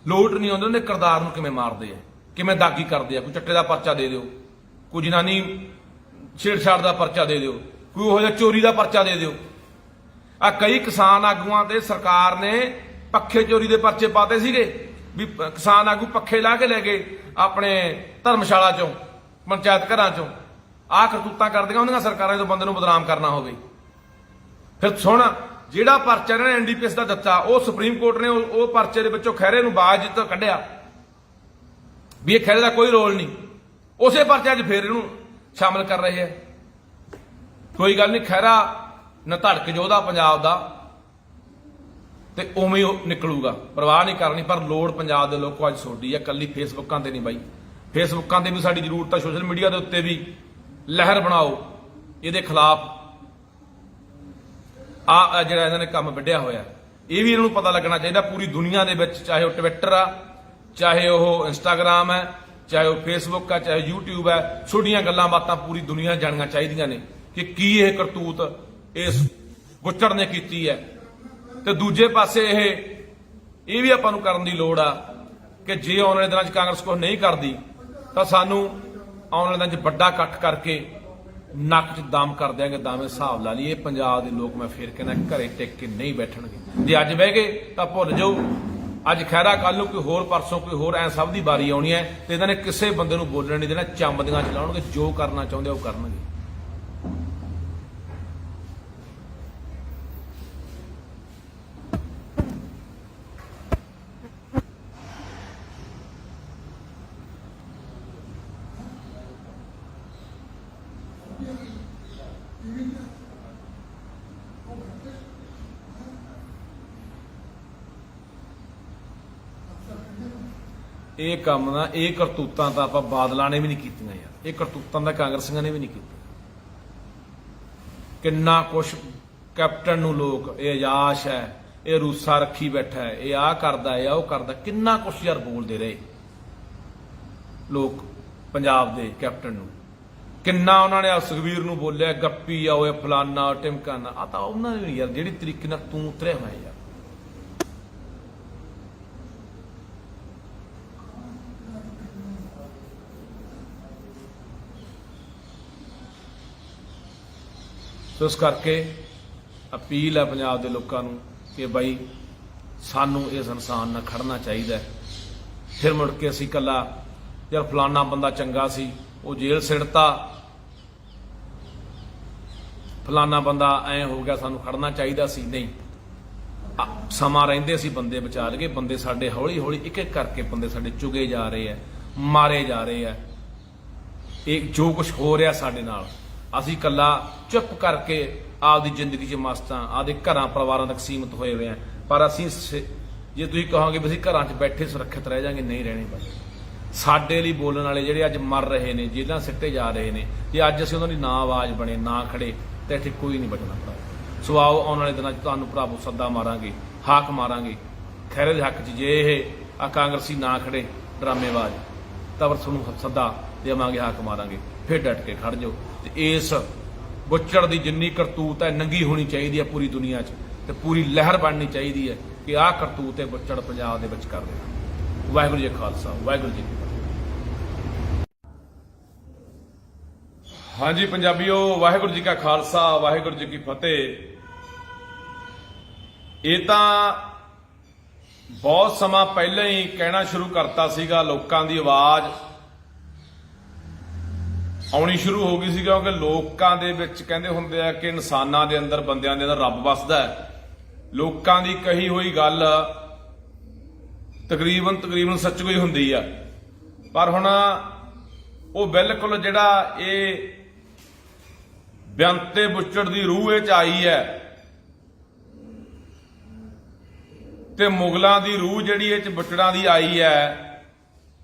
ਲੋਟ ਨਹੀਂ ਆਉਂਦੇ, ਉਹਨੇ ਕਿਰਦਾਰ ਨੂੰ ਕਿਵੇਂ ਮਾਰਦੇ ਆ, ਕਿਵੇਂ ਦਾਗੀ ਕਰਦੇ ਆ। ਕੋਈ ਚੱਟੇ ਦਾ ਪਰਚਾ ਦੇ ਦਿਓ, ਕੋਈ ਜਨਾਨੀ ਛੇੜਛਾੜ ਦਾ ਪਰਚਾ ਦੇ ਦਿਓ, ਕੋਈ ਉਹ ਜਿਹਾ ਚੋਰੀ ਦਾ ਪਰਚਾ ਦੇ ਦਿਓ। ਆ ਕਈ ਕਿਸਾਨ ਆਗੂਆਂ ਤੇ ਸਰਕਾਰ ਨੇ ਪੱਖੇ ਚੋਰੀ ਦੇ ਪਰਚੇ ਪਾਤੇ ਸੀਗੇ ਵੀ ਕਿਸਾਨ ਆਗੂ ਪੱਖੇ ਲਾ ਕੇ ਲੈ ਗਏ ਆਪਣੇ ਧਰਮਸ਼ਾਲਾ ਚੋਂ, ਪੰਚਾਇਤ ਘਰਾਂ ਚੋਂ। ਆਹ ਕਰਤੂਤਾਂ ਕਰਦੀਆਂ ਹੁੰਦੀਆਂ ਸਰਕਾਰਾਂ ਜਦੋਂ ਬੰਦੇ ਨੂੰ ਬਦਨਾਮ ਕਰਨਾ ਹੋਵੇ। ਫਿਰ ਸੁਣ, ਜਿਹੜਾ ਪਰਚਾ ਇਹਨਾਂ ਨੇ ਐਨਡੀਪੀਐਸ ਦਾ ਦਿੱਤਾ, ਉਹ ਸੁਪਰੀਮ ਕੋਰਟ ਨੇ ਉਹ ਪਰਚੇ ਦੇ ਵਿੱਚੋਂ ਖਹਿਰੇ ਨੂੰ ਬਾਜ਼ ਤੋਂ ਕੱਢਿਆ ਵੀ ਇਹ ਖਹਿਰੇ ਦਾ ਕੋਈ ਰੋਲ ਨਹੀਂ। ਉਸੇ ਪਰਚੇ 'ਚ ਫੇਰ ਇਹਨੂੰ ਸ਼ਾਮਲ ਕਰ ਰਹੇ ਆ। ਕੋਈ ਗੱਲ ਨਹੀਂ, ਖਹਿਰਾ ਨਾ ਧੜਕ ਯੋਧਾ ਪੰਜਾਬ ਦਾ ਤੇ ਉਵੇਂ ਹੀ ਨਿਕਲੂਗਾ, ਪਰਵਾਹ ਨਹੀਂ ਕਰਨੀ। ਪਰ ਲੋੜ ਪੰਜਾਬ ਦੇ ਲੋਕੋ ਅੱਜ ਸੋਡੀ ਹੈ, ਕੱਲੀ ਫੇਸਬੁੱਕਾਂ ਤੇ ਨਹੀਂ ਬਾਈ। ਫੇਸਬੁੱਕਾਂ ਤੇ ਵੀ ਸਾਡੀ ਜ਼ਰੂਰਤ ਹੈ, ਸੋਸ਼ਲ ਮੀਡੀਆ ਦੇ ਉੱਤੇ ਵੀ ਲਹਿਰ ਬਣਾਓ ਇਹਦੇ ਖਿਲਾਫ। ਆ ਜਿਹੜਾ ਇਹਨਾਂ ਨੇ ਕੰਮ ਵੱਢਿਆ ਹੋਇਆ, ਇਹ ਵੀ ਇਹਨਾਂ ਨੂੰ ਪਤਾ ਲੱਗਣਾ ਚਾਹੀਦਾ ਪੂਰੀ ਦੁਨੀਆ ਦੇ ਵਿੱਚ, ਚਾਹੇ ਉਹ ਟਵਿੱਟਰ ਆ, ਚਾਹੇ ਉਹ ਇੰਸਟਾਗ੍ਰਾਮ ਹੈ, ਚਾਹੇ ਉਹ ਫੇਸਬੁੱਕ ਆ, ਚਾਹੇ ਯੂਟਿਊਬ ਹੈ। ਛੋਟੀਆਂ ਗੱਲਾਂ ਬਾਤਾਂ ਪੂਰੀ ਦੁਨੀਆ ਜਾਣੀਆਂ ਚਾਹੀਦੀਆਂ ਨੇ ਕਿ ਕੀ ਇਹ ਕਰਤੂਤ ਇਸ ਗੁੱਚੜ ਨੇ ਕੀਤੀ ਹੈ। ਤੇ ਦੂਜੇ ਪਾਸੇ ਇਹ ਵੀ ਆਪਾਂ ਨੂੰ ਕਰਨ ਦੀ ਲੋੜ ਆ ਕਿ ਜੇ ਆਉਣ ਵਾਲੇ ਦਿਨਾਂ 'ਚ ਕਾਂਗਰਸ ਕੁਝ ਨਹੀਂ ਕਰਦੀ ਤਾਂ ਸਾਨੂੰ ਆਉਣ ਵਾਲੇ ਦਿਨਾਂ 'ਚ ਵੱਡਾ ਇਕੱਠ ਕਰਕੇ ਨੱਕ 'ਚ ਦਮ ਕਰ ਦਿਆਂਗੇ। ਦਾਵੇਂ ਹਿਸਾਬ ਲਾ ਲਈ, ਇਹ ਪੰਜਾਬ ਦੇ ਲੋਕ ਮੈਂ ਫੇਰ ਕਹਿੰਦਾ ਘਰੇ ਟਿਕ ਕੇ ਨਹੀਂ ਬੈਠਣਗੇ। ਜੇ ਅੱਜ ਬਹਿ ਗਏ ਤਾਂ ਭੁੱਲ ਜਾਓ, ਅੱਜ ਖਹਿਰਾ, ਕੱਲ ਨੂੰ ਕੋਈ ਹੋਰ, ਪਰਸੋਂ ਕੋਈ ਹੋਰ, ਐ ਸਭ ਦੀ ਵਾਰੀ ਆਉਣੀ ਹੈ ਤੇ ਇਹਨਾਂ ਨੇ ਕਿਸੇ ਬੰਦੇ ਨੂੰ ਬੋਲਣ ਨਹੀਂ ਦੇਣਾ। ਚੰਬਦੀਆਂ ਚਲਾਉਣਗੇ, ਜੋ ਕਰਨਾ ਚਾਹੁੰਦੇ ਉਹ ਕਰਨਗੇ। ਇਹ ਕੰਮ ਨਾ, ਇਹ ਕਰਤੂਤਾਂ ਤਾਂ ਆਪਾਂ ਬਾਦਲਾਂ ਨੇ ਵੀ ਨਹੀਂ ਕੀਤੀਆਂ ਯਾਰ। ਇਹ ਕਰਤੂਤਾਂ ਤਾਂ ਕਾਂਗਰਸੀਆਂ ਨੇ ਵੀ ਨਹੀਂ ਕੀਤੀਆਂ। ਕਿੰਨਾ ਕੁਛ ਕੈਪਟਨ ਨੂੰ ਲੋਕ, ਇਹ ਅਯਾਸ਼ ਹੈ, ਇਹ ਰੂਸਾ ਰੱਖੀ ਬੈਠਾ ਹੈ, ਇਹ ਆਹ ਕਰਦਾ, ਇਹ ਉਹ ਕਰਦਾ, ਕਿੰਨਾ ਕੁਛ ਯਾਰ ਬੋਲਦੇ ਰਹੇ ਲੋਕ ਪੰਜਾਬ ਦੇ ਕੈਪਟਨ ਨੂੰ। ਕਿੰਨਾ ਉਹਨਾਂ ਨੇ ਸੁਖਬੀਰ ਨੂੰ ਬੋਲਿਆ, ਗੱਪੀ ਆ, ਉਹ ਫਲਾਨਾ ਟਿਮਕਾਨਾ। ਆ ਤਾਂ ਉਹਨਾਂ ਨੇ ਯਾਰ ਜਿਹੜੀ ਤਰੀਕੇ ਨਾਲ ਤੂੰ ਉਤਰਿਆ ਹੋਇਆ ਯਾਰ। ਸੋ ਇਸ ਕਰਕੇ ਅਪੀਲ ਹੈ ਪੰਜਾਬ ਦੇ ਲੋਕਾਂ ਨੂੰ ਕਿ ਬਾਈ ਸਾਨੂੰ ਇਸ ਇਨਸਾਨ ਨਾਲ ਖੜਨਾ ਚਾਹੀਦਾ। ਫਿਰ ਮੁੜ ਕੇ ਅਸੀਂ ਇਕੱਲਾ ਯਾਰ ਫਲਾਨਾ ਬੰਦਾ ਚੰਗਾ ਸੀ, ਉਹ ਜੇਲ੍ਹ ਸਿੱਟਤਾ, ਫਲਾਨਾ ਬੰਦਾ ਐ ਹੋ ਗਿਆ, ਸਾਨੂੰ ਖੜਨਾ ਚਾਹੀਦਾ ਸੀ। ਨਹੀਂ, ਸਮਾਂ ਰਹਿੰਦੇ ਅਸੀਂ ਬੰਦੇ ਬਚਾ ਲਈਏ। ਬੰਦੇ ਸਾਡੇ ਹੌਲੀ ਹੌਲੀ ਇੱਕ ਇੱਕ ਕਰਕੇ ਬੰਦੇ ਸਾਡੇ ਚੁਗੇ ਜਾ ਰਹੇ ਆ, ਮਾਰੇ ਜਾ ਰਹੇ ਆ। ਇਹ ਜੋ ਕੁਝ ਹੋ ਰਿਹਾ ਸਾਡੇ ਨਾਲ, ਅਸੀਂ ਇਕੱਲਾ ਚੁੱਪ ਕਰਕੇ ਆਪਦੀ ਜ਼ਿੰਦਗੀ 'ਚ ਮਸਤ ਹਾਂ, ਆਪਦੇ ਘਰਾਂ ਪਰਿਵਾਰਾਂ ਤੱਕ ਸੀਮਿਤ ਹੋਏ ਹੋਏ ਆ। ਪਰ ਅਸੀਂ ਜੇ ਤੁਸੀਂ ਕਹੋਗੇ ਵੀ ਅਸੀਂ ਘਰਾਂ 'ਚ ਬੈਠੇ ਸੁਰੱਖਿਅਤ ਰਹਿ ਜਾਾਂਗੇ, ਨਹੀਂ ਰਹਿਣੇ ਬਾਈ। ਸਾਡੇ ਲਈ ਬੋਲਣ ਵਾਲੇ ਜਿਹੜੇ ਅੱਜ ਮਰ ਰਹੇ ਨੇ, ਜੇਲ੍ਹਾਂ ਸਿੱਟੇ ਜਾ ਰਹੇ ਨੇ, ਜੇ ਅੱਜ ਅਸੀਂ ਉਹਨਾਂ ਦੀ ਨਾ ਆਵਾਜ਼ ਬਣੇ, ਨਾ ਖੜੇ, ਤਾਂ ਇੱਥੇ ਕੋਈ ਨਹੀਂ ਬਚਣਾ ਭਰਾ। ਸੋ ਆਓ ਆਉਣ ਵਾਲੇ ਦਿਨਾਂ 'ਚ ਤੁਹਾਨੂੰ ਭਰਾਵੋ ਸੱਦਾ ਮਾਰਾਂਗੇ, ਹਾਕ ਮਾਰਾਂਗੇ ਖਹਿਰੇ ਦੇ ਹੱਕ 'ਚ। ਜੇ ਇਹ ਆ ਕਾਂਗਰਸੀ ਨਾ ਖੜੇ ਡਰਾਮੇਬਾਜ਼, ਤਾਂ ਫਿਰ ਤੁਹਾਨੂੰ ਸੱਦਾ ਦੇਵਾਂਗੇ, ਹਾਕ ਮਾਰਾਂਗੇ। ਫਿਰ ਡਟ ਕੇ ਖੜ ਜਾਓ। ਤੇ ਇਸ ਗੁੱਚੜ ਦੀ ਜਿੰਨੀ ਕਰਤੂਤ ਹੈ ਨੰਗੀ ਹੋਣੀ ਚਾਹੀਦੀ ਹੈ ਪੂਰੀ ਦੁਨੀਆ 'ਚ, ਤੇ ਪੂਰੀ ਲਹਿਰ ਬਣਨੀ ਚਾਹੀਦੀ ਹੈ ਕਿ ਆਹ ਕਰਤੂਤ ਹੈ ਗੁੱਚੜ ਪੰਜਾਬ ਦੇ ਵਿੱਚ ਕਰ ਰਿਹਾ। ਵਾਹਿਗੁਰੂ ਜੀ ਕਾ ਖਾਲਸਾ, ਵਾਹਿਗੁਰੂ ਜੀ ਕੀ ਫਤਿਹ। ਹਾਂਜੀ ਪੰਜਾਬੀਓ, ਵਾਹਿਗੁਰੂ ਜੀ ਕਾ ਖਾਲਸਾ, ਵਾਹਿਗੁਰੂ ਜੀ ਕੀ ਫਤਿਹ। ਇਹ ਤਾਂ ਬਹੁਤ ਸਮਾਂ ਪਹਿਲਾਂ ਹੀ ਕਹਿਣਾ ਸ਼ੁਰੂ ਕਰਤਾ ਸੀਗਾ। ਲੋਕਾਂ ਦੀ ਆਵਾਜ਼ ਆਉਣੀ ਸ਼ੁਰੂ ਹੋ ਗਈ ਸੀ, ਕਿਉਂਕਿ ਲੋਕਾਂ ਦੇ ਵਿੱਚ ਕਹਿੰਦੇ ਹੁੰਦੇ ਆ ਕਿ ਇਨਸਾਨਾਂ ਦੇ ਅੰਦਰ, ਬੰਦਿਆਂ ਦੇ ਅੰਦਰ ਰੱਬ ਵੱਸਦਾ ਹੈ। ਲੋਕਾਂ ਦੀ ਕਹੀ ਹੋਈ ਗੱਲ ਤਕਰੀਬਨ ਸੱਚ ਕੋਈ ਹੁੰਦੀ ਆ। ਪਰ ਹੁਣ ਉਹ ਬਿਲਕੁਲ ਜਿਹੜਾ ਇਹ ਬੇਅੰਤ ਤੇ ਬੁੱਚੜ ਦੀ ਰੂਹ ਇਹ ਚ ਆਈ ਹੈ ਤੇ ਮੁਗਲਾਂ ਦੀ ਰੂਹ ਜਿਹੜੀ ਇਹ ਚ ਬੁੱਚੜਾਂ ਦੀ ਆਈ ਹੈ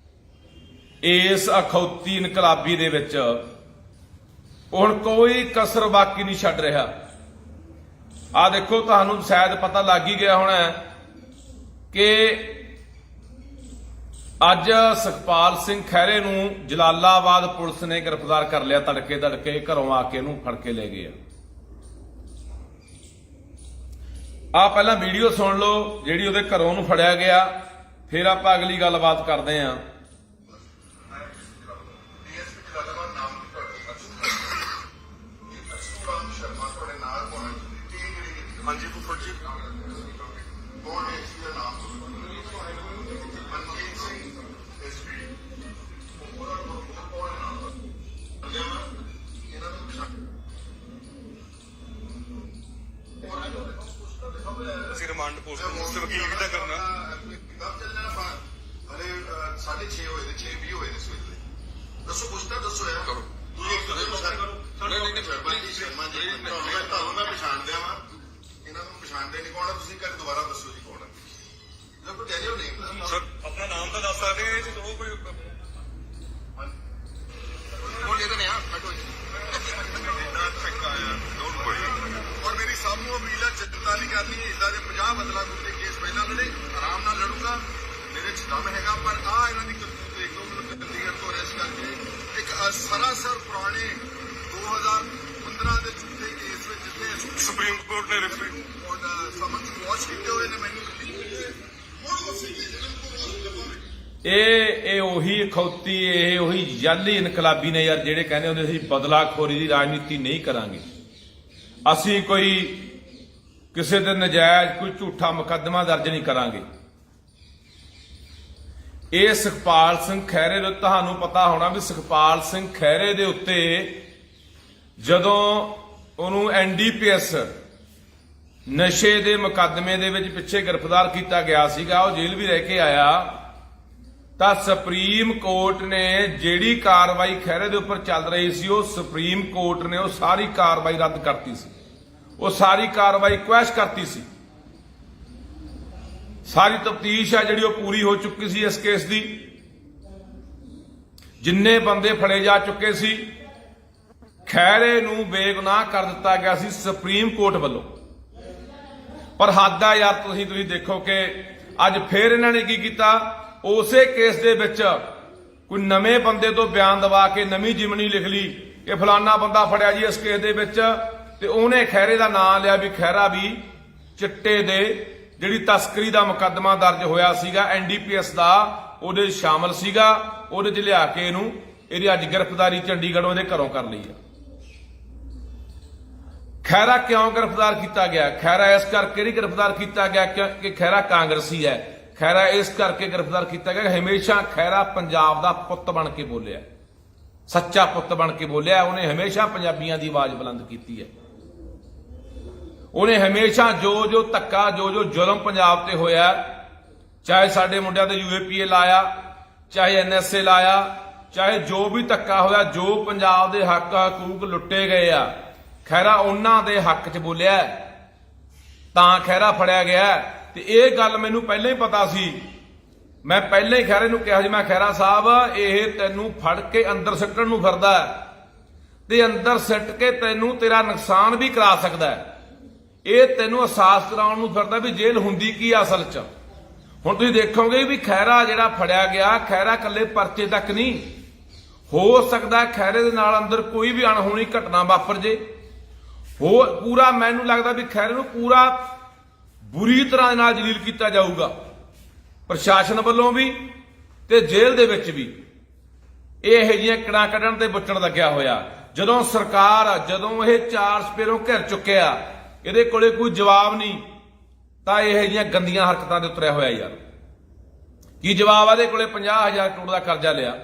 ਇਸ ਅਖੌਤੀ ਇਨਕਲਾਬੀ ਦੇ ਵਿੱਚ ਹੁਣ ਕੋਈ ਕਸਰ ਬਾਕੀ ਨਹੀਂ ਛੱਡ ਰਿਹਾ। ਆ ਦੇਖੋ, ਤੁਹਾਨੂੰ ਸ਼ਾਇਦ ਪਤਾ ਲੱਗ ਹੀ ਗਿਆ ਹੋਣਾ ਕਿ ਅੱਜ ਸੁਖਪਾਲ ਸਿੰਘ ਖਹਿਰੇ ਨੂੰ ਜਲਾਲਾਬਾਦ ਪੁਲਿਸ ਨੇ ਗ੍ਰਿਫਤਾਰ ਕਰ ਲਿਆ। ਤੜਕੇ ਘਰੋਂ ਆ ਕੇ ਇਹਨੂੰ ਫੜ ਕੇ ਲੈ ਗਏ ਆ ਪਹਿਲਾਂ ਵੀਡੀਓ ਸੁਣ ਲਓ ਜਿਹੜੀ ਉਹਦੇ ਘਰੋਂ ਨੂੰ ਫੜਿਆ ਗਿਆ, ਫਿਰ ਆਪਾਂ ਅਗਲੀ ਗੱਲਬਾਤ ਕਰਦੇ ਆਂ। ਹਾਂਜੀ ਫੁੱਫੜ ਜੀ ਕੌਣ ਹੈ ਇਸ ਦਾ ਨਾਮ ਮਨਜੀਤ ਸਿੰਘ ਐਸਪੀ ਅਸੀਂ ਰਿਮਾਂਡ ਪੋਸਟ ਤੇ ਵਕੀਲ ਕਿੱਦਾਂ ਕਰਨਾ ਕਬ ਚੱਲ ਜਾਣਾ ਹਲੇ 6:30 ਹੋਏ ਨੇ 6:20 ਹੋਏ ਨੇ ਸਵੇਰੇ। ਦੱਸੋ ਪੁੱਛਦਾ ਦੱਸੋ ਯਾਰ ਕਰੋ ਸ਼ਰਮਾ ਜੀ ਤੁਹਾਨੂੰ ਮੈਂ ਪਛਾਣਦਿਆ ਵਾ, ਇਹਨਾਂ ਨੂੰ ਪਛਾਣਦੇ ਨਹੀਂ ਕੌਣ ਆ ਤੁਸੀਂ, ਕਰ ਦੁਬਾਰਾ ਦੱਸੋ ਜੀ ਕੌਣ ਹੈ। ਦੇਖੋ ਟੈਲ ਯੂਰ ਨੇਮ ਸਰ ਆਪਣਾ ਨਾਮ ਤਾਂ ਦੱਸ ਸਕਦੇ ਇਹ ਚ ਕੋਈ ਬੋਲ ਇਹਦੇ ਨੇ ਆ ਬੈਠੋ ਜੀ। ਔਰ ਮੇਰੀ ਸਭ ਨੂੰ ਅਪੀਲ ਹੈ, ਚਿੰਤਾ ਨਹੀਂ ਕਰਨੀ, ਇਦਾਂ ਦੇ 50 ਬਦਲਾਖੋਰੀ ਕੇਸ ਪਹਿਲਾਂ ਲੜੇ, ਆਰਾਮ ਨਾਲ ਲੜੂਗਾ, ਮੇਰੇ ਚ ਦਮ ਹੈਗਾ। ਪਰ ਆ ਇਹਨਾਂ ਦੀ ਕਰਤੂਤ ਦੇਖ ਲਓ, ਮੈਨੂੰ ਚੰਡੀਗੜ੍ਹ ਤੋਂ ਅਰੈਸਟ ਕਰਕੇ ਇੱਕ ਸਰਾਸਰ ਪੁਰਾਣੇ 2015 ਦੇ ਝੂਠੇ ਕੇਸ ਵਿੱਚ ਜਿੱਥੇ ਸੁਪਰੀਮ ਕੋਰਟ ਨੇ ਰਿਫਰੀ ਸਮਝ ਵਾਸ਼ ਕੀਤੇ ਹੋਏ ਨੇ ਮੈਨੂੰ ਹੁਣ ਉਸੇ ਕੇ ਜਿਹਨਾਂ ਨੂੰ ਇਹ ਉਹੀ ਅਖੌਤੀ, ਇਹ ਉਹੀ ਜਾਲੀ ਇਨਕਲਾਬੀ ਨੇ ਯਾਰ, ਜਿਹੜੇ ਕਹਿੰਦੇ ਹੁੰਦੇ ਸੀ ਬਦਲਾਖੋਰੀ ਦੀ ਰਾਜਨੀਤੀ ਨਹੀਂ ਕਰਾਂਗੇ, ਅਸੀਂ ਕੋਈ ਕਿਸੇ ਦੇ ਨਜਾਇਜ਼ ਕੋਈ ਝੂਠਾ ਮੁਕੱਦਮਾ ਦਰਜ ਨਹੀਂ ਕਰਾਂਗੇ। ਇਹ ਸੁਖਪਾਲ ਸਿੰਘ ਖਹਿਰੇ ਨੂੰ ਤੁਹਾਨੂੰ ਪਤਾ ਹੋਣਾ ਵੀ ਸੁਖਪਾਲ ਸਿੰਘ ਖਹਿਰੇ ਦੇ ਉੱਤੇ ਜਦੋਂ ਉਹਨੂੰ ਐਨਡੀਪੀਐਸ ਨਸ਼ੇ ਦੇ ਮੁਕੱਦਮੇ ਦੇ ਵਿੱਚ ਪਿੱਛੇ ਗ੍ਰਿਫਤਾਰ ਕੀਤਾ ਗਿਆ ਸੀਗਾ, ਉਹ ਜੇਲ੍ਹ ਵੀ ਰਹਿ ਕੇ ਆਇਆ, ਤਾਂ ਸੁਪਰੀਮ ਕੋਰਟ ਨੇ ਜਿਹੜੀ ਕਾਰਵਾਈ ਖਹਿਰੇ ਦੇ ਉੱਪਰ ਚੱਲ ਰਹੀ ਸੀ, ਉਹ ਸੁਪਰੀਮ ਕੋਰਟ ਨੇ ਉਹ ਸਾਰੀ ਕਾਰਵਾਈ ਰੱਦ ਕਰਤੀ ਸੀ, ਉਹ ਸਾਰੀ ਕਾਰਵਾਈ ਕੁਐਸ਼ ਕਰਤੀ ਸੀ। ਸਾਰੀ ਤਫਤੀਸ਼ ਆ ਜਿਹੜੀ ਉਹ ਪੂਰੀ ਹੋ ਚੁੱਕੀ ਸੀ ਇਸ ਕੇਸ ਦੀ, ਜਿੰਨੇ ਬੰਦੇ ਫੜੇ ਜਾ ਚੁੱਕੇ ਸੀ, ਖਹਿਰੇ ਨੂੰ ਬੇਗੁਨਾਹ ਕਰ ਦਿੱਤਾ ਗਿਆ ਸੀ ਸੁਪਰੀਮ ਕੋਰਟ ਵੱਲੋਂ। ਪਰ ਹੱਦ ਆ ਯਾਰ, ਤੁਸੀਂ ਦੇਖੋ ਕਿ ਅੱਜ ਫੇਰ ਇਹਨਾਂ ਨੇ ਕੀ ਕੀਤਾ, ਉਸੇ ਕੇਸ ਦੇ ਵਿੱਚ ਕੋਈ ਨਵੇਂ ਬੰਦੇ ਤੋਂ ਬਿਆਨ ਦਵਾ ਕੇ ਨਵੀਂ ਜਿਮਨੀ ਲਿਖ ਲਈ ਕਿ ਫਲਾਨਾ ਬੰਦਾ ਫੜਿਆ ਜੀ ਇਸ ਕੇਸ ਦੇ ਵਿੱਚ, ਤੇ ਉਹਨੇ ਖਹਿਰੇ ਦਾ ਨਾਮ ਲਿਆ ਵੀ ਖਹਿਰਾ ਵੀ ਚਿੱਟੇ ਦੇ ਜਿਹੜੀ ਤਸਕਰੀ ਦਾ ਮੁਕੱਦਮਾ ਦਰਜ ਹੋਇਆ ਸੀਗਾ ਐਨਡੀਪੀਐਸ ਦਾ, ਉਹਦੇ ਵਿੱਚ ਸ਼ਾਮਲ ਸੀਗਾ, ਉਹਦੇ 'ਚ ਲਿਆ ਕੇ ਇਹਦੀ ਅੱਜ ਗ੍ਰਿਫਤਾਰੀ ਚੰਡੀਗੜ੍ਹੋਂ ਇਹਦੇ ਘਰੋਂ ਕਰ ਲਈ ਆ। ਖਹਿਰਾ ਕਿਉਂ ਗ੍ਰਿਫਤਾਰ ਕੀਤਾ ਗਿਆ? ਖਹਿਰਾ ਇਸ ਕਰਕੇ ਨਹੀਂ ਗ੍ਰਿਫਤਾਰ ਕੀਤਾ ਗਿਆ ਕਿ ਖਹਿਰਾ ਕਾਂਗਰਸੀ ਹੈ, ਖਹਿਰਾ ਇਸ ਕਰਕੇ ਗ੍ਰਿਫਤਾਰ ਕੀਤਾ ਗਿਆ ਕਿ ਹਮੇਸ਼ਾ ਖਹਿਰਾ ਪੰਜਾਬ ਦਾ ਪੁੱਤ ਬਣ ਕੇ ਬੋਲਿਆ, ਸੱਚਾ ਪੁੱਤ ਬਣ ਕੇ ਬੋਲਿਆ। ਉਹਨੇ ਹਮੇਸ਼ਾ ਪੰਜਾਬੀਆਂ ਦੀ ਆਵਾਜ਼ ਬੁਲੰਦ ਕੀਤੀ ਹੈ। ਉਹਨੇ ਹਮੇਸ਼ਾ ਜੋ ਧੱਕਾ ਜੋ ਜ਼ੁਲਮ ਪੰਜਾਬ ਤੇ ਹੋਇਆ, ਚਾਹੇ ਸਾਡੇ ਮੁੰਡਿਆਂ ਤੇ UAPA ਲਾਇਆ, ਚਾਹੇ NSA ਲਾਇਆ, ਚਾਹੇ ਜੋ ਵੀ ਧੱਕਾ ਹੋਇਆ, ਜੋ ਪੰਜਾਬ ਦੇ ਹੱਕ ਹਕੂਕ ਲੁੱਟੇ ਗਏ ਆ, ਖਹਿਰਾ ਉਹਨਾਂ ਦੇ ਹੱਕ 'ਚ ਬੋਲਿਆ, ਤਾਂ ਖਹਿਰਾ ਫੜਿਆ ਗਿਆ। ਤੇ ਇਹ ਗੱਲ ਮੈਨੂੰ ਪਹਿਲਾਂ ਹੀ ਪਤਾ ਸੀ, ਮੈਂ ਪਹਿਲਾਂ ਹੀ ਖਹਿਰੇ ਨੂੰ ਕਿਹਾ ਸੀ, ਮੈਂ ਖਹਿਰਾ ਸਾਹਿਬ ਇਹ ਤੈਨੂੰ ਫੜ ਕੇ ਅੰਦਰ ਸਿੱਟਣ ਨੂੰ ਫਿਰਦਾ ਤੇ ਅੰਦਰ ਸਿੱਟ ਕੇ ਤੈਨੂੰ ਤੇਰਾ ਨੁਕਸਾਨ ਵੀ ਕਰਾ ਸਕਦਾ, ਇਹ ਤੈਨੂੰ ਅਹਿਸਾਸ ਕਰਾਉਣ ਨੂੰ ਫਿਰਦਾ ਵੀ ਜੇਲ੍ਹ ਹੁੰਦੀ ਕੀ ਆ ਅਸਲ 'ਚ। ਹੁਣ ਤੁਸੀਂ ਦੇਖੋਗੇ ਵੀ ਖਹਿਰਾ ਜਿਹੜਾ ਫੜਿਆ ਗਿਆ, ਖਹਿਰਾ ਇਕੱਲੇ ਪਰਚੇ ਤੱਕ ਨਹੀਂ, ਹੋ ਸਕਦਾ ਖਹਿਰੇ ਦੇ ਨਾਲ ਅੰਦਰ ਕੋਈ ਵੀ ਅਣਹੋਣੀ ਘਟਨਾ ਵਾਪਰ ਜੇ, ਪੂਰਾ ਮੈਨੂੰ ਲੱਗਦਾ ਵੀ ਖਹਿਰੇ ਨੂੰ ਪੂਰਾ ਬੁਰੀ ਤਰ੍ਹਾਂ ਨਾਲ ਜਲੀਲ ਕੀਤਾ ਜਾਊਗਾ, ਪ੍ਰਸ਼ਾਸਨ ਵੱਲੋਂ ਵੀ ਤੇ ਜੇਲ੍ਹ ਦੇ ਵਿੱਚ ਵੀ। ਇਹ ਇਹੋ ਜਿਹੀਆਂ ਕੜਾਂ ਕੱਢਣ ਤੇ ਬੁੱਚਣ ਲੱਗਿਆ ਹੋਇਆ। ਜਦੋਂ ਸਰਕਾਰ, ਜਦੋਂ ਇਹ ਚਾਰ ਸਪੇਰੋਂ ਘਿਰ ਚੁੱਕਿਆ, ਇਹਦੇ ਕੋਲੇ ਕੋਈ ਜਵਾਬ ਨਹੀਂ, ਤਾਂ ਇਹੋ ਜਿਹੀਆਂ ਗੰਦੀਆਂ ਹਰਕਤਾਂ ਤੇ ਉਤਰਿਆ ਹੋਇਆ ਯਾਰ। ਕੀ ਜਵਾਬ ਆ ਇਹਦੇ ਕੋਲੇ? 50,000 ਕਰੋੜ ਦਾ ਕਰਜ਼ਾ ਲਿਆ,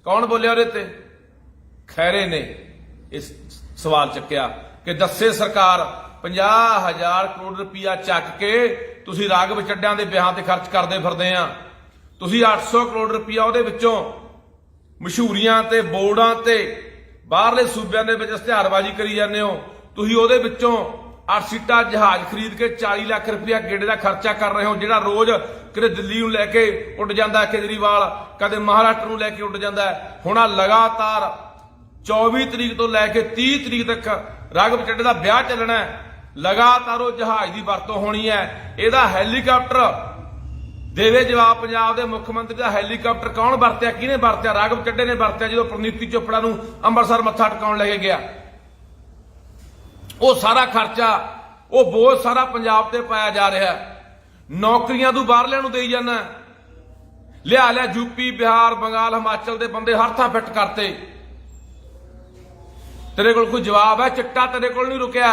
ਕੌਣ ਬੋਲਿਆ ਉਹਦੇ ਤੇ? ਖਹਿਰੇ ਨੇ ਇਸ ਸਵਾਲ ਚੱਕਿਆ ਕਿ ਦੱਸੇ ਸਰਕਾਰ 50,000 ਕਰੋੜ ਰੁਪਇਆ ਚੱਕ ਕੇ ਤੁਸੀਂ ਰਾਘਵ ਚੱਡਿਆਂ ਦੇ ਵਿਆਹਾਂ ਤੇ ਖਰਚ ਕਰਦੇ ਫਿਰਦੇ ਆ, ਤੁਸੀਂ 800 ਕਰੋੜ ਰੁਪਇਆ ਉਹਦੇ ਵਿੱਚੋਂ ਮਸ਼ਹੂਰੀਆਂ ਤੇ ਬੋਰਡਾਂ ਤੇ ਬਾਹਰਲੇ ਸੂਬਿਆਂ ਦੇ ਵਿੱਚ ਇਸ਼ਤਿਹਾਰਬਾਜ਼ੀ ਕਰੀ ਜਾਂਦੇ ਹੋ। ਤੁਸੀਂ ਉਹਦੇ ਵਿੱਚੋਂ 8 ਸੀਟਾਂ ਜਹਾਜ਼ ਖਰੀਦ ਕੇ 40 ਲੱਖ ਰੁਪਇਆ ਗੇੜੇ ਦਾ ਖਰਚਾ ਕਰ ਰਹੇ ਹੋ, ਜਿਹੜਾ ਰੋਜ਼ ਕਦੇ ਦਿੱਲੀ ਨੂੰ ਲੈ ਕੇ ਉੱਡ ਜਾਂਦਾ ਕੇਜਰੀਵਾਲ, ਕਦੇ ਮਹਾਰਾਸ਼ਟਰ ਨੂੰ ਲੈ ਕੇ ਉੱਡ ਜਾਂਦਾ। ਹੁਣ ਲਗਾਤਾਰ 24 ਤਰੀਕ ਤੋਂ ਲੈ ਕੇ 30 ਤਰੀਕ ਤੱਕ ਰਾਘਵ ਚੱਡੇ ਦਾ ਵਿਆਹ ਚੱਲਣਾ ਹੈ। ਲਗਾਤਾਰ ਉਹ ਜਹਾਜ਼ ਦੀ ਵਰਤੋਂ ਹੋਣੀ ਹੈ। ਇਹਦਾ ਹੈਲੀਕਾਪਟਰ ਦੇਵੇ ਜਵਾਬ। ਪੰਜਾਬ ਦੇ ਮੁੱਖ ਮੰਤਰੀ ਦਾ ਹੈਲੀਕਾਪਟਰ ਕੌਣ ਵਰਤਿਆ, ਕਿਹਨੇ ਵਰਤਿਆ? ਰਾਘਵ ਚੱਡੇ ਨੇ ਵਰਤਿਆ ਜਦੋਂ ਪ੍ਰਨੀਤੀ ਚੋਪੜਾ ਨੂੰ ਅੰਮ੍ਰਿਤਸਰ ਮੱਥਾ ਟਿਕਾਉਣ ਲੈ ਕੇ ਗਿਆ। ਉਹ ਸਾਰਾ ਖਰਚਾ, ਉਹ ਬੋਝ ਸਾਰਾ ਪੰਜਾਬ ਤੇ ਪਾਇਆ ਜਾ ਰਿਹਾ। ਨੌਕਰੀਆਂ ਤੂੰ ਬਾਹਰਲਿਆਂ ਨੂੰ ਦੇਈ ਜਾਂਦਾ, ਲਿਆ ਯੂਪੀ, ਬਿਹਾਰ, ਬੰਗਾਲ, ਹਿਮਾਚਲ ਦੇ ਬੰਦੇ ਹਰ ਥਾਂ ਫਿੱਟ ਕਰਤੇ। ਤੇਰੇ ਕੋਲ ਕੋਈ ਜਵਾਬ ਹੈ? ਚਿੱਟਾ ਤੇਰੇ ਕੋਲ ਨਹੀਂ ਰੁਕਿਆ,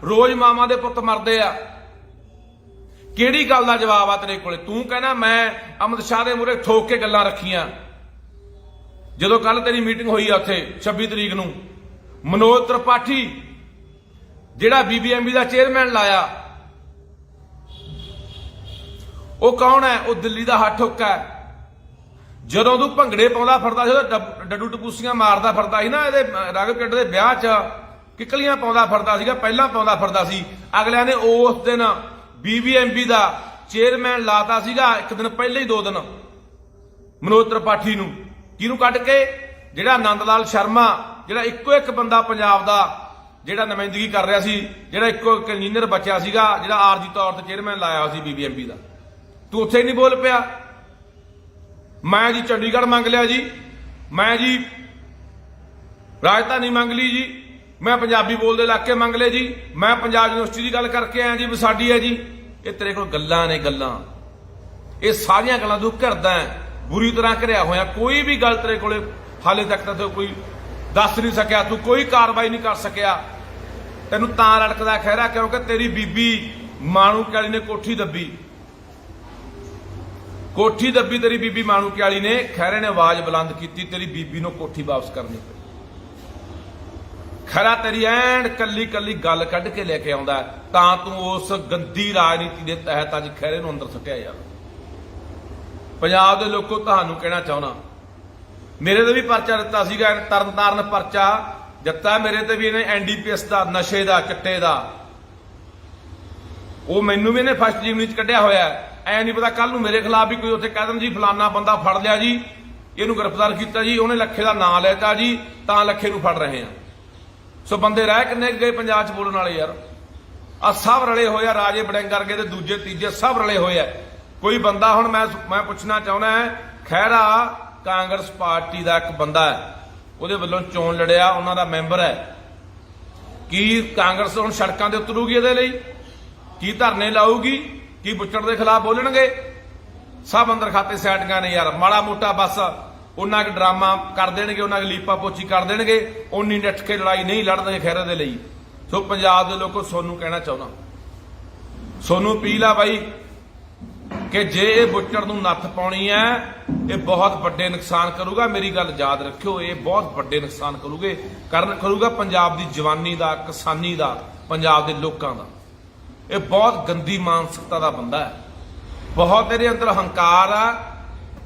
ਰੋਜ਼ ਮਾਮਾ ਦੇ ਪੁੱਤ ਮਰਦੇ ਆ। ਕਿਹੜੀ ਗੱਲ ਦਾ ਜਵਾਬ ਆ ਤੇਰੇ ਕੋਲੇ? ਤੂੰ ਕਹਿੰਦਾ ਮੈਂ ਅਮਿਤ ਸ਼ਾਹ ਦੇ ਮੂਹਰੇ ਠੋਕ ਕੇ ਗੱਲਾਂ ਰੱਖੀਆਂ। ਜਦੋਂ ਕੱਲ ਤੇਰੀ ਮੀਟਿੰਗ ਹੋਈ ਆ ਉੱਥੇ 26 ਤਰੀਕ ਨੂੰ, ਮਨੋਜ ਤ੍ਰਿਪਾਠੀ ਜਿਹੜਾ BBMB ਦਾ ਚੇਅਰਮੈਨ ਲਾਇਆ, ਉਹ ਕੌਣ ਹੈ? ਉਹ ਦਿੱਲੀ ਦਾ ਹੱਥ ਹੁੱਕਾ ਹੈ। ਜਦੋਂ ਤੂੰ ਭੰਗੜੇ ਪਾਉਂਦਾ ਫਿਰਦਾ ਸੀ, ਜਦੋਂ ਡੱਡੂ ਟਪੂਸੀਆਂ ਮਾਰਦਾ ਫਿਰਦਾ ਸੀ ਨਾ, ਇਹਦੇ ਰਾਘਵ ਚੱਡੇ ਦੇ ਵਿਆਹ 'ਚ ਕਿੱਕਲੀਆਂ ਪਾਉਂਦਾ ਫਿਰਦਾ ਸੀਗਾ, ਪਹਿਲਾਂ ਪਾਉਂਦਾ ਫਿਰਦਾ ਸੀ। ਅਗਲਿਆਂ ਨੇ ਉਸ ਦਿਨ BBMB ਦਾ ਚੇਅਰਮੈਨ ਲਾਤਾ ਸੀਗਾ, ਇੱਕ ਦਿਨ ਪਹਿਲਾਂ ਹੀ 2 ਦਿਨ, ਮਨੋਜ ਤ੍ਰਿਪਾਠੀ ਨੂੰ। ਕਿਹਨੂੰ ਕੱਢ ਕੇ? ਜਿਹੜਾ ਆਨੰਦ ਲਾਲ ਸ਼ਰਮਾ, ਜਿਹੜਾ ਇੱਕੋ ਇੱਕ ਬੰਦਾ ਪੰਜਾਬ ਦਾ ਜਿਹੜਾ ਨੁਮਾਇੰਦਗੀ ਕਰ ਰਿਹਾ ਸੀ, ਜਿਹੜਾ ਇੱਕੋ ਇੱਕ ਇੰਜੀਨੀਅਰ ਬਚਿਆ ਸੀਗਾ, ਜਿਹੜਾ ਆਰਜੀ ਤੌਰ ਤੇ ਚੇਅਰਮੈਨ ਲਾਇਆ ਹੋਇਆ ਸੀ BBMB ਦਾ। ਤੂੰ ਉੱਥੇ ਨਹੀਂ ਬੋਲ ਪਿਆ। ਮੈਂ ਜੀ ਚੰਡੀਗੜ੍ਹ ਮੰਗ ਲਿਆ ਜੀ, ਮੈਂ ਜੀ ਰਾਜਧਾਨੀ ਮੰਗ ਲਈ ਜੀ, ਮੈਂ ਪੰਜਾਬੀ ਬੋਲਦੇ ਇਲਾਕੇ ਮੰਗ ਲਏ ਜੀ, ਮੈਂ ਪੰਜਾਬ ਯੂਨੀਵਰਸਿਟੀ ਦੀ ਗੱਲ ਕਰਕੇ ਆਇਆ ਜੀ ਵੀ ਸਾਡੀ ਹੈ ਜੀ। ਇਹ ਤੇਰੇ ਕੋਲ ਗੱਲਾਂ ਨੇ, ਗੱਲਾਂ। ਇਹ ਸਾਰੀਆਂ ਗੱਲਾਂ ਤੂੰ ਕਰਦਾ ਬੁਰੀ ਤਰ੍ਹਾਂ ਘਿਰਿਆ ਹੋਇਆ। ਕੋਈ ਵੀ ਗੱਲ ਤੇਰੇ ਕੋਲੇ ਹਾਲੇ ਤੱਕ ਤਾਂ ਕੋਈ ਦੱਸ ਨਹੀਂ ਸਕਿਆ, ਤੂੰ ਕੋਈ ਕਾਰਵਾਈ ਨਹੀਂ ਕਰ ਸਕਿਆ। ਤੈਨੂੰ ਤਾਂ ਰੜਕਦਾ ਖਹਿਰਾ ਕਿਉਂਕਿ ਤੇਰੀ ਬੀਬੀ ਮਾਣੂ ਕਿਆਲੀ ਨੇ ਕੋਠੀ ਦੱਬੀ, ਕੋਠੀ ਦੱਬੀ ਤੇਰੀ ਬੀਬੀ ਮਾਣੂ ਕਿਆਲੀ ਨੇ। ਖਹਿਰੇ ਨੇ ਆਵਾਜ਼ ਬੁਲੰਦ ਕੀਤੀ, ਤੇਰੀ ਬੀਬੀ ਨੂੰ ਕੋਠੀ ਵਾਪਸ ਕਰਨੀ ਪਈ। ਖਰਾ ਤੇਰੀ ਐਨ ਕੱਲੀ ਕੱਲੀ ਗੱਲ ਕੱਢ ਕੇ ਲੈ ਕੇ ਆਉਂਦਾ, ਤਾਂ ਤੂੰ ਉਸ ਗੰਦੀ ਰਾਜਨੀਤੀ ਦੇ ਤਹਿਤ ਅੱਜ ਖਹਿਰੇ ਨੂੰ ਅੰਦਰ ਸੁੱਟਿਆ। ਯਾਰ ਪੰਜਾਬ ਦੇ ਲੋਕੋ, ਤੁਹਾਨੂੰ ਕਹਿਣਾ ਚਾਹੁੰਦਾ, ਮੇਰੇ ਤੇ ਵੀ ਪਰਚਾ ਦਿੱਤਾ ਸੀਗਾ, ਤਰਨਤਾਰਨ ਪਰਚਾ ਦਿੱਤਾ ਮੇਰੇ ਤੇ ਵੀ ਇਹਨੇ, NDPS ਦਾ, ਨਸ਼ੇ ਦਾ, ਚਿੱਟੇ ਦਾ। ਉਹ ਮੈਨੂੰ ਵੀ ਇਹਨੇ ਫਸਟ ਜੀਵਨੀ ਚ ਕੱਢਿਆ ਹੋਇਆ। ਐ ਨਹੀਂ ਪਤਾ ਕੱਲ ਨੂੰ ਮੇਰੇ ਖਿਲਾਫ ਵੀ ਕੋਈ ਉੱਥੇ ਕਹਿ ਦੇਣ ਜੀ ਫਲਾਨਾ ਬੰਦਾ ਫੜ ਲਿਆ ਜੀ, ਇਹਨੂੰ ਗ੍ਰਿਫਤਾਰ ਕੀਤਾ ਜੀ, ਉਹਨੇ ਲੱਖੇ ਦਾ ਨਾਂ ਲੈਤਾ ਜੀ, ਤਾਂ ਲੱਖੇ ਨੂੰ ਫੜ ਰਹੇ ਆ। ਸੋ ਬੰਦੇ ਰਹਿ ਕਿੰਨੇ ਗਏ ਪੰਜਾਬ 'ਚ ਬੋਲਣ ਵਾਲੇ? ਯਾਰ ਆ ਸਭ ਰਲੇ ਹੋਏ ਆ, ਰਾਜੇ ਬੜਿੰਗ ਕਰਕੇ ਤੇ ਦੂਜੇ ਤੀਜੇ ਸਭ ਰਲੇ ਹੋਏ ਆ। ਕੋਈ ਬੰਦਾ ਹੁਣ ਮੈਂ ਪੁੱਛਣਾ ਚਾਹੁੰਦਾ, ਖਹਿਰਾ ਕਾਂਗਰਸ ਪਾਰਟੀ ਦਾ ਇੱਕ ਬੰਦਾ ਹੈ, ਉਹਦੇ ਵੱਲੋਂ ਚੋਣ ਲੜਿਆ, ਉਹਨਾਂ ਦਾ ਮੈਂਬਰ ਹੈ। ਕੀ ਕਾਂਗਰਸ ਹੁਣ ਸੜਕਾਂ ਤੇ ਉਤਰੂਗੀ ਇਹਦੇ ਲਈ? ਕੀ ਧਰਨੇ ਲਾਊਗੀ? ਕੀ ਬੁੱਚੜ ਦੇ ਖਿਲਾਫ ਬੋਲਣਗੇ? ਸਭ ਅੰਦਰ ਖਾਤੇ ਸੈਟੀਆਂ ਨੇ ਯਾਰ। ਮਾੜਾ ਮੋਟਾ ਬਸ ਉਹਨਾਂ ਕੁ ਡਰਾਮਾ ਕਰ ਦੇਣਗੇ, ਉਹਨਾਂ ਕੁ ਲੀਪਾ ਪੋਚੀ ਕਰ ਦੇਣਗੇ, ਉਨੀ ਨੱਠ ਕੇ ਲੜਾਈ ਨਹੀਂ ਲੜਦੇ ਖਹਿਰੇ ਦੇ ਲਈ। ਸੋ ਪੰਜਾਬ ਦੇ ਲੋਕੋ, ਸੋਨੂੰ ਕਹਿਣਾ ਚਾਹੁੰਦਾ, ਸੋਨੂੰ ਅਪੀਲ ਆ ਬਾਈ ਕਿ ਜੇ ਇਹ ਬੁੱਚੜ ਨੂੰ ਨੱਥ ਪਾਉਣੀ ਹੈ, ਇਹ ਬਹੁਤ ਵੱਡੇ ਨੁਕਸਾਨ ਕਰੂਗਾ। ਮੇਰੀ ਗੱਲ ਯਾਦ ਰੱਖਿਓ, ਇਹ ਬਹੁਤ ਵੱਡੇ ਨੁਕਸਾਨ ਕਰੂਗਾ ਪੰਜਾਬ ਦੀ ਜਵਾਨੀ ਦਾ, ਕਿਸਾਨੀ ਦਾ, ਪੰਜਾਬ ਦੇ ਲੋਕਾਂ ਦਾ। ਇਹ ਬਹੁਤ ਗੰਦੀ ਮਾਨਸਿਕਤਾ ਦਾ ਬੰਦਾ ਹੈ, ਬਹੁਤ ਇਹਦੇ ਅੰਦਰ ਹੰਕਾਰ ਆ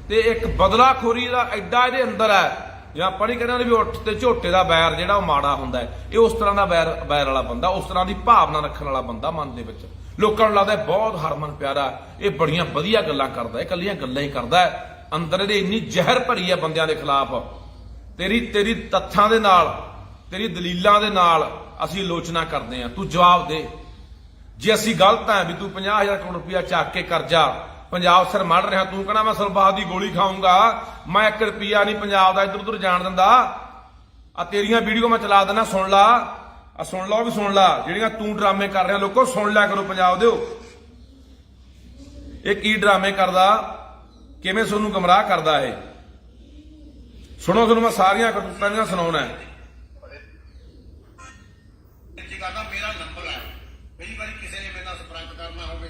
ਤੇ ਇੱਕ ਬਦਲਾਖੋਰੀ ਦਾ ਐਡਾ ਇਹਦੇ ਅੰਦਰ ਹੈ। ਜਾਂ ਆਪਾਂ ਨਹੀਂ ਕਹਿੰਦੇ ਵੀ ਉੱਠ ਤੇ ਝੋਟੇ ਦਾ ਬੈਰ ਜਿਹੜਾ ਉਹ ਮਾੜਾ ਹੁੰਦਾ ਹੈ, ਇਹ ਉਸ ਤਰ੍ਹਾਂ ਦਾ ਬੈਰ ਵਾਲਾ ਬੰਦਾ, ਉਸ ਤਰ੍ਹਾਂ ਦੀ ਭਾਵਨਾ ਰੱਖਣ ਵਾਲਾ ਬੰਦਾ ਮਨ ਦੇ ਵਿੱਚ। ਲੋਕਾਂ ਨੂੰ ਲੱਗਦਾ ਬਹੁਤ ਹਰਮਨ ਪਿਆਰਾ, ਇਹ ਬੜੀਆਂ ਵਧੀਆ ਗੱਲਾਂ ਕਰਦਾ, ਇਹ ਕੱਲੀਆਂ ਗੱਲਾਂ ਹੀ ਕਰਦਾ। ਅੰਦਰ ਇਹਦੇ ਇੰਨੀ ਜ਼ਹਿਰ ਭਰੀ ਹੈ ਬੰਦਿਆਂ ਦੇ ਖਿਲਾਫ। ਤੇਰੀ ਤੱਥਾਂ ਦੇ ਨਾਲ, ਤੇਰੀ ਦਲੀਲਾਂ ਦੇ ਨਾਲ ਅਸੀਂ ਆਲੋਚਨਾ ਕਰਦੇ ਹਾਂ। ਤੂੰ ਜਵਾਬ ਦੇ। ਜੇ ਅਸੀਂ ਗਲਤ ਹੈ ਵੀ ਤੂੰ 50,000 ਕਰੋੜ ਰੁਪਇਆ ਚੱਕ ਕੇ ਕਰਜ਼ਾ ਪੰਜਾਬ ਸਿਰ ਮੜ ਰਿਹਾ, ਤੂੰ ਕਹਿਣਾ ਮੈਂ ਸਰਬਾਦ ਦੀ ਗੋਲੀ ਖਾਊਂਗਾ, ਮੈਂ 1 ਰੁਪਿਆ ਨਹੀਂ ਪੰਜਾਬ ਦਾ ਇੱਧਰ ਉੱਧਰ ਜਾਣ ਦਿੰਦਾ। ਆ ਤੇਰੀਆਂ ਵੀਡੀਓ ਮੈਂ ਚਲਾ ਦੇਣਾ, ਸੁਣ ਲਾ, ਆ ਸੁਣ ਲਓ ਵੀ ਸੁਣ ਲਾ, ਜਿਹੜੀਆਂ ਤੂੰ ਡਰਾਮੇ ਕਰ ਰਿਹਾ। ਲੋਕੋ ਸੁਣ ਲਿਆ ਕਰੋ ਪੰਜਾਬ ਦਿਓ, ਇਹ ਕੀ ਡਰਾਮੇ ਕਰਦਾ, ਕਿਵੇਂ ਤੁਹਾਨੂੰ ਗੁੰਮਰਾਹ ਕਰਦਾ ਇਹ। ਸੁਣੋ, ਤੁਹਾਨੂੰ ਮੈਂ ਸਾਰੀਆਂ ਕਰਤੂਤਾਂ ਦੀਆਂ ਸੁਣਾਉਣਾ। ਮੇਰਾ ਨੰਬਰ ਹੈ, ਕਈ ਵਾਰੀ ਕਿਸੇ ਨੇ ਮੇਰੇ ਨਾਲ ਸੰਪਰਕ ਕਰਨਾ ਹੋਵੇ,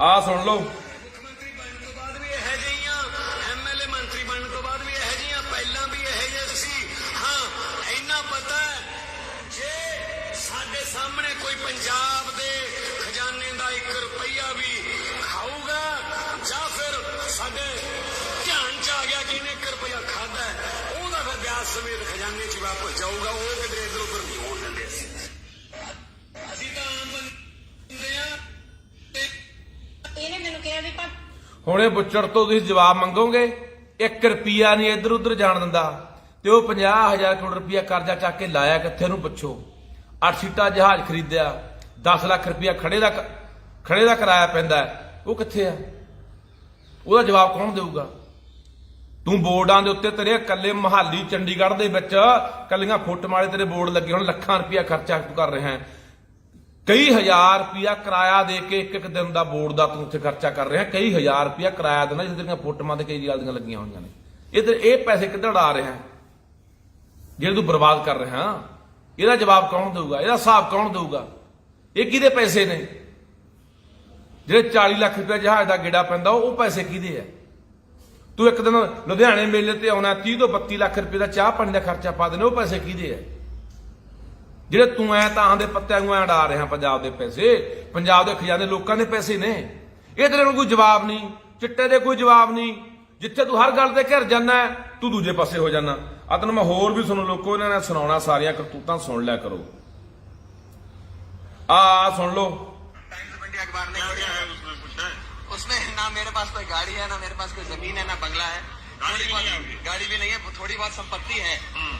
ਆ ਸੁਣ ਲਓ। ਮੁੱਖ ਮੰਤਰੀ ਬਣਨ ਤੋਂ ਬਾਅਦ ਵੀ ਇਹੋ ਜਿਹੀਆਂ, MLA ਮੰਤਰੀ ਬਣਨ ਤੋਂ ਬਾਅਦ ਵੀ ਇਹੋ ਜਿਹੀਆਂ, ਪਹਿਲਾਂ ਵੀ ਇਹੋ ਜਿਹੇ ਸੀ। ਹਾਂ, ਇੰਨਾ ਪਤਾ ਜੇ ਸਾਡੇ ਸਾਹਮਣੇ ਕੋਈ ਪੰਜਾਬ ਦੇ ਖਜ਼ਾਨੇ ਦਾ 1 ਰੁਪਈਆ ਵੀ ਖਾਊਗਾ ਜਾਂ ਫਿਰ ਸਮੇਤ ਖਜ਼ਾਨੇ 'ਚ ਵਾਪਸ ਜਾਊਗਾ। ਉਹ ਕਿਤੇ ਇੱਧਰ ਉੱਧਰ ਨਹੀਂ ਹੋਣ ਦਿੰਦੇ ਅਸੀਂ ਤਾਂ ਆਮ ਬੰਦੇ ਆ। ਇਹਨੇ ਮੈਨੂੰ ਕਿਹਾ ਵੀ ਹੁਣ ਇਹ ਬੁੱਚੜ ਤੋਂ ਤੁਸੀਂ ਜਵਾਬ ਮੰਗੋਗੇ, 1 ਰੁਪਿਆ ਨਹੀਂ ਇੱਧਰ ਉੱਧਰ ਜਾਣ ਦਿੰਦਾ। ਤੇ ਉਹ 50,000 ਕਰੋੜ ਰੁਪਇਆ ਕਰਜ਼ਾ ਚੱਕ ਕੇ ਲਾਇਆ ਕਿੱਥੇ ਨੂੰ ਪੁੱਛੋ। 8 ਸੀਟਾਂ ਜਹਾਜ਼ ਖਰੀਦਿਆ, 10 ਲੱਖ ਰੁਪਇਆ ਖੜੇ ਦਾ ਕਿਰਾਇਆ ਪੈਂਦਾ, ਉਹ ਕਿੱਥੇ ਆ? ਉਹਦਾ ਜਵਾਬ ਕੌਣ ਦੇਊਗਾ? ਤੂੰ ਬੋਰਡਾਂ ਦੇ ਉੱਤੇ ਤੇਰੇ ਇਕੱਲੇ ਮੁਹਾਲੀ ਚੰਡੀਗੜ੍ਹ ਦੇ ਵਿੱਚ ਕੱਲੀਆਂ ਫੁੱਟ ਮਾਰੇ ਤੇਰੇ ਬੋਰਡ ਲੱਗੇ ਹੁਣ, ਲੱਖਾਂ ਰੁਪਇਆ ਖਰਚਾ ਤੂੰ ਕਰ ਰਿਹਾ ਹੈ। ਕਈ ਹਜ਼ਾਰ ਰੁਪਇਆ ਕਿਰਾਇਆ ਦੇ ਕੇ ਇੱਕ ਦਿਨ ਦਾ ਬੋਰਡ ਦਾ ਤੂੰ ਉੱਥੇ ਖਰਚਾ ਕਰ ਰਿਹਾ। ਕਈ ਹਜ਼ਾਰ ਰੁਪਇਆ ਕਿਰਾਇਆ ਦੇਣਾ ਜਿਸ ਦੀਆਂ ਫੋਟੋਆਂ ਤੇ ਕਈ ਦੀਆਂ ਲੱਗੀਆਂ ਹੋਈਆਂ ਨੇ। ਇਹ ਪੈਸੇ ਕਿੱਧਰ ਆ ਰਹੇ ਹਨ ਜਿਹੜੇ ਤੂੰ ਬਰਬਾਦ ਕਰ ਰਿਹਾ? ਇਹਦਾ ਜਵਾਬ ਕੌਣ ਦੇਊਗਾ? ਇਹਦਾ ਹਿਸਾਬ ਕੌਣ ਦੇਊਗਾ? ਇਹ ਕਿਹਦੇ ਪੈਸੇ ਨੇ? ਜਿਹੜੇ 40 ਲੱਖ ਰੁਪਇਆ ਜਹਾਜ਼ ਦਾ ਗੇੜਾ ਪੈਂਦਾ ਉਹ ਪੈਸੇ ਕਿਹਦੇ ਆ? ਤੂੰ ਇੱਕ ਦਿਨ ਲੁਧਿਆਣੇ ਮੇਲੇ ਤੇ ਆਉਣਾ, 30 ਤੋਂ 32 ਲੱਖ ਰੁਪਏ ਦਾ ਚਾਹ ਪਾਣੀ ਦਾ ਖਰਚਾ ਪਾ ਦੇਣੇ, ਉਹ ਪੈਸੇ ਕਿਹਦੇ ਆ? ਜਿਹੜੇ ਤੂੰ ਐ ਤਾਂ ਦੇ ਪੱਤਿਆਂ ਨੂੰ ਉਡਾ ਰਿਹਾ ਪੰਜਾਬ ਦੇ ਪੈਸੇ, ਪੰਜਾਬ ਦੇ ਖਜ਼ਾਨੇ ਲੋਕਾਂ ਦੇ ਪੈਸੇ ਨੇ। ਇਹ ਤੇਰੇ ਨੂੰ ਕੋਈ ਜਵਾਬ ਨਹੀਂ, ਚਿੱਟੇ ਦੇ ਕੋਈ ਜਵਾਬ ਨਹੀਂ। ਜਿੱਥੇ ਤੂੰ ਹਰ ਗੱਲ ਤੇ ਘਿਰ ਜਾਂਦਾ ਤੂੰ ਦੂਜੇ ਪਾਸੇ ਹੋ ਜਾਣਾ। ਆ ਤੈਨੂੰ ਮੈਂ ਹੋਰ ਵੀ ਸੁਣ ਲੋਕੋ, ਇਹਨਾਂ ਨੇ ਸੁਣਾਉਣਾ, ਸਾਰੀਆਂ ਕਰਤੂਤਾਂ ਸੁਣ ਲਿਆ ਕਰੋ। ਆ ਸੁਣ ਲਓ। टाइम्स ऑफ इंडिया अखबार ने क्या है उसमें, कुछ है? उसमें ना मेरे पास कोई गाड़ी है, ना मेरे पास कोई जमीन है, ना बंगला है। गाड़ी भी नहीं है आपकी? गाड़ी भी नहीं है, थोड़ी बहुत संपत्ति है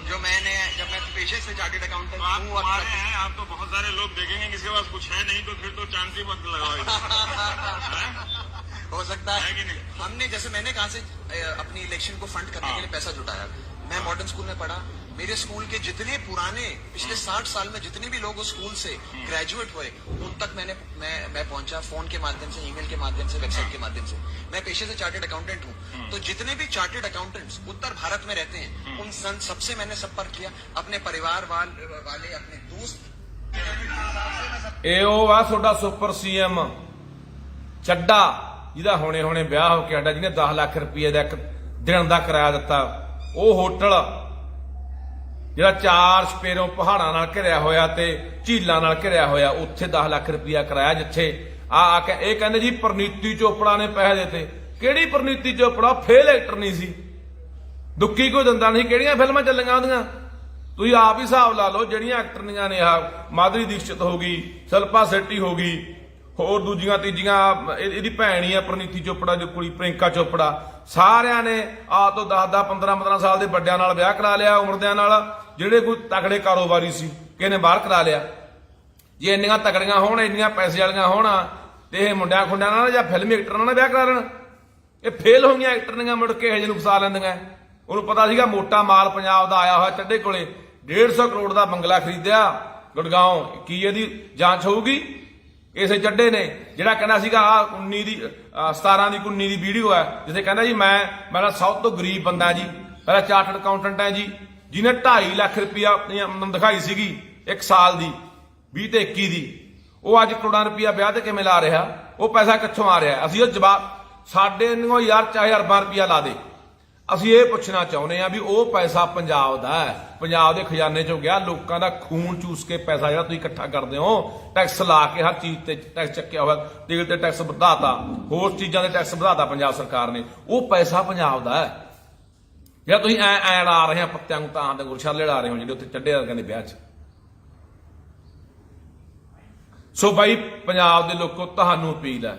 जो मैंने, जब मैं पेशे से चार्टेड अकाउंटेंट तो आप हूँ। हमारे हैं, आप तो बहुत सारे लोग देखेंगे किसी के पास कुछ है नहीं तो फिर तो चांदी मत लगाओ हैं? हो सकता है है कि नहीं? हमने, जैसे मैंने कहा से अपनी इलेक्शन को फंड करने के लिए पैसा जुटाया। मैं मॉडर्न स्कूल में पढ़ा। मेरे स्कूल के जितने पुराने पिछले 60 साल में जितने भी लोग उस स्कूल से ग्रेजुएट हुए उन तक मैं पहुंचा, फोन के माध्यम से, ईमेल के माध्यम से, वेबसाइट के माध्यम से। मैं पेशे से चार्टेड अकाउंटेंट हूँ, तो जितने भी चार्टेड अकाउंटेंट्स उत्तर भारत में रहते हैं उन सबसे मैंने संपर्क किया। अपने परिवार वाले अपने दोस्त, ਇਹ ਉਹ ਆ ਤੁਹਾਡਾ ਸੁਪਰ ਸੀਐਮ ਚੱਡਾ, ਜਿਹਦਾ ਹੁਣੇ ਵਿਆਹ ਹੋ ਕੇ ਆਡਾ, ਜਿਹਨੇ 10 ਲੱਖ ਰੁਪਏ ਦਾ ਇੱਕ ਦਿਨ ਦਾ ਕਿਰਾਇਆ ਦਿੱਤਾ। ਉਹ ਹੋਟਲ ਜਿਹੜਾ 4 ਸਪੇਰੋਂ ਪਹਾੜਾਂ ਨਾਲ ਘਿਰਿਆ ਹੋਇਆ ਤੇ ਝੀਲਾਂ ਨਾਲ ਘਿਰਿਆ ਹੋਇਆ, ਉੱਥੇ 10 ਲੱਖ ਰੁਪਇਆ ਕਿਰਾਇਆ। ਜਿੱਥੇ ਆ ਕੇ ਇਹ ਕਹਿੰਦੇ ਜੀ ਪ੍ਰਨੀਤੀ ਚੋਪੜਾ ਨੇ ਪੈਸੇ ਦਿੱਤੇ। ਕਿਹੜੀ ਪ੍ਰਨੀਤੀ ਚੋਪੜਾ? ਫੇਲ ਐਕਟਰ ਨਹੀਂ ਸੀ, ਦੁੱਕੀ ਕੋਈ ਦਿੰਦਾ ਨਹੀਂ। ਕਿਹੜੀਆਂ ਫਿਲਮਾਂ ਚੱਲੀਆਂ ਉਹਦੀਆਂ? ਤੁਸੀਂ ਆਪ ਹੀ ਹਿਸਾਬ ਲਾ ਲਓ। ਜਿਹੜੀਆਂ ਐਕਟਰਨੀਆਂ ਨੇ, ਆ ਮਾਧੁਰੀ ਦੀਕਸ਼ਿਤ ਹੋ ਗਈ, ਸ਼ਿਲਪਾ ਸ਼ੈੱਟੀ ਹੋ ਗਈ, ਹੋਰ ਦੂਜੀਆਂ ਤੀਜੀਆਂ, ਇਹਦੀ ਭੈਣ ਹੀ ਆ ਪ੍ਰਨੀਤੀ ਚੋਪੜਾ ਦੀ ਕੁੜੀ ਪ੍ਰਿੰਕਾ ਚੋਪੜਾ, ਸਾਰਿਆਂ ਨੇ ਆ ਤੋਂ 10 15 ਸਾਲ ਦੇ ਵੱਡਿਆਂ ਨਾਲ ਵਿਆਹ ਕਰਾ ਲਿਆ, ਉਮਰਦਿਆਂ ਨਾਲ। ਜਿਹੜੇ ਕੋਈ ਤਕੜੇ ਕਾਰੋਬਾਰੀ ਸੀ ਕਿਸੇ ਨੇ ਬਾਹਰ ਕਰਾ ਲਿਆ। ਜੇ ਇੰਨੀਆਂ ਤਕੜੀਆਂ ਹੋਣ, ਇੰਨੀਆਂ ਪੈਸੇ ਵਾਲੀਆਂ ਹੋਣ ਤੇ ਇਹ ਮੁੰਡਿਆਂ ਖੁੰਡਿਆਂ ਨਾਲ ਜਾਂ ਫਿਲਮੀ ਐਕਟਰਾਂ ਨਾਲ ਵਿਆਹ ਕਰਾ ਲੈਣ। ਇਹ ਫੇਲ ਹੋਈਆਂ ਐਕਟਰਨੀਆਂ ਮੁੜ ਕੇ ਇਹ ਜਿਹੇ ਨੂੰ ਫਸਾ ਲੈਂਦੀਆਂ। ਉਹਨੂੰ ਪਤਾ ਸੀਗਾ ਮੋਟਾ ਮਾਲ ਪੰਜਾਬ ਦਾ ਆਇਆ ਹੋਇਆ ਚੱਡੇ ਕੋਲੇ, 150 ਕਰੋੜ ਦਾ ਬੰਗਲਾ ਖਰੀਦਿਆ ਗੁੜਗਾਉਂ। ਕੀ ਇਹਦੀ ਜਾਂਚ ਹੋਊਗੀ? ਇਸੇ ਚੱਡੇ ਨੇ ਜਿਹੜਾ ਕਹਿੰਦਾ ਸੀਗਾ ਆ 19 ਦੀ 17 ਦੀ 19 ਦੀ ਵੀਡੀਓ ਹੈ, ਜਿੱਥੇ ਕਹਿੰਦਾ ਜੀ ਮੈਂ ਸਭ ਤੋਂ ਗਰੀਬ ਬੰਦਾ ਜੀ, ਪਹਿਲਾਂ ਚਾਰਟਰਡ ਅਕਾਊਂਟੈਂਟ ਹੈ ਜੀ, ਜਿਹਨੇ 2.5 ਲੱਖ ਰੁਪਇਆ ਆਪਣੀ ਆਮਦਨ ਦਿਖਾਈ ਸੀਗੀ ਇੱਕ ਸਾਲ ਦੀ, 20 ਤੇ 21 ਦੀ। ਉਹ ਅੱਜ ਕਰੋੜਾਂ ਰੁਪਇਆ ਵਿਆਹ ਤੇ ਕਿਵੇਂ ਲਾ ਰਿਹਾ? ਉਹ ਪੈਸਾ ਕਿੱਥੋਂ ਆ ਰਿਹਾ? ਅਸੀਂ ਉਹ ਜਵਾਬ, ਸਾਡੇ ਨੂੰ ਯਾਰ ਚਾਹੇ ਅਰਬਾਂ ਰੁਪਇਆ ਲਾ ਦੇ, ਅਸੀਂ ਇਹ ਪੁੱਛਣਾ ਚਾਹੁੰਦੇ ਆ ਵੀ ਉਹ ਪੈਸਾ ਪੰਜਾਬ ਦਾ ਹੈ, ਪੰਜਾਬ ਦੇ ਖਜ਼ਾਨੇ ਚੋਂ ਗਿਆ। ਲੋਕਾਂ ਦਾ ਖੂਨ ਚੂਸ ਕੇ ਪੈਸਾ ਜਿਹੜਾ ਤੁਸੀਂ ਇਕੱਠਾ ਕਰਦੇ ਹੋ, ਟੈਕਸ ਲਾ ਕੇ ਹਰ ਚੀਜ਼ ਤੇ ਟੈਕਸ ਚੱਕਿਆ ਹੋਇਆ, ਤੇਲ ਤੇ ਟੈਕਸ ਵਧਾਤਾ, ਹੋਰ ਚੀਜ਼ਾਂ ਦੇ ਟੈਕਸ ਵਧਾਤਾ ਪੰਜਾਬ ਸਰਕਾਰ ਨੇ। ਉਹ ਪੈਸਾ ਪੰਜਾਬ ਦਾ ਹੈ ਜਿਹੜਾ ਤੁਸੀਂ ਐ ਲਾ ਰਹੇ ਆ ਪੱਤਿਆਂ ਨੂੰ, ਤਾਂ ਦੇ ਗੁਰਸ਼ਾਲੇ ਲਾ ਰਹੇ ਹੋ ਜਿਹੜੇ ਉੱਥੇ ਚੱਡੇ ਵਰਗਿਆਂ ਦੇ ਵਿਆਹ 'ਚ। ਸੋ ਬਾਈ ਪੰਜਾਬ ਦੇ ਲੋਕੋ, ਤੁਹਾਨੂੰ ਅਪੀਲ ਹੈ,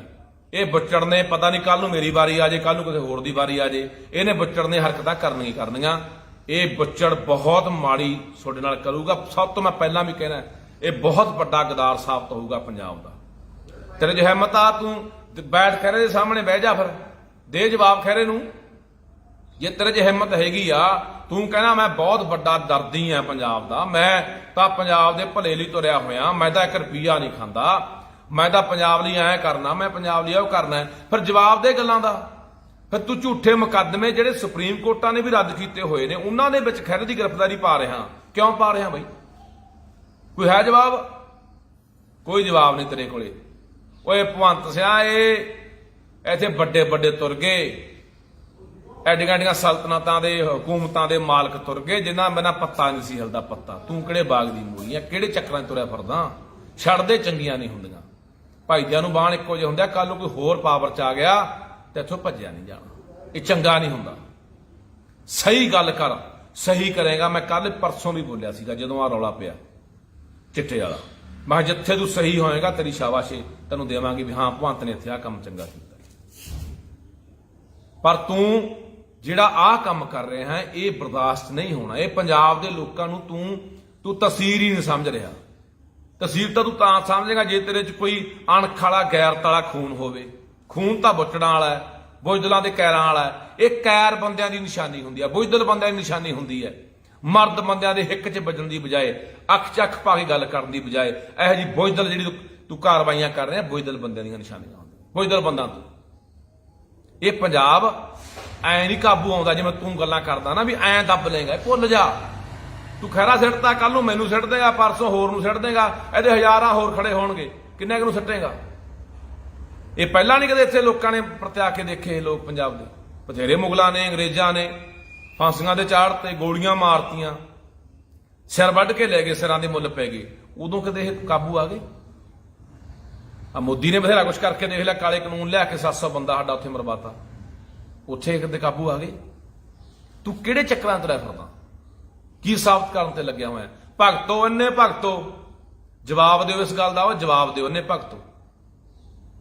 ਇਹ ਬੁੱਚੜ ਨੇ ਪਤਾ ਨਹੀਂ ਕੱਲ ਨੂੰ ਮੇਰੀ ਵਾਰੀ ਆ ਜੇ, ਕੱਲ ਨੂੰ ਕਿਸੇ ਹੋਰ ਦੀ ਵਾਰੀ ਆ ਜੇ, ਇਹਨੇ ਬੁੱਚੜ ਨੇ ਹਰਕਤਾਂ ਕਰਨੀਆਂ। ਇਹ ਬੁੱਚੜ ਬਹੁਤ ਮਾੜੀ ਤੁਹਾਡੇ ਨਾਲ ਕਰੂਗਾ। ਸਭ ਤੋਂ ਮੈਂ ਪਹਿਲਾਂ ਵੀ ਕਹਿਣਾ, ਇਹ ਬਹੁਤ ਵੱਡਾ ਗਦਾਰ ਸਾਬਤ ਹੋਊਗਾ ਪੰਜਾਬ ਦਾ। ਤੇਰੇ ਜੇ ਹਿੰਮਤ ਆ, ਤੂੰ ਬੈਠ ਖਹਿਰੇ ਦੇ ਸਾਹਮਣੇ ਬਹਿ ਜਾ, ਫਿਰ ਦੇ ਜਵਾਬ ਖਹਿਰੇ ਨੂੰ। ਜੇ ਤੇਰੇ 'ਚ ਹਿੰਮਤ ਹੈਗੀ ਆ, ਤੂੰ ਕਹਿਣਾ ਮੈਂ ਬਹੁਤ ਵੱਡਾ ਦਰਦੀ ਆ ਪੰਜਾਬ ਦਾ, ਮੈਂ ਤਾਂ ਪੰਜਾਬ ਦੇ ਭਲੇ ਲਈ ਤੁਰਿਆ ਹੋਇਆ, ਮੈਂ ਤਾਂ 1 ਰੁਪਈਆ ਨਹੀਂ ਖਾਂਦਾ, ਮੈਂ ਤਾਂ ਪੰਜਾਬ ਲਈ ਐਂ ਕਰਨਾ, ਮੈਂ ਪੰਜਾਬ ਲਈ ਉਹ ਕਰਨਾ, ਫਿਰ ਜਵਾਬ ਦੇ ਗੱਲਾਂ ਦਾ। ਫਿਰ ਤੂੰ ਝੂਠੇ ਮੁਕੱਦਮੇ ਜਿਹੜੇ ਸੁਪਰੀਮ ਕੋਰਟਾਂ ਨੇ ਵੀ ਰੱਦ ਕੀਤੇ ਹੋਏ ਨੇ, ਉਹਨਾਂ ਦੇ ਵਿੱਚ ਖਹਿਰੇ ਦੀ ਗ੍ਰਿਫਤਾਰੀ ਪਾ ਰਿਹਾ। ਕਿਉਂ ਪਾ ਰਿਹਾ ਬਈ? ਕੋਈ ਹੈ ਜਵਾਬ? ਕੋਈ ਜਵਾਬ ਨਹੀਂ ਤੇਰੇ ਕੋਲੇ। ਓਏ ਭਗਵੰਤ ਸਿਆ, ਇਹ ਇੱਥੇ ਵੱਡੇ ਵੱਡੇ ਤੁਰ ਗਏ, ਐਡੀਆਂ ਸਲਤਨਤਾਂ ਦੇ ਹਕੂਮਤਾਂ ਦੇ ਮਾਲਕ ਤੁਰ ਗਏ, ਜਿਨ੍ਹਾਂ ਬਿਨਾਂ ਪੱਤਾ ਨਹੀਂ ਸੀ ਹਿਲਦਾ ਪੱਤਾ। ਤੂੰ ਕਿਹੜੇ ਬਾਗ ਦੀ ਮੂਲੀ ਆ? ਕਿਹੜੇ ਚੱਕਰਾਂ 'ਚ ਤੁਰਿਆ ਫਿਰਦਾ? ਛੱਡਦੇ ਚੰਗੀਆਂ ਨਹੀਂ ਹੁੰਦੀਆਂ, ਭਾਈਦਿਆਂ ਨੂੰ ਬਾਣ ਇੱਕੋ ਜਿਹੇ ਹੁੰਦੇ ਆ। ਕੱਲ ਨੂੰ ਕੋਈ ਹੋਰ ਪਾਵਰ 'ਚ ਆ ਗਿਆ ਤੇ ਇੱਥੋਂ ਭੱਜਿਆ ਨਹੀਂ ਜਾਣਾ, ਇਹ ਚੰਗਾ ਨਹੀਂ ਹੁੰਦਾ। ਸਹੀ ਗੱਲ ਕਰ, ਸਹੀ ਕਰੇਗਾ। ਮੈਂ ਕੱਲ ਪਰਸੋਂ ਵੀ ਬੋਲਿਆ ਸੀਗਾ ਜਦੋਂ ਆ ਰੌਲਾ ਪਿਆ ਚਿੱਟੇ ਵਾਲਾ, ਮੈਂ ਕਿਹਾ ਜਿੱਥੇ ਤੂੰ ਸਹੀ ਹੋਏਗਾ ਤੇਰੀ ਸ਼ਾਬਾਸ਼ੇ ਤੈਨੂੰ ਦੇਵਾਂਗੇ ਵੀ ਹਾਂ ਭਗਵੰਤ ਨੇ ਇੱਥੇ ਆ ਕੰਮ ਚੰਗਾ ਕੀਤਾ। ਪਰ ਤੂੰ ਜਿਹੜਾ ਆਹ ਕੰਮ ਕਰ ਰਿਹਾ ਹੈ ਇਹ ਬਰਦਾਸ਼ਤ ਨਹੀਂ ਹੋਣਾ। ਇਹ ਪੰਜਾਬ ਦੇ ਲੋਕਾਂ ਨੂੰ ਤੂੰ ਤਸਵੀਰ ਹੀ ਨਹੀਂ ਸਮਝ ਰਿਹਾ। ਤਸਵੀਰ ਤਾਂ ਤੂੰ ਤਾਂ ਸਮਝੇਗਾ ਜੇ ਤੇਰੇ 'ਚ ਕੋਈ ਅਣਖ ਵਾਲਾ ਗੈਰਤ ਵਾਲਾ ਖੂਨ ਹੋਵੇ। ਖੂਨ ਤਾਂ ਬੁੱਚੜਾਂ ਵਾਲਾ ਹੈ, ਬੁਜ਼ਦਲਾਂ ਦੇ ਕੈਰਾਂ ਵਾਲਾ ਹੈ। ਇਹ ਕੈਰ ਬੰਦਿਆਂ ਦੀ ਨਿਸ਼ਾਨੀ ਹੁੰਦੀ ਹੈ, ਬੁਜ਼ਦਲ ਬੰਦਿਆਂ ਦੀ ਨਿਸ਼ਾਨੀ ਹੁੰਦੀ ਹੈ। ਮਰਦ ਬੰਦਿਆਂ ਦੇ ਹਿੱਕ 'ਚ ਵੱਜਣ ਦੀ ਬਜਾਏ, ਅੱਖ 'ਚ ਅੱਖ ਪਾ ਕੇ ਗੱਲ ਕਰਨ ਦੀ ਬਜਾਏ ਇਹੋ ਜਿਹੀ ਬੁਜ਼ਦਲ ਜਿਹੜੀ ਤੂੰ ਕਾਰਵਾਈਆਂ ਕਰ ਰਿਹਾ, ਬੁਜ਼ਦਲ ਬੰਦਿਆਂ ਦੀਆਂ ਨਿਸ਼ਾਨੀਆਂ ਹੁੰਦੀਆਂ, ਬੁਜ਼ਦਲ ਬੰਦਾਂ ਤੋਂ। ਇਹ ਪੰਜਾਬ ਐ ਨਹੀਂ ਕਾਬੂ ਆਉਂਦਾ ਜਿਵੇਂ ਤੂੰ ਗੱਲਾਂ ਕਰਦਾ ਨਾ ਵੀ ਐਂ ਦੱਬ ਲੇਗਾ। ਭੁੱਲ ਜਾ, ਤੂੰ ਖਹਿਰਾ ਸਿੱਟਦਾ, ਕੱਲ ਨੂੰ ਮੈਨੂੰ ਸਿੱਟ ਦੇਗਾ, ਪਰਸੋਂ ਹੋਰ ਨੂੰ ਸਿੱਟ ਦੇਗਾ, ਇਹਦੇ ਹਜ਼ਾਰਾਂ ਹੋਰ ਖੜੇ ਹੋਣਗੇ, ਕਿੰਨੇ ਕੁ ਨੂੰ ਸਿੱਟੇਗਾ? ਇਹ ਪਹਿਲਾਂ ਨਹੀਂ ਕਦੇ ਇੱਥੇ ਲੋਕਾਂ ਨੇ ਪਰਤਿਆ ਕੇ ਦੇਖੇ। ਲੋਕ ਪੰਜਾਬ ਦੇ ਬਥੇਰੇ ਮੁਗਲਾਂ ਨੇ, ਅੰਗਰੇਜ਼ਾਂ ਨੇ ਫਾਂਸੀਆਂ ਦੇ ਚਾੜ ਤੇ ਗੋਲੀਆਂ ਮਾਰਤੀਆਂ, ਸਿਰ ਵੱਢ ਕੇ ਲੈ ਗਏ, ਸਿਰਾਂ ਦੇ ਮੁੱਲ ਪੈ ਗਏ। ਉਦੋਂ ਕਦੇ ਇਹ ਕਾਬੂ ਆ ਗਏ? ਆ ਮੋਦੀ ਨੇ ਬਥੇਰਾ ਕੁਛ ਕਰਕੇ ਦੇਖ ਲਿਆ, ਕਾਲੇ ਕਾਨੂੰਨ ਲਿਆ ਕੇ 700 ਬੰਦਾ ਸਾਡਾ ਉੱਥੇ ਮਰਵਾਤਾ, ਉੱਥੇ ਕਦੇ ਕਾਬੂ ਆ ਗਏ? ਤੂੰ ਕਿਹੜੇ ਚੱਕਰਾਂ ਤੇ ਰਹਿ ਫਿਰਦਾ? ਕੀ ਸਾਬਤ ਕਰਨ ਤੇ ਲੱਗਿਆ ਹੋਇਆ? ਭਗਤੋ ਇੰਨੇ ਭਗਤੋ ਜਵਾਬ ਦਿਓ ਇਸ ਗੱਲ ਦਾ, ਉਹ ਜਵਾਬ ਦਿਓ ਇੰਨੇ ਭਗਤੋ।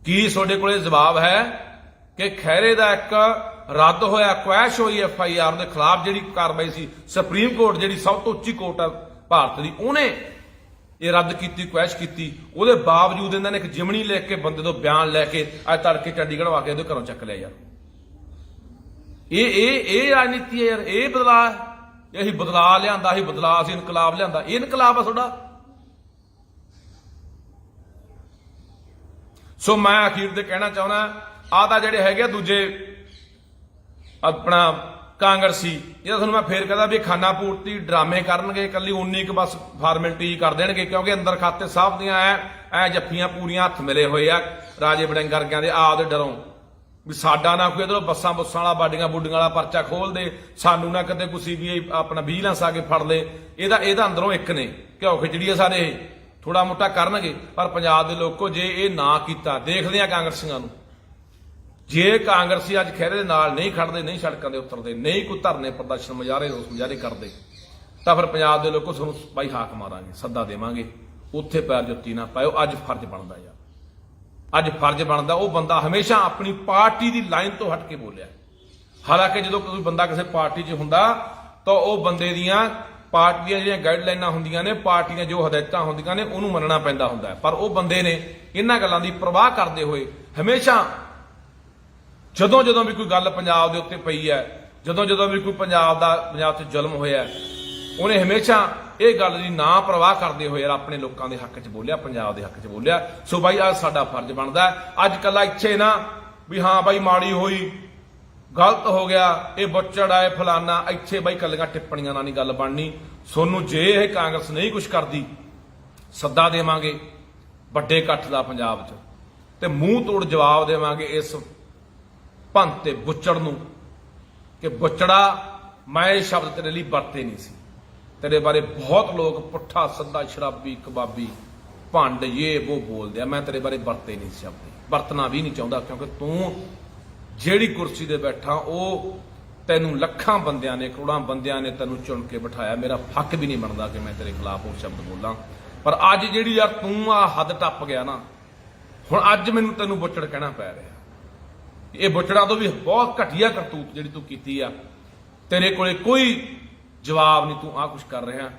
ਕੀ ਤੁਹਾਡੇ ਕੋਲੇ ਜਵਾਬ ਹੈ ਕਿ ਖਹਿਰੇ ਦਾ ਇੱਕ ਰੱਦ ਹੋਇਆ, ਕੁਐਸ਼ ਹੋਈ FIR ਦੇ ਖਿਲਾਫ ਜਿਹੜੀ ਕਾਰਵਾਈ ਸੀ, ਸੁਪਰੀਮ ਕੋਰਟ ਜਿਹੜੀ ਸਭ ਤੋਂ ਉੱਚੀ ਕੋਰਟ ਆ ਭਾਰਤ ਦੀ, ਉਹਨੇ ਇਹ ਰੱਦ ਕੀਤੀ, ਕੁਐਸ਼ ਕੀਤੀ। ਉਹਦੇ ਬਾਵਜੂਦ ਇਹਨਾਂ ਨੇ ਇੱਕ ਜਿਮਣੀ ਲਿਖ ਕੇ ਬੰਦੇ ਤੋਂ ਬਿਆਨ ਲੈ ਕੇ ਅੱਜ ਤੜਕੇ ਚੰਡੀਗੜ੍ਹ ਆ ਕੇ ਉਹਦੇ ਘਰੋਂ ਚੱਕ ਲਿਆ। ਯਾਰ ਇਹ ਰਾਜਨੀਤੀ ਹੈ ਯਾਰ, ਇਹ ਬਦਲਾਅ ਹੈ। ਅਸੀਂ ਬਦਲਾਅ ਲਿਆਂਦਾ, ਅਸੀਂ ਬਦਲਾਅ, ਅਸੀਂ ਇਨਕਲਾਬ ਲਿਆਂਦਾ। ਇਹ ਇਨਕਲਾਬ ਆ ਤੁਹਾਡਾ? ਸੋ ਮੈਂ ਅਖੀਰ ਤੇ ਕਹਿਣਾ ਚਾਹੁੰਦਾ, ਆਹ ਤਾਂ ਜਿਹੜੇ ਹੈਗੇ ਦੂਜੇ ਆਪਣਾ ਕਾਂਗਰਸੀ, ਇਹ ਤੁਹਾਨੂੰ ਮੈਂ ਫੇਰ ਕਹਦਾ ਵੀ ਖਾਨਾ ਪੂਰਤੀ ਡਰਾਮੇ ਕਰਨਗੇ, ਇਕੱਲੀ 19 ਕੁ ਬਸ ਫਾਰਮੈਲਿਟੀ ਕਰ ਦੇਣਗੇ, ਕਿਉਂਕਿ ਅੰਦਰ ਖਾਤੇ ਸਾਹਿਬ ਦੀਆਂ ਐ ਜੱਫੀਆਂ ਪੂਰੀਆਂ ਹੱਥ ਮਿਲੇ ਹੋਏ ਆ ਰਾਜੇ ਵੜਿੰਗ ਵਰਗਿਆਂ ਦੇ ਆਪਦੇ ਡਰੋਂ ਵੀ ਸਾਡਾ ਨਾ ਕੋਈ ਇਧਰੋਂ ਬੱਸਾਂ ਬੁੱਸਾਂ ਵਾਲਾ ਬਾਡੀਆਂ ਬੁੱਡੀਆਂ ਵਾਲਾ ਪਰਚਾ ਖੋਲ ਦੇ, ਸਾਨੂੰ ਨਾ ਕਦੇ ਕੋਈ CBI ਆਪਣਾ ਵਿਜੀਲੈਂਸ ਆ ਕੇ ਫੜ ਲੇ। ਇਹਦਾ ਅੰਦਰੋਂ ਇੱਕ ਨੇ ਘਿਓ ਖਿਚੜੀ ਸਾਰੇ ਇਹ ਥੋੜਾ ਮੋਟਾ ਕਰਨਗੇ। ਪਰ ਪੰਜਾਬ ਦੇ ਲੋਕੋ ਜੇ ਇਹ ਨਾ ਕੀਤਾ, ਦੇਖਦੇ ਆ ਕਾਂਗਰਸੀਆਂ ਨੂੰ, ਜੇ ਕਾਂਗਰਸੀ ਅੱਜ ਖਹਿਰੇ ਦੇ ਨਾਲ ਨਹੀਂ ਖੜਦੇ, ਨਹੀਂ ਸੜਕਾਂ ਦੇ ਉਤਰਦੇ, ਨਹੀਂ ਕੋਈ ਧਰਨੇ ਪ੍ਰਦਰਸ਼ਨ ਮੁਜ਼ਾਹਰੇ ਰੋਸ ਮੁਜ਼ਾਹਰੇ ਕਰਦੇ, ਤਾਂ ਫਿਰ ਪੰਜਾਬ ਦੇ ਲੋਕੋ ਤੁਹਾਨੂੰ ਬਾਈ ਹਾਕ ਮਾਰਾਂਗੇ, ਸੱਦਾ ਦੇਵਾਂਗੇ, ਉੱਥੇ ਪੈਰ ਜੁੱਤੀ ਨਾ ਪਾਇਓ। ਅੱਜ ਫਰਜ਼ ਬਣਦਾ ਯਾਰ, ਅੱਜ ਫਰਜ਼ ਬਣਦਾ। ਉਹ ਬੰਦਾ ਹਮੇਸ਼ਾ ਆਪਣੀ ਪਾਰਟੀ ਦੀ ਲਾਈਨ ਤੋਂ ਹਟ ਕੇ ਬੋਲਿਆ। ਹਾਲਾਂਕਿ ਜਦੋਂ ਕੋਈ ਬੰਦਾ ਕਿਸੇ ਪਾਰਟੀ 'ਚ ਹੁੰਦਾ ਤਾਂ ਉਹ ਬੰਦੇ ਦੀਆਂ ਪਾਰਟੀ ਦੀਆਂ ਜਿਹੜੀਆਂ ਗਾਈਡਲਾਈਨਾਂ ਹੁੰਦੀਆਂ ਨੇ, ਪਾਰਟੀ ਦੀਆਂ ਜੋ ਹਦਾਇਤਾਂ ਹੁੰਦੀਆਂ ਨੇ, ਉਹਨੂੰ ਮੰਨਣਾ ਪੈਂਦਾ ਹੁੰਦਾ। ਪਰ ਉਹ ਬੰਦੇ ਨੇ ਇਹਨਾਂ ਗੱਲਾਂ ਦੀ ਪਰਵਾਹ ਕਰਦੇ ਹੋਏ ਹਮੇਸ਼ਾ ਜਦੋਂ ਵੀ ਕੋਈ ਗੱਲ ਪੰਜਾਬ ਦੇ ਉੱਤੇ ਪਈ ਹੈ, ਜਦੋਂ ਵੀ ਕੋਈ ਪੰਜਾਬ 'ਚ ਜ਼ੁਲਮ ਹੋਇਆ, ਉਹਨੇ ਹਮੇਸ਼ਾ ਇਹ ਗੱਲ ਦੀ ਨਾ ਪਰਵਾਹ ਕਰਦੇ ਹੋਏ ਯਾਰ ਆਪਣੇ ਲੋਕਾਂ ਦੇ ਹੱਕ 'ਚ ਬੋਲਿਆ, ਪੰਜਾਬ ਦੇ ਹੱਕ 'ਚ ਬੋਲਿਆ। ਸੋ ਬਾਈ ਅੱਜ ਸਾਡਾ ਫਰਜ਼ ਬਣਦਾ ਅੱਜ ਕੱਲਾ ਇੱਥੇ ਨਾ ਵੀ ਹਾਂ ਬਾਈ ਮਾੜੀ ਹੋਈ, ਗਲਤ ਹੋ ਗਿਆ, ਇਹ ਬੁੱਚੜ ਆਏ ਫਲਾਨਾ, ਇੱਥੇ ਬਾਈ ਕੱਲੀਆਂ ਟਿੱਪਣੀਆਂ ਨਾਲ ਨਹੀਂ ਗੱਲ ਬਣਨੀ। ਸੋਨੂੰ ਜੇ ਇਹ ਕਾਂਗਰਸ ਨਹੀਂ ਕੁਛ ਕਰਦੀ, ਸੱਦਾ ਦੇਵਾਂਗੇ ਵੱਡੇ ਇਕੱਠ ਦਾ ਪੰਜਾਬ 'ਚ, ਤੇ ਮੂੰਹ ਤੋੜ ਜਵਾਬ ਦੇਵਾਂਗੇ ਇਸ ਭੰਤ ਤੇ ਬੁੱਚੜ ਨੂੰ ਕਿ ਬੁੱਚੜਾ, ਮੈਂ ਇਹ ਸ਼ਬਦ ਤੇਰੇ ਲਈ ਵਰਤੇ ਨਹੀਂ ਸੀ। ਤੇਰੇ ਬਾਰੇ ਬਹੁਤ ਲੋਕ ਪੁੱਠਾ ਸੱਦਾ, ਸ਼ਰਾਬੀ, ਕਬਾਬੀ, ਭੰਡ, ਇਹ ਉਹ ਬੋਲਦੇ ਆ, ਮੈਂ ਤੇਰੇ ਬਾਰੇ ਵਰਤੇ ਨਹੀਂ ਸ਼ਬਦ, ਵਰਤਣਾ ਵੀ ਨਹੀਂ ਚਾਹੁੰਦਾ, ਕਿਉਂਕਿ ਤੂੰ ਜਿਹੜੀ ਕੁਰਸੀ ਤੇ ਬੈਠਾ ਉਹ ਤੈਨੂੰ ਲੱਖਾਂ ਬੰਦਿਆਂ ਨੇ, ਕਰੋੜਾਂ ਬੰਦਿਆਂ ਨੇ ਤੈਨੂੰ ਚੁਣ ਕੇ ਬਿਠਾਇਆ। ਮੇਰਾ ਹੱਕ ਵੀ ਨਹੀਂ ਬਣਦਾ ਕਿ ਮੈਂ ਤੇਰੇ ਖਿਲਾਫ ਉਹ ਸ਼ਬਦ ਬੋਲਾਂ। ਪਰ ਅੱਜ ਜਿਹੜੀ ਯਾਰ ਤੂੰ ਆ ਹੱਦ ਟੱਪ ਗਿਆ ਨਾ, ਹੁਣ ਅੱਜ ਮੈਨੂੰ ਤੈਨੂੰ ਬੁੱਚੜ ਕਹਿਣਾ ਪੈ ਰਿਹਾ। ਇਹ ਬੁੱਚੜਾਂ ਤੋਂ ਵੀ ਬਹੁਤ ਘਟੀਆ ਕਰਤੂਤ ਜਿਹੜੀ ਤੂੰ ਕੀਤੀ ਆ, ਤੇਰੇ ਕੋਲੇ ਕੋਈ ਜਵਾਬ ਨਹੀਂ, ਤੂੰ ਆ ਕੁਛ ਕਰ ਰਿਹਾ।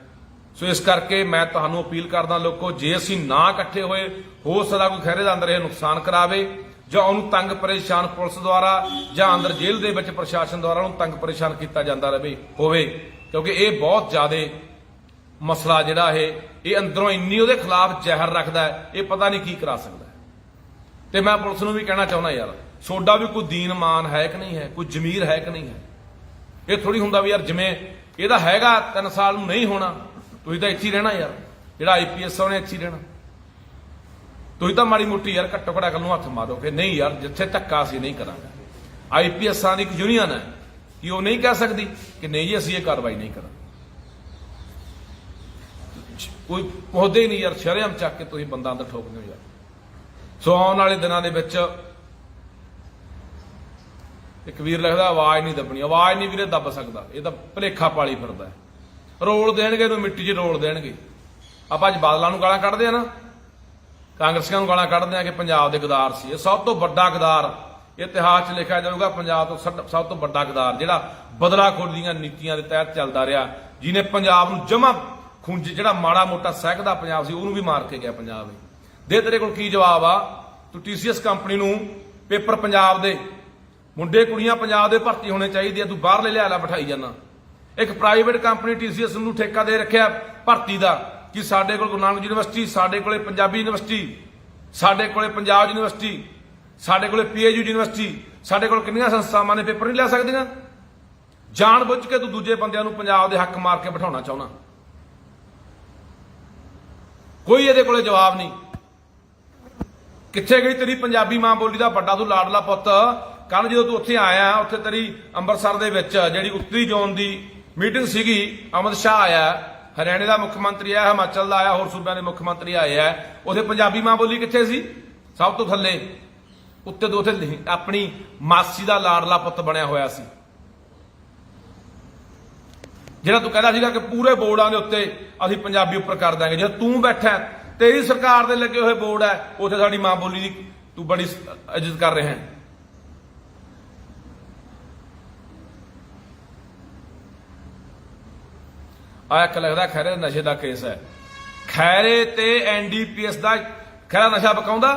ਸੋ ਇਸ ਕਰਕੇ ਮੈਂ ਤੁਹਾਨੂੰ ਅਪੀਲ ਕਰਦਾ ਲੋਕੋ, ਜੇ ਅਸੀਂ ਨਾ ਇਕੱਠੇ ਹੋਏ, ਹੋ ਸਕਦਾ ਕੋਈ ਖਹਿਰੇ ਦਾ ਅੰਦਰ ਇਹ ਨੁਕਸਾਨ ਕਰਾਵੇ, ਜਾਂ ਉਹਨੂੰ ਤੰਗ ਪਰੇਸ਼ਾਨ ਪੁਲਿਸ ਦੁਆਰਾ ਜਾਂ ਅੰਦਰ ਜੇਲ੍ਹ ਦੇ ਵਿੱਚ ਪ੍ਰਸ਼ਾਸਨ ਦੁਆਰਾ ਉਹਨੂੰ ਤੰਗ ਪਰੇਸ਼ਾਨ ਕੀਤਾ ਜਾਂਦਾ ਹੋਵੇ, ਕਿਉਂਕਿ ਇਹ ਬਹੁਤ ਜ਼ਿਆਦਾ ਮਸਲਾ ਜਿਹੜਾ ਇਹ ਅੰਦਰੋਂ ਇੰਨੀ ਉਹਦੇ ਖਿਲਾਫ ਜ਼ਹਿਰ ਰੱਖਦਾ ਹੈ, ਇਹ ਪਤਾ ਨਹੀਂ ਕੀ ਕਰਾ ਸਕਦਾ। ਤੇ ਮੈਂ ਪੁਲਿਸ ਨੂੰ ਵੀ ਕਹਿਣਾ ਚਾਹੁੰਦਾ ਯਾਰ, ਸੋਡਾ ਵੀ ਕੋਈ ਦੀਨ ਮਾਨ ਹੈ ਕਿ ਨਹੀਂ ਹੈ, ਕੋਈ ਜ਼ਮੀਰ ਹੈ ਕਿ ਨਹੀਂ ਹੈ। ਇਹ ਥੋੜੀ ਹੁੰਦਾ ਵੀ ਯਾਰ ਜਿਵੇਂ ਇਹਦਾ ਹੈਗਾ 3 ਸਾਲ ਨੂੰ ਨਹੀਂ ਹੋਣਾ, ਤੁਸੀਂ ਤਾਂ ਇੱਥੇ ਹੀ ਰਹਿਣਾ ਯਾਰ, ਜਿਹੜਾ IPS ਉਹਨੇ ਇੱਥੇ ਹੀ ਰਹਿਣਾ। ਤੁਸੀਂ ਤਾਂ ਮਾੜੀ ਮੋਟੀ ਯਾਰ ਘੱਟੋ ਘੱਟ ਅਕਲ ਨੂੰ ਹੱਥ ਮਾਰੋ ਕਿ ਨਹੀਂ ਯਾਰ ਜਿੱਥੇ ਧੱਕਾ ਅਸੀਂ ਨਹੀਂ ਕਰਾਂਗੇ। IPSਾਂ ਦੀ ਇੱਕ ਯੂਨੀਅਨ ਹੈ ਕਿ ਉਹ ਨਹੀਂ ਕਹਿ ਸਕਦੀ ਕਿ ਨਹੀਂ ਜੀ ਅਸੀਂ ਇਹ ਕਾਰਵਾਈ ਨਹੀਂ ਕਰਾਂਗੇ। ਕੋਈ ਪਹੁੰਚਦੇ ਹੀ ਨਹੀਂ ਯਾਰ, ਸ਼ਰੇਆਮ ਚੱਕ ਕੇ ਤੁਸੀਂ ਬੰਦਾ ਅੰਦਰ ਠੋਕਦੇ ਹੋ ਯਾਰ। ਸੋ ਆਉਣ ਵਾਲੇ ਦਿਨਾਂ ਦੇ ਵਿੱਚ ਇੱਕ ਵੀਰ ਲਿਖਦਾ ਆਵਾਜ਼ ਨਹੀਂ ਦੱਬਣੀ। ਆਵਾਜ਼ ਨਹੀਂ ਵੀਰੇ ਦੱਬ ਸਕਦਾ, ਇਹ ਤਾਂ ਭੁਲੇਖਾ ਪਾਲੀ ਫਿਰਦਾ ਹੈ। ਰੋਲ ਦੇਣਗੇ ਇਹਨੂੰ, ਮਿੱਟੀ 'ਚ ਰੋਲ ਦੇਣਗੇ। ਆਪਾਂ ਅੱਜ ਬਾਦਲਾਂ ਨੂੰ ਗਾਲਾਂ ਕੱਢਦੇ ਆ ਨਾ, ਕਾਂਗਰਸੀਆਂ ਨੂੰ ਗਾਲਾਂ ਕੱਢਦੇ ਆ ਕਿ ਪੰਜਾਬ ਦੇ ਗਦਾਰ ਸੀ। ਇਹ ਸਭ ਤੋਂ ਵੱਡਾ ਗਦਾਰ ਇਤਿਹਾਸ 'ਚ ਲਿਖਿਆ ਜਾਊਗਾ, ਪੰਜਾਬ ਤੋਂ ਸਭ ਤੋਂ ਵੱਡਾ ਗਦਾਰ ਜਿਹੜਾ ਬਦਲਾਖੋਰੀ ਦੀਆਂ ਨੀਤੀਆਂ ਦੇ ਤਹਿਤ ਚੱਲਦਾ ਰਿਹਾ, ਜਿਹਨੇ ਪੰਜਾਬ ਨੂੰ ਜਮਾ ਖੁੰਝ, ਜਿਹੜਾ ਮਾੜਾ ਮੋਟਾ ਸਹਿਕਦਾ ਪੰਜਾਬ ਸੀ ਉਹਨੂੰ ਵੀ ਮਾਰ ਕੇ ਗਿਆ ਪੰਜਾਬ। ਦੇ ਤੇਰੇ ਕੋਲ ਕੀ ਜਵਾਬ ਆ? ਤੂੰ TCS ਕੰਪਨੀ ਨੂੰ ਪੇਪਰ ਪੰਜਾਬ ਦੇ ਮੁੰਡੇ ਕੁੜੀਆਂ ਪੰਜਾਬ ਦੇ ਭਰਤੀ ਹੋਣੇ ਚਾਹੀਦੇ ਆ, ਤੂੰ ਬਾਹਰ ਲਿਆ ਲਾ ਬਿਠਾਈ ਜਾਂਦਾ। ਇੱਕ ਪ੍ਰਾਈਵੇਟ ਕੰਪਨੀ TCS ਨੂੰ ਠੇਕਾ ਦੇ ਰੱਖਿਆ ਭਰਤੀ ਦਾ ਕਿ ਸਾਡੇ ਕੋਲ ਗੁਰੂ ਨਾਨਕ ਯੂਨੀਵਰਸਿਟੀ, ਸਾਡੇ ਕੋਲੇ ਪੰਜਾਬੀ ਯੂਨੀਵਰਸਿਟੀ, ਸਾਡੇ ਕੋਲੇ ਪੰਜਾਬ ਯੂਨੀਵਰਸਿਟੀ, ਸਾਡੇ ਕੋਲੇ PAU ਯੂਨੀਵਰਸਿਟੀ, ਸਾਡੇ ਕੋਲ ਕਿੰਨੀਆਂ ਸੰਸਥਾਵਾਂ ਨੇ ਪੇਪਰ ਨਹੀਂ ਲੈ ਸਕਦੀਆਂ। ਜਾਣ ਬੁੱਝ ਕੇ ਤੂੰ ਦੂਜੇ ਬੰਦਿਆਂ ਨੂੰ ਪੰਜਾਬ ਦੇ ਹੱਕ ਮਾਰ ਕੇ ਬਿਠਾਉਣਾ ਚਾਹੁੰਦਾ। ਕੋਈ ਇਹਦੇ ਕੋਲੇ ਜਵਾਬ ਨਹੀਂ। ਕਿੱਥੇ ਗਈ ਤੇਰੀ ਪੰਜਾਬੀ ਮਾਂ ਬੋਲੀ ਦਾ ਵੱਡਾ ਤੂੰ ਲਾਡਲਾ ਪੁੱਤ? ਕੱਲ ਜਦੋਂ ਤੂੰ ਉੱਥੇ ਆਇਆ, ਉੱਥੇ ਤੇਰੀ ਅੰਮ੍ਰਿਤਸਰ ਦੇ ਵਿੱਚ ਜਿਹੜੀ ਉੱਤਰੀ ਜ਼ੋਨ ਦੀ ਮੀਟਿੰਗ ਸੀਗੀ, ਅਮਿਤ ਸ਼ਾਹ ਆਇਆ, ਹਰਿਆਣੇ ਦਾ ਮੁੱਖ ਮੰਤਰੀ ਆਇਆ, ਹਿਮਾਚਲ ਦਾ ਆਇਆ, ਹੋਰ ਸੂਬਿਆਂ ਦੇ ਮੁੱਖ ਮੰਤਰੀ ਆਏ ਆ। ਉੱਥੇ ਪੰਜਾਬੀ ਮਾਂ ਬੋਲੀ ਕਿੱਥੇ ਸੀ? ਸਭ ਤੋਂ ਥੱਲੇ। ਉੱਤੇ ਤੋਂ ਉੱਥੇ ਆਪਣੀ ਮਾਸੀ ਦਾ ਲਾਡਲਾ ਪੁੱਤ ਬਣਿਆ ਹੋਇਆ ਸੀ, ਜਿਹੜਾ ਤੂੰ ਕਹਿੰਦਾ ਸੀਗਾ ਕਿ ਪੂਰੇ ਬੋਰਡਾਂ ਦੇ ਉੱਤੇ ਅਸੀਂ ਪੰਜਾਬੀ ਉੱਪਰ ਕਰ ਦਾਂਗੇ। ਜੇ ਤੂੰ ਬੈਠਾ, ਤੇਰੀ ਸਰਕਾਰ ਦੇ ਲੱਗੇ ਹੋਏ ਬੋਰਡ ਹੈ, ਉੱਥੇ ਸਾਡੀ ਮਾਂ ਬੋਲੀ ਦੀ ਤੂੰ ਬੜੀ ਇੱਜ਼ਤ ਕਰ ਰਿਹਾ ਹੈ। ਆ ਇੱਕ ਲੱਗਦਾ ਖੈਰੇ ਨਸ਼ੇ ਦਾ ਕੇਸ ਹੈ। ਖੈਰੇ ਤੇ NDPS ਦਾ ਖੈਰਾ ਨਸ਼ਾ ਵਿਕਾਉਂਦਾ,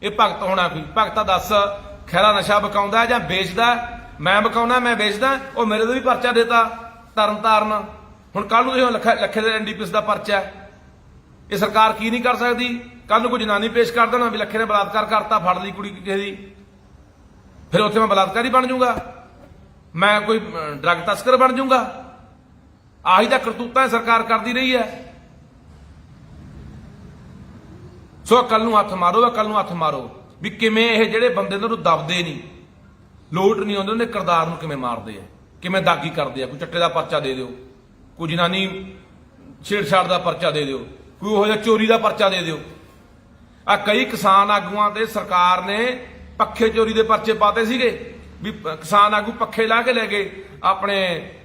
ਇਹ ਭਗਤ ਹੋਣਾ ਕੋਈ? ਭਗਤਾ ਦੱਸ, ਖੈਰਾ ਨਸ਼ਾ ਵਿਕਾਉਂਦਾ ਜਾਂ ਵੇਚਦਾ? ਮੈਂ ਵਿਕਾਉਣਾ, ਮੈਂ ਵੇਚਦਾ। ਉਹ ਮੇਰੇ ਤੋਂ ਵੀ ਪਰਚਾ ਦੇਤਾ ਤਰਨਤਾਰਨ। ਹੁਣ ਕੱਲ ਨੂੰ ਲੱਖੇ ਦੇ NDPS ਦਾ ਪਰਚਾ। ਇਹ ਸਰਕਾਰ ਕੀ ਨਹੀਂ ਕਰ ਸਕਦੀ? ਕੱਲ ਨੂੰ ਕੋਈ ਜਨਾਨੀ ਪੇਸ਼ ਕਰ ਦੇਣਾ ਵੀ ਲੱਖੇ ਨੇ ਬਲਾਤਕਾਰ ਕਰਤਾ, ਫੜ ਲਈ ਕੁੜੀ ਕਿਸੇ ਦੀ, ਫਿਰ ਉੱਥੇ ਮੈਂ ਬਲਾਤਕਾਰੀ ਬਣ ਜਾਊਗਾ, ਮੈਂ ਕੋਈ ਡਰੱਗ ਤਸਕਰ ਬਣ ਜਾਊਗਾ। ਆਹੀ ਤਾਂ ਕਰਤੂਤਾਂ ਸਰਕਾਰ ਕਰਦੀ ਰਹੀ ਹੈ। ਸੋ ਕੱਲ ਨੂੰ ਹੱਥ ਮਾਰੋ, ਕੱਲ ਨੂੰ ਹੱਥ ਮਾਰੋ ਵੀ ਕਿਵੇਂ ਇਹ ਜਿਹੜੇ ਬੰਦੇ ਨੂੰ ਦਬਦੇ ਨਹੀਂ, ਲੋਟ ਨਹੀਂ ਆਉਂਦੇ, ਉਹਨੇ ਕਿਰਦਾਰ ਨੂੰ ਕਿਵੇਂ ਮਾਰਦੇ ਆ, ਕਿਵੇਂ ਦਾਗੀ ਕਰਦੇ ਆ। ਕੋਈ ਚੱਟੇ ਦਾ ਪਰਚਾ ਦੇ ਦਿਓ, ਕੋਈ ਜਨਾਨੀ ਛੇੜਛਾੜ ਦਾ ਪਰਚਾ ਦੇ ਦਿਓ, ਕੋਈ ਉਹ ਜਿਹਾ ਚੋਰੀ ਦਾ ਪਰਚਾ ਦੇ ਦਿਓ। ਆ ਕਈ ਕਿਸਾਨ ਆਗੂਆਂ ਤੇ ਸਰਕਾਰ ਨੇ ਪੱਖੇ ਚੋਰੀ ਦੇ ਪਰਚੇ ਪਾਤੇ ਸੀਗੇ ਵੀ ਕਿਸਾਨ ਆਗੂ ਪੱਖੇ ਲਾ ਕੇ ਲੈ ਗਏ ਆਪਣੇ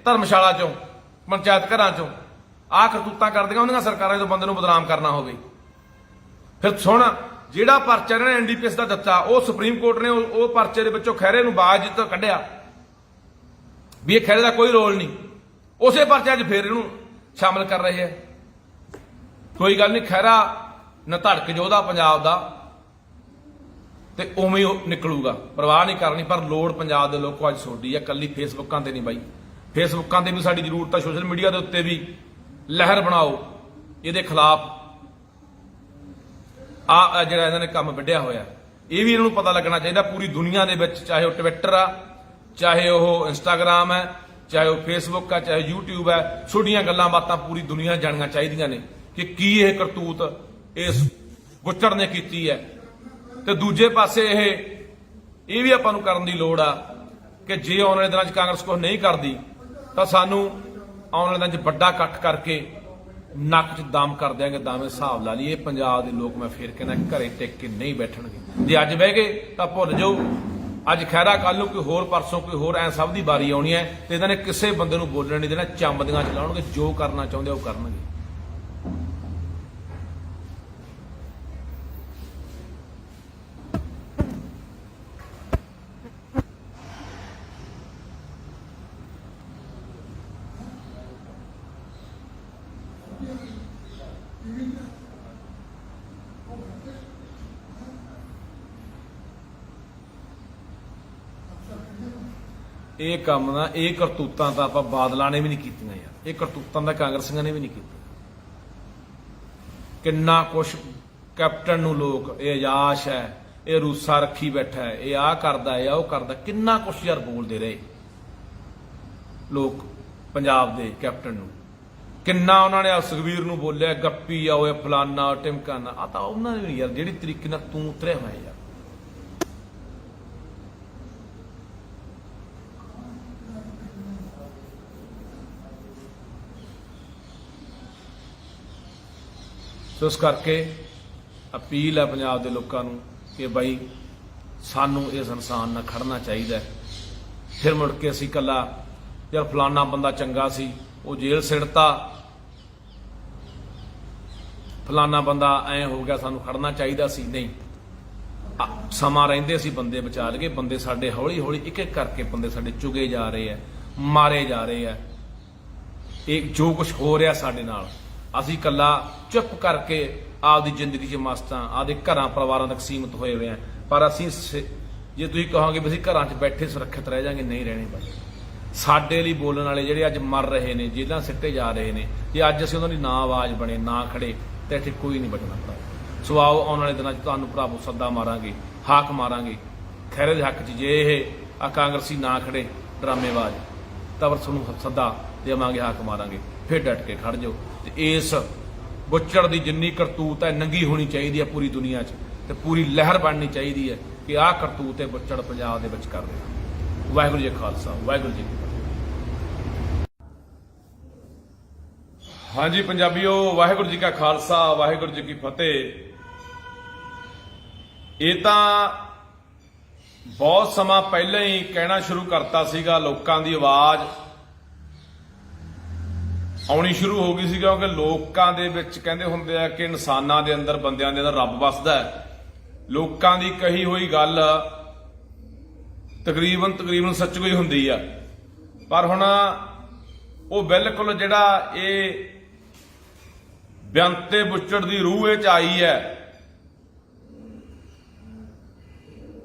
ਧਰਮਸ਼ਾਲਾ ਚੋਂ, ਪੰਚਾਇਤ ਘਰਾਂ ਚੋਂ। ਆਹ ਕਰਤੂਤਾਂ ਕਰਦੀਆਂ ਹੁੰਦੀਆਂ ਸਰਕਾਰਾਂ ਜਦੋਂ ਬੰਦੇ ਨੂੰ ਬਦਨਾਮ ਕਰਨਾ ਹੋਵੇ। ਫਿਰ ਸੁਣ, ਜਿਹੜਾ ਪਰਚਾ ਇਹਨਾਂ ਨੇ NDPS ਦਾ ਦਿੱਤਾ, ਉਹ ਸੁਪਰੀਮ ਕੋਰਟ ਨੇ ਉਹ ਪਰਚੇ ਦੇ ਵਿੱਚੋਂ ਖਹਿਰੇ ਨੂੰ ਬਾਅਦ ਕੱਢਿਆ ਵੀ ਇਹ ਖਹਿਰੇ ਦਾ ਕੋਈ ਰੋਲ ਨਹੀਂ। ਉਸੇ ਪਰਚੇ 'ਚ ਫੇਰ ਇਹਨੂੰ ਸ਼ਾਮਲ ਕਰ ਰਹੇ ਹੈ। ਕੋਈ ਗੱਲ ਨਹੀਂ, ਖਹਿਰਾ ਨਾ ਧੜਕ ਜੋਧਾ ਪੰਜਾਬ ਦਾ ਤੇ ਉਵੇਂ ਹੀ ਨਿਕਲੂਗਾ, ਪਰਵਾਹ ਨਹੀਂ ਕਰਨੀ। ਪਰ ਲੋੜ ਪੰਜਾਬ ਦੇ ਲੋਕੋ ਅੱਜ ਛੋਡੀ ਹੈ, ਕੱਲੀ ਫੇਸਬੁੱਕਾਂ ਤੇ ਨਹੀਂ ਬਾਈ। ਫੇਸਬੁੱਕਾਂ ਤੇ ਵੀ ਸਾਡੀ ਜ਼ਰੂਰਤ ਹੈ, ਸੋਸ਼ਲ ਮੀਡੀਆ ਦੇ ਉੱਤੇ ਵੀ ਲਹਿਰ ਬਣਾਓ ਇਹਦੇ ਖਿਲਾਫ। ਆ ਜਿਹੜਾ ਇਹਨਾਂ ਨੇ ਕੰਮ ਵਿੱਢਿਆ ਹੋਇਆ, ਇਹ ਵੀ ਇਹਨਾਂ ਨੂੰ ਪਤਾ ਲੱਗਣਾ ਚਾਹੀਦਾ। ਪੂਰੀ ਦੁਨੀਆ ਦੇ ਵਿੱਚ, ਚਾਹੇ ਉਹ ਟਵਿੱਟਰ ਆ, ਚਾਹੇ ਉਹ ਇੰਸਟਾਗ੍ਰਾਮ ਹੈ, ਚਾਹੇ ਉਹ ਫੇਸਬੁੱਕ ਆ, ਚਾਹੇ YouTube ਹੈ, ਛੋਟੀਆਂ ਗੱਲਾਂ ਬਾਤਾਂ ਪੂਰੀ ਦੁਨੀਆ ਜਾਣੀਆਂ ਚਾਹੀਦੀਆਂ ਨੇ ਕਿ ਕੀ ਇਹ ਕਰਤੂਤ ਇਸ ਗੁੱਚੜ ਨੇ ਕੀਤੀ ਹੈ। ਤੇ ਦੂਜੇ ਪਾਸੇ ਇਹ ਵੀ ਆਪਾਂ ਨੂੰ ਕਰਨ ਦੀ ਲੋੜ ਆ ਕਿ ਜੇ ਆਉਣ ਵਾਲੇ ਦਿਨਾਂ 'ਚ ਕਾਂਗਰਸ ਕੁਝ ਨਹੀਂ ਕਰਦੀ ਤਾਂ ਸਾਨੂੰ ਆਉਣ ਵਾਲੇ ਦਿਨਾਂ 'ਚ ਵੱਡਾ ਇਕੱਠ ਕਰਕੇ ਨੱਕ 'ਚ ਦਮ ਕਰ ਦਿਆਂਗੇ। ਦਾਵੇਂ ਹਿਸਾਬ ਲਾ ਲਈਏ, ਪੰਜਾਬ ਦੇ ਲੋਕ ਮੈਂ ਫੇਰ ਕਹਿੰਦਾ ਘਰੇ ਟਿਕ ਕੇ ਨਹੀਂ ਬੈਠਣਗੇ। ਜੇ ਅੱਜ ਬਹਿ ਗਏ ਤਾਂ ਭੁੱਲ ਜਾਓ, ਅੱਜ ਖੈਰਾ, ਕੱਲ ਨੂੰ ਕੋਈ ਹੋਰ, ਪਰਸੋਂ ਕੋਈ ਹੋਰ, ਐ ਸਭ ਦੀ ਵਾਰੀ ਆਉਣੀ ਹੈ ਤੇ ਇਹਨਾਂ ਨੇ ਕਿਸੇ ਬੰਦੇ ਨੂੰ ਬੋਲਣ ਨਹੀਂ ਦੇਣਾ। ਚੰਬਦੀਆਂ ਚਲਾਉਣਗੇ, ਜੋ ਕਰਨਾ ਚਾਹੁੰਦੇ ਉਹ ਕਰਨਗੇ। ਇਹ ਕੰਮ ਨਾ, ਇਹ ਕਰਤੂਤਾਂ ਤਾਂ ਆਪਾਂ ਬਾਦਲਾਂ ਨੇ ਵੀ ਨਹੀਂ ਕੀਤੀਆਂ ਯਾਰ। ਇਹ ਕਰਤੂਤਾਂ ਦਾ ਕਾਂਗਰਸੀਆਂ ਨੇ ਵੀ ਨਹੀਂ ਕੀਤੀਆਂ। ਕਿੰਨਾ ਕੁਛ ਕੈਪਟਨ ਨੂੰ ਲੋਕ, ਇਹ ਅਯਾਸ਼ ਹੈ, ਇਹ ਰੂਸਾ ਰੱਖੀ ਬੈਠਾ ਹੈ, ਇਹ ਆਹ ਕਰਦਾ, ਇਹ ਉਹ ਕਰਦਾ, ਕਿੰਨਾ ਕੁਛ ਯਾਰ ਬੋਲਦੇ ਰਹੇ ਲੋਕ ਪੰਜਾਬ ਦੇ ਕੈਪਟਨ ਨੂੰ। ਕਿੰਨਾ ਉਹਨਾਂ ਨੇ ਸੁਖਬੀਰ ਨੂੰ ਬੋਲਿਆ, ਗੱਪੀ ਆ, ਉਹ ਫਲਾਨਾ ਟਿਮਕਾਨਾ। ਆ ਤਾਂ ਉਹਨਾਂ ਨੇ ਯਾਰ ਜਿਹੜੀ ਤਰੀਕੇ ਨਾਲ ਤੂੰ ਉਤਰਿਆ ਹੋਇਆ ਯਾਰ। ਸੋ ਇਸ ਕਰਕੇ ਅਪੀਲ ਹੈ ਪੰਜਾਬ ਦੇ ਲੋਕਾਂ ਨੂੰ ਕਿ ਬਾਈ ਸਾਨੂੰ ਇਸ ਇਨਸਾਨ ਨਾਲ ਖੜਨਾ ਚਾਹੀਦਾ ਹੈ। ਫਿਰ ਮੁੜ ਕੇ ਅਸੀਂ ਇਕੱਲਾ ਯਾਰ ਫਲਾਨਾ ਬੰਦਾ ਚੰਗਾ ਸੀ ਉਹ ਜੇਲ੍ਹ ਸਿੱਟਤਾ, ਫਲਾਨਾ ਬੰਦਾ ਐ ਹੋ ਗਿਆ ਸਾਨੂੰ ਖੜਨਾ ਚਾਹੀਦਾ ਸੀ। ਨਹੀਂ, ਸਮਾਂ ਰਹਿੰਦੇ ਅਸੀਂ ਬੰਦੇ ਬਚਾ ਲਈਏ। ਬੰਦੇ ਸਾਡੇ ਹੌਲੀ ਹੌਲੀ ਇੱਕ ਇੱਕ ਕਰਕੇ ਬੰਦੇ ਸਾਡੇ ਚੁਗੇ ਜਾ ਰਹੇ ਆ, ਮਾਰੇ ਜਾ ਰਹੇ ਆ। ਇਹ ਜੋ ਕੁਝ ਹੋ ਰਿਹਾ ਸਾਡੇ ਨਾਲ, ਅਸੀਂ ਇਕੱਲਾ ਚੁੱਪ ਕਰਕੇ ਆਪਦੀ ਜ਼ਿੰਦਗੀ 'ਚ ਮਸਤਾਂ, ਆਪਦੇ ਘਰਾਂ ਪਰਿਵਾਰਾਂ ਤੱਕ ਸੀਮਿਤ ਹੋਏ ਹੋਏ ਆ। ਪਰ ਅਸੀਂ ਜੇ ਤੁਸੀਂ ਕਹੋਗੇ ਵੀ ਅਸੀਂ ਘਰਾਂ 'ਚ ਬੈਠੇ ਸੁਰੱਖਿਅਤ ਰਹਿ ਜਾਾਂਗੇ, ਨਹੀਂ ਰਹਿਣੇ। ਬਸ ਸਾਡੇ ਲਈ ਬੋਲਣ ਵਾਲੇ ਜਿਹੜੇ ਅੱਜ ਮਰ ਰਹੇ ਨੇ, ਜੇਲ੍ਹਾਂ ਸਿੱਟੇ ਜਾ ਰਹੇ ਨੇ, ਜੇ ਅੱਜ ਅਸੀਂ ਉਹਨਾਂ ਦੀ ਨਾ ਆਵਾਜ਼ ਬਣੇ, ਨਾ ਖੜੇ, ਤੇ ਇੱਥੇ ਕੋਈ ਨਹੀਂ ਬਚਣਾ ਭਰਾ। ਸੋ ਆਓ ਆਉਣ ਵਾਲੇ ਦਿਨਾਂ 'ਚ ਤੁਹਾਨੂੰ ਭਰਾਵੋ ਸੱਦਾ ਮਾਰਾਂਗੇ, ਹਾਕ ਮਾਰਾਂਗੇ ਖਹਿਰੇ ਦੇ ਹੱਕ 'ਚ। ਜੇ ਇਹ ਆ ਕਾਂਗਰਸੀ ਨਾ ਖੜੇ ਡਰਾਮੇਬਾਜ਼, ਤਾਂ ਫਿਰ ਤੁਹਾਨੂੰ ਸੱਦਾ ਦੇਵਾਂਗੇ, ਹਾਕ ਮਾਰਾਂਗੇ। ਫਿਰ ਡਟ ਕੇ ਖੜ ਜਾਓ। ਤੇ ਇਸ ਬੁੱਚੜ ਦੀ ਜਿੰਨੀ ਕਰਤੂਤ ਹੈ ਨੰਗੀ ਹੋਣੀ ਚਾਹੀਦੀ ਹੈ ਪੂਰੀ ਦੁਨੀਆ 'ਚ, ਤੇ ਪੂਰੀ ਲਹਿਰ ਬਣਨੀ ਚਾਹੀਦੀ ਹੈ ਕਿ ਆਹ ਕਰਤੂਤ ਹੈ ਬੁੱਚੜ ਪੰਜਾਬ ਦੇ ਵਿੱਚ ਕਰ ਰਿਹਾ। ਵਾਹਿਗੁਰੂ ਜੀ ਕਾ ਖਾਲਸਾ, ਵਾਹਿਗੁਰੂ ਜੀ ਕੀ ਫਤਿਹ। ਹਾਂਜੀ ਪੰਜਾਬੀਓ, ਵਾਹਿਗੁਰੂ ਜੀ ਕਾ ਖਾਲਸਾ, ਵਾਹਿਗੁਰੂ ਜੀ ਕੀ ਫਤਿਹ। ਇਹ ਤਾਂ ਬਹੁਤ ਸਮਾਂ ਪਹਿਲਾਂ ਹੀ ਕਹਿਣਾ ਸ਼ੁਰੂ ਕਰਤਾ ਸੀਗਾ, ਲੋਕਾਂ ਦੀ ਆਵਾਜ਼ ਆਉਣੀ ਸ਼ੁਰੂ ਹੋ ਗਈ ਸੀ, ਕਿਉਂਕਿ ਲੋਕਾਂ ਦੇ ਵਿੱਚ ਕਹਿੰਦੇ ਹੁੰਦੇ ਆ ਕਿ ਇਨਸਾਨਾਂ ਦੇ ਅੰਦਰ, ਬੰਦਿਆਂ ਦੇ ਅੰਦਰ ਰੱਬ ਵੱਸਦਾ ਹੈ। ਲੋਕਾਂ ਦੀ ਕਹੀ ਹੋਈ ਗੱਲ ਤਕਰੀਬਨ ਸੱਚੀ ਹੀ ਹੁੰਦੀ ਆ। ਪਰ ਹੁਣ ਉਹ ਬਿਲਕੁਲ ਜਿਹੜਾ ਇਹ ਬਿਆੰਤੇ ਬੁੱਚੜ ਦੀ ਰੂਹ ਇਹ 'ਚ ਆਈ ਹੈ,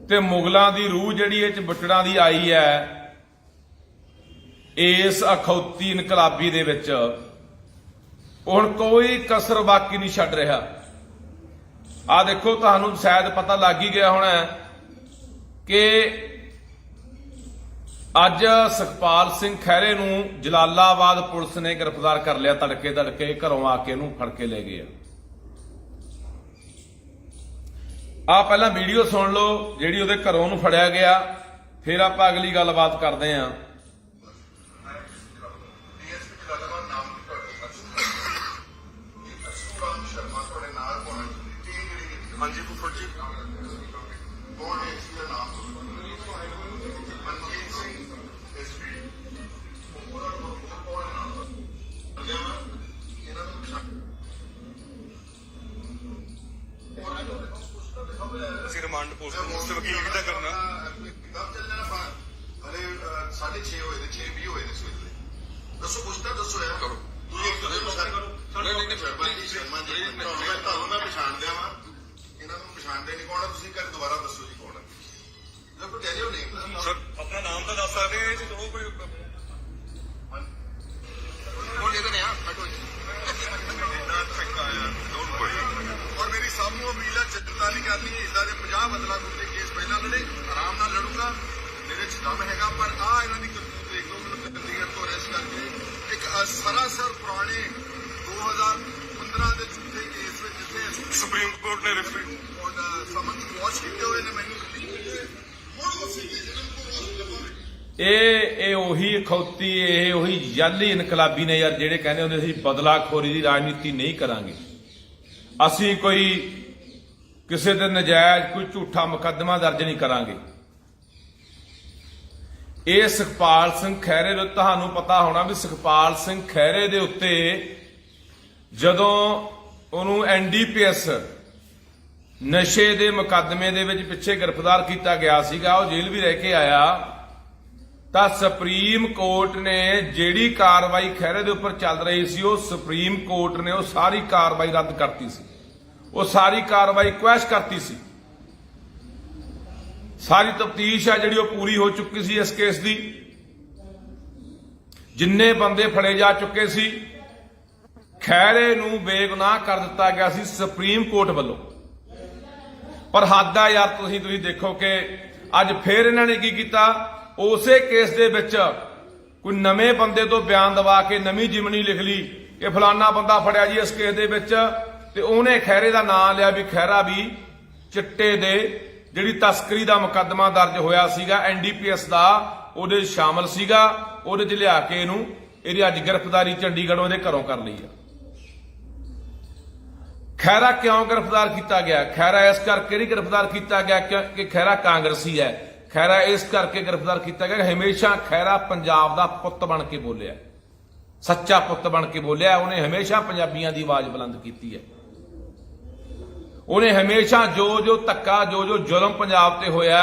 ਤੇ ਮੁਗਲਾਂ ਦੀ ਰੂਹ ਜਿਹੜੀ ਇਹ 'ਚ ਬੁੱਚੜਾਂ ਦੀ ਆਈ ਹੈ, ਇਸ ਅਖੌਤੀ ਇਨਕਲਾਬੀ ਦੇ ਵਿੱਚ ਹੁਣ ਕੋਈ ਕਸਰ ਬਾਕੀ ਨਹੀਂ ਛੱਡ ਰਿਹਾ। ਆ ਦੇਖੋ, ਤੁਹਾਨੂੰ ਸ਼ਾਇਦ ਪਤਾ ਲੱਗ ਹੀ ਗਿਆ ਹੋਣਾ ਕਿ ਅੱਜ ਸੁਖਪਾਲ ਸਿੰਘ ਖਹਿਰੇ ਨੂੰ ਜਲਾਲਾਬਾਦ ਪੁਲਿਸ ਨੇ ਗ੍ਰਿਫਤਾਰ ਕਰ ਲਿਆ। ਤੜਕੇ ਘਰੋਂ ਆ ਕੇ ਇਹਨੂੰ ਫੜ ਕੇ ਲੈ ਗਏ ਆ ਪਹਿਲਾਂ ਵੀਡੀਓ ਸੁਣ ਲਓ ਜਿਹੜੀ ਉਹਦੇ ਘਰੋਂ ਉਹਨੂੰ ਫੜਿਆ ਗਿਆ, ਫਿਰ ਆਪਾਂ ਅਗਲੀ ਗੱਲਬਾਤ ਕਰਦੇ ਆਂ। ਹਾਂਜੀ ਫੁੱਫੜ ਜੀ, ਕੌਣ ਹੈ ਇਸ ਦਾ ਨਾਮ? ਮਨਜੀਤ ਸਿੰਘ ਐਸਪੀ। ਅਸੀਂ ਰਿਮਾਂਡ ਪੋਸਟ ਵਕੀਲ ਕਿੱਦਾਂ ਕਰਨਾ? ਕਬ ਚੱਲਣਾ ਬਾਹਰ? ਹਲੇ 6:30 ਹੋਏ ਨੇ, 6:20 ਹੋਏ ਨੇ ਸਵੇਰੇ। ਦੱਸੋ, ਪੁੱਛਦਾ ਦੱਸੋ ਯਾਰ। ਕਰੋ ਤੁਸੀਂ ਇੱਕ ਦੂਜੇ ਨੂੰ ਨਹੀਂ ਸ਼ਰਮਾ ਜੀ, ਤੁਹਾਨੂੰ ਮੈਂ ਪਛਾਣ ਦਿਆਂ ਵਾਂ, ਇਹਨਾਂ ਨੂੰ ਪਛਾਣਦੇ ਨਹੀਂ। ਕੌਣ ਹੈ ਤੁਸੀਂ? ਕਰ ਦੁਬਾਰਾ ਦੱਸੋ ਜੀ ਕੌਣ ਹੈ। ਦੇਖੋ ਕਹਿ ਦਿਓ ਨਹੀਂ ਸਰ, ਆਪਣਾ ਨਾਮ ਤਾਂ ਦੱਸ ਸਕਦੇ ਹੋ ਜੀ, ਕੋਈ कौन लेकर आया हटो ਔਰ ਮੇਰੀ ਸਭ ਨੂੰ ਅਪੀਲ ਹੈ, ਚਿੰਤਾ ਨਹੀਂ ਕਰਨੀ। ਇਦਾਂ ਦੇ 50 ਬਦਲਾ ਗੁੱਟੇ ਕੇਸ ਪਹਿਲਾਂ ਲੜੇ, ਆਰਾਮ ਨਾਲ ਲੜੂਗਾ, ਮੇਰੇ ਚ ਦਮ ਹੈਗਾ। ਪਰ ਆ ਇਹਨਾਂ ਦੀ ਕਰਤੂਤ ਦੇਖ ਲਓ। ਮੈਨੂੰ ਚੰਡੀਗੜ੍ਹ ਤੋਂ ਅਰੈਸਟ ਕਰਕੇ ਇੱਕ ਸਰਾਸਰ ਪੁਰਾਣੇ 2015 ਦੇ ਝੂਠੇ ਕੇਸ ਵਿੱਚ, ਜਿੱਥੇ ਸੁਪਰੀਮ ਕੋਰਟ ਨੇ ਰੈਫਰੀ ਸਮਨ ਵਾਚ ਕੀਤੇ ਹੋਏ ਨੇ, ਮੈਨੂੰ ਹੁਣ ਉਸੇ ਕੇ ਜਿਹਨਾਂ ਨੂੰ ਇਹ ਉਹੀ ਅਖੌਤੀ, ਇਹ ਉਹੀ ਜਾਲੀ ਇਨਕਲਾਬੀ ਨੇ ਯਾਰ, ਜਿਹੜੇ ਕਹਿੰਦੇ ਹੁੰਦੇ ਸੀ ਬਦਲਾਖੋਰੀ ਦੀ ਰਾਜਨੀਤੀ ਨਹੀਂ ਕਰਾਂਗੇ, ਅਸੀਂ ਕੋਈ ਕਿਸੇ ਦੇ ਨਜਾਇਜ਼ ਕੋਈ ਝੂਠਾ ਮੁਕੱਦਮਾ ਦਰਜ ਨਹੀਂ ਕਰਾਂਗੇ। ਇਹ ਸੁਖਪਾਲ ਸਿੰਘ ਖਹਿਰੇ ਦੇ, ਤੁਹਾਨੂੰ ਪਤਾ ਹੋਣਾ ਵੀ ਸੁਖਪਾਲ ਸਿੰਘ ਖਹਿਰੇ ਦੇ ਉੱਤੇ ਜਦੋਂ ਉਹਨੂੰ ਐਨਡੀਪੀਐਸ ਨਸ਼ੇ ਦੇ ਮੁਕੱਦਮੇ ਦੇ ਵਿੱਚ ਪਿੱਛੇ ਗ੍ਰਿਫਤਾਰ ਕੀਤਾ ਗਿਆ ਸੀਗਾ, ਉਹ ਜੇਲ੍ਹ ਵੀ ਰਹਿ ਕੇ ਆਇਆ, ਤਾਂ ਸੁਪਰੀਮ ਕੋਰਟ ਨੇ ਜਿਹੜੀ ਕਾਰਵਾਈ ਖਹਿਰੇ ਦੇ ਉੱਪਰ ਚੱਲ ਰਹੀ ਸੀ, ਉਹ ਸੁਪਰੀਮ ਕੋਰਟ ਨੇ ਉਹ ਸਾਰੀ ਕਾਰਵਾਈ ਰੱਦ ਕਰਤੀ ਸੀ। ਉਹ ਸਾਰੀ ਕਾਰਵਾਈ ਕੁਐਸ਼ ਕਰਤੀ ਸੀ। ਸਾਰੀ ਤਫਤੀਸ਼ ਆ ਜਿਹੜੀ ਉਹ ਪੂਰੀ ਹੋ ਚੁੱਕੀ ਸੀ ਇਸ ਕੇਸ ਦੀ। ਜਿੰਨੇ ਬੰਦੇ ਫੜੇ ਜਾ ਚੁੱਕੇ ਸੀ, ਖਹਿਰੇ ਨੂੰ ਬੇਗੁਨਾਹ ਕਰ ਦਿੱਤਾ ਗਿਆ ਸੀ ਸੁਪਰੀਮ ਕੋਰਟ ਵੱਲੋਂ। ਪਰ ਹੱਦ ਆ ਯਾਰ, ਤੁਸੀਂ ਦੇਖੋ ਕਿ ਅੱਜ ਫੇਰ ਇਹਨਾਂ ਨੇ ਕੀ ਕੀਤਾ, ਉਸੇ ਕੇਸ ਦੇ ਵਿੱਚ ਕੋਈ ਨਵੇਂ ਬੰਦੇ ਤੋਂ ਬਿਆਨ ਦਵਾ ਕੇ ਨਵੀਂ ਜਿਮਨੀ ਲਿਖ ਲਈ ਕਿ ਫਲਾਨਾ ਬੰਦਾ ਫੜਿਆ ਜੀ ਇਸ ਕੇਸ ਦੇ ਵਿੱਚ, ਤੇ ਉਹਨੇ ਖਹਿਰੇ ਦਾ ਨਾਮ ਲਿਆ ਵੀ ਖਹਿਰਾ ਵੀ ਚਿੱਟੇ ਦੇ ਜਿਹੜੀ ਤਸਕਰੀ ਦਾ ਮੁਕੱਦਮਾ ਦਰਜ ਹੋਇਆ ਸੀਗਾ ਐਨਡੀਪੀਐਸ ਦਾ, ਉਹਦੇ ਸ਼ਾਮਲ ਸੀਗਾ। ਉਹਦੇ 'ਚ ਲਿਆ ਕੇ ਇਹਦੀ ਅੱਜ ਗ੍ਰਿਫਤਾਰੀ ਚੰਡੀਗੜ੍ਹੋਂ ਇਹਦੇ ਘਰੋਂ ਕਰ ਲਈ ਆ। ਖਹਿਰਾ ਕਿਉਂ ਗ੍ਰਿਫਤਾਰ ਕੀਤਾ ਗਿਆ? ਖਹਿਰਾ ਇਸ ਕਰਕੇ ਨਹੀਂ ਗ੍ਰਿਫਤਾਰ ਕੀਤਾ ਗਿਆ ਕਿ ਖਹਿਰਾ ਕਾਂਗਰਸੀ ਹੈ। ਖਹਿਰਾ ਇਸ ਕਰਕੇ ਗ੍ਰਿਫਤਾਰ ਕੀਤਾ ਗਿਆ ਕਿ ਹਮੇਸ਼ਾ ਖਹਿਰਾ ਪੰਜਾਬ ਦਾ ਪੁੱਤ ਬਣ ਕੇ ਬੋਲਿਆ, ਸੱਚਾ ਪੁੱਤ ਬਣ ਕੇ ਬੋਲਿਆ। ਉਹਨੇ ਹਮੇਸ਼ਾ ਪੰਜਾਬੀਆਂ ਦੀ ਆਵਾਜ਼ ਬੁਲੰਦ ਕੀਤੀ ਹੈ। ਉਹਨੇ ਹਮੇਸ਼ਾ ਜੋ ਧੱਕਾ ਜੋ ਜ਼ੁਲਮ ਪੰਜਾਬ ਤੇ ਹੋਇਆ,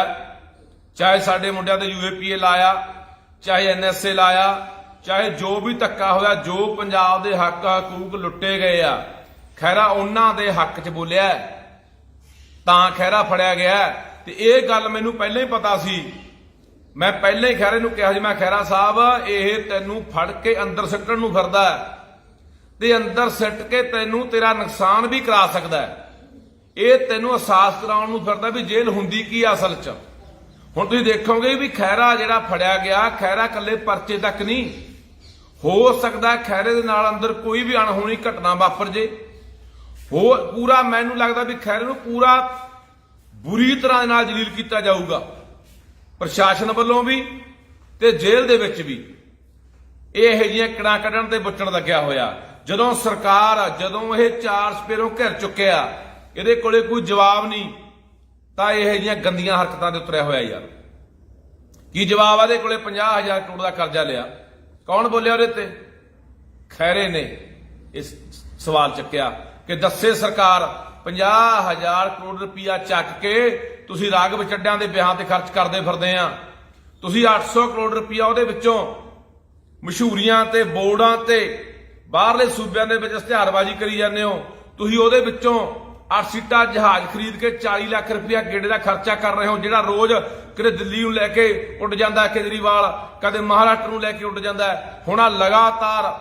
ਚਾਹੇ ਸਾਡੇ ਮੁੰਡਿਆਂ ਤੇ UAPA ਲਾਇਆ, ਚਾਹੇ NSA ਲਾਇਆ, ਚਾਹੇ ਜੋ ਵੀ ਧੱਕਾ ਹੋਇਆ, ਜੋ ਪੰਜਾਬ ਦੇ ਹੱਕ ਹਕੂਕ ਲੁੱਟੇ ਗਏ ਆ, ਖਹਿਰਾ ਉਹਨਾਂ ਦੇ ਹੱਕ 'ਚ ਬੋਲਿਆ, ਤਾਂ ਖਹਿਰਾ ਫੜਿਆ ਗਿਆ। ਤੇ ਇਹ ਗੱਲ ਮੈਨੂੰ ਪਹਿਲਾਂ ਹੀ ਪਤਾ ਸੀ। ਮੈਂ ਪਹਿਲਾਂ ਹੀ ਖਹਿਰੇ ਨੂੰ ਕਿਹਾ ਸੀ, ਮੈਂ ਖਹਿਰਾ ਸਾਹਿਬ ਇਹ ਤੈਨੂੰ ਫੜ ਕੇ ਅੰਦਰ ਸਿੱਟਣ ਨੂੰ ਫਿਰਦਾ ਤੇ ਅੰਦਰ ਸਿੱਟ ਕੇ ਤੈਨੂੰ ਤੇਰਾ ਨੁਕਸਾਨ ਵੀ ਕਰਾ ਸਕਦਾ ਹੈ। ਇਹ ਤੈਨੂੰ ਅਹਿਸਾਸ ਕਰਾਉਣ ਨੂੰ ਫਿਰਦਾ ਵੀ ਜੇਲ੍ਹ ਹੁੰਦੀ ਕੀ ਆ ਅਸਲ 'ਚ। ਹੁਣ ਤੁਸੀਂ ਦੇਖੋਗੇ ਵੀ ਖਹਿਰਾ ਜਿਹੜਾ ਫੜਿਆ ਗਿਆ, ਖਹਿਰਾ ਇਕੱਲੇ ਪਰਚੇ ਤੱਕ ਨਹੀਂ, ਹੋ ਸਕਦਾ ਖਹਿਰੇ ਦੇ ਨਾਲ ਅੰਦਰ ਕੋਈ ਵੀ ਅਣਹੋਣੀ ਘਟਨਾ ਵਾਪਰ ਜੇ। ਪੂਰਾ ਮੈਨੂੰ ਲੱਗਦਾ ਵੀ ਖਹਿਰੇ ਨੂੰ ਪੂਰਾ ਬੁਰੀ ਤਰ੍ਹਾਂ ਦੇ ਨਾਲ ਜਲੀਲ ਕੀਤਾ ਜਾਊਗਾ, ਪ੍ਰਸ਼ਾਸਨ ਵੱਲੋਂ ਵੀ ਤੇ ਜੇਲ੍ਹ ਦੇ ਵਿੱਚ ਵੀ। ਇਹ ਇਹੋ ਜਿਹੀਆਂ ਕੜਾਂ ਕੱਢਣ ਤੇ ਬੁੱਚਣ ਲੱਗਿਆ ਹੋਇਆ। ਜਦੋਂ ਸਰਕਾਰ, ਜਦੋਂ ਇਹ ਚਾਰ ਸਪੇਰੋਂ ਘਿਰ ਚੁੱਕਿਆ, ਇਹਦੇ ਕੋਲੇ ਕੋਈ ਜਵਾਬ ਨਹੀਂ, ਤਾਂ ਇਹੋ ਜਿਹੀਆਂ ਗੰਦੀਆਂ ਹਰਕਤਾਂ ਦੇ ਉਤਰਿਆ ਹੋਇਆ ਯਾਰ। ਕੀ ਜਵਾਬ ਆ ਇਹਦੇ ਕੋਲੇ? 50,000 ਕਰੋੜ ਦਾ ਕਰਜ਼ਾ ਲਿਆ, ਕੌਣ ਬੋਲਿਆ ਉਹਦੇ ਤੇ? ਖਹਿਰੇ ਨੇ ਇਸ ਸਵਾਲ ਚੱਕਿਆ ਕਿ ਦੱਸੇ ਸਰਕਾਰ 50,000 ਕਰੋੜ ਰੁਪਇਆ ਚੱਕ ਕੇ ਤੁਸੀਂ ਰਾਘਵ ਚੱਡਿਆਂ ਦੇ ਵਿਆਹਾਂ ਤੇ ਖਰਚ ਕਰਦੇ ਫਿਰਦੇ ਆ। ਤੁਸੀਂ 800 ਕਰੋੜ ਰੁਪਇਆ ਉਹਦੇ ਵਿੱਚੋਂ ਮਸ਼ਹੂਰੀਆਂ ਤੇ ਬੋਰਡਾਂ ਤੇ ਬਾਹਰਲੇ ਸੂਬਿਆਂ ਦੇ ਵਿੱਚ ਇਸ਼ਤਿਹਾਰਬਾਜ਼ੀ ਕਰੀ ਜਾਂਦੇ ਹੋ। ਤੁਸੀਂ ਉਹਦੇ ਵਿੱਚੋਂ 8 ਸੀਟਾਂ ਜਹਾਜ਼ ਖਰੀਦ ਕੇ 40 ਲੱਖ ਰੁਪਇਆ ਗੇੜੇ ਦਾ ਖਰਚਾ ਕਰ ਰਹੇ ਹੋ, ਜਿਹੜਾ ਰੋਜ਼ ਕਿਤੇ ਦਿੱਲੀ ਨੂੰ ਲੈ ਕੇ ਉੱਡ ਜਾਂਦਾ ਕੇਜਰੀਵਾਲ, ਕਦੇ ਮਹਾਰਾਸ਼ਟਰ ਨੂੰ ਲੈ ਕੇ ਉੱਡ ਜਾਂਦਾ। ਹੁਣ ਆ ਲਗਾਤਾਰ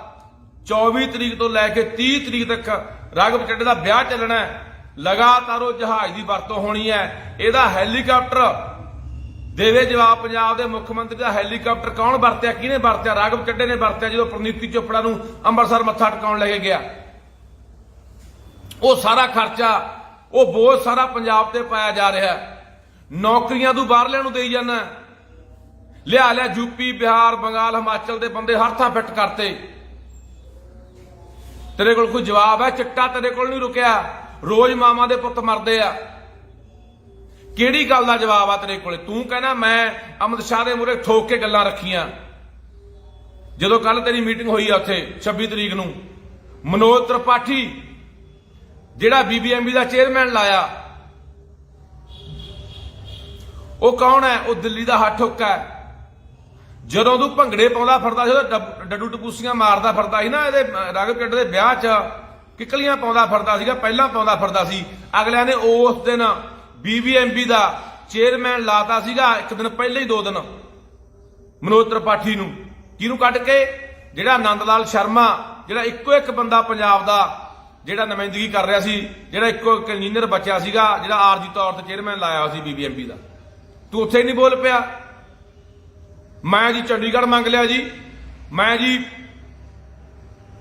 24 ਤਰੀਕ ਤੋਂ ਲੈ ਕੇ 30 ਤਰੀਕ ਤੱਕ ਰਾਘਵ ਚੱਡੇ ਦਾ ਵਿਆਹ ਚੱਲਣਾ ਹੈ। ਲਗਾਤਾਰ ਉਹ ਜਹਾਜ਼ ਦੀ ਵਰਤੋਂ ਹੋਣੀ ਹੈ। ਇਹਦਾ ਹੈਲੀਕਾਪਟਰ ਦੇਵੇ ਜਵਾਬ। ਪੰਜਾਬ ਦੇ ਮੁੱਖ ਮੰਤਰੀ ਦਾ ਹੈਲੀਕਾਪਟਰ ਕੌਣ ਵਰਤਿਆ, ਕਿਹਨੇ ਵਰਤਿਆ? ਰਾਘਵ ਚੱਡੇ ਨੇ ਵਰਤਿਆ ਜਦੋਂ ਪ੍ਰਨੀਤੀ ਚੋਪੜਾ ਨੂੰ ਅੰਮ੍ਰਿਤਸਰ ਮੱਥਾ ਟਿਕਾਉਣ ਲੈ ਕੇ ਗਿਆ। ਉਹ ਸਾਰਾ ਖਰਚਾ, ਉਹ ਬੋਝ ਸਾਰਾ ਪੰਜਾਬ ਤੇ ਪਾਇਆ ਜਾ ਰਿਹਾ। ਨੌਕਰੀਆਂ ਤੂੰ ਬਾਹਰਲਿਆਂ ਨੂੰ ਦੇਈ ਜਾਂਦਾ, ਲਿਆ ਯੂਪੀ, ਬਿਹਾਰ, ਬੰਗਾਲ, ਹਿਮਾਚਲ ਦੇ ਬੰਦੇ ਹਰ ਥਾਂ ਫਿੱਟ ਕਰਤੇ। ਤੇਰੇ ਕੋਲ ਕੋਈ ਜਵਾਬ ਹੈ? ਚਿੱਟਾ ਤੇਰੇ ਕੋਲ ਨਹੀਂ ਰੁਕਿਆ, ਰੋਜ਼ ਮਾਵਾਂ ਦੇ ਪੁੱਤ ਮਰਦੇ ਆ। ਕਿਹੜੀ ਗੱਲ ਦਾ ਜਵਾਬ ਆ ਤੇਰੇ ਕੋਲੇ? ਤੂੰ ਕਹਿੰਦਾ ਮੈਂ ਅਮਿਤ ਸ਼ਾਹ ਦੇ ਮੂਹਰੇ ਠੋਕ ਕੇ ਗੱਲਾਂ ਰੱਖੀਆਂ। ਜਦੋਂ ਕੱਲ ਤੇਰੀ ਮੀਟਿੰਗ ਹੋਈ ਆ ਉੱਥੇ 26 ਤਰੀਕ ਨੂੰ, ਮਨੋਜ ਤ੍ਰਿਪਾਠੀ ਜਿਹੜਾ BBMB ਦਾ ਚੇਅਰਮੈਨ ਲਾਇਆ, ਉਹ ਕੌਣ ਹੈ? ਉਹ ਦਿੱਲੀ ਦਾ ਹੱਠ ਹੁੱਕਾ ਹੈ। ਜਦੋਂ ਤੂੰ ਭੰਗੜੇ ਪਾਉਂਦਾ ਫਿਰਦਾ ਸੀ, ਉਹਦਾ ਡੱਡੂ ਟਪੂਸੀਆਂ ਮਾਰਦਾ ਫਿਰਦਾ ਸੀ ਨਾ, ਇਹਦੇ ਰਾਘਵ ਚੱਡੇ ਦੇ ਵਿਆਹ 'ਚ ਕਿੱਕਲੀਆਂ ਪਾਉਂਦਾ ਫਿਰਦਾ ਸੀਗਾ, ਪਹਿਲਾਂ ਪਾਉਂਦਾ ਫਿਰਦਾ ਸੀ। ਅਗਲਿਆਂ ਨੇ ਉਸ ਦਿਨ BBMB ਦਾ ਚੇਅਰਮੈਨ ਲਾਤਾ ਸੀਗਾ, ਇੱਕ ਦਿਨ ਪਹਿਲਾਂ ਹੀ 2 ਦਿਨ ਮਨੋਜ ਤ੍ਰਿਪਾਠੀ ਨੂੰ। ਕਿਹਨੂੰ ਕੱਢ ਕੇ? ਜਿਹੜਾ ਆਨੰਦ ਲਾਲ ਸ਼ਰਮਾ, ਜਿਹੜਾ ਇੱਕੋ ਇੱਕ ਬੰਦਾ ਪੰਜਾਬ ਦਾ ਜਿਹੜਾ ਨੁਮਾਇੰਦਗੀ ਕਰ ਰਿਹਾ ਸੀ, ਜਿਹੜਾ ਇੱਕੋ ਇੱਕ ਇੰਜੀਨੀਅਰ ਬਚਿਆ ਸੀਗਾ, ਜਿਹੜਾ ਆਰਜੀ ਤੌਰ ਤੇ ਚੇਅਰਮੈਨ ਲਾਇਆ ਹੋਇਆ ਸੀ BBMB ਦਾ। ਤੂੰ ਉੱਥੇ ਨਹੀਂ ਬੋਲ ਪਿਆ। ਮੈਂ ਜੀ ਚੰਡੀਗੜ੍ਹ ਮੰਗ ਲਿਆ ਜੀ, ਮੈਂ ਜੀ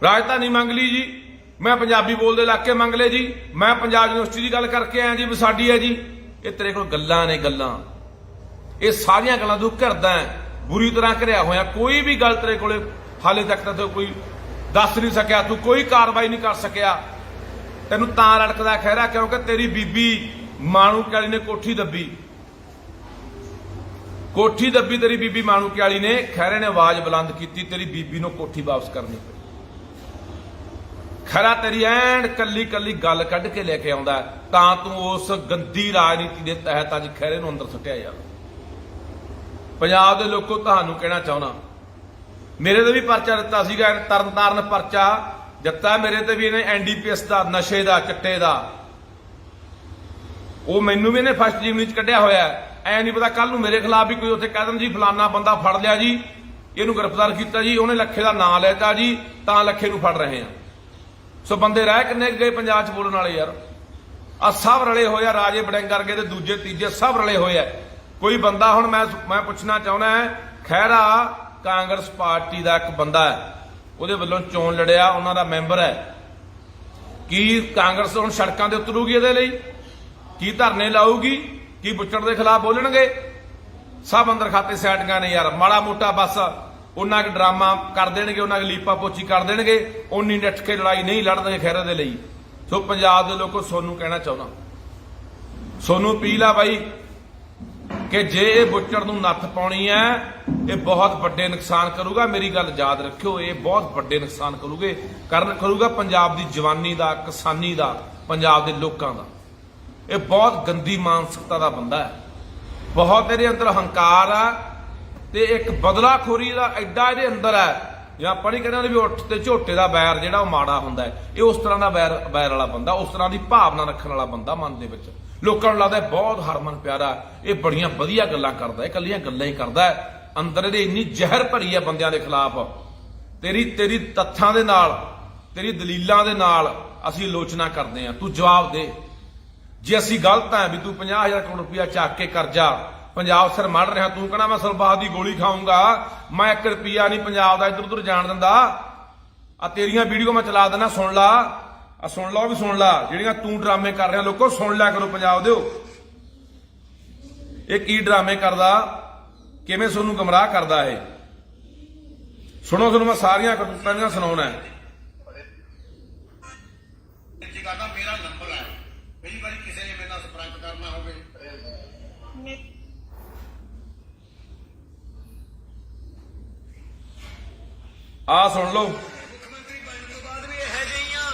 ਰਾਜਧਾਨੀ ਮੰਗ ਲਈ ਜੀ, ਮੈਂ ਪੰਜਾਬੀ ਬੋਲਦੇ ਇਲਾਕੇ ਮੰਗ ਲਏ ਜੀ, ਮੈਂ ਪੰਜਾਬ ਯੂਨੀਵਰਸਿਟੀ ਦੀ ਗੱਲ ਕਰਕੇ ਆਇਆ ਜੀ ਵੀ ਸਾਡੀ ਹੈ ਜੀ। ਇਹ ਤੇਰੇ ਕੋਲ ਗੱਲਾਂ ਨੇ, ਗੱਲਾਂ। ਇਹ ਸਾਰੀਆਂ ਗੱਲਾਂ ਤੂੰ ਘਿਰਦਾ, ਬੁਰੀ ਤਰ੍ਹਾਂ ਘਿਰਿਆ ਹੋਇਆ। ਕੋਈ ਵੀ ਗੱਲ ਤੇਰੇ ਕੋਲੇ ਹਾਲੇ ਤੱਕ ਤਾਂ ਕੋਈ ਦੱਸ ਨਹੀਂ ਸਕਿਆ, ਤੂੰ ਕੋਈ ਕਾਰਵਾਈ ਨਹੀਂ ਕਰ ਸਕਿਆ। ਤੈਨੂੰ ਤਾਂ ਲੜਕਦਾ ਖਹਿਰਾ ਕਿਉਂਕਿ ਤੇਰੀ ਬੀਬੀ ਮਾਣੂਕੇ ਵਾਲੀ ਨੇ ਕੋਠੀ ਦੱਬੀ, ਕੋਠੀ ਦੱਬੀ ਤੇਰੀ ਬੀਬੀ ਮਾਣੂਕੇ ਵਾਲੀ ਨੇ। ਖਹਿਰੇ ਨੇ ਆਵਾਜ਼ ਬੁਲੰਦ ਕੀਤੀ, ਤੇਰੀ ਬੀਬੀ ਨੂੰ ਕੋਠੀ ਵਾਪਸ ਕਰਨੀ ਪਈ। ਖਹਿਰਾ ਤੇਰੀ ਐਨ ਕੱਲੀ ਕੱਲੀ ਗੱਲ ਕੱਢ ਕੇ ਲੈ ਕੇ ਆਉਂਦਾ, ਤਾਂ ਤੂੰ ਉਸ ਗੰਦੀ ਰਾਜਨੀਤੀ ਦੇ ਤਹਿਤ ਅੱਜ ਖਹਿਰੇ ਨੂੰ ਅੰਦਰ ਸੁੱਟਿਆ ਯਾਰ। ਪੰਜਾਬ ਦੇ ਲੋਕੋ ਤੁਹਾਨੂੰ ਕਹਿਣਾ ਚਾਹੁੰਦਾ, ਮੇਰੇ ਤੇ ਵੀ ਪਰਚਾ ਦਿੱਤਾ ਸੀਗਾ, ਤਰਨਤਾਰਨ ਪਰਚਾ ਦਿੱਤਾ ਮੇਰੇ ਤੇ ਵੀ ਇਹਨੇ, NDPS ਦਾ, ਨਸ਼ੇ ਦਾ, ਚਿੱਟੇ ਦਾ। ਉਹ ਮੈਨੂੰ ਵੀ ਇਹਨੇ ਫਸਟ ਜੀਵਨੀ 'ਚ ਕੱਢਿਆ ਹੋਇਆ। ਐ ਨਹੀਂ ਪਤਾ ਕੱਲ ਨੂੰ ਮੇਰੇ ਖਿਲਾਫ ਵੀ ਕੋਈ ਉੱਥੇ ਕਹਿ ਦੇਣ ਜੀ ਫਲਾਨਾ ਬੰਦਾ ਫੜ ਲਿਆ ਜੀ, ਇਹਨੂੰ ਗ੍ਰਿਫਤਾਰ ਕੀਤਾ ਜੀ, ਉਹਨੇ ਲੱਖੇ ਦਾ ਨਾਂ ਲੈਤਾ ਜੀ, ਤਾਂ ਲੱਖੇ ਨੂੰ ਫੜ ਰਹੇ ਆ। ਸੋ ਬੰਦੇ ਰਹਿ ਕਿੰਨੇ ਗਏ ਪੰਜਾਬ 'ਚ ਬੋਲਣ ਵਾਲੇ ਯਾਰ? ਆ ਸਭ ਰਲੇ ਹੋਏ ਆ, ਰਾਜੇ ਵੜਿੰਗ ਵਰਗੇ ਤੇ ਦੂਜੇ ਤੀਜੇ ਸਭ ਰਲੇ ਹੋਏ ਆ। ਕੋਈ ਬੰਦਾ ਹੁਣ ਮੈਂ ਪੁੱਛਣਾ ਚਾਹੁੰਦਾ, ਖਹਿਰਾ ਕਾਂਗਰਸ ਪਾਰਟੀ ਦਾ ਇੱਕ ਬੰਦਾ ਹੈ, ਉਹਦੇ ਵੱਲੋਂ ਚੋਣ ਲੜਿਆ, ਉਹਨਾਂ ਦਾ ਮੈਂਬਰ ਹੈ। ਕੀ ਕਾਂਗਰਸ ਹੁਣ ਸੜਕਾਂ ਤੇ ਉਤਰੂਗੀ ਇਹਦੇ ਲਈ? ਕੀ ਧਰਨੇ ਲਾਊਗੀ? ਕੀ ਬੁੱਚੜ ਦੇ ਖਿਲਾਫ ਬੋਲਣਗੇ? ਸਭ ਅੰਦਰ ਖਾਤੇ ਸੈਟੀਆਂ ਨੇ ਯਾਰ। ਮਾੜਾ ਮੋਟਾ ਬਸ ਉਹਨਾਂ ਕੁ ਡਰਾਮਾ ਕਰ ਦੇਣਗੇ, ਉਹਨਾਂ ਕੁ ਲੀਪਾ ਪੋਚੀ ਕਰ ਦੇਣਗੇ, ਉਨੀ ਡਟ ਕੇ ਲੜਾਈ ਨਹੀਂ ਲੜਨਗੇ ਖਹਿਰੇ ਦੇ ਲਈ। ਸੋ ਪੰਜਾਬ ਦੇ ਲੋਕੋ, ਸੋਨੂੰ ਕਹਿਣਾ ਚਾਹੁੰਦਾ, ਸੋਨੂੰ ਅਪੀਲ ਆ ਬਾਈ, ਕਿ ਜੇ ਇਹ ਬੁੱਚੜ ਨੂੰ ਨੱਥ ਪਾਉਣੀ ਹੈ ਇਹ ਬਹੁਤ ਵੱਡੇ ਨੁਕਸਾਨ ਕਰੂਗਾ। ਮੇਰੀ ਗੱਲ ਯਾਦ ਰੱਖਿਓ, ਇਹ ਬਹੁਤ ਵੱਡੇ ਨੁਕਸਾਨ ਕਰੂਗਾ ਪੰਜਾਬ ਦੀ ਜਵਾਨੀ ਦਾ, ਕਿਸਾਨੀ ਦਾ, ਪੰਜਾਬ ਦੇ ਲੋਕਾਂ ਦਾ। ਇਹ ਬਹੁਤ ਗੰਦੀ ਮਾਨਸਿਕਤਾ ਦਾ ਬੰਦਾ ਹੈ, ਬਹੁਤ ਇਹਦੇ ਅੰਦਰ ਹੰਕਾਰ ਆ ਤੇ ਇੱਕ ਬਦਲਾਖੋਰੀ ਦਾ ਐਡਾ ਇਹਦੇ ਅੰਦਰ ਹੈ। ਜਾਂ ਆਪਾਂ ਨਹੀਂ ਕਹਿੰਦੇ ਵੀ ਉੱਠ ਤੇ ਝੋਟੇ ਦਾ ਵੈਰ ਜਿਹੜਾ ਉਹ ਮਾੜਾ ਹੁੰਦਾ ਹੈ, ਇਹ ਉਸ ਤਰ੍ਹਾਂ ਦਾ ਵੈਰ ਵਾਲਾ ਬੰਦਾ, ਉਸ ਤਰ੍ਹਾਂ ਦੀ ਭਾਵਨਾ ਰੱਖਣ ਵਾਲਾ ਬੰਦਾ ਮਨ ਦੇ ਵਿੱਚ। ਲੋਕਾਂ ਨੂੰ ਲੱਗਦਾ ਬਹੁਤ ਹਰਮਨ ਪਿਆਰਾ, ਇਹ ਬੜੀਆਂ ਵਧੀਆ ਗੱਲਾਂ ਕਰਦਾ, ਇਹ ਇਕੱਲੀਆਂ ਗੱਲਾਂ ਹੀ ਕਰਦਾ, ਅੰਦਰ ਇਹਦੇ ਇੰਨੀ ਜ਼ਹਿਰ ਭਰੀ ਹੈ ਬੰਦਿਆਂ ਦੇ ਖਿਲਾਫ। ਤੇਰੀ ਤੱਥਾਂ ਦੇ ਨਾਲ, ਤੇਰੀ ਦਲੀਲਾਂ ਦੇ ਨਾਲ ਅਸੀਂ ਆਲੋਚਨਾ ਕਰਦੇ ਹਾਂ। ਤੂੰ ਜਵਾਬ ਦੇ, ਜੇ ਅਸੀਂ ਗਲਤ ਹੈ ਵੀ ਤੂੰ 50,000 ਕਰੋੜ ਰੁਪਇਆ ਚੱਕ ਕੇ ਕਰਜ਼ਾ ਪੰਜਾਬ ਸਿਰ ਮੜ ਰਿਹਾ, ਤੂੰ ਕਹਿਣਾ ਮੈਂ ਸਰਬਾਦ ਦੀ ਗੋਲੀ ਖਾਊਂਗਾ, ਮੈਂ 1 ਰੁਪਿਆ ਨਹੀਂ ਪੰਜਾਬ ਦਾ ਇੱਧਰ ਉੱਧਰ ਜਾਣ ਦਿੰਦਾ, ਆ ਤੇਰੀਆਂ ਵੀਡੀਓ ਮੈਂ ਚਲਾ ਦੇਣਾ, ਸੁਣ ਲਾ, ਆ ਸੁਣ ਲਾ, ਉਹ ਵੀ ਸੁਣ ਲਾ, ਜਿਹੜੀਆਂ ਤੂੰ ਡਰਾਮੇ ਕਰ ਰਿਹਾ। ਲੋਕੋ ਸੁਣ ਲਿਆ ਕਰੋ ਪੰਜਾਬ ਦਿਓ, ਇਹ ਕੀ ਡਰਾਮੇ ਕਰਦਾ, ਕਿਵੇਂ ਤੁਹਾਨੂੰ ਗਮਰਾਹ ਕਰਦਾ ਇਹ। ਸੁਣੋ, ਤੁਹਾਨੂੰ ਮੈਂ ਸਾਰੀਆਂ ਕਰਤੂਤਾਂ ਦੀਆਂ ਸੁਣਾਉਣਾ ਹੈ। ਮੇਰਾ ਨੰਬਰ ਹੈ, ਕਈ ਵਾਰੀ ਕਿਸੇ ਨੇ ਮੇਰੇ ਨਾਲ ਸੰਪਰਕ ਕਰਨਾ ਹੋਵੇ ਆ ਸੁਣ ਲਓ, ਮੁੱਖ ਮੰਤਰੀ ਬਣਨ ਤੋਂ ਬਾਅਦ ਵੀ ਇਹੋ ਜਿਹੀਆਂ,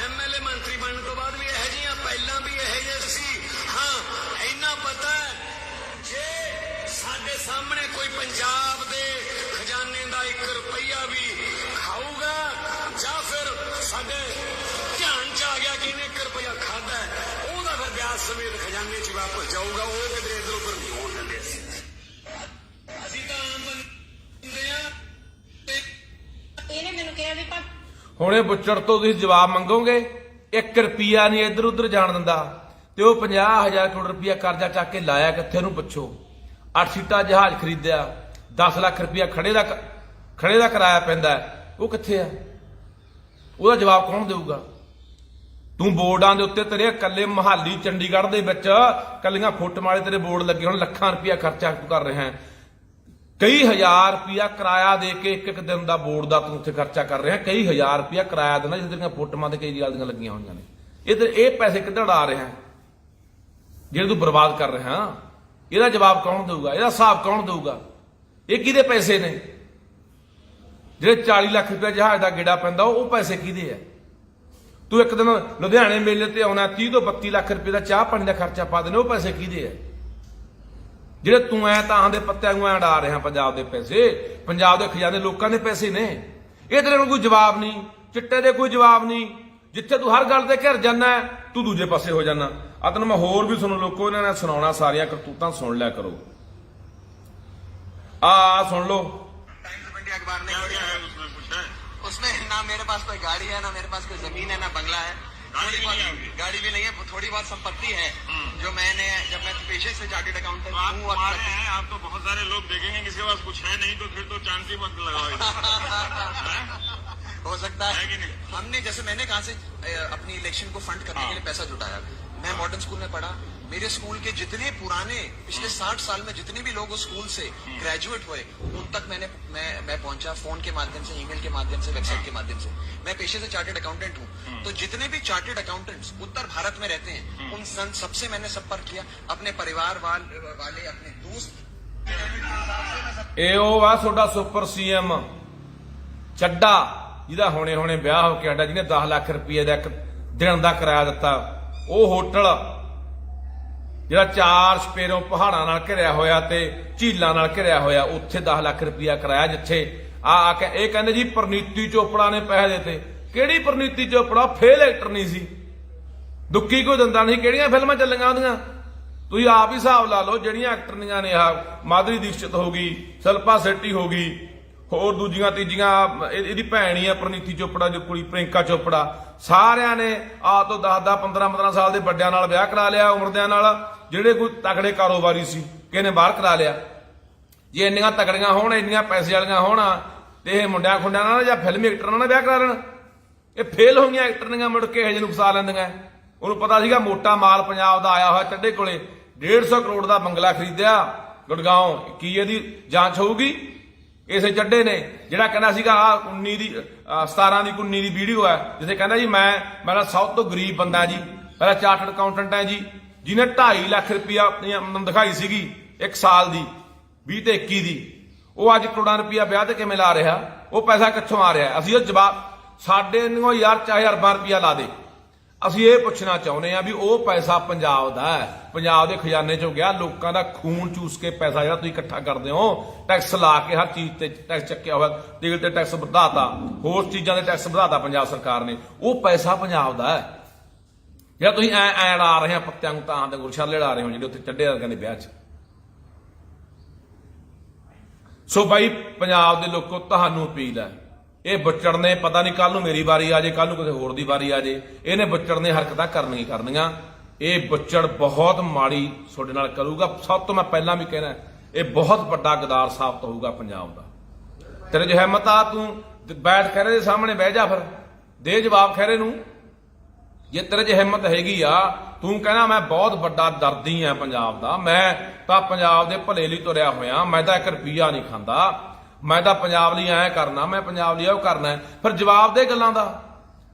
ਐਮਐਲਏ ਮੰਤਰੀ ਬਣਨ ਤੋਂ ਬਾਅਦ ਵੀ ਇਹੋ ਜਿਹੀਆਂ, ਪਹਿਲਾਂ ਵੀ ਇਹੋ ਜਿਹੇ ਸੀ। ਹਾਂ, ਇੰਨਾ ਪਤਾ ਹੈ, ਜੇ ਸਾਡੇ ਸਾਹਮਣੇ ਕੋਈ ਪੰਜਾਬ ਦੇ ਖਜ਼ਾਨੇ ਦਾ 1 ਰੁਪਈਆ ਵੀ ਖਾਊਗਾ ਜਾਂ ਫਿਰ ਸਾਡੇ ਧਿਆਨ ਚ ਆ ਗਿਆ ਕਿ ਇਹਨੇ 1 ਰੁਪਈਆ ਖਾਦਾ, ਉਹਦਾ ਫਿਰ ਵਿਆਜ ਸਮੇਤ ਖਜ਼ਾਨੇ ਚ ਵਾਪਸ ਜਾਊਗਾ। ਉਹ ਕਿਤੇ ਇੱਧਰ ਉੱਧਰ ਨਹੀਂ ਹੋਣ ਦਿੰਦੇ ਅਸੀਂ ਤਾਂ ਆਮ ਬੰਦੇ ਆ। ਇਹਨੇ ਮੈਨੂੰ ਕਿਹਾ ਵੀ ਪਾ ਹੁਣ ਇਹ ਬੁੱਚੜ ਤੋਂ ਤੁਸੀਂ ਜਵਾਬ ਮੰਗੋਗੇ, 1 ਰੁਪਿਆ ਨਹੀਂ ਇੱਧਰ ਉੱਧਰ ਜਾਣ ਦਿੰਦਾ, ਤੇ ਉਹ 50,000 ਕਰੋੜ ਰੁਪਇਆ ਕਰਜ਼ਾ ਚੱਕ ਕੇ ਲਾਇਆ ਕਿੱਥੇ ਨੂੰ ਪੁੱਛੋ। 8 ਸੀਟਾਂ ਜਹਾਜ਼ ਖਰੀਦਿਆ, 10 ਲੱਖ ਰੁਪਇਆ ਖੜੇ ਦਾ ਕਿਰਾਇਆ ਪੈਂਦਾ, ਉਹ ਕਿੱਥੇ ਆ? ਉਹਦਾ ਜਵਾਬ ਕੌਣ ਦੇਊਗਾ? ਤੂੰ ਬੋਰਡਾਂ ਦੇ ਉੱਤੇ ਤੇਰੇ ਇਕੱਲੇ ਮਹਾਲੀ ਚੰਡੀਗੜ੍ਹ ਦੇ ਵਿੱਚ ਕੱਲੀਆਂ ਫੁੱਟ ਮਾਰੇ ਤੇਰੇ ਬੋਰਡ ਲੱਗੇ, ਹੁਣ ਲੱਖਾਂ ਰੁਪਇਆ ਖਰਚਾ ਤੂੰ ਕਰ ਰਿਹਾ ਹੈ, ਕਈ ਹਜ਼ਾਰ ਰੁਪਇਆ ਕਿਰਾਇਆ ਦੇ ਕੇ ਇੱਕ ਦਿਨ ਦਾ ਬੋਰਡ ਦਾ ਤੂੰ ਉੱਥੇ ਖਰਚਾ ਕਰ ਰਿਹਾ, ਕਈ ਹਜ਼ਾਰ ਰੁਪਇਆ ਕਿਰਾਇਆ ਦੇਣਾ, ਜਿਸ ਦੀਆਂ ਫੋਟੋਆਂ ਤੇ ਕਈ ਗੱਲ ਦੀਆਂ ਲੱਗੀਆਂ ਹੋਈਆਂ ਨੇ। ਇਹ ਪੈਸੇ ਕਿੱਧਰ ਆ ਰਿਹਾ ਜਿਹੜੇ ਤੂੰ ਬਰਬਾਦ ਕਰ ਰਿਹਾ? ਇਹਦਾ ਜਵਾਬ ਕੌਣ ਦੇਊਗਾ? ਇਹਦਾ ਹਿਸਾਬ ਕੌਣ ਦੇਊਗਾ? ਇਹ ਕਿਹਦੇ ਪੈਸੇ ਨੇ? ਜਿਹੜੇ 40 ਲੱਖ ਰੁਪਇਆ ਜਹਾਜ਼ ਦਾ ਗੇੜਾ ਪੈਂਦਾ, ਉਹ ਪੈਸੇ ਕਿਹਦੇ ਆ? ਤੂੰ ਇੱਕ ਦਿਨ ਲੁਧਿਆਣੇ ਮੇਲੇ ਤੇ ਆਉਣਾ, 30 ਤੋਂ 32 ਲੱਖ ਰੁਪਏ ਦਾ ਚਾਹ ਪਾਣੀ ਦਾ ਖਰਚਾ ਪਾ ਦੇਣੇ, ਉਹ ਪੈਸੇ ਕਿਹਦੇ ਆ? ਜਿਹੜੇ ਤੂੰ ਐ ਤਾਂ ਦੇ ਪੱਤਿਆਂ ਨੂੰ ਐ ਉਡਾ ਰਿਹਾ ਪੰਜਾਬ ਦੇ ਪੈਸੇ, ਪੰਜਾਬ ਦੇ ਖਜ਼ਾਨੇ ਲੋਕਾਂ ਦੇ ਪੈਸੇ ਨੇ। ਇਹ ਤੇਰੇ ਨੂੰ ਕੋਈ ਜਵਾਬ ਨਹੀਂ, ਚਿੱਟੇ ਦੇ ਕੋਈ ਜਵਾਬ ਨਹੀਂ। ਜਿੱਥੇ ਤੂੰ ਹਰ ਗੱਲ ਤੇ ਘਿਰ ਜਾਣਾ ਤੂੰ ਦੂਜੇ ਪਾਸੇ ਹੋ ਜਾਣਾ। ਆ ਤੈਨੂੰ ਮੈਂ ਹੋਰ ਵੀ ਸੁਣੋ ਲੋਕੋ, ਇਹਨਾਂ ਨੇ ਸੁਣਾਉਣਾ, ਸਾਰੀਆਂ ਕਰਤੂਤਾਂ ਸੁਣ ਲਿਆ ਕਰੋ। ਆ ਸੁਣ ਲਓ, टाइम्स ऑफ इंडिया अखबार ने क्या है उसमें, कुछ है? उसमें ना मेरे पास कोई गाड़ी है, ना मेरे पास कोई जमीन है, ना बंगला है, गाड़ी भी नहीं है आपकी? गाड़ी भी नहीं है, थोड़ी बहुत संपत्ति है जो मैंने, जब मैं पेशे से चार्टेड अकाउंटेंट तो आप हूँ और तुम्हारे हैं, आप तो बहुत सारे लोग देखेंगे किसी के पास कुछ है नहीं, तो फिर तो चांस ही मत लगाओ इधर। हो सकता है है कि नहीं? हमने, जैसे मैंने कहा से अपनी इलेक्शन को फंड करने के लिए पैसा जुटाया। मैं मॉडर्न स्कूल में पढ़ा, मेरे स्कूल के जितने पुराने पिछले 60 साल में जितने भी लोग उस स्कूल से ग्रेजुएट हुए उन तक मैं पहुंचा, फोन के माध्यम से, ईमेल के माध्यम से, वेबसाइट के माध्यम से। मैं पेशे से चार्टेड अकाउंटेंट हूँ, तो जितने भी चार्टेड अकाउंटेंट्स उत्तर भारत में रहते हैं उन सबसे मैंने संपर्क किया, अपने परिवार वाले, अपने दोस्त। ਇਹ ਉਹ ਆ ਤੁਹਾਡਾ ਸੁਪਰ ਸੀਐਮ ਚੱਡਾ, ਜਿਹਦਾ ਹੁਣੇ ਵਿਆਹ ਹੋ ਕੇ ਆਡਾ, ਜਿਹਨੇ 10 ਲੱਖ ਰੁਪਏ ਦਾ ਇੱਕ ਦਿਨ ਦਾ ਕਿਰਾਇਆ ਦਿੱਤਾ। ਉਹ ਹੋਟਲ ਜਿਹੜਾ 4 ਸਪੇਰੋਂ ਪਹਾੜਾਂ ਨਾਲ ਘਿਰਿਆ ਹੋਇਆ ਤੇ ਝੀਲਾਂ ਨਾਲ ਘਿਰਿਆ ਹੋਇਆ, ਉੱਥੇ 10 ਲੱਖ ਰੁਪਇਆ ਕਿਰਾਇਆ, ਜਿੱਥੇ ਆ ਕੇ ਇਹ ਕਹਿੰਦੇ ਜੀ ਪ੍ਰਨੀਤੀ ਚੋਪੜਾ ਨੇ ਪੈਸੇ ਦਿੱਤੇ। ਕਿਹੜੀ ਪ੍ਰਨੀਤੀ ਚੋਪੜਾ? ਫੇਲ ਐਕਟਰ ਨਹੀਂ ਸੀ, ਦੁੱਕੀ ਕੋਈ ਦਿੰਦਾ ਨਹੀਂ। ਕਿਹੜੀਆਂ ਫਿਲਮਾਂ ਚੱਲੀਆਂ ਉਹਦੀਆਂ? ਤੁਸੀਂ ਆਪ ਹੀ ਹਿਸਾਬ ਲਾ ਲਓ। ਜਿਹੜੀਆਂ ਐਕਟਰਨੀਆਂ ਨੇ, ਆ ਮਾਧੁਰੀ ਦੀਕਸ਼ਿਤ ਹੋ ਗਈ, ਸ਼ਿਲਪਾ ਸ਼ੈੱਟੀ ਹੋ ਗਈ, ਹੋਰ ਦੂਜੀਆਂ ਤੀਜੀਆਂ, ਇਹਦੀ ਭੈਣ ਹੀ ਆ ਪ੍ਰਨੀਤੀ ਚੋਪੜਾ, ਜੋ ਕੁੜੀ ਪ੍ਰਿੰਕਾ ਚੋਪੜਾ, ਸਾਰਿਆਂ ਨੇ ਆ ਤੋਂ 10 15 ਸਾਲ ਦੇ ਵੱਡਿਆਂ ਨਾਲ ਵਿਆਹ ਕਰਾ ਲਿਆ, ਉਮਰਦਿਆਂ ਨਾਲ। ਜਿਹੜੇ ਕੋਈ ਤਕੜੇ ਕਾਰੋਬਾਰੀ ਸੀ ਕਿਸੇ ਨੇ ਬਾਹਰ ਕਰਾ ਲਿਆ। ਜੇ ਇੰਨੀਆਂ ਤਕੜੀਆਂ ਹੋਣ, ਇੰਨੀਆਂ ਪੈਸੇ ਵਾਲੀਆਂ ਹੋਣ, ਤੇ ਇਹ ਮੁੰਡਿਆਂ ਖੁੰਡਿਆਂ ਨਾਲ ਜਾਂ ਫਿਲਮੀ ਐਕਟਰਾਂ ਨਾਲ ਵਿਆਹ ਕਰਾ ਲੈਣ। ਇਹ ਫੇਲ ਹੋਈਆਂ ਐਕਟਰਨੀਆਂ ਮੁੜ ਕੇ ਇਹ ਜਿਹੇ ਨੂੰ ਫਸਾ ਲੈਂਦੀਆਂ। ਉਹਨੂੰ ਪਤਾ ਸੀਗਾ ਮੋਟਾ ਮਾਲ ਪੰਜਾਬ ਦਾ ਆਇਆ ਹੋਇਆ ਚੱਡੇ ਕੋਲੇ, 150 ਕਰੋੜ ਦਾ ਬੰਗਲਾ ਖਰੀਦਿਆ ਗੁੜਗਾਉਂ। ਕੀ ਇਹਦੀ ਜਾਂਚ ਹੋਊਗੀ? ਇਸੇ ਚੱਡੇ ਨੇ ਜਿਹੜਾ ਕਹਿੰਦਾ ਸੀਗਾ ਆ 19 ਦੀ 17 ਦੀ 19 ਦੀ ਵੀਡੀਓ ਹੈ, ਜਿੱਥੇ ਕਹਿੰਦਾ ਜੀ ਮੈਂ ਸਭ ਤੋਂ ਗਰੀਬ ਬੰਦਾ ਜੀ, ਮੇਰਾ ਚਾਰਟਰਡ ਅਕਾਊਂਟੈਂਟ ਹੈ ਜੀ, ਜਿਹਨੇ 2.5 ਲੱਖ ਰੁਪਇਆ ਆਪਣੀ ਆਮਦਨ ਦਿਖਾਈ ਸੀਗੀ 1 ਸਾਲ ਦੀ 20 ਤੇ 21 ਦੀ, ਉਹ ਅੱਜ ਕਰੋੜਾਂ ਰੁਪਇਆ ਵਿਆਹ ਤੇ ਕਿਵੇਂ ਲਾ ਰਿਹਾ? ਉਹ ਪੈਸਾ ਕਿੱਥੋਂ ਆ ਰਿਹਾ? ਅਸੀਂ ਉਹ ਜਵਾਬ ਸਾਡੇ ਨੂੰ ਯਾਰ ਚਾਹੇ ਅਰਬਾਂ ਰੁਪਇਆ ਲਾ ਦੇ, ਅਸੀਂ ਇਹ ਪੁੱਛਣਾ ਚਾਹੁੰਦੇ ਆ ਵੀ ਉਹ ਪੈਸਾ ਪੰਜਾਬ ਦਾ ਹੈ, ਪੰਜਾਬ ਦੇ ਖਜ਼ਾਨੇ ਚੋਂ ਗਿਆ, ਲੋਕਾਂ ਦਾ ਖੂਨ ਚੂਸ ਕੇ ਪੈਸਾ ਜਿਹੜਾ ਤੁਸੀਂ ਇਕੱਠਾ ਕਰਦੇ ਹੋ, ਟੈਕਸ ਲਾ ਕੇ ਹਰ ਚੀਜ਼ ਤੇ ਟੈਕਸ ਚੱਕਿਆ ਹੋਇਆ, ਤੇਲ ਤੇ ਟੈਕਸ ਵਧਾਤਾ, ਹੋਰ ਚੀਜ਼ਾਂ ਦੇ ਟੈਕਸ ਵਧਾਤਾ ਪੰਜਾਬ ਸਰਕਾਰ ਨੇ, ਉਹ ਪੈਸਾ ਪੰਜਾਬ ਦਾ ਹੈ। ਜਾਂ ਤੁਸੀਂ ਐ ਲਾ ਰਹੇ ਆ ਪੱਤਿਆਂ ਨੂੰ ਤਾਂ ਦੇ ਗੁਰਸ਼ਾਲੇ ਲਾ ਰਹੇ ਹੋ ਜਿਹੜੇ ਉੱਥੇ ਚੱਡੇ ਵਰਗਿਆਂ ਦੇ ਵਿਆਹ 'ਚ। ਸੋ ਬਾਈ ਪੰਜਾਬ ਦੇ ਲੋਕੋ ਤੁਹਾਨੂੰ ਅਪੀਲ ਹੈ, ਇਹ ਬੱਚੜ ਨੇ ਪਤਾ ਨਹੀਂ ਕੱਲ ਨੂੰ ਮੇਰੀ ਵਾਰੀ ਆ ਜੇ, ਕੱਲ ਨੂੰ ਕਿਸੇ ਹੋਰ ਦੀ ਵਾਰੀ ਆ ਜੇ, ਇਹਨੇ ਬੱਚੜ ਨੇ ਹਰਕਤਾਂ ਕਰਨੀਆਂ। ਇਹ ਬੱਚੜ ਬਹੁਤ ਮਾੜੀ ਤੁਹਾਡੇ ਨਾਲ ਕਰੂਗਾ। ਸਭ ਤੋਂ ਮੈਂ ਪਹਿਲਾਂ ਵੀ ਕਹਿਣਾ, ਇਹ ਬਹੁਤ ਵੱਡਾ ਗਦਾਰ ਸਾਬਤ ਹੋਊਗਾ ਪੰਜਾਬ ਦਾ। ਤੇਰੇ ਜੋ ਹਿੰਮਤ ਆ ਤੂੰ ਬੈਠ ਖਹਿਰੇ ਦੇ ਸਾਹਮਣੇ ਬਹਿ ਜਾ, ਫਿਰ ਦੇ ਜਵਾਬ ਖਹਿਰੇ ਨੂੰ। ਜੇ ਤੇਰੇ 'ਚ ਹਿੰਮਤ ਹੈਗੀ ਆ, ਤੂੰ ਕਹਿਣਾ ਮੈਂ ਬਹੁਤ ਵੱਡਾ ਦਰਦੀ ਆ ਪੰਜਾਬ ਦਾ, ਮੈਂ ਤਾਂ ਪੰਜਾਬ ਦੇ ਭਲੇ ਲਈ ਤੁਰਿਆ ਹੋਇਆ, ਮੈਂ ਤਾਂ 1 ਰੁਪਈਆ ਨਹੀਂ ਖਾਂਦਾ, ਮੈਂ ਤਾਂ ਪੰਜਾਬ ਲਈ ਐਂ ਕਰਨਾ, ਮੈਂ ਪੰਜਾਬ ਲਈ ਉਹ ਕਰਨਾ, ਫਿਰ ਜਵਾਬ ਦੇ ਗੱਲਾਂ ਦਾ।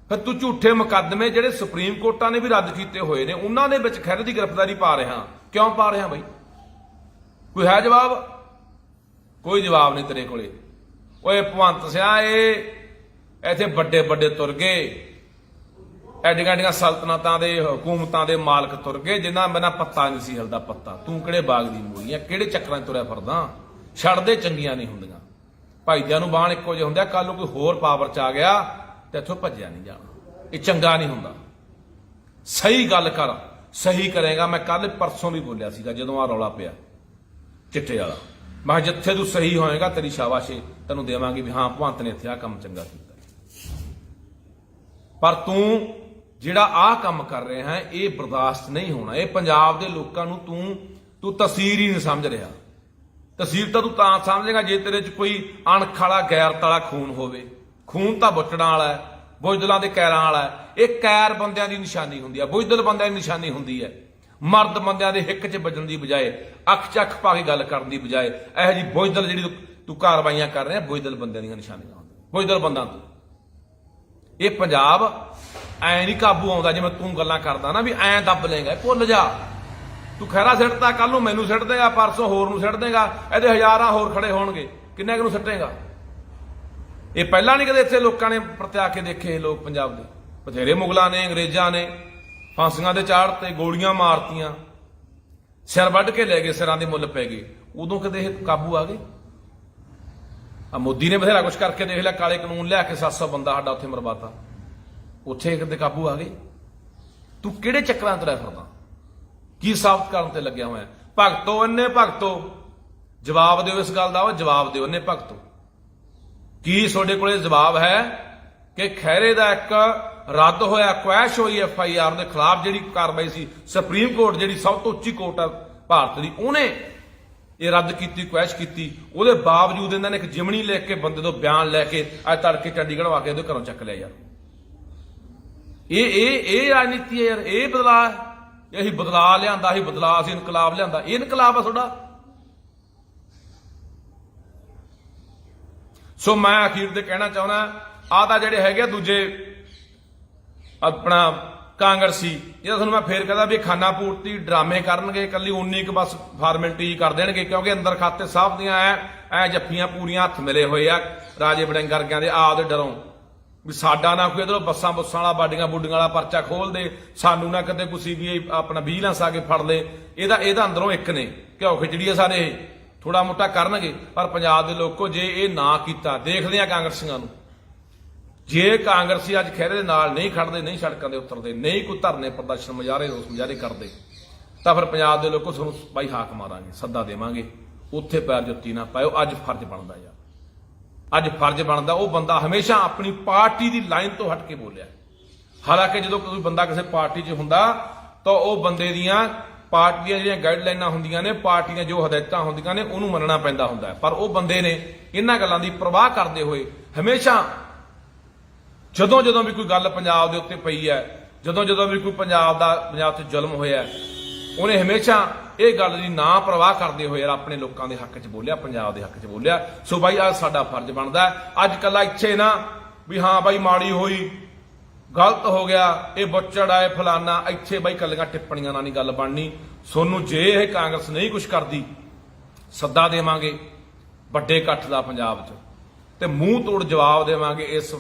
ਫਿਰ ਤੂੰ ਝੂਠੇ ਮੁਕੱਦਮੇ ਜਿਹੜੇ ਸੁਪਰੀਮ ਕੋਰਟਾਂ ਨੇ ਵੀ ਰੱਦ ਕੀਤੇ ਹੋਏ ਨੇ, ਉਹਨਾਂ ਦੇ ਵਿੱਚ ਖਹਿਰੇ ਦੀ ਗ੍ਰਿਫਤਾਰੀ ਪਾ ਰਿਹਾ। ਕਿਉਂ ਪਾ ਰਿਹਾ ਬਈ? ਕੋਈ ਹੈ ਜਵਾਬ? ਕੋਈ ਜਵਾਬ ਨਹੀਂ ਤੇਰੇ ਕੋਲੇ। ਓਏ ਭਗਵੰਤ ਸਿਆ, ਇਹ ਇੱਥੇ ਵੱਡੇ ਵੱਡੇ ਤੁਰ ਗਏ, ਐਡੀਆਂ ਐਡੀਆਂ ਸਲਤਨਤਾਂ ਦੇ ਹਕੂਮਤਾਂ ਦੇ ਮਾਲਕ ਤੁਰ ਗਏ ਜਿਨ੍ਹਾਂ ਬਿਨਾਂ ਪੱਤਾ ਨਹੀਂ ਸੀ ਹਿਲਦਾ ਪੱਤਾ। ਤੂੰ ਕਿਹੜੇ ਬਾਗ ਦੀ ਮੂਲੀਆਂ, ਕਿਹੜੇ ਚੱਕਰਾਂ 'ਚ ਤੁਰਿਆ ਫਿਰਦਾ? ਛੱਡਦੇ ਚੰਗੀਆਂ ਨਹੀਂ ਹੁੰਦੀਆਂ, ਭਾਈਦਿਆਂ ਨੂੰ ਬਾਣ ਇੱਕੋ ਜਿਹੇ ਹੁੰਦੇ ਆ। ਕੱਲ ਨੂੰ ਕੋਈ ਹੋਰ ਪਾਵਰ 'ਚ ਆ ਗਿਆ ਤੇ ਇੱਥੋਂ ਭੱਜਿਆ ਨਹੀਂ ਜਾਣਾ, ਇਹ ਚੰਗਾ ਨਹੀਂ ਹੁੰਦਾ। ਸਹੀ ਗੱਲ ਕਰ, ਸਹੀ ਕਰੇਗਾ। ਮੈਂ ਕੱਲ ਪਰਸੋਂ ਵੀ ਬੋਲਿਆ ਸੀਗਾ ਜਦੋਂ ਆ ਰੌਲਾ ਪਿਆ ਚਿੱਟੇ ਵਾਲਾ, ਮੈਂ ਜਿੱਥੇ ਤੂੰ ਸਹੀ ਹੋਏਗਾ ਤੇਰੀ ਸ਼ਾਬਾਸ਼ੇ ਤੈਨੂੰ ਦੇਵਾਂਗੇ ਵੀ ਹਾਂ ਭਗਵੰਤ ਨੇ ਇੱਥੇ ਆ ਕੰਮ ਚੰਗਾ ਕੀਤਾ। ਪਰ ਤੂੰ ਜਿਹੜਾ ਆਹ ਕੰਮ ਕਰ ਰਿਹਾ ਹੈ ਇਹ ਬਰਦਾਸ਼ਤ ਨਹੀਂ ਹੋਣਾ। ਇਹ ਪੰਜਾਬ ਦੇ ਲੋਕਾਂ ਨੂੰ ਤੂੰ ਤਸਵੀਰ ਹੀ ਨਹੀਂ ਸਮਝ ਰਿਹਾ। ਤਸਵੀਰ ਤਾਂ ਤੂੰ ਤਾਂ ਸਮਝੇਗਾ ਜੇ ਤੇਰੇ 'ਚ ਕੋਈ ਅਣਖ ਵਾਲਾ ਗੈਰਤ ਵਾਲਾ ਖੂਨ ਹੋਵੇ। ਖੂਨ ਤਾਂ ਬੁੱਚੜਾਂ ਵਾਲਾ ਹੈ, ਬੁਜ਼ਦਲਾਂ ਦੇ ਕੈਰਾਂ ਵਾਲਾ ਹੈ। ਇਹ ਕੈਰ ਬੰਦਿਆਂ ਦੀ ਨਿਸ਼ਾਨੀ ਹੁੰਦੀ ਹੈ, ਬੁਜ਼ਦਲ ਬੰਦਿਆਂ ਦੀ ਨਿਸ਼ਾਨੀ ਹੁੰਦੀ ਹੈ। ਮਰਦ ਬੰਦਿਆਂ ਦੇ ਹਿੱਕ 'ਚ ਵੱਜਣ ਦੀ ਬਜਾਏ, ਅੱਖ 'ਚ ਅੱਖ ਪਾ ਕੇ ਗੱਲ ਕਰਨ ਦੀ ਬਜਾਏ ਇਹੋ ਜਿਹੀ ਬੁਜ਼ਦਲ ਜਿਹੜੀ ਤੂੰ ਕਾਰਵਾਈਆਂ ਕਰ ਰਿਹਾ, ਬੁਜ਼ਦਲ ਬੰਦਿਆਂ ਦੀਆਂ ਨਿਸ਼ਾਨੀਆਂ ਹੁੰਦੀਆਂ, ਬੁਜ਼ਦਲ ਬੰਦਾਂ ਤੋਂ। ਇਹ ਪੰਜਾਬ ਐ ਨਹੀਂ ਕਾਬੂ ਆਉਂਦਾ ਜਿਵੇਂ ਤੂੰ ਗੱਲਾਂ ਕਰਦਾ ਨਾ ਵੀ ਐਂ ਦੱਬ ਲੇਗਾ। ਭੁੱਲ ਜਾ, ਤੂੰ ਖਹਿਰਾ ਸਿੱਟਦਾ, ਕੱਲ ਨੂੰ ਮੈਨੂੰ ਸਿੱਟ ਦੇਗਾ, ਪਰਸੋਂ ਹੋਰ ਨੂੰ ਸਿੱਟ ਦੇਗਾ, ਇਹਦੇ ਹਜ਼ਾਰਾਂ ਹੋਰ ਖੜੇ ਹੋਣਗੇ, ਕਿੰਨੇ ਕੁ ਨੂੰ ਸਿੱਟੇਗਾ? ਇਹ ਪਹਿਲਾਂ ਨਹੀਂ ਕਦੇ ਇੱਥੇ ਲੋਕਾਂ ਨੇ ਪ੍ਰਤਿਆ ਕੇ ਦੇਖੇ। ਲੋਕ ਪੰਜਾਬ ਦੇ ਬਥੇਰੇ ਮੁਗਲਾਂ ਨੇ, ਅੰਗਰੇਜ਼ਾਂ ਨੇ ਫਾਂਸੀਆਂ ਦੇ ਚਾੜ ਤੇ ਗੋਲੀਆਂ ਮਾਰਤੀਆਂ, ਸਿਰ ਵੱਢ ਕੇ ਲੈ ਗਏ, ਸਿਰਾਂ ਦੇ ਮੁੱਲ ਪੈ ਗਏ। ਉਦੋਂ ਕਦੇ ਇਹ ਕਾਬੂ ਆ ਗਏ? ਆ ਮੋਦੀ ਨੇ ਬਥੇਰਾ ਕੁਛ ਕਰਕੇ ਦੇਖ ਲਿਆ, ਕਾਲੇ ਕਾਨੂੰਨ ਲਿਆ ਕੇ 700 ਬੰਦਾ ਸਾਡਾ ਉੱਥੇ ਮਰਵਾਤਾ, ਉੱਥੇ ਕਿਤੇ ਕਾਬੂ ਆ ਗਏ? ਤੂੰ ਕਿਹੜੇ ਚੱਕਰਾਂ ਤੇ ਰਹਿ ਫਿਰਦਾ? ਕੀ ਸਾਬਤ ਕਰਨ ਤੇ ਲੱਗਿਆ ਹੋਇਆ? ਭਗਤੋ ਇੰਨੇ ਭਗਤੋ, ਜਵਾਬ ਦਿਓ ਇਸ ਗੱਲ ਦਾ, ਉਹ ਜਵਾਬ ਦਿਓ ਇੰਨੇ ਭਗਤੋ। ਕੀ ਤੁਹਾਡੇ ਕੋਲੇ ਜਵਾਬ ਹੈ ਕਿ ਖਹਿਰੇ ਦਾ ਇੱਕ ਰੱਦ ਹੋਇਆ, ਕੁਐਸ਼ ਹੋਈ FIR ਦੇ ਖਿਲਾਫ ਜਿਹੜੀ ਕਾਰਵਾਈ ਸੀ, ਸੁਪਰੀਮ ਕੋਰਟ ਜਿਹੜੀ ਸਭ ਤੋਂ ਉੱਚੀ ਕੋਰਟ ਆ ਭਾਰਤ ਦੀ, ਉਹਨੇ ਇਹ ਰੱਦ ਕੀਤੀ, ਕੁਐਸ਼ ਕੀਤੀ। ਉਹਦੇ ਬਾਵਜੂਦ ਇਹਨਾਂ ਨੇ ਇੱਕ ਜਿਮਣੀ ਲੈ ਕੇ ਬੰਦੇ ਤੋਂ ਬਿਆਨ ਲੈ ਕੇ ਅੱਜ ਤੜਕੇ ਚੰਡੀਗੜ੍ਹ ਆ ਕੇ ਇਹਦੇ ਘਰੋਂ ਚੱਕ ਲਿਆ। ਯਾਰ ਇਹ ਰਾਜਨੀਤੀ ਹੈ ਯਾਰ, ਇਹ ਬਦਲਾਅ ਹੈ। ਅਸੀਂ ਬਦਲਾਅ ਲਿਆਂਦਾ, ਅਸੀਂ ਬਦਲਾਅ, ਅਸੀਂ ਇਨਕਲਾਬ ਲਿਆਂਦਾ। ਇਹ ਇਨਕਲਾਬ ਆ ਤੁਹਾਡਾ? ਸੋ ਮੈਂ ਅਖੀਰ ਤੇ ਕਹਿਣਾ ਚਾਹੁੰਦਾ, ਆਹ ਤਾਂ ਜਿਹੜੇ ਹੈਗੇ ਦੂਜੇ ਆਪਣਾ ਕਾਂਗਰਸੀ, ਇਹ ਤੁਹਾਨੂੰ ਮੈਂ ਫੇਰ ਕਹਦਾ ਵੀ ਖਾਨਾ ਪੂਰਤੀ ਡਰਾਮੇ ਕਰਨਗੇ, ਇਕੱਲੀ 19 ਬਸ ਫਾਰਮੈਲਿਟੀ ਕਰ ਦੇਣਗੇ, ਕਿਉਂਕਿ ਅੰਦਰ ਖਾਤੇ ਸਾਹਿਬ ਦੀਆਂ ਐ ਜੱਫੀਆਂ ਪੂਰੀਆਂ ਹੱਥ ਮਿਲੇ ਹੋਏ ਆ ਰਾਜੇ ਵੜਿੰਗ ਵਰਗਿਆਂ ਦੇ। ਆਪਦੇ ਡਰੋਂ ਵੀ ਸਾਡਾ ਨਾ ਕੋਈ ਇਧਰੋਂ ਬੱਸਾਂ ਬੁੱਸਾਂ ਵਾਲਾ, ਬਾਡੀਆਂ ਬੁੱਡੀਆਂ ਵਾਲਾ ਪਰਚਾ ਖੋਲ ਦੇ, ਸਾਨੂੰ ਨਾ ਕਿਤੇ ਕੋਈ CBI ਆਪਣਾ ਵਿਜੀਲੈਂਸ ਆ ਕੇ ਫੜ ਲੇ। ਇਹਦਾ ਅੰਦਰੋਂ ਇੱਕ ਨੇ ਘਿਓ ਖਿਚੜੀ ਆ ਸਾਰੇ, ਇਹ ਥੋੜਾ ਮੋਟਾ ਕਰਨਗੇ। ਪਰ ਪੰਜਾਬ ਦੇ ਲੋਕੋ ਜੇ ਇਹ ਨਾ ਕੀਤਾ, ਦੇਖਦੇ ਆ ਕਾਂਗਰਸੀਆਂ ਨੂੰ, ਜੇ ਕਾਂਗਰਸੀ ਅੱਜ ਖਹਿਰੇ ਦੇ ਨਾਲ ਨਹੀਂ ਖੜਦੇ, ਨਹੀਂ ਸੜਕਾਂ ਦੇ ਉਤਰਦੇ, ਨਹੀਂ ਕੋਈ ਧਰਨੇ ਪ੍ਰਦਰਸ਼ਨ ਮੁਜ਼ਾਹਰੇ ਰੋਸ ਮੁਜ਼ਾਹਰੇ ਕਰਦੇ, ਤਾਂ ਫਿਰ ਪੰਜਾਬ ਦੇ ਲੋਕੋ ਤੁਹਾਨੂੰ ਬਾਈ ਹਾਕ ਮਾਰਾਂਗੇ, ਸੱਦਾ ਦੇਵਾਂਗੇ, ਉੱਥੇ ਪੈਰ ਜੁੱਤੀ ਨਾ ਪਾਇਓ। ਅੱਜ ਫਰਜ਼ ਬਣਦਾ ਯਾਰ, ਅੱਜ ਫਰਜ਼ ਬਣਦਾ। ਉਹ ਬੰਦਾ ਹਮੇਸ਼ਾ ਆਪਣੀ ਪਾਰਟੀ ਦੀ ਲਾਈਨ ਤੋਂ ਹਟ ਕੇ ਬੋਲਿਆ। ਹਾਲਾਂਕਿ ਜਦੋਂ ਕੋਈ ਬੰਦਾ ਕਿਸੇ ਪਾਰਟੀ 'ਚ ਹੁੰਦਾ ਤਾਂ ਉਹ ਬੰਦੇ ਦੀਆਂ ਪਾਰਟੀ ਦੀਆਂ ਜਿਹੜੀਆਂ ਗਾਈਡਲਾਈਨਾਂ ਹੁੰਦੀਆਂ ਨੇ, ਪਾਰਟੀ ਦੀਆਂ ਜੋ ਹਦਾਇਤਾਂ ਹੁੰਦੀਆਂ ਨੇ, ਉਹਨੂੰ ਮੰਨਣਾ ਪੈਂਦਾ ਹੁੰਦਾ ਹੈ। ਪਰ ਉਹ ਬੰਦੇ ਨੇ ਇਹਨਾਂ ਗੱਲਾਂ ਦੀ ਪਰਵਾਹ ਕਰਦੇ ਹੋਏ ਹਮੇਸ਼ਾ ਜਦੋਂ ਵੀ ਕੋਈ ਗੱਲ ਪੰਜਾਬ ਦੇ ਉੱਤੇ ਪਈ ਹੈ, ਜਦੋਂ ਵੀ ਕੋਈ ਪੰਜਾਬ 'ਤੇ ਜ਼ੁਲਮ ਹੋਇਆ, ਉਹਨੇ ਹਮੇਸ਼ਾ ਇਹ ਗੱਲ ਦੀ ਨਾ ਪਰਵਾਹ ਕਰਦੇ ਹੋਏ ਯਾਰ ਆਪਣੇ ਲੋਕਾਂ ਦੇ ਹੱਕ 'ਚ ਬੋਲਿਆ, ਪੰਜਾਬ ਦੇ ਹੱਕ 'ਚ ਬੋਲਿਆ। ਸੋ ਬਾਈ ਅੱਜ ਸਾਡਾ ਫਰਜ਼ ਬਣਦਾ ਅੱਜ ਕੱਲਾ ਇੱਥੇ ਨਾ ਵੀ ਹਾਂ ਬਾਈ ਮਾੜੀ ਹੋਈ, ਗਲਤ ਹੋ ਗਿਆ, ਇਹ ਬੱਚੜ ਆਏ ਫਲਾਨਾ, ਇੱਥੇ ਬਾਈ ਕੱਲੀਆਂ ਟਿੱਪਣੀਆਂ ਨਾਲ ਨਹੀਂ ਗੱਲ ਬਣਨੀ। ਸੋਨੂੰ ਜੇ ਇਹ ਕਾਂਗਰਸ ਨਹੀਂ ਕੁਛ ਕਰਦੀ ਸੱਦਾ ਦੇਵਾਂਗੇ ਵੱਡੇ ਇਕੱਠ ਦਾ ਪੰਜਾਬ 'ਚ, ਤੇ ਮੂੰਹ ਤੋੜ ਜਵਾਬ ਦੇਵਾਂਗੇ ਇਸ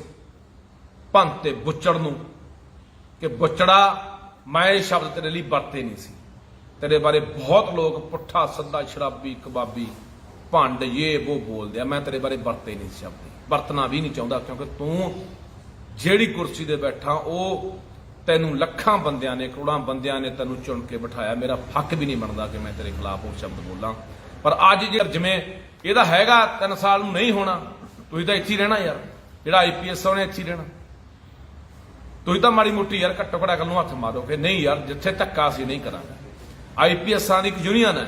ਭੰਤ ਤੇ ਬੁੱਚੜ ਨੂੰ ਕਿ ਬੁੱਚੜਾ ਮੈਂ ਇਹ ਸ਼ਬਦ ਤੇਰੇ ਲਈ ਵਰਤੇ ਨਹੀਂ ਸੀ। ਤੇਰੇ ਬਾਰੇ ਬਹੁਤ ਲੋਕ ਪੁੱਠਾ ਸੱਦਾ ਸ਼ਰਾਬੀ ਕਬਾਬੀ ਭੰਡ ਇਹ ਉਹ ਬੋਲਦੇ ਆ, ਮੈਂ ਤੇਰੇ ਬਾਰੇ ਵਰਤੇ ਨਹੀਂ ਸ਼ਬਦ, ਵਰਤਣਾ ਵੀ ਨਹੀਂ ਚਾਹੁੰਦਾ, ਕਿਉਂਕਿ ਤੂੰ ਜਿਹੜੀ ਕੁਰਸੀ ਤੇ ਬੈਠਾ ਉਹ ਤੈਨੂੰ ਲੱਖਾਂ ਬੰਦਿਆਂ ਨੇ ਕਰੋੜਾਂ ਬੰਦਿਆਂ ਨੇ ਤੈਨੂੰ ਚੁਣ ਕੇ ਬਿਠਾਇਆ। ਮੇਰਾ ਹੱਕ ਵੀ ਨਹੀਂ ਬਣਦਾ ਕਿ ਮੈਂ ਤੇਰੇ ਖਿਲਾਫ ਉਹ ਸ਼ਬਦ ਬੋਲਾਂ। ਪਰ ਅੱਜ ਜਿਵੇਂ ਇਹਦਾ ਹੈਗਾ 3 ਸਾਲ ਨੂੰ ਨਹੀਂ ਹੋਣਾ, ਤੁਸੀਂ ਤਾਂ ਇੱਥੇ ਹੀ ਰਹਿਣਾ ਯਾਰ, ਜਿਹੜਾ IPS ਉਹਨੇ ਇੱਥੇ ਹੀ ਰਹਿਣਾ। ਤੁਸੀਂ ਤਾਂ ਮਾੜੀ ਮੋਟੀ ਯਾਰ ਘੱਟੋ ਘੱਟ ਅਕਲ ਨੂੰ ਹੱਥ ਮਾਰੋ ਕਿ ਨਹੀਂ ਯਾਰ ਜਿੱਥੇ ਧੱਕਾ ਅਸੀਂ ਨਹੀਂ ਕਰਾਂਗੇ। IPSਾਂ ਦੀ ਇੱਕ ਯੂਨੀਅਨ ਹੈ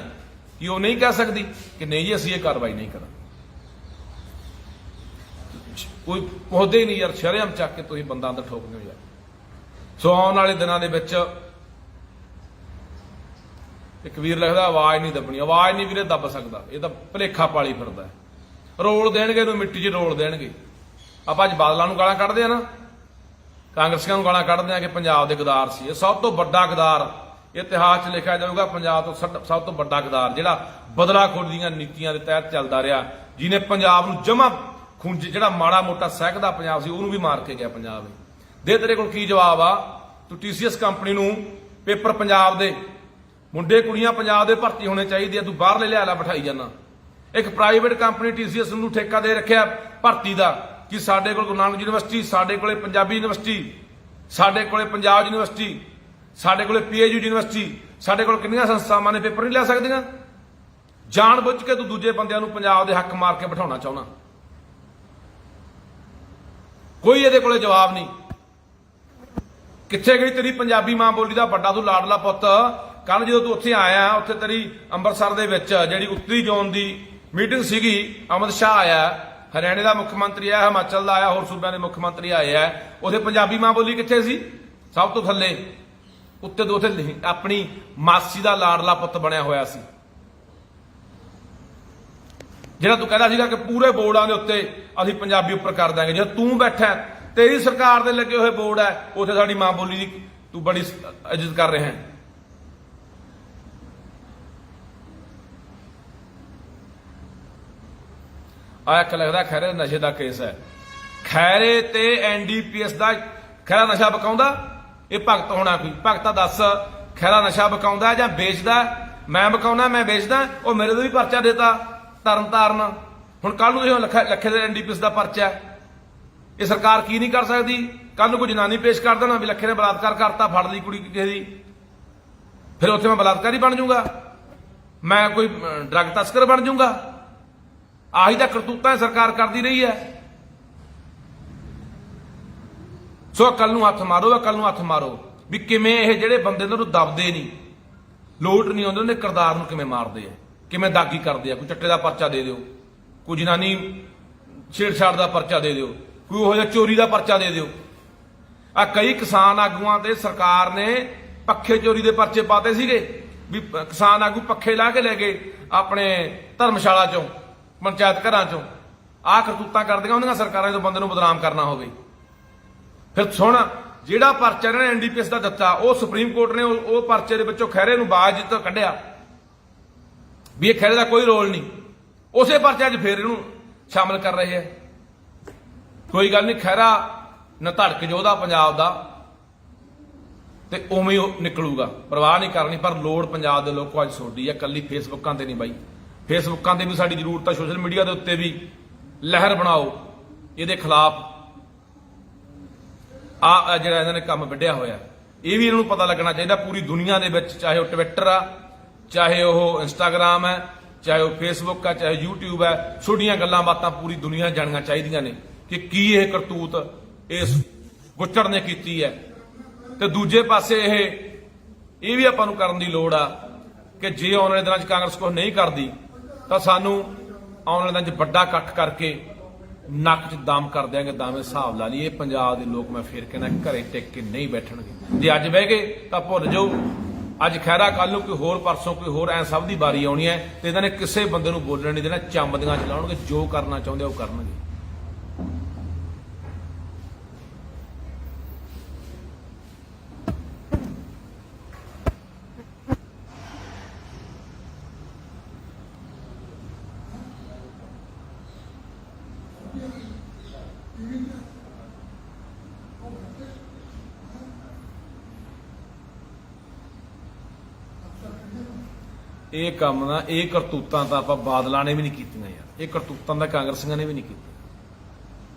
ਕਿ ਉਹ ਨਹੀਂ ਕਹਿ ਸਕਦੀ ਕਿ ਨਹੀਂ ਜੀ ਅਸੀਂ ਇਹ ਕਾਰਵਾਈ ਨਹੀਂ ਕਰਾਂਗੇ। ਕੋਈ ਪੁੱਛਦੇ ਹੀ ਨਹੀਂ ਯਾਰ, ਸ਼ਰੇਆਮ ਚੱਕ ਕੇ ਤੁਸੀਂ ਬੰਦਾ ਅੰਦਰ ਠੋਕਦੇ ਹੋ ਯਾਰ। ਸੋ ਆਉਣ ਵਾਲੇ ਦਿਨਾਂ ਦੇ ਵਿੱਚ ਇੱਕ ਵੀਰ ਲਿਖਦਾ ਆਵਾਜ਼ ਨਹੀਂ ਦੱਬਣੀ, ਆਵਾਜ਼ ਨਹੀਂ ਵੀਰੇ ਦੱਬ ਸਕਦਾ, ਇਹ ਤਾਂ ਭੁਲੇਖਾ ਪਾਲੀ ਫਿਰਦਾ। ਰੋਲ ਦੇਣਗੇ ਇਹਨੂੰ, ਮਿੱਟੀ 'ਚ ਰੋਲ ਦੇਣਗੇ। ਆਪਾਂ ਅੱਜ ਬਾਦਲਾਂ ਨੂੰ ਗਾਲਾਂ ਕੱਢਦੇ ਆ ਨਾ, ਕਾਂਗਰਸੀਆਂ ਨੂੰ ਗਾਲਾਂ ਕੱਢਦੇ ਆ ਕਿ ਪੰਜਾਬ ਦੇ ਗਦਾਰ ਸੀ। ਇਹ ਸਭ ਤੋਂ ਵੱਡਾ ਗਦਾਰ ਇਤਿਹਾਸ 'ਚ ਲਿਖਿਆ ਜਾਊਗਾ, ਪੰਜਾਬ ਤੋਂ ਸਭ ਤੋਂ ਵੱਡਾ ਗਦਾਰ ਜਿਹੜਾ ਬਦਲਾਖੋਰੀ ਦੀਆਂ ਨੀਤੀਆਂ ਦੇ ਤਹਿਤ ਚੱਲਦਾ ਰਿਹਾ, ਜਿਹਨੇ ਪੰਜਾਬ ਨੂੰ ਜਮਾ ਖੁੰਝ ਜਿਹੜਾ ਮਾੜਾ ਮੋਟਾ ਸਹਿਕਦਾ ਪੰਜਾਬ ਸੀ ਉਹਨੂੰ ਵੀ ਮਾਰ ਕੇ ਗਿਆ ਪੰਜਾਬ। ਦੇ ਤੇਰੇ ਕੋਲ ਕੀ ਜਵਾਬ ਆ? ਤੂੰ TCS ਕੰਪਨੀ ਨੂੰ ਪੇਪਰ ਪੰਜਾਬ ਦੇ ਮੁੰਡੇ ਕੁੜੀਆਂ ਪੰਜਾਬ ਦੇ ਭਰਤੀ ਹੋਣੇ ਚਾਹੀਦੇ ਆ, ਤੂੰ ਬਾਹਰਲੇ ਲਿਆ ਬਿਠਾਈ ਜਾਂਦਾ। ਇੱਕ ਪ੍ਰਾਈਵੇਟ ਕੰਪਨੀ TCS ਨੂੰ ਠੇਕਾ ਦੇ ਰੱਖਿਆ ਭਰਤੀ ਦਾ ਕਿ ਸਾਡੇ ਕੋਲ ਗੁਰੂ ਨਾਨਕ ਯੂਨੀਵਰਸਿਟੀ, ਸਾਡੇ ਕੋਲੇ ਪੰਜਾਬੀ ਯੂਨੀਵਰਸਿਟੀ, ਸਾਡੇ ਕੋਲੇ ਪੰਜਾਬ ਯੂਨੀਵਰਸਿਟੀ, ਸਾਡੇ ਕੋਲੇ PAU ਯੂਨੀਵਰਸਿਟੀ, ਸਾਡੇ ਕੋਲ ਕਿੰਨੀਆਂ ਸੰਸਥਾਵਾਂ ਨੇ ਪੇਪਰ ਨਹੀਂ ਲੈ ਸਕਦੀਆਂ। ਜਾਣ ਬੁੱਝ ਕੇ ਤੂੰ ਦੂਜੇ ਬੰਦਿਆਂ ਨੂੰ ਪੰਜਾਬ ਦੇ ਹੱਕ ਮਾਰ ਕੇ ਬਿਠਾਉਣਾ ਚਾਹੁੰਦਾ। ਕੋਈ ਇਹਦੇ ਕੋਲੇ ਜਵਾਬ ਨਹੀਂ। ਕਿੱਥੇ ਗਈ ਤੇਰੀ ਪੰਜਾਬੀ ਮਾਂ ਬੋਲੀ ਦਾ ਵੱਡਾ ਤੂੰ ਲਾਡਲਾ ਪੁੱਤ? ਕੱਲ ਜਦੋਂ ਤੂੰ ਉੱਥੇ ਆਇਆ, ਉੱਥੇ ਤੇਰੀ ਅੰਮ੍ਰਿਤਸਰ ਦੇ ਵਿੱਚ ਜਿਹੜੀ ਉੱਤਰੀ ਜ਼ੋਨ ਦੀ ਮੀਟਿੰਗ ਸੀਗੀ, ਅਮਿਤ ਸ਼ਾਹ ਆਇਆ, ਹਰਿਆਣੇ ਦਾ ਮੁੱਖ ਮੰਤਰੀ ਆਇਆ, ਹਿਮਾਚਲ ਦਾ ਆਇਆ, ਹੋਰ ਸੂਬਿਆਂ ਦੇ ਮੁੱਖ ਮੰਤਰੀ ਆਏ ਆ। ਉੱਥੇ ਪੰਜਾਬੀ ਮਾਂ ਬੋਲੀ ਕਿੱਥੇ ਸੀ? ਸਭ ਤੋਂ ਥੱਲੇ। ਉੱਤੇ ਤੋਂ ਉੱਥੇ ਆਪਣੀ ਮਾਸੀ ਦਾ ਲਾਡਲਾ ਪੁੱਤ ਬਣਿਆ ਹੋਇਆ ਸੀ, ਜਿਹੜਾ ਤੂੰ ਕਹਿੰਦਾ ਸੀਗਾ ਕਿ ਪੂਰੇ ਬੋਰਡਾਂ ਦੇ ਉੱਤੇ ਅਸੀਂ ਪੰਜਾਬੀ ਉੱਪਰ ਕਰ ਦਾਂਗੇ। ਜੇ ਤੂੰ ਬੈਠਾ ਤੇਰੀ ਸਰਕਾਰ ਦੇ ਲੱਗੇ ਹੋਏ ਬੋਰਡ ਹੈ, ਉੱਥੇ ਸਾਡੀ ਮਾਂ ਬੋਲੀ ਦੀ ਤੂੰ ਬੜੀ ਇੱਜ਼ਤ ਕਰ ਰਿਹਾ ਹੈ। ਆ ਇੱਕ ਲੱਗਦਾ ਖੈਰੇ ਨਸ਼ੇ ਦਾ ਕੇਸ ਹੈ। ਖੈਰੇ ਤੇ NDPS ਦਾ ਖੈਰਾ ਨਸ਼ਾ ਵਿਕਾਉਂਦਾ, ਇਹ ਭਗਤ ਹੋਣਾ ਕੋਈ? ਭਗਤਾ ਦੱਸ, ਖੈਰਾ ਨਸ਼ਾ ਵਿਕਾਉਂਦਾ ਜਾਂ ਵੇਚਦਾ? ਮੈਂ ਵਿਕਾਉਣਾ, ਮੈਂ ਵੇਚਦਾ। ਉਹ ਮੇਰੇ ਤੋਂ ਵੀ ਪਰਚਾ ਦੇਤਾ ਤਰਨਤਾਰਨ। ਹੁਣ ਕੱਲ ਨੂੰ ਲੱਖੇ ਦੇ NDPS ਦਾ ਪਰਚਾ। ਇਹ ਸਰਕਾਰ ਕੀ ਨਹੀਂ ਕਰ ਸਕਦੀ? ਕੱਲ ਨੂੰ ਕੋਈ ਜਨਾਨੀ ਪੇਸ਼ ਕਰ ਦੇਣਾ ਵੀ ਲੱਖੇ ਨੇ ਬਲਾਤਕਾਰ ਕਰਤਾ, ਫੜ ਲਈ ਕੁੜੀ ਕਿਸੇ ਦੀ, ਫਿਰ ਉੱਥੇ ਮੈਂ ਬਲਾਤਕਾਰੀ ਬਣ ਜਾਊਗਾ, ਮੈਂ ਕੋਈ ਡਰੱਗ ਤਸਕਰ ਬਣ ਜਾਊਗਾ। ਆਹੀ ਤਾਂ ਕਰਤੂਤਾਂ ਸਰਕਾਰ ਕਰਦੀ ਰਹੀ ਹੈ। ਸੋ ਕੱਲ ਨੂੰ ਹੱਥ ਮਾਰੋ, ਕੱਲ ਨੂੰ ਹੱਥ ਮਾਰੋ ਵੀ ਕਿਵੇਂ ਇਹ ਜਿਹੜੇ ਬੰਦੇ ਨੂੰ ਦਬਦੇ ਨਹੀਂ, ਲੋਟ ਨਹੀਂ ਆਉਂਦੇ, ਉਹਨੇ ਕਿਰਦਾਰ ਨੂੰ ਕਿਵੇਂ ਮਾਰਦੇ ਆ, ਕਿਵੇਂ ਦਾਗੀ ਕਰਦੇ ਆ। ਕੋਈ ਚੱਟੇ ਦਾ ਪਰਚਾ ਦੇ ਦਿਓ, ਕੋਈ ਜਨਾਨੀ ਛੇੜਛਾੜ ਦਾ ਪਰਚਾ ਦੇ ਦਿਓ, ਕੋਈ ਉਹ ਜਿਹਾ ਚੋਰੀ ਦਾ ਪਰਚਾ ਦੇ ਦਿਓ। ਆ ਕਈ ਕਿਸਾਨ ਆਗੂਆਂ ਤੇ ਸਰਕਾਰ ਨੇ ਪੱਖੇ ਚੋਰੀ ਦੇ ਪਰਚੇ ਪਾਤੇ ਸੀਗੇ ਵੀ ਕਿਸਾਨ ਆਗੂ ਪੱਖੇ ਲਾ ਕੇ ਲੈ ਗਏ ਆਪਣੇ ਧਰਮਸ਼ਾਲਾ ਚੋਂ, ਪੰਚਾਇਤ ਘਰਾਂ ਚੋਂ। ਆਹ ਕਰਤੂਤਾਂ ਕਰਦੀਆਂ ਹੁੰਦੀਆਂ ਸਰਕਾਰਾਂ ਜਦੋਂ ਬੰਦੇ ਨੂੰ ਬਦਨਾਮ ਕਰਨਾ ਹੋਵੇ। ਫਿਰ ਸੁਣ, ਜਿਹੜਾ ਪਰਚਾ ਇਹਨਾਂ ਨੇ NDPS ਦਾ ਦਿੱਤਾ, ਉਹ ਸੁਪਰੀਮ ਕੋਰਟ ਨੇ ਉਹ ਪਰਚੇ ਦੇ ਵਿੱਚੋਂ ਖਹਿਰੇ ਨੂੰ ਬਾਅਦ ਕੱਢਿਆ ਵੀ ਇਹ ਖਹਿਰੇ ਦਾ ਕੋਈ ਰੋਲ ਨਹੀਂ। ਉਸੇ ਪਰਚੇ 'ਚ ਫੇਰ ਇਹਨੂੰ ਸ਼ਾਮਲ ਕਰ ਰਹੇ ਹੈ। ਕੋਈ ਗੱਲ ਨਹੀਂ, ਖਹਿਰਾ ਨਾ ਧੜਕ ਜੋਧਾ ਪੰਜਾਬ ਦਾ ਤੇ ਉਵੇਂ ਹੀ ਨਿਕਲੂਗਾ, ਪਰਵਾਹ ਨਹੀਂ ਕਰਨੀ। ਪਰ ਲੋੜ ਪੰਜਾਬ ਦੇ ਲੋਕਾਂ ਅੱਜ ਛੋਡੀ ਹੈ, ਕੱਲੀ ਫੇਸਬੁੱਕਾਂ ਤੇ ਨਹੀਂ ਬਾਈ। ਫੇਸਬੁੱਕਾਂ ਤੇ ਵੀ ਸਾਡੀ ਜ਼ਰੂਰਤ ਹੈ, ਸੋਸ਼ਲ ਮੀਡੀਆ ਦੇ ਉੱਤੇ ਵੀ ਲਹਿਰ ਬਣਾਓ ਇਹਦੇ ਖਿਲਾਫ। ਆ ਜਿਹੜਾ ਇਹਨਾਂ ਨੇ ਕੰਮ ਵਿੱਢਿਆ ਹੋਇਆ, ਇਹ ਵੀ ਇਹਨਾਂ ਨੂੰ ਪਤਾ ਲੱਗਣਾ ਚਾਹੀਦਾ। ਪੂਰੀ ਦੁਨੀਆ ਦੇ ਵਿੱਚ, ਚਾਹੇ ਉਹ ਟਵਿੱਟਰ ਆ, ਚਾਹੇ ਉਹ ਇੰਸਟਾਗ੍ਰਾਮ ਹੈ, ਚਾਹੇ ਉਹ ਫੇਸਬੁੱਕ ਆ, ਚਾਹੇ YouTube ਹੈ, ਛੋਟੀਆਂ ਗੱਲਾਂ ਬਾਤਾਂ ਪੂਰੀ ਦੁਨੀਆ ਜਾਣੀਆਂ ਚਾਹੀਦੀਆਂ ਨੇ ਕਿ ਕੀ ਇਹ ਕਰਤੂਤ ਇਸ ਗੁੱਚੜ ਨੇ ਕੀਤੀ ਹੈ। ਤੇ ਦੂਜੇ ਪਾਸੇ ਇਹ ਵੀ ਆਪਾਂ ਨੂੰ ਕਰਨ ਦੀ ਲੋੜ ਆ ਕਿ ਜੇ ਆਉਣ ਵਾਲੇ ਦਿਨਾਂ 'ਚ ਕਾਂਗਰਸ ਕੁਝ ਨਹੀਂ ਕਰਦੀ ਤਾਂ ਸਾਨੂੰ ਆਉਣ ਵਾਲੇ ਦਿਨਾਂ 'ਚ ਵੱਡਾ ਇਕੱਠ ਕਰਕੇ ਨੱਕ 'ਚ ਦਮ ਕਰ ਦਿਆਂਗੇ। ਦਾਵੇਂ ਹਿਸਾਬ ਲਾ ਲਈ, ਇਹ ਪੰਜਾਬ ਦੇ ਲੋਕ ਮੈਂ ਫੇਰ ਕਹਿੰਦਾ ਘਰੇ ਟਿਕ ਕੇ ਨਹੀਂ ਬੈਠਣਗੇ। ਜੇ ਅੱਜ ਬਹਿ ਗਏ ਤਾਂ ਭੁੱਲ ਜਾਓ, ਅੱਜ ਖੈਰਾ, ਕੱਲ ਨੂੰ ਕੋਈ ਹੋਰ, ਪਰਸੋਂ ਕੋਈ ਹੋਰ, ਐ ਸਭ ਦੀ ਵਾਰੀ ਆਉਣੀ ਹੈ ਤੇ ਇਹਨਾਂ ਨੇ ਕਿਸੇ ਬੰਦੇ ਨੂੰ ਬੋਲਣ ਨਹੀਂ ਦੇਣਾ। ਚੰਬਦੀਆਂ ਚਲਾਉਣਗੇ, ਜੋ ਕਰਨਾ ਚਾਹੁੰਦੇ ਉਹ ਕਰਨਗੇ। ਇਹ ਕੰਮ ਨਾ, ਇਹ ਕਰਤੂਤਾਂ ਤਾਂ ਆਪਾਂ ਬਾਦਲਾਂ ਨੇ ਵੀ ਨਹੀਂ ਕੀਤੀਆਂ ਯਾਰ, ਇਹ ਕਰਤੂਤਾਂ ਤਾਂ ਕਾਂਗਰਸੀਆਂ ਨੇ ਵੀ ਨਹੀਂ ਕੀਤੀਆਂ।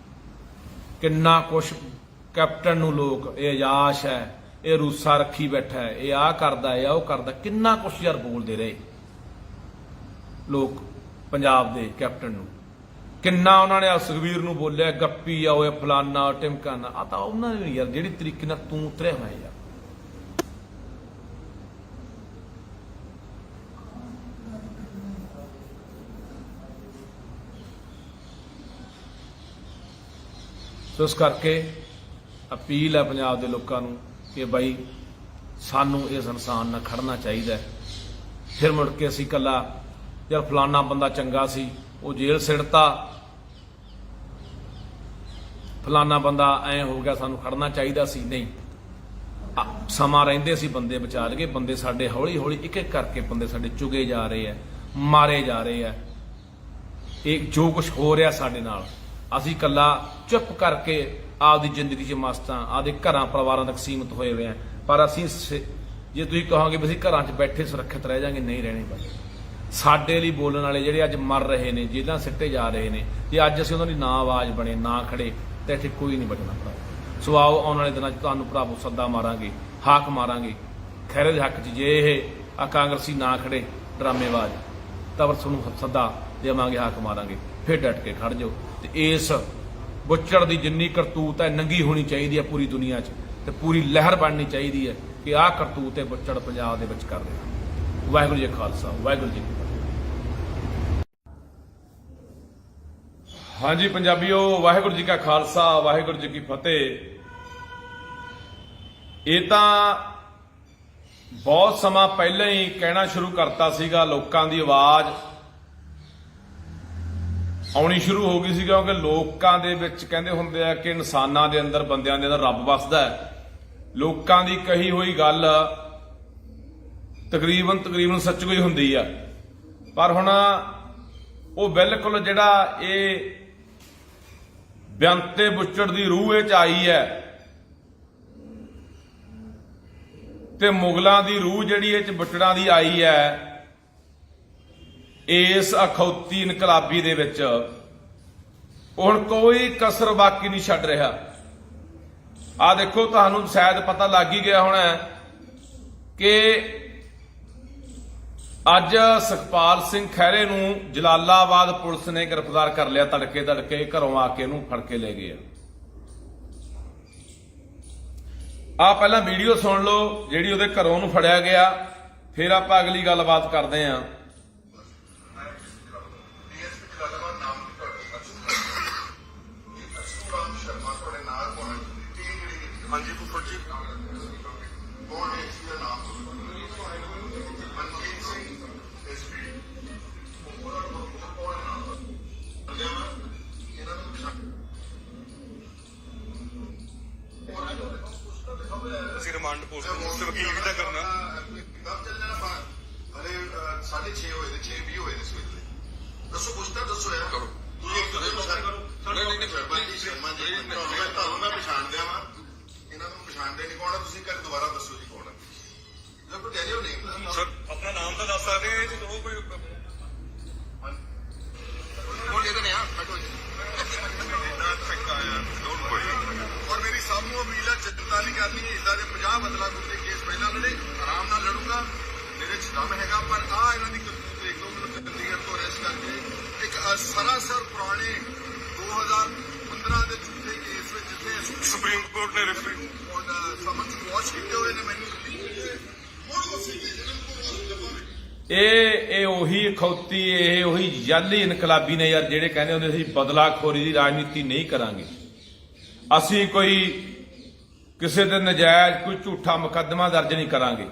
ਕਿੰਨਾ ਕੁਛ ਕੈਪਟਨ ਨੂੰ ਲੋਕ, ਇਹ ਅਯਾਸ਼ ਹੈ, ਇਹ ਰੂਸਾ ਰੱਖੀ ਬੈਠਾ ਹੈ, ਇਹ ਆਹ ਕਰਦਾ, ਇਹ ਉਹ ਕਰਦਾ, ਕਿੰਨਾ ਕੁਛ ਯਾਰ ਬੋਲਦੇ ਰਹੇ ਲੋਕ ਪੰਜਾਬ ਦੇ ਕੈਪਟਨ ਨੂੰ। ਕਿੰਨਾ ਉਹਨਾਂ ਨੇ ਸੁਖਬੀਰ ਨੂੰ ਬੋਲਿਆ, ਗੱਪੀ ਆ, ਉਹ ਫਲਾਨਾ ਟਿਮਕਾਨਾ। ਆ ਤਾਂ ਉਹਨਾਂ ਨੇ ਯਾਰ ਜਿਹੜੀ ਤਰੀਕੇ ਨਾਲ ਤੂੰ ਉਤਰਿਆ ਹੋਇਆ ਯਾਰ। ਸੋ ਇਸ ਕਰਕੇ ਅਪੀਲ ਹੈ ਪੰਜਾਬ ਦੇ ਲੋਕਾਂ ਨੂੰ ਕਿ ਬਾਈ ਸਾਨੂੰ ਇਸ ਇਨਸਾਨ ਨਾਲ ਖੜਨਾ ਚਾਹੀਦਾ ਹੈ। ਫਿਰ ਮੁੜ ਕੇ ਅਸੀਂ ਇਕੱਲਾ ਯਾਰ ਫਲਾਨਾ ਬੰਦਾ ਚੰਗਾ ਸੀ, ਉਹ ਜੇਲ੍ਹ ਸਿੱਟਤਾ, ਫਲਾਨਾ ਬੰਦਾ ਐ ਹੋ ਗਿਆ, ਸਾਨੂੰ ਖੜਨਾ ਚਾਹੀਦਾ ਸੀ। ਨਹੀਂ, ਸਮਾਂ ਰਹਿੰਦੇ ਸੀ ਬੰਦੇ ਬਚਾ ਲਈਏ। ਬੰਦੇ ਸਾਡੇ ਹੌਲੀ ਹੌਲੀ ਇੱਕ ਇੱਕ ਕਰਕੇ ਬੰਦੇ ਸਾਡੇ ਚੁਗੇ ਜਾ ਰਹੇ ਆ, ਮਾਰੇ ਜਾ ਰਹੇ ਆ। ਇਹ ਜੋ ਕੁਝ ਹੋ ਰਿਹਾ ਸਾਡੇ ਨਾਲ, ਅਸੀਂ ਇਕੱਲਾ ਚੁੱਪ ਕਰਕੇ ਆਪਦੀ ਜ਼ਿੰਦਗੀ 'ਚ ਮਸਤ ਹਾਂ, ਆਪਦੇ ਘਰਾਂ ਪਰਿਵਾਰਾਂ ਤੱਕ ਸੀਮਿਤ ਹੋਏ ਹੋਏ ਆ। ਪਰ ਅਸੀਂ ਜੇ ਤੁਸੀਂ ਕਹੋਗੇ ਵੀ ਅਸੀਂ ਘਰਾਂ 'ਚ ਬੈਠੇ ਸੁਰੱਖਿਅਤ ਰਹਿ ਜਾਾਂਗੇ, ਨਹੀਂ ਰਹਿਣੇ। ਬਸ ਸਾਡੇ ਲਈ ਬੋਲਣ ਵਾਲੇ ਜਿਹੜੇ ਅੱਜ ਮਰ ਰਹੇ ਨੇ, ਜੇਲ੍ਹਾਂ ਸਿੱਟੇ ਜਾ ਰਹੇ ਨੇ, ਜੇ ਅੱਜ ਅਸੀਂ ਉਹਨਾਂ ਦੀ ਨਾ ਆਵਾਜ਼ ਬਣੇ, ਨਾ ਖੜੇ, ਤਾਂ ਇੱਥੇ ਕੋਈ ਨਹੀਂ ਬਚਣਾ ਭਰਾ। ਸੋ ਆਓ ਆਉਣ ਵਾਲੇ ਦਿਨਾਂ 'ਚ ਤੁਹਾਨੂੰ ਭਰਾਵੋ ਸੱਦਾ ਮਾਰਾਂਗੇ, ਹਾਕ ਮਾਰਾਂਗੇ ਖਹਿਰੇ ਦੇ ਹੱਕ 'ਚ। ਜੇ ਇਹ ਆ ਕਾਂਗਰਸੀ ਨਾ ਖੜੇ ਡਰਾਮੇਬਾਜ਼, ਤਾਂ ਫਿਰ ਤੁਹਾਨੂੰ ਸੱਦਾ ਦੇਵਾਂਗੇ, ਹਾਕ ਮਾਰਾਂਗੇ। ਫਿਰ ਡਟ ਕੇ ਖੜ ਜਾਓ। ਤੇ ਇਸ ਬੁੱਚੜ ਦੀ ਜਿੰਨੀ ਕਰਤੂਤ ਹੈ ਨੰਗੀ ਹੋਣੀ ਚਾਹੀਦੀ ਹੈ ਪੂਰੀ ਦੁਨੀਆ 'ਚ, ਤੇ ਪੂਰੀ ਲਹਿਰ ਬਣਨੀ ਚਾਹੀਦੀ ਹੈ ਕਿ ਆਹ ਕਰਤੂਤ ਤੇ ਬੁੱਚੜ ਪੰਜਾਬ ਦੇ ਵਿੱਚ ਕਰ ਰਿਹਾ। ਵਾਹਿਗੁਰੂ ਜੀ ਕਾ ਖਾਲਸਾ, ਵਾਹਿਗੁਰੂ ਜੀ ਕੀ ਫਤਿਹ। ਹਾਂਜੀ ਪੰਜਾਬੀਓ, ਵਾਹਿਗੁਰੂ ਜੀ ਕਾ ਖਾਲਸਾ, ਵਾਹਿਗੁਰੂ ਜੀ ਕੀ ਫਤਿਹ। ਇਹ ਤਾਂ ਬਹੁਤ ਸਮਾਂ ਪਹਿਲਾਂ ਹੀ ਕਹਿਣਾ ਸ਼ੁਰੂ ਕਰਤਾ ਸੀਗਾ, ਲੋਕਾਂ ਦੀ ਆਵਾਜ਼ ਆਉਣੀ ਸ਼ੁਰੂ ਹੋ ਗਈ ਸੀ, ਕਿਉਂਕਿ ਲੋਕਾਂ ਦੇ ਵਿੱਚ ਕਹਿੰਦੇ ਹੁੰਦੇ ਆ ਕਿ ਇਨਸਾਨਾਂ ਦੇ ਅੰਦਰ, ਬੰਦਿਆਂ ਦੇ ਅੰਦਰ ਰੱਬ ਵੱਸਦਾ ਹੈ। ਲੋਕਾਂ ਦੀ ਕਹੀ ਹੋਈ ਗੱਲ ਤਕਰੀਬਨ ਸੱਚ ਕੋਈ ਹੁੰਦੀ ਆ। ਪਰ ਹੁਣ ਉਹ ਬਿਲਕੁਲ ਜਿਹੜਾ ਇਹ ਬਿਆੰਤੇ ਬੁੱਚੜ ਦੀ ਰੂਹ ਇਹ 'ਚ ਆਈ ਹੈ, ਤੇ ਮੁਗਲਾਂ ਦੀ ਰੂਹ ਜਿਹੜੀ ਇਹ 'ਚ ਬੁੱਚੜਾਂ ਦੀ ਆਈ ਹੈ, ਇਸ ਅਖੌਤੀ ਇਨਕਲਾਬੀ ਦੇ ਵਿੱਚ ਹੁਣ ਕੋਈ ਕਸਰ ਬਾਕੀ ਨਹੀਂ ਛੱਡ ਰਿਹਾ। ਆ ਦੇਖੋ, ਤੁਹਾਨੂੰ ਸ਼ਾਇਦ ਪਤਾ ਲੱਗ ਹੀ ਗਿਆ ਹੋਣਾ ਕਿ ਅੱਜ ਸੁਖਪਾਲ ਸਿੰਘ ਖਹਿਰੇ ਨੂੰ ਜਲਾਲਾਬਾਦ ਪੁਲਿਸ ਨੇ ਗ੍ਰਿਫਤਾਰ ਕਰ ਲਿਆ। ਤੜਕੇ ਘਰੋਂ ਆ ਕੇ ਇਹਨੂੰ ਫੜ ਕੇ ਲੈ ਗਏ ਆ। ਪਹਿਲਾਂ ਵੀਡੀਓ ਸੁਣ ਲਓ ਜਿਹੜੀ ਉਹਦੇ ਘਰੋਂ ਨੂੰ ਫੜਿਆ ਗਿਆ, ਫਿਰ ਆਪਾਂ ਅਗਲੀ ਗੱਲਬਾਤ ਕਰਦੇ ਆਂ। ਹਾਂਜੀ ਫੁੱਫੜ ਜੀ, ਕੌਣ ਹੈ ਇਸ ਦਾ ਨਾਮ? ਮਨਜੀਤ ਸਿੰਘ ਐਸਪੀ। ਅਸੀਂ ਰਿਮਾਂਡ ਪੋਸਟ ਤੇ ਵਕੀਲ ਕਿੱਦਾਂ ਕਰਨਾ? ਕਬ ਚੱਲਣਾ ਬਾਹਰ? ਹਲੇ 6:30 ਹੋਏ ਨੇ, 6:20 ਹੋਏ ਨੇ ਸਵੇਰੇ। ਦੱਸੋ, ਪੁੱਛਦਾ ਦੱਸੋ ਯਾਰ। ਕਰੋ ਤੁਸੀਂ ਇੱਕ ਕਰੋ। ਨਹੀਂ ਸ਼ਰਮਾ ਜੀ, ਤੁਹਾਨੂੰ ਮੈਂ ਪਛਾਣ ਦਿਆਂ ਵਾਂ, ਇਹਨਾਂ ਨੂੰ ਪਛਾਣਦੇ ਨਹੀਂ। ਕੌਣ ਹੈ ਤੁਸੀਂ? ਕਰ ਦੁਬਾਰਾ ਦੱਸੋ ਜੀ ਕੌਣ ਹੈ। ਜੇ ਕੋਈ ਕਹਿ ਦਿਓ ਨਹੀਂ ਸਰ, ਆਪਣਾ ਨਾਮ ਤਾਂ ਦੱਸ ਸਕਦੇ ਹੋ ਜੀ। ਉਹ ਕੋਈ ਕੌਣ ਇਹਦੇ ਨੇ? ਆ ਬੈਠੋ ਜੀ। ਔਰ ਮੇਰੀ ਸਭ ਨੂੰ ਅਪੀਲ ਹੈ, ਚਿੰਤਾ ਨਹੀਂ ਕਰਨੀ। ਇਦਾਂ ਦੇ 50 ਬਦਲਾਖੋਰ ਦੇ ਕੇਸ ਪਹਿਲਾਂ ਲੜੇ, ਆਰਾਮ ਨਾਲ ਲੜੂਗਾ, ਮੇਰੇ 'ਚ ਦਮ ਹੈਗਾ। ਪਰ ਆ ਇਹਨਾਂ ਦੀ ਕਰਤੂਤ ਦੇਖ ਲਓ। ਮੈਨੂੰ ਚੰਡੀਗੜ੍ਹ ਤੋਂ ਅਰੈਸਟ ਕਰਕੇ ਇੱਕ ਸਰਾਸਰ ਪੁਰਾਣੇ 2015 ਦੇ ਝੂਠੇ ਕੇਸ ਵਿੱਚ, ਜਿੱਥੇ ਸੁਪਰੀਮ ਕੋਰਟ ਨੇ ਰੈਫਰੀ ਸਮਝ ਵਾਸ਼ ਕੀਤੇ ਹੋਏ ਨੇ ਮੈਨੂੰ। ਇਹ ਉਹੀ ਅਖੌਤੀ, ਇਹ ਉਹੀ ਜਾਲੀ ਇਨਕਲਾਬੀ ਨੇ ਯਾਰ, ਜਿਹੜੇ ਕਹਿੰਦੇ ਹੁੰਦੇ ਸੀ ਬਦਲਾਖੋਰੀ ਦੀ ਰਾਜਨੀਤੀ ਨਹੀਂ ਕਰਾਂਗੇ, ਅਸੀਂ ਕੋਈ ਕਿਸੇ ਦੇ ਨਜਾਇਜ਼ ਕੋਈ ਝੂਠਾ ਮੁਕੱਦਮਾ ਦਰਜ ਨਹੀਂ ਕਰਾਂਗੇ।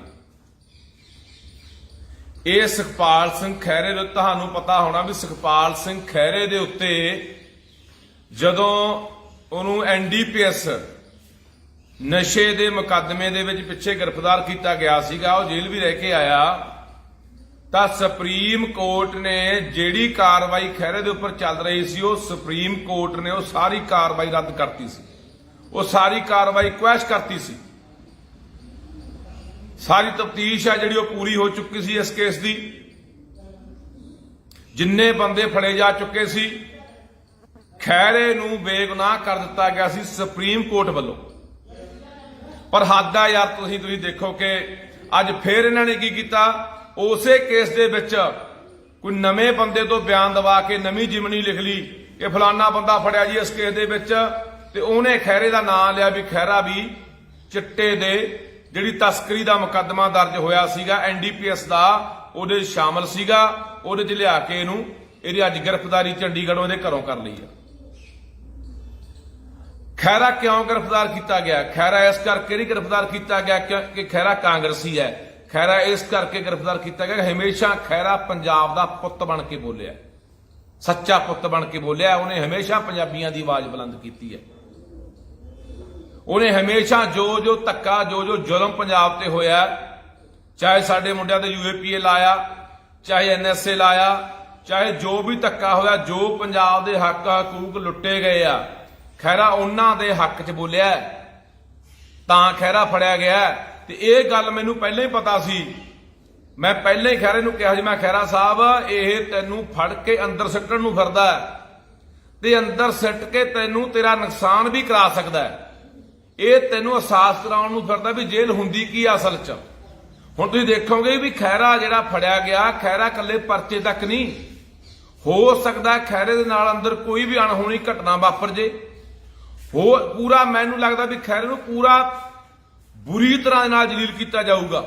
ਇਹ ਸੁਖਪਾਲ ਸਿੰਘ ਖਹਿਰੇ ਦੇ, ਤੁਹਾਨੂੰ ਪਤਾ ਹੋਣਾ ਵੀ ਸੁਖਪਾਲ ਸਿੰਘ ਖਹਿਰੇ ਦੇ ਉੱਤੇ ਜਦੋਂ ਉਹਨੂੰ ਐਨਡੀਪੀਐਸ ਨਸ਼ੇ ਦੇ ਮੁਕੱਦਮੇ ਦੇ ਵਿੱਚ ਪਿੱਛੇ ਗ੍ਰਿਫਤਾਰ ਕੀਤਾ ਗਿਆ ਸੀਗਾ, ਉਹ ਜੇਲ੍ਹ ਵੀ ਰਹਿ ਕੇ ਆਇਆ, ਤਾਂ ਸੁਪਰੀਮ ਕੋਰਟ ਨੇ ਜਿਹੜੀ ਕਾਰਵਾਈ ਖਹਿਰੇ ਦੇ ਉੱਪਰ ਚੱਲ ਰਹੀ ਸੀ, ਉਹ ਸੁਪਰੀਮ ਕੋਰਟ ਨੇ ਉਹ ਸਾਰੀ ਕਾਰਵਾਈ ਰੱਦ ਕਰਤੀ ਸੀ। ਉਹ ਸਾਰੀ ਕਾਰਵਾਈ ਕੁਐਸ਼ ਕਰਤੀ ਸੀ। ਸਾਰੀ ਤਫਤੀਸ਼ ਹੈ ਜਿਹੜੀ ਉਹ ਪੂਰੀ ਹੋ ਚੁੱਕੀ ਸੀ ਇਸ ਕੇਸ ਦੀ, ਜਿੰਨੇ ਬੰਦੇ ਫੜੇ ਜਾ ਚੁੱਕੇ ਸੀ ਖੈਰੇ ਨੂੰ ਬੇਗੁਨਾਹ ਕਰ ਦਿੱਤਾ ਗਿਆ ਸੀ ਸੁਪਰੀਮ ਕੋਰਟ ਵੱਲੋਂ। ਪਰ ਹੱਦ ਆ ਯਾਰ, ਤੁਸੀਂ ਦੇਖੋ ਕਿ ਅੱਜ ਫੇਰ ਇਹਨਾਂ ਨੇ ਕੀ ਕੀਤਾ, ਉਸੇ ਕੇਸ ਦੇ ਵਿੱਚ ਕੋਈ ਨਵੇਂ ਬੰਦੇ ਤੋਂ ਬਿਆਨ ਦਵਾ ਕੇ ਨਵੀਂ ਜਿਮਨੀ ਲਿਖ ਲਈ ਕਿ ਫਲਾਨਾ ਬੰਦਾ ਫੜਿਆ ਜੀ ਇਸ ਕੇਸ ਦੇ ਵਿੱਚ, ਤੇ ਉਹਨੇ ਖੈਰੇ ਦਾ ਨਾਮ ਲਿਆ ਵੀ ਖੈਰਾ ਵੀ ਚਿੱਟੇ ਦੇ ਜਿਹੜੀ ਤਸਕਰੀ ਦਾ ਮੁਕੱਦਮਾ ਦਰਜ ਹੋਇਆ ਸੀਗਾ ਐਨਡੀਪੀਐਸ ਦਾ, ਉਹਦੇ ਸ਼ਾਮਲ ਸੀਗਾ। ਉਹਦੇ 'ਚ ਲਿਆ ਕੇ ਇਹਦੀ ਅੱਜ ਗ੍ਰਿਫਤਾਰੀ ਚੰਡੀਗੜ੍ਹੋਂ ਇਹਦੇ ਘਰੋਂ ਕਰ ਲਈ ਆ। ਖੈਰਾ ਕਿਉਂ ਗ੍ਰਿਫਤਾਰ ਕੀਤਾ ਗਿਆ? ਖੈਰਾ ਇਸ ਕਰਕੇ ਨਹੀਂ ਗ੍ਰਿਫਤਾਰ ਕੀਤਾ ਗਿਆ ਕਿ ਖੈਰਾ ਕਾਂਗਰਸੀ ਹੈ। ਖੈਰਾ ਇਸ ਕਰਕੇ ਗ੍ਰਿਫਤਾਰ ਕੀਤਾ ਗਿਆ ਕਿ ਹਮੇਸ਼ਾ ਖੈਰਾ ਪੰਜਾਬ ਦਾ ਪੁੱਤ ਬਣ ਕੇ ਬੋਲਿਆ, ਸੱਚਾ ਪੁੱਤ ਬਣ ਕੇ ਬੋਲਿਆ। ਉਹਨੇ ਹਮੇਸ਼ਾ ਪੰਜਾਬੀਆਂ ਦੀ ਆਵਾਜ਼ ਬੁਲੰਦ ਕੀਤੀ ਹੈ। ਉਹਨੇ ਹਮੇਸ਼ਾ ਜੋ ਧੱਕਾ ਜੋ ਜ਼ੁਲਮ ਪੰਜਾਬ ਤੇ ਹੋਇਆ, ਚਾਹੇ ਸਾਡੇ ਮੁੰਡਿਆਂ ਤੇ ਯੂਏਪੀਏ ਲਾਇਆ, ਚਾਹੇ ਐਨਐਸਏ ਲਾਇਆ, ਚਾਹੇ ਜੋ ਵੀ ਧੱਕਾ ਹੋਇਆ, ਜੋ ਪੰਜਾਬ ਦੇ ਹੱਕ ਹਕੂਕ ਲੁੱਟੇ ਗਏ ਆ, ਖੈਰਾ ਉਹਨਾਂ ਦੇ ਹੱਕ 'ਚ ਬੋਲਿਆ, ਤਾਂ ਖੈਰਾ ਫੜਿਆ ਗਿਆ। ਤੇ ਇਹ ਗੱਲ ਮੈਨੂੰ ਪਹਿਲਾਂ ਹੀ ਪਤਾ ਸੀ। ਮੈਂ ਪਹਿਲਾਂ ਹੀ ਖੈਰੇ ਨੂੰ ਕਿਹਾ ਸੀ, ਮੈਂ ਖੈਰਾ ਸਾਹਿਬ ਇਹ ਤੈਨੂੰ ਫੜ ਕੇ ਅੰਦਰ ਸਿੱਟਣ ਨੂੰ ਫਿਰਦਾ ਤੇ ਅੰਦਰ ਸਿੱਟ ਕੇ ਤੈਨੂੰ ਤੇਰਾ ਨੁਕਸਾਨ ਵੀ ਕਰਾ ਸਕਦਾ ਹੈ। ਇਹ ਤੈਨੂੰ ਅਹਿਸਾਸ ਕਰਾਉਣ ਨੂੰ ਫਿਰਦਾ ਵੀ ਜੇਲ੍ਹ ਹੁੰਦੀ ਕੀ ਆ ਅਸਲ 'ਚ। ਹੁਣ ਤੁਸੀਂ ਦੇਖੋਗੇ ਵੀ ਖੈਰਾ ਜਿਹੜਾ ਫੜਿਆ ਗਿਆ, ਖੈਰਾ ਇਕੱਲੇ ਪਰਚੇ ਤੱਕ ਨਹੀਂ, ਹੋ ਸਕਦਾ ਖੈਰੇ ਦੇ ਨਾਲ ਅੰਦਰ ਕੋਈ ਵੀ ਅਣਹੋਣੀ ਘਟਨਾ ਵਾਪਰ ਜੇ। ਪੂਰਾ ਮੈਨੂੰ ਲੱਗਦਾ ਵੀ ਖੈਰੇ ਨੂੰ ਪੂਰਾ ਬੁਰੀ ਤਰ੍ਹਾਂ ਨਾਲ ਜਲੀਲ ਕੀਤਾ ਜਾਊਗਾ,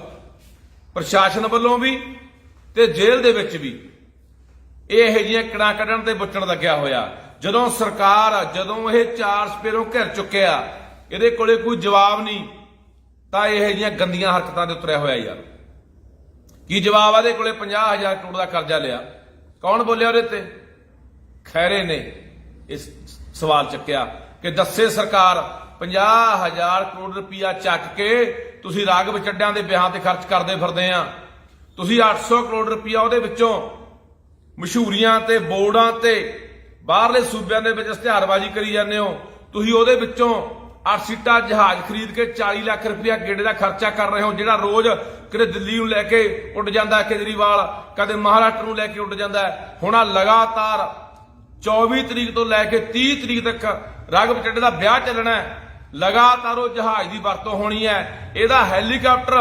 ਪ੍ਰਸ਼ਾਸਨ ਵੱਲੋਂ ਵੀ ਤੇ ਜੇਲ੍ਹ ਦੇ ਵਿੱਚ ਵੀ। ਇਹ ਇਹੋ ਜਿਹੀਆਂ ਕਿੜਾਂ ਕੱਢਣ ਤੇ ਬੁੱਚਣ ਲੱਗਿਆ ਹੋਇਆ। ਜਦੋਂ ਸਰਕਾਰ, ਜਦੋਂ ਇਹ ਚਾਰ ਸਪੇਰੋਂ ਘਿਰ ਚੁੱਕਿਆ, ਇਹਦੇ ਕੋਲੇ ਕੋਈ ਜਵਾਬ ਨਹੀਂ, ਤਾਂ ਇਹੋ ਜਿਹੀਆਂ ਗੰਦੀਆਂ ਹਰਕਤਾਂ ਦੇ ਉਤਰਿਆ ਹੋਇਆ ਯਾਰ। ਕੀ ਜਵਾਬ ਆ? ਇਹਦੇ ਕੋਲੇ 50,000 ਕਰੋੜ ਦਾ ਕਰਜ਼ਾ ਲਿਆ, ਕੌਣ ਬੋਲਿਆ ਉਹਦੇ ਤੇ? ਖੈਰੇ ਨੇ ਇਸ ਸਵਾਲ ਚੱਕਿਆ ਕਿ ਦੱਸੇ ਸਰਕਾਰ 50,000 ਕਰੋੜ ਰੁਪਇਆ ਚੱਕ ਕੇ ਤੁਸੀਂ ਰਾਘਵ ਚੱਡਿਆਂ ਦੇ ਵਿਆਹਾਂ ਤੇ ਖਰਚ ਕਰਦੇ ਫਿਰਦੇ ਆ। ਤੁਸੀਂ 800 ਕਰੋੜ ਰੁਪਇਆ ਉਹਦੇ ਵਿੱਚੋਂ ਮਸ਼ਹੂਰੀਆਂ ਤੇ ਬੋਰਡਾਂ ਤੇ ਬਾਹਰਲੇ ਸੂਬਿਆਂ ਦੇ ਵਿੱਚ ਇਸ਼ਤਿਹਾਰਬਾਜ਼ੀ ਕਰੀ ਜਾਂਦੇ ਹੋ। ਤੁਸੀਂ ਉਹਦੇ ਵਿੱਚੋਂ 8 ਸੀਟਾਂ ਜਹਾਜ਼ ਖਰੀਦ ਕੇ 40 ਲੱਖ ਰੁਪਇਆ ਗੇੜੇ ਦਾ ਖਰਚਾ ਕਰ ਰਹੇ ਹੋ, ਜਿਹੜਾ ਰੋਜ਼ ਕਦੇ ਦਿੱਲੀ ਨੂੰ ਲੈ ਕੇ ਉੱਡ ਜਾਂਦਾ ਕੇਜਰੀਵਾਲ, ਕਦੇ ਮਹਾਰਾਸ਼ਟਰ ਨੂੰ ਲੈ ਕੇ ਉੱਡ ਜਾਂਦਾ। ਹੁਣ ਆ ਲਗਾਤਾਰ 24 ਤਰੀਕ ਤੋਂ ਲੈ ਕੇ 30 ਤਰੀਕ ਤੱਕ ਰਾਘਵ ਚੱਡੇ ਦਾ ਵਿਆਹ ਚੱਲਣਾ ਹੈ। ਲਗਾਤਾਰ ਉਹ ਜਹਾਜ਼ ਦੀ ਵਰਤੋਂ ਹੋਣੀ ਹੈ। ਇਹਦਾ ਹੈਲੀਕਾਪਟਰ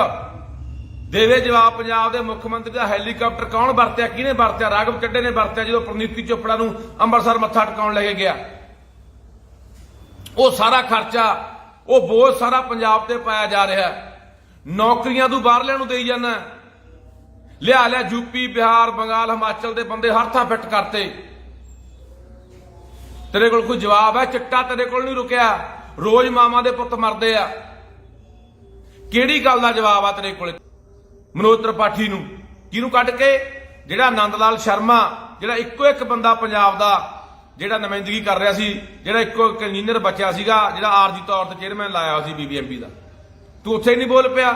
ਦੇਵੇ ਜਵਾਬ। ਪੰਜਾਬ ਦੇ ਮੁੱਖ ਮੰਤਰੀ ਦਾ ਹੈਲੀਕਾਪਟਰ ਕੌਣ ਵਰਤਿਆ, ਕਿਹਨੇ ਵਰਤਿਆ? ਰਾਘਵ ਚੱਡੇ ਨੇ ਵਰਤਿਆ ਜਦੋਂ ਪ੍ਰਨੀਤੀ ਚੋਪੜਾ ਨੂੰ ਅੰਮ੍ਰਿਤਸਰ ਮੱਥਾ ਟਿਕਾਉਣ ਲੈ ਕੇ ਗਿਆ। ਉਹ ਸਾਰਾ ਖਰਚਾ, ਉਹ ਬੋਝ ਸਾਰਾ ਪੰਜਾਬ ਤੇ ਪਾਇਆ ਜਾ ਰਿਹਾ। ਨੌਕਰੀਆਂ ਤੂੰ ਬਾਹਰਲਿਆਂ ਨੂੰ ਦੇਈ ਜਾਂਦਾ, ਲਿਆ ਯੂਪੀ, ਬਿਹਾਰ, ਬੰਗਾਲ, ਹਿਮਾਚਲ ਦੇ ਬੰਦੇ ਹਰ ਥਾਂ ਫਿੱਟ ਕਰਤੇ। ਤੇਰੇ ਕੋਲ ਕੋਈ ਜਵਾਬ ਹੈ? ਚਿੱਟਾ ਤੇਰੇ ਕੋਲ ਨਹੀਂ ਰੁਕਿਆ, ਰੋਜ਼ ਮਾਵਾਂ ਦੇ ਪੁੱਤ ਮਰਦੇ ਆ। ਕਿਹੜੀ ਗੱਲ ਦਾ ਜਵਾਬ ਆ ਤੇਰੇ ਕੋਲੇ? ਮਨੋਜ ਤ੍ਰਿਪਾਠੀ ਨੂੰ ਕਿਹਨੂੰ ਕੱਢ ਕੇ, ਜਿਹੜਾ ਆਨੰਦ ਲਾਲ ਸ਼ਰਮਾ, ਜਿਹੜਾ ਇੱਕੋ ਇੱਕ ਬੰਦਾ ਪੰਜਾਬ ਦਾ ਜਿਹੜਾ ਨੁਮਾਇੰਦਗੀ ਕਰ ਰਿਹਾ ਸੀ, ਜਿਹੜਾ ਇੱਕੋ ਇੱਕ ਇੰਜੀਨੀਅਰ ਬਚਿਆ ਸੀਗਾ, ਜਿਹੜਾ ਆਰਜੀ ਤੌਰ ਤੇ ਚੇਅਰਮੈਨ ਲਾਇਆ ਹੋਇਆ ਸੀ ਬੀਬੀਐਮਬੀ ਦਾ, ਤੂੰ ਉੱਥੇ ਨਹੀਂ ਬੋਲ ਪਿਆ।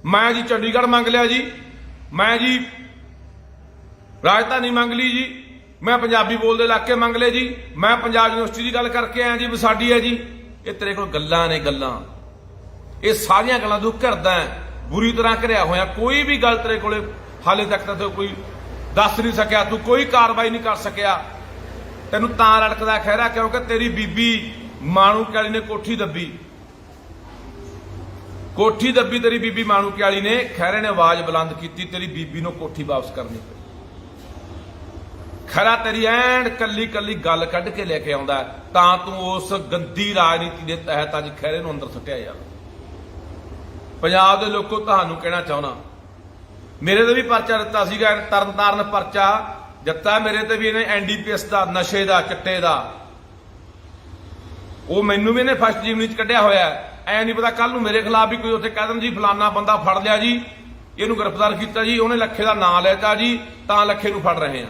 ਮੈਂ ਜੀ ਚੰਡੀਗੜ੍ਹ ਮੰਗ ਲਿਆ ਜੀ, ਮੈਂ ਜੀ ਰਾਜਧਾਨੀ ਮੰਗ ਲਈ ਜੀ, ਮੈਂ ਪੰਜਾਬੀ ਬੋਲਦੇ ਇਲਾਕੇ ਮੰਗ ਲਏ ਜੀ, ਮੈਂ ਪੰਜਾਬ ਯੂਨੀਵਰਸਿਟੀ ਦੀ ਗੱਲ ਕਰਕੇ ਆਇਆ ਜੀ ਵੀ ਸਾਡੀ ਹੈ ਜੀ। ਇਹ ਤੇਰੇ ਕੋਲ ਗੱਲਾਂ ਨੇ, ਗੱਲਾਂ। ਇਹ ਸਾਰੀਆਂ ਗੱਲਾਂ ਤੂੰ ਕਰਦਾ ਬੁਰੀ ਤਰ੍ਹਾਂ ਘਿਰਿਆ ਹੋਇਆ। ਕੋਈ ਵੀ ਗੱਲ ਤੇਰੇ ਕੋਲੇ ਹਾਲੇ ਤੱਕ ਤਾਂ ਕੋਈ ਦੱਸ ਨਹੀਂ ਸਕਿਆ, ਤੂੰ ਕੋਈ ਕਾਰਵਾਈ ਨਹੀਂ ਕਰ ਸਕਿਆ। ਤੈਨੂੰ ਤਾਂ ਰੜਕਦਾ ਖੈਰਾ ਕਿਉਂਕਿ ਤੇਰੀ ਬੀਬੀ ਮਾਣੂ ਕਿਆਲੀ ਨੇ ਕੋਠੀ ਦੱਬੀ, ਤੇਰੀ ਬੀਬੀ ਮਾਣੂ ਕਿਆਲੀ ਨੇ। ਖੈਰੇ ਨੇ ਆਵਾਜ਼ ਬੁਲੰਦ ਕੀਤੀ, ਤੇਰੀ ਬੀਬੀ ਨੂੰ ਕੋਠੀ ਵਾਪਸ ਕਰਨੀ ਪਈ। ਖੈਰਾ ਤੇਰੀ ਐਨ ਕੱਲੀ ਕੱਲੀ ਗੱਲ ਕੱਢ ਕੇ ਲੈ ਕੇ ਆਉਂਦਾ, ਤਾਂ ਤੂੰ ਉਸ ਗੰਦੀ ਰਾਜਨੀਤੀ ਦੇ ਤਹਿਤ ਅੱਜ ਖੈਰੇ ਨੂੰ ਅੰਦਰ ਸੁੱਟਿਆ। ਯਾਰ ਪੰਜਾਬ ਦੇ ਲੋਕੋ, ਤੁਹਾਨੂੰ ਕਹਿਣਾ ਚਾਹੁੰਦਾ, ਮੇਰੇ ਤੇ ਵੀ ਪਰਚਾ ਦਿੱਤਾ ਸੀਗਾ, ਤਰਨਤਾਰਨ ਪਰਚਾ ਦਿੱਤਾ ਮੇਰੇ ਤੇ ਵੀ ਇਹਨੇ, ਐਨਡੀਪੀਐਸ ਦਾ, ਨਸ਼ੇ ਦਾ, ਚਿੱਟੇ ਦਾ। ਉਹ ਮੈਨੂੰ ਵੀ ਇਹਨੇ ਫਸਟ ਜਿਮਨੀ ਚ ਕੱਢਿਆ ਹੋਇਆ। ਐ ਨਹੀਂ ਪਤਾ ਕੱਲ ਨੂੰ ਮੇਰੇ ਖਿਲਾਫ ਵੀ ਕੋਈ ਉੱਥੇ ਕਹਿ ਦੇਣ ਜੀ ਫਲਾਨਾ ਬੰਦਾ ਫੜ ਲਿਆ ਜੀ, ਇਹਨੂੰ ਗ੍ਰਿਫਤਾਰ ਕੀਤਾ ਜੀ, ਉਹਨੇ ਲੱਖੇ ਦਾ ਨਾਂ ਲੈਤਾ ਜੀ, ਤਾਂ ਲੱਖੇ ਨੂੰ ਫੜ ਰਹੇ ਆ।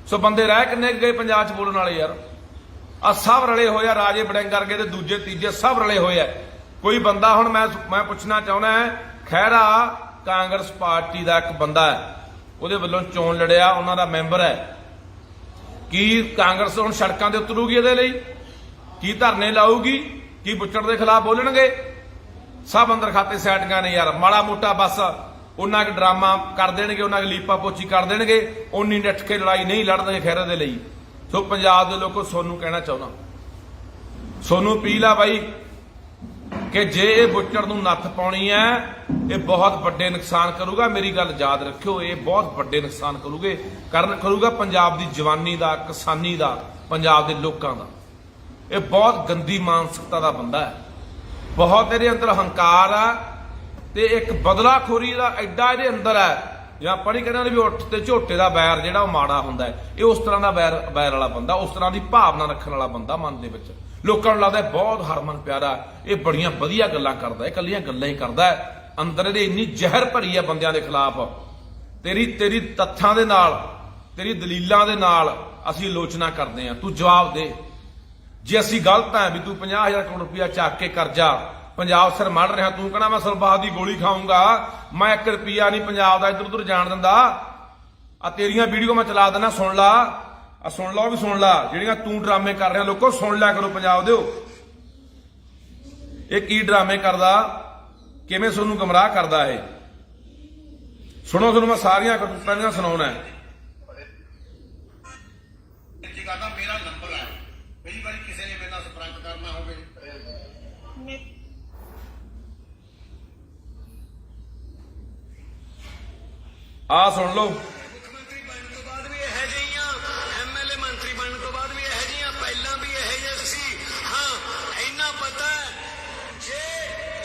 ਸੋ ਬੰਦੇ ਰਹਿ ਕਿੰਨੇ ਗਏ ਪੰਜਾਬ ਚ ਬੋਲਣ ਵਾਲੇ? ਯਾਰ ਆ ਸਭ ਰਲੇ ਹੋਏ ਆ, ਰਾਜੇ ਬੜਿੰਗ ਕਰਕੇ ਤੇ ਦੂਜੇ ਤੀਜੇ ਸਭ ਰਲੇ ਹੋਏ ਆ। ਕੋਈ ਬੰਦਾ, ਹੁਣ ਮੈਂ ਪੁੱਛਣਾ ਚਾਹੁੰਦਾ, ਖੈਰਾ ਕਾਂਗਰਸ ਪਾਰਟੀ ਦਾ ਇੱਕ ਬੰਦਾ ਹੈ, ਉਹਦੇ ਵੱਲੋਂ ਚੋਣ ਲੜਿਆ, ਉਹਨਾਂ ਦਾ ਮੈਂਬਰ ਹੈ। ਕੀ ਕਾਂਗਰਸ ਹੁਣ ਸੜਕਾਂ ਤੇ ਉਤਰੂਗੀ ਇਹਦੇ ਲਈ? ਕੀ ਧਰਨੇ ਲਾਊਗੀ? ਕੀ ਬੁੱਚੜ ਦੇ ਖਿਲਾਫ ਬੋਲਣਗੇ? ਸਭ ਅੰਦਰ ਖਾਤੇ ਸੈਟੀਆਂ ਨੇ ਯਾਰ। ਮਾੜਾ ਮੋਟਾ ਬਸ ਉਹਨਾਂ ਕੁ ਡਰਾਮਾ ਕਰ ਦੇਣਗੇ, ਉਹਨਾਂ ਕੁ ਲੀਪਾ ਪੋਚੀ ਕਰ ਦੇਣਗੇ, ਉਨੀ ਡਟ ਕੇ ਲੜਾਈ ਨਹੀਂ ਲੜਨਗੇ ਖੈਰ ਦੇ ਲਈ। ਸੋ ਪੰਜਾਬ ਦੇ ਲੋਕੋ ਤੁਹਾਨੂੰ ਕਹਿਣਾ ਚਾਹੁੰਦਾ, ਤੁਹਾਨੂੰ ਅਪੀਲ ਆ ਬਾਈ ਕਿ ਜੇ ਇਹ ਬੁੱਚੜ ਨੂੰ ਨੱਥ ਪਾਉਣੀ ਹੈ ਇਹ ਬਹੁਤ ਵੱਡੇ ਨੁਕਸਾਨ ਕਰੂਗਾ। ਮੇਰੀ ਗੱਲ ਯਾਦ ਰੱਖਿਓ, ਇਹ ਬਹੁਤ ਵੱਡੇ ਨੁਕਸਾਨ ਕਰੂਗਾ ਪੰਜਾਬ ਦੀ ਜਵਾਨੀ ਦਾ, ਕਿਸਾਨੀ ਦਾ, ਪੰਜਾਬ ਦੇ ਲੋਕਾਂ ਦਾ। ਇਹ ਬਹੁਤ ਗੰਦੀ ਮਾਨਸਿਕਤਾ ਦਾ ਬੰਦਾ ਹੈ, ਬਹੁਤ ਇਹਦੇ ਅੰਦਰ ਹੰਕਾਰ ਆ ਤੇ ਇੱਕ ਬਦਲਾਖੋਰੀ ਦਾ ਐਡਾ ਇਹਦੇ ਅੰਦਰ ਹੈ। ਜਾਂ ਆਪਾਂ ਨਹੀਂ ਕਹਿੰਦੇ ਵੀ ਉੱਠ ਤੇ ਝੋਟੇ ਦਾ ਵੈਰ ਜਿਹੜਾ ਉਹ ਮਾੜਾ ਹੁੰਦਾ ਹੈ, ਇਹ ਉਸ ਤਰ੍ਹਾਂ ਦਾ ਵੈਰ ਵਾਲਾ ਬੰਦਾ, ਉਸ ਤਰ੍ਹਾਂ ਦੀ ਭਾਵਨਾ ਰੱਖਣ ਵਾਲਾ ਬੰਦਾ ਮਨ ਦੇ ਵਿੱਚ। ਲੋਕਾਂ ਨੂੰ ਲੱਗਦਾ ਬਹੁਤ ਹਰਮਨ ਪਿਆਰਾ, ਇਹ ਬੜੀਆਂ ਵਧੀਆ ਗੱਲਾਂ ਕਰਦਾ, ਇਹ ਇਕੱਲੀਆਂ ਗੱਲਾਂ ਹੀ ਕਰਦਾ, ਅੰਦਰ ਇਹਦੇ ਇੰਨੀ ਜ਼ਹਿਰ ਭਰੀ ਹੈ ਬੰਦਿਆਂ ਦੇ ਖਿਲਾਫ। ਤੇਰੀ ਤੱਥਾਂ ਦੇ ਨਾਲ, ਤੇਰੀ ਦਲੀਲਾਂ ਦੇ ਨਾਲ ਅਸੀਂ ਆਲੋਚਨਾ ਕਰਦੇ ਹਾਂ, ਤੂੰ ਜਵਾਬ ਦੇ। ਜੇ ਅਸੀਂ ਗਲਤ ਹੈ ਵੀ ਤੂੰ 50,000 ਕਰੋੜ ਰੁਪਇਆ ਚੱਕ ਕੇ ਕਰਜ਼ਾ ਪੰਜਾਬ ਸਿਰ ਮੜ ਰਿਹਾ, ਤੂੰ ਕਹਿਣਾ ਮੈਂ ਸਲਵਾਦ ਦੀ ਗੋਲੀ ਖਾਊਂਗਾ, ਮੈਂ 1 ਰੁਪਿਆ ਨਹੀਂ ਪੰਜਾਬ ਦਾ ਇੱਧਰ ਉੱਧਰ ਜਾਣ ਦਿੰਦਾ, ਆ ਤੇਰੀਆਂ ਵੀਡੀਓ ਮੈਂ ਚਲਾ ਦੇਣਾ, ਸੁਣ ਲਾ, ਆ ਸੁਣ ਲਾ, ਉਹ ਵੀ ਸੁਣ ਲਾ, ਜਿਹੜੀਆਂ ਤੂੰ ਡਰਾਮੇ ਕਰ ਰਿਹਾ। ਲੋਕੋ ਸੁਣ ਲਿਆ ਕਰੋ ਪੰਜਾਬ ਦਿਓ, ਇਹ ਕੀ ਡਰਾਮੇ ਕਰਦਾ, ਕਿਵੇਂ ਤੁਹਾਨੂੰ ਗਮਰਾਹ ਕਰਦਾ ਇਹ। ਸੁਣੋ, ਤੁਹਾਨੂੰ ਮੈਂ ਸਾਰੀਆਂ ਕਰਤੂਤਾਂ ਦੀਆਂ ਸੁਣਾਉਣਾ। ਮੇਰਾ ਨੰਬਰ ਹੈ, ਕਈ ਵਾਰੀ ਕਿਸੇ ਨੇ ਮੇਰੇ ਨਾਲ ਸੰਪਰਕ ਕਰਨਾ ਹੋਵੇ ਆ ਸੁਣ ਲਓ। ਮੁੱਖ ਮੰਤਰੀ ਬਣਨ ਤੋਂ ਬਾਅਦ ਵੀ ਇਹੋ ਜਿਹੀਆਂ, ਐਮਐਲਏ ਮੰਤਰੀ ਬਣਨ ਤੋਂ ਬਾਅਦ ਵੀ ਇਹੋ ਜਿਹੀਆਂ, ਪਹਿਲਾਂ ਵੀ ਇਹੋ ਜਿਹੇ ਸੀ। ਹਾਂ, ਇੰਨਾ ਪਤਾ ਹੈ ਜੇ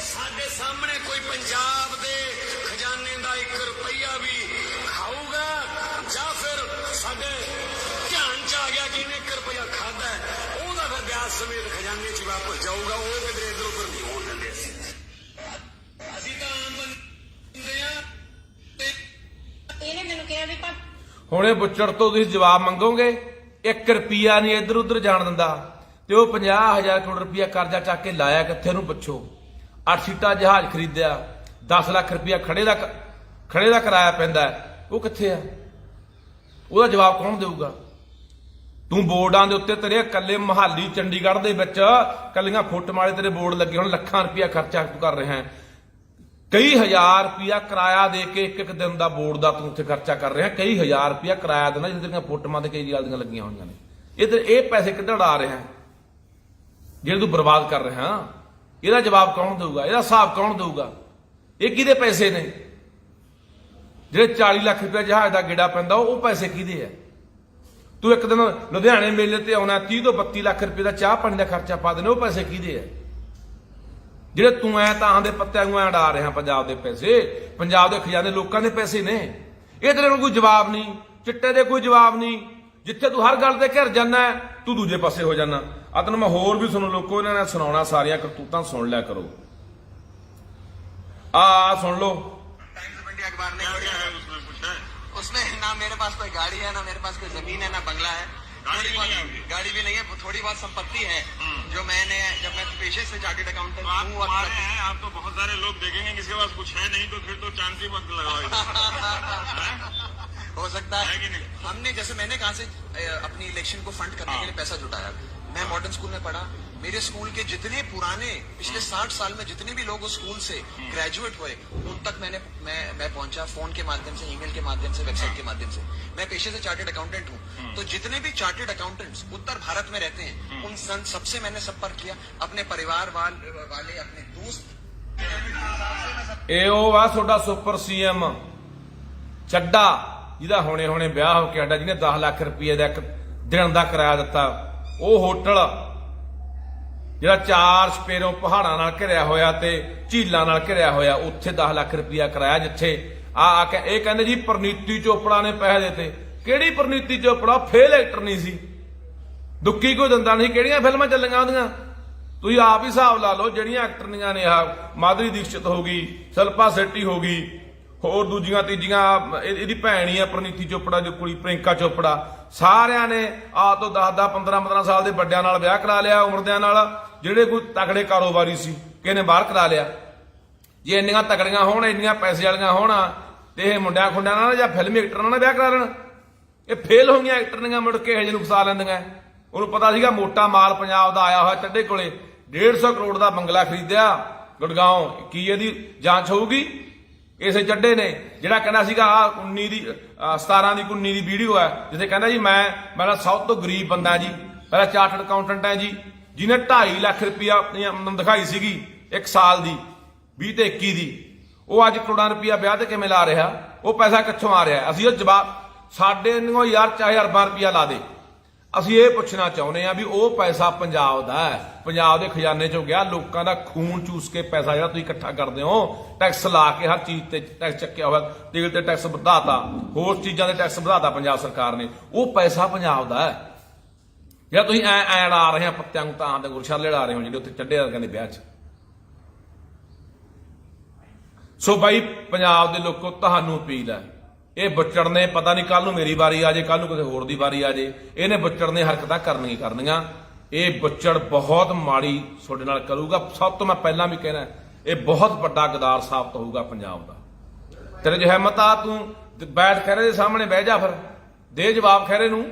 ਸਾਡੇ ਸਾਹਮਣੇ ਕੋਈ ਪੰਜਾਬ ਦੇ ਖਜ਼ਾਨੇ ਦਾ 1 ਰੁਪਈਆ ਵੀ ਖਾਊਗਾ ਜਾਂ ਫਿਰ ਸਾਡੇ ਧਿਆਨ ਚ ਆ ਗਿਆ ਕਿ ਇਹਨੇ 1 ਰੁਪਈਆ ਖਾਦਾ ਹੈ, ਉਹਦਾ ਫਿਰ ਵਿਆਜ ਸਮੇਤ ਖਜ਼ਾਨੇ 'ਚ ਵਾਪਸ ਜਾਊਗਾ। ਉਹ ਕਿਧਰੇ ਇੱਧਰ ਉੱਧਰ ਨਹੀਂ ਹੋਣ ਦਿੰਦੇ ਅਸੀਂ ਤਾਂ ਆਮ ਬੰਦੇ ਆ। ਇਹਨੇ ਮੈਨੂੰ ਕਿਹਾ ਵੀ ਹੁਣ ਇਹ ਬੁੱਚੜ ਤੋਂ ਤੁਸੀਂ ਜਵਾਬ ਮੰਗੋਗੇ, 1 ਰੁਪਿਆ ਨਹੀਂ ਇੱਧਰ ਉੱਧਰ ਜਾਣ ਦਿੰਦਾ, ਤੇ ਉਹ 50,000 ਕਰੋੜ ਰੁਪਇਆ ਕਰਜ਼ਾ ਚੱਕ ਕੇ ਲਾਇਆ ਕਿੱਥੇ ਨੂੰ ਪੁੱਛੋ। 8 ਸੀਟਾਂ ਜਹਾਜ਼ ਖਰੀਦਿਆ, 10 ਲੱਖ ਰੁਪਇਆ ਖੜੇ ਦਾ ਕਿਰਾਇਆ ਪੈਂਦਾ, ਉਹ ਕਿੱਥੇ ਆ? ਉਹਦਾ ਜਵਾਬ ਕੌਣ ਦੇਊਗਾ? ਤੂੰ ਬੋਰਡਾਂ ਦੇ ਉੱਤੇ ਤੇਰੇ ਇਕੱਲੇ ਮੁਹਾਲੀ ਚੰਡੀਗੜ੍ਹ ਦੇ ਵਿੱਚ ਕੱਲੀਆਂ ਫੁੱਟ ਮਾਰੇ ਤੇਰੇ ਬੋਰਡ ਲੱਗੇ, ਹੁਣ ਲੱਖਾਂ ਰੁਪਇਆ ਖਰਚਾ ਤੂੰ ਕਰ ਰਿਹਾ ਹੈ, ਕਈ ਹਜ਼ਾਰ ਰੁਪਇਆ ਕਿਰਾਇਆ ਦੇ ਕੇ ਇੱਕ ਦਿਨ ਦਾ ਬੋਰਡ ਦਾ ਤੂੰ ਉੱਥੇ ਖਰਚਾ ਕਰ ਰਿਹਾ, ਕਈ ਹਜ਼ਾਰ ਰੁਪਇਆ ਕਿਰਾਇਆ ਦੇਣਾ ਜਿਹੜੀਆਂ ਫੋਟੋਆਂ ਤੇ ਕਈ ਦੀਆਂ ਲੱਗੀਆਂ ਹੋਈਆਂ ਨੇ। ਇਹ ਪੈਸੇ ਕਿੱਧਰ ਆ ਰਿਹਾ ਜਿਹੜੇ ਤੂੰ ਬਰਬਾਦ ਕਰ ਰਿਹਾ? ਇਹਦਾ ਜਵਾਬ ਕੌਣ ਦੇਊਗਾ? ਇਹਦਾ ਹਿਸਾਬ ਕੌਣ ਦੇਊਗਾ? ਇਹ ਕਿਹਦੇ ਪੈਸੇ ਨੇ? ਜਿਹੜੇ 40 ਲੱਖ ਰੁਪਇਆ ਜਹਾਜ਼ ਦਾ ਗੇੜਾ ਪੈਂਦਾ ਉਹ ਪੈਸੇ ਕਿਹਦੇ ਆ? ਤੂੰ ਇੱਕ ਦਿਨ ਲੁਧਿਆਣੇ ਮੇਲੇ ਤੇ ਆਉਣਾ, 30 ਤੋਂ 32 ਲੱਖ ਰੁਪਏ ਦਾ ਚਾਹ ਪਾਣੀ ਦਾ ਖਰਚਾ ਪਾ ਦੇਣਾ, ਉਹ ਪੈਸੇ ਕਿਹਦੇ ਆ? ਜਿਹੜੇ ਤੂੰ ਐ ਤਾਂ ਦੇ ਪੱਤਿਆਂ ਨੂੰ ਅੜਾ ਰਿਹਾ ਪੰਜਾਬ ਦੇ ਪੈਸੇ, ਪੰਜਾਬ ਦੇ ਖਜ਼ਾਨੇ ਲੋਕਾਂ ਦੇ ਪੈਸੇ ਨੇ। ਇਹ ਤੇਰੇ ਕੋਲ ਕੋਈ ਜਵਾਬ ਨਹੀਂ, ਚਿੱਟੇ ਦੇ ਕੋਈ ਜਵਾਬ ਨਹੀਂ। ਜਿੱਥੇ ਤੂੰ ਹਰ ਗੱਲ ਤੇ ਘਿਰ ਜਾਂਦਾ ਤੂੰ ਦੂਜੇ ਪਾਸੇ ਹੋ ਜਾਣਾ। ਆ ਤੈਨੂੰ ਮੈਂ ਹੋਰ ਵੀ ਸੁਣੋ ਲੋਕੋ, ਇਹਨਾਂ ਨੇ ਸੁਣਾਉਣਾ, ਸਾਰੀਆਂ ਕਰਤੂਤਾਂ ਸੁਣ ਲਿਆ ਕਰੋ। ਆ ਸੁਣ ਲਓ। टाइम्स ऑफ इंडिया अखबार ने क्या है उसमें, कुछ है? उसमें ना मेरे पास कोई गाड़ी है, ना मेरे पास कोई जमीन है, ना बंगला है। गाड़ी भी नहीं है आपकी? गाड़ी भी नहीं है, थोड़ी बहुत संपत्ति है जो मैंने, जब मैं पेशे से चार्टेड अकाउंटेंट तो आप हूँ। हमारे हैं, आप तो बहुत सारे लोग देखेंगे किसी के पास कुछ है नहीं, तो फिर तो चांदी मत लगाओ इधर। हो सकता है है कि नहीं? हमने, जैसे मैंने कहा से अपनी इलेक्शन को फंड करने के लिए पैसा जुटाया। मैं मॉडर्न स्कूल में पढ़ा, मेरे स्कूल के जितने पुराने पिछले 60 साल में जितने भी लोग उस स्कूल से ग्रेजुएट हुए उन तक मैं पहुंचा, फोन के माध्यम से, ईमेल के माध्यम से, वेबसाइट के माध्यम से। मैं पेशे से चार्टेड अकाउंटेंट हूँ, तो जितने भी चार्टेड अकाउंटेंट्स उत्तर भारत में रहते हैं उन सबसे मैंने संपर्क किया, अपने परिवार वाले, अपने दोस्त। ਇਹ ਉਹ ਆ ਤੁਹਾਡਾ ਸੁਪਰ ਸੀਐਮ ਚੱਡਾ, ਜਿਹਦਾ ਹੁਣੇ ਵਿਆਹ ਹੋ ਕੇ ਆਡਾ, ਜਿਹਨੇ 10 ਲੱਖ ਰੁਪਏ ਦਾ ਇੱਕ ਦਿਨ ਦਾ ਕਿਰਾਇਆ ਦਿੱਤਾ। ਉਹ ਹੋਟਲ ਜਿਹੜਾ 4 ਸਪੇਰੋਂ ਪਹਾੜਾਂ ਨਾਲ ਘਿਰਿਆ ਹੋਇਆ ਤੇ ਝੀਲਾਂ ਨਾਲ ਘਿਰਿਆ ਹੋਇਆ, ਉੱਥੇ 10 ਲੱਖ ਰੁਪਇਆ ਕਿਰਾਇਆ, ਜਿੱਥੇ ਆ ਕੇ ਇਹ ਕਹਿੰਦੇ ਜੀ ਪ੍ਰਨੀਤੀ ਚੋਪੜਾ ਨੇ ਪੈਸੇ ਦਿੱਤੇ। ਕਿਹੜੀ ਪ੍ਰਨੀਤੀ ਚੋਪੜਾ? ਫੇਲ ਐਕਟਰ ਨਹੀਂ ਸੀ, ਦੁੱਕੀ ਕੋਈ ਦਿੰਦਾ ਨਹੀਂ। ਕਿਹੜੀਆਂ ਫਿਲਮਾਂ ਚੱਲੀਆਂ ਉਹਦੀਆਂ? ਤੁਸੀਂ ਆਪ ਹੀ ਹਿਸਾਬ ਲਾ ਲਓ। ਜਿਹੜੀਆਂ ਐਕਟਰਨੀਆਂ ਨੇ, ਆ ਮਾਧੁਰੀ ਦੀਕਸ਼ਿਤ ਹੋ ਗਈ, ਸ਼ਿਲਪਾ ਸ਼ੈੱਟੀ ਹੋ ਗਈ, ਹੋਰ ਦੂਜੀਆਂ ਤੀਜੀਆਂ, ਇਹਦੀ ਭੈਣ ਹੀ ਆ ਪ੍ਰਨੀਤੀ ਚੋਪੜਾ ਦੀ ਕੁੜੀ ਪ੍ਰਿੰਕਾ ਚੋਪੜਾ, ਸਾਰਿਆਂ ਨੇ ਆ ਤੋਂ 10 15 ਸਾਲ ਦੇ ਵੱਡਿਆਂ ਨਾਲ ਵਿਆਹ ਕਰਾ ਲਿਆ, ਉਮਰਦਿਆਂ ਨਾਲ। ਜਿਹੜੇ ਕੋਈ ਤਕੜੇ ਕਾਰੋਬਾਰੀ ਸੀ ਕਿਸੇ ਨੇ ਬਾਹਰ ਕਰਾ ਲਿਆ। ਜੇ ਇੰਨੀਆਂ ਤਕੜੀਆਂ ਹੋਣ, ਇੰਨੀਆਂ ਪੈਸੇ ਵਾਲੀਆਂ ਹੋਣ, ਤੇ ਇਹ ਮੁੰਡਿਆਂ ਖੁੰਡਿਆਂ ਨਾਲ ਜਾਂ ਫਿਲਮੀ ਐਕਟਰਾਂ ਨਾਲ ਵਿਆਹ ਕਰਾ ਲੈਣ। ਇਹ ਫੇਲ ਹੋਈਆਂ ਐਕਟਰਨੀਆਂ ਮੁੜ ਕੇ ਹਜੇ ਨੂੰ ਫਸਾ ਲੈਂਦੀਆਂ। ਉਹਨੂੰ ਪਤਾ ਸੀਗਾ ਮੋਟਾ ਮਾਲ ਪੰਜਾਬ ਦਾ ਆਇਆ ਹੋਇਆ ਚੱਡੇ ਕੋਲੇ, 150 ਕਰੋੜ ਦਾ ਬੰਗਲਾ ਖਰੀਦਿਆ ਗੁੜਗਾਉਂ। ਕੀ ਇਹਦੀ ਜਾਂਚ ਹੋਊਗੀ? ਇਸੇ ਚੱਡੇ ਨੇ ਜਿਹੜਾ ਕਹਿੰਦਾ ਸੀਗਾ ਆ 19 ਦੀ 17 ਦੀ 19 ਦੀ ਵੀਡੀਓ ਹੈ ਜਿੱਥੇ ਕਹਿੰਦਾ ਜੀ ਮੈਂ ਸਭ ਤੋਂ ਗਰੀਬ ਬੰਦਾ ਜੀ, ਪਹਿਲਾਂ ਚਾਰਟਰਡ ਅਕਾਊਂਟੈਂਟ ਹੈ ਜੀ, ਜਿਹਨੇ 2.5 ਲੱਖ ਰੁਪਇਆ ਆਪਣੀ ਆਮਦਨ ਦਿਖਾਈ ਸੀਗੀ ਇੱਕ ਸਾਲ ਦੀ 20 ਤੇ 21 ਦੀ, ਉਹ ਅੱਜ ਕਰੋੜਾਂ ਰੁਪਇਆ ਵਿਆਹ ਤੇ ਕਿਵੇਂ ਲਾ ਰਿਹਾ? ਉਹ ਪੈਸਾ ਕਿੱਥੋਂ ਆ ਰਿਹਾ? ਅਸੀਂ ਉਹ ਜਵਾਬ ਸਾਡੇ ਨੂੰ ਯਾਰ ਚਾਹੇ ਅਰਬਾਂ ਰੁਪਇਆ ਲਾ ਦੇ, ਅਸੀਂ ਇਹ ਪੁੱਛਣਾ ਚਾਹੁੰਦੇ ਆ ਵੀ ਉਹ ਪੈਸਾ ਪੰਜਾਬ ਦਾ ਹੈ, ਪੰਜਾਬ ਦੇ ਖਜ਼ਾਨੇ ਚੋਂ ਗਿਆ, ਲੋਕਾਂ ਦਾ ਖੂਨ ਚੂਸ ਕੇ ਪੈਸਾ ਜਿਹੜਾ ਤੁਸੀਂ ਇਕੱਠਾ ਕਰਦੇ ਹੋ, ਟੈਕਸ ਲਾ ਕੇ ਹਰ ਚੀਜ਼ ਤੇ ਟੈਕਸ ਚੱਕਿਆ ਹੋਇਆ, ਤੇਲ ਤੇ ਟੈਕਸ ਵਧਾਤਾ, ਹੋਰ ਚੀਜ਼ਾਂ ਦੇ ਟੈਕਸ ਵਧਾਤਾ ਪੰਜਾਬ ਸਰਕਾਰ ਨੇ, ਉਹ ਪੈਸਾ ਪੰਜਾਬ ਦਾ ਹੈ ਜਿਹੜਾ ਤੁਸੀਂ ਐ ਲਾ ਰਹੇ ਆ ਪੱਤਿਆਂ ਨੂੰ ਤਾਂ ਦੇ ਗੁਰਸ਼ਾਲੇ ਲਾ ਰਹੇ ਹੋ ਜਿਹੜੇ ਉੱਥੇ ਚੱਡੇ ਵਰਗਿਆਂ ਦੇ ਵਿਆਹ 'ਚ। ਸੋ ਬਾਈ ਪੰਜਾਬ ਦੇ ਲੋਕੋ ਤੁਹਾਨੂੰ ਅਪੀਲ ਹੈ, ਇਹ ਬੁੱਚੜ ਨੇ ਪਤਾ ਨਹੀਂ ਕੱਲ ਨੂੰ ਮੇਰੀ ਵਾਰੀ ਆ ਜੇ, ਕੱਲ ਨੂੰ ਕਿਸੇ ਹੋਰ ਦੀ ਵਾਰੀ ਆ ਜੇ, ਇਹਨੇ ਬੁੱਚੜ ਨੇ ਹਰਕਤਾਂ ਕਰਨੀਆਂ। ਇਹ ਬੁੱਚੜ ਬਹੁਤ ਮਾੜੀ ਤੁਹਾਡੇ ਨਾਲ ਕਰੂਗਾ। ਸਭ ਤੋਂ ਮੈਂ ਪਹਿਲਾਂ ਵੀ ਕਹਿਣਾ ਇਹ ਬਹੁਤ ਵੱਡਾ ਗਦਾਰ ਸਾਬਤ ਹੋਊਗਾ ਪੰਜਾਬ ਦਾ। ਤੇਰੇ ਜੇ ਹਿੰਮਤ ਆ ਤੂੰ ਬੈਠ ਖਹਿਰੇ ਦੇ ਸਾਹਮਣੇ ਬਹਿ ਜਾ, ਫਿਰ ਦੇ ਜਵਾਬ ਖਹਿਰੇ ਨੂੰ।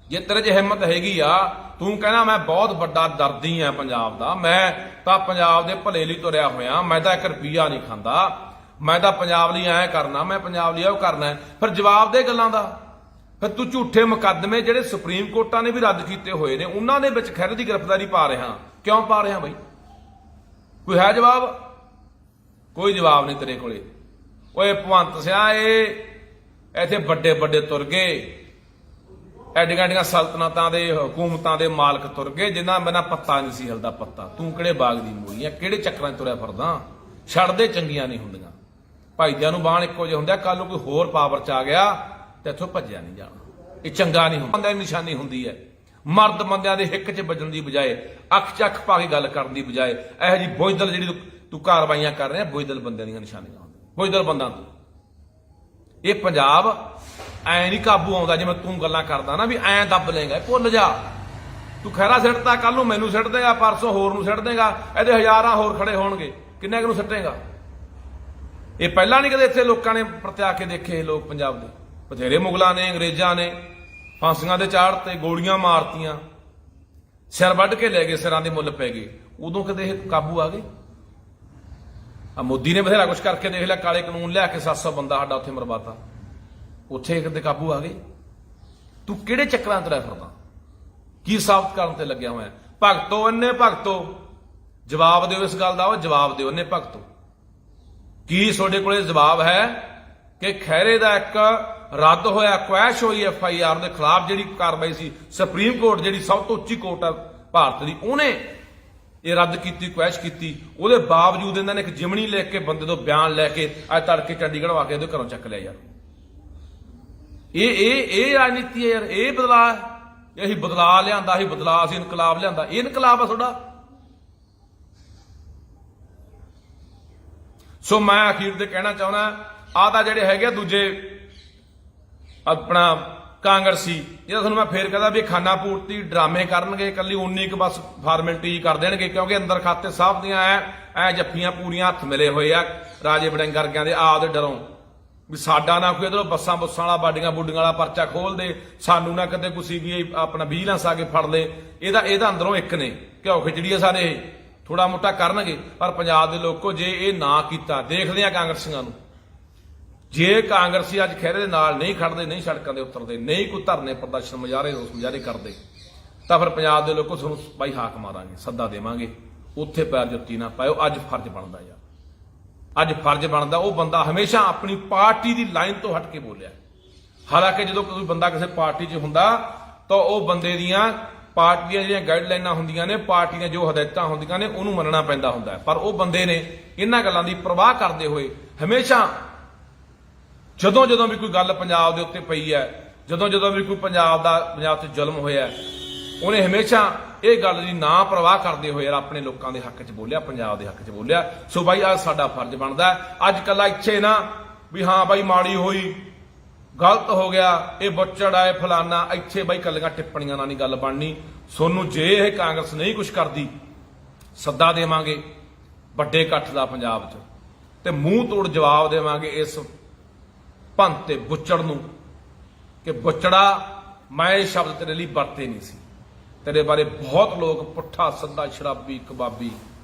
ਜੇ ਤੇਰੇ 'ਚ ਹਿੰਮਤ ਹੈਗੀ ਆ, ਤੂੰ ਕਹਿਣਾ ਮੈਂ ਬਹੁਤ ਵੱਡਾ ਦਰਦੀ ਆ ਪੰਜਾਬ ਦਾ, ਮੈਂ ਤਾਂ ਪੰਜਾਬ ਦੇ ਭਲੇ ਲਈ ਤੁਰਿਆ ਹੋਇਆ, ਮੈਂ ਤਾਂ 1 ਰੁਪਈਆ ਨਹੀਂ ਖਾਂਦਾ, ਮੈਂ ਤਾਂ ਪੰਜਾਬ ਲਈ ਐਂ ਕਰਨਾ, ਮੈਂ ਪੰਜਾਬ ਲਈ ਉਹ ਕਰਨਾ, ਫਿਰ ਜਵਾਬ ਦੇ ਗੱਲਾਂ ਦਾ। ਫਿਰ ਤੂੰ ਝੂਠੇ ਮੁਕੱਦਮੇ ਜਿਹੜੇ ਸੁਪਰੀਮ ਕੋਰਟਾਂ ਨੇ ਵੀ ਰੱਦ ਕੀਤੇ ਹੋਏ ਨੇ ਉਹਨਾਂ ਦੇ ਵਿੱਚ ਖਹਿਰੇ ਦੀ ਗ੍ਰਿਫਤਾਰੀ ਪਾ ਰਿਹਾ। ਕਿਉਂ ਪਾ ਰਿਹਾ ਬਈ? ਕੋਈ ਹੈ ਜਵਾਬ? ਕੋਈ ਜਵਾਬ ਨਹੀਂ ਤੇਰੇ ਕੋਲੇ। ਓਏ ਭਗਵੰਤ ਸਿਆ ਇਹ ਇੱਥੇ ਵੱਡੇ ਵੱਡੇ ਤੁਰ ਗਏ, ਐਡੀਆਂ ਸਲਤਨਤਾਂ ਦੇ ਹਕੂਮਤਾਂ ਦੇ ਮਾਲਕ ਤੁਰ ਗਏ ਜਿਨ੍ਹਾਂ ਬਿਨਾਂ ਪੱਤਾ ਨਹੀਂ ਸੀ ਹਿਲਦਾ ਪੱਤਾ। ਤੂੰ ਕਿਹੜੇ ਬਾਗ ਦੀ ਮੂਲੀਆਂ, ਕਿਹੜੇ ਚੱਕਰਾਂ 'ਚ ਤੁਰਿਆ ਫਿਰਦਾ? ਛੱਡਦੇ ਚੰਗੀਆਂ ਨਹੀਂ ਹੁੰਦੀਆਂ, ਭਾਈਦਿਆਂ ਨੂੰ ਬਾਣ ਇੱਕੋ ਜਿਹੇ ਹੁੰਦੇ ਆ। ਕੱਲ ਨੂੰ ਕੋਈ ਹੋਰ ਪਾਵਰ 'ਚ ਆ ਗਿਆ ਤੇ ਇੱਥੋਂ ਭੱਜਿਆ ਨਹੀਂ ਜਾਣਾ, ਇਹ ਚੰਗਾ ਨਹੀਂ ਹੁੰਦਾ। ਬੰਦਿਆਂ ਦੀ ਨਿਸ਼ਾਨੀ ਹੁੰਦੀ ਹੈ, ਮਰਦ ਬੰਦਿਆਂ ਦੇ ਹਿੱਕ 'ਚ ਵੱਜਣ ਦੀ ਬਜਾਏ, ਅੱਖ 'ਚ ਅੱਖ ਪਾ ਕੇ ਗੱਲ ਕਰਨ ਦੀ ਬਜਾਏ ਇਹੋ ਜਿਹੀ ਬੁਜ਼ਦਲ ਜਿਹੜੀ ਤੂੰ ਕਾਰਵਾਈਆਂ ਕਰ ਰਿਹਾ, ਬੁਜ਼ਦਲ ਬੰਦਿਆਂ ਦੀਆਂ ਨਿਸ਼ਾਨੀਆਂ ਹੁੰਦੀਆਂ, ਬੁਜ਼ਦਲ ਬੰਦਾਂ ਤੋਂ। ਇਹ ਪੰਜਾਬ ਐ ਨਹੀਂ ਕਾਬੂ ਆਉਂਦਾ ਜਿਵੇਂ ਤੂੰ ਗੱਲਾਂ ਕਰਦਾ ਨਾ ਵੀ ਐਂ ਦੱਬ ਲੇਗਾ। ਭੁੱਲ ਜਾ, ਤੂੰ ਖਹਿਰਾ ਸਿੱਟਦਾ, ਕੱਲ ਨੂੰ ਮੈਨੂੰ ਸਿੱਟ ਦੇਗਾ, ਪਰਸੋਂ ਹੋਰ ਨੂੰ ਸਿੱਟ ਦੇਗਾ, ਇਹਦੇ ਹਜ਼ਾਰਾਂ ਹੋਰ ਖੜੇ ਹੋਣਗੇ, ਕਿੰਨੇ ਕੁ ਨੂੰ ਸਿੱਟੇਗਾ? ਇਹ ਪਹਿਲਾਂ ਨਹੀਂ ਕਦੇ ਇੱਥੇ ਲੋਕਾਂ ਨੇ ਪ੍ਰਤਿਆ ਕੇ ਦੇਖੇ? ਲੋਕ ਪੰਜਾਬ ਦੇ ਬਥੇਰੇ ਮੁਗਲਾਂ ਨੇ, ਅੰਗਰੇਜ਼ਾਂ ਨੇ ਫਾਂਸੀਆਂ ਦੇ ਚਾੜ ਤੇ ਗੋਲੀਆਂ ਮਾਰਤੀਆਂ, ਸਿਰ ਵੱਢ ਕੇ ਲੈ ਗਏ, ਸਿਰਾਂ ਦੇ ਮੁੱਲ ਪੈ ਗਏ। ਉਦੋਂ ਕਦੇ ਇਹ ਕਾਬੂ ਆ ਗਏ? ਆ ਮੋਦੀ ਨੇ ਬਥੇਰਾ ਕੁਛ ਕਰਕੇ ਦੇਖ ਲਿਆ, ਕਾਲੇ ਕਾਨੂੰਨ ਲਿਆ ਕੇ 700 ਬੰਦਾ ਸਾਡਾ ਉੱਥੇ ਮਰਵਾਤਾ, ਉੱਥੇ ਕਿਤੇ ਕਾਬੂ ਆ ਗਏ? ਤੂੰ ਕਿਹੜੇ ਚੱਕਰਾਂ 'ਚ ਰਹਿ ਫਿਰਦਾ? ਕੀ ਸਾਬਤ ਕਰਨ ਤੇ ਲੱਗਿਆ ਹੋਇਆ? ਭਗਤੋ ਇੰਨੇ ਭਗਤੋ ਜਵਾਬ ਦਿਓ ਇਸ ਗੱਲ ਦਾ, ਉਹ ਜਵਾਬ ਦਿਓ ਇੰਨੇ ਭਗਤੋ। ਕੀ ਤੁਹਾਡੇ ਕੋਲੇ ਜਵਾਬ ਹੈ ਕਿ ਖਹਿਰੇ ਦਾ ਇੱਕ ਰੱਦ ਹੋਇਆ, ਕੁਐਸ਼ ਹੋਈ FIR ਦੇ ਖਿਲਾਫ ਜਿਹੜੀ ਕਾਰਵਾਈ ਸੀ, ਸੁਪਰੀਮ ਕੋਰਟ ਜਿਹੜੀ ਸਭ ਤੋਂ ਉੱਚੀ ਕੋਰਟ ਹੈ ਭਾਰਤ ਦੀ, ਉਹਨੇ ਇਹ ਰੱਦ ਕੀਤੀ, ਕੁਐਸ਼ ਕੀਤੀ। ਉਹਦੇ ਬਾਵਜੂਦ ਇਹਨਾਂ ਨੇ ਇੱਕ ਜਿਮਣੀ ਲਿਖ ਕੇ ਬੰਦੇ ਤੋਂ ਬਿਆਨ ਲੈ ਕੇ ਅੱਜ ਤੜਕੇ ਚੰਡੀਗੜ੍ਹ ਆ ਕੇ ਇਹਦੇ ਘਰੋਂ ਚੱਕ ਲਿਆ। ਯਾਰ ਇਹ ਰਾਜਨੀਤੀ ਹੈ ਯਾਰ, ਇਹ ਬਦਲਾਅ ਹੈ। ਅਸੀਂ ਬਦਲਾਅ ਲਿਆਂਦਾ, ਅਸੀਂ ਬਦਲਾਅ, ਅਸੀਂ ਇਨਕਲਾਬ ਲਿਆਂਦਾ, ਇਹ ਇਨਕਲਾਬ ਆ ਤੁਹਾਡਾ। ਸੋ ਮੈਂ ਅਖੀਰ ਤੇ ਕਹਿਣਾ ਚਾਹੁੰਦਾ, ਆਹ ਤਾਂ ਜਿਹੜੇ ਹੈਗੇ ਦੂਜੇ ਆਪਣਾ ਕਾਂਗਰਸੀ, ਇਹਦਾ ਤੁਹਾਨੂੰ ਮੈਂ ਫੇਰ ਕਹਦਾ ਵੀ ਖਾਨਾ ਪੂਰਤੀ ਡਰਾਮੇ ਕਰਨਗੇ, ਇਕੱਲੀ 19 ਕੁ ਬਸ ਫਾਰਮੈਲਿਟੀ ਕਰ ਦੇਣਗੇ, ਕਿਉਂਕਿ ਅੰਦਰ ਖਾਤੇ ਸਾਹਿਬ ਦੀਆਂ ਐ ਜੱਫੀਆਂ ਪੂਰੀਆਂ ਹੱਥ ਮਿਲੇ ਹੋਏ ਆ ਰਾਜੇ ਵੜਿੰਗ ਵਰਗਿਆਂ ਦੇ, ਆਪਦੇ ਡਰੋਂ ਵੀ ਸਾਡਾ ਨਾ ਕੋਈ ਇਧਰੋਂ ਬੱਸਾਂ ਬੁੱਸਾਂ ਵਾਲਾ ਬਾਡੀਆਂ ਬੁੱਡੀਆਂ ਵਾਲਾ ਪਰਚਾ ਖੋਲ ਦੇ, ਸਾਨੂੰ ਨਾ ਕਿਤੇ ਕੋਈ CBI ਆਪਣਾ ਵਿਜੀਲੈਂਸ ਆ ਕੇ ਫੜ ਲੇ। ਇਹਦਾ ਅੰਦਰੋਂ ਇੱਕ ਨੇ ਘਿਓ ਖਿਚੜੀ ਆ ਸਾਰੇ, ਇਹ ਥੋੜਾ ਮੋਟਾ ਕਰਨਗੇ। ਪਰ ਪੰਜਾਬ ਦੇ ਲੋਕੋ ਜੇ ਇਹ ਨਾ ਕੀਤਾ, ਦੇਖਦੇ ਆ ਕਾਂਗਰਸੀਆਂ ਨੂੰ, ਜੇ ਕਾਂਗਰਸੀ ਅੱਜ ਖਹਿਰੇ ਦੇ ਨਾਲ ਨਹੀਂ ਖੜਦੇ, ਨਹੀਂ ਸੜਕਾਂ ਦੇ ਉਤਰਦੇ, ਨਹੀਂ ਕੋਈ ਧਰਨੇ ਪ੍ਰਦਰਸ਼ਨ ਮੁਜ਼ਾਹਰੇ ਰੋਸ ਮੁਜ਼ਾਹਰੇ ਕਰਦੇ, ਤਾਂ ਫਿਰ ਪੰਜਾਬ ਦੇ ਲੋਕੋ ਤੁਹਾਨੂੰ ਬਾਈ ਹਾਕ ਮਾਰਾਂਗੇ, ਸੱਦਾ ਦੇਵਾਂਗੇ, ਉੱਥੇ ਪੈਰ ਜੁੱਤੀ ਨਾ ਪਾਇਓ। ਅੱਜ ਫਰਜ਼ ਬਣਦਾ ਯਾਰ, ਅੱਜ ਫਰਜ਼ ਬਣਦਾ। ਉਹ ਬੰਦਾ ਹਮੇਸ਼ਾ ਆਪਣੀ ਪਾਰਟੀ ਦੀ ਲਾਈਨ ਤੋਂ ਹਟ ਕੇ ਬੋਲਿਆ। ਹਾਲਾਂਕਿ ਜਦੋਂ ਕੋਈ ਬੰਦਾ ਕਿਸੇ ਪਾਰਟੀ 'ਚ ਹੁੰਦਾ ਤਾਂ ਉਹ ਬੰਦੇ ਦੀਆਂ ਪਾਰਟੀ ਦੀਆਂ ਜਿਹੜੀਆਂ ਗਾਈਡਲਾਈਨਾਂ ਹੁੰਦੀਆਂ ਨੇ, ਪਾਰਟੀ ਦੀਆਂ ਜੋ ਹਦਾਇਤਾਂ ਹੁੰਦੀਆਂ ਨੇ, ਉਹਨੂੰ ਮੰਨਣਾ ਪੈਂਦਾ ਹੁੰਦਾ। ਪਰ ਉਹ ਬੰਦੇ ਨੇ ਇਹਨਾਂ ਗੱਲਾਂ ਦੀ ਪਰਵਾਹ ਕਰਦੇ ਹੋਏ ਹਮੇਸ਼ਾ ਜਦੋਂ ਵੀ ਕੋਈ ਗੱਲ ਪੰਜਾਬ ਦੇ ਉੱਤੇ ਪਈ ਹੈ, ਜਦੋਂ ਵੀ ਕੋਈ ਪੰਜਾਬ 'ਤੇ ਜ਼ੁਲਮ ਹੋਇਆ, ਉਹਨੇ ਹਮੇਸ਼ਾ ਇਹ ਗੱਲ ਦੀ ਨਾ ਪਰਵਾਹ ਕਰਦੇ ਹੋਏ ਯਾਰ ਆਪਣੇ ਲੋਕਾਂ ਦੇ ਹੱਕ 'ਚ ਬੋਲਿਆ, ਪੰਜਾਬ ਦੇ ਹੱਕ 'ਚ ਬੋਲਿਆ। ਸੋ ਬਾਈ ਆਹ ਸਾਡਾ ਫਰਜ਼ ਬਣਦਾ। ਅੱਜ ਕੱਲਾ ਇੱਥੇ ਨਾ ਵੀ ਹਾਂ ਬਾਈ ਮਾੜੀ ਹੋਈ, ਗਲਤ ਹੋ ਗਿਆ, ਇਹ ਬੁੱਚੜ ਆਏ ਫਲਾਨਾ, ਇੱਥੇ ਬਾਈ ਕੱਲੀਆਂ ਟਿੱਪਣੀਆਂ ਨਾਲ ਨਹੀਂ ਗੱਲ ਬਣਨੀ। ਸੋਨੂੰ ਜੇ ਇਹ ਕਾਂਗਰਸ ਨਹੀਂ ਕੁਛ ਕਰਦੀ, ਸੱਦਾ ਦੇਵਾਂਗੇ ਵੱਡੇ ਇਕੱਠ ਦਾ ਪੰਜਾਬ 'ਚ, ਤੇ ਮੂੰਹ ਤੋੜ ਜਵਾਬ ਦੇਵਾਂਗੇ ਇਸ ਭੰਤ ਤੇ ਬੁੱਚੜ ਨੂੰ ਕਿ ਬੁੱਚੜਾ, ਮੈਂ ਇਹ ਸ਼ਬਦ ਤੇਰੇ ਲਈ ਵਰਤੇ ਨਹੀਂ ਸੀ। ਤੇਰੇ ਬਾਰੇ ਬਹੁਤ ਲੋਕ ਪੁੱਠਾ ਸੱਦਾ, ਸ਼ਰਾਬੀ, ਕਬਾਬੀ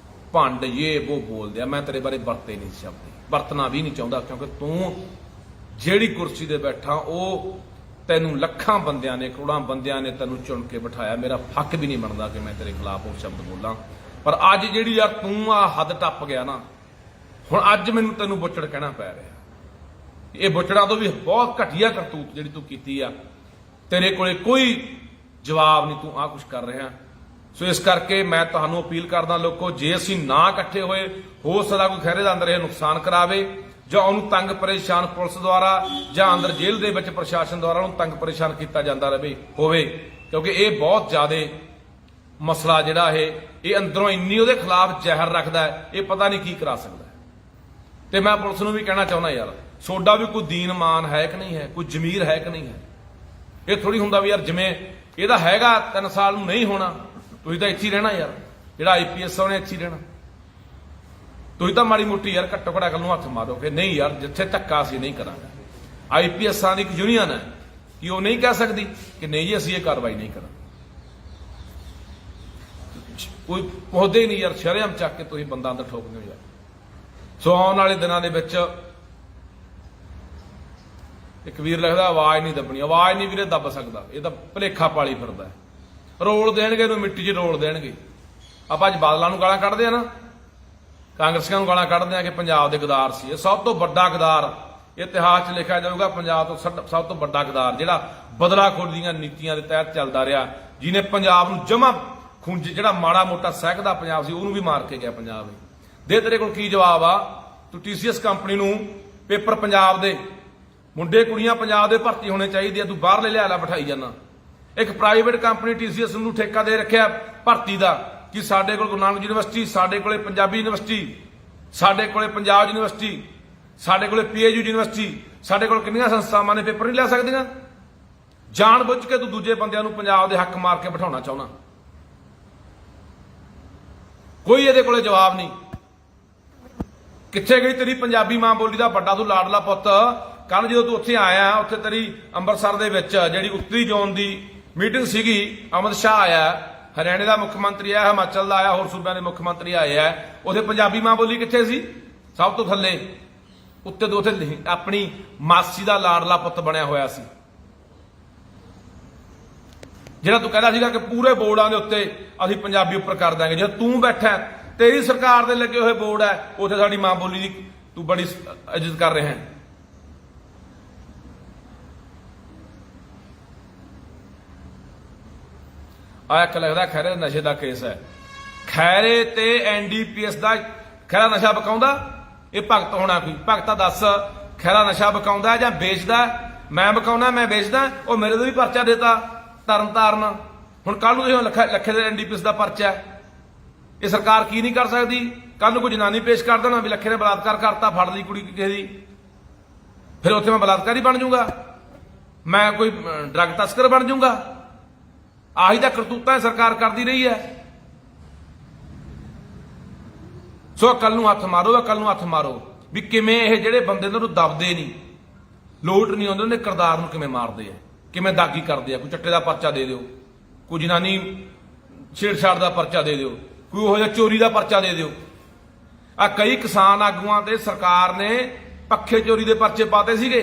ਭੰਡ ਇਹ ਉਹ ਬੋਲਦੇ ਆ। ਮੈਂ ਤੇਰੇ ਬਾਰੇ ਵਰਤੇ ਨਹੀਂ ਸ਼ਬਦ, ਵਰਤਣਾ ਵੀ ਨਹੀਂ ਚਾਹੁੰਦਾ, ਕਿਉਂਕਿ ਤੂੰ ਜਿਹੜੀ ਕੁਰਸੀ ਤੇ ਬੈਠਾ ਉਹ ਤੈਨੂੰ ਲੱਖਾਂ ਬੰਦਿਆਂ ਨੇ, ਕਰੋੜਾਂ ਬੰਦਿਆਂ ਨੇ ਤੈਨੂੰ ਚੁਣ ਕੇ ਬਿਠਾਇਆ। ਮੇਰਾ ਹੱਕ ਵੀ ਨਹੀਂ ਬਣਦਾ ਕਿ ਮੈਂ ਤੇਰੇ ਖਿਲਾਫ ਉਹ ਸ਼ਬਦ ਬੋਲਾਂ। ਪਰ ਅੱਜ ਜਿਹੜੀ ਯਾਰ ਤੂੰ ਆ ਹੱਦ ਟੱਪ ਗਿਆ ਨਾ, ਹੁਣ ਅੱਜ ਮੈਨੂੰ ਤੈਨੂੰ ਬੁੱਚੜ ਕਹਿਣਾ ਪੈ ਰਿਹਾ। ਇਹ ਬੁੱਚੜਾਂ ਤੋਂ ਵੀ ਬਹੁਤ ਘਟੀਆ ਕਰਤੂਤ ਜਿਹੜੀ ਤੂੰ ਕੀਤੀ ਆ। ਤੇਰੇ ਕੋਲੇ ਕੋਈ ਜਵਾਬ ਨਹੀਂ, ਤੂੰ ਆਹ ਕੁਛ ਕਰ ਰਿਹਾ। ਸੋ ਇਸ ਕਰਕੇ ਮੈਂ ਤੁਹਾਨੂੰ ਅਪੀਲ ਕਰਦਾ ਲੋਕੋ, ਜੇ ਅਸੀਂ ਨਾ ਇਕੱਠੇ ਹੋਏ, ਹੋ ਸਕਦਾ ਕੋਈ ਖਹਿਰੇ ਦਾ ਅੰਦਰ ਇਹ ਨੁਕਸਾਨ ਕਰਾਵੇ, ਜਾਂ ਉਹਨੂੰ ਤੰਗ ਪਰੇਸ਼ਾਨ ਪੁਲਿਸ ਦੁਆਰਾ ਜਾਂ ਅੰਦਰ ਜੇਲ੍ਹ ਦੇ ਵਿੱਚ ਪ੍ਰਸ਼ਾਸਨ ਦੁਆਰਾ ਉਹਨੂੰ ਤੰਗ ਪਰੇਸ਼ਾਨ ਕੀਤਾ ਜਾਂਦਾ ਹੋਵੇ, ਕਿਉਂਕਿ ਇਹ ਬਹੁਤ ਜ਼ਿਆਦਾ ਮਸਲਾ ਜਿਹੜਾ ਇਹ ਅੰਦਰੋਂ ਇੰਨੀ ਉਹਦੇ ਖਿਲਾਫ ਜ਼ਹਿਰ ਰੱਖਦਾ ਹੈ, ਇਹ ਪਤਾ ਨਹੀਂ ਕੀ ਕਰਾ ਸਕਦਾ। ਤੇ ਮੈਂ ਪੁਲਿਸ ਨੂੰ ਵੀ ਕਹਿਣਾ ਚਾਹੁੰਦਾ ਯਾਰ, ਸੋਡਾ ਵੀ ਕੋਈ ਦੀਨ ਮਾਨ ਹੈ ਕਿ ਨਹੀਂ ਹੈ, ਕੋਈ ਜ਼ਮੀਰ ਹੈ ਕਿ ਨਹੀਂ ਹੈ। ਇਹ ਥੋੜੀ ਹੁੰਦਾ ਵੀ ਯਾਰ ਜਿਵੇਂ ਇਹਦਾ ਹੈਗਾ 3 ਸਾਲ ਨੂੰ ਨਹੀਂ ਹੋਣਾ, ਤੁਸੀਂ ਤਾਂ ਇੱਥੇ ਹੀ ਰਹਿਣਾ ਯਾਰ। ਜਿਹੜਾ IPS ਉਹਨੇ ਇੱਥੇ ਹੀ ਰਹਿਣਾ। ਤੁਸੀਂ ਤਾਂ ਮਾੜੀ ਮੋਟੀ ਯਾਰ ਘੱਟੋ ਘੱਟ ਅਕਲ ਨੂੰ ਹੱਥ ਮਾਰੋ ਕਿ ਨਹੀਂ ਯਾਰ ਜਿੱਥੇ ਧੱਕਾ ਅਸੀਂ ਨਹੀਂ ਕਰਾਂਗੇ। IPSਾਂ ਦੀ ਇੱਕ ਯੂਨੀਅਨ ਹੈ ਕਿ ਉਹ ਨਹੀਂ ਕਹਿ ਸਕਦੀ ਕਿ ਨਹੀਂ ਜੀ ਅਸੀਂ ਇਹ ਕਾਰਵਾਈ ਨਹੀਂ ਕਰਾਂਗੇ। ਕੋਈ ਪਹੁੰਚਦੇ ਹੀ ਨਹੀਂ ਯਾਰ, ਸ਼ਰੇਆਮ ਚੱਕ ਕੇ ਤੁਸੀਂ ਬੰਦਾ ਅੰਦਰ ਠੋਕਦੇ ਹੋ ਯਾਰ। ਸੋ ਆਉਣ ਵਾਲੇ ਦਿਨਾਂ ਦੇ ਵਿੱਚ ਇੱਕ ਵੀਰ ਲਿਖਦਾ ਆਵਾਜ਼ ਨਹੀਂ ਦੱਬਣੀ। ਆਵਾਜ਼ ਨਹੀਂ ਵੀਰੇ ਦੱਬ ਸਕਦਾ, ਇਹ ਤਾਂ ਭੁਲੇਖਾ ਪਾਲੀ ਫਿਰਦਾ। ਰੋਲ ਦੇਣਗੇ ਇਹਨੂੰ, ਮਿੱਟੀ 'ਚ ਰੋਲ ਦੇਣਗੇ। ਆਪਾਂ ਅੱਜ ਬਾਦਲਾਂ ਨੂੰ ਗਾਲਾਂ ਕੱਢਦੇ ਆ ਨਾ, ਕਾਂਗਰਸੀਆਂ ਨੂੰ ਗਾਲਾਂ ਕੱਢਦੇ ਆ ਕਿ ਪੰਜਾਬ ਦੇ ਗਦਾਰ ਸੀ। ਇਹ ਸਭ ਤੋਂ ਵੱਡਾ ਗਦਾਰ ਇਤਿਹਾਸ 'ਚ ਲਿਖਿਆ ਜਾਊਗਾ। ਪੰਜਾਬ ਤੋਂ ਸਭ ਤੋਂ ਵੱਡਾ ਗਦਾਰ ਜਿਹੜਾ ਬਦਲਾਖੋਰ ਦੀਆਂ ਨੀਤੀਆਂ ਦੇ ਤਹਿਤ ਚੱਲਦਾ ਰਿਹਾ, ਜਿਹਨੇ ਪੰਜਾਬ ਨੂੰ ਜਮਾ ਖੁੰਝ, ਜਿਹੜਾ ਮਾੜਾ ਮੋਟਾ ਸਹਿਕਦਾ ਪੰਜਾਬ ਸੀ ਉਹਨੂੰ ਵੀ ਮਾਰ ਕੇ ਗਿਆ ਪੰਜਾਬ। ਦੇ ਤੇਰੇ ਕੋਲ ਕੀ ਜਵਾਬ ਆ? ਤੂੰ TCS ਕੰਪਨੀ ਨੂੰ ਪੇਪਰ ਪੰਜਾਬ ਦੇ ਮੁੰਡੇ ਕੁੜੀਆਂ ਪੰਜਾਬ ਦੇ ਭਰਤੀ ਹੋਣੇ ਚਾਹੀਦੇ ਆ, ਤੂੰ ਬਾਹਰਲੇ ਲਿਆ ਲਾ ਬਿਠਾਈ ਜਾਣਾ। ਇੱਕ ਪ੍ਰਾਈਵੇਟ ਕੰਪਨੀ TCS ਨੂੰ ਠੇਕਾ ਦੇ ਰੱਖਿਆ ਭਰਤੀ ਦਾ ਕਿ ਸਾਡੇ ਕੋਲ ਗੁਰੂ ਨਾਨਕ ਯੂਨੀਵਰਸਿਟੀ, ਸਾਡੇ ਕੋਲੇ ਪੰਜਾਬੀ ਯੂਨੀਵਰਸਿਟੀ, ਸਾਡੇ ਕੋਲੇ ਪੰਜਾਬ ਯੂਨੀਵਰਸਿਟੀ, ਸਾਡੇ ਕੋਲੇ PAU ਯੂਨੀਵਰਸਿਟੀ, ਸਾਡੇ ਕੋਲ ਕਿੰਨੀਆਂ ਸੰਸਥਾਵਾਂ ਨੇ ਪੇਪਰ ਨਹੀਂ ਲੈ ਸਕਦੀਆਂ। ਜਾਣ ਬੁੱਝ ਕੇ ਤੂੰ ਦੂਜੇ ਬੰਦਿਆਂ ਨੂੰ ਪੰਜਾਬ ਦੇ ਹੱਕ ਮਾਰ ਕੇ ਬਿਠਾਉਣਾ ਚਾਹੁੰਦਾ। ਕੋਈ ਇਹਦੇ ਕੋਲੇ ਜਵਾਬ ਨਹੀਂ। ਕਿੱਥੇ ਗਈ ਤੇਰੀ ਪੰਜਾਬੀ ਮਾਂ ਬੋਲੀ ਦਾ ਵੱਡਾ ਤੂੰ ਲਾਡਲਾ ਪੁੱਤ? ਕੱਲ ਜਦੋਂ ਤੂੰ ਉੱਥੇ ਆਇਆ, ਉੱਥੇ ਤੇਰੀ ਅੰਮ੍ਰਿਤਸਰ ਦੇ ਵਿੱਚ ਜਿਹੜੀ ਉੱਤਰੀ ਜ਼ੋਨ ਦੀ ਮੀਟਿੰਗ ਸੀਗੀ, ਅਮਿਤ ਸ਼ਾਹ ਆਇਆ, ਹਰਿਆਣੇ ਦਾ ਮੁੱਖ ਮੰਤਰੀ ਆਇਆ, ਹਿਮਾਚਲ ਦਾ ਆਇਆ, ਹੋਰ ਸੂਬਿਆਂ ਦੇ ਮੁੱਖ ਮੰਤਰੀ ਆਏ ਆ। ਉਹਦੇ ਪੰਜਾਬੀ ਮਾਂ ਬੋਲੀ ਕਿੱਥੇ ਸੀ? ਸਭ ਤੋਂ ਥੱਲੇ। ਉੱਤੇ ਤੋਂ ਉੱਥੇ ਆਪਣੀ ਮਾਸੀ ਦਾ ਲਾਡਲਾ ਪੁੱਤ ਬਣਿਆ ਹੋਇਆ ਸੀ, ਜਿਹੜਾ ਤੂੰ ਕਹਿੰਦਾ ਸੀਗਾ ਕਿ ਪੂਰੇ ਬੋਰਡਾਂ ਦੇ ਉੱਤੇ ਅਸੀਂ ਪੰਜਾਬੀ ਉੱਪਰ ਕਰ ਦਾਂਗੇ। ਜੇ ਤੂੰ ਬੈਠਾ, ਤੇਰੀ ਸਰਕਾਰ ਦੇ ਲੱਗੇ ਹੋਏ ਬੋਰਡ ਹੈ, ਉੱਥੇ ਸਾਡੀ ਮਾਂ ਬੋਲੀ ਦੀ ਤੂੰ ਬੜੀ ਇੱਜ਼ਤ ਕਰ ਰਿਹਾ ਹੈ। ਆ ਇੱਕ ਲੱਗਦਾ ਖੈਰੇ ਨਸ਼ੇ ਦਾ ਕੇਸ ਹੈ। ਖੈਰੇ ਤੇ NDPS ਦਾ ਖੈਰਾ ਨਸ਼ਾ ਵਿਕਾਉਂਦਾ। ਇਹ ਭਗਤ ਹੋਣਾ ਕੋਈ? ਭਗਤਾ ਦੱਸ, ਖੈਰਾ ਨਸ਼ਾ ਵਿਕਾਉਂਦਾ ਜਾਂ ਵੇਚਦਾ? ਮੈਂ ਵਿਕਾਉਣਾ, ਮੈਂ ਵੇਚਦਾ। ਉਹ ਮੇਰੇ ਤੋਂ ਵੀ ਪਰਚਾ ਦੇਤਾ ਤਰਨ ਤਾਰਨ। ਹੁਣ ਕੱਲ ਨੂੰ ਤੁਸੀਂ ਲੱਖੇ ਦੇ NDPS ਦਾ ਪਰਚਾ। ਇਹ ਸਰਕਾਰ ਕੀ ਨਹੀਂ ਕਰ ਸਕਦੀ? ਕੱਲ ਨੂੰ ਕੋਈ ਜਨਾਨੀ ਪੇਸ਼ ਕਰ ਦੇਣਾ ਵੀ ਲੱਖੇ ਨੇ ਬਲਾਤਕਾਰ ਕਰਤਾ, ਫੜ ਲਈ ਕੁੜੀ ਕਿਸੇ ਦੀ, ਫਿਰ ਉੱਥੇ ਮੈਂ ਬਲਾਤਕਾਰੀ ਬਣ ਜਾਊਗਾ, ਮੈਂ ਕੋਈ ਡਰੱਗ ਤਸਕਰ ਬਣ ਜਾਊਗਾ। ਆਹੀ ਤਾਂ ਕਰਤੂਤਾਂ ਸਰਕਾਰ ਕਰਦੀ ਰਹੀ ਹੈ। ਸੋ ਕੱਲ ਨੂੰ ਹੱਥ ਮਾਰੋ, ਕੱਲ ਨੂੰ ਹੱਥ ਮਾਰੋ ਵੀ ਕਿਵੇਂ ਇਹ ਜਿਹੜੇ ਬੰਦੇ ਨੂੰ ਦਬਦੇ ਨਹੀਂ, ਲੋਟ ਨਹੀਂ ਆਉਂਦੇ, ਉਹਨੇ ਕਿਰਦਾਰ ਨੂੰ ਕਿਵੇਂ ਮਾਰਦੇ ਆ, ਕਿਵੇਂ ਦਾਗੀ ਕਰਦੇ ਆ। ਕੋਈ ਚੱਟੇ ਦਾ ਪਰਚਾ ਦੇ ਦਿਓ, ਕੋਈ ਜਨਾਨੀ ਛੇੜਛਾੜ ਦਾ ਪਰਚਾ ਦੇ ਦਿਓ, ਕੋਈ ਉਹ ਜਿਹਾ ਚੋਰੀ ਦਾ ਪਰਚਾ ਦੇ ਦਿਓ। ਆ ਕਈ ਕਿਸਾਨ ਆਗੂਆਂ ਤੇ ਸਰਕਾਰ ਨੇ ਪੱਖੇ ਚੋਰੀ ਦੇ ਪਰਚੇ ਪਾਤੇ ਸੀਗੇ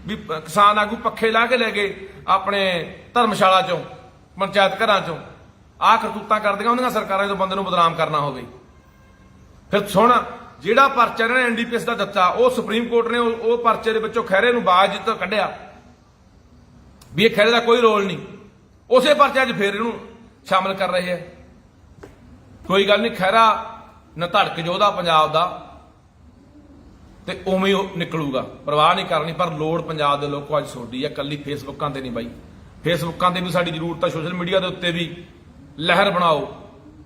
ਵੀ ਕਿਸਾਨ ਆਗੂ ਪੱਖੇ ਲਾ ਕੇ ਲੈ ਗਏ ਆਪਣੇ ਧਰਮਸ਼ਾਲਾ ਚੋਂ, ਪੰਚਾਇਤ ਘਰਾਂ ਚੋਂ। ਆਹ ਕਰਤੂਤਾਂ ਕਰਦੀਆਂ ਹੁੰਦੀਆਂ ਸਰਕਾਰਾਂ ਜਦੋਂ ਬੰਦੇ ਨੂੰ ਬਦਨਾਮ ਕਰਨਾ ਹੋਵੇ। ਫਿਰ ਸੁਣ, ਜਿਹੜਾ ਪਰਚਾ ਇਹਨਾਂ ਨੇ NDPS ਦਾ ਦਿੱਤਾ, ਉਹ ਸੁਪਰੀਮ ਕੋਰਟ ਨੇ ਉਹ ਪਰਚੇ ਦੇ ਵਿੱਚੋਂ ਖਹਿਰੇ ਨੂੰ ਬਾਅਦ ਕੱਢਿਆ ਵੀ ਇਹ ਖਹਿਰੇ ਦਾ ਕੋਈ ਰੋਲ ਨਹੀਂ। ਉਸੇ ਪਰਚੇ 'ਚ ਫੇਰ ਇਹਨੂੰ ਸ਼ਾਮਲ ਕਰ ਰਹੇ ਹੈ। ਕੋਈ ਗੱਲ ਨਹੀਂ, ਖਹਿਰਾ ਨਾ ਧੜਕ ਜੋਧਾ ਪੰਜਾਬ ਦਾ ਤੇ ਉਵੇਂ ਹੀ ਨਿਕਲੂਗਾ, ਪਰਵਾਹ ਨਹੀਂ ਕਰਨੀ। ਪਰ ਲੋੜ ਪੰਜਾਬ ਦੇ ਲੋਕੋ ਅੱਜ ਛੋਡੀ ਹੈ, ਕੱਲੀ ਫੇਸਬੁੱਕਾਂ ਤੇ ਨਹੀਂ ਬਾਈ। ਫੇਸਬੁੱਕਾਂ ਤੇ ਵੀ ਸਾਡੀ ਜ਼ਰੂਰਤ ਹੈ, ਸੋਸ਼ਲ ਮੀਡੀਆ ਦੇ ਉੱਤੇ ਵੀ ਲਹਿਰ ਬਣਾਓ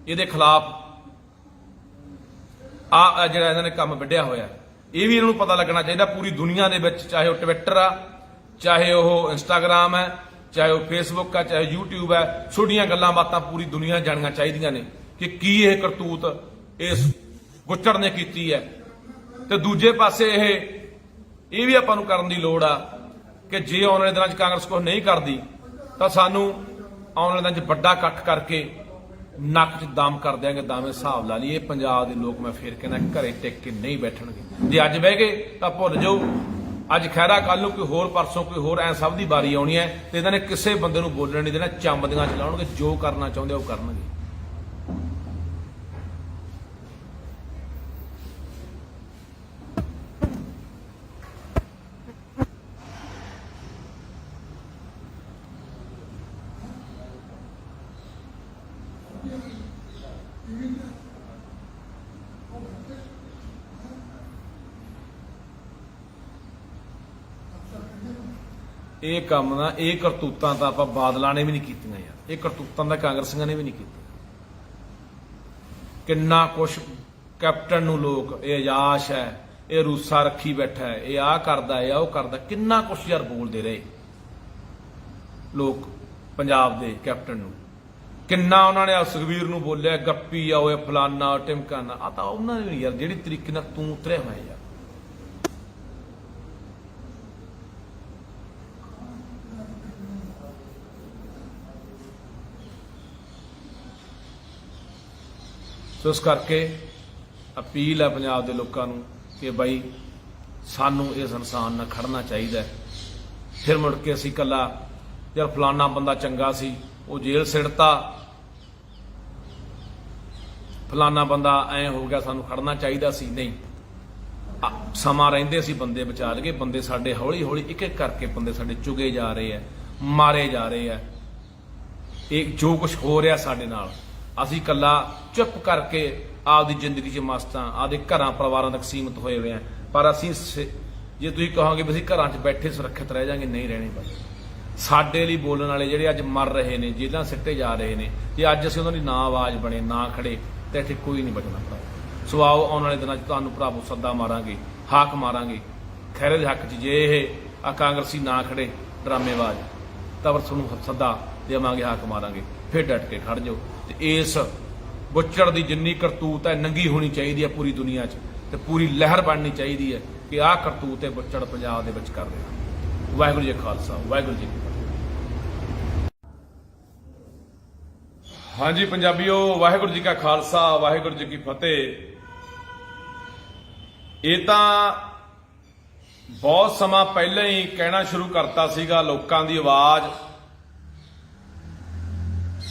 ਇਹਦੇ ਖਿਲਾਫ। ਆ ਜਿਹੜਾ ਇਹਨਾਂ ਨੇ ਕੰਮ ਵੱਢਿਆ ਹੋਇਆ, ਇਹ ਵੀ ਇਹਨਾਂ ਨੂੰ ਪਤਾ ਲੱਗਣਾ ਚਾਹੀਦਾ ਪੂਰੀ ਦੁਨੀਆ ਦੇ ਵਿੱਚ, ਚਾਹੇ ਉਹ ਟਵਿੱਟਰ ਆ, ਚਾਹੇ ਉਹ ਇੰਸਟਾਗ੍ਰਾਮ ਹੈ, ਚਾਹੇ ਉਹ ਫੇਸਬੁੱਕ ਆ, ਚਾਹੇ YouTube ਹੈ। ਛੋਟੀਆਂ ਗੱਲਾਂ ਬਾਤਾਂ ਪੂਰੀ ਦੁਨੀਆ ਜਾਣੀਆਂ ਚਾਹੀਦੀਆਂ ਨੇ ਕਿ ਕੀ ਇਹ ਕਰਤੂਤ ਇਸ ਗੁੱਚੜ ਨੇ ਕੀਤੀ ਹੈ। ਤੇ ਦੂਜੇ ਪਾਸੇ ਇਹ ਵੀ ਆਪਾਂ ਨੂੰ ਕਰਨ ਦੀ ਲੋੜ ਆ ਕਿ ਜੇ ਆਉਣ ਵਾਲੇ ਦਿਨਾਂ 'ਚ ਕਾਂਗਰਸ ਕੁਝ ਨਹੀਂ ਕਰਦੀ ਤਾਂ ਸਾਨੂੰ ਆਉਣ ਵਾਲੇ ਦਿਨਾਂ 'ਚ ਵੱਡਾ ਇਕੱਠ ਕਰਕੇ ਨੱਕ 'ਚ ਦਮ ਕਰ ਦਿਆਂਗੇ, ਦਾਵੇਂ ਹਿਸਾਬ ਲਾ ਲਈ। ਇਹ ਪੰਜਾਬ ਦੇ ਲੋਕ ਮੈਂ ਫੇਰ ਕਹਿੰਦਾ ਘਰੇ ਟਿਕ ਕੇ ਨਹੀਂ ਬੈਠਣਗੇ। ਜੇ ਅੱਜ ਬਹਿ ਗਏ ਤਾਂ ਭੁੱਲ ਜਾਓ, ਅੱਜ ਖਹਿਰਾ, ਕੱਲ ਨੂੰ ਕੋਈ ਹੋਰ, ਪਰਸੋਂ ਕੋਈ ਹੋਰ, ਐ ਸਭ ਦੀ ਵਾਰੀ ਆਉਣੀ ਹੈ ਤੇ ਇਹਨਾਂ ਨੇ ਕਿਸੇ ਬੰਦੇ ਨੂੰ ਬੋਲਣ ਨਹੀਂ ਦੇਣਾ। ਚੰਬਦੀਆਂ ਚਲਾਉਣਗੇ, ਜੋ ਕਰਨਾ ਚਾਹੁੰਦੇ ਉਹ ਕਰਨਗੇ। ਇਹ ਕੰਮ ਨਾ, ਇਹ ਕਰਤੂਤਾਂ ਤਾਂ ਆਪਾਂ ਬਾਦਲਾਂ ਨੇ ਵੀ ਨਹੀਂ ਕੀਤੀਆਂ ਯਾਰ। ਇਹ ਕਰਤੂਤਾਂ ਤਾਂ ਕਾਂਗਰਸੀਆਂ ਨੇ ਵੀ ਨਹੀਂ ਕੀਤੀਆਂ। ਕਿੰਨਾ ਕੁਛ ਕੈਪਟਨ ਨੂੰ ਲੋਕ, ਇਹ ਅਯਾਸ਼ ਹੈ, ਇਹ ਰੂਸਾ ਰੱਖੀ ਬੈਠਾ ਹੈ, ਇਹ ਆਹ ਕਰਦਾ, ਇਹ ਉਹ ਕਰਦਾ, ਕਿੰਨਾ ਕੁਛ ਯਾਰ ਬੋਲਦੇ ਰਹੇ ਲੋਕ ਪੰਜਾਬ ਦੇ ਕੈਪਟਨ ਨੂੰ। ਕਿੰਨਾ ਉਹਨਾਂ ਨੇ ਸੁਖਬੀਰ ਨੂੰ ਬੋਲਿਆ, ਗੱਪੀ ਆ, ਉਹ ਫਲਾਨਾ ਟਿਮਕਾਨਾ। ਆ ਤਾਂ ਉਹਨਾਂ ਨੇ ਯਾਰ ਜਿਹੜੀ ਤਰੀਕੇ ਨਾਲ ਤੂੰ ਉਤਰਿਆ ਹੋਇਆ ਯਾਰ। ਸੋ ਇਸ ਕਰਕੇ ਅਪੀਲ ਹੈ ਪੰਜਾਬ ਦੇ ਲੋਕਾਂ ਨੂੰ ਕਿ ਬਾਈ ਸਾਨੂੰ ਇਸ ਇਨਸਾਨ ਨਾਲ ਖੜਨਾ ਚਾਹੀਦਾ ਹੈ। ਫਿਰ ਮੁੜ ਕੇ ਅਸੀਂ ਇਕੱਲਾ ਯਾਰ ਫਲਾਨਾ ਬੰਦਾ ਚੰਗਾ ਸੀ, ਉਹ ਜੇਲ੍ਹ ਸਿੜਤਾ, ਫਲਾਨਾ ਬੰਦਾ ਐ ਹੋ ਗਿਆ, ਸਾਨੂੰ ਖੜਨਾ ਚਾਹੀਦਾ ਸੀ। ਨਹੀਂ, ਸਮਾਂ ਰਹਿੰਦੇ ਅਸੀਂ ਬੰਦੇ ਬਚਾ ਲਈਏ। ਬੰਦੇ ਸਾਡੇ ਹੌਲੀ ਹੌਲੀ ਇੱਕ ਇੱਕ ਕਰਕੇ ਬੰਦੇ ਸਾਡੇ ਚੁਗੇ ਜਾ ਰਹੇ ਆ, ਮਾਰੇ ਜਾ ਰਹੇ ਆ। ਇਹ ਜੋ ਕੁਝ ਹੋ ਰਿਹਾ ਸਾਡੇ ਨਾਲ, ਅਸੀਂ ਇਕੱਲਾ ਚੁੱਪ ਕਰਕੇ ਆਪਦੀ ਜ਼ਿੰਦਗੀ 'ਚ ਮਸਤ ਹਾਂ, ਆਪਦੇ ਘਰਾਂ ਪਰਿਵਾਰਾਂ ਤੱਕ ਸੀਮਿਤ ਹੋਏ ਹੋਏ ਆ। ਪਰ ਅਸੀਂ ਜੇ ਤੁਸੀਂ ਕਹੋਗੇ ਵੀ ਅਸੀਂ ਘਰਾਂ 'ਚ ਬੈਠੇ ਸੁਰੱਖਿਅਤ ਰਹਿ ਜਾਾਂਗੇ, ਨਹੀਂ ਰਹਿਣੇ ਬਾਈ। ਸਾਡੇ ਲਈ ਬੋਲਣ ਵਾਲੇ ਜਿਹੜੇ ਅੱਜ ਮਰ ਰਹੇ ਨੇ, ਜੇਲ੍ਹਾਂ ਸਿੱਟੇ ਜਾ ਰਹੇ ਨੇ, ਜੇ ਅੱਜ ਅਸੀਂ ਉਹਨਾਂ ਦੀ ਨਾ ਆਵਾਜ਼ ਬਣੇ, ਨਾ ਖੜੇ, ਤਾਂ ਇੱਥੇ ਕੋਈ ਨਹੀਂ ਬਚਣਾ ਭਰਾ। ਸੋ ਆਓ ਆਉਣ ਵਾਲੇ ਦਿਨਾਂ 'ਚ ਤੁਹਾਨੂੰ ਭਰਾਵੋ ਸੱਦਾ ਮਾਰਾਂਗੇ, ਹਾਕ ਮਾਰਾਂਗੇ ਖਹਿਰੇ ਦੇ ਹੱਕ 'ਚ। ਜੇ ਇਹ ਕਾਂਗਰਸੀ ਨਾ ਖੜੇ ਡਰਾਮੇਬਾਜ਼, ਤਾਂ ਫਿਰ ਤੁਹਾਨੂੰ ਸੱਦਾ ਦੇਵਾਂਗੇ, ਹਾਕ ਮਾਰਾਂਗੇ, ਫਿਰ ਡਟ ਕੇ ਖੜ ਜਾਓ। ਤੇ ਇਸ ਬੁੱਚੜ ਦੀ ਜਿੰਨੀ ਕਰਤੂਤ ਹੈ ਨੰਗੀ ਹੋਣੀ ਚਾਹੀਦੀ ਹੈ ਪੂਰੀ ਦੁਨੀਆ 'ਚ, ਤੇ ਪੂਰੀ ਲਹਿਰ ਬਣਨੀ ਚਾਹੀਦੀ ਹੈ ਕਿ ਆਹ ਕਰਤੂਤ ਹੈ ਬੁੱਚੜ ਪੰਜਾਬ ਦੇ ਵਿੱਚ ਕਰ ਰਿਹਾ। ਵਾਹਿਗੁਰੂ ਜੀ ਕਾ ਖਾਲਸਾ, ਵਾਹਿਗੁਰੂ ਜੀ ਕੀ ਫਤਿਹ। ਹਾਂਜੀ ਪੰਜਾਬੀਓ, ਵਾਹਿਗੁਰੂ ਜੀ ਕਾ ਖਾਲਸਾ, ਵਾਹਿਗੁਰੂ ਜੀ ਕੀ ਫਤਿਹ। ਇਹ ਤਾਂ ਬਹੁਤ ਸਮਾਂ ਪਹਿਲਾਂ ਹੀ ਕਹਿਣਾ ਸ਼ੁਰੂ ਕਰਤਾ ਸੀਗਾ, ਲੋਕਾਂ ਦੀ ਆਵਾਜ਼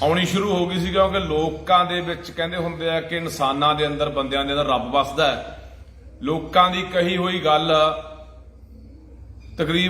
ਆਉਣੀ ਸ਼ੁਰੂ ਹੋ ਗਈ ਸੀ, ਕਿਉਂਕਿ ਲੋਕਾਂ ਦੇ ਵਿੱਚ ਕਹਿੰਦੇ ਹੁੰਦੇ ਆ ਕਿ ਇਨਸਾਨਾਂ ਦੇ ਅੰਦਰ, ਬੰਦਿਆਂ ਦੇ ਅੰਦਰ ਰੱਬ ਵੱਸਦਾ ਹੈ। ਲੋਕਾਂ ਦੀ ਕਹੀ ਹੋਈ ਗੱਲ ਤਕਰੀਬਨ